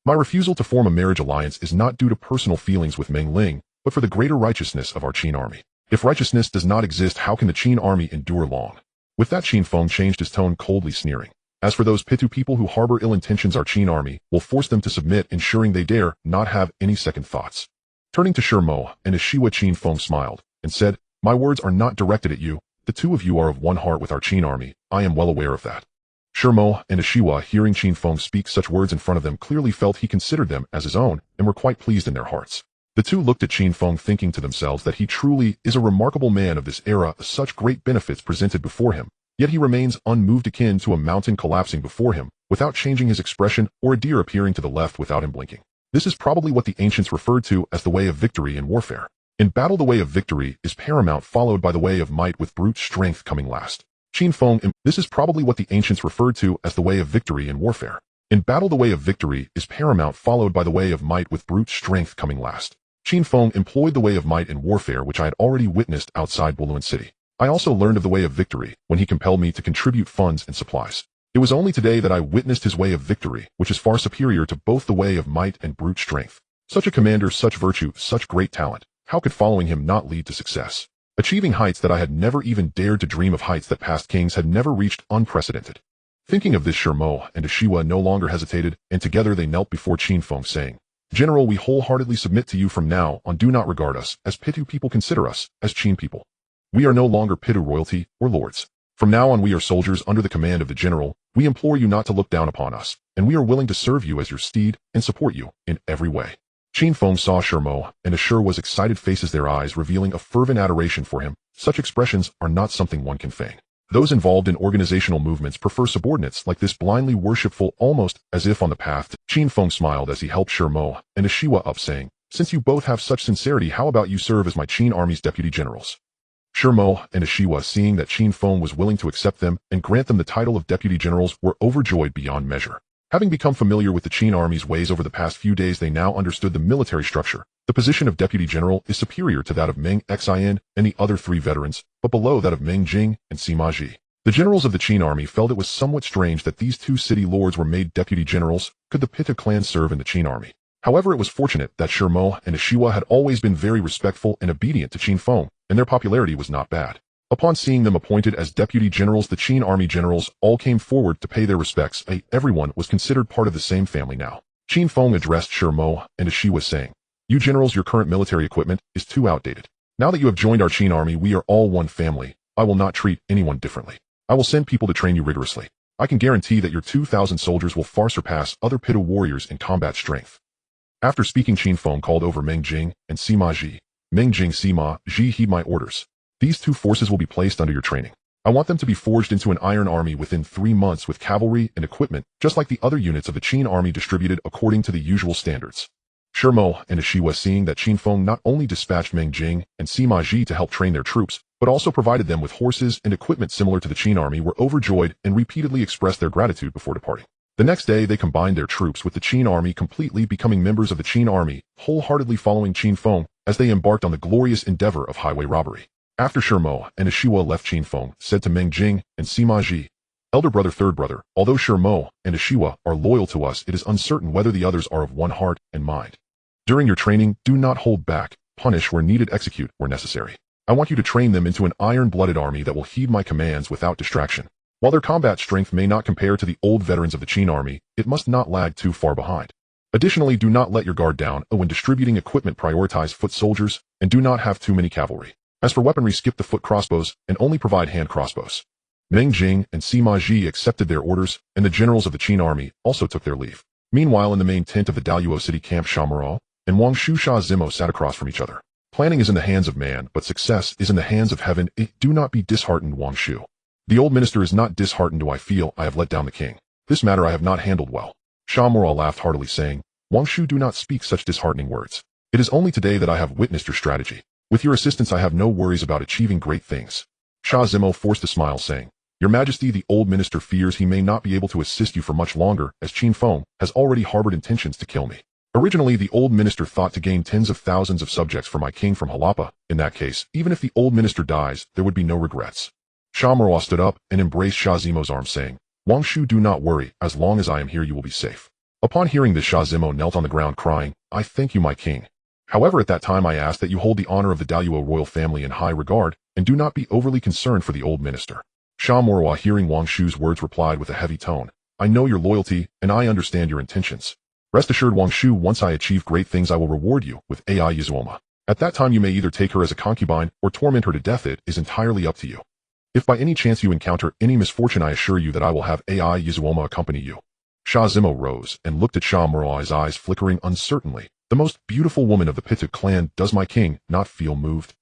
My refusal to form a marriage alliance is not due to personal feelings with Meng Ling, but for the greater righteousness of our Qin army. If righteousness does not exist, how can the Qin army endure long? With that, Qin Feng changed his tone, coldly sneering. As for those Pitu people who harbor ill intentions, our Qin army will force them to submit, ensuring they dare not have any second thoughts. Turning to Shermo and Ashiwa, Qin Feng smiled and said, My words are not directed at you. The two of you are of one heart with our Qin army. I am well aware of that. Shermo and Ashiwa, hearing Qin Feng speak such words in front of them, clearly felt he considered them as his own and were quite pleased in their hearts. The two looked at Qin Feng, thinking to themselves that he truly is a remarkable man of this era, such great benefits presented before him, yet he remains unmoved, akin to a mountain collapsing before him, without changing his expression, or a deer appearing to the left without him blinking. This is probably what the ancients referred to as the way of victory in warfare. In battle, the way of victory is paramount, followed by the way of might, with brute strength coming last. Qin Feng, this is probably what the ancients referred to as the way of victory in warfare. In battle, the way of victory is paramount, followed by the way of might, with brute strength coming last. Qin Feng employed the way of might in warfare, which I had already witnessed outside Bolun City. I also learned of the way of victory when he compelled me to contribute funds and supplies. It was only today that I witnessed his way of victory, which is far superior to both the way of might and brute strength. Such a commander, such virtue, such great talent, how could following him not lead to success? Achieving heights that I had never even dared to dream of, heights that past kings had never reached, unprecedented. Thinking of this, Shermo and Ashiwa no longer hesitated, and together they knelt before Qin Feng, saying, General, we wholeheartedly submit to you from now on. Do not regard us as Pitu people, consider us as Qin people. We are no longer Pitu royalty or lords. From now on we are soldiers under the command of the general. We implore you not to look down upon us, and we are willing to serve you as your steed and support you in every way. Qin Feng saw Shermo and Ashiwa's excited faces, their eyes revealing a fervent adoration for him. Such expressions are not something one can feign. Those involved in organizational movements prefer subordinates like this, blindly worshipful, almost as if on the path. Qin Feng smiled as he helped Shermo and Ashiwa up, saying, Since you both have such sincerity, how about you serve as my Qin army's deputy generals? Shermo and Ashiwa, seeing that Qin Feng was willing to accept them and grant them the title of deputy generals, were overjoyed beyond measure. Having become familiar with the Qin army's ways over the past few days, they now understood the military structure. The position of deputy general is superior to that of Meng Xianyang and the other three veterans, but below that of Meng Jing and Sima. The generals of the Qin army felt it was somewhat strange that these two city lords were made deputy generals. Could the Pitta clan serve in the Qin army? However, it was fortunate that Shimo and Ashiwa had always been very respectful and obedient to Qin Feng, and their popularity was not bad. Upon seeing them appointed as deputy generals, the Qin army generals all came forward to pay their respects. Everyone was considered part of the same family now. Qin Feng addressed Shimo and Ashiwa saying, "You generals, your current military equipment is too outdated. Now that you have joined our Qin army, we are all one family. I will not treat anyone differently. I will send people to train you rigorously. I can guarantee that your 2,000 soldiers will far surpass other Pitta warriors in combat strength." After speaking, Qin Feng called over Meng Jing and Sima. Meng Jing, Sima, heed my orders. These two forces will be placed under your training. I want them to be forged into an iron army within 3 months with cavalry and equipment, just like the other units of the Qin army distributed according to the usual standards. Shimo and Ashiwa, seeing that Qin Feng not only dispatched Meng Jing and Sima to help train their troops, but also provided them with horses and equipment similar to the Qin army, were overjoyed and repeatedly expressed their gratitude before departing. The next day, they combined their troops with the Qin army, completely becoming members of the Qin army, wholeheartedly following Qin Feng as they embarked on the glorious endeavor of highway robbery. After Shimo and Ashiwa left, Qin Feng said to Meng Jing and Sima, "Elder brother, third brother, although Shimo and Ashiwa are loyal to us, it is uncertain whether the others are of one heart and mind. During your training, do not hold back, punish where needed, execute where necessary. I want you to train them into an iron-blooded army that will heed my commands without distraction. While their combat strength may not compare to the old veterans of the Qin army, it must not lag too far behind. Additionally, do not let your guard down. When distributing equipment, prioritize foot soldiers, and do not have too many cavalry. As for weaponry, skip the foot crossbows, and only provide hand crossbows." Meng Jing and Sima accepted their orders, and the generals of the Qin army also took their leave. Meanwhile, in the main tent of the Daluo city camp, Shamuro and Wang Shu Zimo sat across from each other. "Planning is in the hands of man, but success is in the hands of heaven. Do not be disheartened, Wang Shu. The old minister is not disheartened. Do I feel I have let down the king? This matter I have not handled well." Shamuro laughed heartily, saying, "Wang Shu, do not speak such disheartening words. It is only today that I have witnessed your strategy. With your assistance, I have no worries about achieving great things." Zimo forced a smile, saying, "Your Majesty, the old minister fears he may not be able to assist you for much longer, as Qin Feng has already harbored intentions to kill me. Originally, the old minister thought to gain tens of thousands of subjects for my king from Harappa. In that case, even if the old minister dies, there would be no regrets." Shamuro stood up and embraced Zimo's arm, saying, "Wang Shu, do not worry. As long as I am here, you will be safe." Upon hearing this, Zimo knelt on the ground, crying, "I thank you, my king. However, at that time I ask that you hold the honor of the Daluo royal family in high regard, and do not be overly concerned for the old minister." Shamuro, hearing Wang Shu's words, replied with a heavy tone, "I know your loyalty, and I understand your intentions. Rest assured, Wang Shu, once I achieve great things, I will reward you with Ai Yizuoma. At that time, you may either take her as a concubine or torment her to death. It is entirely up to you. If by any chance you encounter any misfortune, I assure you that I will have Ai Yizuoma accompany you." Zimo rose and looked at Shamuro, his eyes flickering uncertainly. "The most beautiful woman of the Pitta clan, does my king not feel moved?"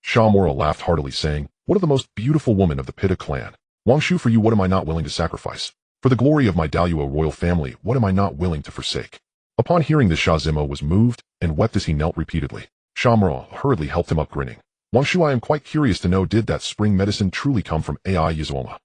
Shamuro laughed heartily, saying, "What of the most beautiful woman of the Pitta clan? Wang Shu, for you, what am I not willing to sacrifice? For the glory of my Daluo royal family, what am I not willing to forsake?" Upon hearing this, Zimo was moved and wept as he knelt repeatedly. Shamuro hurriedly helped him up, grinning. "Wang Shu, I am quite curious to know, did that spring medicine truly come from Ai Yizuoma?"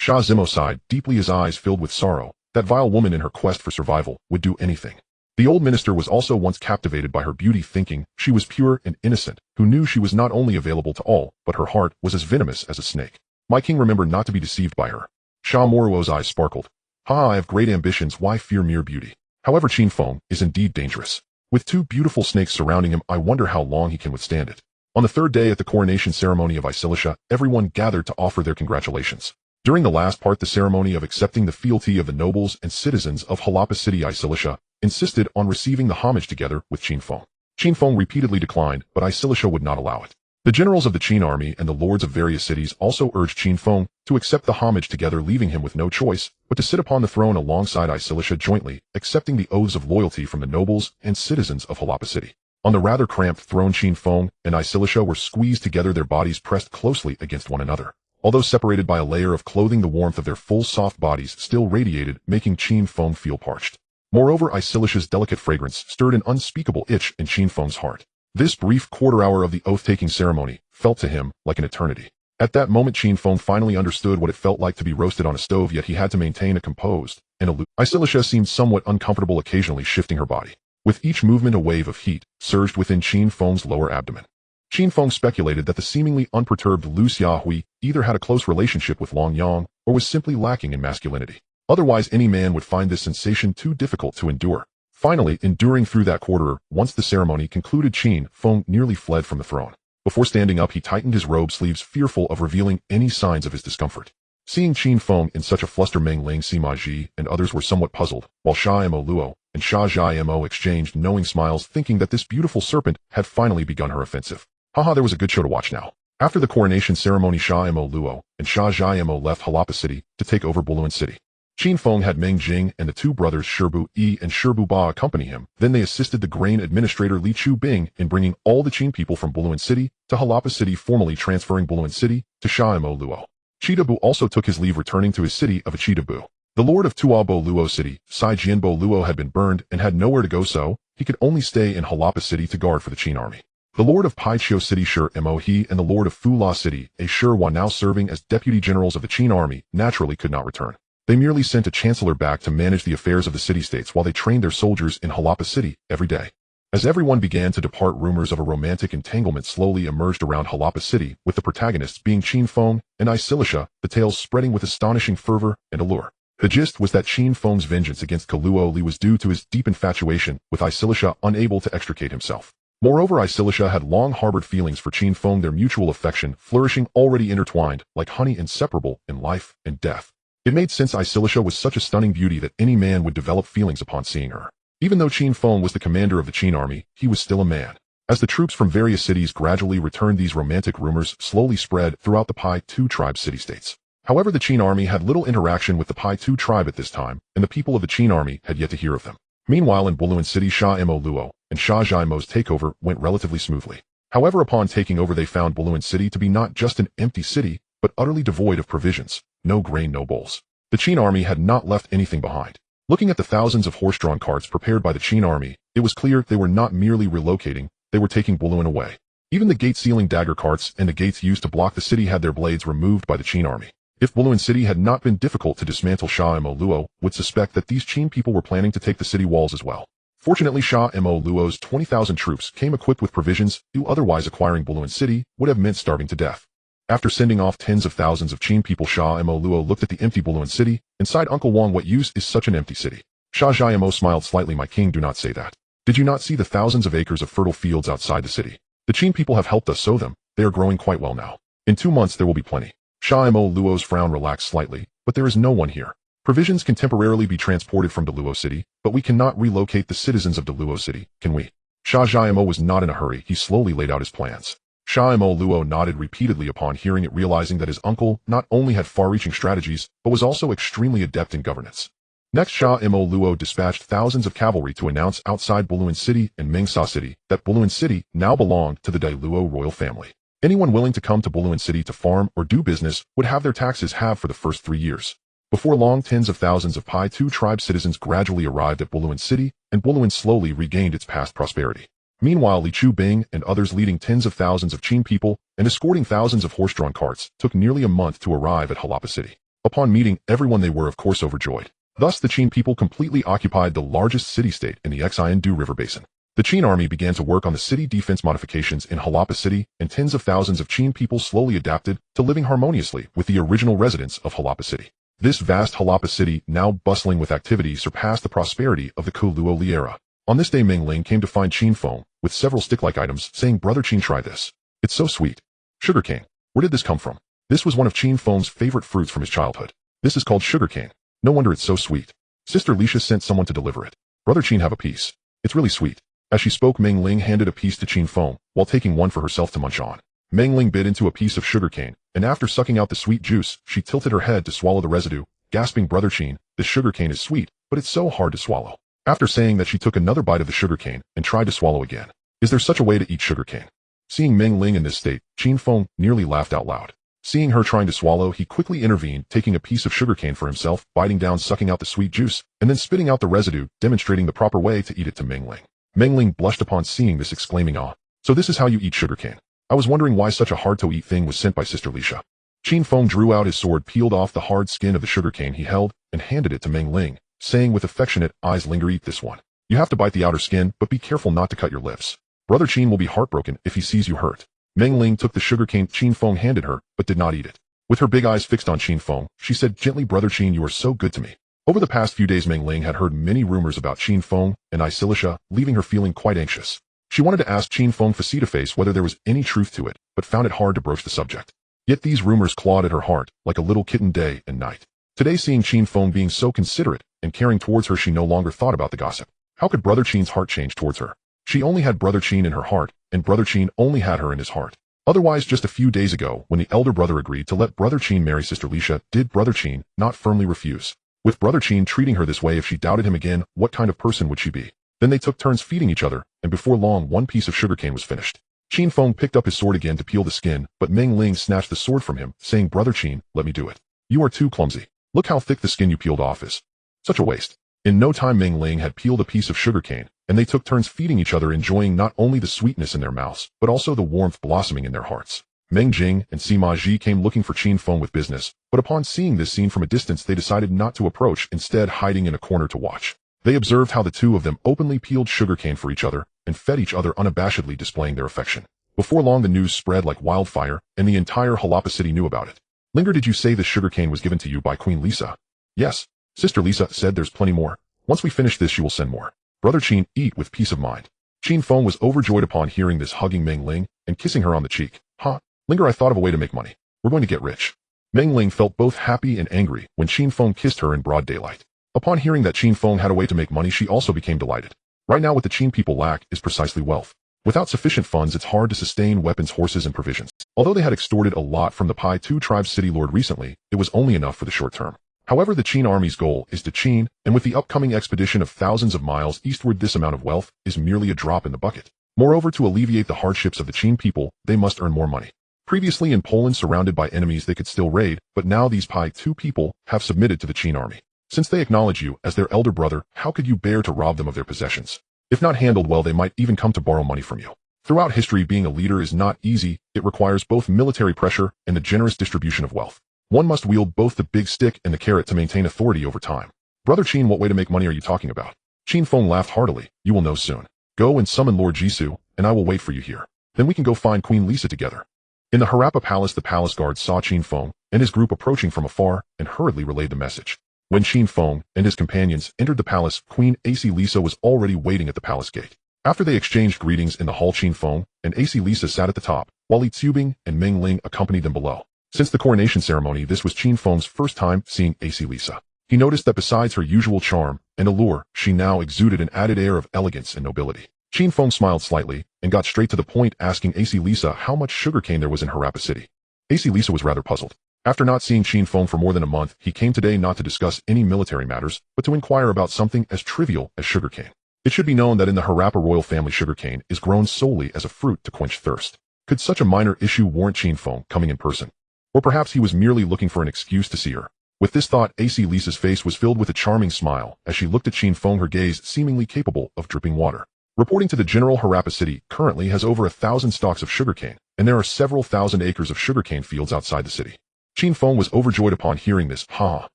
Zimo sighed deeply, his eyes filled with sorrow. That vile woman, in her quest for survival, would do anything. The old minister was also once captivated by her beauty, thinking she was pure and innocent, who knew she was not only available to all, but her heart was as venomous as a snake. My king, remember not to be deceived by her. Shamuro's eyes sparkled. "Ha, I have great ambitions, why fear mere beauty? However, Qin Feng is indeed dangerous. With 2 beautiful snakes surrounding him, I wonder how long he can withstand it." On the 3rd day, at the coronation ceremony of Isilisha, everyone gathered to offer their congratulations. During the last part, the ceremony of accepting the fealty of the nobles and citizens of Harappa city, Isilisha insisted on receiving the homage together with Qin Feng. Qin Feng repeatedly declined, but Isilisha would not allow it. The generals of the Qin army and the lords of various cities also urged Qin Feng to accept the homage together, leaving him with no choice but to sit upon the throne alongside Isilisha, jointly accepting the oaths of loyalty from the nobles and citizens of Harappa city. On the rather cramped throne, Qin Feng and Isilisha were squeezed together, their bodies pressed closely against one another. Although separated by a layer of clothing, the warmth of their full soft bodies still radiated, making Qin Feng feel parched. Moreover, Isilisha's delicate fragrance stirred an unspeakable itch in Qin Feng's heart. This brief quarter hour of the oath-taking ceremony felt to him like an eternity. At that moment Qin Feng finally understood what it felt like to be roasted on a stove, yet he had to maintain a composed and aloof. Xianyang seemed somewhat uncomfortable, occasionally shifting her body. With each movement a wave of heat surged within Qin Feng's lower abdomen. Qin Feng speculated that the seemingly unperturbed Lu Xiahui either had a close relationship with Long Yang or was simply lacking in masculinity. Otherwise any man would find this sensation too difficult to endure. Finally, enduring through that quarter, once the ceremony concluded, Qin Feng nearly fled from the throne. Before standing up he tightened his robe sleeves, fearful of revealing any signs of his discomfort. Seeing Qin Feng in such a fluster, Meng Ling, Sima and others were somewhat puzzled, while Xianyang Luo and Xianyang exchanged knowing smiles, thinking that this beautiful serpent had finally begun her offensive. Haha, there was a good show to watch now. After the coronation ceremony, Xianyang Luo and Xianyang left Harappa City to take over Bolun City. Qin Feng had Meng Jing and the two brothers Shibu Yi and Shibu Ba accompany him. Then they assisted the grain administrator Li Chu Bing in bringing all the Qin people from Bolun City to Harappa City, formally transferring Bolun City to Xianyang Luo. Chidabu also took his leave, returning to his city of Chidabu. The lord of Tuabo Luo City, Sai Jianbo Luo, had been burned and had nowhere to go, so he could only stay in Harappa City to guard for the Qin army. The lord of Paichio City, Shur Mo He, and the lord of Fula City, A Shur Wa, now serving as deputy generals of the Qin army, naturally could not return. They merely sent a chancellor back to manage the affairs of the city-states while they trained their soldiers in Harappa City every day. As everyone began to depart, rumors of a romantic entanglement slowly emerged around Harappa City, with the protagonists being Qin Feng and Xianyang, the tales spreading with astonishing fervor and allure. The gist was that Qin Feng's vengeance against Kaluo Li was due to his deep infatuation with Xianyang, unable to extricate himself. Moreover, Xianyang had long harbored feelings for Qin Feng, their mutual affection flourishing, already intertwined like honey, inseparable in life and death. It made sense. Xianyang was such a stunning beauty that any man would develop feelings upon seeing her. Even though Qin Feng was the commander of the Qin army, he was still a man. As the troops from various cities gradually returned, these romantic rumors slowly spread throughout the Pai Tu tribe city-states. However, the Qin army had little interaction with the Pai Tu tribe at this time, and the people of the Qin army had yet to hear of them. Meanwhile, in Bolun City, Xianyang Luo and Xianyang's takeover went relatively smoothly. However, upon taking over, they found Bolun City to be not just an empty city, but utterly devoid of provisions. No grain, no bowls. The Qin army had not left anything behind. Looking at the thousands of horse-drawn carts prepared by the Qin army, it was clear they were not merely relocating, they were taking Bolun away. Even the gate-sealing dagger carts and the gates used to block the city had their blades removed by the Qin army. If Bolun City had not been difficult to dismantle, Xianyang Luo would suspect that these Qin people were planning to take the city walls as well. Fortunately, Xianyang Luo's 20,000 troops came equipped with provisions, who otherwise acquiring Bolun City would have meant starving to death. After sending off tens of thousands of Qin people, Xianyang Luo looked at the empty Bolun City and sighed, "Uncle Wang, what use is such an empty city?" Xianyang smiled slightly, "My king, do not say that. Did you not see the thousands of acres of fertile fields outside the city? The Qin people have helped us sow them. They are growing quite well now. In 2 months there will be plenty." Xianyang Luo's frown relaxed slightly, "But there is no one here. Provisions can temporarily be transported from Luo City, but we cannot relocate the citizens of Luo City, can we?" Xianyang was not in a hurry. He slowly laid out his plans. Xianyang Luo nodded repeatedly upon hearing it, realizing that his uncle not only had far-reaching strategies, but was also extremely adept in governance. Next, Xianyang Luo dispatched thousands of cavalry to announce outside Bolun City and Mengsa City that Bolun City now belonged to the Dailuo royal family. Anyone willing to come to Bolun City to farm or do business would have their taxes halved for the first 3 years. Before long, tens of thousands of Pai Tu tribe citizens gradually arrived at Bolun City, and Bolun slowly regained its past prosperity. Meanwhile, Li Chu Bing and others, leading tens of thousands of Qin people and escorting thousands of horse-drawn carts, took nearly a month to arrive at Harappa City. Upon meeting everyone, they were of course overjoyed. Thus, the Qin people completely occupied the largest city-state in the Xianyang River basin. The Qin army began to work on the city defense modifications in Harappa City, and tens of thousands of Qin people slowly adapted to living harmoniously with the original residents of Harappa City. This vast Harappa City, now bustling with activity, surpassed the prosperity of the Kuluo Li era. On this day, Meng Ling came to find Qin Feng with several stick-like items, saying, "Brother Qin, try this. It's so sweet." Sugarcane. Where did this come from? This was one of Qin Feng's favorite fruits from his childhood. This is called sugarcane. No wonder it's so sweet. Sister Lisha sent someone to deliver it. Brother Qin, have a piece. It's really sweet. As she spoke, Meng Ling handed a piece to Qin Feng, while taking one for herself to munch on. Meng Ling bit into a piece of sugarcane, and after sucking out the sweet juice, she tilted her head to swallow the residue, gasping, "Brother Qin, this sugarcane is sweet, but it's so hard to swallow." After saying that, she took another bite of the sugarcane and tried to swallow again. Is there such a way to eat sugarcane? Seeing Meng Ling in this state, Qin Feng nearly laughed out loud. Seeing her trying to swallow, he quickly intervened, taking a piece of sugarcane for himself, biting down, sucking out the sweet juice, and then spitting out the residue, demonstrating the proper way to eat it to Meng Ling. Meng Ling blushed upon seeing this, exclaiming, "Ah, so this is how you eat sugarcane. I was wondering why such a hard-to-eat thing was sent by Sister Lisha." Qin Feng drew out his sword, peeled off the hard skin of the sugarcane he held, and handed it to Meng Ling, saying with affectionate eyes, "Linger, eat this one. You have to bite the outer skin, but be careful not to cut your lips. Brother Qin will be heartbroken if he sees you hurt." Meng Ling took the sugarcane Qin Feng handed her, but did not eat it. With her big eyes fixed on Qin Feng, she said gently, "Brother Qin, you are so good to me." Over the past few days, Meng Ling had heard many rumors about Qin Feng and Cilicia, leaving her feeling quite anxious. She wanted to ask Qin Feng face to face whether there was any truth to it, but found it hard to broach the subject. Yet these rumors clawed at her heart like a little kitten day and night. Today, seeing Qin Feng being so considerate and caring towards her, she no longer thought about the gossip. How could Brother Qin's heart change towards her? She only had Brother Qin in her heart, and Brother Qin only had her in his heart. Otherwise, just a few days ago, when the elder brother agreed to let Brother Qin marry Sister Licia, did Brother Qin not firmly refuse? With Brother Qin treating her this way, if she doubted him again, what kind of person would she be? Then they took turns feeding each other, and before long, one piece of sugarcane was finished. Qin Feng picked up his sword again to peel the skin, but Meng Ling snatched the sword from him, saying, "Brother Qin, let me do it. You are too clumsy. Look how thick the skin you peeled off is. Such a waste." In no time, Meng Ling had peeled a piece of sugarcane, and they took turns feeding each other, enjoying not only the sweetness in their mouths, but also the warmth blossoming in their hearts. Meng Jing and Sima came looking for Qin Feng with business, but upon seeing this scene from a distance, they decided not to approach, instead hiding in a corner to watch. They observed how the two of them openly peeled sugarcane for each other and fed each other unabashedly, displaying their affection. Before long, the news spread like wildfire, and the entire Harappa city knew about it. "Linger, did you say the sugarcane was given to you by Queen Lisa?" "Yes. Sister Lisa said there's plenty more. Once we finish this, you will send more. Brother Qin, eat with peace of mind." Qin Feng was overjoyed upon hearing this, hugging Meng Ling and kissing her on the cheek. "Huh? Linger, I thought of a way to make money. We're going to get rich." Meng Ling felt both happy and angry when Qin Feng kissed her in broad daylight. Upon hearing that Qin Feng had a way to make money, she also became delighted. Right now, what the Qin people lack is precisely wealth. Without sufficient funds, it's hard to sustain weapons, horses, and provisions. Although they had extorted a lot from the Pai Tu tribe's city lord recently, it was only enough for the short term. However, the Qin army's goal is to Qin, and with the upcoming expedition of thousands of miles eastward, this amount of wealth is merely a drop in the bucket. Moreover, to alleviate the hardships of the Qin people, they must earn more money. Previously in Poland, surrounded by enemies, they could still raid, but now these Pai Tu people have submitted to the Qin army. Since they acknowledge you as their elder brother, how could you bear to rob them of their possessions? If not handled well, they might even come to borrow money from you. Throughout history, being a leader is not easy. It requires both military pressure and the generous distribution of wealth. One must wield both the big stick and the carrot to maintain authority over time. "Brother Qin, what way to make money are you talking about?" Qin Feng laughed heartily. "You will know soon. Go and summon Lord Jisoo, and I will wait for you here. Then we can go find Queen Lisa together." In the Harappa palace, the palace guards saw Qin Feng and his group approaching from afar and hurriedly relayed the message. When Qin Feng and his companions entered the palace, Queen Lisa was already waiting at the palace gate. After they exchanged greetings in the hall, Qin Feng and Lisa sat at the top, while Li Tsubing and Meng Ling accompanied them below. Since the coronation ceremony, this was Qin Feng's first time seeing Lisa. He noticed that besides her usual charm and allure, she now exuded an added air of elegance and nobility. Qin Feng smiled slightly and got straight to the point, asking Lisa how much sugarcane there was in Harappa city. Lisa was rather puzzled. After not seeing Qin Feng for more than a month, he came today not to discuss any military matters, but to inquire about something as trivial as sugarcane. It should be known that in the Harappa royal family, sugarcane is grown solely as a fruit to quench thirst. Could such a minor issue warrant Qin Feng coming in person? Or perhaps he was merely looking for an excuse to see her. With this thought, Lisa's face was filled with a charming smile as she looked at Qin Feng, her gaze seemingly capable of dripping water. Reporting to the general, Harappa city currently has over 1,000 stalks of sugarcane, and there are several thousand acres of sugarcane fields outside the city. Qin Feng was overjoyed upon hearing this. "Ha!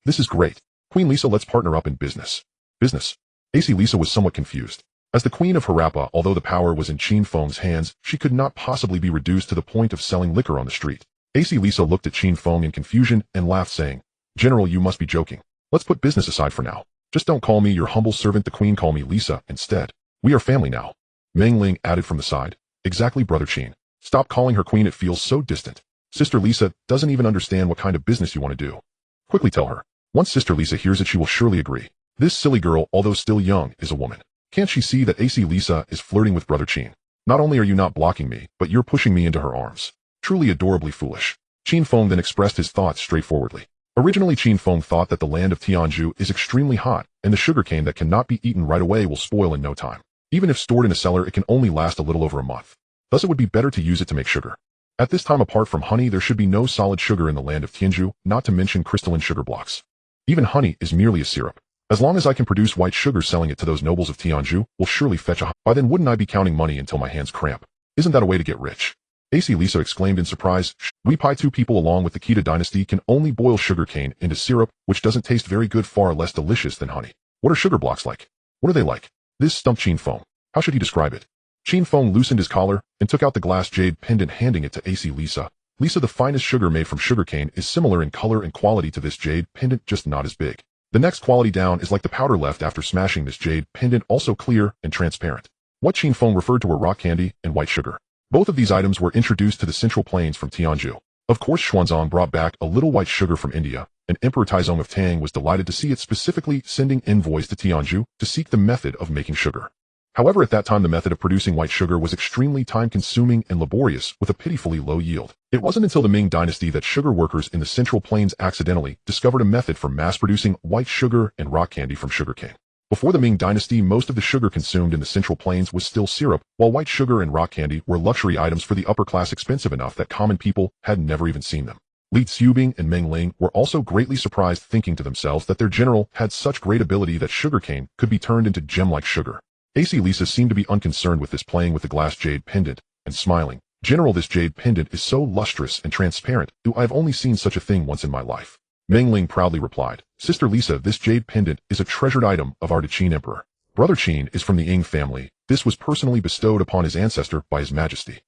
This is great. Queen Lisa, let's partner up in business." "Business?" Lisa was somewhat confused. As the queen of Harappa, although the power was in Qin Feng's hands, she could not possibly be reduced to the point of selling liquor on the street. Lisa looked at Qin Feng in confusion and laughed, saying, "General, you must be joking. Let's put business aside for now. Just don't call me your humble servant, the queen. Call me Lisa instead. We are family now." Meng Ling added from the side, "Exactly, Brother Qin. Stop calling her queen, it feels so distant. Sister Lisa doesn't even understand what kind of business you want to do. Quickly tell her. Once Sister Lisa hears it, she will surely agree. This silly girl, although still young, is a woman. Can't she see that Lisa is flirting with Brother Qin? Not only are you not blocking me, but you're pushing me into her arms. Truly adorably foolish." Qin Feng then expressed his thoughts straightforwardly. Originally, Qin Feng thought that the land of Tianzhu is extremely hot, and the sugarcane that cannot be eaten right away will spoil in no time. Even if stored in a cellar, it can only last a little over a month. Thus, it would be better to use it to make sugar. At this time, apart from honey, there should be no solid sugar in the land of Tianzhu, not to mention crystalline sugar blocks. Even honey is merely a syrup. As long as I can produce white sugar, selling it to those nobles of Tianzhu will surely fetch a... By then, wouldn't I be counting money until my hands cramp? Isn't that a way to get rich? AC Lisa exclaimed in surprise. We Pai two people along with the Qin Dynasty can only boil sugarcane into syrup, which doesn't taste very good, far less delicious than honey. What are sugar blocks like? What are they like? This stumped Qin Feng. How should he describe it? Qin Feng loosened his collar and took out the glass jade pendant, handing it to AC Lisa. Lisa, the finest sugar made from sugarcane is similar in color and quality to this jade pendant, just not as big. The next quality down is like the powder left after smashing this jade pendant, also clear and transparent. What Qin Feng referred to were rock candy and white sugar. Both of these items were introduced to the Central Plains from Tianzhu. Of course, Xuanzang brought back a little white sugar from India, and Emperor Taizong of Tang was delighted to see it, specifically sending envoys to Tianzhu to seek the method of making sugar. However, at that time the method of producing white sugar was extremely time-consuming and laborious, with a pitifully low yield. It wasn't until the Ming Dynasty that sugar workers in the Central Plains accidentally discovered a method for mass-producing white sugar and rock candy from sugarcane. Before the Ming Dynasty, most of the sugar consumed in the Central Plains was still syrup, while white sugar and rock candy were luxury items for the upper class, expensive enough that common people had never even seen them. Li Xianyang and Meng Ling were also greatly surprised, thinking to themselves that their general had such great ability that sugarcane could be turned into gem-like sugar. AC Lisa seemed to be unconcerned with this, playing with the glass jade pendant and smiling. General, this jade pendant is so lustrous and transparent. I've only seen such a thing once in my life. Meng Ling proudly replied, Sister Lisa, this jade pendant is a treasured item of our Qin Emperor. Brother Qin is from the Ying family. This was personally bestowed upon his ancestor by His Majesty.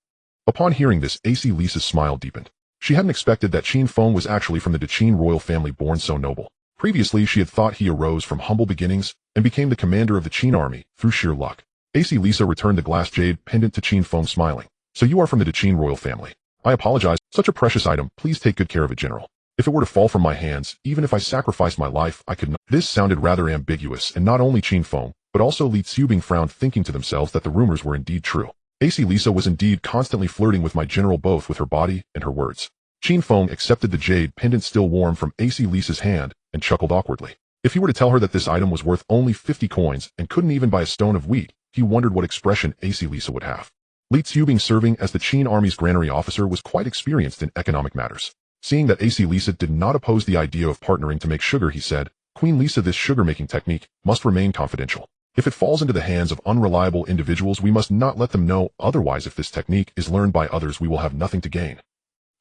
Upon hearing this, AC Lisa's smile deepened. She hadn't expected that Qin Feng was actually from the Qin royal family, born so noble. Previously, she had thought he arose from humble beginnings and became the commander of the Qin army through sheer luck. AC Lisa returned the glass jade pendant to Qin Feng, smiling. So you are from the Qin royal family. I apologize. Such a precious item. Please take good care of it, General. If it were to fall from my hands, even if I sacrificed my life, I could not. This sounded rather ambiguous, and not only Qin Feng, but also Li Xianyang frowned, thinking to themselves that the rumors were indeed true. AC Lisa was indeed constantly flirting with my general, both with her body and her words. Qin Feng accepted the jade pendant still warm from AC Lisa's hand and chuckled awkwardly. If he were to tell her that this item was worth only 50 coins and couldn't even buy a stone of wheat, he wondered what expression AC Lisa would have. Li Xianyang, serving as the Qin army's granary officer, was quite experienced in economic matters. Seeing that AC Lisa did not oppose the idea of partnering to make sugar, he said, Queen Lisa, this sugar-making technique must remain confidential. If it falls into the hands of unreliable individuals, we must not let them know. Otherwise, if this technique is learned by others, we will have nothing to gain.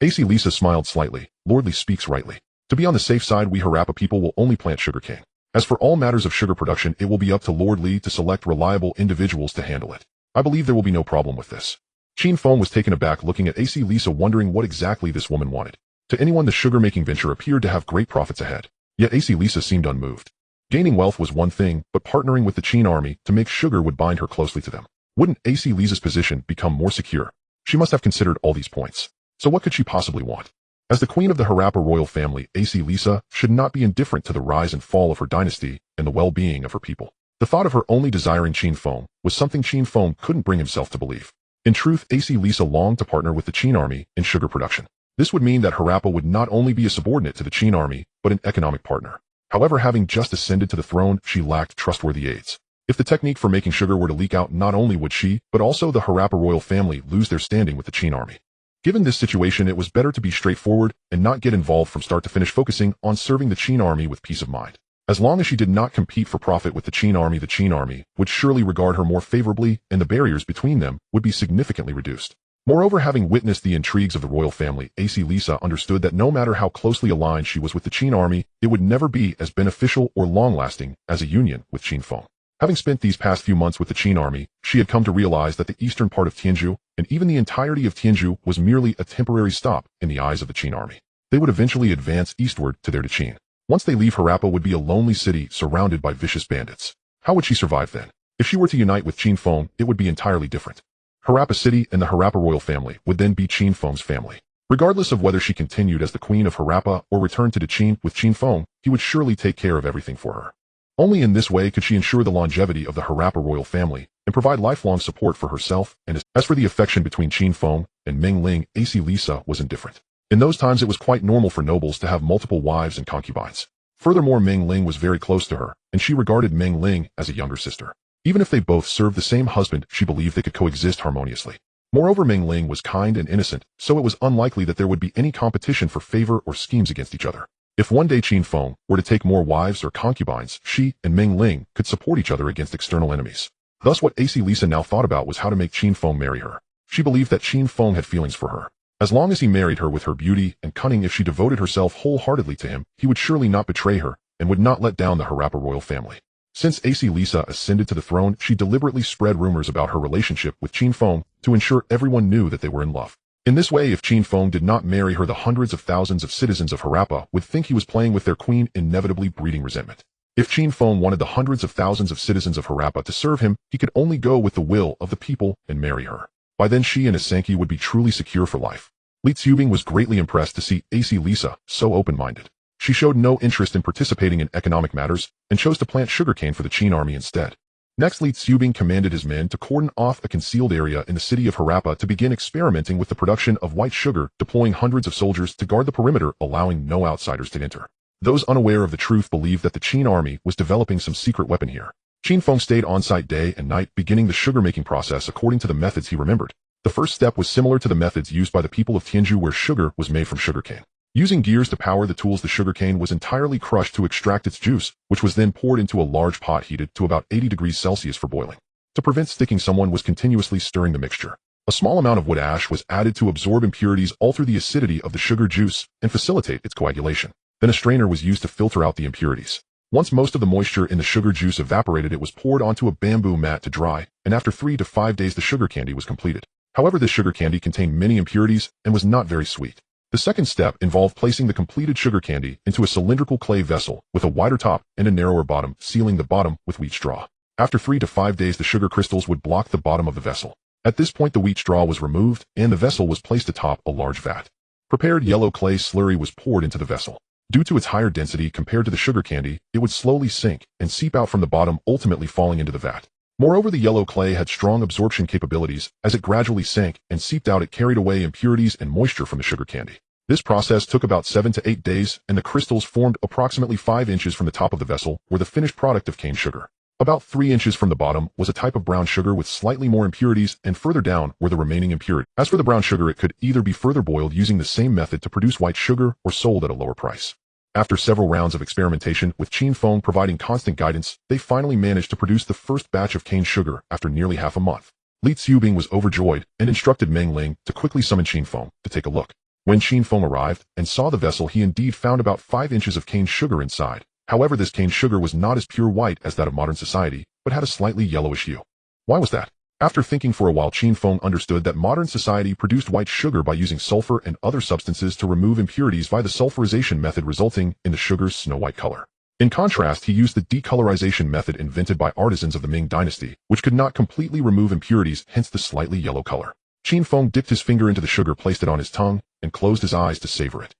AC Lisa smiled slightly. Lordly speaks rightly. To be on the safe side, we Harappa people will only plant sugarcane. As for all matters of sugar production, it will be up to Lord Li to select reliable individuals to handle it. I believe there will be no problem with this. Qin Feng was taken aback, looking at AC Lisa, wondering what exactly this woman wanted. To anyone, the sugar-making venture appeared to have great profits ahead. Yet AC Lisa seemed unmoved. Gaining wealth was one thing, but partnering with the Qin army to make sugar would bind her closely to them. Wouldn't AC Lisa's position become more secure? She must have considered all these points. So what could she possibly want? As the queen of the Harappa royal family, AC Lisa should not be indifferent to the rise and fall of her dynasty and the well-being of her people. The thought of her only desiring Qin Feng was something Qin Feng couldn't bring himself to believe. In truth, AC Lisa longed to partner with the Qin army in sugar production. This would mean that Harappa would not only be a subordinate to the Qin army, but an economic partner. However, having just ascended to the throne, she lacked trustworthy aides. If the technique for making sugar were to leak out, not only would she, but also the Harappa royal family lose their standing with the Qin army. Given this situation, it was better to be straightforward and not get involved from start to finish, focusing on serving the Qin army with peace of mind. As long as she did not compete for profit with the Qin army would surely regard her more favorably, and the barriers between them would be significantly reduced. Moreover, having witnessed the intrigues of the royal family, AC Lisa understood that no matter how closely aligned she was with the Qin army, it would never be as beneficial or long-lasting as a union with Qin Feng. Having spent these past few months with the Qin army, she had come to realize that the eastern part of Tianzhu, and even the entirety of Tianzhu, was merely a temporary stop in the eyes of the Qin army. They would eventually advance eastward to their Qin. Once they leave, Harappa would be a lonely city surrounded by vicious bandits. How would she survive then? If she were to unite with Qin Feng, it would be entirely different. Harappa City and the Harappa royal family would then be Qin Feng's family. Regardless of whether she continued as the queen of Harappa or returned to Qin with Qin Feng, he would surely take care of everything for her. Only in this way could she ensure the longevity of the Harappa royal family and provide lifelong support for herself and as for the affection between Qin Feng and Meng Ling, AC Lisa was indifferent. In those times, it was quite normal for nobles to have multiple wives and concubines. Furthermore, Meng Ling was very close to her, and she regarded Meng Ling as a younger sister. Even if they both served the same husband, she believed they could coexist harmoniously. Moreover, Meng Ling was kind and innocent, so it was unlikely that there would be any competition for favor or schemes against each other. If one day Qin Feng were to take more wives or concubines, she and Meng Ling could support each other against external enemies. Thus, what AC Lisa now thought about was how to make Qin Feng marry her. She believed that Qin Feng had feelings for her. As long as he married her with her beauty and cunning, if she devoted herself wholeheartedly to him, he would surely not betray her and would not let down the Harappa royal family. Since AC Lisa ascended to the throne, she deliberately spread rumors about her relationship with Qin Feng to ensure everyone knew that they were in love. In this way, if Qin Feng did not marry her, the hundreds of thousands of citizens of Harappa would think he was playing with their queen, inevitably breeding resentment. If Qin Feng wanted the hundreds of thousands of citizens of Harappa to serve him, he could only go with the will of the people and marry her. By then she and his Sankey would be truly secure for life. Li Xiubing was greatly impressed to see AC Lisa so open-minded. She showed no interest in participating in economic matters and chose to plant sugarcane for the Qin army instead. Next, Li Xiubing commanded his men to cordon off a concealed area in the city of Harappa to begin experimenting with the production of white sugar, deploying hundreds of soldiers to guard the perimeter, allowing no outsiders to enter. Those unaware of the truth believed that the Qin army was developing some secret weapon here. Qin Feng stayed on-site day and night, beginning the sugar-making process according to the methods he remembered. The first step was similar to the methods used by the people of Tianzhu, where sugar was made from sugarcane. Using gears to power the tools, the sugarcane was entirely crushed to extract its juice, which was then poured into a large pot heated to about 80 degrees Celsius for boiling. To prevent sticking, someone was continuously stirring the mixture. A small amount of wood ash was added to absorb impurities, alter the acidity of the sugar juice, and facilitate its coagulation. Then a strainer was used to filter out the impurities. Once most of the moisture in the sugar juice evaporated, it was poured onto a bamboo mat to dry, and after 3 to 5 days the sugar candy was completed. However, this sugar candy contained many impurities and was not very sweet. The second step involved placing the completed sugar candy into a cylindrical clay vessel with a wider top and a narrower bottom, sealing the bottom with wheat straw. After 3 to 5 days, the sugar crystals would block the bottom of the vessel. At this point, the wheat straw was removed and the vessel was placed atop a large vat. Prepared yellow clay slurry was poured into the vessel. Due to its higher density compared to the sugar candy, it would slowly sink and seep out from the bottom, ultimately falling into the vat. Moreover, the yellow clay had strong absorption capabilities. As it gradually sank and seeped out, it carried away impurities and moisture from the sugar candy. This process took about 7 to 8 days, and the crystals formed approximately 5 inches from the top of the vessel were the finished product of cane sugar. About 3 inches from the bottom was a type of brown sugar with slightly more impurities, and further down were the remaining impurities. As for the brown sugar, it could either be further boiled using the same method to produce white sugar or sold at a lower price. After several rounds of experimentation, with Qin Feng providing constant guidance, they finally managed to produce the first batch of cane sugar after nearly half a month. Li Xiubing was overjoyed and instructed Meng Ling to quickly summon Qin Feng to take a look. When Qin Feng arrived and saw the vessel, he indeed found about 5 inches of cane sugar inside. However, this cane sugar was not as pure white as that of modern society, but had a slightly yellowish hue. Why was that? After thinking for a while, Qin Feng understood that modern society produced white sugar by using sulfur and other substances to remove impurities via the sulfurization method, resulting in the sugar's snow-white color. In contrast, he used the decolorization method invented by artisans of the Ming Dynasty, which could not completely remove impurities, hence the slightly yellow color. Qin Feng dipped his finger into the sugar, placed it on his tongue, and closed his eyes to savor it.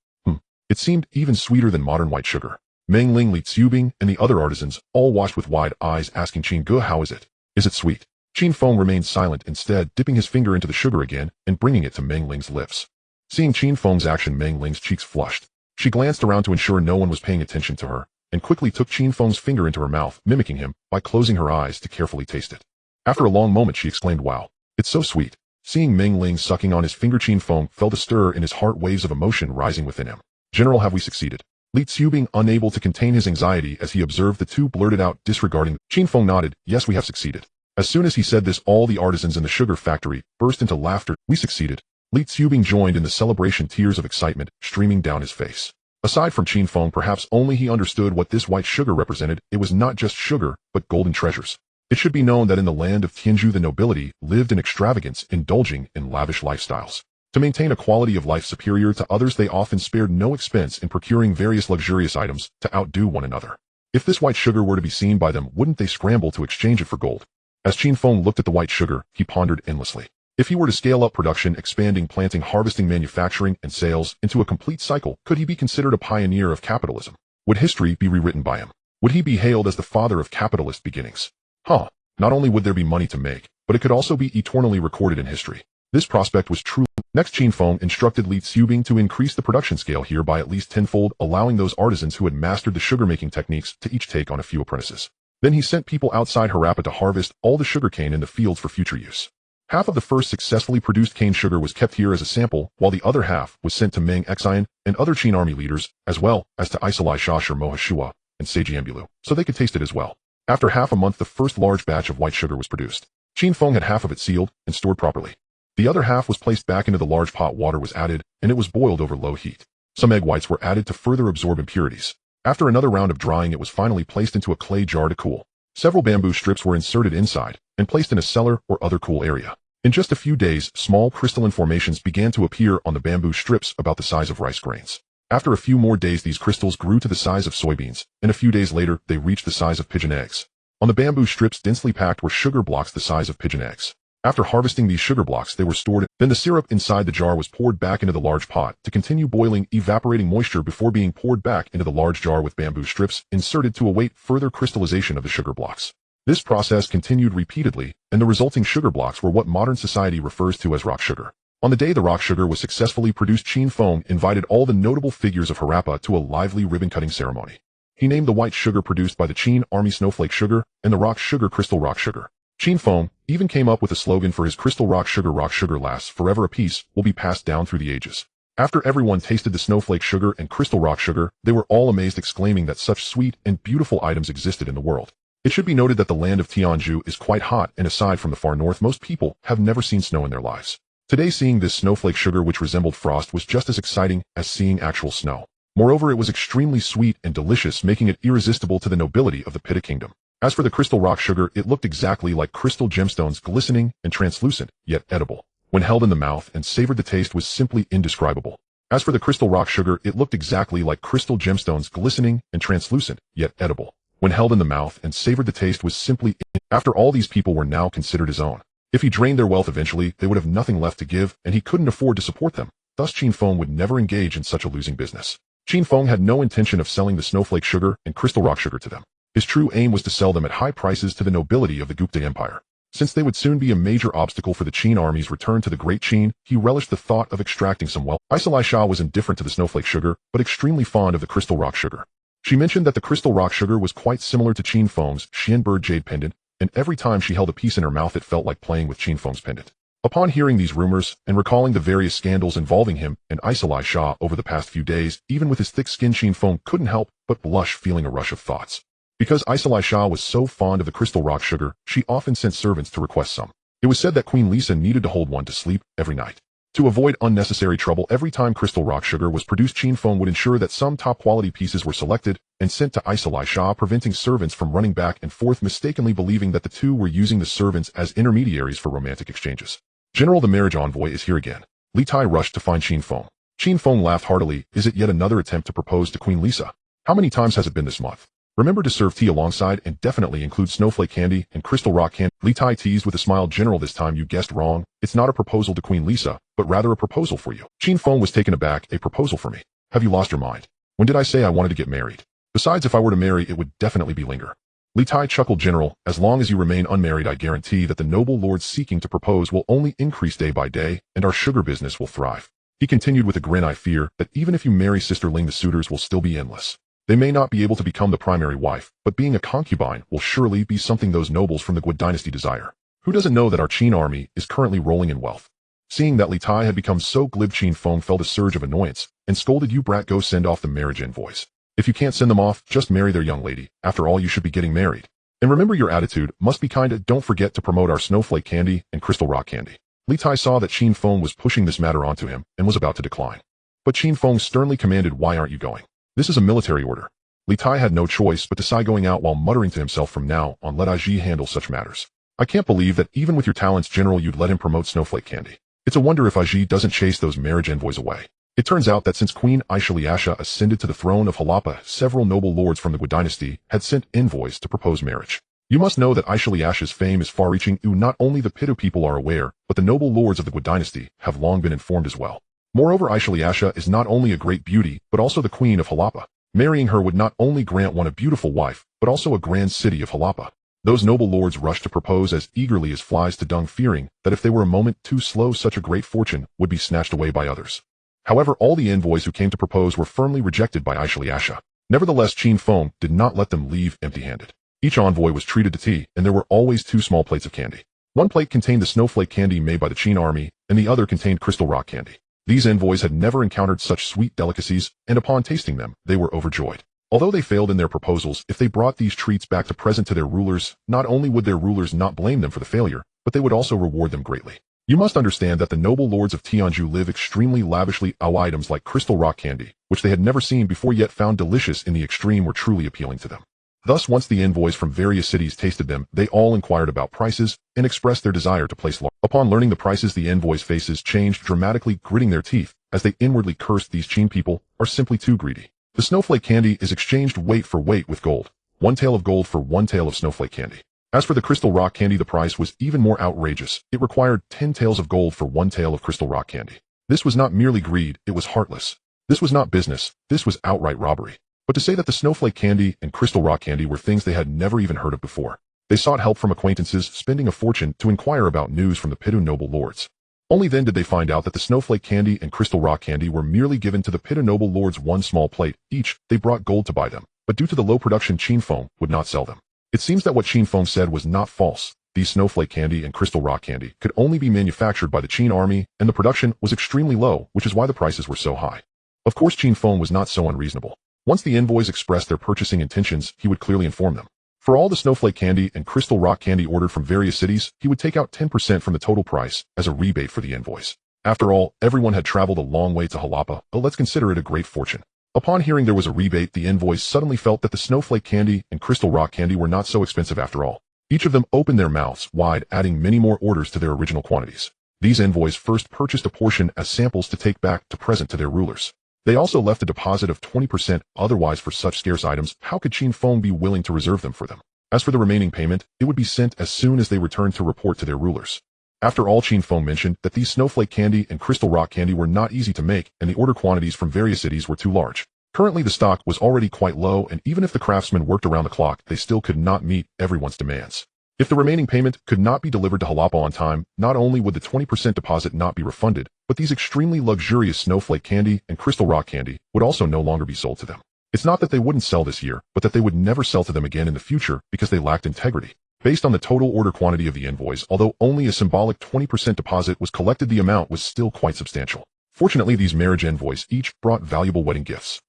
It seemed even sweeter than modern white sugar. Meng Ling, Li Xiubing, and the other artisans all watched with wide eyes, asking Qin Ge, "How is it? Is it sweet?" Qin Feng remained silent, instead dipping his finger into the sugar again and bringing it to Meng Ling's lips. Seeing Qin Feng's action, Meng Ling's cheeks flushed. She glanced around to ensure no one was paying attention to her, and quickly took Qin Feng's finger into her mouth, mimicking him by closing her eyes to carefully taste it. After a long moment, she exclaimed, "Wow, it's so sweet." Seeing Meng Ling sucking on his finger, Qin Feng felt a stir in his heart, waves of emotion rising within him. "General, have we succeeded?" Li Xiubing, unable to contain his anxiety as he observed the two, blurted out, disregarding. Qin Feng nodded. "Yes, we have succeeded." As soon as he said this, all the artisans in the sugar factory burst into laughter. "We succeeded." Li Xiubing joined in the celebration, tears of excitement streaming down his face. Aside from Qin Feng, perhaps only he understood what this white sugar represented. It was not just sugar, but golden treasures. It should be known that in the land of Tianzhu, the nobility lived in extravagance, indulging in lavish lifestyles. To maintain a quality of life superior to others, they often spared no expense in procuring various luxurious items to outdo one another. If this white sugar were to be seen by them, wouldn't they scramble to exchange it for gold? As Qin Feng looked at the white sugar, he pondered endlessly. If he were to scale up production, expanding, planting, harvesting, manufacturing, and sales into a complete cycle, could he be considered a pioneer of capitalism? Would history be rewritten by him? Would he be hailed as the father of capitalist beginnings? Not only would there be money to make, but it could also be eternally recorded in history. This prospect was true. Next, Qin Feng instructed Li Xiubing to increase the production scale here by at least tenfold, allowing those artisans who had mastered the sugar-making techniques to each take on a few apprentices. Then he sent people outside Harappa to harvest all the sugarcane in the fields for future use. Half of the first successfully produced cane sugar was kept here as a sample, while the other half was sent to Meng Xianyang and other Qin army leaders, as well as to Isolai Shashir Mohashua and Seijianbulu, so they could taste it as well. After half a month, the first large batch of white sugar was produced. Qin Feng had half of it sealed and stored properly. The other half was placed back into the large pot. Water was added, and it was boiled over low heat. Some egg whites were added to further absorb impurities. After another round of drying, it was finally placed into a clay jar to cool. Several bamboo strips were inserted inside and placed in a cellar or other cool area. In just a few days, small crystalline formations began to appear on the bamboo strips about the size of rice grains. After a few more days, these crystals grew to the size of soybeans, and a few days later, they reached the size of pigeon eggs. On the bamboo strips densely packed were sugar blocks the size of pigeon eggs. After harvesting these sugar blocks, they were stored. Then the syrup inside the jar was poured back into the large pot to continue boiling, evaporating moisture before being poured back into the large jar with bamboo strips inserted to await further crystallization of the sugar blocks. This process continued repeatedly, and the resulting sugar blocks were what modern society refers to as rock sugar. On the day the rock sugar was successfully produced, Qin Feng invited all the notable figures of Harappa to a lively ribbon-cutting ceremony. He named the white sugar produced by the Qin army snowflake sugar and the rock sugar crystal rock sugar. Qin Feng even came up with a slogan for his crystal rock sugar lasts forever, a piece will be passed down through the ages. After everyone tasted the snowflake sugar and crystal rock sugar, they were all amazed, exclaiming that such sweet and beautiful items existed in the world. It should be noted that the land of Tianzhu is quite hot, and aside from the far north, most people have never seen snow in their lives. Today, seeing this snowflake sugar which resembled frost was just as exciting as seeing actual snow. Moreover, it was extremely sweet and delicious, making it irresistible to the nobility of the Pitta kingdom. As for the crystal rock sugar, it looked exactly like crystal gemstones, glistening and translucent, yet edible. When held in the mouth and savored, the taste was simply indescribable. As for the crystal rock sugar, it looked exactly like crystal gemstones, glistening and translucent, yet edible. When held in the mouth and savored, the taste was simply. After all, these people were now considered his own. If he drained their wealth eventually, they would have nothing left to give, and he couldn't afford to support them. Thus, Qin Feng would never engage in such a losing business. Qin Feng had no intention of selling the snowflake sugar and crystal rock sugar to them. His true aim was to sell them at high prices to the nobility of the Gupta Empire. Since they would soon be a major obstacle for the Qin army's return to the Great Qin, he relished the thought of extracting some wealth. Aisali Shah was indifferent to the snowflake sugar, but extremely fond of the crystal rock sugar. She mentioned that the crystal rock sugar was quite similar to Qin Feng's Xianyang jade pendant, and every time she held a piece in her mouth, it felt like playing with Qin Feng's pendant. Upon hearing these rumors and recalling the various scandals involving him and Aisali Shah over the past few days, even with his thick skin, Qin Feng couldn't help but blush, feeling a rush of thoughts. Because Aisali Shah was so fond of the crystal rock sugar, she often sent servants to request some. It was said that Queen Lisa needed to hold one to sleep every night. To avoid unnecessary trouble, every time crystal rock sugar was produced, Qin Feng would ensure that some top-quality pieces were selected and sent to Aisali Shah, preventing servants from running back and forth, mistakenly believing that the two were using the servants as intermediaries for romantic exchanges. General, the marriage envoy is here again. Li Tai rushed to find Qin Feng. Qin Feng laughed heartily. Is it yet another attempt to propose to Queen Lisa? How many times has it been this month? Remember to serve tea alongside, and definitely include snowflake candy and crystal rock candy. Li Tai teased with a smile. General, this time you guessed wrong. It's not a proposal to Queen Lisa, but rather a proposal for you. Qin Feng was taken aback. A proposal for me? Have you lost your mind? When did I say I wanted to get married? Besides, if I were to marry, it would definitely be Linger. Li Tai chuckled. General, as long as you remain unmarried, I guarantee that the noble lords seeking to propose will only increase day by day, and our sugar business will thrive. He continued with a grin. I fear that even if you marry Sister Ling, the suitors will still be endless. They may not be able to become the primary wife, but being a concubine will surely be something those nobles from the Qin Dynasty desire. Who doesn't know that our Qin army is currently rolling in wealth? Seeing that Li Tai had become so glib, Qin Feng felt a surge of annoyance and scolded. You brat, go send off the marriage envoys. If you can't send them off, just marry their young lady. After all, you should be getting married. And remember, your attitude must be kind. Don't forget to promote our snowflake candy and crystal rock candy. Li Tai saw that Qin Feng was pushing this matter onto him and was about to decline. But Qin Feng sternly commanded, why aren't you going? This is a military order. Li Tai had no choice but to sigh, going out while muttering to himself, from now on let Aji handle such matters. I can't believe that even with your talents, General, you'd let him promote snowflake candy. It's a wonder if Aji doesn't chase those marriage envoys away. It turns out that since Queen Xianyang ascended to the throne of Harappa, several noble lords from the Qin Dynasty had sent envoys to propose marriage. You must know that Xianyang's fame is far-reaching. Not only the Pitta people are aware, but the noble lords of the Qin Dynasty have long been informed as well. Moreover, Xianyang is not only a great beauty, but also the queen of Harappa. Marrying her would not only grant one a beautiful wife, but also a grand city of Harappa. Those noble lords rushed to propose as eagerly as flies to dung, fearing that if they were a moment too slow, such a great fortune would be snatched away by others. However, all the envoys who came to propose were firmly rejected by Xianyang. Nevertheless, Qin Feng did not let them leave empty-handed. Each envoy was treated to tea, and there were always 2 small plates of candy. One plate contained the snowflake candy made by the Qin army, and the other contained crystal rock candy. These envoys had never encountered such sweet delicacies, and upon tasting them, they were overjoyed. Although they failed in their proposals, if they brought these treats back to present to their rulers, not only would their rulers not blame them for the failure, but they would also reward them greatly. You must understand that the noble lords of Tianzhu live extremely lavishly. Items like crystal rock candy, which they had never seen before yet found delicious in the extreme, were truly appealing to them. Thus, once the envoys from various cities tasted them, they all inquired about prices and expressed their desire to place large. Upon learning the prices, the envoys' faces changed dramatically, gritting their teeth as they inwardly cursed. These Qin people are simply too greedy. The snowflake candy is exchanged weight for weight with gold. 1 tael of gold for 1 tael of snowflake candy. As for the crystal rock candy, the price was even more outrageous. It required 10 taels of gold for 1 tael of crystal rock candy. This was not merely greed, it was heartless. This was not business, this was outright robbery. But to say that the snowflake candy and crystal rock candy were things they had never even heard of before. They sought help from acquaintances, spending a fortune to inquire about news from the Pidu noble lords. Only then did they find out that the snowflake candy and crystal rock candy were merely given to the Pidu noble lords one small plate each. They brought gold to buy them, but due to the low production, Qin Feng would not sell them. It seems that what Qin Feng said was not false. These snowflake candy and crystal rock candy could only be manufactured by the Qin army, and the production was extremely low, which is why the prices were so high. Of course, Qin Feng was not so unreasonable. Once the envoys expressed their purchasing intentions, he would clearly inform them. For all the snowflake candy and crystal rock candy ordered from various cities, he would take out 10% from the total price as a rebate for the envoys. After all, everyone had traveled a long way to Harappa, but let's consider it a great fortune. Upon hearing there was a rebate, the envoys suddenly felt that the snowflake candy and crystal rock candy were not so expensive after all. Each of them opened their mouths wide, adding many more orders to their original quantities. These envoys first purchased a portion as samples to take back to present to their rulers. They also left a deposit of 20%, otherwise for such scarce items, how could Qin Feng be willing to reserve them for them? As for the remaining payment, it would be sent as soon as they returned to report to their rulers. After all, Qin Feng mentioned that these snowflake candy and crystal rock candy were not easy to make, and the order quantities from various cities were too large. Currently the stock was already quite low, and even if the craftsmen worked around the clock, they still could not meet everyone's demands. If the remaining payment could not be delivered to Harappa on time, not only would the 20% deposit not be refunded, but these extremely luxurious snowflake candy and crystal rock candy would also no longer be sold to them. It's not that they wouldn't sell this year, but that they would never sell to them again in the future because they lacked integrity. Based on the total order quantity of the envoys, although only a symbolic 20% deposit was collected, the amount was still quite substantial. Fortunately, these marriage envoys each brought valuable wedding gifts.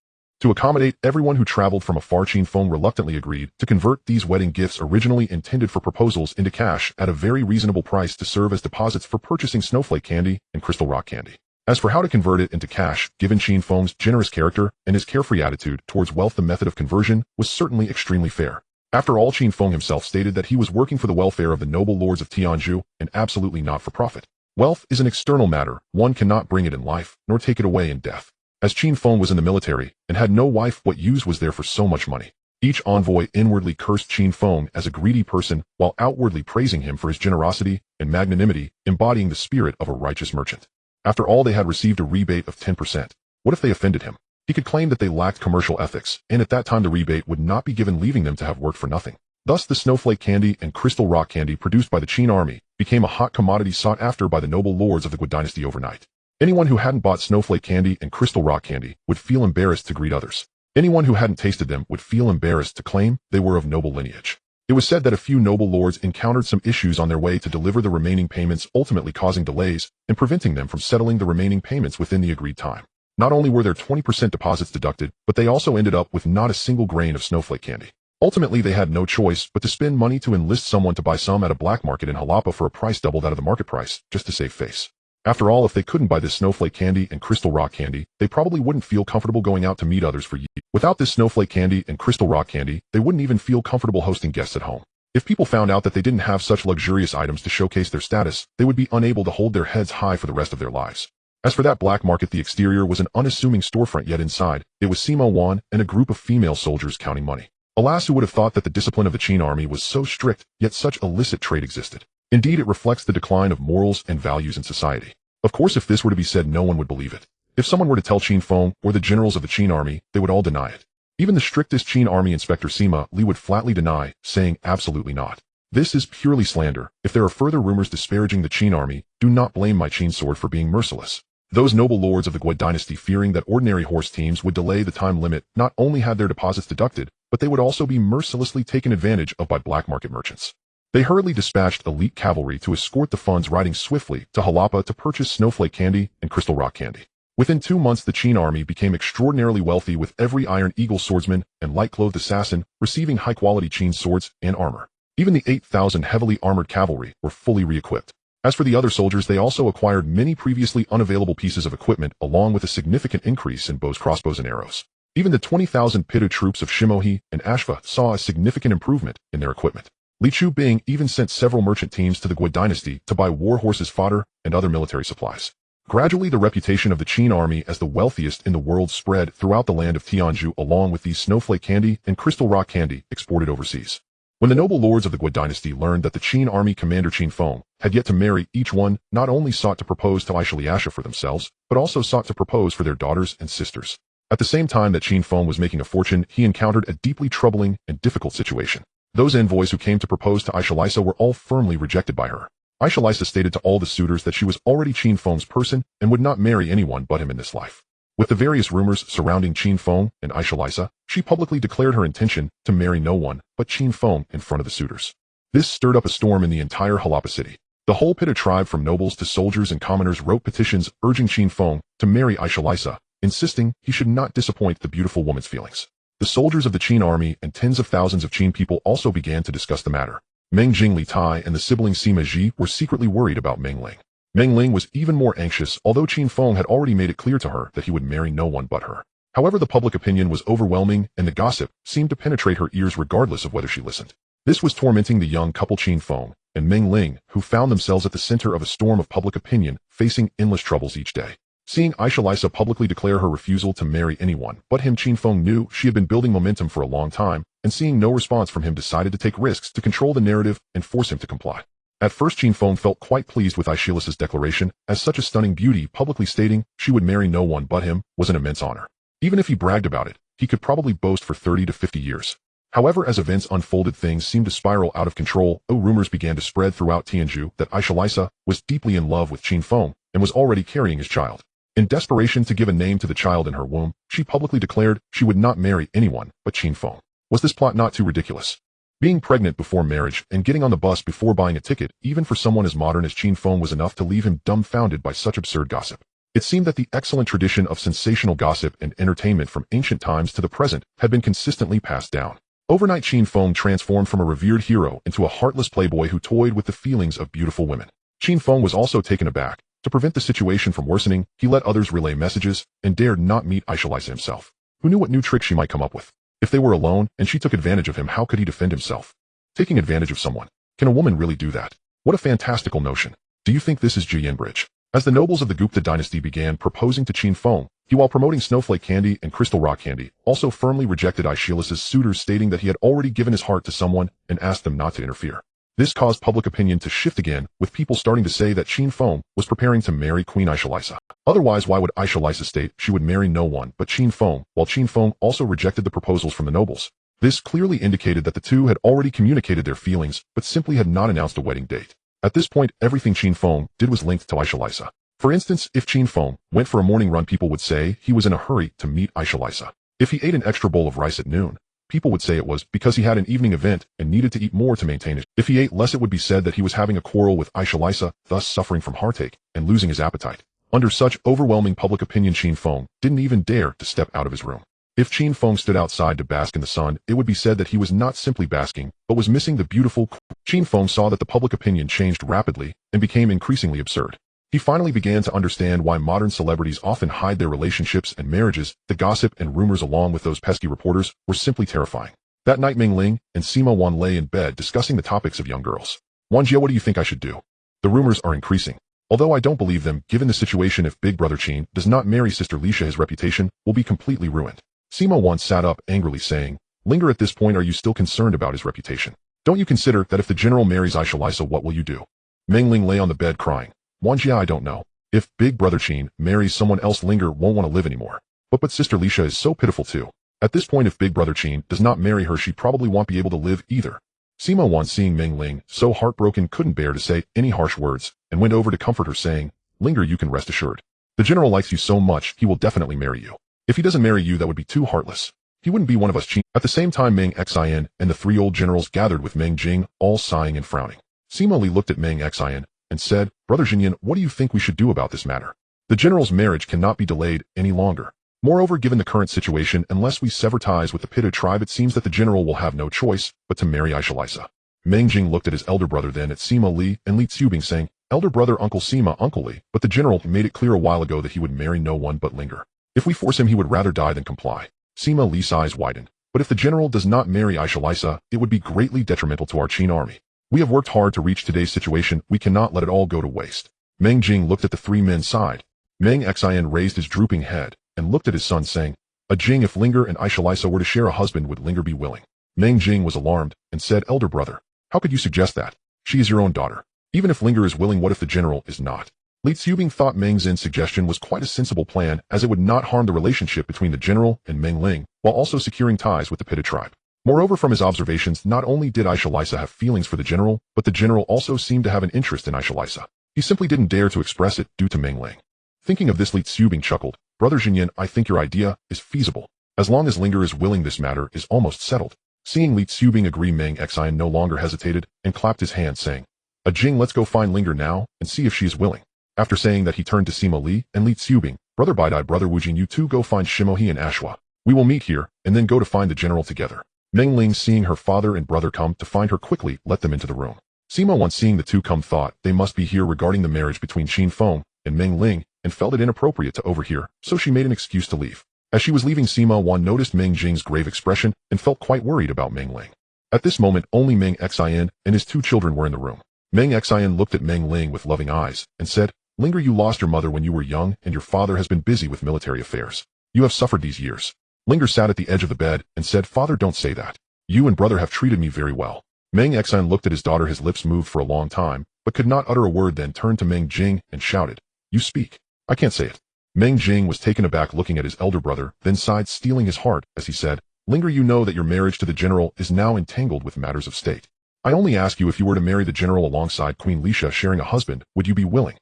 To accommodate everyone who traveled from afar, Qin Feng reluctantly agreed to convert these wedding gifts originally intended for proposals into cash at a very reasonable price to serve as deposits for purchasing snowflake candy and crystal rock candy. As for how to convert it into cash, given Qin Feng's generous character and his carefree attitude towards wealth, the method of conversion was certainly extremely fair. After all, Qin Feng himself stated that he was working for the welfare of the noble lords of Tianzhu and absolutely not for profit. Wealth is an external matter, one cannot bring it in life, nor take it away in death. As Qin Feng was in the military and had no wife, what use was there for so much money? Each envoy inwardly cursed Qin Feng as a greedy person while outwardly praising him for his generosity and magnanimity, embodying the spirit of a righteous merchant. After all, they had received a rebate of 10%. What if they offended him? He could claim that they lacked commercial ethics, and at that time the rebate would not be given, leaving them to have worked for nothing. Thus, the snowflake candy and crystal rock candy produced by the Qin army became a hot commodity sought after by the noble lords of the Great Dynasty overnight. Anyone who hadn't bought snowflake candy and crystal rock candy would feel embarrassed to greet others. Anyone who hadn't tasted them would feel embarrassed to claim they were of noble lineage. It was said that a few noble lords encountered some issues on their way to deliver the remaining payments, ultimately causing delays and preventing them from settling the remaining payments within the agreed time. Not only were their 20% deposits deducted, but they also ended up with not a single grain of snowflake candy. Ultimately, they had no choice but to spend money to enlist someone to buy some at a black market in Harappa for a price double that of the market price, just to save face. After all, if they couldn't buy this snowflake candy and crystal rock candy, they probably wouldn't feel comfortable going out to meet others for years. Without this snowflake candy and crystal rock candy, they wouldn't even feel comfortable hosting guests at home. If people found out that they didn't have such luxurious items to showcase their status, they would be unable to hold their heads high for the rest of their lives. As for that black market, the exterior was an unassuming storefront, yet inside, it was Sima and a group of female soldiers counting money. Alas, who would have thought that the discipline of the Qin army was so strict, yet such illicit trade existed. Indeed, it reflects the decline of morals and values in society. Of course, if this were to be said, no one would believe it. If someone were to tell Qin Feng or the generals of the Qin army, they would all deny it. Even the strictest Qin army inspector Sima would flatly deny, saying absolutely not. This is purely slander. If there are further rumors disparaging the Qin army, do not blame my Qin sword for being merciless. Those noble lords of the Great Dynasty, fearing that ordinary horse teams would delay the time limit, not only had their deposits deducted, but they would also be mercilessly taken advantage of by black market merchants. They hurriedly dispatched elite cavalry to escort the funds, riding swiftly to Harappa to purchase snowflake candy and crystal rock candy. Within 2 months, the Qin army became extraordinarily wealthy, with every Iron Eagle swordsman and light-clothed assassin receiving high-quality Qin swords and armor. Even the 8,000 heavily armored cavalry were fully re-equipped. As for the other soldiers, they also acquired many previously unavailable pieces of equipment along with a significant increase in bows, crossbows, and arrows. Even the 20,000 Pitta troops of Shimohi and Ashfa saw a significant improvement in their equipment. Li Bing even sent several merchant teams to the Great Dynasty to buy war horses, fodder, and other military supplies. Gradually, the reputation of the Qin army as the wealthiest in the world spread throughout the land of Tianzhu, along with these snowflake candy and crystal rock candy exported overseas. When the noble lords of the Great Dynasty learned that the Qin army commander Qin Feng had yet to marry, each one not only sought to propose to Xianyang for themselves, but also sought to propose for their daughters and sisters. At the same time that Qin Feng was making a fortune, he encountered a deeply troubling and difficult situation. Those envoys who came to propose to Xianyang were all firmly rejected by her. Xianyang stated to all the suitors that she was already Qin Feng's person and would not marry anyone but him in this life. With the various rumors surrounding Qin Feng and Xianyang, she publicly declared her intention to marry no one but Qin Feng in front of the suitors. This stirred up a storm in the entire Harappa city. The whole Pitta tribe, from nobles to soldiers and commoners, wrote petitions urging Qin Feng to marry Xianyang, insisting he should not disappoint the beautiful woman's feelings. The soldiers of the Qin army and tens of thousands of Qin people also began to discuss the matter. Meng Jing Li Tai and the sibling Sima Ji were secretly worried about Meng Ling. Meng Ling was even more anxious, although Qin Feng had already made it clear to her that he would marry no one but her. However, the public opinion was overwhelming, and the gossip seemed to penetrate her ears regardless of whether she listened. This was tormenting the young couple Qin Feng and Meng Ling, who found themselves at the center of a storm of public opinion, facing endless troubles each day. Seeing Xianyang publicly declare her refusal to marry anyone but him, Qin Feng knew she had been building momentum for a long time, and seeing no response from him, decided to take risks to control the narrative and force him to comply. At first, Qin Feng felt quite pleased with Xianyang's declaration, as such a stunning beauty publicly stating she would marry no one but him was an immense honor. Even if he bragged about it, he could probably boast for 30 to 50 years. However, as events unfolded, things seemed to spiral out of control. Rumors began to spread throughout Tianzhu that Xianyang was deeply in love with Qin Feng and was already carrying his child. In desperation to give a name to the child in her womb, she publicly declared she would not marry anyone but Qin Feng. Was this plot not too ridiculous? Being pregnant before marriage and getting on the bus before buying a ticket, even for someone as modern as Qin Feng, was enough to leave him dumbfounded by such absurd gossip. It seemed that the excellent tradition of sensational gossip and entertainment from ancient times to the present had been consistently passed down. Overnight, Qin Feng transformed from a revered hero into a heartless playboy who toyed with the feelings of beautiful women. Qin Feng was also taken aback. To prevent the situation from worsening, he let others relay messages and dared not meet Xianyang himself. Who knew what new trick she might come up with? If they were alone and she took advantage of him, how could he defend himself? Taking advantage of someone. Can a woman really do that? What a fantastical notion. Do you think this is Jiyan Bridge? As the nobles of the Gupta dynasty began proposing to Qin Feng, he, while promoting snowflake candy and crystal rock candy, also firmly rejected Xianyang's suitors, stating that he had already given his heart to someone and asked them not to interfere. This caused public opinion to shift again, with people starting to say that Qin Feng was preparing to marry Queen Xianyang. Otherwise, why would Xianyang state she would marry no one but Qin Feng, while Qin Feng also rejected the proposals from the nobles? This clearly indicated that the two had already communicated their feelings, but simply had not announced a wedding date. At this point, everything Qin Feng did was linked to Xianyang. For instance, if Qin Feng went for a morning run, people would say he was in a hurry to meet Xianyang. If he ate an extra bowl of rice at noon, people would say it was because he had an evening event and needed to eat more to maintain it. If he ate less, it would be said that he was having a quarrel with Xianyang, thus suffering from heartache and losing his appetite. Under such overwhelming public opinion, Qin Feng didn't even dare to step out of his room. If Qin Feng stood outside to bask in the sun, it would be said that he was not simply basking, but was missing the beautiful. Qin Feng saw that the public opinion changed rapidly and became increasingly absurd. He finally began to understand why modern celebrities often hide their relationships and marriages. The gossip and rumors, along with those pesky reporters, were simply terrifying. That night, Meng Ling and Sima Wan lay in bed discussing the topics of young girls. Wanjia, what do you think I should do? The rumors are increasing. Although I don't believe them, given the situation, if Big Brother Qin does not marry Sister Lisha, his reputation will be completely ruined. Sima Wan sat up angrily, saying, Linger, at this point, are you still concerned about his reputation? Don't you consider that if the general marries Xianyang, what will you do? Meng Ling lay on the bed crying. Wanjia, I don't know. If Big Brother Qin marries someone else, Linger won't want to live anymore. But Sister Lisha is so pitiful too. At this point, if Big Brother Qin does not marry her, she probably won't be able to live either. Sima Wan, seeing Meng Ling so heartbroken, couldn't bear to say any harsh words, and went over to comfort her, saying, Linger, you can rest assured. The general likes you so much, he will definitely marry you. If he doesn't marry you, that would be too heartless. He wouldn't be one of us Qin. At the same time, Meng Xian and the three old generals gathered with Meng Jing, all sighing and frowning. Sima Li looked at Meng Xian and said, Brother Xianyang, what do you think we should do about this matter? The general's marriage cannot be delayed any longer. Moreover, given the current situation, unless we sever ties with the Pitta tribe, it seems that the general will have no choice but to marry Xianyang. Meng Jing looked at his elder brother, then at Sima Li and Li Tsubing, saying, Elder brother Uncle Sima, Uncle Li, but the general made it clear a while ago that he would marry no one but Linger. If we force him, he would rather die than comply. Sima Li's eyes widened. But if the general does not marry Aisha, it would be greatly detrimental to our Qin army. We have worked hard to reach today's situation. We cannot let it all go to waste. Meng Jing looked at the three men side. Meng Xianyang raised his drooping head and looked at his son, saying, Jing, if Linger and Aisha were to share a husband, would Linger be willing? Meng Jing was alarmed and said, Elder brother, how could you suggest that? She is your own daughter. Even if Linger is willing, what if the general is not? Li Xianyang thought Meng Zin's suggestion was quite a sensible plan, as it would not harm the relationship between the general and Meng Ling, while also securing ties with the pitted tribe. Moreover, from his observations, not only did Aisha have feelings for the general, but the general also seemed to have an interest in Aisha. He simply didn't dare to express it due to Meng Ling. Thinking of this, Li Xianyang chuckled. Brother Xianyang, I think your idea is feasible. As long as Linger is willing, this matter is almost settled. Seeing Li Xianyang agree, Meng Xianyang no longer hesitated and clapped his hand, saying, Jing, let's go find Linger now and see if she is willing. After saying that, he turned to Sima Li and Li Xianyang. Brother Baidai, brother Wu Jing, you two go find Shimohi and Ashwa. We will meet here and then go to find the general together. Meng Ling, seeing her father and brother come to find her, quickly let them into the room. Sima, once seeing the two come, thought they must be here regarding the marriage between Qin Feng and Meng Ling, and felt it inappropriate to overhear, so she made an excuse to leave. As she was leaving, Sima Wan noticed Meng Jing's grave expression and felt quite worried about Meng Ling. At this moment, only Meng Xianyang and his two children were in the room. Meng Xianyang looked at Meng Ling with loving eyes and said, Linger, you lost your mother when you were young, and your father has been busy with military affairs. You have suffered these years. Linger sat at the edge of the bed and said, Father, don't say that. You and brother have treated me very well. Meng Xianyang looked at his daughter. His lips moved for a long time, but could not utter a word, then turned to Meng Jing and shouted, You speak. I can't say it. Meng Jing was taken aback, looking at his elder brother, then sighed, steeling his heart, as he said, Linger, you know that your marriage to the general is now entangled with matters of state. I only ask you, if you were to marry the general alongside Queen Lisha sharing a husband, would you be willing?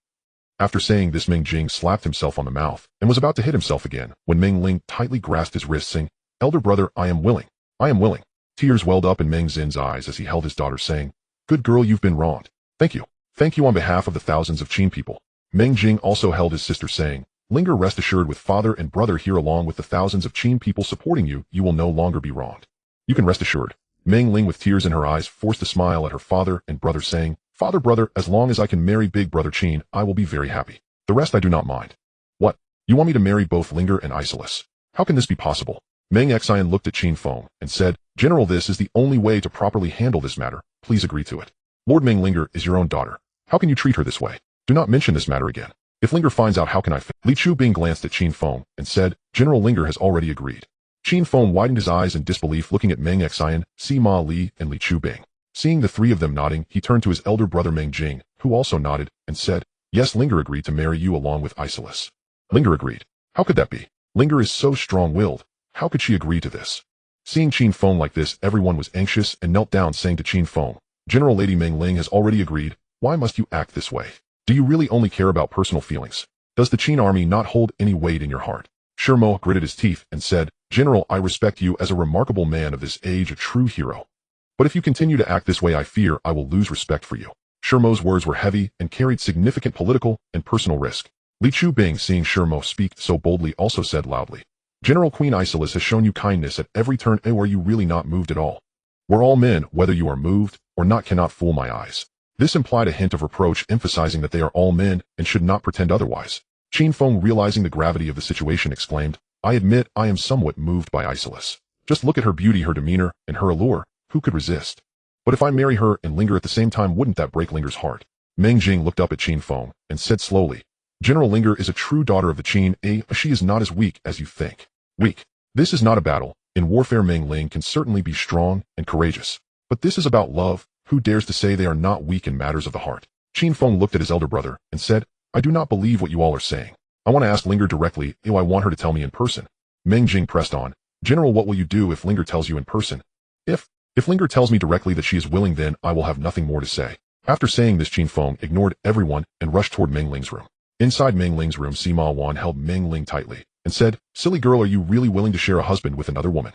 After saying this, Meng Jing slapped himself on the mouth and was about to hit himself again when Meng Ling tightly grasped his wrist, saying, Elder brother, I am willing. I am willing. Tears welled up in Meng Zin's eyes as he held his daughter, saying, Good girl, you've been wronged. Thank you. Thank you on behalf of the thousands of Qin people. Meng Jing also held his sister, saying, Linger, rest assured, with father and brother here along with the thousands of Qin people supporting you, you will no longer be wronged. You can rest assured. Meng Ling, with tears in her eyes, forced a smile at her father and brother, saying, Father, brother, as long as I can marry big brother Qin, I will be very happy. The rest I do not mind. What? You want me to marry both Linger and Aisha? How can this be possible? Meng Xianyang looked at Qin Feng and said, General, this is the only way to properly handle this matter. Please agree to it. Lord Meng, Linger is your own daughter. How can you treat her this way? Do not mention this matter again. If Linger finds out, how can I Li Qianyang glanced at Qin Feng and said, General, Linger has already agreed. Qin Feng widened his eyes in disbelief, looking at Meng Xianyang, Sima Li, and Li Qianyang. Seeing the three of them nodding, he turned to his elder brother Meng Jing, who also nodded, and said, Yes, Linger agreed to marry you along with Aisha. Linger agreed. How could that be? Linger is so strong-willed. How could she agree to this? Seeing Qin Feng like this, everyone was anxious and knelt down, saying to Qin Feng, General, Lady Meng Ling has already agreed. Why must you act this way? Do you really only care about personal feelings? Does the Qin army not hold any weight in your heart? Shimo gritted his teeth and said, General, I respect you as a remarkable man of this age, a true hero. But if you continue to act this way, I fear I will lose respect for you. Shimo's words were heavy and carried significant political and personal risk. Li Qianyang, seeing Shimo speak so boldly, also said loudly, General, Queen Aisha has shown you kindness at every turn. Are you really not moved at all? We're all men, whether you are moved or not cannot fool my eyes. This implied a hint of reproach, emphasizing that they are all men and should not pretend otherwise. Qin Feng, realizing the gravity of the situation, exclaimed, I admit I am somewhat moved by Aisha. Just look at her beauty, her demeanor, and her allure. Who could resist? But if I marry her and Linger at the same time, wouldn't that break Linger's heart? Meng Jing looked up at Qin Feng and said slowly, General, Linger is a true daughter of the Qin. She is not as weak as you think. Weak. This is not a battle. In warfare, Meng Ling can certainly be strong and courageous. But this is about love. Who dares to say they are not weak in matters of the heart? Qin Feng looked at his elder brother and said, I do not believe what you all are saying. I want to ask Linger directly. I want her to tell me in person. Meng Jing pressed on, General, what will you do if Linger tells you in person? If Linger tells me directly that she is willing, then I will have nothing more to say. After saying this, Qin Feng ignored everyone and rushed toward Meng Ling's room. Inside Meng Ling's room, Sima Wan held Meng Ling tightly and said, Silly girl, are you really willing to share a husband with another woman?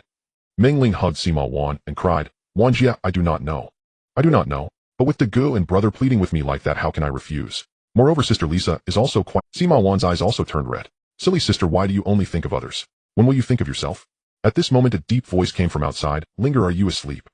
Meng Ling hugged Sima Wan and cried, Wanjia, I do not know. I do not know. But with the gu and brother pleading with me like that, how can I refuse? Moreover, Sister Lisa is also quite— Sima Wan's eyes also turned red. Silly sister, why do you only think of others? When will you think of yourself? At this moment, a deep voice came from outside. Linger, are you asleep?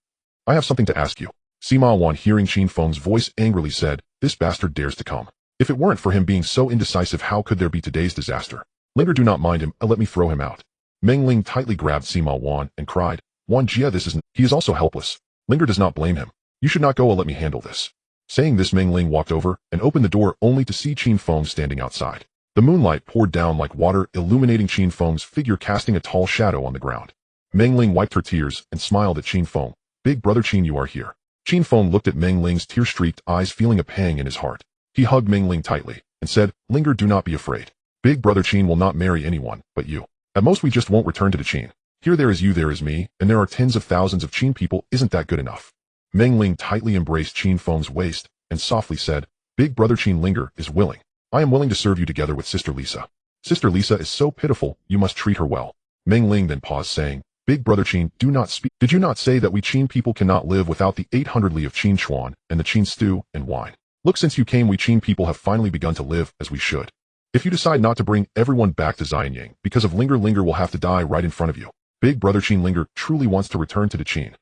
I have something to ask you. Sima Wan, hearing Qin Feng's voice, angrily said, this bastard dares to come. If it weren't for him being so indecisive, how could there be today's disaster? Linger, do not mind him, let me throw him out. Meng Ling tightly grabbed Sima Wan and cried, Wan Jia, he is also helpless. Linger does not blame him. You should not go, let me handle this. Saying this, Meng Ling walked over and opened the door only to see Qin Feng standing outside. The moonlight poured down like water, illuminating Qin Feng's figure, casting a tall shadow on the ground. Meng Ling wiped her tears and smiled at Qin Feng. Big brother Qin, you are here. Qin Feng looked at Meng Ling's tear-streaked eyes, feeling a pang in his heart. He hugged Meng Ling tightly and said, Linger, do not be afraid. Big brother Qin will not marry anyone but you. At most we just won't return to the Qin. Here there is you, there is me, and there are tens of thousands of Qin people. Isn't that good enough? Meng Ling tightly embraced Qin Feng's waist and softly said, Big brother Qin, Linger is willing. I am willing to serve you together with Sister Lisa. Sister Lisa is so pitiful, you must treat her well. Meng Ling then paused, saying, Big brother Qin, do not speak. Did you not say that we Qin people cannot live without the 800 li of Qin chuan and the Qin stew and wine? Look, since you came, we Qin people have finally begun to live as we should. If you decide not to bring everyone back to Xianyang because of Linger, Linger will have to die right in front of you. Big brother Qin, Linger truly wants to return to the Qin.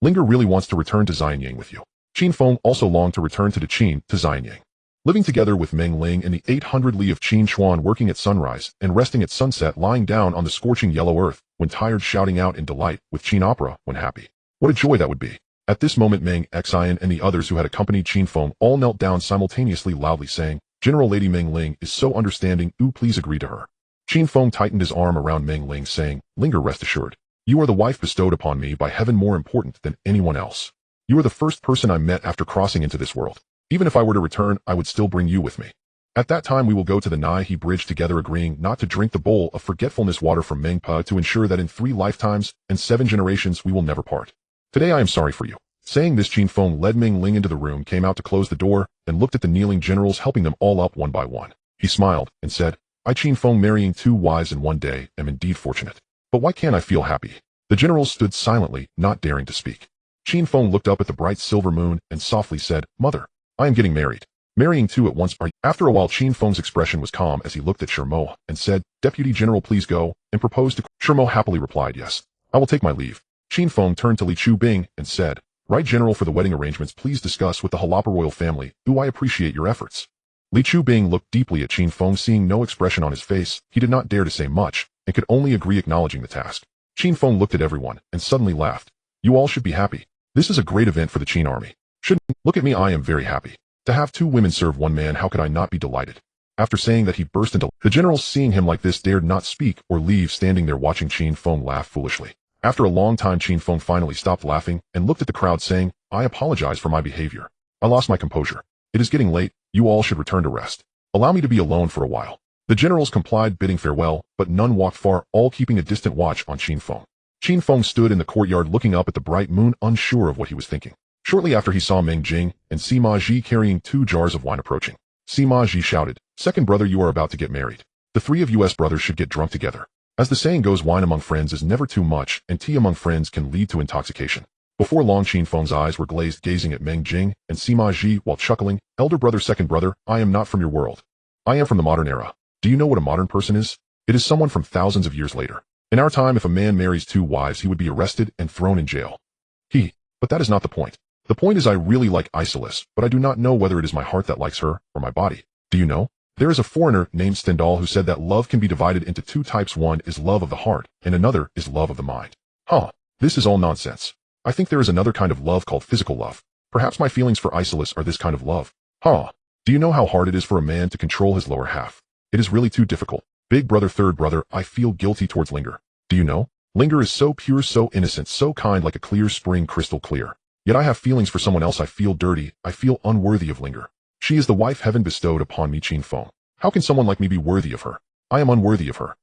Linger really wants to return to Xianyang with you. Qin Feng also longed to return to the Qin, to Xianyang. Living together with Meng Ling in the 800 li of Qin chuan, working at sunrise and resting at sunset, lying down on the scorching yellow earth, when tired, shouting out in delight with Qin opera when happy. What a joy that would be. At this moment, Meng Xian and the others who had accompanied Qin Feng all knelt down simultaneously, loudly saying, General Lady Meng Ling is so understanding, please agree to her. Qin Feng tightened his arm around Meng Ling, saying, Linger, rest assured. You are the wife bestowed upon me by heaven, more important than anyone else. You are the first person I met after crossing into this world. Even if I were to return, I would still bring you with me. At that time we will go to the Nai bridge together, agreeing not to drink the bowl of forgetfulness water from Mengpa, to ensure that in 3 lifetimes and 7 generations we will never part. Today I am sorry for you. Saying this, Qin Feng led Meng Ling into the room, came out to close the door, and looked at the kneeling generals, helping them all up one by one. He smiled and said, I, Qin Feng, marrying 2 wives in one day, am indeed fortunate. But why can't I feel happy? The generals stood silently, not daring to speak. Qin Feng looked up at the bright silver moon and softly said, Mother, I am getting married. Marrying 2 at once, are you? After a while, Qin Feng's expression was calm as he looked at Shermo and said, Deputy General, please go, and proposed to... Shermo happily replied, Yes, I will take my leave. Qin Feng turned to Li Chu Bing and said, Right, General, for the wedding arrangements, please discuss with the Harappa royal family. I appreciate your efforts. Li Chu Bing looked deeply at Qin Feng, seeing no expression on his face. He did not dare to say much, and could only agree, acknowledging the task. Qin Feng looked at everyone and suddenly laughed. You all should be happy. This is a great event for the Qin army. Shouldn't you? Look at me, I am very happy. To have 2 women serve 1 man, how could I not be delighted? After saying that, he burst into... The generals, seeing him like this, dared not speak or leave, standing there watching Qin Feng laugh foolishly. After a long time, Qin Feng finally stopped laughing and looked at the crowd, saying, I apologize for my behavior. I lost my composure. It is getting late, you all should return to rest. Allow me to be alone for a while. The generals complied, bidding farewell, but none walked far, all keeping a distant watch on Qin Feng. Qin Feng stood in the courtyard looking up at the bright moon, unsure of what he was thinking. Shortly after, he saw Meng Jing and Sima Ji carrying 2 jars of wine approaching. Sima Ji shouted, Second brother, you are about to get married. The 3 of us brothers should get drunk together. As the saying goes, wine among friends is never too much, and tea among friends can lead to intoxication. Before long, Qin Feng's eyes were glazed, gazing at Meng Jing and Sima Ji while chuckling, Elder brother, second brother, I am not from your world. I am from the modern era. Do you know what a modern person is? It is someone from thousands of years later. In our time, if a man marries 2 wives, he would be arrested and thrown in jail. But that is not the point. The point is, I really like Isolus, but I do not know whether it is my heart that likes her or my body. Do you know? There is a foreigner named Stendhal who said that love can be divided into 2 types. One is love of the heart, and another is love of the mind. This is all nonsense. I think there is another kind of love called physical love. Perhaps my feelings for Isolus are this kind of love. Do you know how hard it is for a man to control his lower half? It is really too difficult. Big brother, third brother, I feel guilty towards Linger. Do you know? Linger is so pure, so innocent, so kind, like a clear spring, crystal clear. Yet I have feelings for someone else. I feel dirty. I feel unworthy of Linger. She is the wife heaven bestowed upon me, Qin Feng. How can someone like me be worthy of her? I am unworthy of her.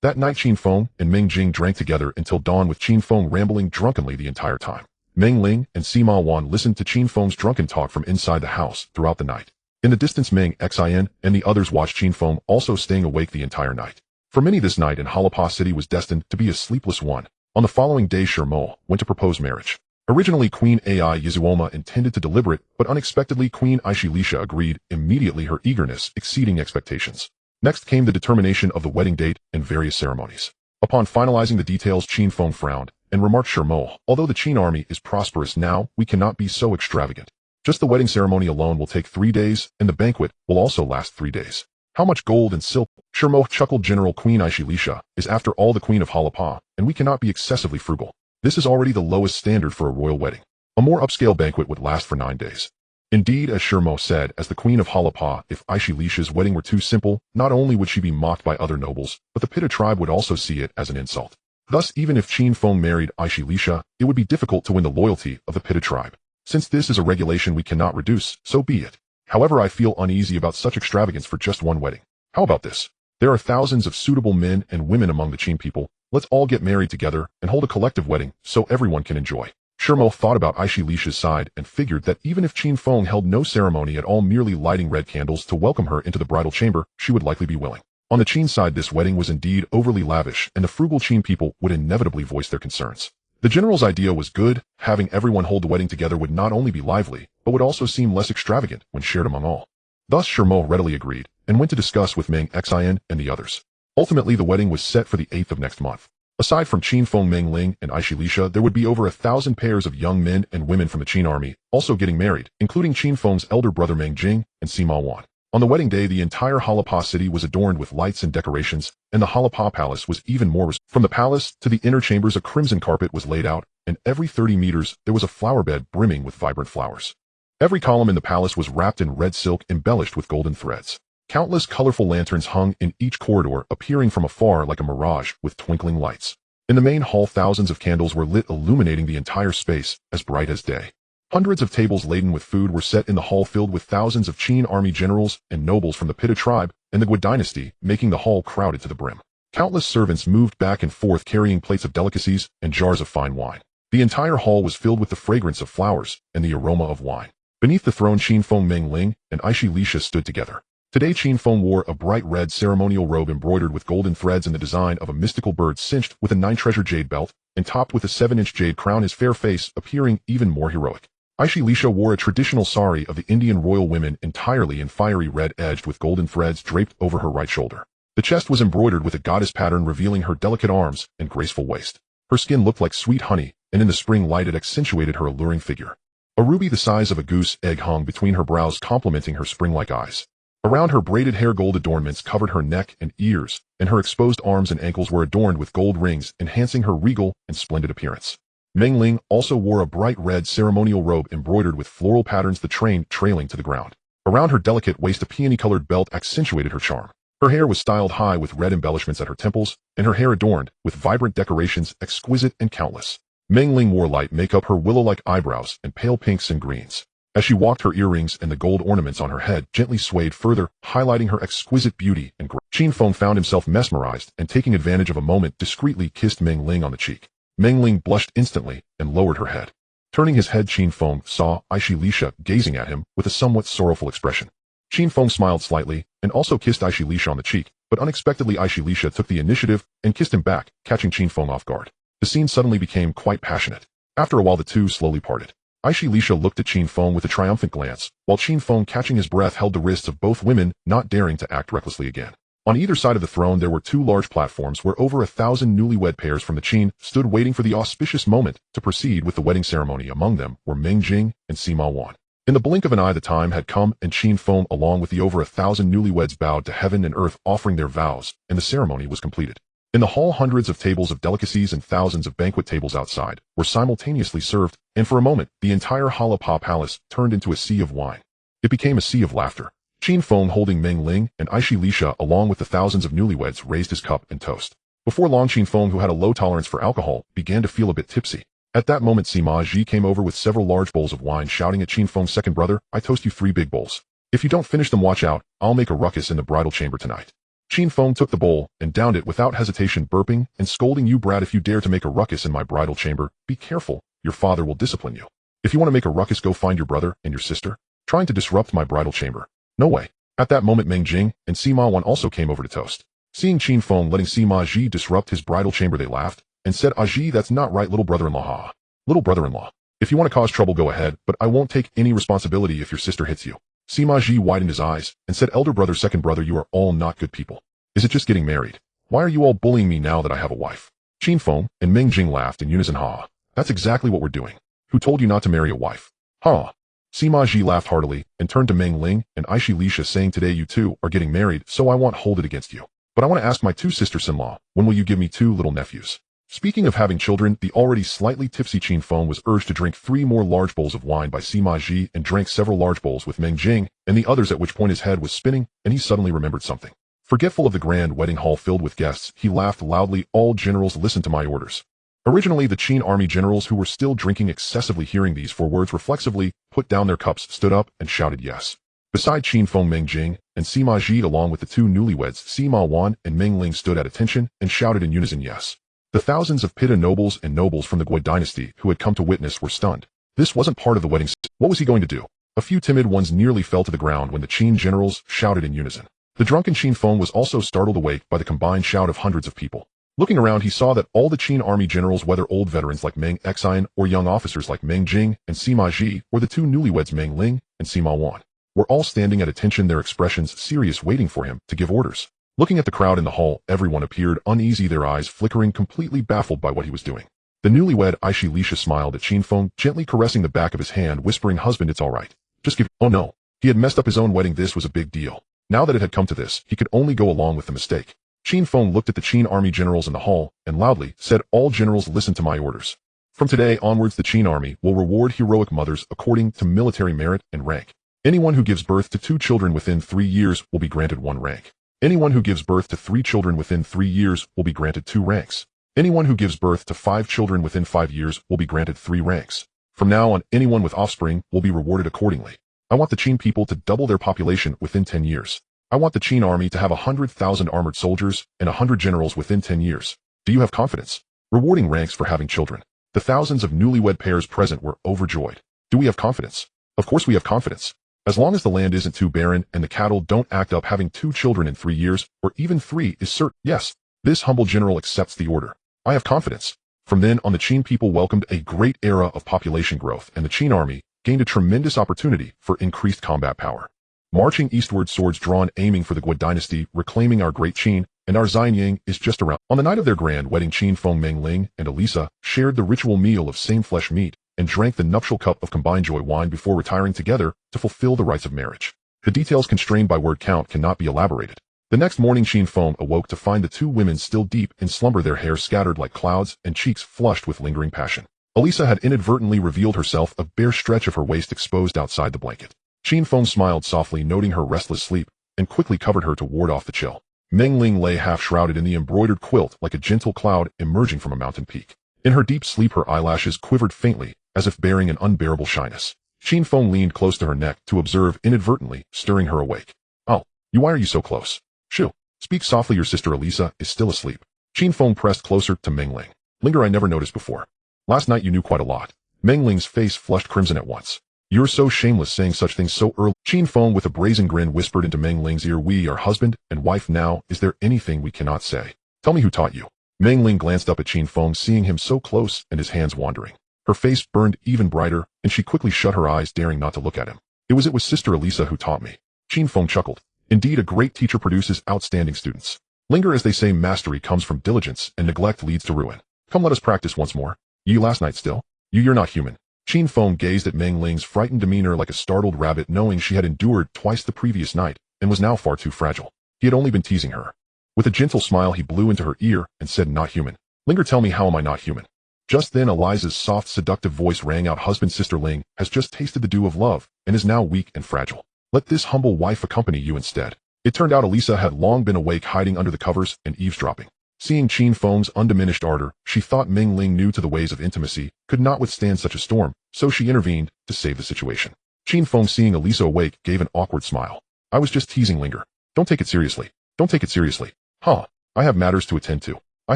That night, Qin Feng and Meng Jing drank together until dawn, with Qin Feng rambling drunkenly the entire time. Meng Ling and Sima Wan listened to Qin Feng's drunken talk from inside the house throughout the night. In the distance, Meng Xian and the others watched Qin Feng, also staying awake the entire night. For many, this night in Harappa City was destined to be a sleepless one. On the following day, Shermo went to propose marriage. Originally, Queen Ai Yizuoma intended to deliver it, but unexpectedly Queen Aishilisha agreed immediately, her eagerness exceeding expectations. Next came the determination of the wedding date and various ceremonies. Upon finalizing the details, Qin Feng frowned and remarked, Shermo, although the Qin army is prosperous now, we cannot be so extravagant. Just the wedding ceremony alone will take 3 days, and the banquet will also last 3 days. How much gold and silk? Shermo chuckled. General Queen Xianyang is after all the Queen of Harappa, and we cannot be excessively frugal. This is already the lowest standard for a royal wedding. A more upscale banquet would last for 9 days. Indeed, as Shermo said, as the Queen of Harappa, if Xianyang's wedding were too simple, not only would she be mocked by other nobles, but the Pitta tribe would also see it as an insult. Thus, even if Qin Feng married Xianyang, it would be difficult to win the loyalty of the Pitta tribe. Since this is a regulation we cannot reduce, so be it. However, I feel uneasy about such extravagance for just one wedding. How about this? There are thousands of suitable men and women among the Qin people. Let's all get married together and hold a collective wedding so everyone can enjoy. Shermo thought about Xianyang's side and figured that even if Qin Feng held no ceremony at all, merely lighting red candles to welcome her into the bridal chamber, she would likely be willing. On the Qin side, this wedding was indeed overly lavish, and the frugal Qin people would inevitably voice their concerns. The general's idea was good. Having everyone hold the wedding together would not only be lively, but would also seem less extravagant when shared among all. Thus Shermo readily agreed, and went to discuss with Meng Ling and the others. Ultimately, the wedding was set for the 8th of next month. Aside from Qin Feng, Meng Ling, and Xianyang, there would be over 1,000 pairs of young men and women from the Qin army also getting married, including Qin Feng's elder brother Meng Jing and Sima. On the wedding day, the entire Harappa city was adorned with lights and decorations, and the Harappa palace was even more. From the palace to the inner chambers, a crimson carpet was laid out, and every 30 meters there was a flower bed brimming with vibrant flowers. Every column in the palace was wrapped in red silk embellished with golden threads. Countless colorful lanterns hung in each corridor, appearing from afar like a mirage with twinkling lights. In the main hall, thousands of candles were lit, illuminating the entire space, as bright as day. Hundreds of tables laden with food were set in the hall, filled with thousands of Qin army generals and nobles from the Pitta tribe and the Great Dynasty, making the hall crowded to the brim. Countless servants moved back and forth carrying plates of delicacies and jars of fine wine. The entire hall was filled with the fragrance of flowers and the aroma of wine. Beneath the throne, Qin Feng, Meng Ling, and Xianyang stood together. Today, Qin Feng wore a bright red ceremonial robe embroidered with golden threads and the design of a mystical bird, cinched with a 9-treasure jade belt and topped with a 7-inch jade crown, his fair face appearing even more heroic. Xianyang wore a traditional sari of the Indian royal women, entirely in fiery red, edged with golden threads draped over her right shoulder. The chest was embroidered with a goddess pattern, revealing her delicate arms and graceful waist. Her skin looked like sweet honey, and in the spring light it accentuated her alluring figure. A ruby the size of a goose egg hung between her brows, complementing her spring-like eyes. Around her braided hair, gold adornments covered her neck and ears, and her exposed arms and ankles were adorned with gold rings, enhancing her regal and splendid appearance. Meng Ling also wore a bright red ceremonial robe embroidered with floral patterns, the train trailing to the ground. Around her delicate waist, a peony-colored belt accentuated her charm. Her hair was styled high with red embellishments at her temples, and her hair adorned with vibrant decorations, exquisite and countless. Meng Ling wore light makeup, her willow-like eyebrows and pale pinks and greens. As she walked, her earrings and the gold ornaments on her head gently swayed, further highlighting her exquisite beauty and grace. Qin Feng found himself mesmerized, and taking advantage of a moment, discreetly kissed Meng Ling on the cheek. Meng Ling blushed instantly and lowered her head. Turning his head, Qin Feng saw Xianyang gazing at him with a somewhat sorrowful expression. Qin Feng smiled slightly and also kissed Xianyang on the cheek, but unexpectedly Xianyang took the initiative and kissed him back, catching Qin Feng off guard. The scene suddenly became quite passionate. After a while, the two slowly parted. Xianyang looked at Qin Feng with a triumphant glance, while Qin Feng, catching his breath, held the wrists of both women, not daring to act recklessly again. On either side of the throne there were 2 large platforms where over 1,000 newlywed pairs from the Qin stood, waiting for the auspicious moment to proceed with the wedding ceremony. Among them were Meng Jing and Sima. In the blink of an eye, the time had come, and Qin Feng, along with the over 1,000 newlyweds, bowed to heaven and earth, offering their vows, and the ceremony was completed. In the hall, hundreds of tables of delicacies and thousands of banquet tables outside were simultaneously served, and for a moment the entire Harappa palace turned into a sea of wine. It became a sea of laughter. Qin Feng, holding Meng Ling and Xianyang along with the thousands of newlyweds, raised his cup and toast. Before long, Qin Feng, who had a low tolerance for alcohol, began to feel a bit tipsy. At that moment, Sima came over with several large bowls of wine, shouting at Qin Feng's second brother, "I toast you 3 big bowls. If you don't finish them, watch out, I'll make a ruckus in the bridal chamber tonight." Qin Feng took the bowl and downed it without hesitation, burping and scolding, "You brat, if you dare to make a ruckus in my bridal chamber, be careful, your father will discipline you. If you want to make a ruckus, go find your brother and your sister. Trying to disrupt my bridal chamber. No way." At that moment, Meng Jing and Sima also came over to toast. Seeing Qin Feng letting Sima disrupt his bridal chamber, they laughed and said, "That's not right, little brother-in-law. Little brother-in-law. If you want to cause trouble, go ahead, but I won't take any responsibility if your sister hits you." Sima widened his eyes and said, "Elder brother, second brother, you are all not good people. Is it just getting married? Why are you all bullying me now that I have a wife?" Qin Feng and Meng Jing laughed in unison. "Ha, that's exactly what we're doing. Who told you not to marry a wife? Ha." Sima Ji laughed heartily and turned to Meng Ling and Xianyang, saying, today you two are getting married, so I won't hold it against you. But I want to ask my two sisters-in-law, when will you give me two little nephews? Speaking of having children, the already slightly tipsy Qin Feng was urged to drink 3 more large bowls of wine by Sima Ji and drank several large bowls with Meng Jing and the others, at which point his head was spinning and he suddenly remembered something. Forgetful of the grand wedding hall filled with guests, he laughed loudly. All generals, listen to my orders. Originally, the Qin army generals, who were still drinking excessively, hearing these 4 words reflexively, put down their cups, stood up, and shouted yes. Beside Qin Feng, Meng Jing and Sima Ji, along with the 2 newlyweds, Sima Wan and Meng Ling, stood at attention and shouted in unison yes. The thousands of Pitta nobles and nobles from the Great Dynasty who had come to witness were stunned. This wasn't part of the wedding. What was he going to do? A few timid ones nearly fell to the ground when the Qin generals shouted in unison. The drunken Qin Feng was also startled awake by the combined shout of hundreds of people. Looking around, he saw that all the Qin army generals, whether old veterans like Meng Xianyang or young officers like Meng Jing and Sima Ji, or the 2 newlyweds Meng Ling and Sima Wan, were all standing at attention, their expressions serious, waiting for him to give orders. Looking at the crowd in the hall, everyone appeared uneasy, their eyes flickering, completely baffled by what he was doing. The newlywed Xianyang smiled at Qin Feng, gently caressing the back of his hand, whispering, husband, it's all right. Just give. Oh no. He had messed up his own wedding. This was a big deal. Now that it had come to this, he could only go along with the mistake. Qin Feng looked at the Qin army generals in the hall and loudly said, all generals, listen to my orders. From today onwards, the Qin army will reward heroic mothers according to military merit and rank. Anyone who gives birth to 2 children within 3 years will be granted 1 rank. Anyone who gives birth to 3 children within 3 years will be granted 2 ranks. Anyone who gives birth to 5 children within 5 years will be granted 3 ranks. From now on, anyone with offspring will be rewarded accordingly. I want the Qin people to double their population within 10 years. I want the Qin army to have 100,000 armored soldiers and 100 generals within 10 years. Do you have confidence? Rewarding ranks for having children. The thousands of newlywed pairs present were overjoyed. Do we have confidence? Of course we have confidence. As long as the land isn't too barren and the cattle don't act up, having 2 children in 3 years, or even 3, is certain. Yes, this humble general accepts the order. I have confidence. From then on, the Qin people welcomed a great era of population growth, and the Qin army gained a tremendous opportunity for increased combat power. Marching eastward, swords drawn, aiming for the Great Dynasty, reclaiming our Great Qin, and our Xianyang is just around. On the night of their grand wedding, Qin Feng, Meng Ling, and Elisa shared the ritual meal of same flesh meat and drank the nuptial cup of combined joy wine before retiring together to fulfill the rites of marriage. The details, constrained by word count, cannot be elaborated. The next morning, Qin Feng awoke to find the 2 women still deep in slumber, their hair scattered like clouds and cheeks flushed with lingering passion. Elisa had inadvertently revealed herself, a bare stretch of her waist exposed outside the blanket. Qin Feng smiled softly, noting her restless sleep, and quickly covered her to ward off the chill. Meng Ling lay half shrouded in the embroidered quilt like a gentle cloud emerging from a mountain peak. In her deep sleep, her eyelashes quivered faintly, as if bearing an unbearable shyness. Qin Feng leaned close to her neck to observe, inadvertently stirring her awake. Oh, why are you so close? Shoo. Speak softly, your sister Elisa is still asleep. Qin Feng pressed closer to Meng Ling. Linger, I never noticed before. Last night you knew quite a lot. Meng Ling's face flushed crimson at once. You're so shameless, saying such things so early. Qin Feng, with a brazen grin, whispered into Meng Ling's ear, we are husband and wife now. Is there anything we cannot say? Tell me who taught you. Meng Ling glanced up at Qin Feng, seeing him so close and his hands wandering. Her face burned even brighter, and she quickly shut her eyes, daring not to look at him. It was Sister Elisa who taught me. Qin Feng chuckled. Indeed, a great teacher produces outstanding students. Linger, as they say, mastery comes from diligence, and neglect leads to ruin. Come, let us practice once more. You last night still? You're not human. Qin Feng gazed at Meng Ling's frightened demeanor like a startled rabbit, knowing she had endured twice the previous night and was now far too fragile. He had only been teasing her. With a gentle smile, he blew into her ear and said, not human. Linger, tell me, how am I not human? Just then, Eliza's soft, seductive voice rang out, husband, Sister Ling has just tasted the dew of love and is now weak and fragile. Let this humble wife accompany you instead. It turned out Elisa had long been awake, hiding under the covers and eavesdropping. Seeing Qin Feng's undiminished ardor, she thought Meng Ling, new to the ways of intimacy, could not withstand such a storm, so she intervened to save the situation. Qin Feng, seeing Elisa awake, gave an awkward smile. I was just teasing, Linger. Don't take it seriously. Don't take it seriously. Huh. I have matters to attend to. I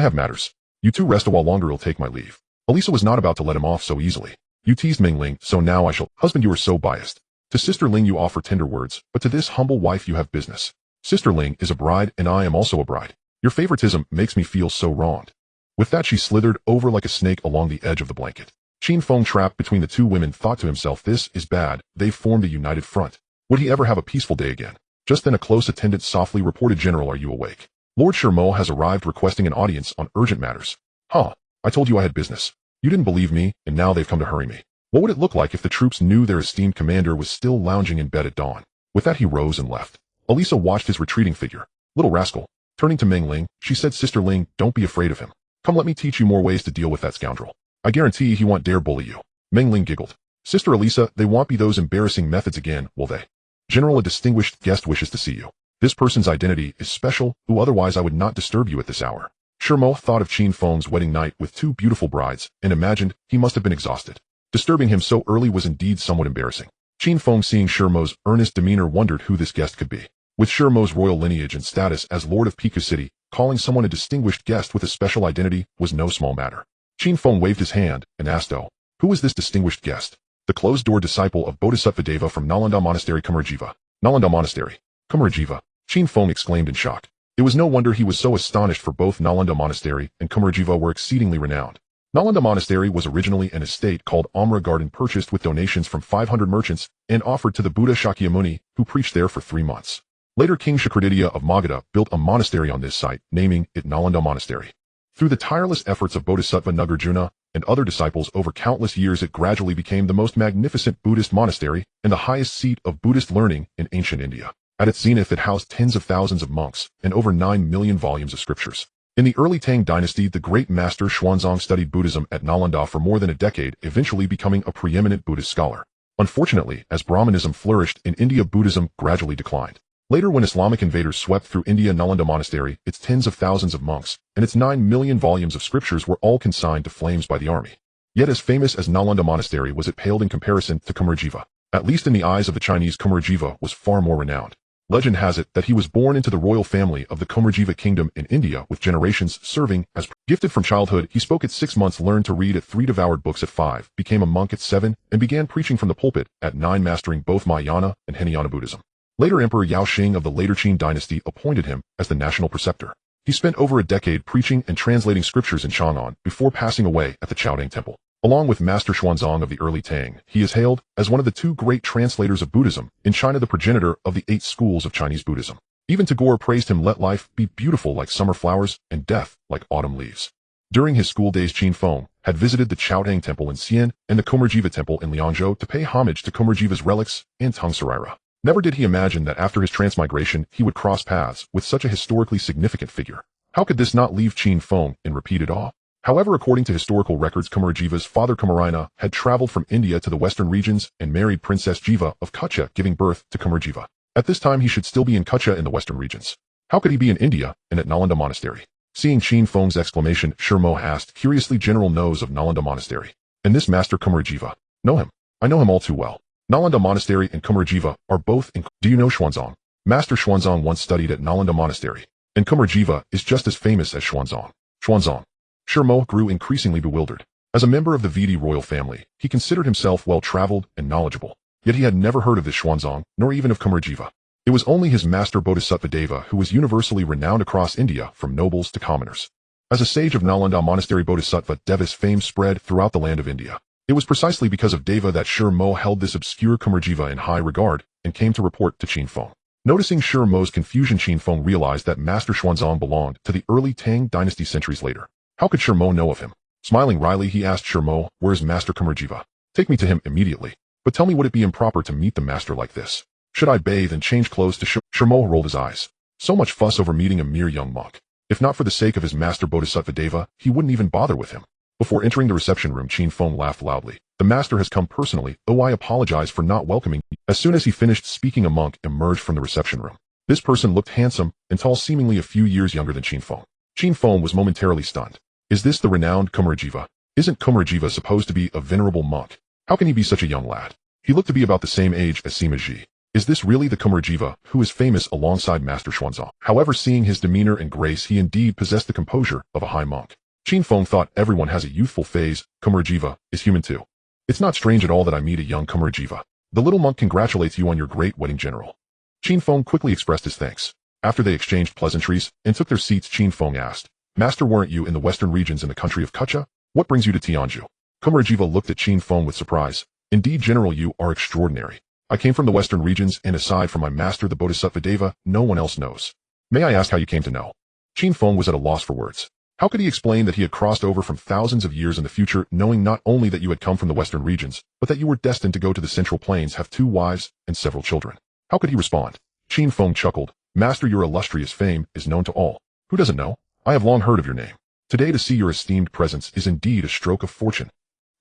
have matters. You two rest a while longer, I'll take my leave. Elisa was not about to let him off so easily. You teased Meng Ling, so now I shall. Husband, you are so biased. To Sister Ling you offer tender words, but to this humble wife you have business. Sister Ling is a bride, and I am also a bride. Your favoritism makes me feel so wronged. With that, she slithered over like a snake along the edge of the blanket. Qin Feng, trapped between the 2 women, thought to himself, this is bad. They've formed a united front. Would he ever have a peaceful day again? Just then a close attendant softly reported, General, are you awake? Lord Shermo has arrived requesting an audience on urgent matters. Huh. I told you I had business. You didn't believe me, and now they've come to hurry me. What would it look like if the troops knew their esteemed commander was still lounging in bed at dawn? With that he rose and left. Elisa watched his retreating figure. Little rascal. Turning to Meng Ling, she said, Sister Ling, don't be afraid of him. Come, let me teach you more ways to deal with that scoundrel. I guarantee he won't dare bully you. Meng Ling giggled. Sister Elisa, they won't be those embarrassing methods again, will they? General, a distinguished guest wishes to see you. This person's identity is special, who otherwise I would not disturb you at this hour. Shermo thought of Qin Feng's wedding night with two beautiful brides, and imagined he must have been exhausted. Disturbing him so early was indeed somewhat embarrassing. Qin Feng, seeing Shermo's earnest demeanor, wondered who this guest could be. With Shermo's royal lineage and status as Lord of Piku City, calling someone a distinguished guest with a special identity was no small matter. Qin Feng waved his hand and asked, "Oh, who is this distinguished guest?" The closed-door disciple of Bodhisattva Deva from Nalanda Monastery, Kumarjiva. Nalanda Monastery. Kumarjiva. Qin Feng exclaimed in shock. It was no wonder he was so astonished, for both Nalanda Monastery and Kumarjiva were exceedingly renowned. Nalanda Monastery was originally an estate called Amra Garden, purchased with donations from 500 merchants and offered to the Buddha Shakyamuni, who preached there for 3 months. Later King Shakraditya of Magadha built a monastery on this site, naming it Nalanda Monastery. Through the tireless efforts of Bodhisattva Nagarjuna and other disciples over countless years, it gradually became the most magnificent Buddhist monastery and the highest seat of Buddhist learning in ancient India. At its zenith, it housed tens of thousands of monks and over 9 million volumes of scriptures. In the early Tang dynasty, the great master Xuanzang studied Buddhism at Nalanda for more than a decade, eventually becoming a preeminent Buddhist scholar. Unfortunately, as Brahmanism flourished in India, Buddhism gradually declined. Later, when Islamic invaders swept through India, Nalanda Monastery, its tens of thousands of monks, and its 9 million volumes of scriptures were all consigned to flames by the army. Yet as famous as Nalanda Monastery was, it paled in comparison to Kumarjiva. At least in the eyes of the Chinese, Kumarjiva was far more renowned. Legend has it that he was born into the royal family of the Kumarjiva kingdom in India, with generations serving as gifted from childhood. He spoke at 6 months, learned to read at 3, devoured books at 5, became a monk at 7, and began preaching from the pulpit at 9, mastering both Mahayana and Hinayana Buddhism. Later, Emperor Yaoxing of the later Qin Dynasty appointed him as the national preceptor. He spent over a decade preaching and translating scriptures in Chang'an before passing away at the Qianyang temple. Along with Master Xuanzang of the early Tang, he is hailed as one of the 2 great translators of Buddhism in China, the progenitor of the 8 schools of Chinese Buddhism. Even Tagore praised him, "Let life be beautiful like summer flowers and death like autumn leaves." During his school days, Qin Feng had visited the Qianyang temple in Xian and the Kumarjiva temple in Liangzhou to pay homage to Kumarjiva's relics and Tungsarira. Never did he imagine that after his transmigration he would cross paths with such a historically significant figure. How could this not leave Qin Feng in repeated awe? However, according to historical records, Kumarjiva's father Kumarina had traveled from India to the western regions and married Princess Jiva of Kutcha, giving birth to Kumarjiva. At this time he should still be in Kutcha in the western regions. How could he be in India and at Nalanda Monastery? Seeing Qin Feng's exclamation, Shermo asked curiously, "General knows of Nalanda Monastery and this master Kumarjiva?" "Know him. I know him all too well. Nalanda Monastery and Kumarjiva are both in... Do you know Xuanzang? Master Xuanzang once studied at Nalanda Monastery, and Kumarjiva is just as famous as Xuanzang." Xuanzang. Shermo grew increasingly bewildered. As a member of the Vidi royal family, he considered himself well-traveled and knowledgeable. Yet he had never heard of this Xuanzang, nor even of Kumarjiva. It was only his master Bodhisattva Deva who was universally renowned across India, from nobles to commoners. As a sage of Nalanda Monastery, Bodhisattva Deva's fame spread throughout the land of India. It was precisely because of Deva that Shermo held this obscure Kumarjiva in high regard and came to report to Qin Feng. Noticing Shermo's confusion, Qin Feng realized that Master Xuanzang belonged to the early Tang dynasty centuries later. How could Shermo know of him? Smiling wryly, he asked Shermo, "Where's Master Kumarjiva? Take me to him immediately. But tell me, would it be improper to meet the master like this? Should I bathe and change clothes to Shermo rolled his eyes. So much fuss over meeting a mere young monk. If not for the sake of his master Bodhisattva Deva, he wouldn't even bother with him. Before entering the reception room, Qin Feng laughed loudly. "The master has come personally. Oh, I apologize for not welcoming you." As soon as he finished speaking, a monk emerged from the reception room. This person looked handsome and tall, seemingly a few years younger than Qin Feng. Qin Feng was momentarily stunned. Is this the renowned Kumarjiva? Isn't Kumarjiva supposed to be a venerable monk? How can he be such a young lad? He looked to be about the same age as Sima Ji. Is this really the Kumarjiva who is famous alongside Master Xuanzang? However, seeing his demeanor and grace, he indeed possessed the composure of a high monk. Qin Feng thought, everyone has a youthful phase. Kumarjiva is human too. It's not strange at all that I meet a young Kumarjiva. The little monk congratulates you on your great wedding, General. Qin Feng quickly expressed his thanks. After they exchanged pleasantries and took their seats, Qin Feng asked, "Master, weren't you in the western regions in the country of Kutcha? What brings you to Tianzhu?" Kumarjiva looked at Qin Feng with surprise. "Indeed, General, you are extraordinary. I came from the western regions, and aside from my master, the Bodhisattva Deva, no one else knows. May I ask how you came to know?" Qin Feng was at a loss for words. How could he explain that he had crossed over from thousands of years in the future, knowing not only that you had come from the western regions, but that you were destined to go to the central plains, have 2 wives, and several children? How could he respond? Qin Feng chuckled. Master, your illustrious fame is known to all. Who doesn't know? I have long heard of your name. Today to see your esteemed presence is indeed a stroke of fortune.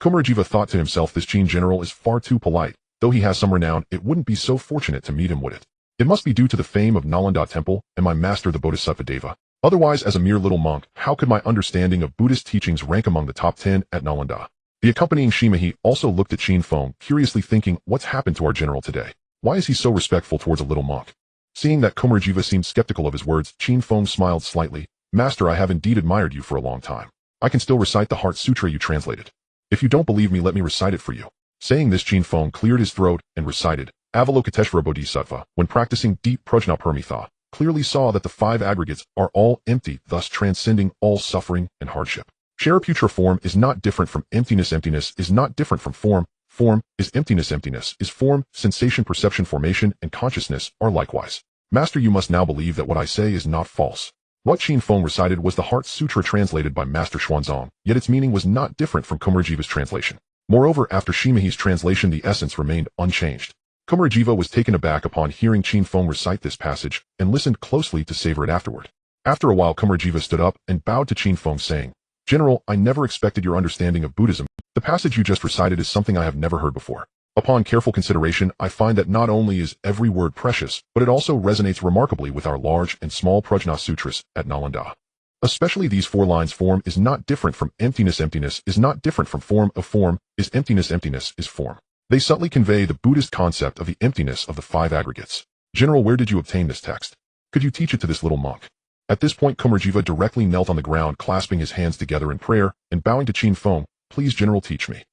Kumarajiva thought to himself, this Qin general is far too polite. Though he has some renown, it wouldn't be so fortunate to meet him, would it? It must be due to the fame of Nalanda Temple and my master the Bodhisattva Deva. Otherwise, as a mere little monk, how could my understanding of Buddhist teachings rank among the top 10 at Nalanda? The accompanying Sima also looked at Qin Feng, curiously thinking, what's happened to our general today? Why is he so respectful towards a little monk? Seeing that Kumarajiva seemed skeptical of his words, Qin Feng smiled slightly. Master, I have indeed admired you for a long time. I can still recite the Heart Sutra you translated. If you don't believe me, let me recite it for you. Saying this, Qin Feng cleared his throat and recited, Avalokiteshvara Bodhisattva, when practicing deep prajnaparmitha, clearly saw that the 5 aggregates are all empty, thus transcending all suffering and hardship. Shariputra, form is not different from emptiness. Emptiness is not different from form. Form is emptiness. Emptiness is form. Sensation, perception, formation, and consciousness are likewise. Master, you must now believe that what I say is not false. What Qin Feng recited was the Heart Sutra translated by Master Xuanzang, yet its meaning was not different from Kumarajiva's translation. Moreover, after Shimahi's translation, the essence remained unchanged. Kumarajiva was taken aback upon hearing Qin Feng recite this passage and listened closely to savor it afterward. After a while, Kumarajiva stood up and bowed to Qin Feng, saying, General, I never expected your understanding of Buddhism. The passage you just recited is something I have never heard before. Upon careful consideration, I find that not only is every word precious, but it also resonates remarkably with our large and small Prajna Sutras at Nalanda. Especially these 4 lines, form is not different from emptiness. Emptiness is not different from form. Of form is emptiness. Emptiness is form. They subtly convey the Buddhist concept of the emptiness of the 5 aggregates. General, where did you obtain this text? Could you teach it to this little monk? At this point, Kumarajiva directly knelt on the ground, clasping his hands together in prayer, and bowing to Qin Feng, Please, General, teach me.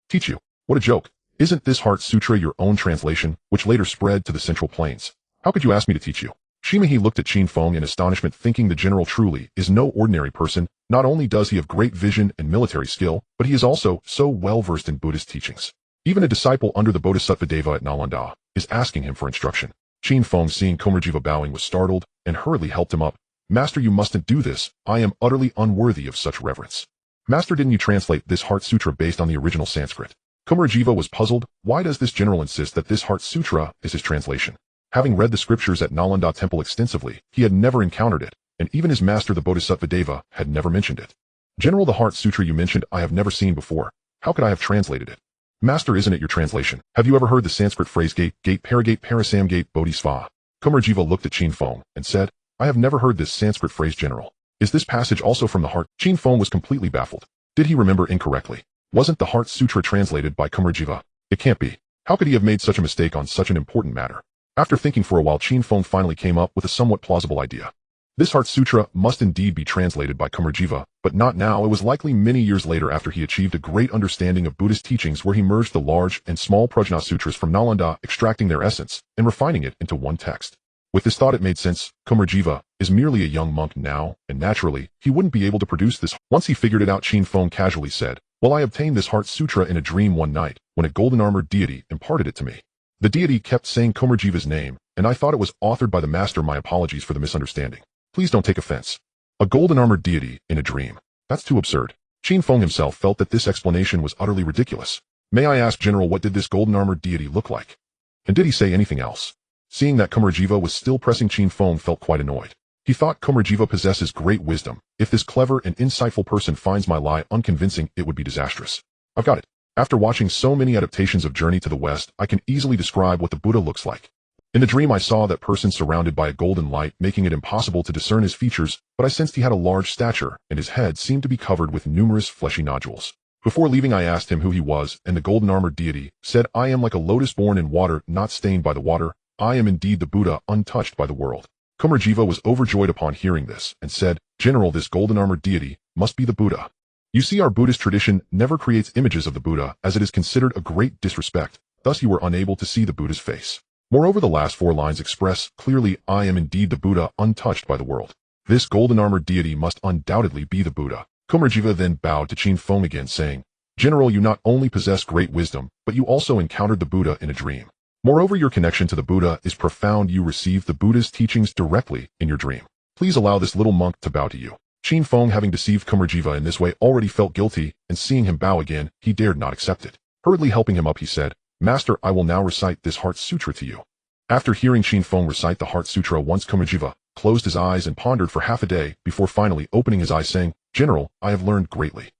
Teach you? What a joke. Isn't this Heart Sutra your own translation, which later spread to the Central Plains? How could you ask me to teach you? Shimahi looked at Qin Feng in astonishment, thinking the general truly is no ordinary person. Not only does he have great vision and military skill, but he is also so well-versed in Buddhist teachings. Even a disciple under the Bodhisattva Deva at Nalanda is asking him for instruction. Qin Feng, seeing Kumarajiva bowing, was startled and hurriedly helped him up. Master, you mustn't do this. I am utterly unworthy of such reverence. Master, didn't you translate this Heart Sutra based on the original Sanskrit? Kumarajiva was puzzled. Why does this general insist that this Heart Sutra is his translation? Having read the scriptures at Nalanda Temple extensively, he had never encountered it, and even his master the Bodhisattva Deva had never mentioned it. General, the Heart Sutra you mentioned I have never seen before. How could I have translated it? Master, isn't it your translation? Have you ever heard the Sanskrit phrase gate, parasamgate, bodhisva? Kumarajiva looked at Qin Feng and said, I have never heard this Sanskrit phrase, General. Is this passage also from the Heart? Qin Feng was completely baffled. Did he remember incorrectly? Wasn't the Heart Sutra translated by Kumarajiva? It can't be. How could he have made such a mistake on such an important matter? After thinking for a while, Qin Feng finally came up with a somewhat plausible idea. This Heart Sutra must indeed be translated by Kumarajiva, but not now. It was likely many years later, after he achieved a great understanding of Buddhist teachings, where he merged the large and small Prajna Sutras from Nalanda, extracting their essence and refining it into one text. With this thought, it made sense. Kumarajiva is merely a young monk now, and naturally, he wouldn't be able to produce this. Once he figured it out, Qin Feng casually said, Well, I obtained this Heart Sutra in a dream one night, when a golden-armored deity imparted it to me. The deity kept saying Kumarajiva's name, and I thought it was authored by the master. My apologies for the misunderstanding. Please don't take offense. A golden-armored deity in a dream. That's too absurd. Qin Feng himself felt that this explanation was utterly ridiculous. May I ask, General, what did this golden-armored deity look like? And did he say anything else? Seeing that Kumarajiva was still pressing, Qin Feng felt quite annoyed. He thought Kumarajiva possesses great wisdom. If this clever and insightful person finds my lie unconvincing, it would be disastrous. I've got it. After watching so many adaptations of Journey to the West, I can easily describe what the Buddha looks like. In the dream, I saw that person surrounded by a golden light, making it impossible to discern his features, but I sensed he had a large stature, and his head seemed to be covered with numerous fleshy nodules. Before leaving, I asked him who he was, and the golden-armored deity said, I am like a lotus born in water, not stained by the water. I am indeed the Buddha, untouched by the world. Kumarajiva was overjoyed upon hearing this, and said, General, this golden-armored deity must be the Buddha. You see, our Buddhist tradition never creates images of the Buddha, as it is considered a great disrespect. Thus you were unable to see the Buddha's face. Moreover, the last 4 lines express clearly, I am indeed the Buddha, untouched by the world. This golden-armored deity must undoubtedly be the Buddha. Kumarajiva then bowed to Qin Feng again, saying, General, you not only possess great wisdom, but you also encountered the Buddha in a dream. Moreover, your connection to the Buddha is profound. You received the Buddha's teachings directly in your dream. Please allow this little monk to bow to you. Qin Feng, having deceived Kumarjiva in this way, already felt guilty, and seeing him bow again, he dared not accept it. Hurriedly helping him up, he said, "Master, I will now recite this Heart Sutra to you." After hearing Qin Feng recite the Heart Sutra once, Kumarjiva closed his eyes and pondered for half a day before finally opening his eyes, saying, "General, I have learned greatly."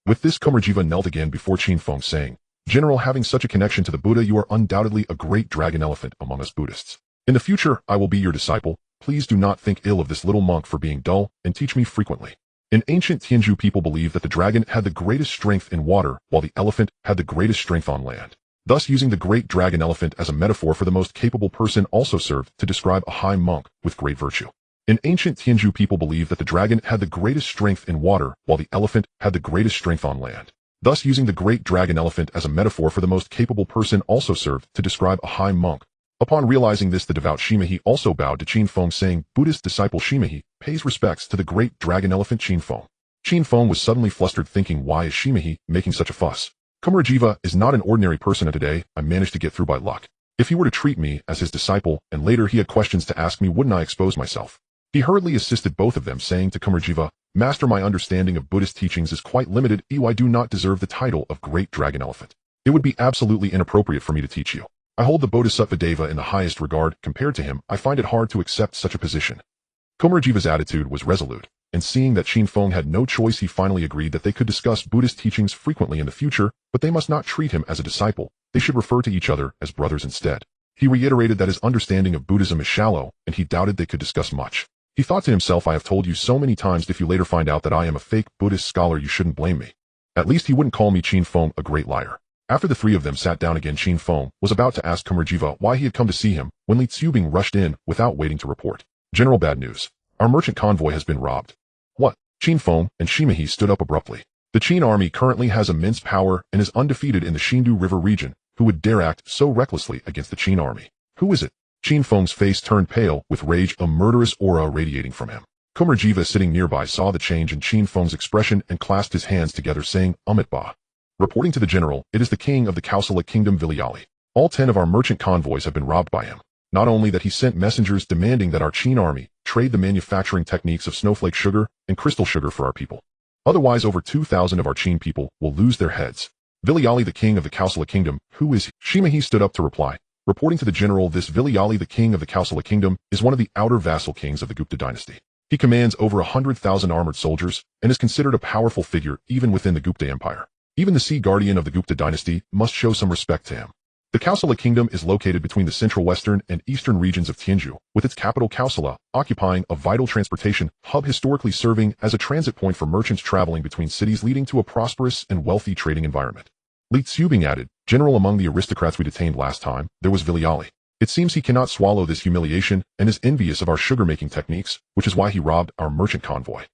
With this, Kumarjiva knelt again before Qin Feng, saying, "General, having such a connection to the Buddha, you are undoubtedly a great dragon elephant among us Buddhists. In the future, I will be your disciple. Please do not think ill of this little monk for being dull, and teach me frequently." In ancient Tianzhu, people believed that the dragon had the greatest strength in water, while the elephant had the greatest strength on land. Thus, using the great dragon elephant as a metaphor for the most capable person also served to describe a high monk with great virtue. In ancient Tianzhu, people believed that the dragon had the greatest strength in water, while the elephant had the greatest strength on land. Thus, using the great dragon elephant as a metaphor for the most capable person also served to describe a high monk. Upon realizing this, the devout Sima also bowed to Qin Feng, saying, "Buddhist disciple Sima pays respects to the great dragon elephant Qin Feng." Qin Feng was suddenly flustered, thinking, why is Sima making such a fuss? Kumarjiva is not an ordinary person, and today I managed to get through by luck. If he were to treat me as his disciple, and later he had questions to ask me, wouldn't I expose myself? He hurriedly assisted both of them, saying to Kumarjiva, "Master, my understanding of Buddhist teachings is quite limited. I do not deserve the title of great dragon elephant. It would be absolutely inappropriate for me to teach you. I hold the Bodhisattva Deva in the highest regard. Compared to him, I find it hard to accept such a position." Kumarjiva's attitude was resolute, and seeing that Qin Feng had no choice, he finally agreed that they could discuss Buddhist teachings frequently in the future, but they must not treat him as a disciple. They should refer to each other as brothers instead. He reiterated that his understanding of Buddhism is shallow, and he doubted they could discuss much. He thought to himself, "I have told you so many times, if you later find out that I am a fake Buddhist scholar, you shouldn't blame me." At least he wouldn't call me, Qin Feng, a great liar. After the three of them sat down again, Qin Feng was about to ask Kumarjiva why he had come to see him, when Li Tsubing rushed in without waiting to report. "General, bad news. Our merchant convoy has been robbed." "What?" Qin Feng and Sima stood up abruptly. "The Qin army currently has immense power and is undefeated in the Xindu River region. Who would dare act so recklessly against the Qin army? Who is it?" Qin Feng's face turned pale with rage, a murderous aura radiating from him. Kumarjiva, sitting nearby, saw the change in Qin Feng's expression and clasped his hands together, saying, "Amit Ba. Reporting to the general, it is the king of the Kausala kingdom, Vilayali. All 10 of our merchant convoys have been robbed by him. Not only that, he sent messengers demanding that our Qin army trade the manufacturing techniques of snowflake sugar and crystal sugar for our people. Otherwise, over 2,000 of our Qin people will lose their heads." "Vilayali, the king of the Kausala kingdom, who is he?" Sima stood up to reply. "Reporting to the general, this Vilayali, the king of the Kausala kingdom, is one of the outer vassal kings of the Gupta dynasty. He commands over 100,000 armored soldiers and is considered a powerful figure even within the Gupta empire. Even the sea guardian of the Gupta dynasty must show some respect to him." The Kausala kingdom is located between the central western and eastern regions of Tianzhu, with its capital Kausala occupying a vital transportation hub, historically serving as a transit point for merchants traveling between cities, leading to a prosperous and wealthy trading environment. Li Tsubing added, "General, among the aristocrats we detained last time, there was Vilayali. It seems he cannot swallow this humiliation and is envious of our sugar-making techniques, which is why he robbed our merchant convoy."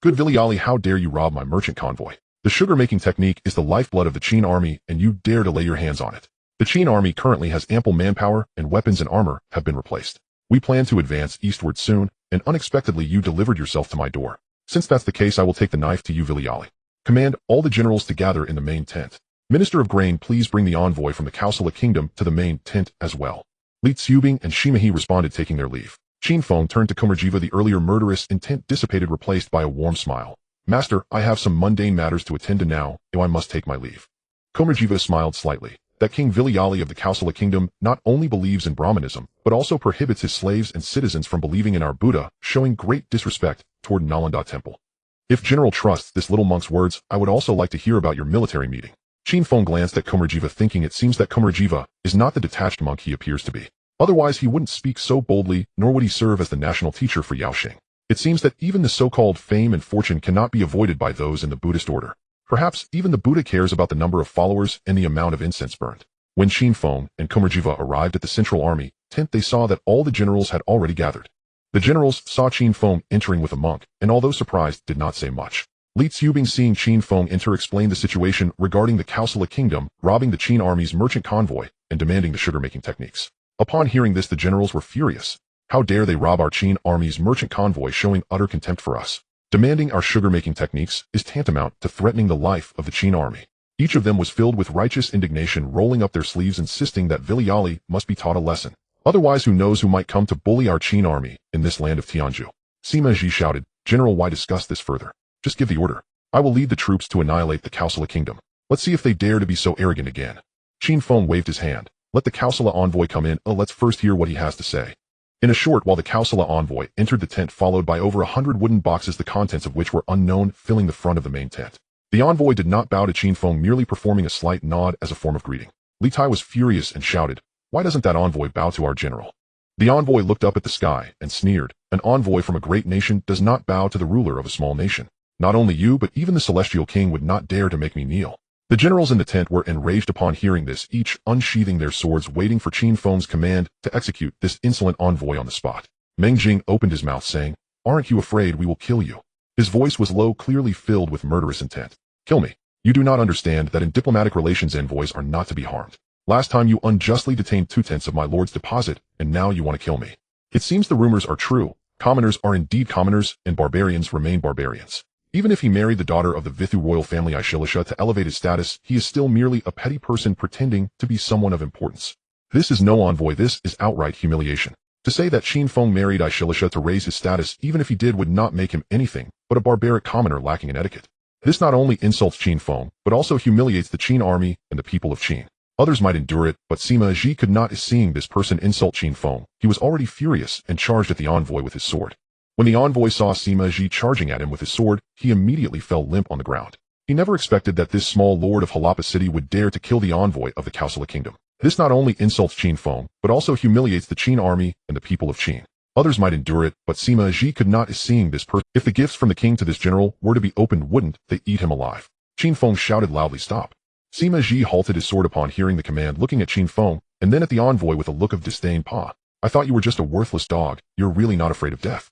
"Good Vilayali, how dare you rob my merchant convoy? The sugar-making technique is the lifeblood of the Qin army, and you dare to lay your hands on it. The Qin army currently has ample manpower, and weapons and armor have been replaced. We plan to advance eastward soon, and unexpectedly you delivered yourself to my door. Since that's the case, I will take the knife to you, Vilayali. Command all the generals to gather in the main tent. Minister of Grain, please bring the envoy from the Kausala kingdom to the main tent as well." Li Tsubing and Sima responded, taking their leave. Qin Feng turned to Kumarjiva, the earlier murderous intent dissipated, replaced by a warm smile. "Master, I have some mundane matters to attend to now, I must take my leave." Kumarjiva smiled slightly. That King Vilayali of the Kausala kingdom not only believes in Brahmanism, but also prohibits his slaves and citizens from believing in our Buddha, showing great disrespect toward Nalanda temple. "If General trusts this little monk's words, I would also like to hear about your military meeting." Qin Feng glanced at Kumarjiva, thinking it seems that Kumarjiva is not the detached monk he appears to be. Otherwise he wouldn't speak so boldly, nor would he serve as the national teacher for Yaoxing. It seems that even the so-called fame and fortune cannot be avoided by those in the Buddhist order. Perhaps even the Buddha cares about the number of followers and the amount of incense burned. When Qin Feng and Kumarjiva arrived at the central army tent, they saw that all the generals had already gathered. The generals saw Qin Feng entering with a monk, and although surprised, did not say much. Li Tsubing, seeing Qin Feng enter, explained the situation regarding the Kausala kingdom robbing the Qin army's merchant convoy and demanding the sugar-making techniques. Upon hearing this, the generals were furious. "How dare they rob our Qin army's merchant convoy, showing utter contempt for us. Demanding our sugar-making techniques is tantamount to threatening the life of the Qin army." Each of them was filled with righteous indignation, rolling up their sleeves, insisting that Vilayali must be taught a lesson. Otherwise, who knows who might come to bully our Qin army in this land of Tianzhu. Sima shouted, General, why discuss this further? Just give the order. I will lead the troops to annihilate the Kausala kingdom. Let's see if they dare to be so arrogant again. Qin Feng waved his hand. Let the Kausala envoy come in. Let's first hear what he has to say. In a short while the Kausala envoy entered the tent, followed by over 100 wooden boxes, the contents of which were unknown, filling the front of the main tent. The envoy did not bow to Qin Feng, merely performing a slight nod as a form of greeting. Li Tai was furious and shouted, "Why doesn't that envoy bow to our general?" The envoy looked up at the sky and sneered, "An envoy from a great nation does not bow to the ruler of a small nation. Not only you, but even the celestial king would not dare to make me kneel." The generals in the tent were enraged upon hearing this, each unsheathing their swords, waiting for Qin Feng's command to execute this insolent envoy on the spot. Meng Ling opened his mouth, saying, "Aren't you afraid we will kill you?" His voice was low, clearly filled with murderous intent. "Kill me? You do not understand that in diplomatic relations envoys are not to be harmed. Last time you unjustly detained 2/10 of my lord's deposit, and now you want to kill me. It seems the rumors are true. Commoners are indeed commoners, and barbarians remain barbarians. Even if he married the daughter of the Vithu royal family Aishilisha to elevate his status, he is still merely a petty person pretending to be someone of importance. This is no envoy, this is outright humiliation. To say that Qin Feng married Aishilisha to raise his status, even if he did, would not make him anything but a barbaric commoner lacking in etiquette. This not only insults Qin Feng, but also humiliates the Qin army and the people of Qin. Others might endure it, but Sima Ji could not. Seeing this person insult Qin Feng, he was already furious and charged at the envoy with his sword. When the envoy saw Sima Ji charging at him with his sword, he immediately fell limp on the ground. He never expected that this small lord of Harappa city would dare to kill the envoy of the Kausala kingdom. This not only insults Qin Feng, but also humiliates the Qin army and the people of Qin. Others might endure it, but Sima Ji could not. Seeing this person, if the gifts from the king to this general were to be opened, wouldn't they eat him alive? Qin Feng shouted loudly, "Stop!" Sima Ji halted his sword upon hearing the command, looking at Qin Feng, and then at the envoy with a look of disdain. "Pa, I thought you were just a worthless dog. You're really not afraid of death."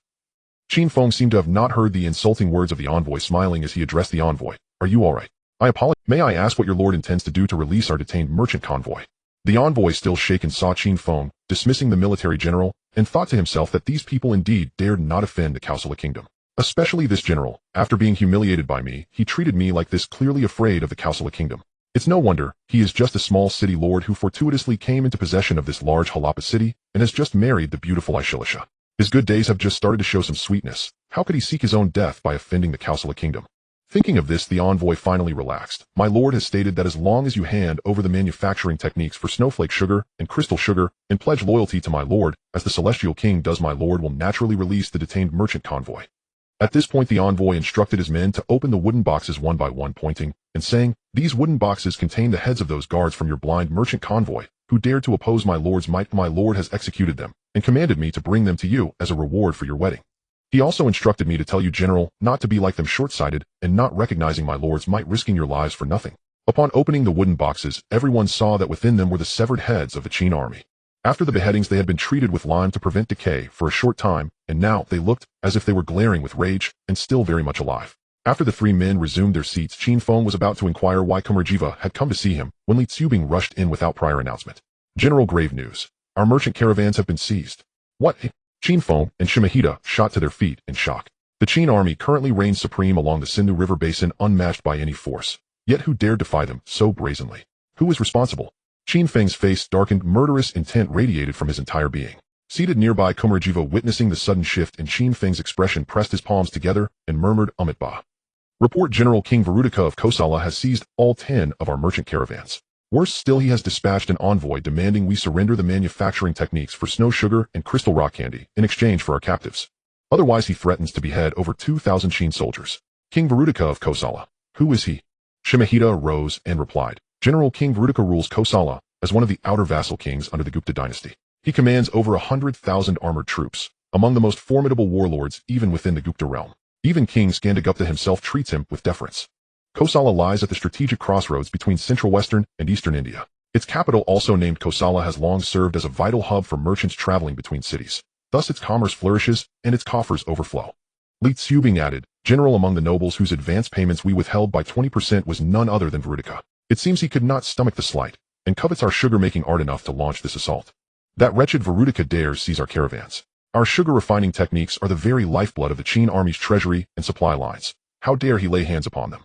Qin Feng seemed to have not heard the insulting words of the envoy, smiling as he addressed the envoy. "Are you all right? I apologize. May I ask what your lord intends to do to release our detained merchant convoy?" The envoy, still shaken, saw Qin Feng dismissing the military general and thought to himself that these people indeed dared not offend the Kausala kingdom. Especially this general. After being humiliated by me, he treated me like this, clearly afraid of the Kausala kingdom. It's no wonder. He is just a small city lord who fortuitously came into possession of this large Harappa city and has just married the beautiful Aishilisha. His good days have just started to show some sweetness. How could he seek his own death by offending the Kausala kingdom? Thinking of this, the envoy finally relaxed. "My lord has stated that as long as you hand over the manufacturing techniques for snowflake sugar and crystal sugar and pledge loyalty to my lord, as the celestial king does, my lord will naturally release the detained merchant convoy." At this point, the envoy instructed his men to open the wooden boxes one by one, pointing and saying, "These wooden boxes contain the heads of those guards from your blind merchant convoy who dared to oppose my lord's might. My lord has executed them and commanded me to bring them to you as a reward for your wedding. He also instructed me to tell you, general, not to be like them, short-sighted and not recognizing my lord's might, risking your lives for nothing." Upon opening the wooden boxes, everyone saw that within them were the severed heads of the Qin army. After the beheadings, they had been treated with lime to prevent decay for a short time, and now they looked as if they were glaring with rage and still very much alive. After the three men resumed their seats, Qin Feng was about to inquire why Kumarjiva had come to see him when Li Tsubing rushed in without prior announcement. "General, grave news. Our merchant caravans have been seized." "What?" Qin Feng and Shimahita shot to their feet in shock. The Qin army currently reigns supreme along the Sindhu River basin, unmatched by any force. Yet who dared defy them so brazenly? Who was responsible? Qin Feng's face darkened, murderous intent radiated from his entire being. Seated nearby, Kumarjiva, witnessing the sudden shift in Qin Feng's expression, pressed his palms together and murmured, "Amit Ba. Report, General, King Varudika of Kosala has seized all 10 of our merchant caravans. Worse still, he has dispatched an envoy demanding we surrender the manufacturing techniques for snow sugar and crystal rock candy in exchange for our captives. Otherwise, he threatens to behead over 2,000 Qin soldiers." King Varudika of Kosala. Who is he? Shimahita rose and replied, "General, King Varudika rules Kosala as one of the outer vassal kings under the Gupta dynasty. He commands over 100,000 armored troops, among the most formidable warlords even within the Gupta realm. Even King Skandagupta himself treats him with deference. Kosala lies at the strategic crossroads between central western and eastern India. Its capital, also named Kosala, has long served as a vital hub for merchants traveling between cities. Thus its commerce flourishes and its coffers overflow." Li Tsubing added, "General, among the nobles whose advance payments we withheld by 20% was none other than Varudika. It seems he could not stomach the slight, and covets our sugar-making art enough to launch this assault. That wretched Varudika dares seize our caravans. Our sugar refining techniques are the very lifeblood of the Qin army's treasury and supply lines. How dare he lay hands upon them?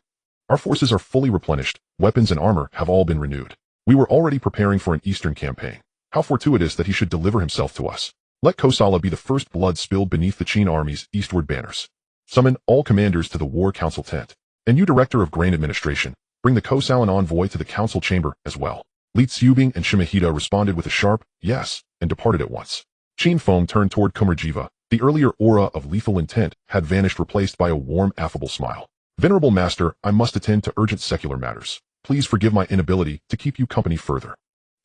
Our forces are fully replenished, weapons and armor have all been renewed. We were already preparing for an eastern campaign. How fortuitous that he should deliver himself to us. Let Kosala be the first blood spilled beneath the Qin army's eastward banners." Summon all commanders to the War Council tent. And you, Director of Grain Administration, bring the Kosalan envoy to the council chamber as well. Li Tsubing and Shimahida responded with a sharp yes and departed at once. Qin Feng turned toward Kumarjiva. The earlier aura of lethal intent had vanished, replaced by a warm, affable smile. Venerable Master, I must attend to urgent secular matters. Please forgive my inability to keep you company further.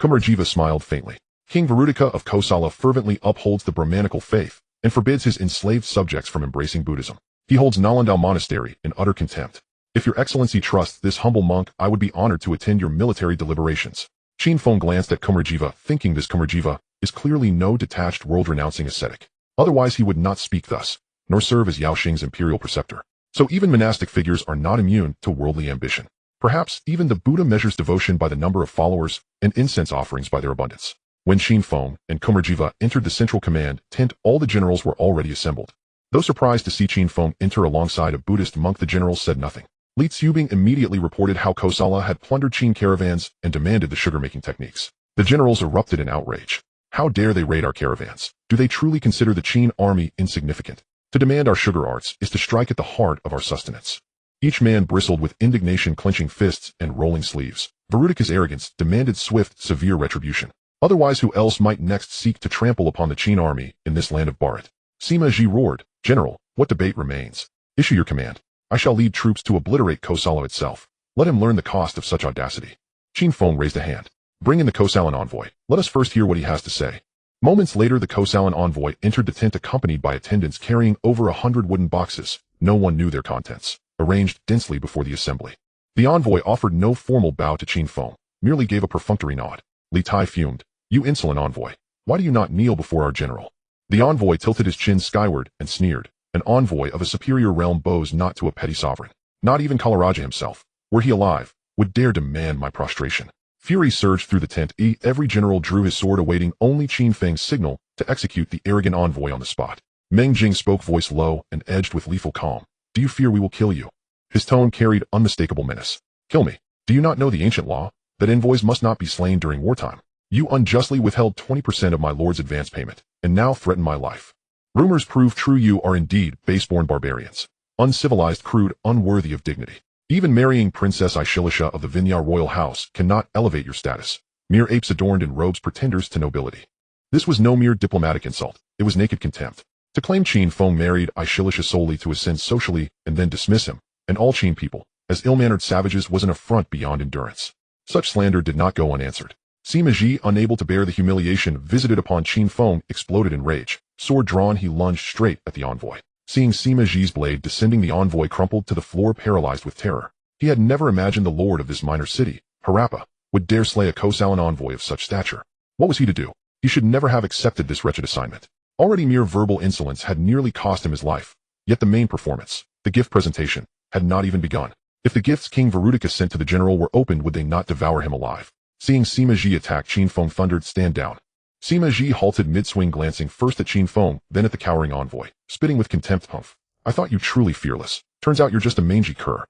Kumarjiva smiled faintly. King Varudika of Kosala fervently upholds the Brahmanical faith and forbids his enslaved subjects from embracing Buddhism. He holds Nalandao Monastery in utter contempt. If your excellency trusts this humble monk, I would be honored to attend your military deliberations. Qin Feng glanced at Kumarjiva, thinking this Kumarjiva is clearly no detached world-renouncing ascetic. Otherwise he would not speak thus, nor serve as Yao Xing's imperial preceptor. So even monastic figures are not immune to worldly ambition. Perhaps even the Buddha measures devotion by the number of followers and incense offerings by their abundance. When Qin Feng and Kumarjiva entered the central command tent, all the generals were already assembled. Though surprised to see Qin Feng enter alongside a Buddhist monk, the generals said nothing. Li Tsubing immediately reported how Kosala had plundered Qin caravans and demanded the sugar-making techniques. The generals erupted in outrage. How dare they raid our caravans? Do they truly consider the Qin army insignificant? To demand our sugar arts is to strike at the heart of our sustenance. Each man bristled with indignation, clenching fists and rolling sleeves. Varudika's arrogance demanded swift, severe retribution. Otherwise, who else might next seek to trample upon the Qin army in this land of Bharat? Sima Ji roared, General, what debate remains? Issue your command. I shall lead troops to obliterate Kosala itself. Let him learn the cost of such audacity. Qin Feng raised a hand. Bring in the Kosalan envoy. Let us first hear what he has to say. Moments later, the Kosalan envoy entered the tent accompanied by attendants carrying over 100 wooden boxes. No one knew their contents, arranged densely before the assembly. The envoy offered no formal bow to Qin Feng, merely gave a perfunctory nod. Li Tai fumed. You insolent envoy. Why do you not kneel before our general? The envoy tilted his chin skyward and sneered. An envoy of a superior realm bows not to a petty sovereign. Not even Kalaraja himself, were he alive, would dare demand my prostration. Fury surged through the tent. Every general drew his sword, awaiting only Qin Feng's signal to execute the arrogant envoy on the spot. Meng Ling spoke, voice low and edged with lethal calm. Do you fear we will kill you? His tone carried unmistakable menace. Kill me? Do you not know the ancient law, that envoys must not be slain during wartime? You unjustly withheld 20% of my lord's advance payment, and now threaten my life. Rumors prove true. You are indeed base-born barbarians. Uncivilized, crude, unworthy of dignity. Even marrying Princess Aishilisha of the Vinya royal house cannot elevate your status. Mere apes adorned in robes, pretenders to nobility. This was no mere diplomatic insult. It was naked contempt. To claim Qin Feng married Aishilisha solely to ascend socially and then dismiss him, and all Qin people, as ill-mannered savages was an affront beyond endurance. Such slander did not go unanswered. Sima Ji, unable to bear the humiliation visited upon Qin Feng, exploded in rage. Sword drawn, he lunged straight at the envoy. Seeing Sima Ji's blade descending, the envoy crumpled to the floor, paralyzed with terror. He had never imagined the lord of this minor city, Harappa, would dare slay a Kosalan envoy of such stature. What was he to do? He should never have accepted this wretched assignment. Already mere verbal insolence had nearly cost him his life. Yet the main performance, the gift presentation, had not even begun. If the gifts King Varudika sent to the general were opened, would they not devour him alive? Seeing Sima Ji attack, Qin Feng thundered, stand down. Sima Ji halted mid-swing, glancing first at Qin Feng, then at the cowering envoy, spitting with contempt. Humph. I thought you truly fearless. Turns out you're just a mangy cur.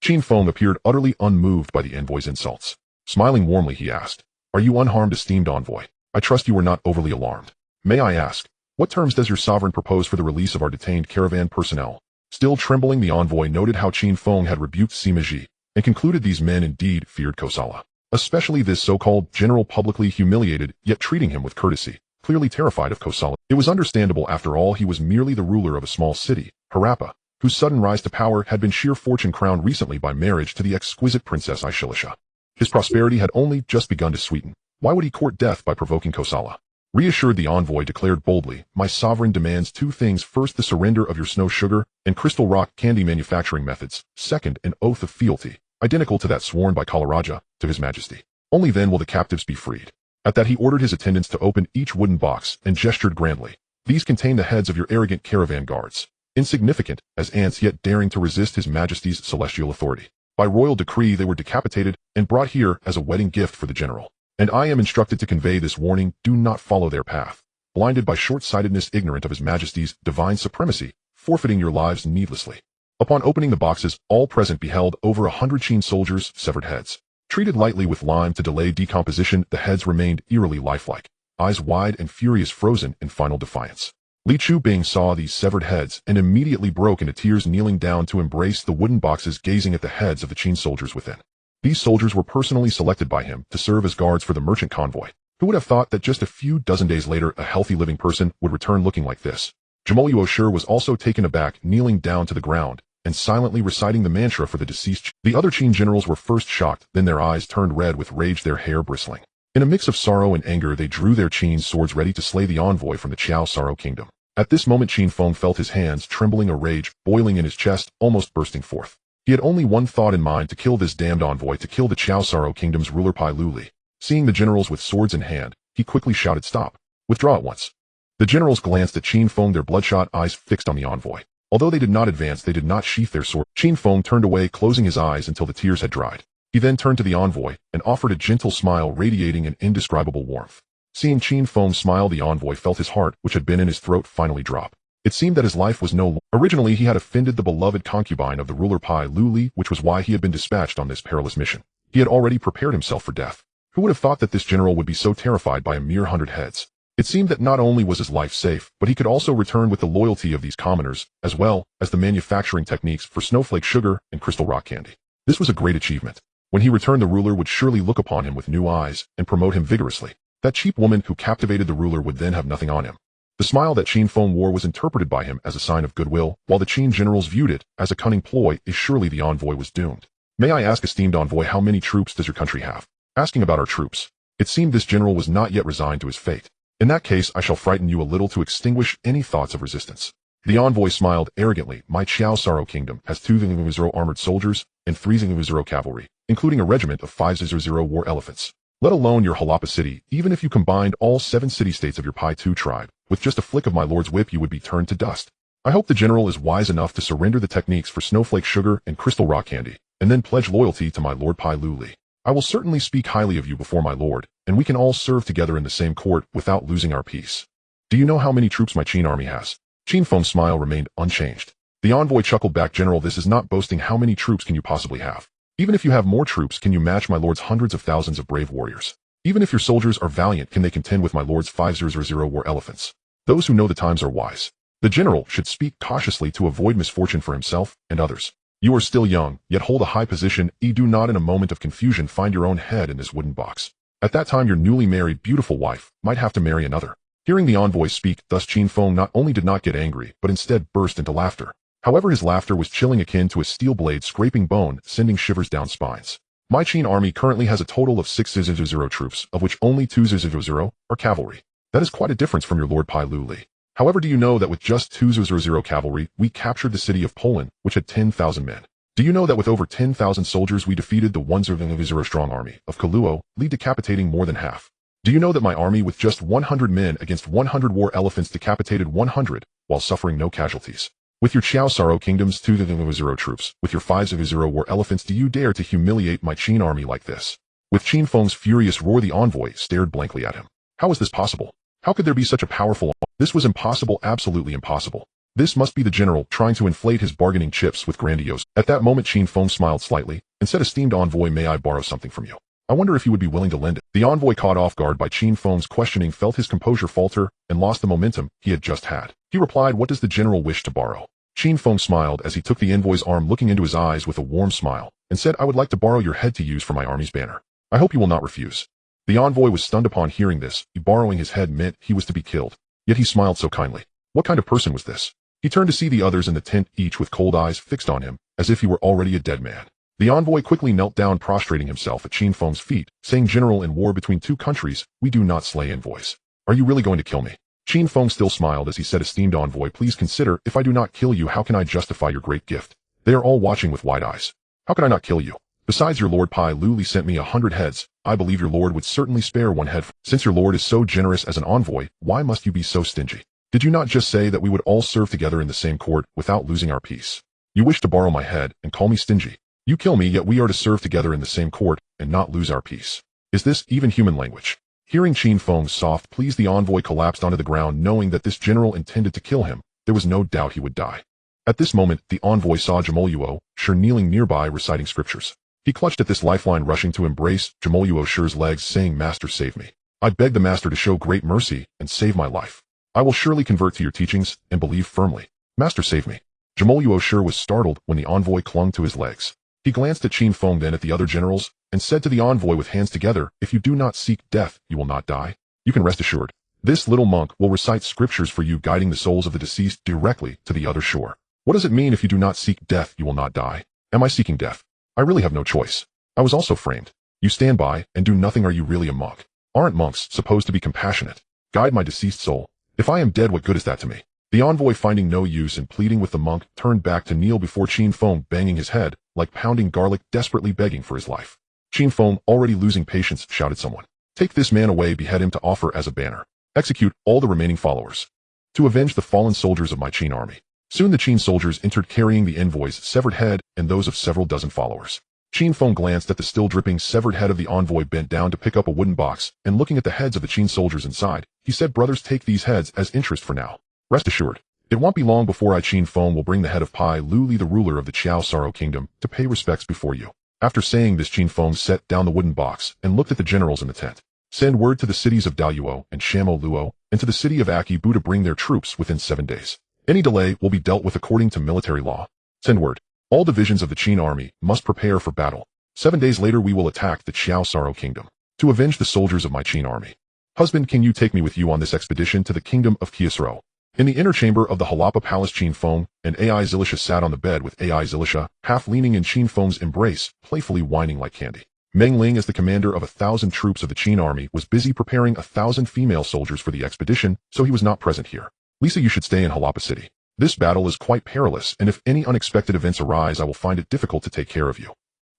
Qin Feng appeared utterly unmoved by the envoy's insults. Smiling warmly, he asked, Are you unharmed, esteemed envoy? I trust you are not overly alarmed. May I ask, what terms does your sovereign propose for the release of our detained caravan personnel? Still trembling, the envoy noted how Qin Feng had rebuked Sima Ji, and concluded these men indeed feared Kosala. Especially this so-called general, publicly humiliated, yet treating him with courtesy, clearly terrified of Kosala. It was understandable, after all, he was merely the ruler of a small city, Harappa, whose sudden rise to power had been sheer fortune, crowned recently by marriage to the exquisite Princess Aishilisha. His prosperity had only just begun to sweeten. Why would he court death by provoking Kosala? Reassured, the envoy declared boldly, My sovereign demands two things. First, the surrender of your snow sugar and crystal rock candy manufacturing methods. Second, an oath of fealty, identical to that sworn by Kalaraja to his majesty. Only then will the captives be freed. At that, he ordered his attendants to open each wooden box and gestured grandly. These contain the heads of your arrogant caravan guards, insignificant as ants, yet daring to resist his majesty's celestial authority. By royal decree, they were decapitated and brought here as a wedding gift for the general. And I am instructed to convey this warning: do not follow their path. Blinded by short-sightedness, ignorant of his majesty's divine supremacy, forfeiting your lives needlessly. Upon opening the boxes, all present beheld over 100 Qin soldiers' severed heads. Treated lightly with lime to delay decomposition, the heads remained eerily lifelike, eyes wide and furious, frozen in final defiance. Li Bing saw these severed heads and immediately broke into tears, kneeling down to embrace the wooden boxes, gazing at the heads of the Qin soldiers within. These soldiers were personally selected by him to serve as guards for the merchant convoy. Who would have thought that just a few dozen days later a healthy living person would return looking like this? Zhou Sure was also taken aback, kneeling down to the ground and silently reciting the mantra for the deceased. The other Qin generals were first shocked, then their eyes turned red with rage, their hair bristling. In a mix of sorrow and anger, they drew their Qin swords ready to slay the envoy from the Qiao Sorrow Kingdom. At this moment, Qin Feng felt his hands trembling, a rage boiling in his chest, almost bursting forth. He had only one thought in mind: to kill this damned envoy, to kill the Qiao Sorrow Kingdom's ruler Pai Luli. Seeing the generals with swords in hand, he quickly shouted, "Stop! Withdraw at once!" The generals glanced at Qin Feng, their bloodshot eyes fixed on the envoy. Although they did not advance, they did not sheath their sword. Qin Feng turned away, closing his eyes until the tears had dried. He then turned to the envoy and offered a gentle smile radiating an indescribable warmth. Seeing Qin Feng smile, the envoy felt his heart, which had been in his throat, finally drop. It seemed that his life was no longer. Originally, he had offended the beloved concubine of the ruler Pai Luli, which was why he had been dispatched on this perilous mission. He had already prepared himself for death. Who would have thought that this general would be so terrified by a mere 100 heads? It seemed that not only was his life safe, but he could also return with the loyalty of these commoners, as well as the manufacturing techniques for snowflake sugar and crystal rock candy. This was a great achievement. When he returned, the ruler would surely look upon him with new eyes and promote him vigorously. That cheap woman who captivated the ruler would then have nothing on him. The smile that Qin Feng wore was interpreted by him as a sign of goodwill, while the Qin generals viewed it as a cunning ploy. Surely the envoy was doomed. "May I ask, esteemed envoy, how many troops does your country have?" Asking about our troops. It seemed this general was not yet resigned to his fate. "In that case, I shall frighten you a little to extinguish any thoughts of resistance." The envoy smiled arrogantly. "My Qiao Sorrow Kingdom has 2,000 armored soldiers and 3,000 cavalry, including a regiment of 5,000 war elephants. Let alone your Harappa city. Even if you combined all 7 city-states of your Pai Tu tribe, with just a flick of my lord's whip you would be turned to dust." I hope the general is wise enough to surrender the techniques for snowflake sugar and crystal rock candy, and then pledge loyalty to my lord Pai Luli. I will certainly speak highly of you before my lord, and we can all serve together in the same court without losing our peace. Do you know how many troops my Qin army has? Qin Feng's smile remained unchanged. The envoy chuckled back. "General, this is not boasting. How many troops can you possibly have? Even if you have more troops, can you match my lord's hundreds of thousands of brave warriors? Even if your soldiers are valiant, can they contend with my lord's 5,000 war elephants? Those who know the times are wise. The general should speak cautiously to avoid misfortune for himself and others. You are still young, yet hold a high position. Do not in a moment of confusion find your own head in this wooden box. At that time your newly married beautiful wife might have to marry another." Hearing the envoy speak thus, Qin Feng not only did not get angry, but instead burst into laughter. However, his laughter was chilling, akin to a steel blade scraping bone, sending shivers down spines. "My Qin army currently has a total of 6,000 troops, of which only 2,000 are cavalry. That is quite a difference from your lord Pai Luli. However, do you know that with just 2,000 cavalry, we captured the city of Bolun, which had 10,000 men? Do you know that with over 10,000 soldiers we defeated the 1,000 strong army of Kaluo, decapitating more than half? Do you know that my army with just 100 men against 100 war elephants decapitated 100, while suffering no casualties? With your Qiao Sorrow Kingdom's 2,000 troops, with your 5,000 war elephants, do you dare to humiliate my Qin army like this?" With Qin Feng's furious roar, the envoy stared blankly at him. How is this possible? How could there be such a powerful army? This was impossible, absolutely impossible. This must be the general trying to inflate his bargaining chips with grandiose. At that moment Qin Feng smiled slightly and said, "Esteemed envoy, may I borrow something from you? I wonder if you would be willing to lend it." The envoy, caught off guard by Qin Feng's questioning, felt his composure falter and lost the momentum he had just had. He replied, "What does the general wish to borrow?" Qin Feng smiled as he took the envoy's arm, looking into his eyes with a warm smile, and said, "I would like to borrow your head to use for my army's banner. I hope you will not refuse." The envoy was stunned upon hearing this. Borrowing his head meant he was to be killed. Yet he smiled so kindly. What kind of person was this? He turned to see the others in the tent, each with cold eyes fixed on him, as if he were already a dead man. The envoy quickly knelt down, prostrating himself at Qin Feng's feet, saying, "General, in war between two countries, we do not slay envoys. Are you really going to kill me?" Qin Feng still smiled as he said, "Esteemed envoy, please consider, if I do not kill you, how can I justify your great gift? They are all watching with wide eyes. How can I not kill you? Besides, your lord Pai Luli sent me 100 heads. I believe your lord would certainly spare one head. Since your lord is so generous as an envoy, why must you be so stingy? Did you not just say that we would all serve together in the same court without losing our peace? You wish to borrow my head and call me stingy. You kill me, yet we are to serve together in the same court and not lose our peace. Is this even human language?" Hearing Qin Feng's soft pleas, the envoy collapsed onto the ground, knowing that this general intended to kill him. There was no doubt he would die. At this moment, the envoy saw Zhou Sure kneeling nearby reciting scriptures. He clutched at this lifeline, rushing to embrace Zhou Sure's legs, saying, "Master, save me. I beg the master to show great mercy and save my life." I will surely convert to your teachings and believe firmly. Master, save me. Jamoluo sure was startled when the envoy clung to his legs. He glanced at Qin Feng, then at the other generals, and said to the envoy with hands together, if you do not seek death, you will not die. You can rest assured. This little monk will recite scriptures for you, guiding the souls of the deceased directly to the other shore. What does it mean, if you do not seek death, you will not die? Am I seeking death? I really have no choice. I was also framed. You stand by and do nothing. Are you really a monk? Aren't monks supposed to be compassionate? Guide my deceased soul. If I am dead, what good is that to me? The envoy, finding no use in pleading with the monk, turned back to kneel before Qin Feng, banging his head like pounding garlic, desperately begging for his life. Qin Feng, already losing patience, shouted, someone, take this man away, behead him to offer as a banner. Execute all the remaining followers. To avenge the fallen soldiers of my Qin army. Soon the Qin soldiers entered, carrying the envoy's severed head and those of several dozen followers. Qin Feng glanced at the still dripping severed head of the envoy, bent down to pick up a wooden box, and looking at the heads of the Qin soldiers inside, he said, brothers, take these heads as interest for now. Rest assured, it won't be long before I, Qin Feng, will bring the head of Pai Luli, the ruler of the Qiao Saro kingdom, to pay respects before you. After saying this, Qin Feng set down the wooden box and looked at the generals in the tent. Send word to the cities of Daoyuo and Shamo Luo, and to the city of Akibu to bring their troops within 7 days. Any delay will be dealt with according to military law. Send word. All divisions of the Qin army must prepare for battle. 7 days later we will attack the Qiao Saro kingdom, to avenge the soldiers of my Qin army. Husband, can you take me with you on this expedition to the kingdom of Kiasro? In the inner chamber of the Harappa palace, Qin Feng and Ai Zilisha sat on the bed, with Ai Zilisha half leaning in Qin Feng's embrace, playfully whining like candy. Meng Ling, as the commander of 1,000 troops of the Qin army, was busy preparing 1,000 female soldiers for the expedition, so he was not present here. Lisa, you should stay in Harappa city. This battle is quite perilous, and if any unexpected events arise, I will find it difficult to take care of you.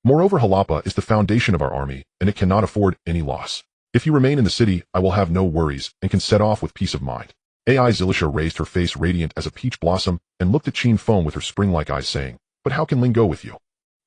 Moreover, Harappa is the foundation of our army, and it cannot afford any loss. If you remain in the city, I will have no worries and can set off with peace of mind. Ai Zilisha raised her face radiant as a peach blossom and looked at Qin Feng with her spring-like eyes, saying, but how can Ling go with you?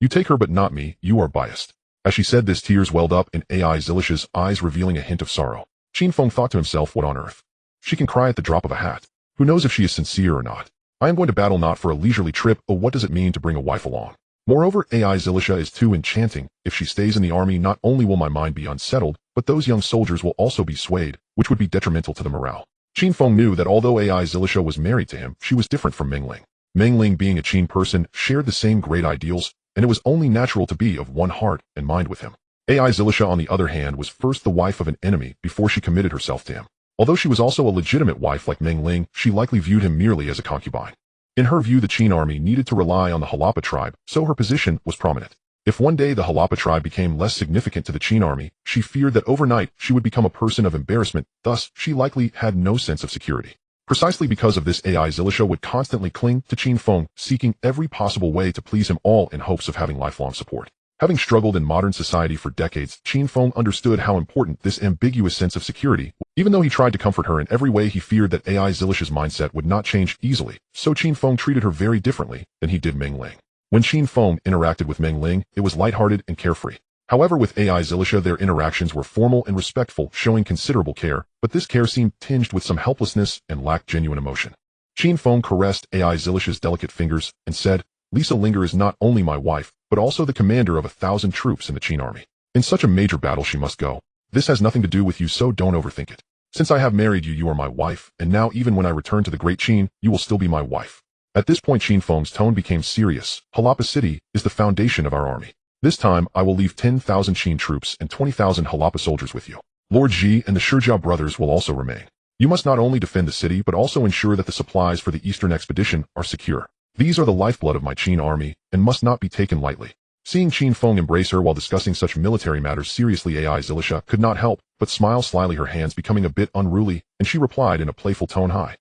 You take her but not me, you are biased. As she said this, tears welled up in Ai Zilisha's eyes, revealing a hint of sorrow. Qin Feng thought to himself, what on earth? She can cry at the drop of a hat. Who knows if she is sincere or not? I am going to battle not for a leisurely trip, but what does it mean to bring a wife along? Moreover, Ai Zilisha is too enchanting. If she stays in the army, not only will my mind be unsettled, but those young soldiers will also be swayed, which would be detrimental to the morale. Qin Feng knew that although Ai Zilisha was married to him, she was different from Meng Ling. Meng Ling, being a Qin person, shared the same great ideals, and it was only natural to be of one heart and mind with him. Ai Zilisha, on the other hand, was first the wife of an enemy before she committed herself to him. Although she was also a legitimate wife like Meng Ling, she likely viewed him merely as a concubine. In her view, the Qin army needed to rely on the Harappa tribe, so her position was prominent. If one day the Harappa tribe became less significant to the Qin army, she feared that overnight she would become a person of embarrassment, thus she likely had no sense of security. Precisely because of this, Ai Zilisha would constantly cling to Qin Feng, seeking every possible way to please him, all in hopes of having lifelong support. Having struggled in modern society for decades, Qin Feng understood how important this ambiguous sense of security. Even though he tried to comfort her in every way, he feared that Ai Zilisha's mindset would not change easily, so Qin Feng treated her very differently than he did Meng Ling. When Qin Feng interacted with Meng Ling, it was lighthearted and carefree. However, with Ai Zilisha, their interactions were formal and respectful, showing considerable care, but this care seemed tinged with some helplessness and lacked genuine emotion. Qin Feng caressed Ai Zilisha's delicate fingers and said, Lisa Linger is not only my wife, but also the commander of 1,000 troops in the Qin army. In such a major battle she must go. This has nothing to do with you, so don't overthink it. Since I have married you, you are my wife, and now even when I return to the Great Qin, you will still be my wife. At this point, Qin Feng's tone became serious. Harappa city is the foundation of our army. This time, I will leave 10,000 Qin troops and 20,000 Harappa soldiers with you. Lord Ji and the Shijiao brothers will also remain. You must not only defend the city, but also ensure that the supplies for the eastern expedition are secure. These are the lifeblood of my Qin army, and must not be taken lightly. Seeing Qin Feng embrace her while discussing such military matters seriously, Ai Zilisha could not help but smile slyly, her hands becoming a bit unruly, and she replied in a playful tone, I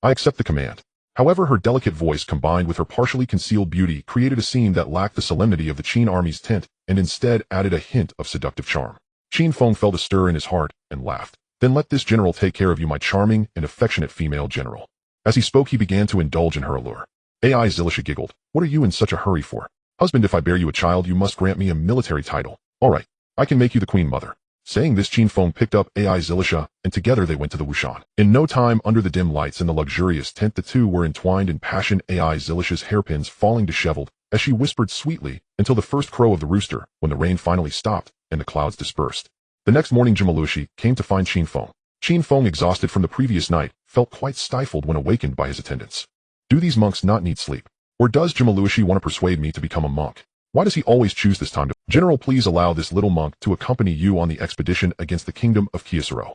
accept the command. However, her delicate voice combined with her partially concealed beauty created a scene that lacked the solemnity of the Qin army's tent and instead added a hint of seductive charm. Qin Feng felt a stir in his heart and laughed. Then let this general take care of you, my charming and affectionate female general. As he spoke, he began to indulge in her allure. Ai Zilisha giggled. What are you in such a hurry for? Husband, if I bear you a child, you must grant me a military title. All right, I can make you the queen mother. Saying this, Qin Feng picked up Ai Zilisha, and together they went to the Wushan. In no time, under the dim lights in the luxurious tent, the two were entwined in passion, Ai Zilisha's hairpins falling disheveled as she whispered sweetly until the first crow of the rooster, when the rain finally stopped and the clouds dispersed. The next morning, Jimalushi came to find Qin Feng. Qin Feng, exhausted from the previous night, felt quite stifled when awakened by his attendants. Do these monks not need sleep? Or does Jimalushi want to persuade me to become a monk? Why does he always choose this time to— General, please allow this little monk to accompany you on the expedition against the kingdom of Kyusuro.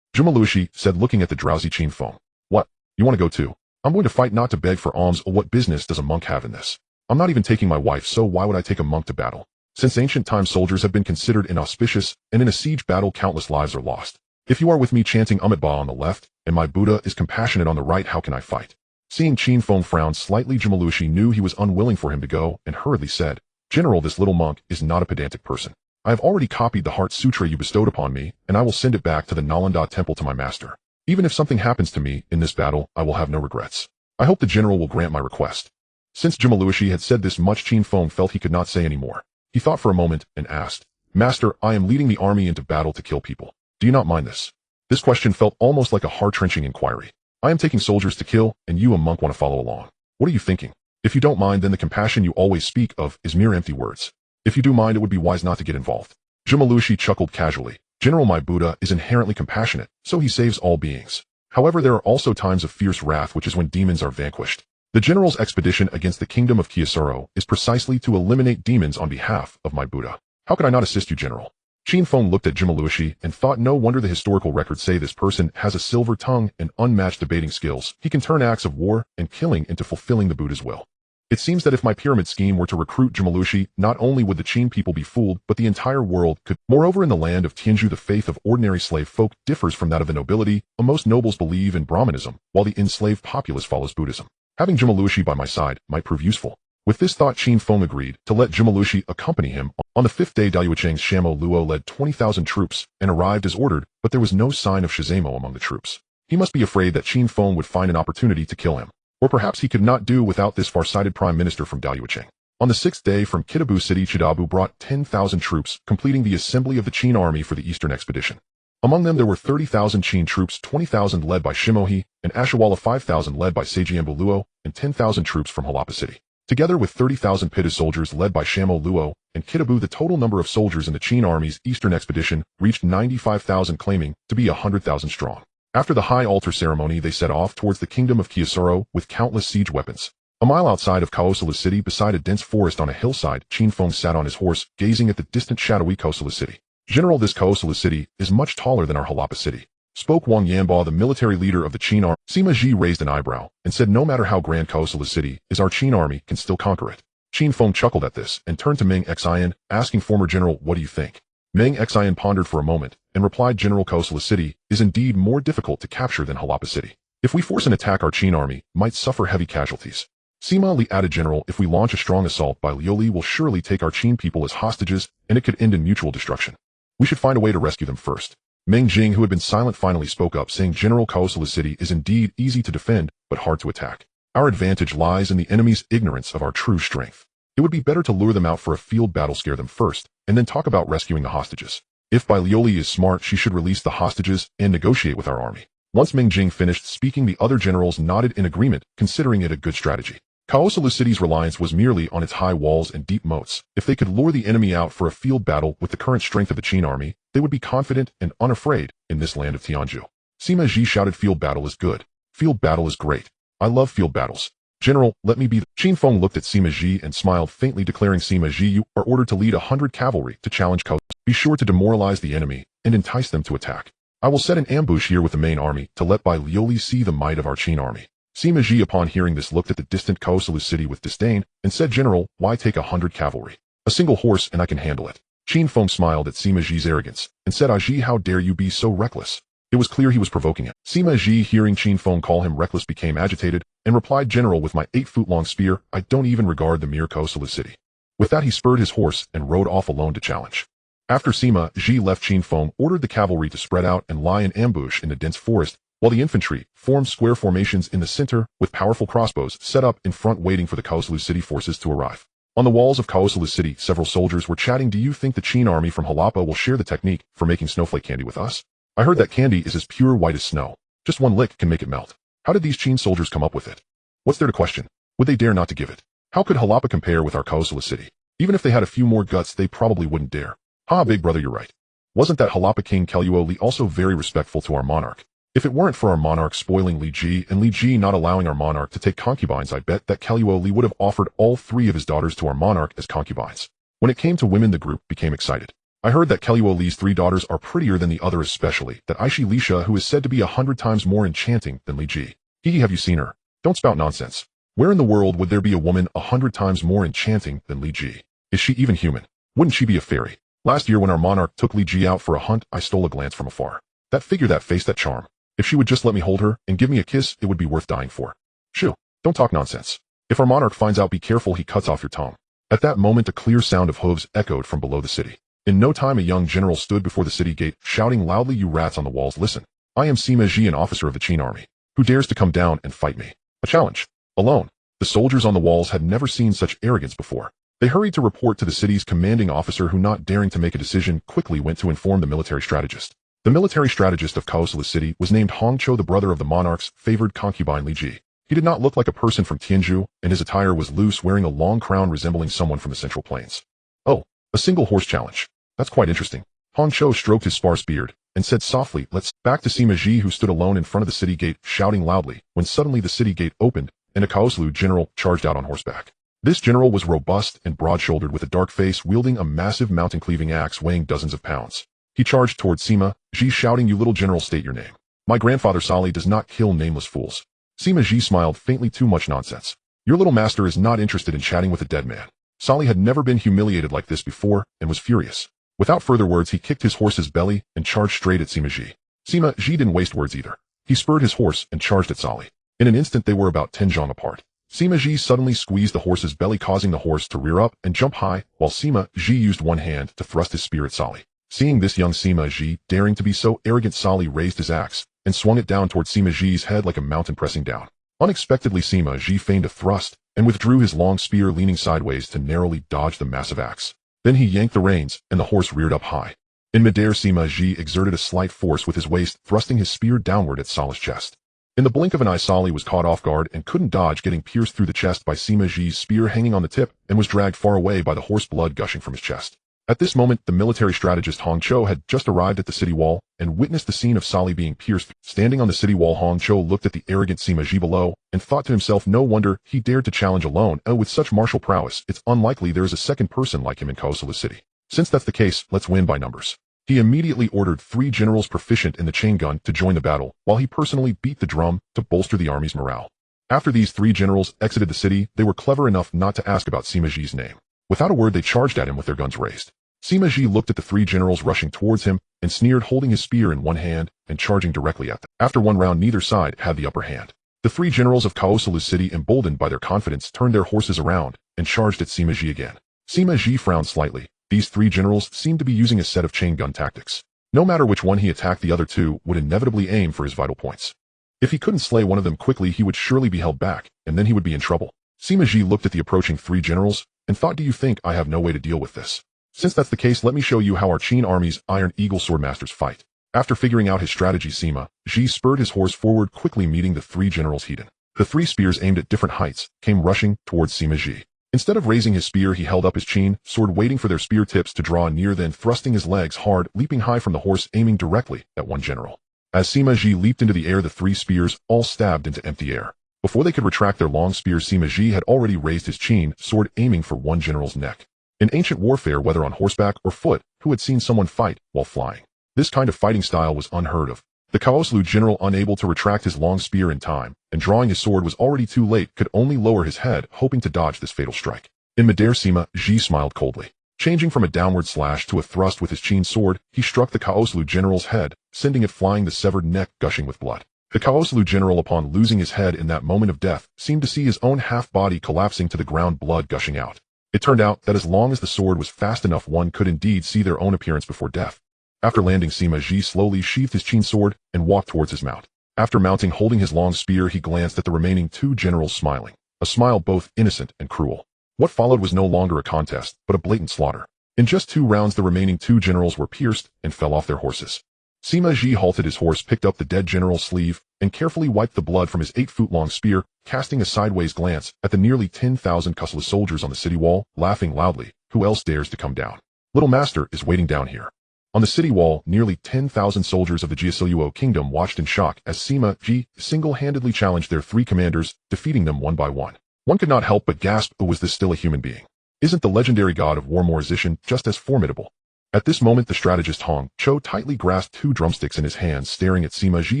Jimalushi said, looking at the drowsy Qin Feng. What? You want to go too? I'm going to fight, not to beg for alms. What business does a monk have in this? I'm not even taking my wife, so why would I take a monk to battle? Since ancient times, soldiers have been considered inauspicious, and in a siege battle countless lives are lost. If you are with me chanting Amitabha on the left, and my Buddha is compassionate on the right, how can I fight? Seeing Qin Feng frown slightly, Jimalushi knew he was unwilling for him to go, and hurriedly said, General, this little monk is not a pedantic person. I have already copied the Heart Sutra you bestowed upon me, and I will send it back to the Nalanda temple to my master. Even if something happens to me in this battle, I will have no regrets. I hope the general will grant my request. Since Jimalushi had said this much, Qin Feng felt he could not say any more. He thought for a moment and asked, Master, I am leading the army into battle to kill people. Do you not mind this? This question felt almost like a heart-wrenching inquiry. I am taking soldiers to kill, and you, a monk, want to follow along. What are you thinking? If you don't mind, then the compassion you always speak of is mere empty words. If you do mind, it would be wise not to get involved. Jimalushi chuckled casually. General, my Buddha is inherently compassionate, so he saves all beings. However, there are also times of fierce wrath, which is when demons are vanquished. The general's expedition against the kingdom of Kyusuro is precisely to eliminate demons on behalf of my Buddha. How could I not assist you, General? Qin Feng looked at Jimalushi and thought, no wonder the historical records say this person has a silver tongue and unmatched debating skills. He can turn acts of war and killing into fulfilling the Buddha's will. It seems that if my pyramid scheme were to recruit Jimalushi, not only would the Qin people be fooled, but the entire world could. Moreover, in the land of Tianzhu, the faith of ordinary slave folk differs from that of the nobility. Most nobles believe in Brahmanism, while the enslaved populace follows Buddhism. Having Jimalushi by my side might prove useful. With this thought, Qin Feng agreed to let Jimalushi accompany him. On the fifth day, Daluocheng's Shamo Luo led 20,000 troops and arrived as ordered, but there was no sign of Shizamo among the troops. He must be afraid that Qin Feng would find an opportunity to kill him. Or perhaps he could not do without this far-sighted prime minister from Daluocheng. On the sixth day, from Kitabu city, Chidabu brought 10,000 troops, completing the assembly of the Qin army for the eastern expedition. Among them there were 30,000 Qin troops, 20,000 led by Shimohi, and Ashawala, 5,000 led by Seijiambu Luo, and 10,000 troops from Harappa city. Together with 30,000 Pitta soldiers led by Shamo Luo and Kitabu, the total number of soldiers in the Qin army's eastern expedition reached 95,000, claiming to be 100,000 strong. After the high altar ceremony, they set off towards the kingdom of Kyusuro with countless siege weapons. A mile outside of Kaosala city, beside a dense forest on a hillside, Qin Feng sat on his horse, gazing at the distant shadowy Kaosala city. General, this Kaosala city is much taller than our Harappa city, spoke Wang Yanba, the military leader of the Qin army. Sima Ji raised an eyebrow and said, no matter how grand Kaosala city is, our Qin army can still conquer it. Qin Feng chuckled at this and turned to Meng Xianyang, asking, former general, what do you think? Meng Xianyang pondered for a moment and replied, General, Kaosala city is indeed more difficult to capture than Harappa city. If we force an attack, our Qin army might suffer heavy casualties. Sima Li added, General, if we launch a strong assault, by Liu will surely take our Qin people as hostages, and it could end in mutual destruction. We should find a way to rescue them first. Meng Jing, who had been silent, finally spoke up, saying, General, Kaosala city is indeed easy to defend, but hard to attack. Our advantage lies in the enemy's ignorance of our true strength. It would be better to lure them out for a field battle, scare them first, and then talk about rescuing the hostages. If Liu is smart, she should release the hostages and negotiate with our army. Once Meng Jing finished speaking, the other generals nodded in agreement, considering it a good strategy. Kaosala city's reliance was merely on its high walls and deep moats. If they could lure the enemy out for a field battle with the current strength of the Qin army, they would be confident and unafraid in this land of Tianzhu. Sima Ji shouted, field battle is good. Field battle is great. I love field battles. General, let me be the— Qin Feng looked at Sima Ji and smiled faintly, declaring, Sima Ji, you are ordered to lead 100 cavalry to challenge Kaosala. Be sure to demoralize the enemy and entice them to attack. I will set an ambush here with the main army to let Liu see the might of our Qin army. Sima Ji, upon hearing this, looked at the distant Kaosala city with disdain and said, General, why take 100 cavalry? A single horse and I can handle it. Qin Feng smiled at Sima Ji's arrogance and said, Ji, how dare you be so reckless? It was clear he was provoking him. Sima Ji, hearing Qin Feng call him reckless, became agitated and replied, General, with my 8-foot-long spear, I don't even regard the mere Kaosala city. With that, he spurred his horse and rode off alone to challenge. After Sima Ji left, Qin Feng ordered the cavalry to spread out and lie in ambush in the dense forest, while the infantry formed square formations in the center with powerful crossbows set up in front, waiting for the Kaosala city forces to arrive. On the walls of Kaosala city, several soldiers were chatting. Do you think the Qin army from Harappa will share the technique for making snowflake candy with us? I heard that candy is as pure white as snow. Just one lick can make it melt. How did these Qin soldiers come up with it? What's there to question? Would they dare not to give it? How could Harappa compare with our Kaosala city? Even if they had a few more guts, they probably wouldn't dare. Ha, big brother, you're right. Wasn't that Harappa King Li also very respectful to our monarch? If it weren't for our monarch spoiling Li Ji and Li Ji not allowing our monarch to take concubines, I bet that Li would have offered all 3 of his daughters to our monarch as concubines. When it came to women, the group became excited. I heard that Li's 3 daughters are prettier than the others, especially that Aishi Lisha, who is said to be 100 times more enchanting than Li Ji. Have you seen her? Don't spout nonsense. Where in the world would there be a woman 100 times more enchanting than Li Ji? Is she even human? Wouldn't she be a fairy? Last year when our monarch took Li Ji out for a hunt, I stole a glance from afar. That figure, that face, that charm. If she would just let me hold her and give me a kiss, it would be worth dying for. Shoo, don't talk nonsense. If our monarch finds out, be careful he cuts off your tongue. At that moment, a clear sound of hooves echoed from below the city. In no time, a young general stood before the city gate, shouting loudly, "You rats on the walls, listen. I am Sima Ji, an officer of the Qin army. Who dares to come down and fight me? A challenge. Alone." The soldiers on the walls had never seen such arrogance before. They hurried to report to the city's commanding officer, who, not daring to make a decision, quickly went to inform the military strategist. The military strategist of Kaosala City was named Hong Cho, the brother of the monarch's favored concubine Li Ji. He did not look like a person from Tianzhu, and his attire was loose, wearing a long crown resembling someone from the Central Plains. Oh, a single horse challenge. That's quite interesting. Hong Cho stroked his sparse beard and said softly, "Let's." Back to Sima Ji, who stood alone in front of the city gate, shouting loudly, when suddenly the city gate opened and a Kaosala general charged out on horseback. This general was robust and broad-shouldered, with a dark face, wielding a massive mountain-cleaving axe weighing dozens of pounds. He charged toward Sima Ji, shouting, "You little general, state your name. My grandfather Sali does not kill nameless fools." Sima Ji smiled faintly. "Too much nonsense. Your little master is not interested in chatting with a dead man." Sali had never been humiliated like this before and was furious. Without further words, he kicked his horse's belly and charged straight at Sima Ji. Sima Ji didn't waste words either. He spurred his horse and charged at Sali. In an instant, they were about 10 zhang apart. Sima Ji suddenly squeezed the horse's belly, causing the horse to rear up and jump high, while Sima Ji used one hand to thrust his spear at Sali. Seeing this young Sima Ji daring to be so arrogant, Sali raised his axe and swung it down toward Sima Ji's head like a mountain pressing down. Unexpectedly, Sima Ji feigned a thrust and withdrew his long spear, leaning sideways to narrowly dodge the massive axe. Then he yanked the reins, and the horse reared up high. In midair, Sima Ji exerted a slight force with his waist, thrusting his spear downward at Sali's chest. In the blink of an eye, Sali was caught off guard and couldn't dodge, getting pierced through the chest by Sima Ji's spear hanging on the tip, and was dragged far away by the horse, blood gushing from his chest. At this moment, the military strategist Hong Cho had just arrived at the city wall and witnessed the scene of Sali being pierced. Standing on the city wall, Hong Cho looked at the arrogant Sima Ji below and thought to himself, no wonder he dared to challenge alone. With such martial prowess, it's unlikely there is a second person like him in Kaosala City. Since that's the case, let's win by numbers. He immediately ordered 3 generals proficient in the chain gun to join the battle, while he personally beat the drum to bolster the army's morale. After these 3 generals exited the city, they were clever enough not to ask about Sima Ji's name. Without a word, they charged at him with their guns raised. Sima Ji looked at the 3 generals rushing towards him and sneered, holding his spear in one hand and charging directly at them. After one round, neither side had the upper hand. The 3 generals of Kaosala City, emboldened by their confidence, turned their horses around and charged at Sima Ji again. Sima Ji frowned slightly. These 3 generals seemed to be using a set of chain gun tactics. No matter which one he attacked, the other 2 would inevitably aim for his vital points. If he couldn't slay one of them quickly, he would surely be held back, and then he would be in trouble. Sima Ji looked at the approaching 3 generals and thought, do you think I have no way to deal with this? Since that's the case, let me show you how our Qin army's Iron Eagle swordmasters fight. After figuring out his strategy, Sima Ji spurred his horse forward, quickly meeting the 3 generals head-on. The 3 spears, aimed at different heights, came rushing towards Sima Ji. Instead of raising his spear, he held up his Qin sword, waiting for their spear tips to draw near, then thrusting his legs hard, leaping high from the horse, aiming directly at one general. As Sima Ji leaped into the air, the 3 spears all stabbed into empty air. Before they could retract their long spears, Sima Ji had already raised his Qin sword, aiming for one general's neck. In ancient warfare, whether on horseback or foot, who had seen someone fight while flying? This kind of fighting style was unheard of. The Kaosala general, unable to retract his long spear in time, and drawing his sword was already too late, could only lower his head, hoping to dodge this fatal strike. In midair, Sima Ji smiled coldly. Changing from a downward slash to a thrust with his Qin sword, he struck the Kaosala general's head, sending it flying, the severed neck gushing with blood. The Kaosala general, upon losing his head in that moment of death, seemed to see his own half-body collapsing to the ground, blood gushing out. It turned out that as long as the sword was fast enough, one could indeed see their own appearance before death. After landing, Sima Ji slowly sheathed his Qin sword and walked towards his mount. After mounting, holding his long spear, he glanced at the remaining 2 generals, smiling, a smile both innocent and cruel. What followed was no longer a contest, but a blatant slaughter. In just 2 rounds, the remaining 2 generals were pierced and fell off their horses. Sima Ji halted his horse, picked up the dead general's sleeve, and carefully wiped the blood from his 8-foot-long spear, casting a sideways glance at the nearly 10,000 Kaosala soldiers on the city wall, laughing loudly. Who else dares to come down? Little master is waiting down here. On the city wall, nearly 10,000 soldiers of the Jiasuo kingdom watched in shock as Sima Ji single-handedly challenged their 3 commanders, defeating them one by one. One could not help but gasp, "Oh, was this still a human being? Isn't the legendary god of war musician just as formidable?" At this moment the strategist Hong Cho tightly grasped 2 drumsticks in his hands, staring at Sima Ji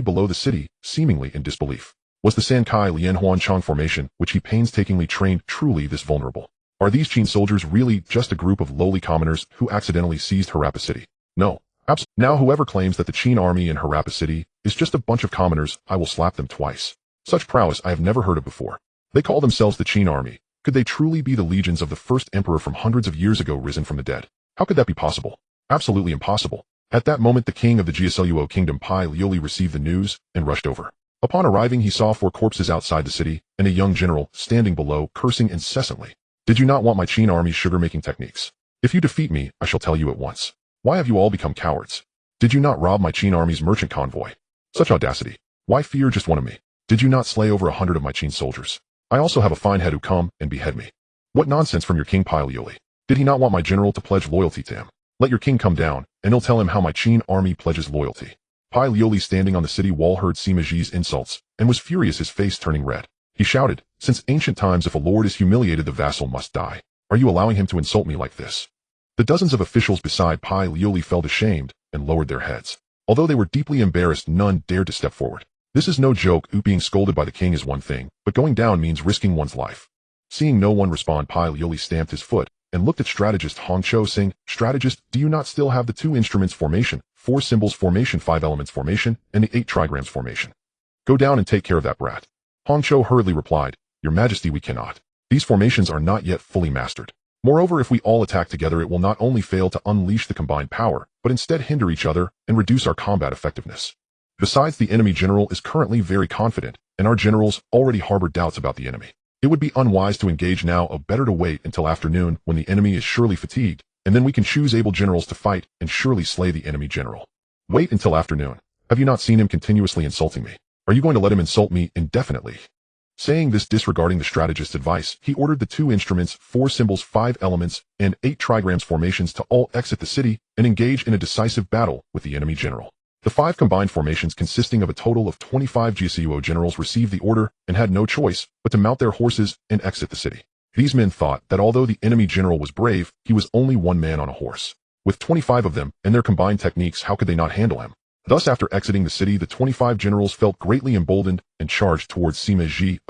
below the city, seemingly in disbelief. Was the Sankai Lianhuan Chang formation, which he painstakingly trained, truly this vulnerable? Are these Qin soldiers really just a group of lowly commoners who accidentally seized Harappa City? No. Now whoever claims that the Qin army in Harappa City is just a bunch of commoners, I will slap them twice. Such prowess I have never heard of before. They call themselves the Qin army. Could they truly be the legions of the first emperor from hundreds of years ago risen from the dead? How could that be possible? Absolutely impossible. At that moment the king of the Jiasuo kingdom Pai Liuli received the news and rushed over. Upon arriving he saw 4 corpses outside the city and a young general standing below, cursing incessantly. "Did you not want my Qin army's sugar-making techniques? If you defeat me, I shall tell you at once. Why have you all become cowards? Did you not rob my Qin army's merchant convoy? Such audacity. Why fear just one of me? Did you not slay over 100 of my Qin soldiers? I also have a fine head who come and behead me. What nonsense from your king Pai Liuli. Did he not want my general to pledge loyalty to him? Let your king come down, and he'll tell him how my Qin army pledges loyalty." Pai Liuli, standing on the city wall, heard Sima Ji's insults, and was furious, his face turning red. He shouted, "Since ancient times if a lord is humiliated the vassal must die. Are you allowing him to insult me like this?" The dozens of officials beside Pai Liuli felt ashamed and lowered their heads. Although they were deeply embarrassed, none dared to step forward. This is no joke. Being scolded by the king is one thing, but going down means risking one's life. Seeing no one respond, Pai Liuli stamped his foot and looked at strategist Hong Cho, saying, "Strategist, do you not still have the 2 instruments formation, 4 symbols formation, 5 elements formation, and the 8 trigrams formation? Go down and take care of that brat." Hong Cho hurriedly replied, "Your Majesty, we cannot. These formations are not yet fully mastered. Moreover, if we all attack together it will not only fail to unleash the combined power, but instead hinder each other and reduce our combat effectiveness. Besides, the enemy general is currently very confident, and our generals already harbor doubts about the enemy. It would be unwise to engage now. Better to wait until afternoon when the enemy is surely fatigued, and then we can choose able generals to fight and surely slay the enemy general." "Wait until afternoon. Have you not seen him continuously insulting me? Are you going to let him insult me indefinitely?" Saying this, disregarding the strategist's advice, he ordered the 2 instruments, 4 symbols, 5 elements, and 8 trigrams formations to all exit the city and engage in a decisive battle with the enemy general. The 5 combined formations, consisting of a total of 25 Jiasuo generals, received the order and had no choice but to mount their horses and exit the city. These men thought that although the enemy general was brave, he was only one man on a horse. With 25 of them and their combined techniques, how could they not handle him? Thus, after exiting the city, the 25 generals felt greatly emboldened and charged towards Sima Ji.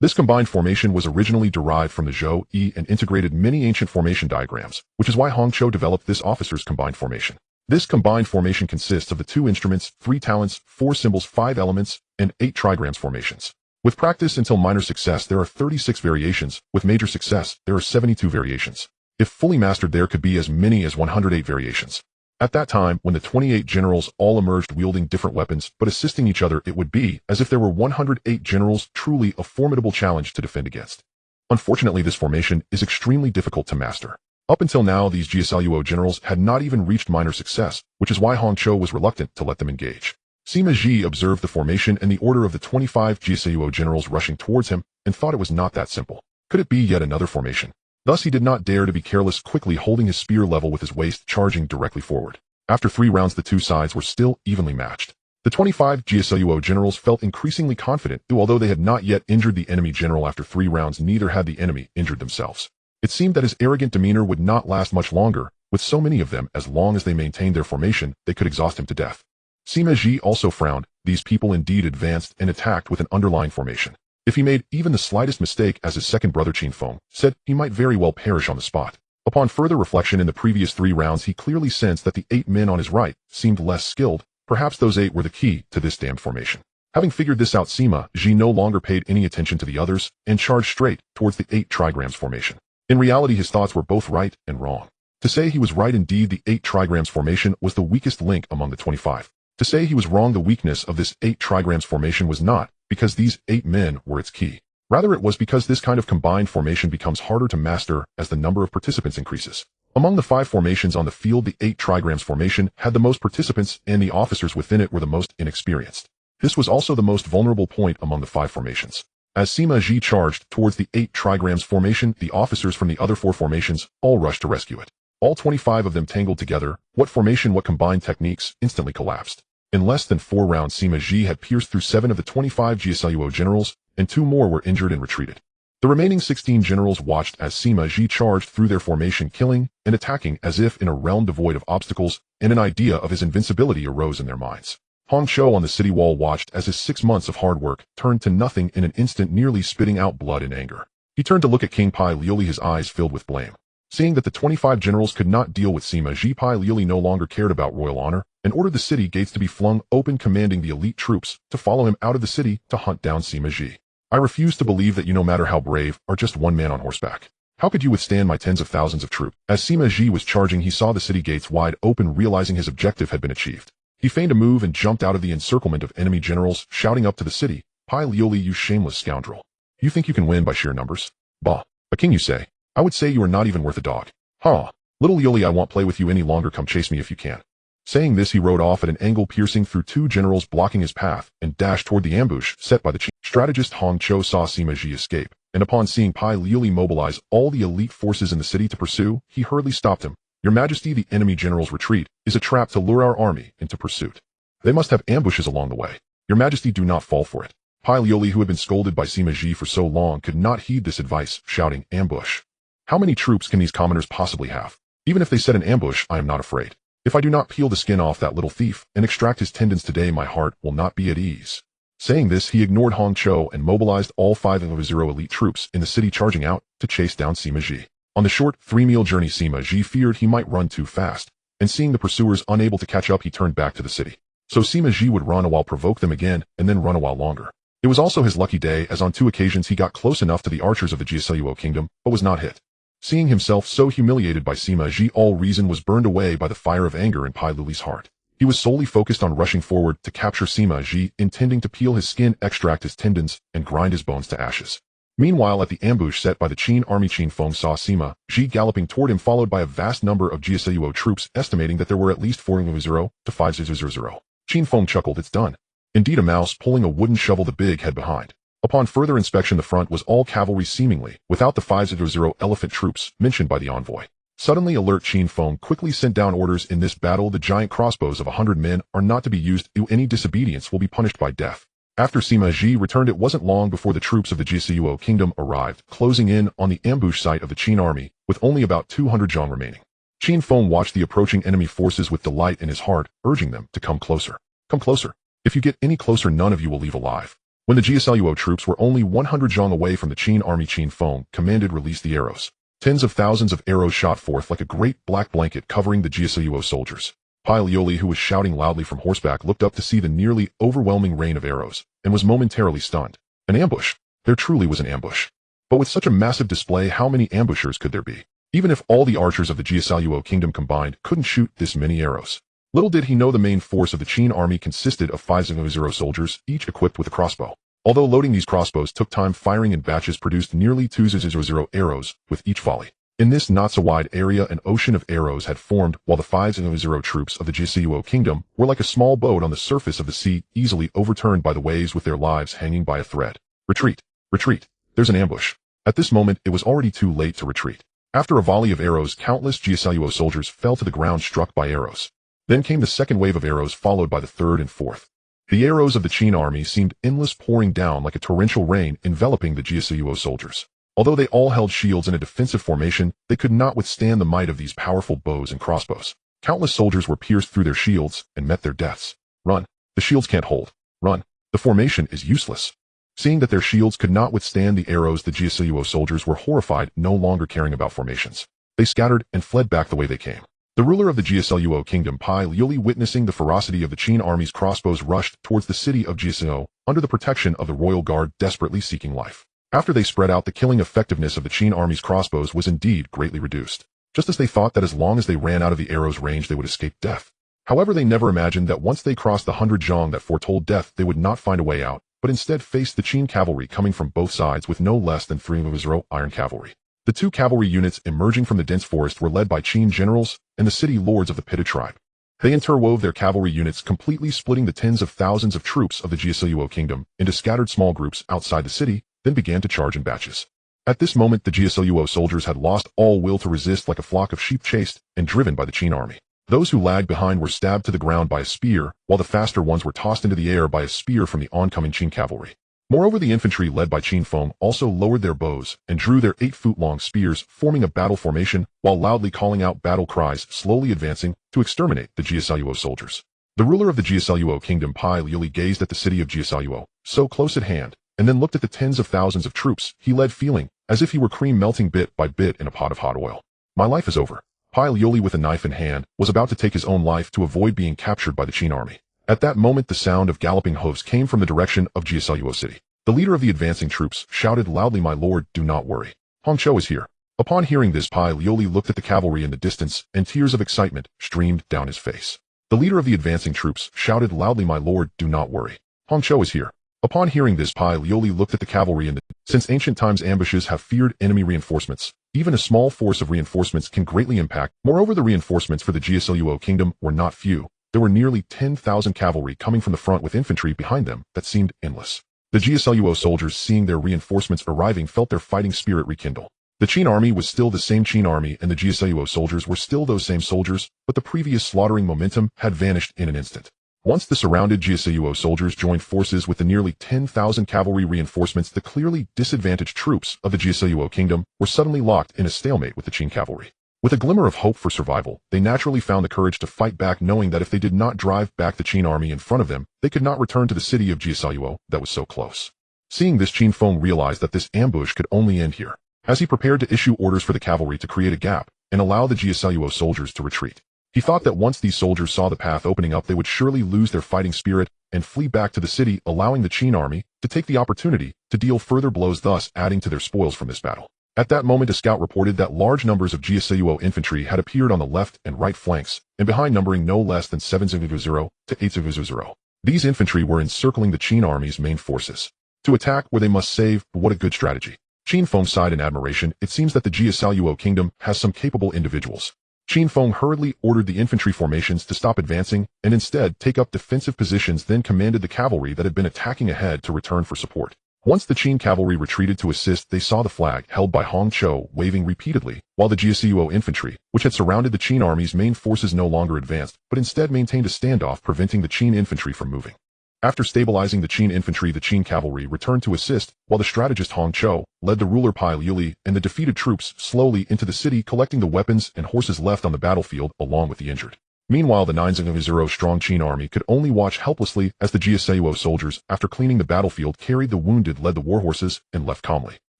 This combined formation was originally derived from the Zhou Yi and integrated many ancient formation diagrams, which is why Hong Cho developed this officer's combined formation. This combined formation consists of the 2 instruments, 3 talents, 4 symbols, 5 elements, and 8 trigrams formations. With practice until minor success, there are 36 variations. With major success, there are 72 variations. If fully mastered, there could be as many as 108 variations. At that time, when the 28 generals all emerged wielding different weapons but assisting each other, it would be as if there were 108 generals, truly a formidable challenge to defend against. Unfortunately, this formation is extremely difficult to master. Up until now, these Jiasuo generals had not even reached minor success, which is why Hong Cho was reluctant to let them engage. Sima Ji observed the formation and the order of the 25 Jiasuo generals rushing towards him and thought it was not that simple. Could it be yet another formation? Thus he did not dare to be careless, quickly holding his spear level with his waist, charging directly forward. After 3 rounds, the 2 sides were still evenly matched. The 25 Jiasuo generals felt increasingly confident, although they had not yet injured the enemy general. After 3 rounds, neither had the enemy injured themselves. It seemed that his arrogant demeanor would not last much longer. With so many of them, as long as they maintained their formation, they could exhaust him to death. Sima Ji also frowned. These people indeed advanced and attacked with an underlying formation. If he made even the slightest mistake, as his second brother Qin Feng said, he might very well perish on the spot. Upon further reflection in the previous 3 rounds, he clearly sensed that the 8 men on his right seemed less skilled. Perhaps those 8 were the key to this damned formation. Having figured this out, Sima Ji no longer paid any attention to the others and charged straight towards the 8 trigrams formation. In reality, his thoughts were both right and wrong. To say he was right, indeed, the 8 trigrams formation was the weakest link among the 25. To say he was wrong, the weakness of this 8 trigrams formation was not because these 8 men were its key. Rather, it was because this kind of combined formation becomes harder to master as the number of participants increases. Among the 5 formations on the field, the 8 trigrams formation had the most participants, and the officers within it were the most inexperienced. This was also the most vulnerable point among the 5 formations. As Sima Ji charged towards the 8 trigrams formation, the officers from the other 4 formations all rushed to rescue it. All 25 of them tangled together, what formation, what combined techniques, instantly collapsed. In less than 4 rounds, Sima Ji had pierced through 7 of the 25 Jieseluo generals, and 2 more were injured and retreated. The remaining 16 generals watched as Sima Ji charged through their formation, killing and attacking as if in a realm devoid of obstacles, and an idea of his invincibility arose in their minds. Hong Chou on the city wall watched as his 6 months of hard work turned to nothing in an instant, nearly spitting out blood in anger. He turned to look at King Pai Liuli, his eyes filled with blame. Seeing that the 25 generals could not deal with Sima Ji, Pai Liuli no longer cared about royal honor, and ordered the city gates to be flung open, commanding the elite troops to follow him out of the city to hunt down Sima Ji. I refuse to believe that you, no matter how brave, are just one man on horseback. How could you withstand my tens of thousands of troops? As Sima Ji was charging, he saw the city gates wide open, realizing his objective had been achieved. He feigned a move and jumped out of the encirclement of enemy generals, shouting up to the city, "Pai Liuli, you shameless scoundrel. You think you can win by sheer numbers? Bah, a king you say? I would say you are not even worth a dog. Ha! Little Liuli, I won't play with you any longer, come chase me if you can." Saying this, he rode off at an angle, piercing through 2 generals blocking his path, and dashed toward the ambush set by the Qin strategist. Hong Chou saw Sima Ji escape, and upon seeing Pai Liuli mobilize all the elite forces in the city to pursue, he hurriedly stopped him. "Your Majesty, the enemy general's retreat is a trap to lure our army into pursuit. They must have ambushes along the way. Your Majesty, do not fall for it." Pai Liuli, who had been scolded by Sima Ji for so long, could not heed this advice, shouting, "Ambush! How many troops can these commoners possibly have? Even if they set an ambush, I am not afraid. If I do not peel the skin off that little thief and extract his tendons today, my heart will not be at ease." Saying this, he ignored Hong Chou and mobilized all 5 of his 0 elite troops in the city, charging out to chase down Sima Ji. On the short 3-meal journey, Sima Ji feared he might run too fast, and seeing the pursuers unable to catch up, he turned back to the city. So Sima Ji would run a while, provoke them again, and then run a while longer. It was also his lucky day, as on 2 occasions he got close enough to the archers of the Jieseluo kingdom, but was not hit. Seeing himself so humiliated by Sima Ji, all reason was burned away by the fire of anger in Pai Liuli's heart. He was solely focused on rushing forward to capture Sima Ji, intending to peel his skin, extract his tendons, and grind his bones to ashes. Meanwhile, at the ambush set by the Qin army, Qin Feng saw Sima Ji galloping toward him, followed by a vast number of Jieseluo troops, estimating that there were at least 4,000 to 5,000. Qin Feng chuckled, "It's done." Indeed, a mouse pulling a wooden shovel, the big head behind. Upon further inspection, the front was all cavalry, seemingly without the 5,000 elephant troops mentioned by the envoy. Suddenly alert, Qin Feng quickly sent down orders: "In this battle, the giant crossbows of 100 men are not to be used. Any disobedience will be punished by death." After Sima Ji returned, it wasn't long before the troops of the Jieseluo kingdom arrived, closing in on the ambush site of the Qin army, with only about 200 zhang remaining. Qin Feng watched the approaching enemy forces with delight in his heart, urging them to come closer. "Come closer. If you get any closer, none of you will leave alive." When the Jieseluo troops were only 100 zhang away from the Qin army, Qin Feng commanded, "Release the arrows." Tens of thousands of arrows shot forth like a great black blanket, covering the Jieseluo soldiers. Pai Liuli, who was shouting loudly from horseback, looked up to see the nearly overwhelming rain of arrows, and was momentarily stunned. An ambush! There truly was an ambush. But with such a massive display, how many ambushers could there be? Even if all the archers of the Jieseluo kingdom combined couldn't shoot this many arrows. Little did he know the main force of the Qin army consisted of 5,000 soldiers, each equipped with a crossbow. Although loading these crossbows took time, firing in batches produced nearly 2,000 arrows with each volley. In this not-so-wide area, an ocean of arrows had formed, while the 5,000 troops of the Jieseluo kingdom were like a small boat on the surface of the sea, easily overturned by the waves, with their lives hanging by a thread. "Retreat! Retreat! There's an ambush!" At this moment, it was already too late to retreat. After a volley of arrows, countless Jieseluo soldiers fell to the ground, struck by arrows. Then came the second wave of arrows, followed by the third and fourth. The arrows of the Qin army seemed endless, pouring down like a torrential rain, enveloping the Jieseluo soldiers. Although they all held shields in a defensive formation, they could not withstand the might of these powerful bows and crossbows. Countless soldiers were pierced through their shields and met their deaths. "Run! The shields can't hold. Run! The formation is useless." Seeing that their shields could not withstand the arrows, the Jieseluo soldiers were horrified, no longer caring about formations. They scattered and fled back the way they came. The ruler of the Jieseluo kingdom, Pai Liuli, witnessing the ferocity of the Qin army's crossbows, rushed towards the city of Jieseluo under the protection of the royal guard, desperately seeking life. After they spread out, the killing effectiveness of the Qin army's crossbows was indeed greatly reduced, just as they thought that as long as they ran out of the arrow's range, they would escape death. However, they never imagined that once they crossed the 100 zhang that foretold death, they would not find a way out, but instead faced the Qin cavalry coming from both sides with no less than 3,000 iron cavalry. The 2 cavalry units emerging from the dense forest were led by Qin generals and the city lords of the pitted tribe. They interwove their cavalry units, completely splitting the tens of thousands of troops of the Jieseluo kingdom into scattered small groups outside the city, then began to charge in batches. At this moment, the Xianyang soldiers had lost all will to resist, like a flock of sheep chased and driven by the Qin army. Those who lagged behind were stabbed to the ground by a spear, while the faster ones were tossed into the air by a spear from the oncoming Qin cavalry. Moreover, the infantry led by Qin Feng also lowered their bows and drew their 8-foot-long spears, forming a battle formation while loudly calling out battle cries, slowly advancing to exterminate the Xianyang soldiers. The ruler of the Xianyang kingdom, Pai Liuli, gazed at the city of Xianyang, so close at hand, and then looked at the tens of thousands of troops he led, feeling as if he were cream melting bit by bit in a pot of hot oil. My life is over. Pai Liuli, with a knife in hand, was about to take his own life to avoid being captured by the Qin army. At that moment, the sound of galloping hoofs came from the direction of Xianyang city. The leader of the advancing troops shouted loudly, "My lord, do not worry. Hong Chou is here." Upon hearing this, Pai Liuli looked at the cavalry in the distance, and tears of excitement streamed down his face. The leader of the advancing troops shouted loudly, "My lord, do not worry. Hong Chou is here." Upon hearing this, Pai Liuli looked at the cavalry in the Since ancient times, ambushes have feared enemy reinforcements. Even a small force of reinforcements can greatly impact. Moreover, the reinforcements for the Xianyang kingdom were not few. There were nearly 10,000 cavalry coming from the front with infantry behind them that seemed endless. The Xianyang soldiers, seeing their reinforcements arriving, felt their fighting spirit rekindle. The Qin army was still the same Qin army, and the Xianyang soldiers were still those same soldiers, but the previous slaughtering momentum had vanished in an instant. Once the surrounded Xianyang soldiers joined forces with the nearly 10,000 cavalry reinforcements, the clearly disadvantaged troops of the Xianyang kingdom were suddenly locked in a stalemate with the Qin cavalry. With a glimmer of hope for survival, they naturally found the courage to fight back, knowing that if they did not drive back the Qin army in front of them, they could not return to the city of Xianyang that was so close. Seeing this, Qin Feng realized that this ambush could only end here, as he prepared to issue orders for the cavalry to create a gap and allow the Xianyang soldiers to retreat. He thought that once these soldiers saw the path opening up, they would surely lose their fighting spirit and flee back to the city, allowing the Qin army to take the opportunity to deal further blows, thus adding to their spoils from this battle. At that moment, a scout reported that large numbers of Xianyang infantry had appeared on the left and right flanks, and behind, numbering no less than 700 to 800. These infantry were encircling the Qin army's main forces. To attack where they must save, but what a good strategy. Qin Feng sighed in admiration. It seems that the Xianyang kingdom has some capable individuals. Qin Feng hurriedly ordered the infantry formations to stop advancing and instead take up defensive positions, then commanded the cavalry that had been attacking ahead to return for support. Once the Qin cavalry retreated to assist, they saw the flag held by Hong Chou waving repeatedly, while the Xianyang infantry, which had surrounded the Qin army's main forces, no longer advanced, but instead maintained a standoff, preventing the Qin infantry from moving. After stabilizing the Qin infantry, the Qin cavalry returned to assist, while the strategist Hong Chou led the ruler Pai Liuli and the defeated troops slowly into the city, collecting the weapons and horses left on the battlefield along with the injured. Meanwhile, the 9,000-strong Qin army could only watch helplessly as the Xianyang soldiers, after cleaning the battlefield, carried the wounded, led the warhorses, and left calmly.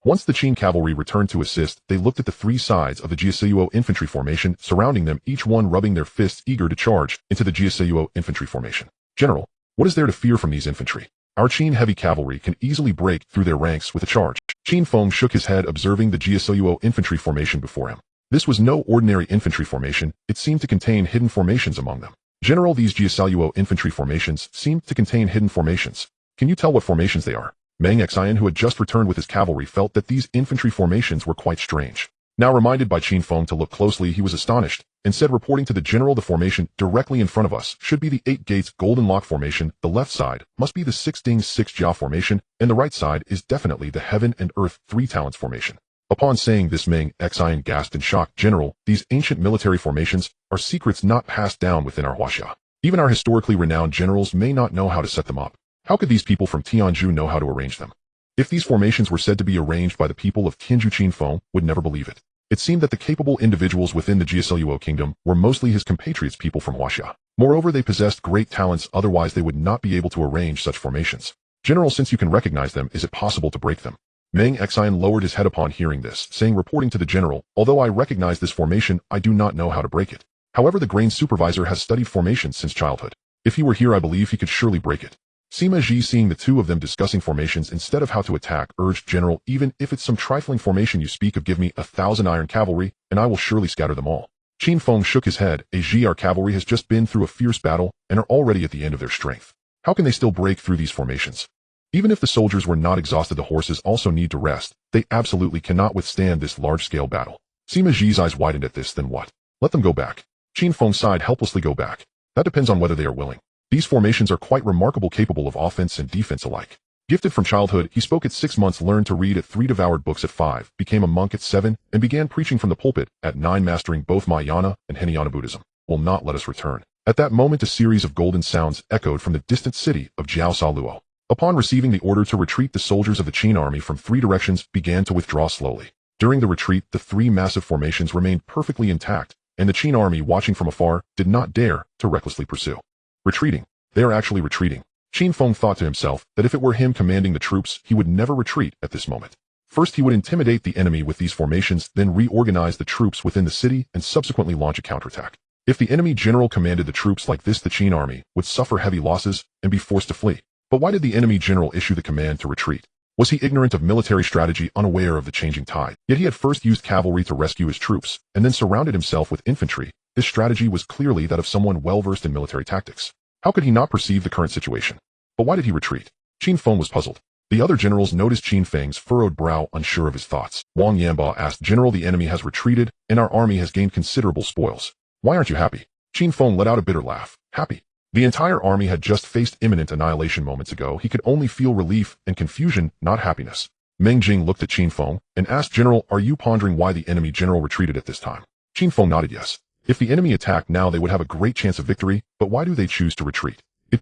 Once the Qin cavalry returned to assist, they looked at the three sides of the Xianyang infantry formation surrounding them, each one rubbing their fists, eager to charge into the Xianyang infantry formation. "General, what is there to fear from these infantry? Our Qin heavy cavalry can easily break through their ranks with a charge." Qin Feng shook his head, observing the Xianyang infantry formation before him. This was no ordinary infantry formation. It seemed to contain hidden formations among them. "General, these Xianyang infantry formations seem to contain hidden formations. Can you tell what formations they are?" Meng Ling, who had just returned with his cavalry, felt that these infantry formations were quite strange. Now reminded by Qin Feng to look closely, he was astonished, and said, reporting to the general, "The formation directly in front of us should be the 8 Gates Golden Lock formation, the left side must be the 6 Dings 6 Jia formation, and the right side is definitely the Heaven and Earth 3 Talents formation." Upon saying this, Meng Ling gasped in shock. "General, these ancient military formations are secrets not passed down within our Huaxia. Even our historically renowned generals may not know how to set them up. How could these people from Tianzhu know how to arrange them?" If these formations were said to be arranged by the people of Tianzhu, Qin Feng would never believe it. It seemed that the capable individuals within the Xianyang kingdom were mostly his compatriots, people from Huaxia. Moreover, they possessed great talents, otherwise they would not be able to arrange such formations. "General, since you can recognize them, is it possible to break them?" Meng Ling lowered his head upon hearing this, saying, reporting to the general, "Although I recognize this formation, I do not know how to break it. However, the grain supervisor has studied formations since childhood. If he were here, I believe he could surely break it." Sima, seeing the two of them discussing formations instead of how to attack, urged, "General, even if it's some trifling formation you speak of, give me 1,000 iron cavalry, and I will surely scatter them all." Qin Feng shook his head. Our cavalry has just been through a fierce battle and are already at the end of their strength. How can they still break through these formations? Even if the soldiers were not exhausted, the horses also need to rest. They absolutely cannot withstand this large-scale battle. Sima's eyes widened at this. "Then what? Let them go back." Qin Feng sighed helplessly. "Go back? That depends on whether they are willing. These formations are quite remarkable, capable of offense and defense alike. Gifted from childhood, he spoke at 6 months, learned to read at 3, devoured books at 5, became a monk at 7, and began preaching from the pulpit at 9, mastering both Mahayana and Hinayana Buddhism. Will not let us return. At that moment, a series of golden sounds echoed from the distant city of Jiao Saluo. Upon receiving the order to retreat, the soldiers of the Qin army from 3 directions began to withdraw slowly. During the retreat, the 3 massive formations remained perfectly intact, and the Qin army, watching from afar, did not dare to recklessly pursue. Retreating. They are actually retreating. Qin Feng thought to himself that if it were him commanding the troops, he would never retreat at this moment. First, he would intimidate the enemy with these formations, then reorganize the troops within the city and subsequently launch a counterattack. If the enemy general commanded the troops like this, the Qin army would suffer heavy losses and be forced to flee. But why did the enemy general issue the command to retreat? Was he ignorant of military strategy, unaware of the changing tide? Yet he had first used cavalry to rescue his troops, and then surrounded himself with infantry. This strategy was clearly that of someone well-versed in military tactics. How could he not perceive the current situation? But why did he retreat? Qin Feng was puzzled. The other generals noticed Qin Feng's furrowed brow, unsure of his thoughts. Wang Yanba asked, "General, the enemy has retreated, and our army has gained considerable spoils. Why aren't you happy?" Qin Feng let out a bitter laugh. Happy? The entire army had just faced imminent annihilation moments ago. He could only feel relief and confusion, not happiness. Meng Ling looked at Qin Feng and asked, "General, are you pondering why the enemy general retreated at this time?" Qin Feng nodded yes. If the enemy attacked now, they would have a great chance of victory, but why do they choose to retreat?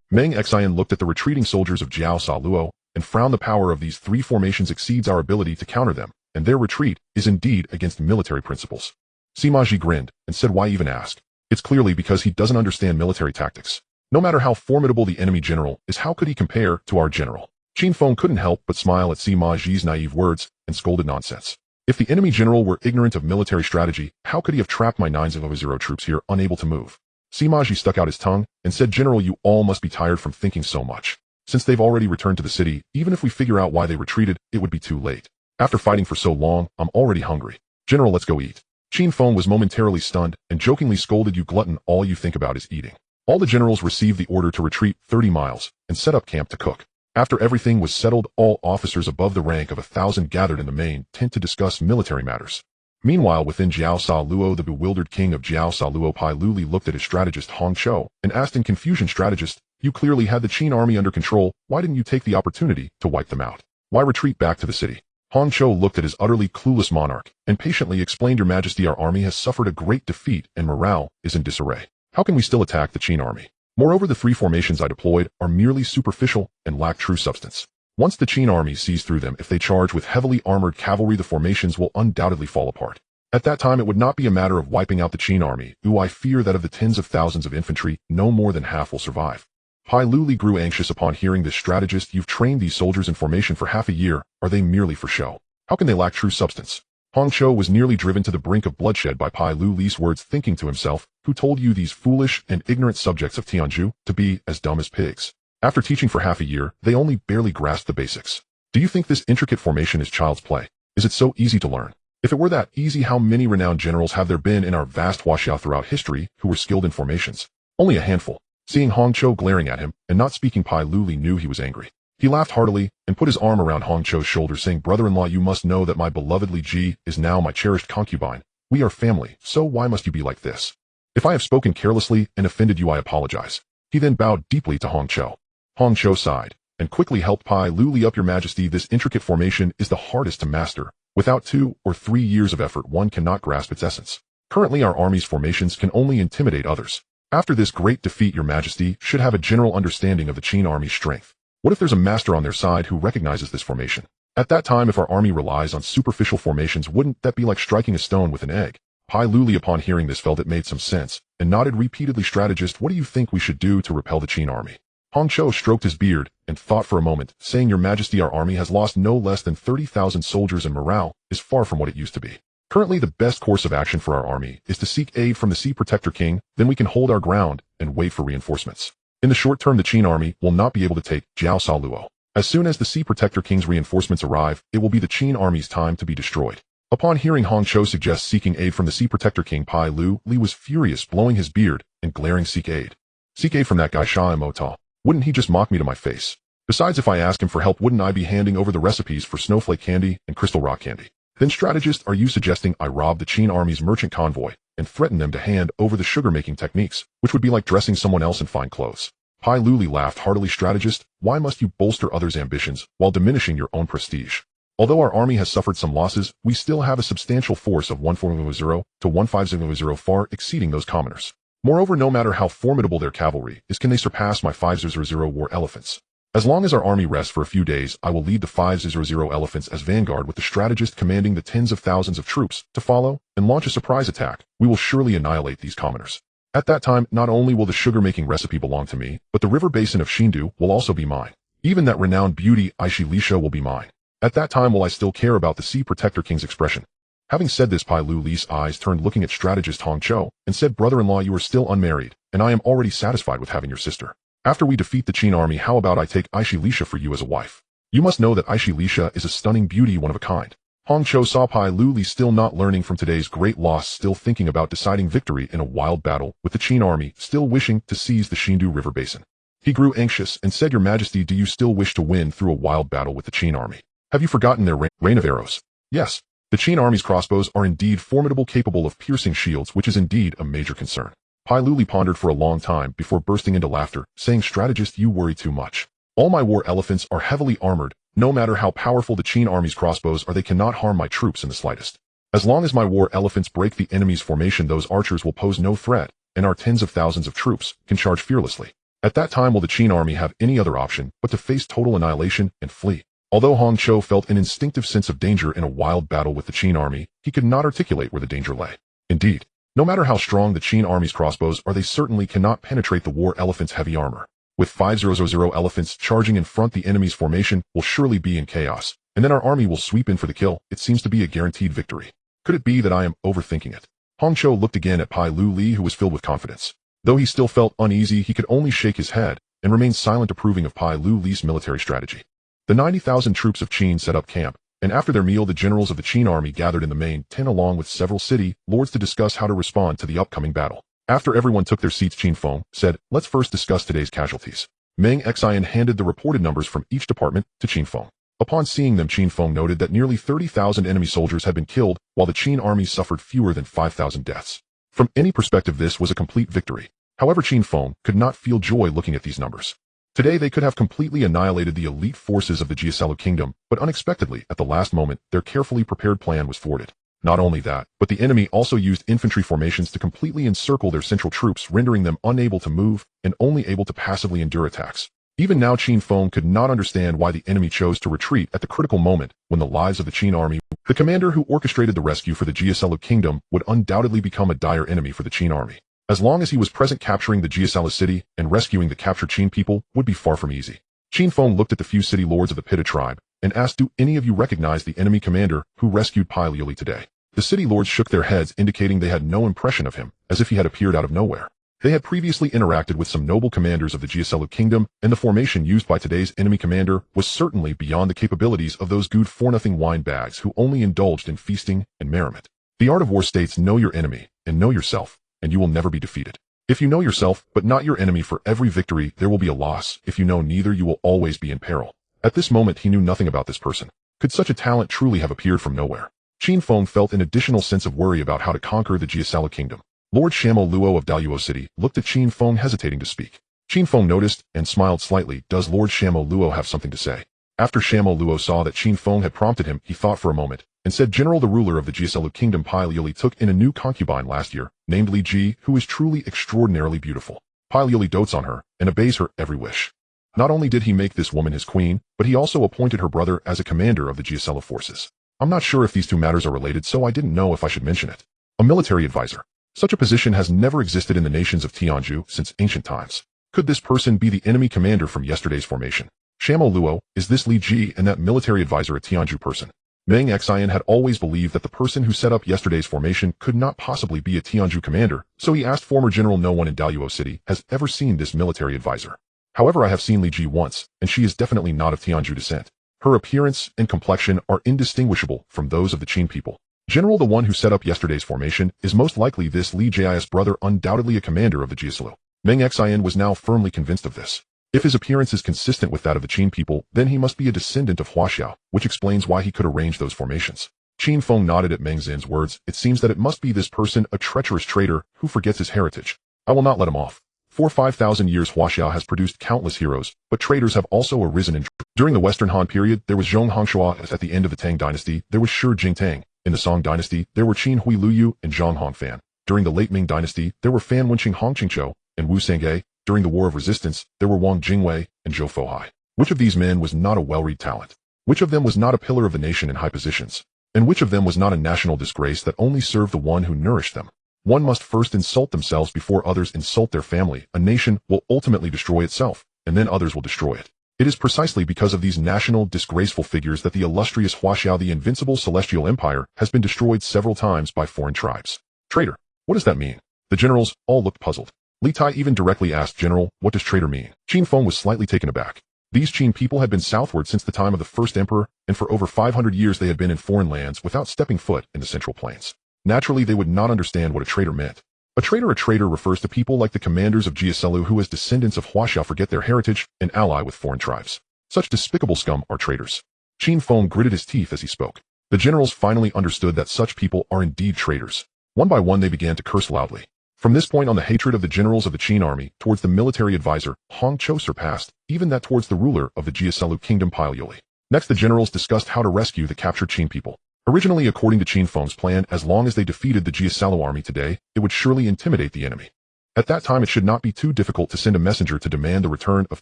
Meng Xianyang looked at the retreating soldiers of Jiao Saluo and frowned. The power of these 3 formations exceeds our ability to counter them, and their retreat is indeed against military principles. Sima grinned and said, "Why even ask? It's clearly because he doesn't understand military tactics. No matter how formidable the enemy general is, how could he compare to our general?" Qin Feng couldn't help but smile at Sima's naive words and scolded, "Nonsense. If the enemy general were ignorant of military strategy, how could he have trapped my 900 troops here, unable to move?" Sima stuck out his tongue and said, "General, you all must be tired from thinking so much. Since they've already returned to the city, even if we figure out why they retreated, it would be too late. After fighting for so long, I'm already hungry. General, let's go eat." Qin Feng was momentarily stunned and jokingly scolded, "You glutton, all you think about is eating." All the generals received the order to retreat 30 miles and set up camp to cook. After everything was settled, all officers above the rank of 1,000 gathered in the main tent to discuss military matters. Meanwhile, within Jiao Saluo, the bewildered king of Jiao Saluo, Pai Luli, looked at his strategist Hong Chou and asked in confusion, "Strategist, you clearly had the Qin army under control. Why didn't you take the opportunity to wipe them out? Why retreat back to the city?" Hong Chou looked at his utterly clueless monarch and patiently explained, "Your Majesty, our army has suffered a great defeat and morale is in disarray. How can we still attack the Qin army? Moreover, the 3 formations I deployed are merely superficial and lack true substance. Once the Qin army sees through them, if they charge with heavily armored cavalry, the formations will undoubtedly fall apart. At that time, it would not be a matter of wiping out the Qin army. I fear that of the tens of thousands of infantry, no more than half will survive." Pai Luli grew anxious upon hearing this. "Strategist, you've trained these soldiers in formation for half a year. Are they merely for show? How can they lack true substance?" Hong Chou was nearly driven to the brink of bloodshed by Pai Luli's words, thinking to himself, "Who told you, these foolish and ignorant subjects of Tianzhu, to be as dumb as pigs? After teaching for half a year, they only barely grasp the basics. Do you think this intricate formation is child's play? Is it so easy to learn? If it were that easy, how many renowned generals have there been in our vast Huaxia throughout history who were skilled in formations? Only a handful." Seeing Hong Chou glaring at him and not speaking, Pai Luli knew he was angry. He laughed heartily and put his arm around Hong Chou's shoulder, saying, "Brother-in-law, you must know that my beloved Li Ji is now my cherished concubine. We are family, so why must you be like this? If I have spoken carelessly and offended you, I apologize." He then bowed deeply to Hong Chou. Hong Chou sighed and quickly helped Pai Luli up. "Your Majesty, this intricate formation is the hardest to master. Without 2 or 3 years of effort, one cannot grasp its essence. Currently, our army's formations can only intimidate others. After this great defeat, Your Majesty should have a general understanding of the Qin army's strength. What if there's a master on their side who recognizes this formation? At that time, if our army relies on superficial formations, wouldn't that be like striking a stone with an egg?" Pai Luli, upon hearing this, felt it made some sense and nodded repeatedly. "Strategist, what do you think we should do to repel the Qin army?" Hong Chou stroked his beard and thought for a moment, saying, "Your Majesty, our army has lost no less than 30,000 soldiers and morale is far from what it used to be. Currently, the best course of action for our army is to seek aid from the Sea Protector King, then we can hold our ground and wait for reinforcements. In the short term, the Qin army will not be able to take Jiao Saluo. As soon as the Sea Protector King's reinforcements arrive, it will be the Qin army's time to be destroyed." Upon hearing Hong Chou suggest seeking aid from the Sea Protector King, Pai Luli was furious, blowing his beard and glaring, "Seek aid? Seek aid from that guy Xianyang? Wouldn't he just mock me to my face? Besides, if I ask him for help, wouldn't I be handing over the recipes for snowflake candy and crystal rock candy? Then, strategist, are you suggesting I rob the Qin army's merchant convoy and threaten them to hand over the sugar-making techniques, which would be like dressing someone else in fine clothes?" Pai Luli laughed heartily. Strategist, why must you bolster others' ambitions while diminishing your own prestige? Although our army has suffered some losses, we still have a substantial force of 1,400 to 1,500, far exceeding those commoners. Moreover, no matter how formidable their cavalry is, can they surpass my 5,000 war elephants? As long as our army rests for a few days, I will lead the 5,000 elephants as vanguard, with the strategist commanding the tens of thousands of troops to follow and launch a surprise attack. We will surely annihilate these commoners. At that time, not only will the sugar-making recipe belong to me, but the river basin of Xindu will also be mine. Even that renowned beauty, Xianyang, will be mine. At that time will I still care about the Sea Protector King's expression. Having said this, Pai Luli's eyes turned looking at strategist Hong Chou, and said, brother-in-law, you are still unmarried, and I am already satisfied with having your sister. After we defeat the Qin army, how about I take Xianyang for you as a wife? You must know that Xianyang is a stunning beauty, one of a kind. Hong Chou saw Pai Luli still not learning from today's great loss, still thinking about deciding victory in a wild battle with the Qin army, still wishing to seize the Xindu River basin. He grew anxious and said, Your Majesty, do you still wish to win through a wild battle with the Qin army? Have you forgotten their rain of arrows? Yes. The Qin army's crossbows are indeed formidable, capable of piercing shields, which is indeed a major concern. Pai Luli pondered for a long time before bursting into laughter, saying, Strategist, you worry too much. All my war elephants are heavily armored. No matter how powerful the Qin army's crossbows are, they cannot harm my troops in the slightest. As long as my war elephants break the enemy's formation, those archers will pose no threat, and our tens of thousands of troops can charge fearlessly. At that time will the Qin army have any other option but to face total annihilation and flee. Although Hong Chou felt an instinctive sense of danger in a wild battle with the Qin army, he could not articulate where the danger lay. Indeed, no matter how strong the Qin army's crossbows are, they certainly cannot penetrate the war elephant's heavy armor. With 5,000 elephants charging in front, the enemy's formation will surely be in chaos, and then our army will sweep in for the kill. It seems to be a guaranteed victory. Could it be that I am overthinking it? Hong Chou looked again at Pai Luli, who was filled with confidence. Though he still felt uneasy, he could only shake his head and remain silent, approving of Pai Luli's military strategy. The 90,000 troops of Qin set up camp, and after their meal the generals of the Qin army gathered in the main tent along with several city lords to discuss how to respond to the upcoming battle. After everyone took their seats, Qin Feng said, Let's first discuss today's casualties. Meng Ling handed the reported numbers from each department to Qin Feng. Upon seeing them, Qin Feng noted that nearly 30,000 enemy soldiers had been killed, while the Qin army suffered fewer than 5,000 deaths. From any perspective, this was a complete victory. However, Qin Feng could not feel joy looking at these numbers. Today they could have completely annihilated the elite forces of the Xianyang kingdom, but unexpectedly, at the last moment, their carefully prepared plan was thwarted. Not only that, but the enemy also used infantry formations to completely encircle their central troops, rendering them unable to move and only able to passively endure attacks. Even now, Qin Feng could not understand why the enemy chose to retreat at the critical moment when the lives of the Qin army, the commander who orchestrated the rescue for the Xianyang kingdom, would undoubtedly become a dire enemy for the Qin army. As long as he was present, capturing the Xianyang city and rescuing the captured Qin people would be far from easy. Qin Feng looked at the few city lords of the Pitta tribe and asked, Do any of you recognize the enemy commander who rescued Pai Luli today? The city lords shook their heads, indicating they had no impression of him, as if he had appeared out of nowhere. They had previously interacted with some noble commanders of the Xianyang kingdom, and the formation used by today's enemy commander was certainly beyond the capabilities of those good-for-nothing wine bags who only indulged in feasting and merriment. The art of war states, know your enemy and know yourself, and you will never be defeated. If you know yourself, but not your enemy, for every victory there will be a loss. If you know neither, you will always be in peril. At this moment he knew nothing about this person. Could such a talent truly have appeared from nowhere? Qin Feng felt an additional sense of worry about how to conquer the Xianyang kingdom. Lord Shamo Luo of Daluo City looked at Qin Feng, hesitating to speak. Qin Feng noticed and smiled slightly. Does Lord Shamo Luo have something to say? After Shamo Luo saw that Qin Feng had prompted him, he thought for a moment and said, General, the ruler of the Xianyang kingdom, Pai Luli, took in a new concubine last year, named Li Ji, who is truly extraordinarily beautiful. Pai Luli dotes on her and obeys her every wish. Not only did he make this woman his queen, but he also appointed her brother as a commander of the Xianyang forces. I'm not sure if these two matters are related, so I didn't know if I should mention it. A military advisor. Such a position has never existed in the nations of Tianju since ancient times. Could this person be the enemy commander from yesterday's formation? Shamo Luo, is this Li Ji and that military advisor a Tianju person? Meng Ling had always believed that the person who set up yesterday's formation could not possibly be a Tianju commander, so he asked former general, no one in Daluo City has ever seen this military advisor. However, I have seen Li Ji once, and she is definitely not of Tianju descent. Her appearance and complexion are indistinguishable from those of the Qin people. General, the one who set up yesterday's formation is most likely this Li Ji's brother, undoubtedly a commander of the Xianyang. Meng Ling was now firmly convinced of this. If his appearance is consistent with that of the Qin people, then he must be a descendant of Huaxiao, which explains why he could arrange those formations. Qin Feng nodded at Meng Xin's words. It seems that it must be this person, a treacherous traitor who forgets his heritage. I will not let him off. For 5,000 years Huaxia has produced countless heroes, but traitors have also arisen in. During the Western Han period, there was Zhong Hongxue. At the end of the Tang dynasty, there was Shi Jingtang. In the Song dynasty, there were Qin Hui Luyu and Zhang Hongfan. During the late Ming dynasty, there were Fan Wenqing Hongqingqiu and Wu Sangye. During the War of Resistance, there were Wang Jingwei and Zhou Fohai. Which of these men was not a well-read talent? Which of them was not a pillar of the nation in high positions? And which of them was not a national disgrace that only served the one who nourished them? One must first insult themselves before others insult their family. A nation will ultimately destroy itself, and then others will destroy it. It is precisely because of these national, disgraceful figures that the illustrious Huaxia, the invincible celestial empire, has been destroyed several times by foreign tribes. Traitor. What does that mean? The generals all looked puzzled. Li Tai even directly asked, General, what does traitor mean? Qin Feng was slightly taken aback. These Qin people had been southward since the time of the first emperor, and for over 500 years they had been in foreign lands without stepping foot in the Central Plains. Naturally, they would not understand what a traitor meant. A traitor refers to people like the commanders of Jiaselu who as descendants of Huaxia forget their heritage and ally with foreign tribes. Such despicable scum are traitors. Qin Feng gritted his teeth as he spoke. The generals finally understood that such people are indeed traitors. One by one they began to curse loudly. From this point on, the hatred of the generals of the Qin army towards the military advisor Hong Cho surpassed even that towards the ruler of the Jiaselu kingdom Paioli. Next, the generals discussed how to rescue the captured Qin people. Originally, according to Qin Feng's plan, as long as they defeated the Jiaselu army today, it would surely intimidate the enemy. At that time, it should not be too difficult to send a messenger to demand the return of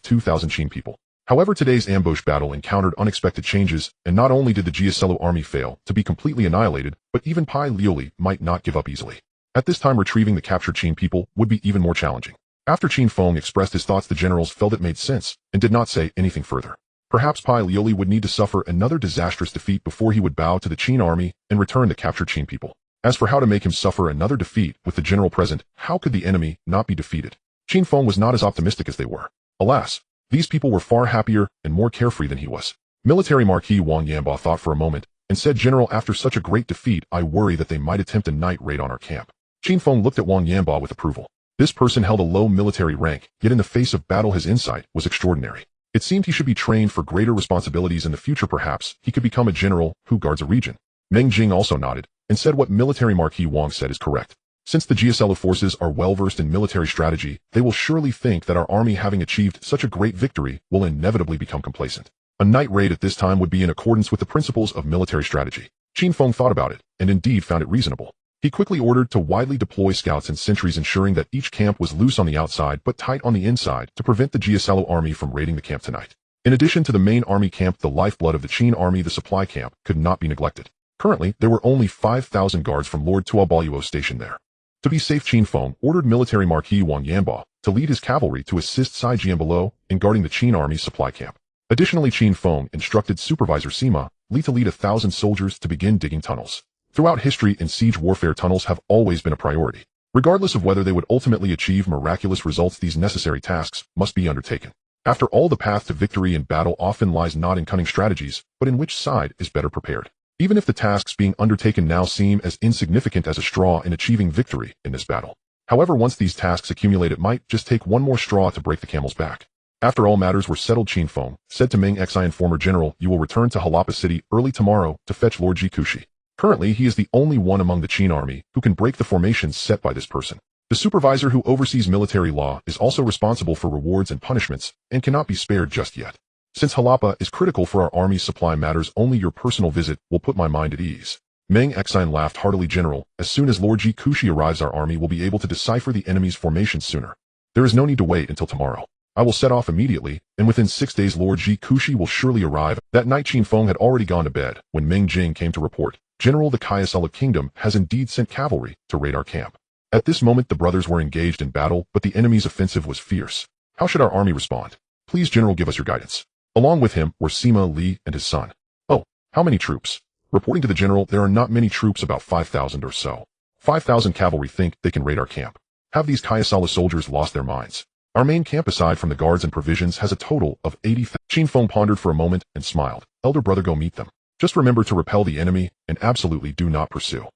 2,000 Qin people. However, today's ambush battle encountered unexpected changes, and not only did the Jiaselu army fail to be completely annihilated, but even Paioli might not give up easily. At this time, retrieving the captured Qin people would be even more challenging. After Qin Feng expressed his thoughts, the generals felt it made sense and did not say anything further. Perhaps Paioli would need to suffer another disastrous defeat before he would bow to the Qin army and return the captured Qin people. As for how to make him suffer another defeat with the general present, how could the enemy not be defeated? Qin Feng was not as optimistic as they were. Alas, these people were far happier and more carefree than he was. Military Marquis Wang Yanbo thought for a moment and said, General, after such a great defeat, I worry that they might attempt a night raid on our camp. Qin Feng looked at Wang Yanbo with approval. This person held a low military rank, yet in the face of battle his insight was extraordinary. It seemed he should be trained for greater responsibilities in the future. Perhaps he could become a general who guards a region. Meng Ling also nodded and said what military Marquis Wang said is correct. Since the Jiaselu forces are well versed in military strategy, they will surely think that our army, having achieved such a great victory, will inevitably become complacent. A night raid at this time would be in accordance with the principles of military strategy. Qin Feng thought about it and indeed found it reasonable. He quickly ordered to widely deploy scouts and sentries, ensuring that each camp was loose on the outside but tight on the inside to prevent the Jiaselu army from raiding the camp tonight. In addition to the main army camp, the lifeblood of the Qin army, the supply camp, could not be neglected. Currently, there were only 5,000 guards from Lord Tuabaluo stationed there. To be safe, Qin Feng ordered military Marquis Wang Yanbo to lead his cavalry to assist Cai Jianbelow in guarding the Qin army's supply camp. Additionally, Qin Feng instructed supervisor Sima to lead 1,000 soldiers to begin digging tunnels. Throughout history, in siege warfare, tunnels have always been a priority. Regardless of whether they would ultimately achieve miraculous results, these necessary tasks must be undertaken. After all, the path to victory in battle often lies not in cunning strategies, but in which side is better prepared. Even if the tasks being undertaken now seem as insignificant as a straw in achieving victory in this battle. However, once these tasks accumulate, it might just take one more straw to break the camel's back. After all matters were settled, Qin Feng said to Meng Xianyang, former general, you will return to Harappa city early tomorrow to fetch Lord Jikushi. Currently, he is the only one among the Qin army who can break the formations set by this person. The supervisor who oversees military law is also responsible for rewards and punishments and cannot be spared just yet. Since Harappa is critical for our army's supply matters, only your personal visit will put my mind at ease. Meng Xianyang laughed heartily. General, as soon as Lord Jikushi arrives, our army will be able to decipher the enemy's formations sooner. There is no need to wait until tomorrow. I will set off immediately, and within 6 days Lord Jikushi will surely arrive. That night Qin Feng had already gone to bed when Meng Jing came to report. General, the Jiaselu kingdom has indeed sent cavalry to raid our camp. At this moment the brothers were engaged in battle, but the enemy's offensive was fierce. How should our army respond? Please, General, give us your guidance. Along with him were Sima, Li, and his son. Oh, how many troops? Reporting to the general, there are not many troops, about 5,000 or so. 5,000 cavalry think they can raid our camp. Have these Jiaselu soldiers lost their minds? Our main camp, aside from the guards and provisions, has a total of 80,000. Qin Feng pondered for a moment and smiled. Elder brother, go meet them. Just remember to repel the enemy and absolutely do not pursue.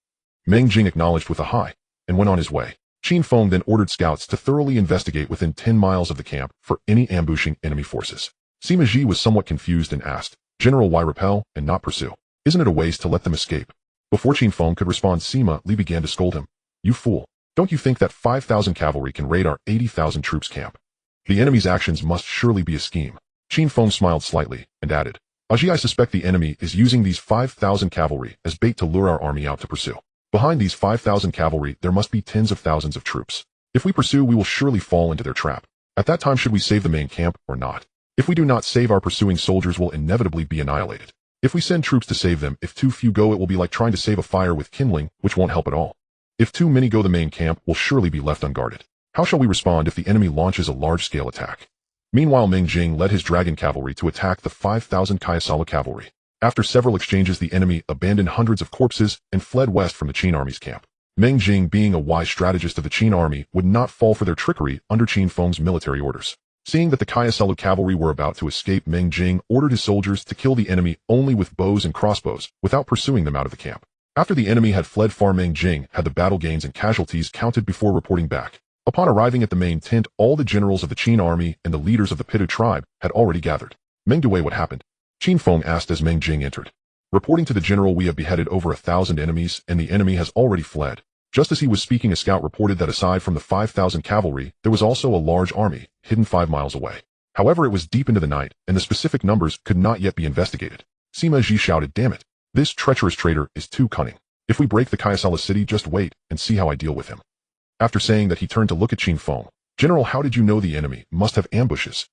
Meng Jing acknowledged with a hi and went on his way. Qin Feng then ordered scouts to thoroughly investigate within 10 miles of the camp for any ambushing enemy forces. Sima Ji was somewhat confused and asked, General, why repel and not pursue? Isn't it a waste to let them escape? Before Qin Feng could respond, Sima Li began to scold him. You fool. Don't you think that 5,000 cavalry can raid our 80,000 troops camp? The enemy's actions must surely be a scheme. Qin Feng smiled slightly and added, Aji, I suspect the enemy is using these 5,000 cavalry as bait to lure our army out to pursue. Behind these 5,000 cavalry there must be tens of thousands of troops. If we pursue, we will surely fall into their trap. At that time, should we save the main camp or not? If we do not save, our pursuing soldiers will inevitably be annihilated. If we send troops to save them, if too few go, it will be like trying to save a fire with kindling, which won't help at all. If too many go, the main camp will surely be left unguarded. How shall we respond if the enemy launches a large-scale attack? Meanwhile, Meng Ling led his dragon cavalry to attack the 5,000 Kayasala cavalry. After several exchanges, the enemy abandoned hundreds of corpses and fled west from the Qin army's camp. Meng Ling, being a wise strategist of the Qin army, would not fall for their trickery under Qin Feng's military orders. Seeing that the Kayasala cavalry were about to escape, Meng Ling ordered his soldiers to kill the enemy only with bows and crossbows, without pursuing them out of the camp. After the enemy had fled far, Meng Ling had the battle gains and casualties counted before reporting back. Upon arriving at the main tent, all the generals of the Qin army and the leaders of the Pittu tribe had already gathered. Meng Dui, what happened? Qin Feng asked as Meng Ling entered. Reporting to the general, we have beheaded over 1,000 enemies, and the enemy has already fled. Just as he was speaking, a scout reported that aside from the 5,000 cavalry, there was also a large army, hidden 5 miles away. However, it was deep into the night, and the specific numbers could not yet be investigated. Sima shouted, damn it. This treacherous traitor is too cunning. If we break the Kayasala city, just wait and see how I deal with him. After saying that, he turned to look at Qin Feng. General, how did you know the enemy must have ambushes?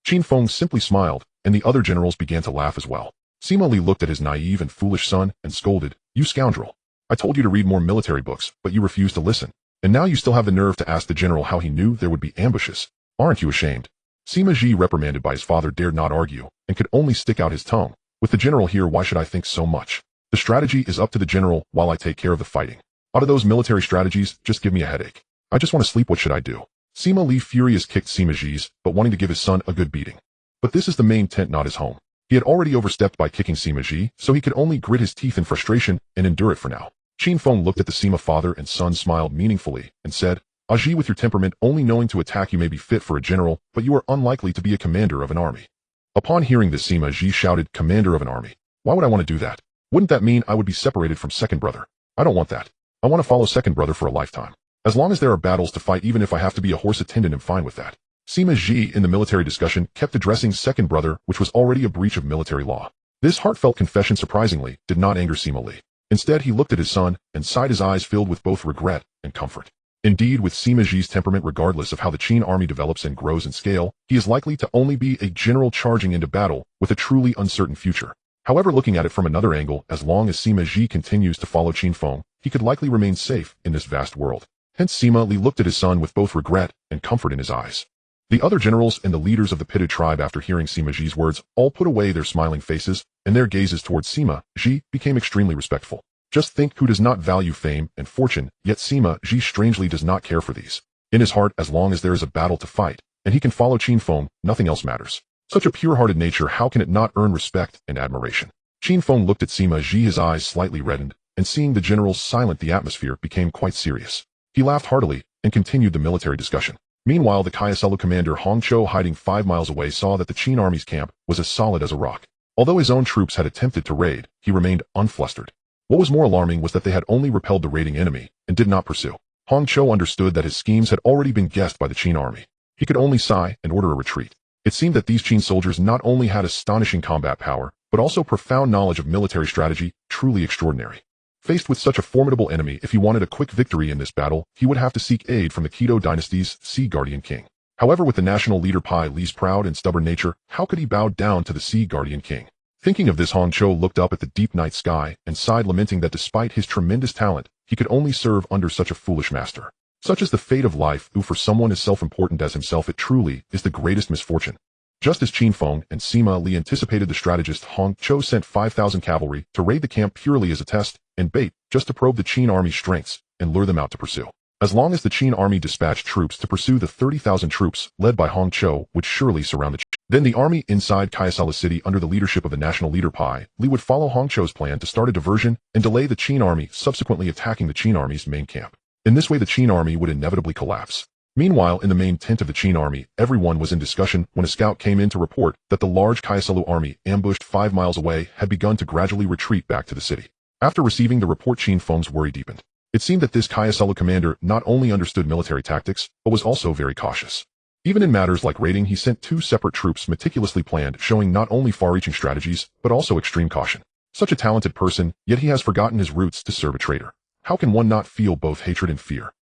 Qin Feng simply smiled, and the other generals began to laugh as well. Sima looked at his naive and foolish son and scolded, you scoundrel. I told you to read more military books, but you refused to listen. And now you still have the nerve to ask the general how he knew there would be ambushes. Aren't you ashamed? Sima, reprimanded by his father, dared not argue, and could only stick out his tongue. With the general here, why should I think so much? The strategy is up to the general while I take care of the fighting. Out of those military strategies, just give me a headache. I just want to sleep. What should I do? Sima furious kicked Sima but wanting to give his son a good beating. But this is the main tent, not his home. He had already overstepped by kicking Sima, so he could only grit his teeth in frustration and endure it for now. Qin Feng looked at the Sima father and son, smiled meaningfully, and said, Aji, with your temperament, only knowing to attack, you may be fit for a general, but you are unlikely to be a commander of an army. Upon hearing this, Sima shouted, commander of an army? Why would I want to do that? Wouldn't that mean I would be separated from second brother? I don't want that. I want to follow second brother for a lifetime. As long as there are battles to fight, even if I have to be a horse attendant, I'm fine with that. Sima in the military discussion kept addressing second brother, which was already a breach of military law. This heartfelt confession, surprisingly, did not anger Sima. Instead, he looked at his son and sighed, his eyes filled with both regret and comfort. Indeed, with Sima temperament, regardless of how the Qin army develops and grows in scale, he is likely to only be a general charging into battle with a truly uncertain future. However, looking at it from another angle, as long as Sima continues to follow Qin Feng, he could likely remain safe in this vast world. Hence, Sima looked at his son with both regret and comfort in his eyes. The other generals and the leaders of the Pittu tribe, after hearing Sima words, all put away their smiling faces, and their gazes towards Sima became extremely respectful. Just think, who does not value fame and fortune, yet Sima strangely does not care for these. In his heart, as long as there is a battle to fight, and he can follow Qin Feng, nothing else matters. Such a pure-hearted nature, how can it not earn respect and admiration? Qin Feng looked at Sima, his eyes slightly reddened, and seeing the generals silent, the atmosphere became quite serious. He laughed heartily and continued the military discussion. Meanwhile, the Kayasala commander Hong Cho, hiding 5 miles away, saw that the Qin army's camp was as solid as a rock. Although his own troops had attempted to raid, he remained unflustered. What was more alarming was that they had only repelled the raiding enemy and did not pursue. Hong Cho understood that his schemes had already been guessed by the Qin army. He could only sigh and order a retreat. It seemed that these Qin soldiers not only had astonishing combat power, but also profound knowledge of military strategy, truly extraordinary. Faced with such a formidable enemy, if he wanted a quick victory in this battle, he would have to seek aid from the Qin Dynasty's Sea Guardian King. However, with the national leader Pai Li's proud and stubborn nature, how could he bow down to the Sea Guardian King? Thinking of this, Hong Cho looked up at the deep night sky and sighed, lamenting that despite his tremendous talent, he could only serve under such a foolish master. Such is the fate of life, who for someone as self-important as himself, it truly is the greatest misfortune. Just as Qin Feng and Sima anticipated, the strategist Hong Cho sent 5,000 cavalry to raid the camp purely as a test and bait, just to probe the Qin army's strengths and lure them out to pursue. As long as the Qin army dispatched troops to pursue, the 30,000 troops led by Hong Cho would surely surround the Qin. Then the army inside Kayasala city under the leadership of the national leader Pai Li would follow Hong Cho's plan to start a diversion and delay the Qin army, subsequently attacking the Qin army's main camp. In this way, the Qin army would inevitably collapse. Meanwhile, in the main tent of the Qin army, everyone was in discussion when a scout came in to report that the large Kayasala army, ambushed 5 miles away, had begun to gradually retreat back to the city. After receiving the report, Qin Feng's worry deepened. It seemed that this Kayasela commander not only understood military tactics, but was also very cautious. Even in matters like raiding, he sent two separate troops meticulously planned, showing not only far-reaching strategies, but also extreme caution. Such a talented person, yet he has forgotten his roots to serve a traitor. How can one not feel both hatred and fear?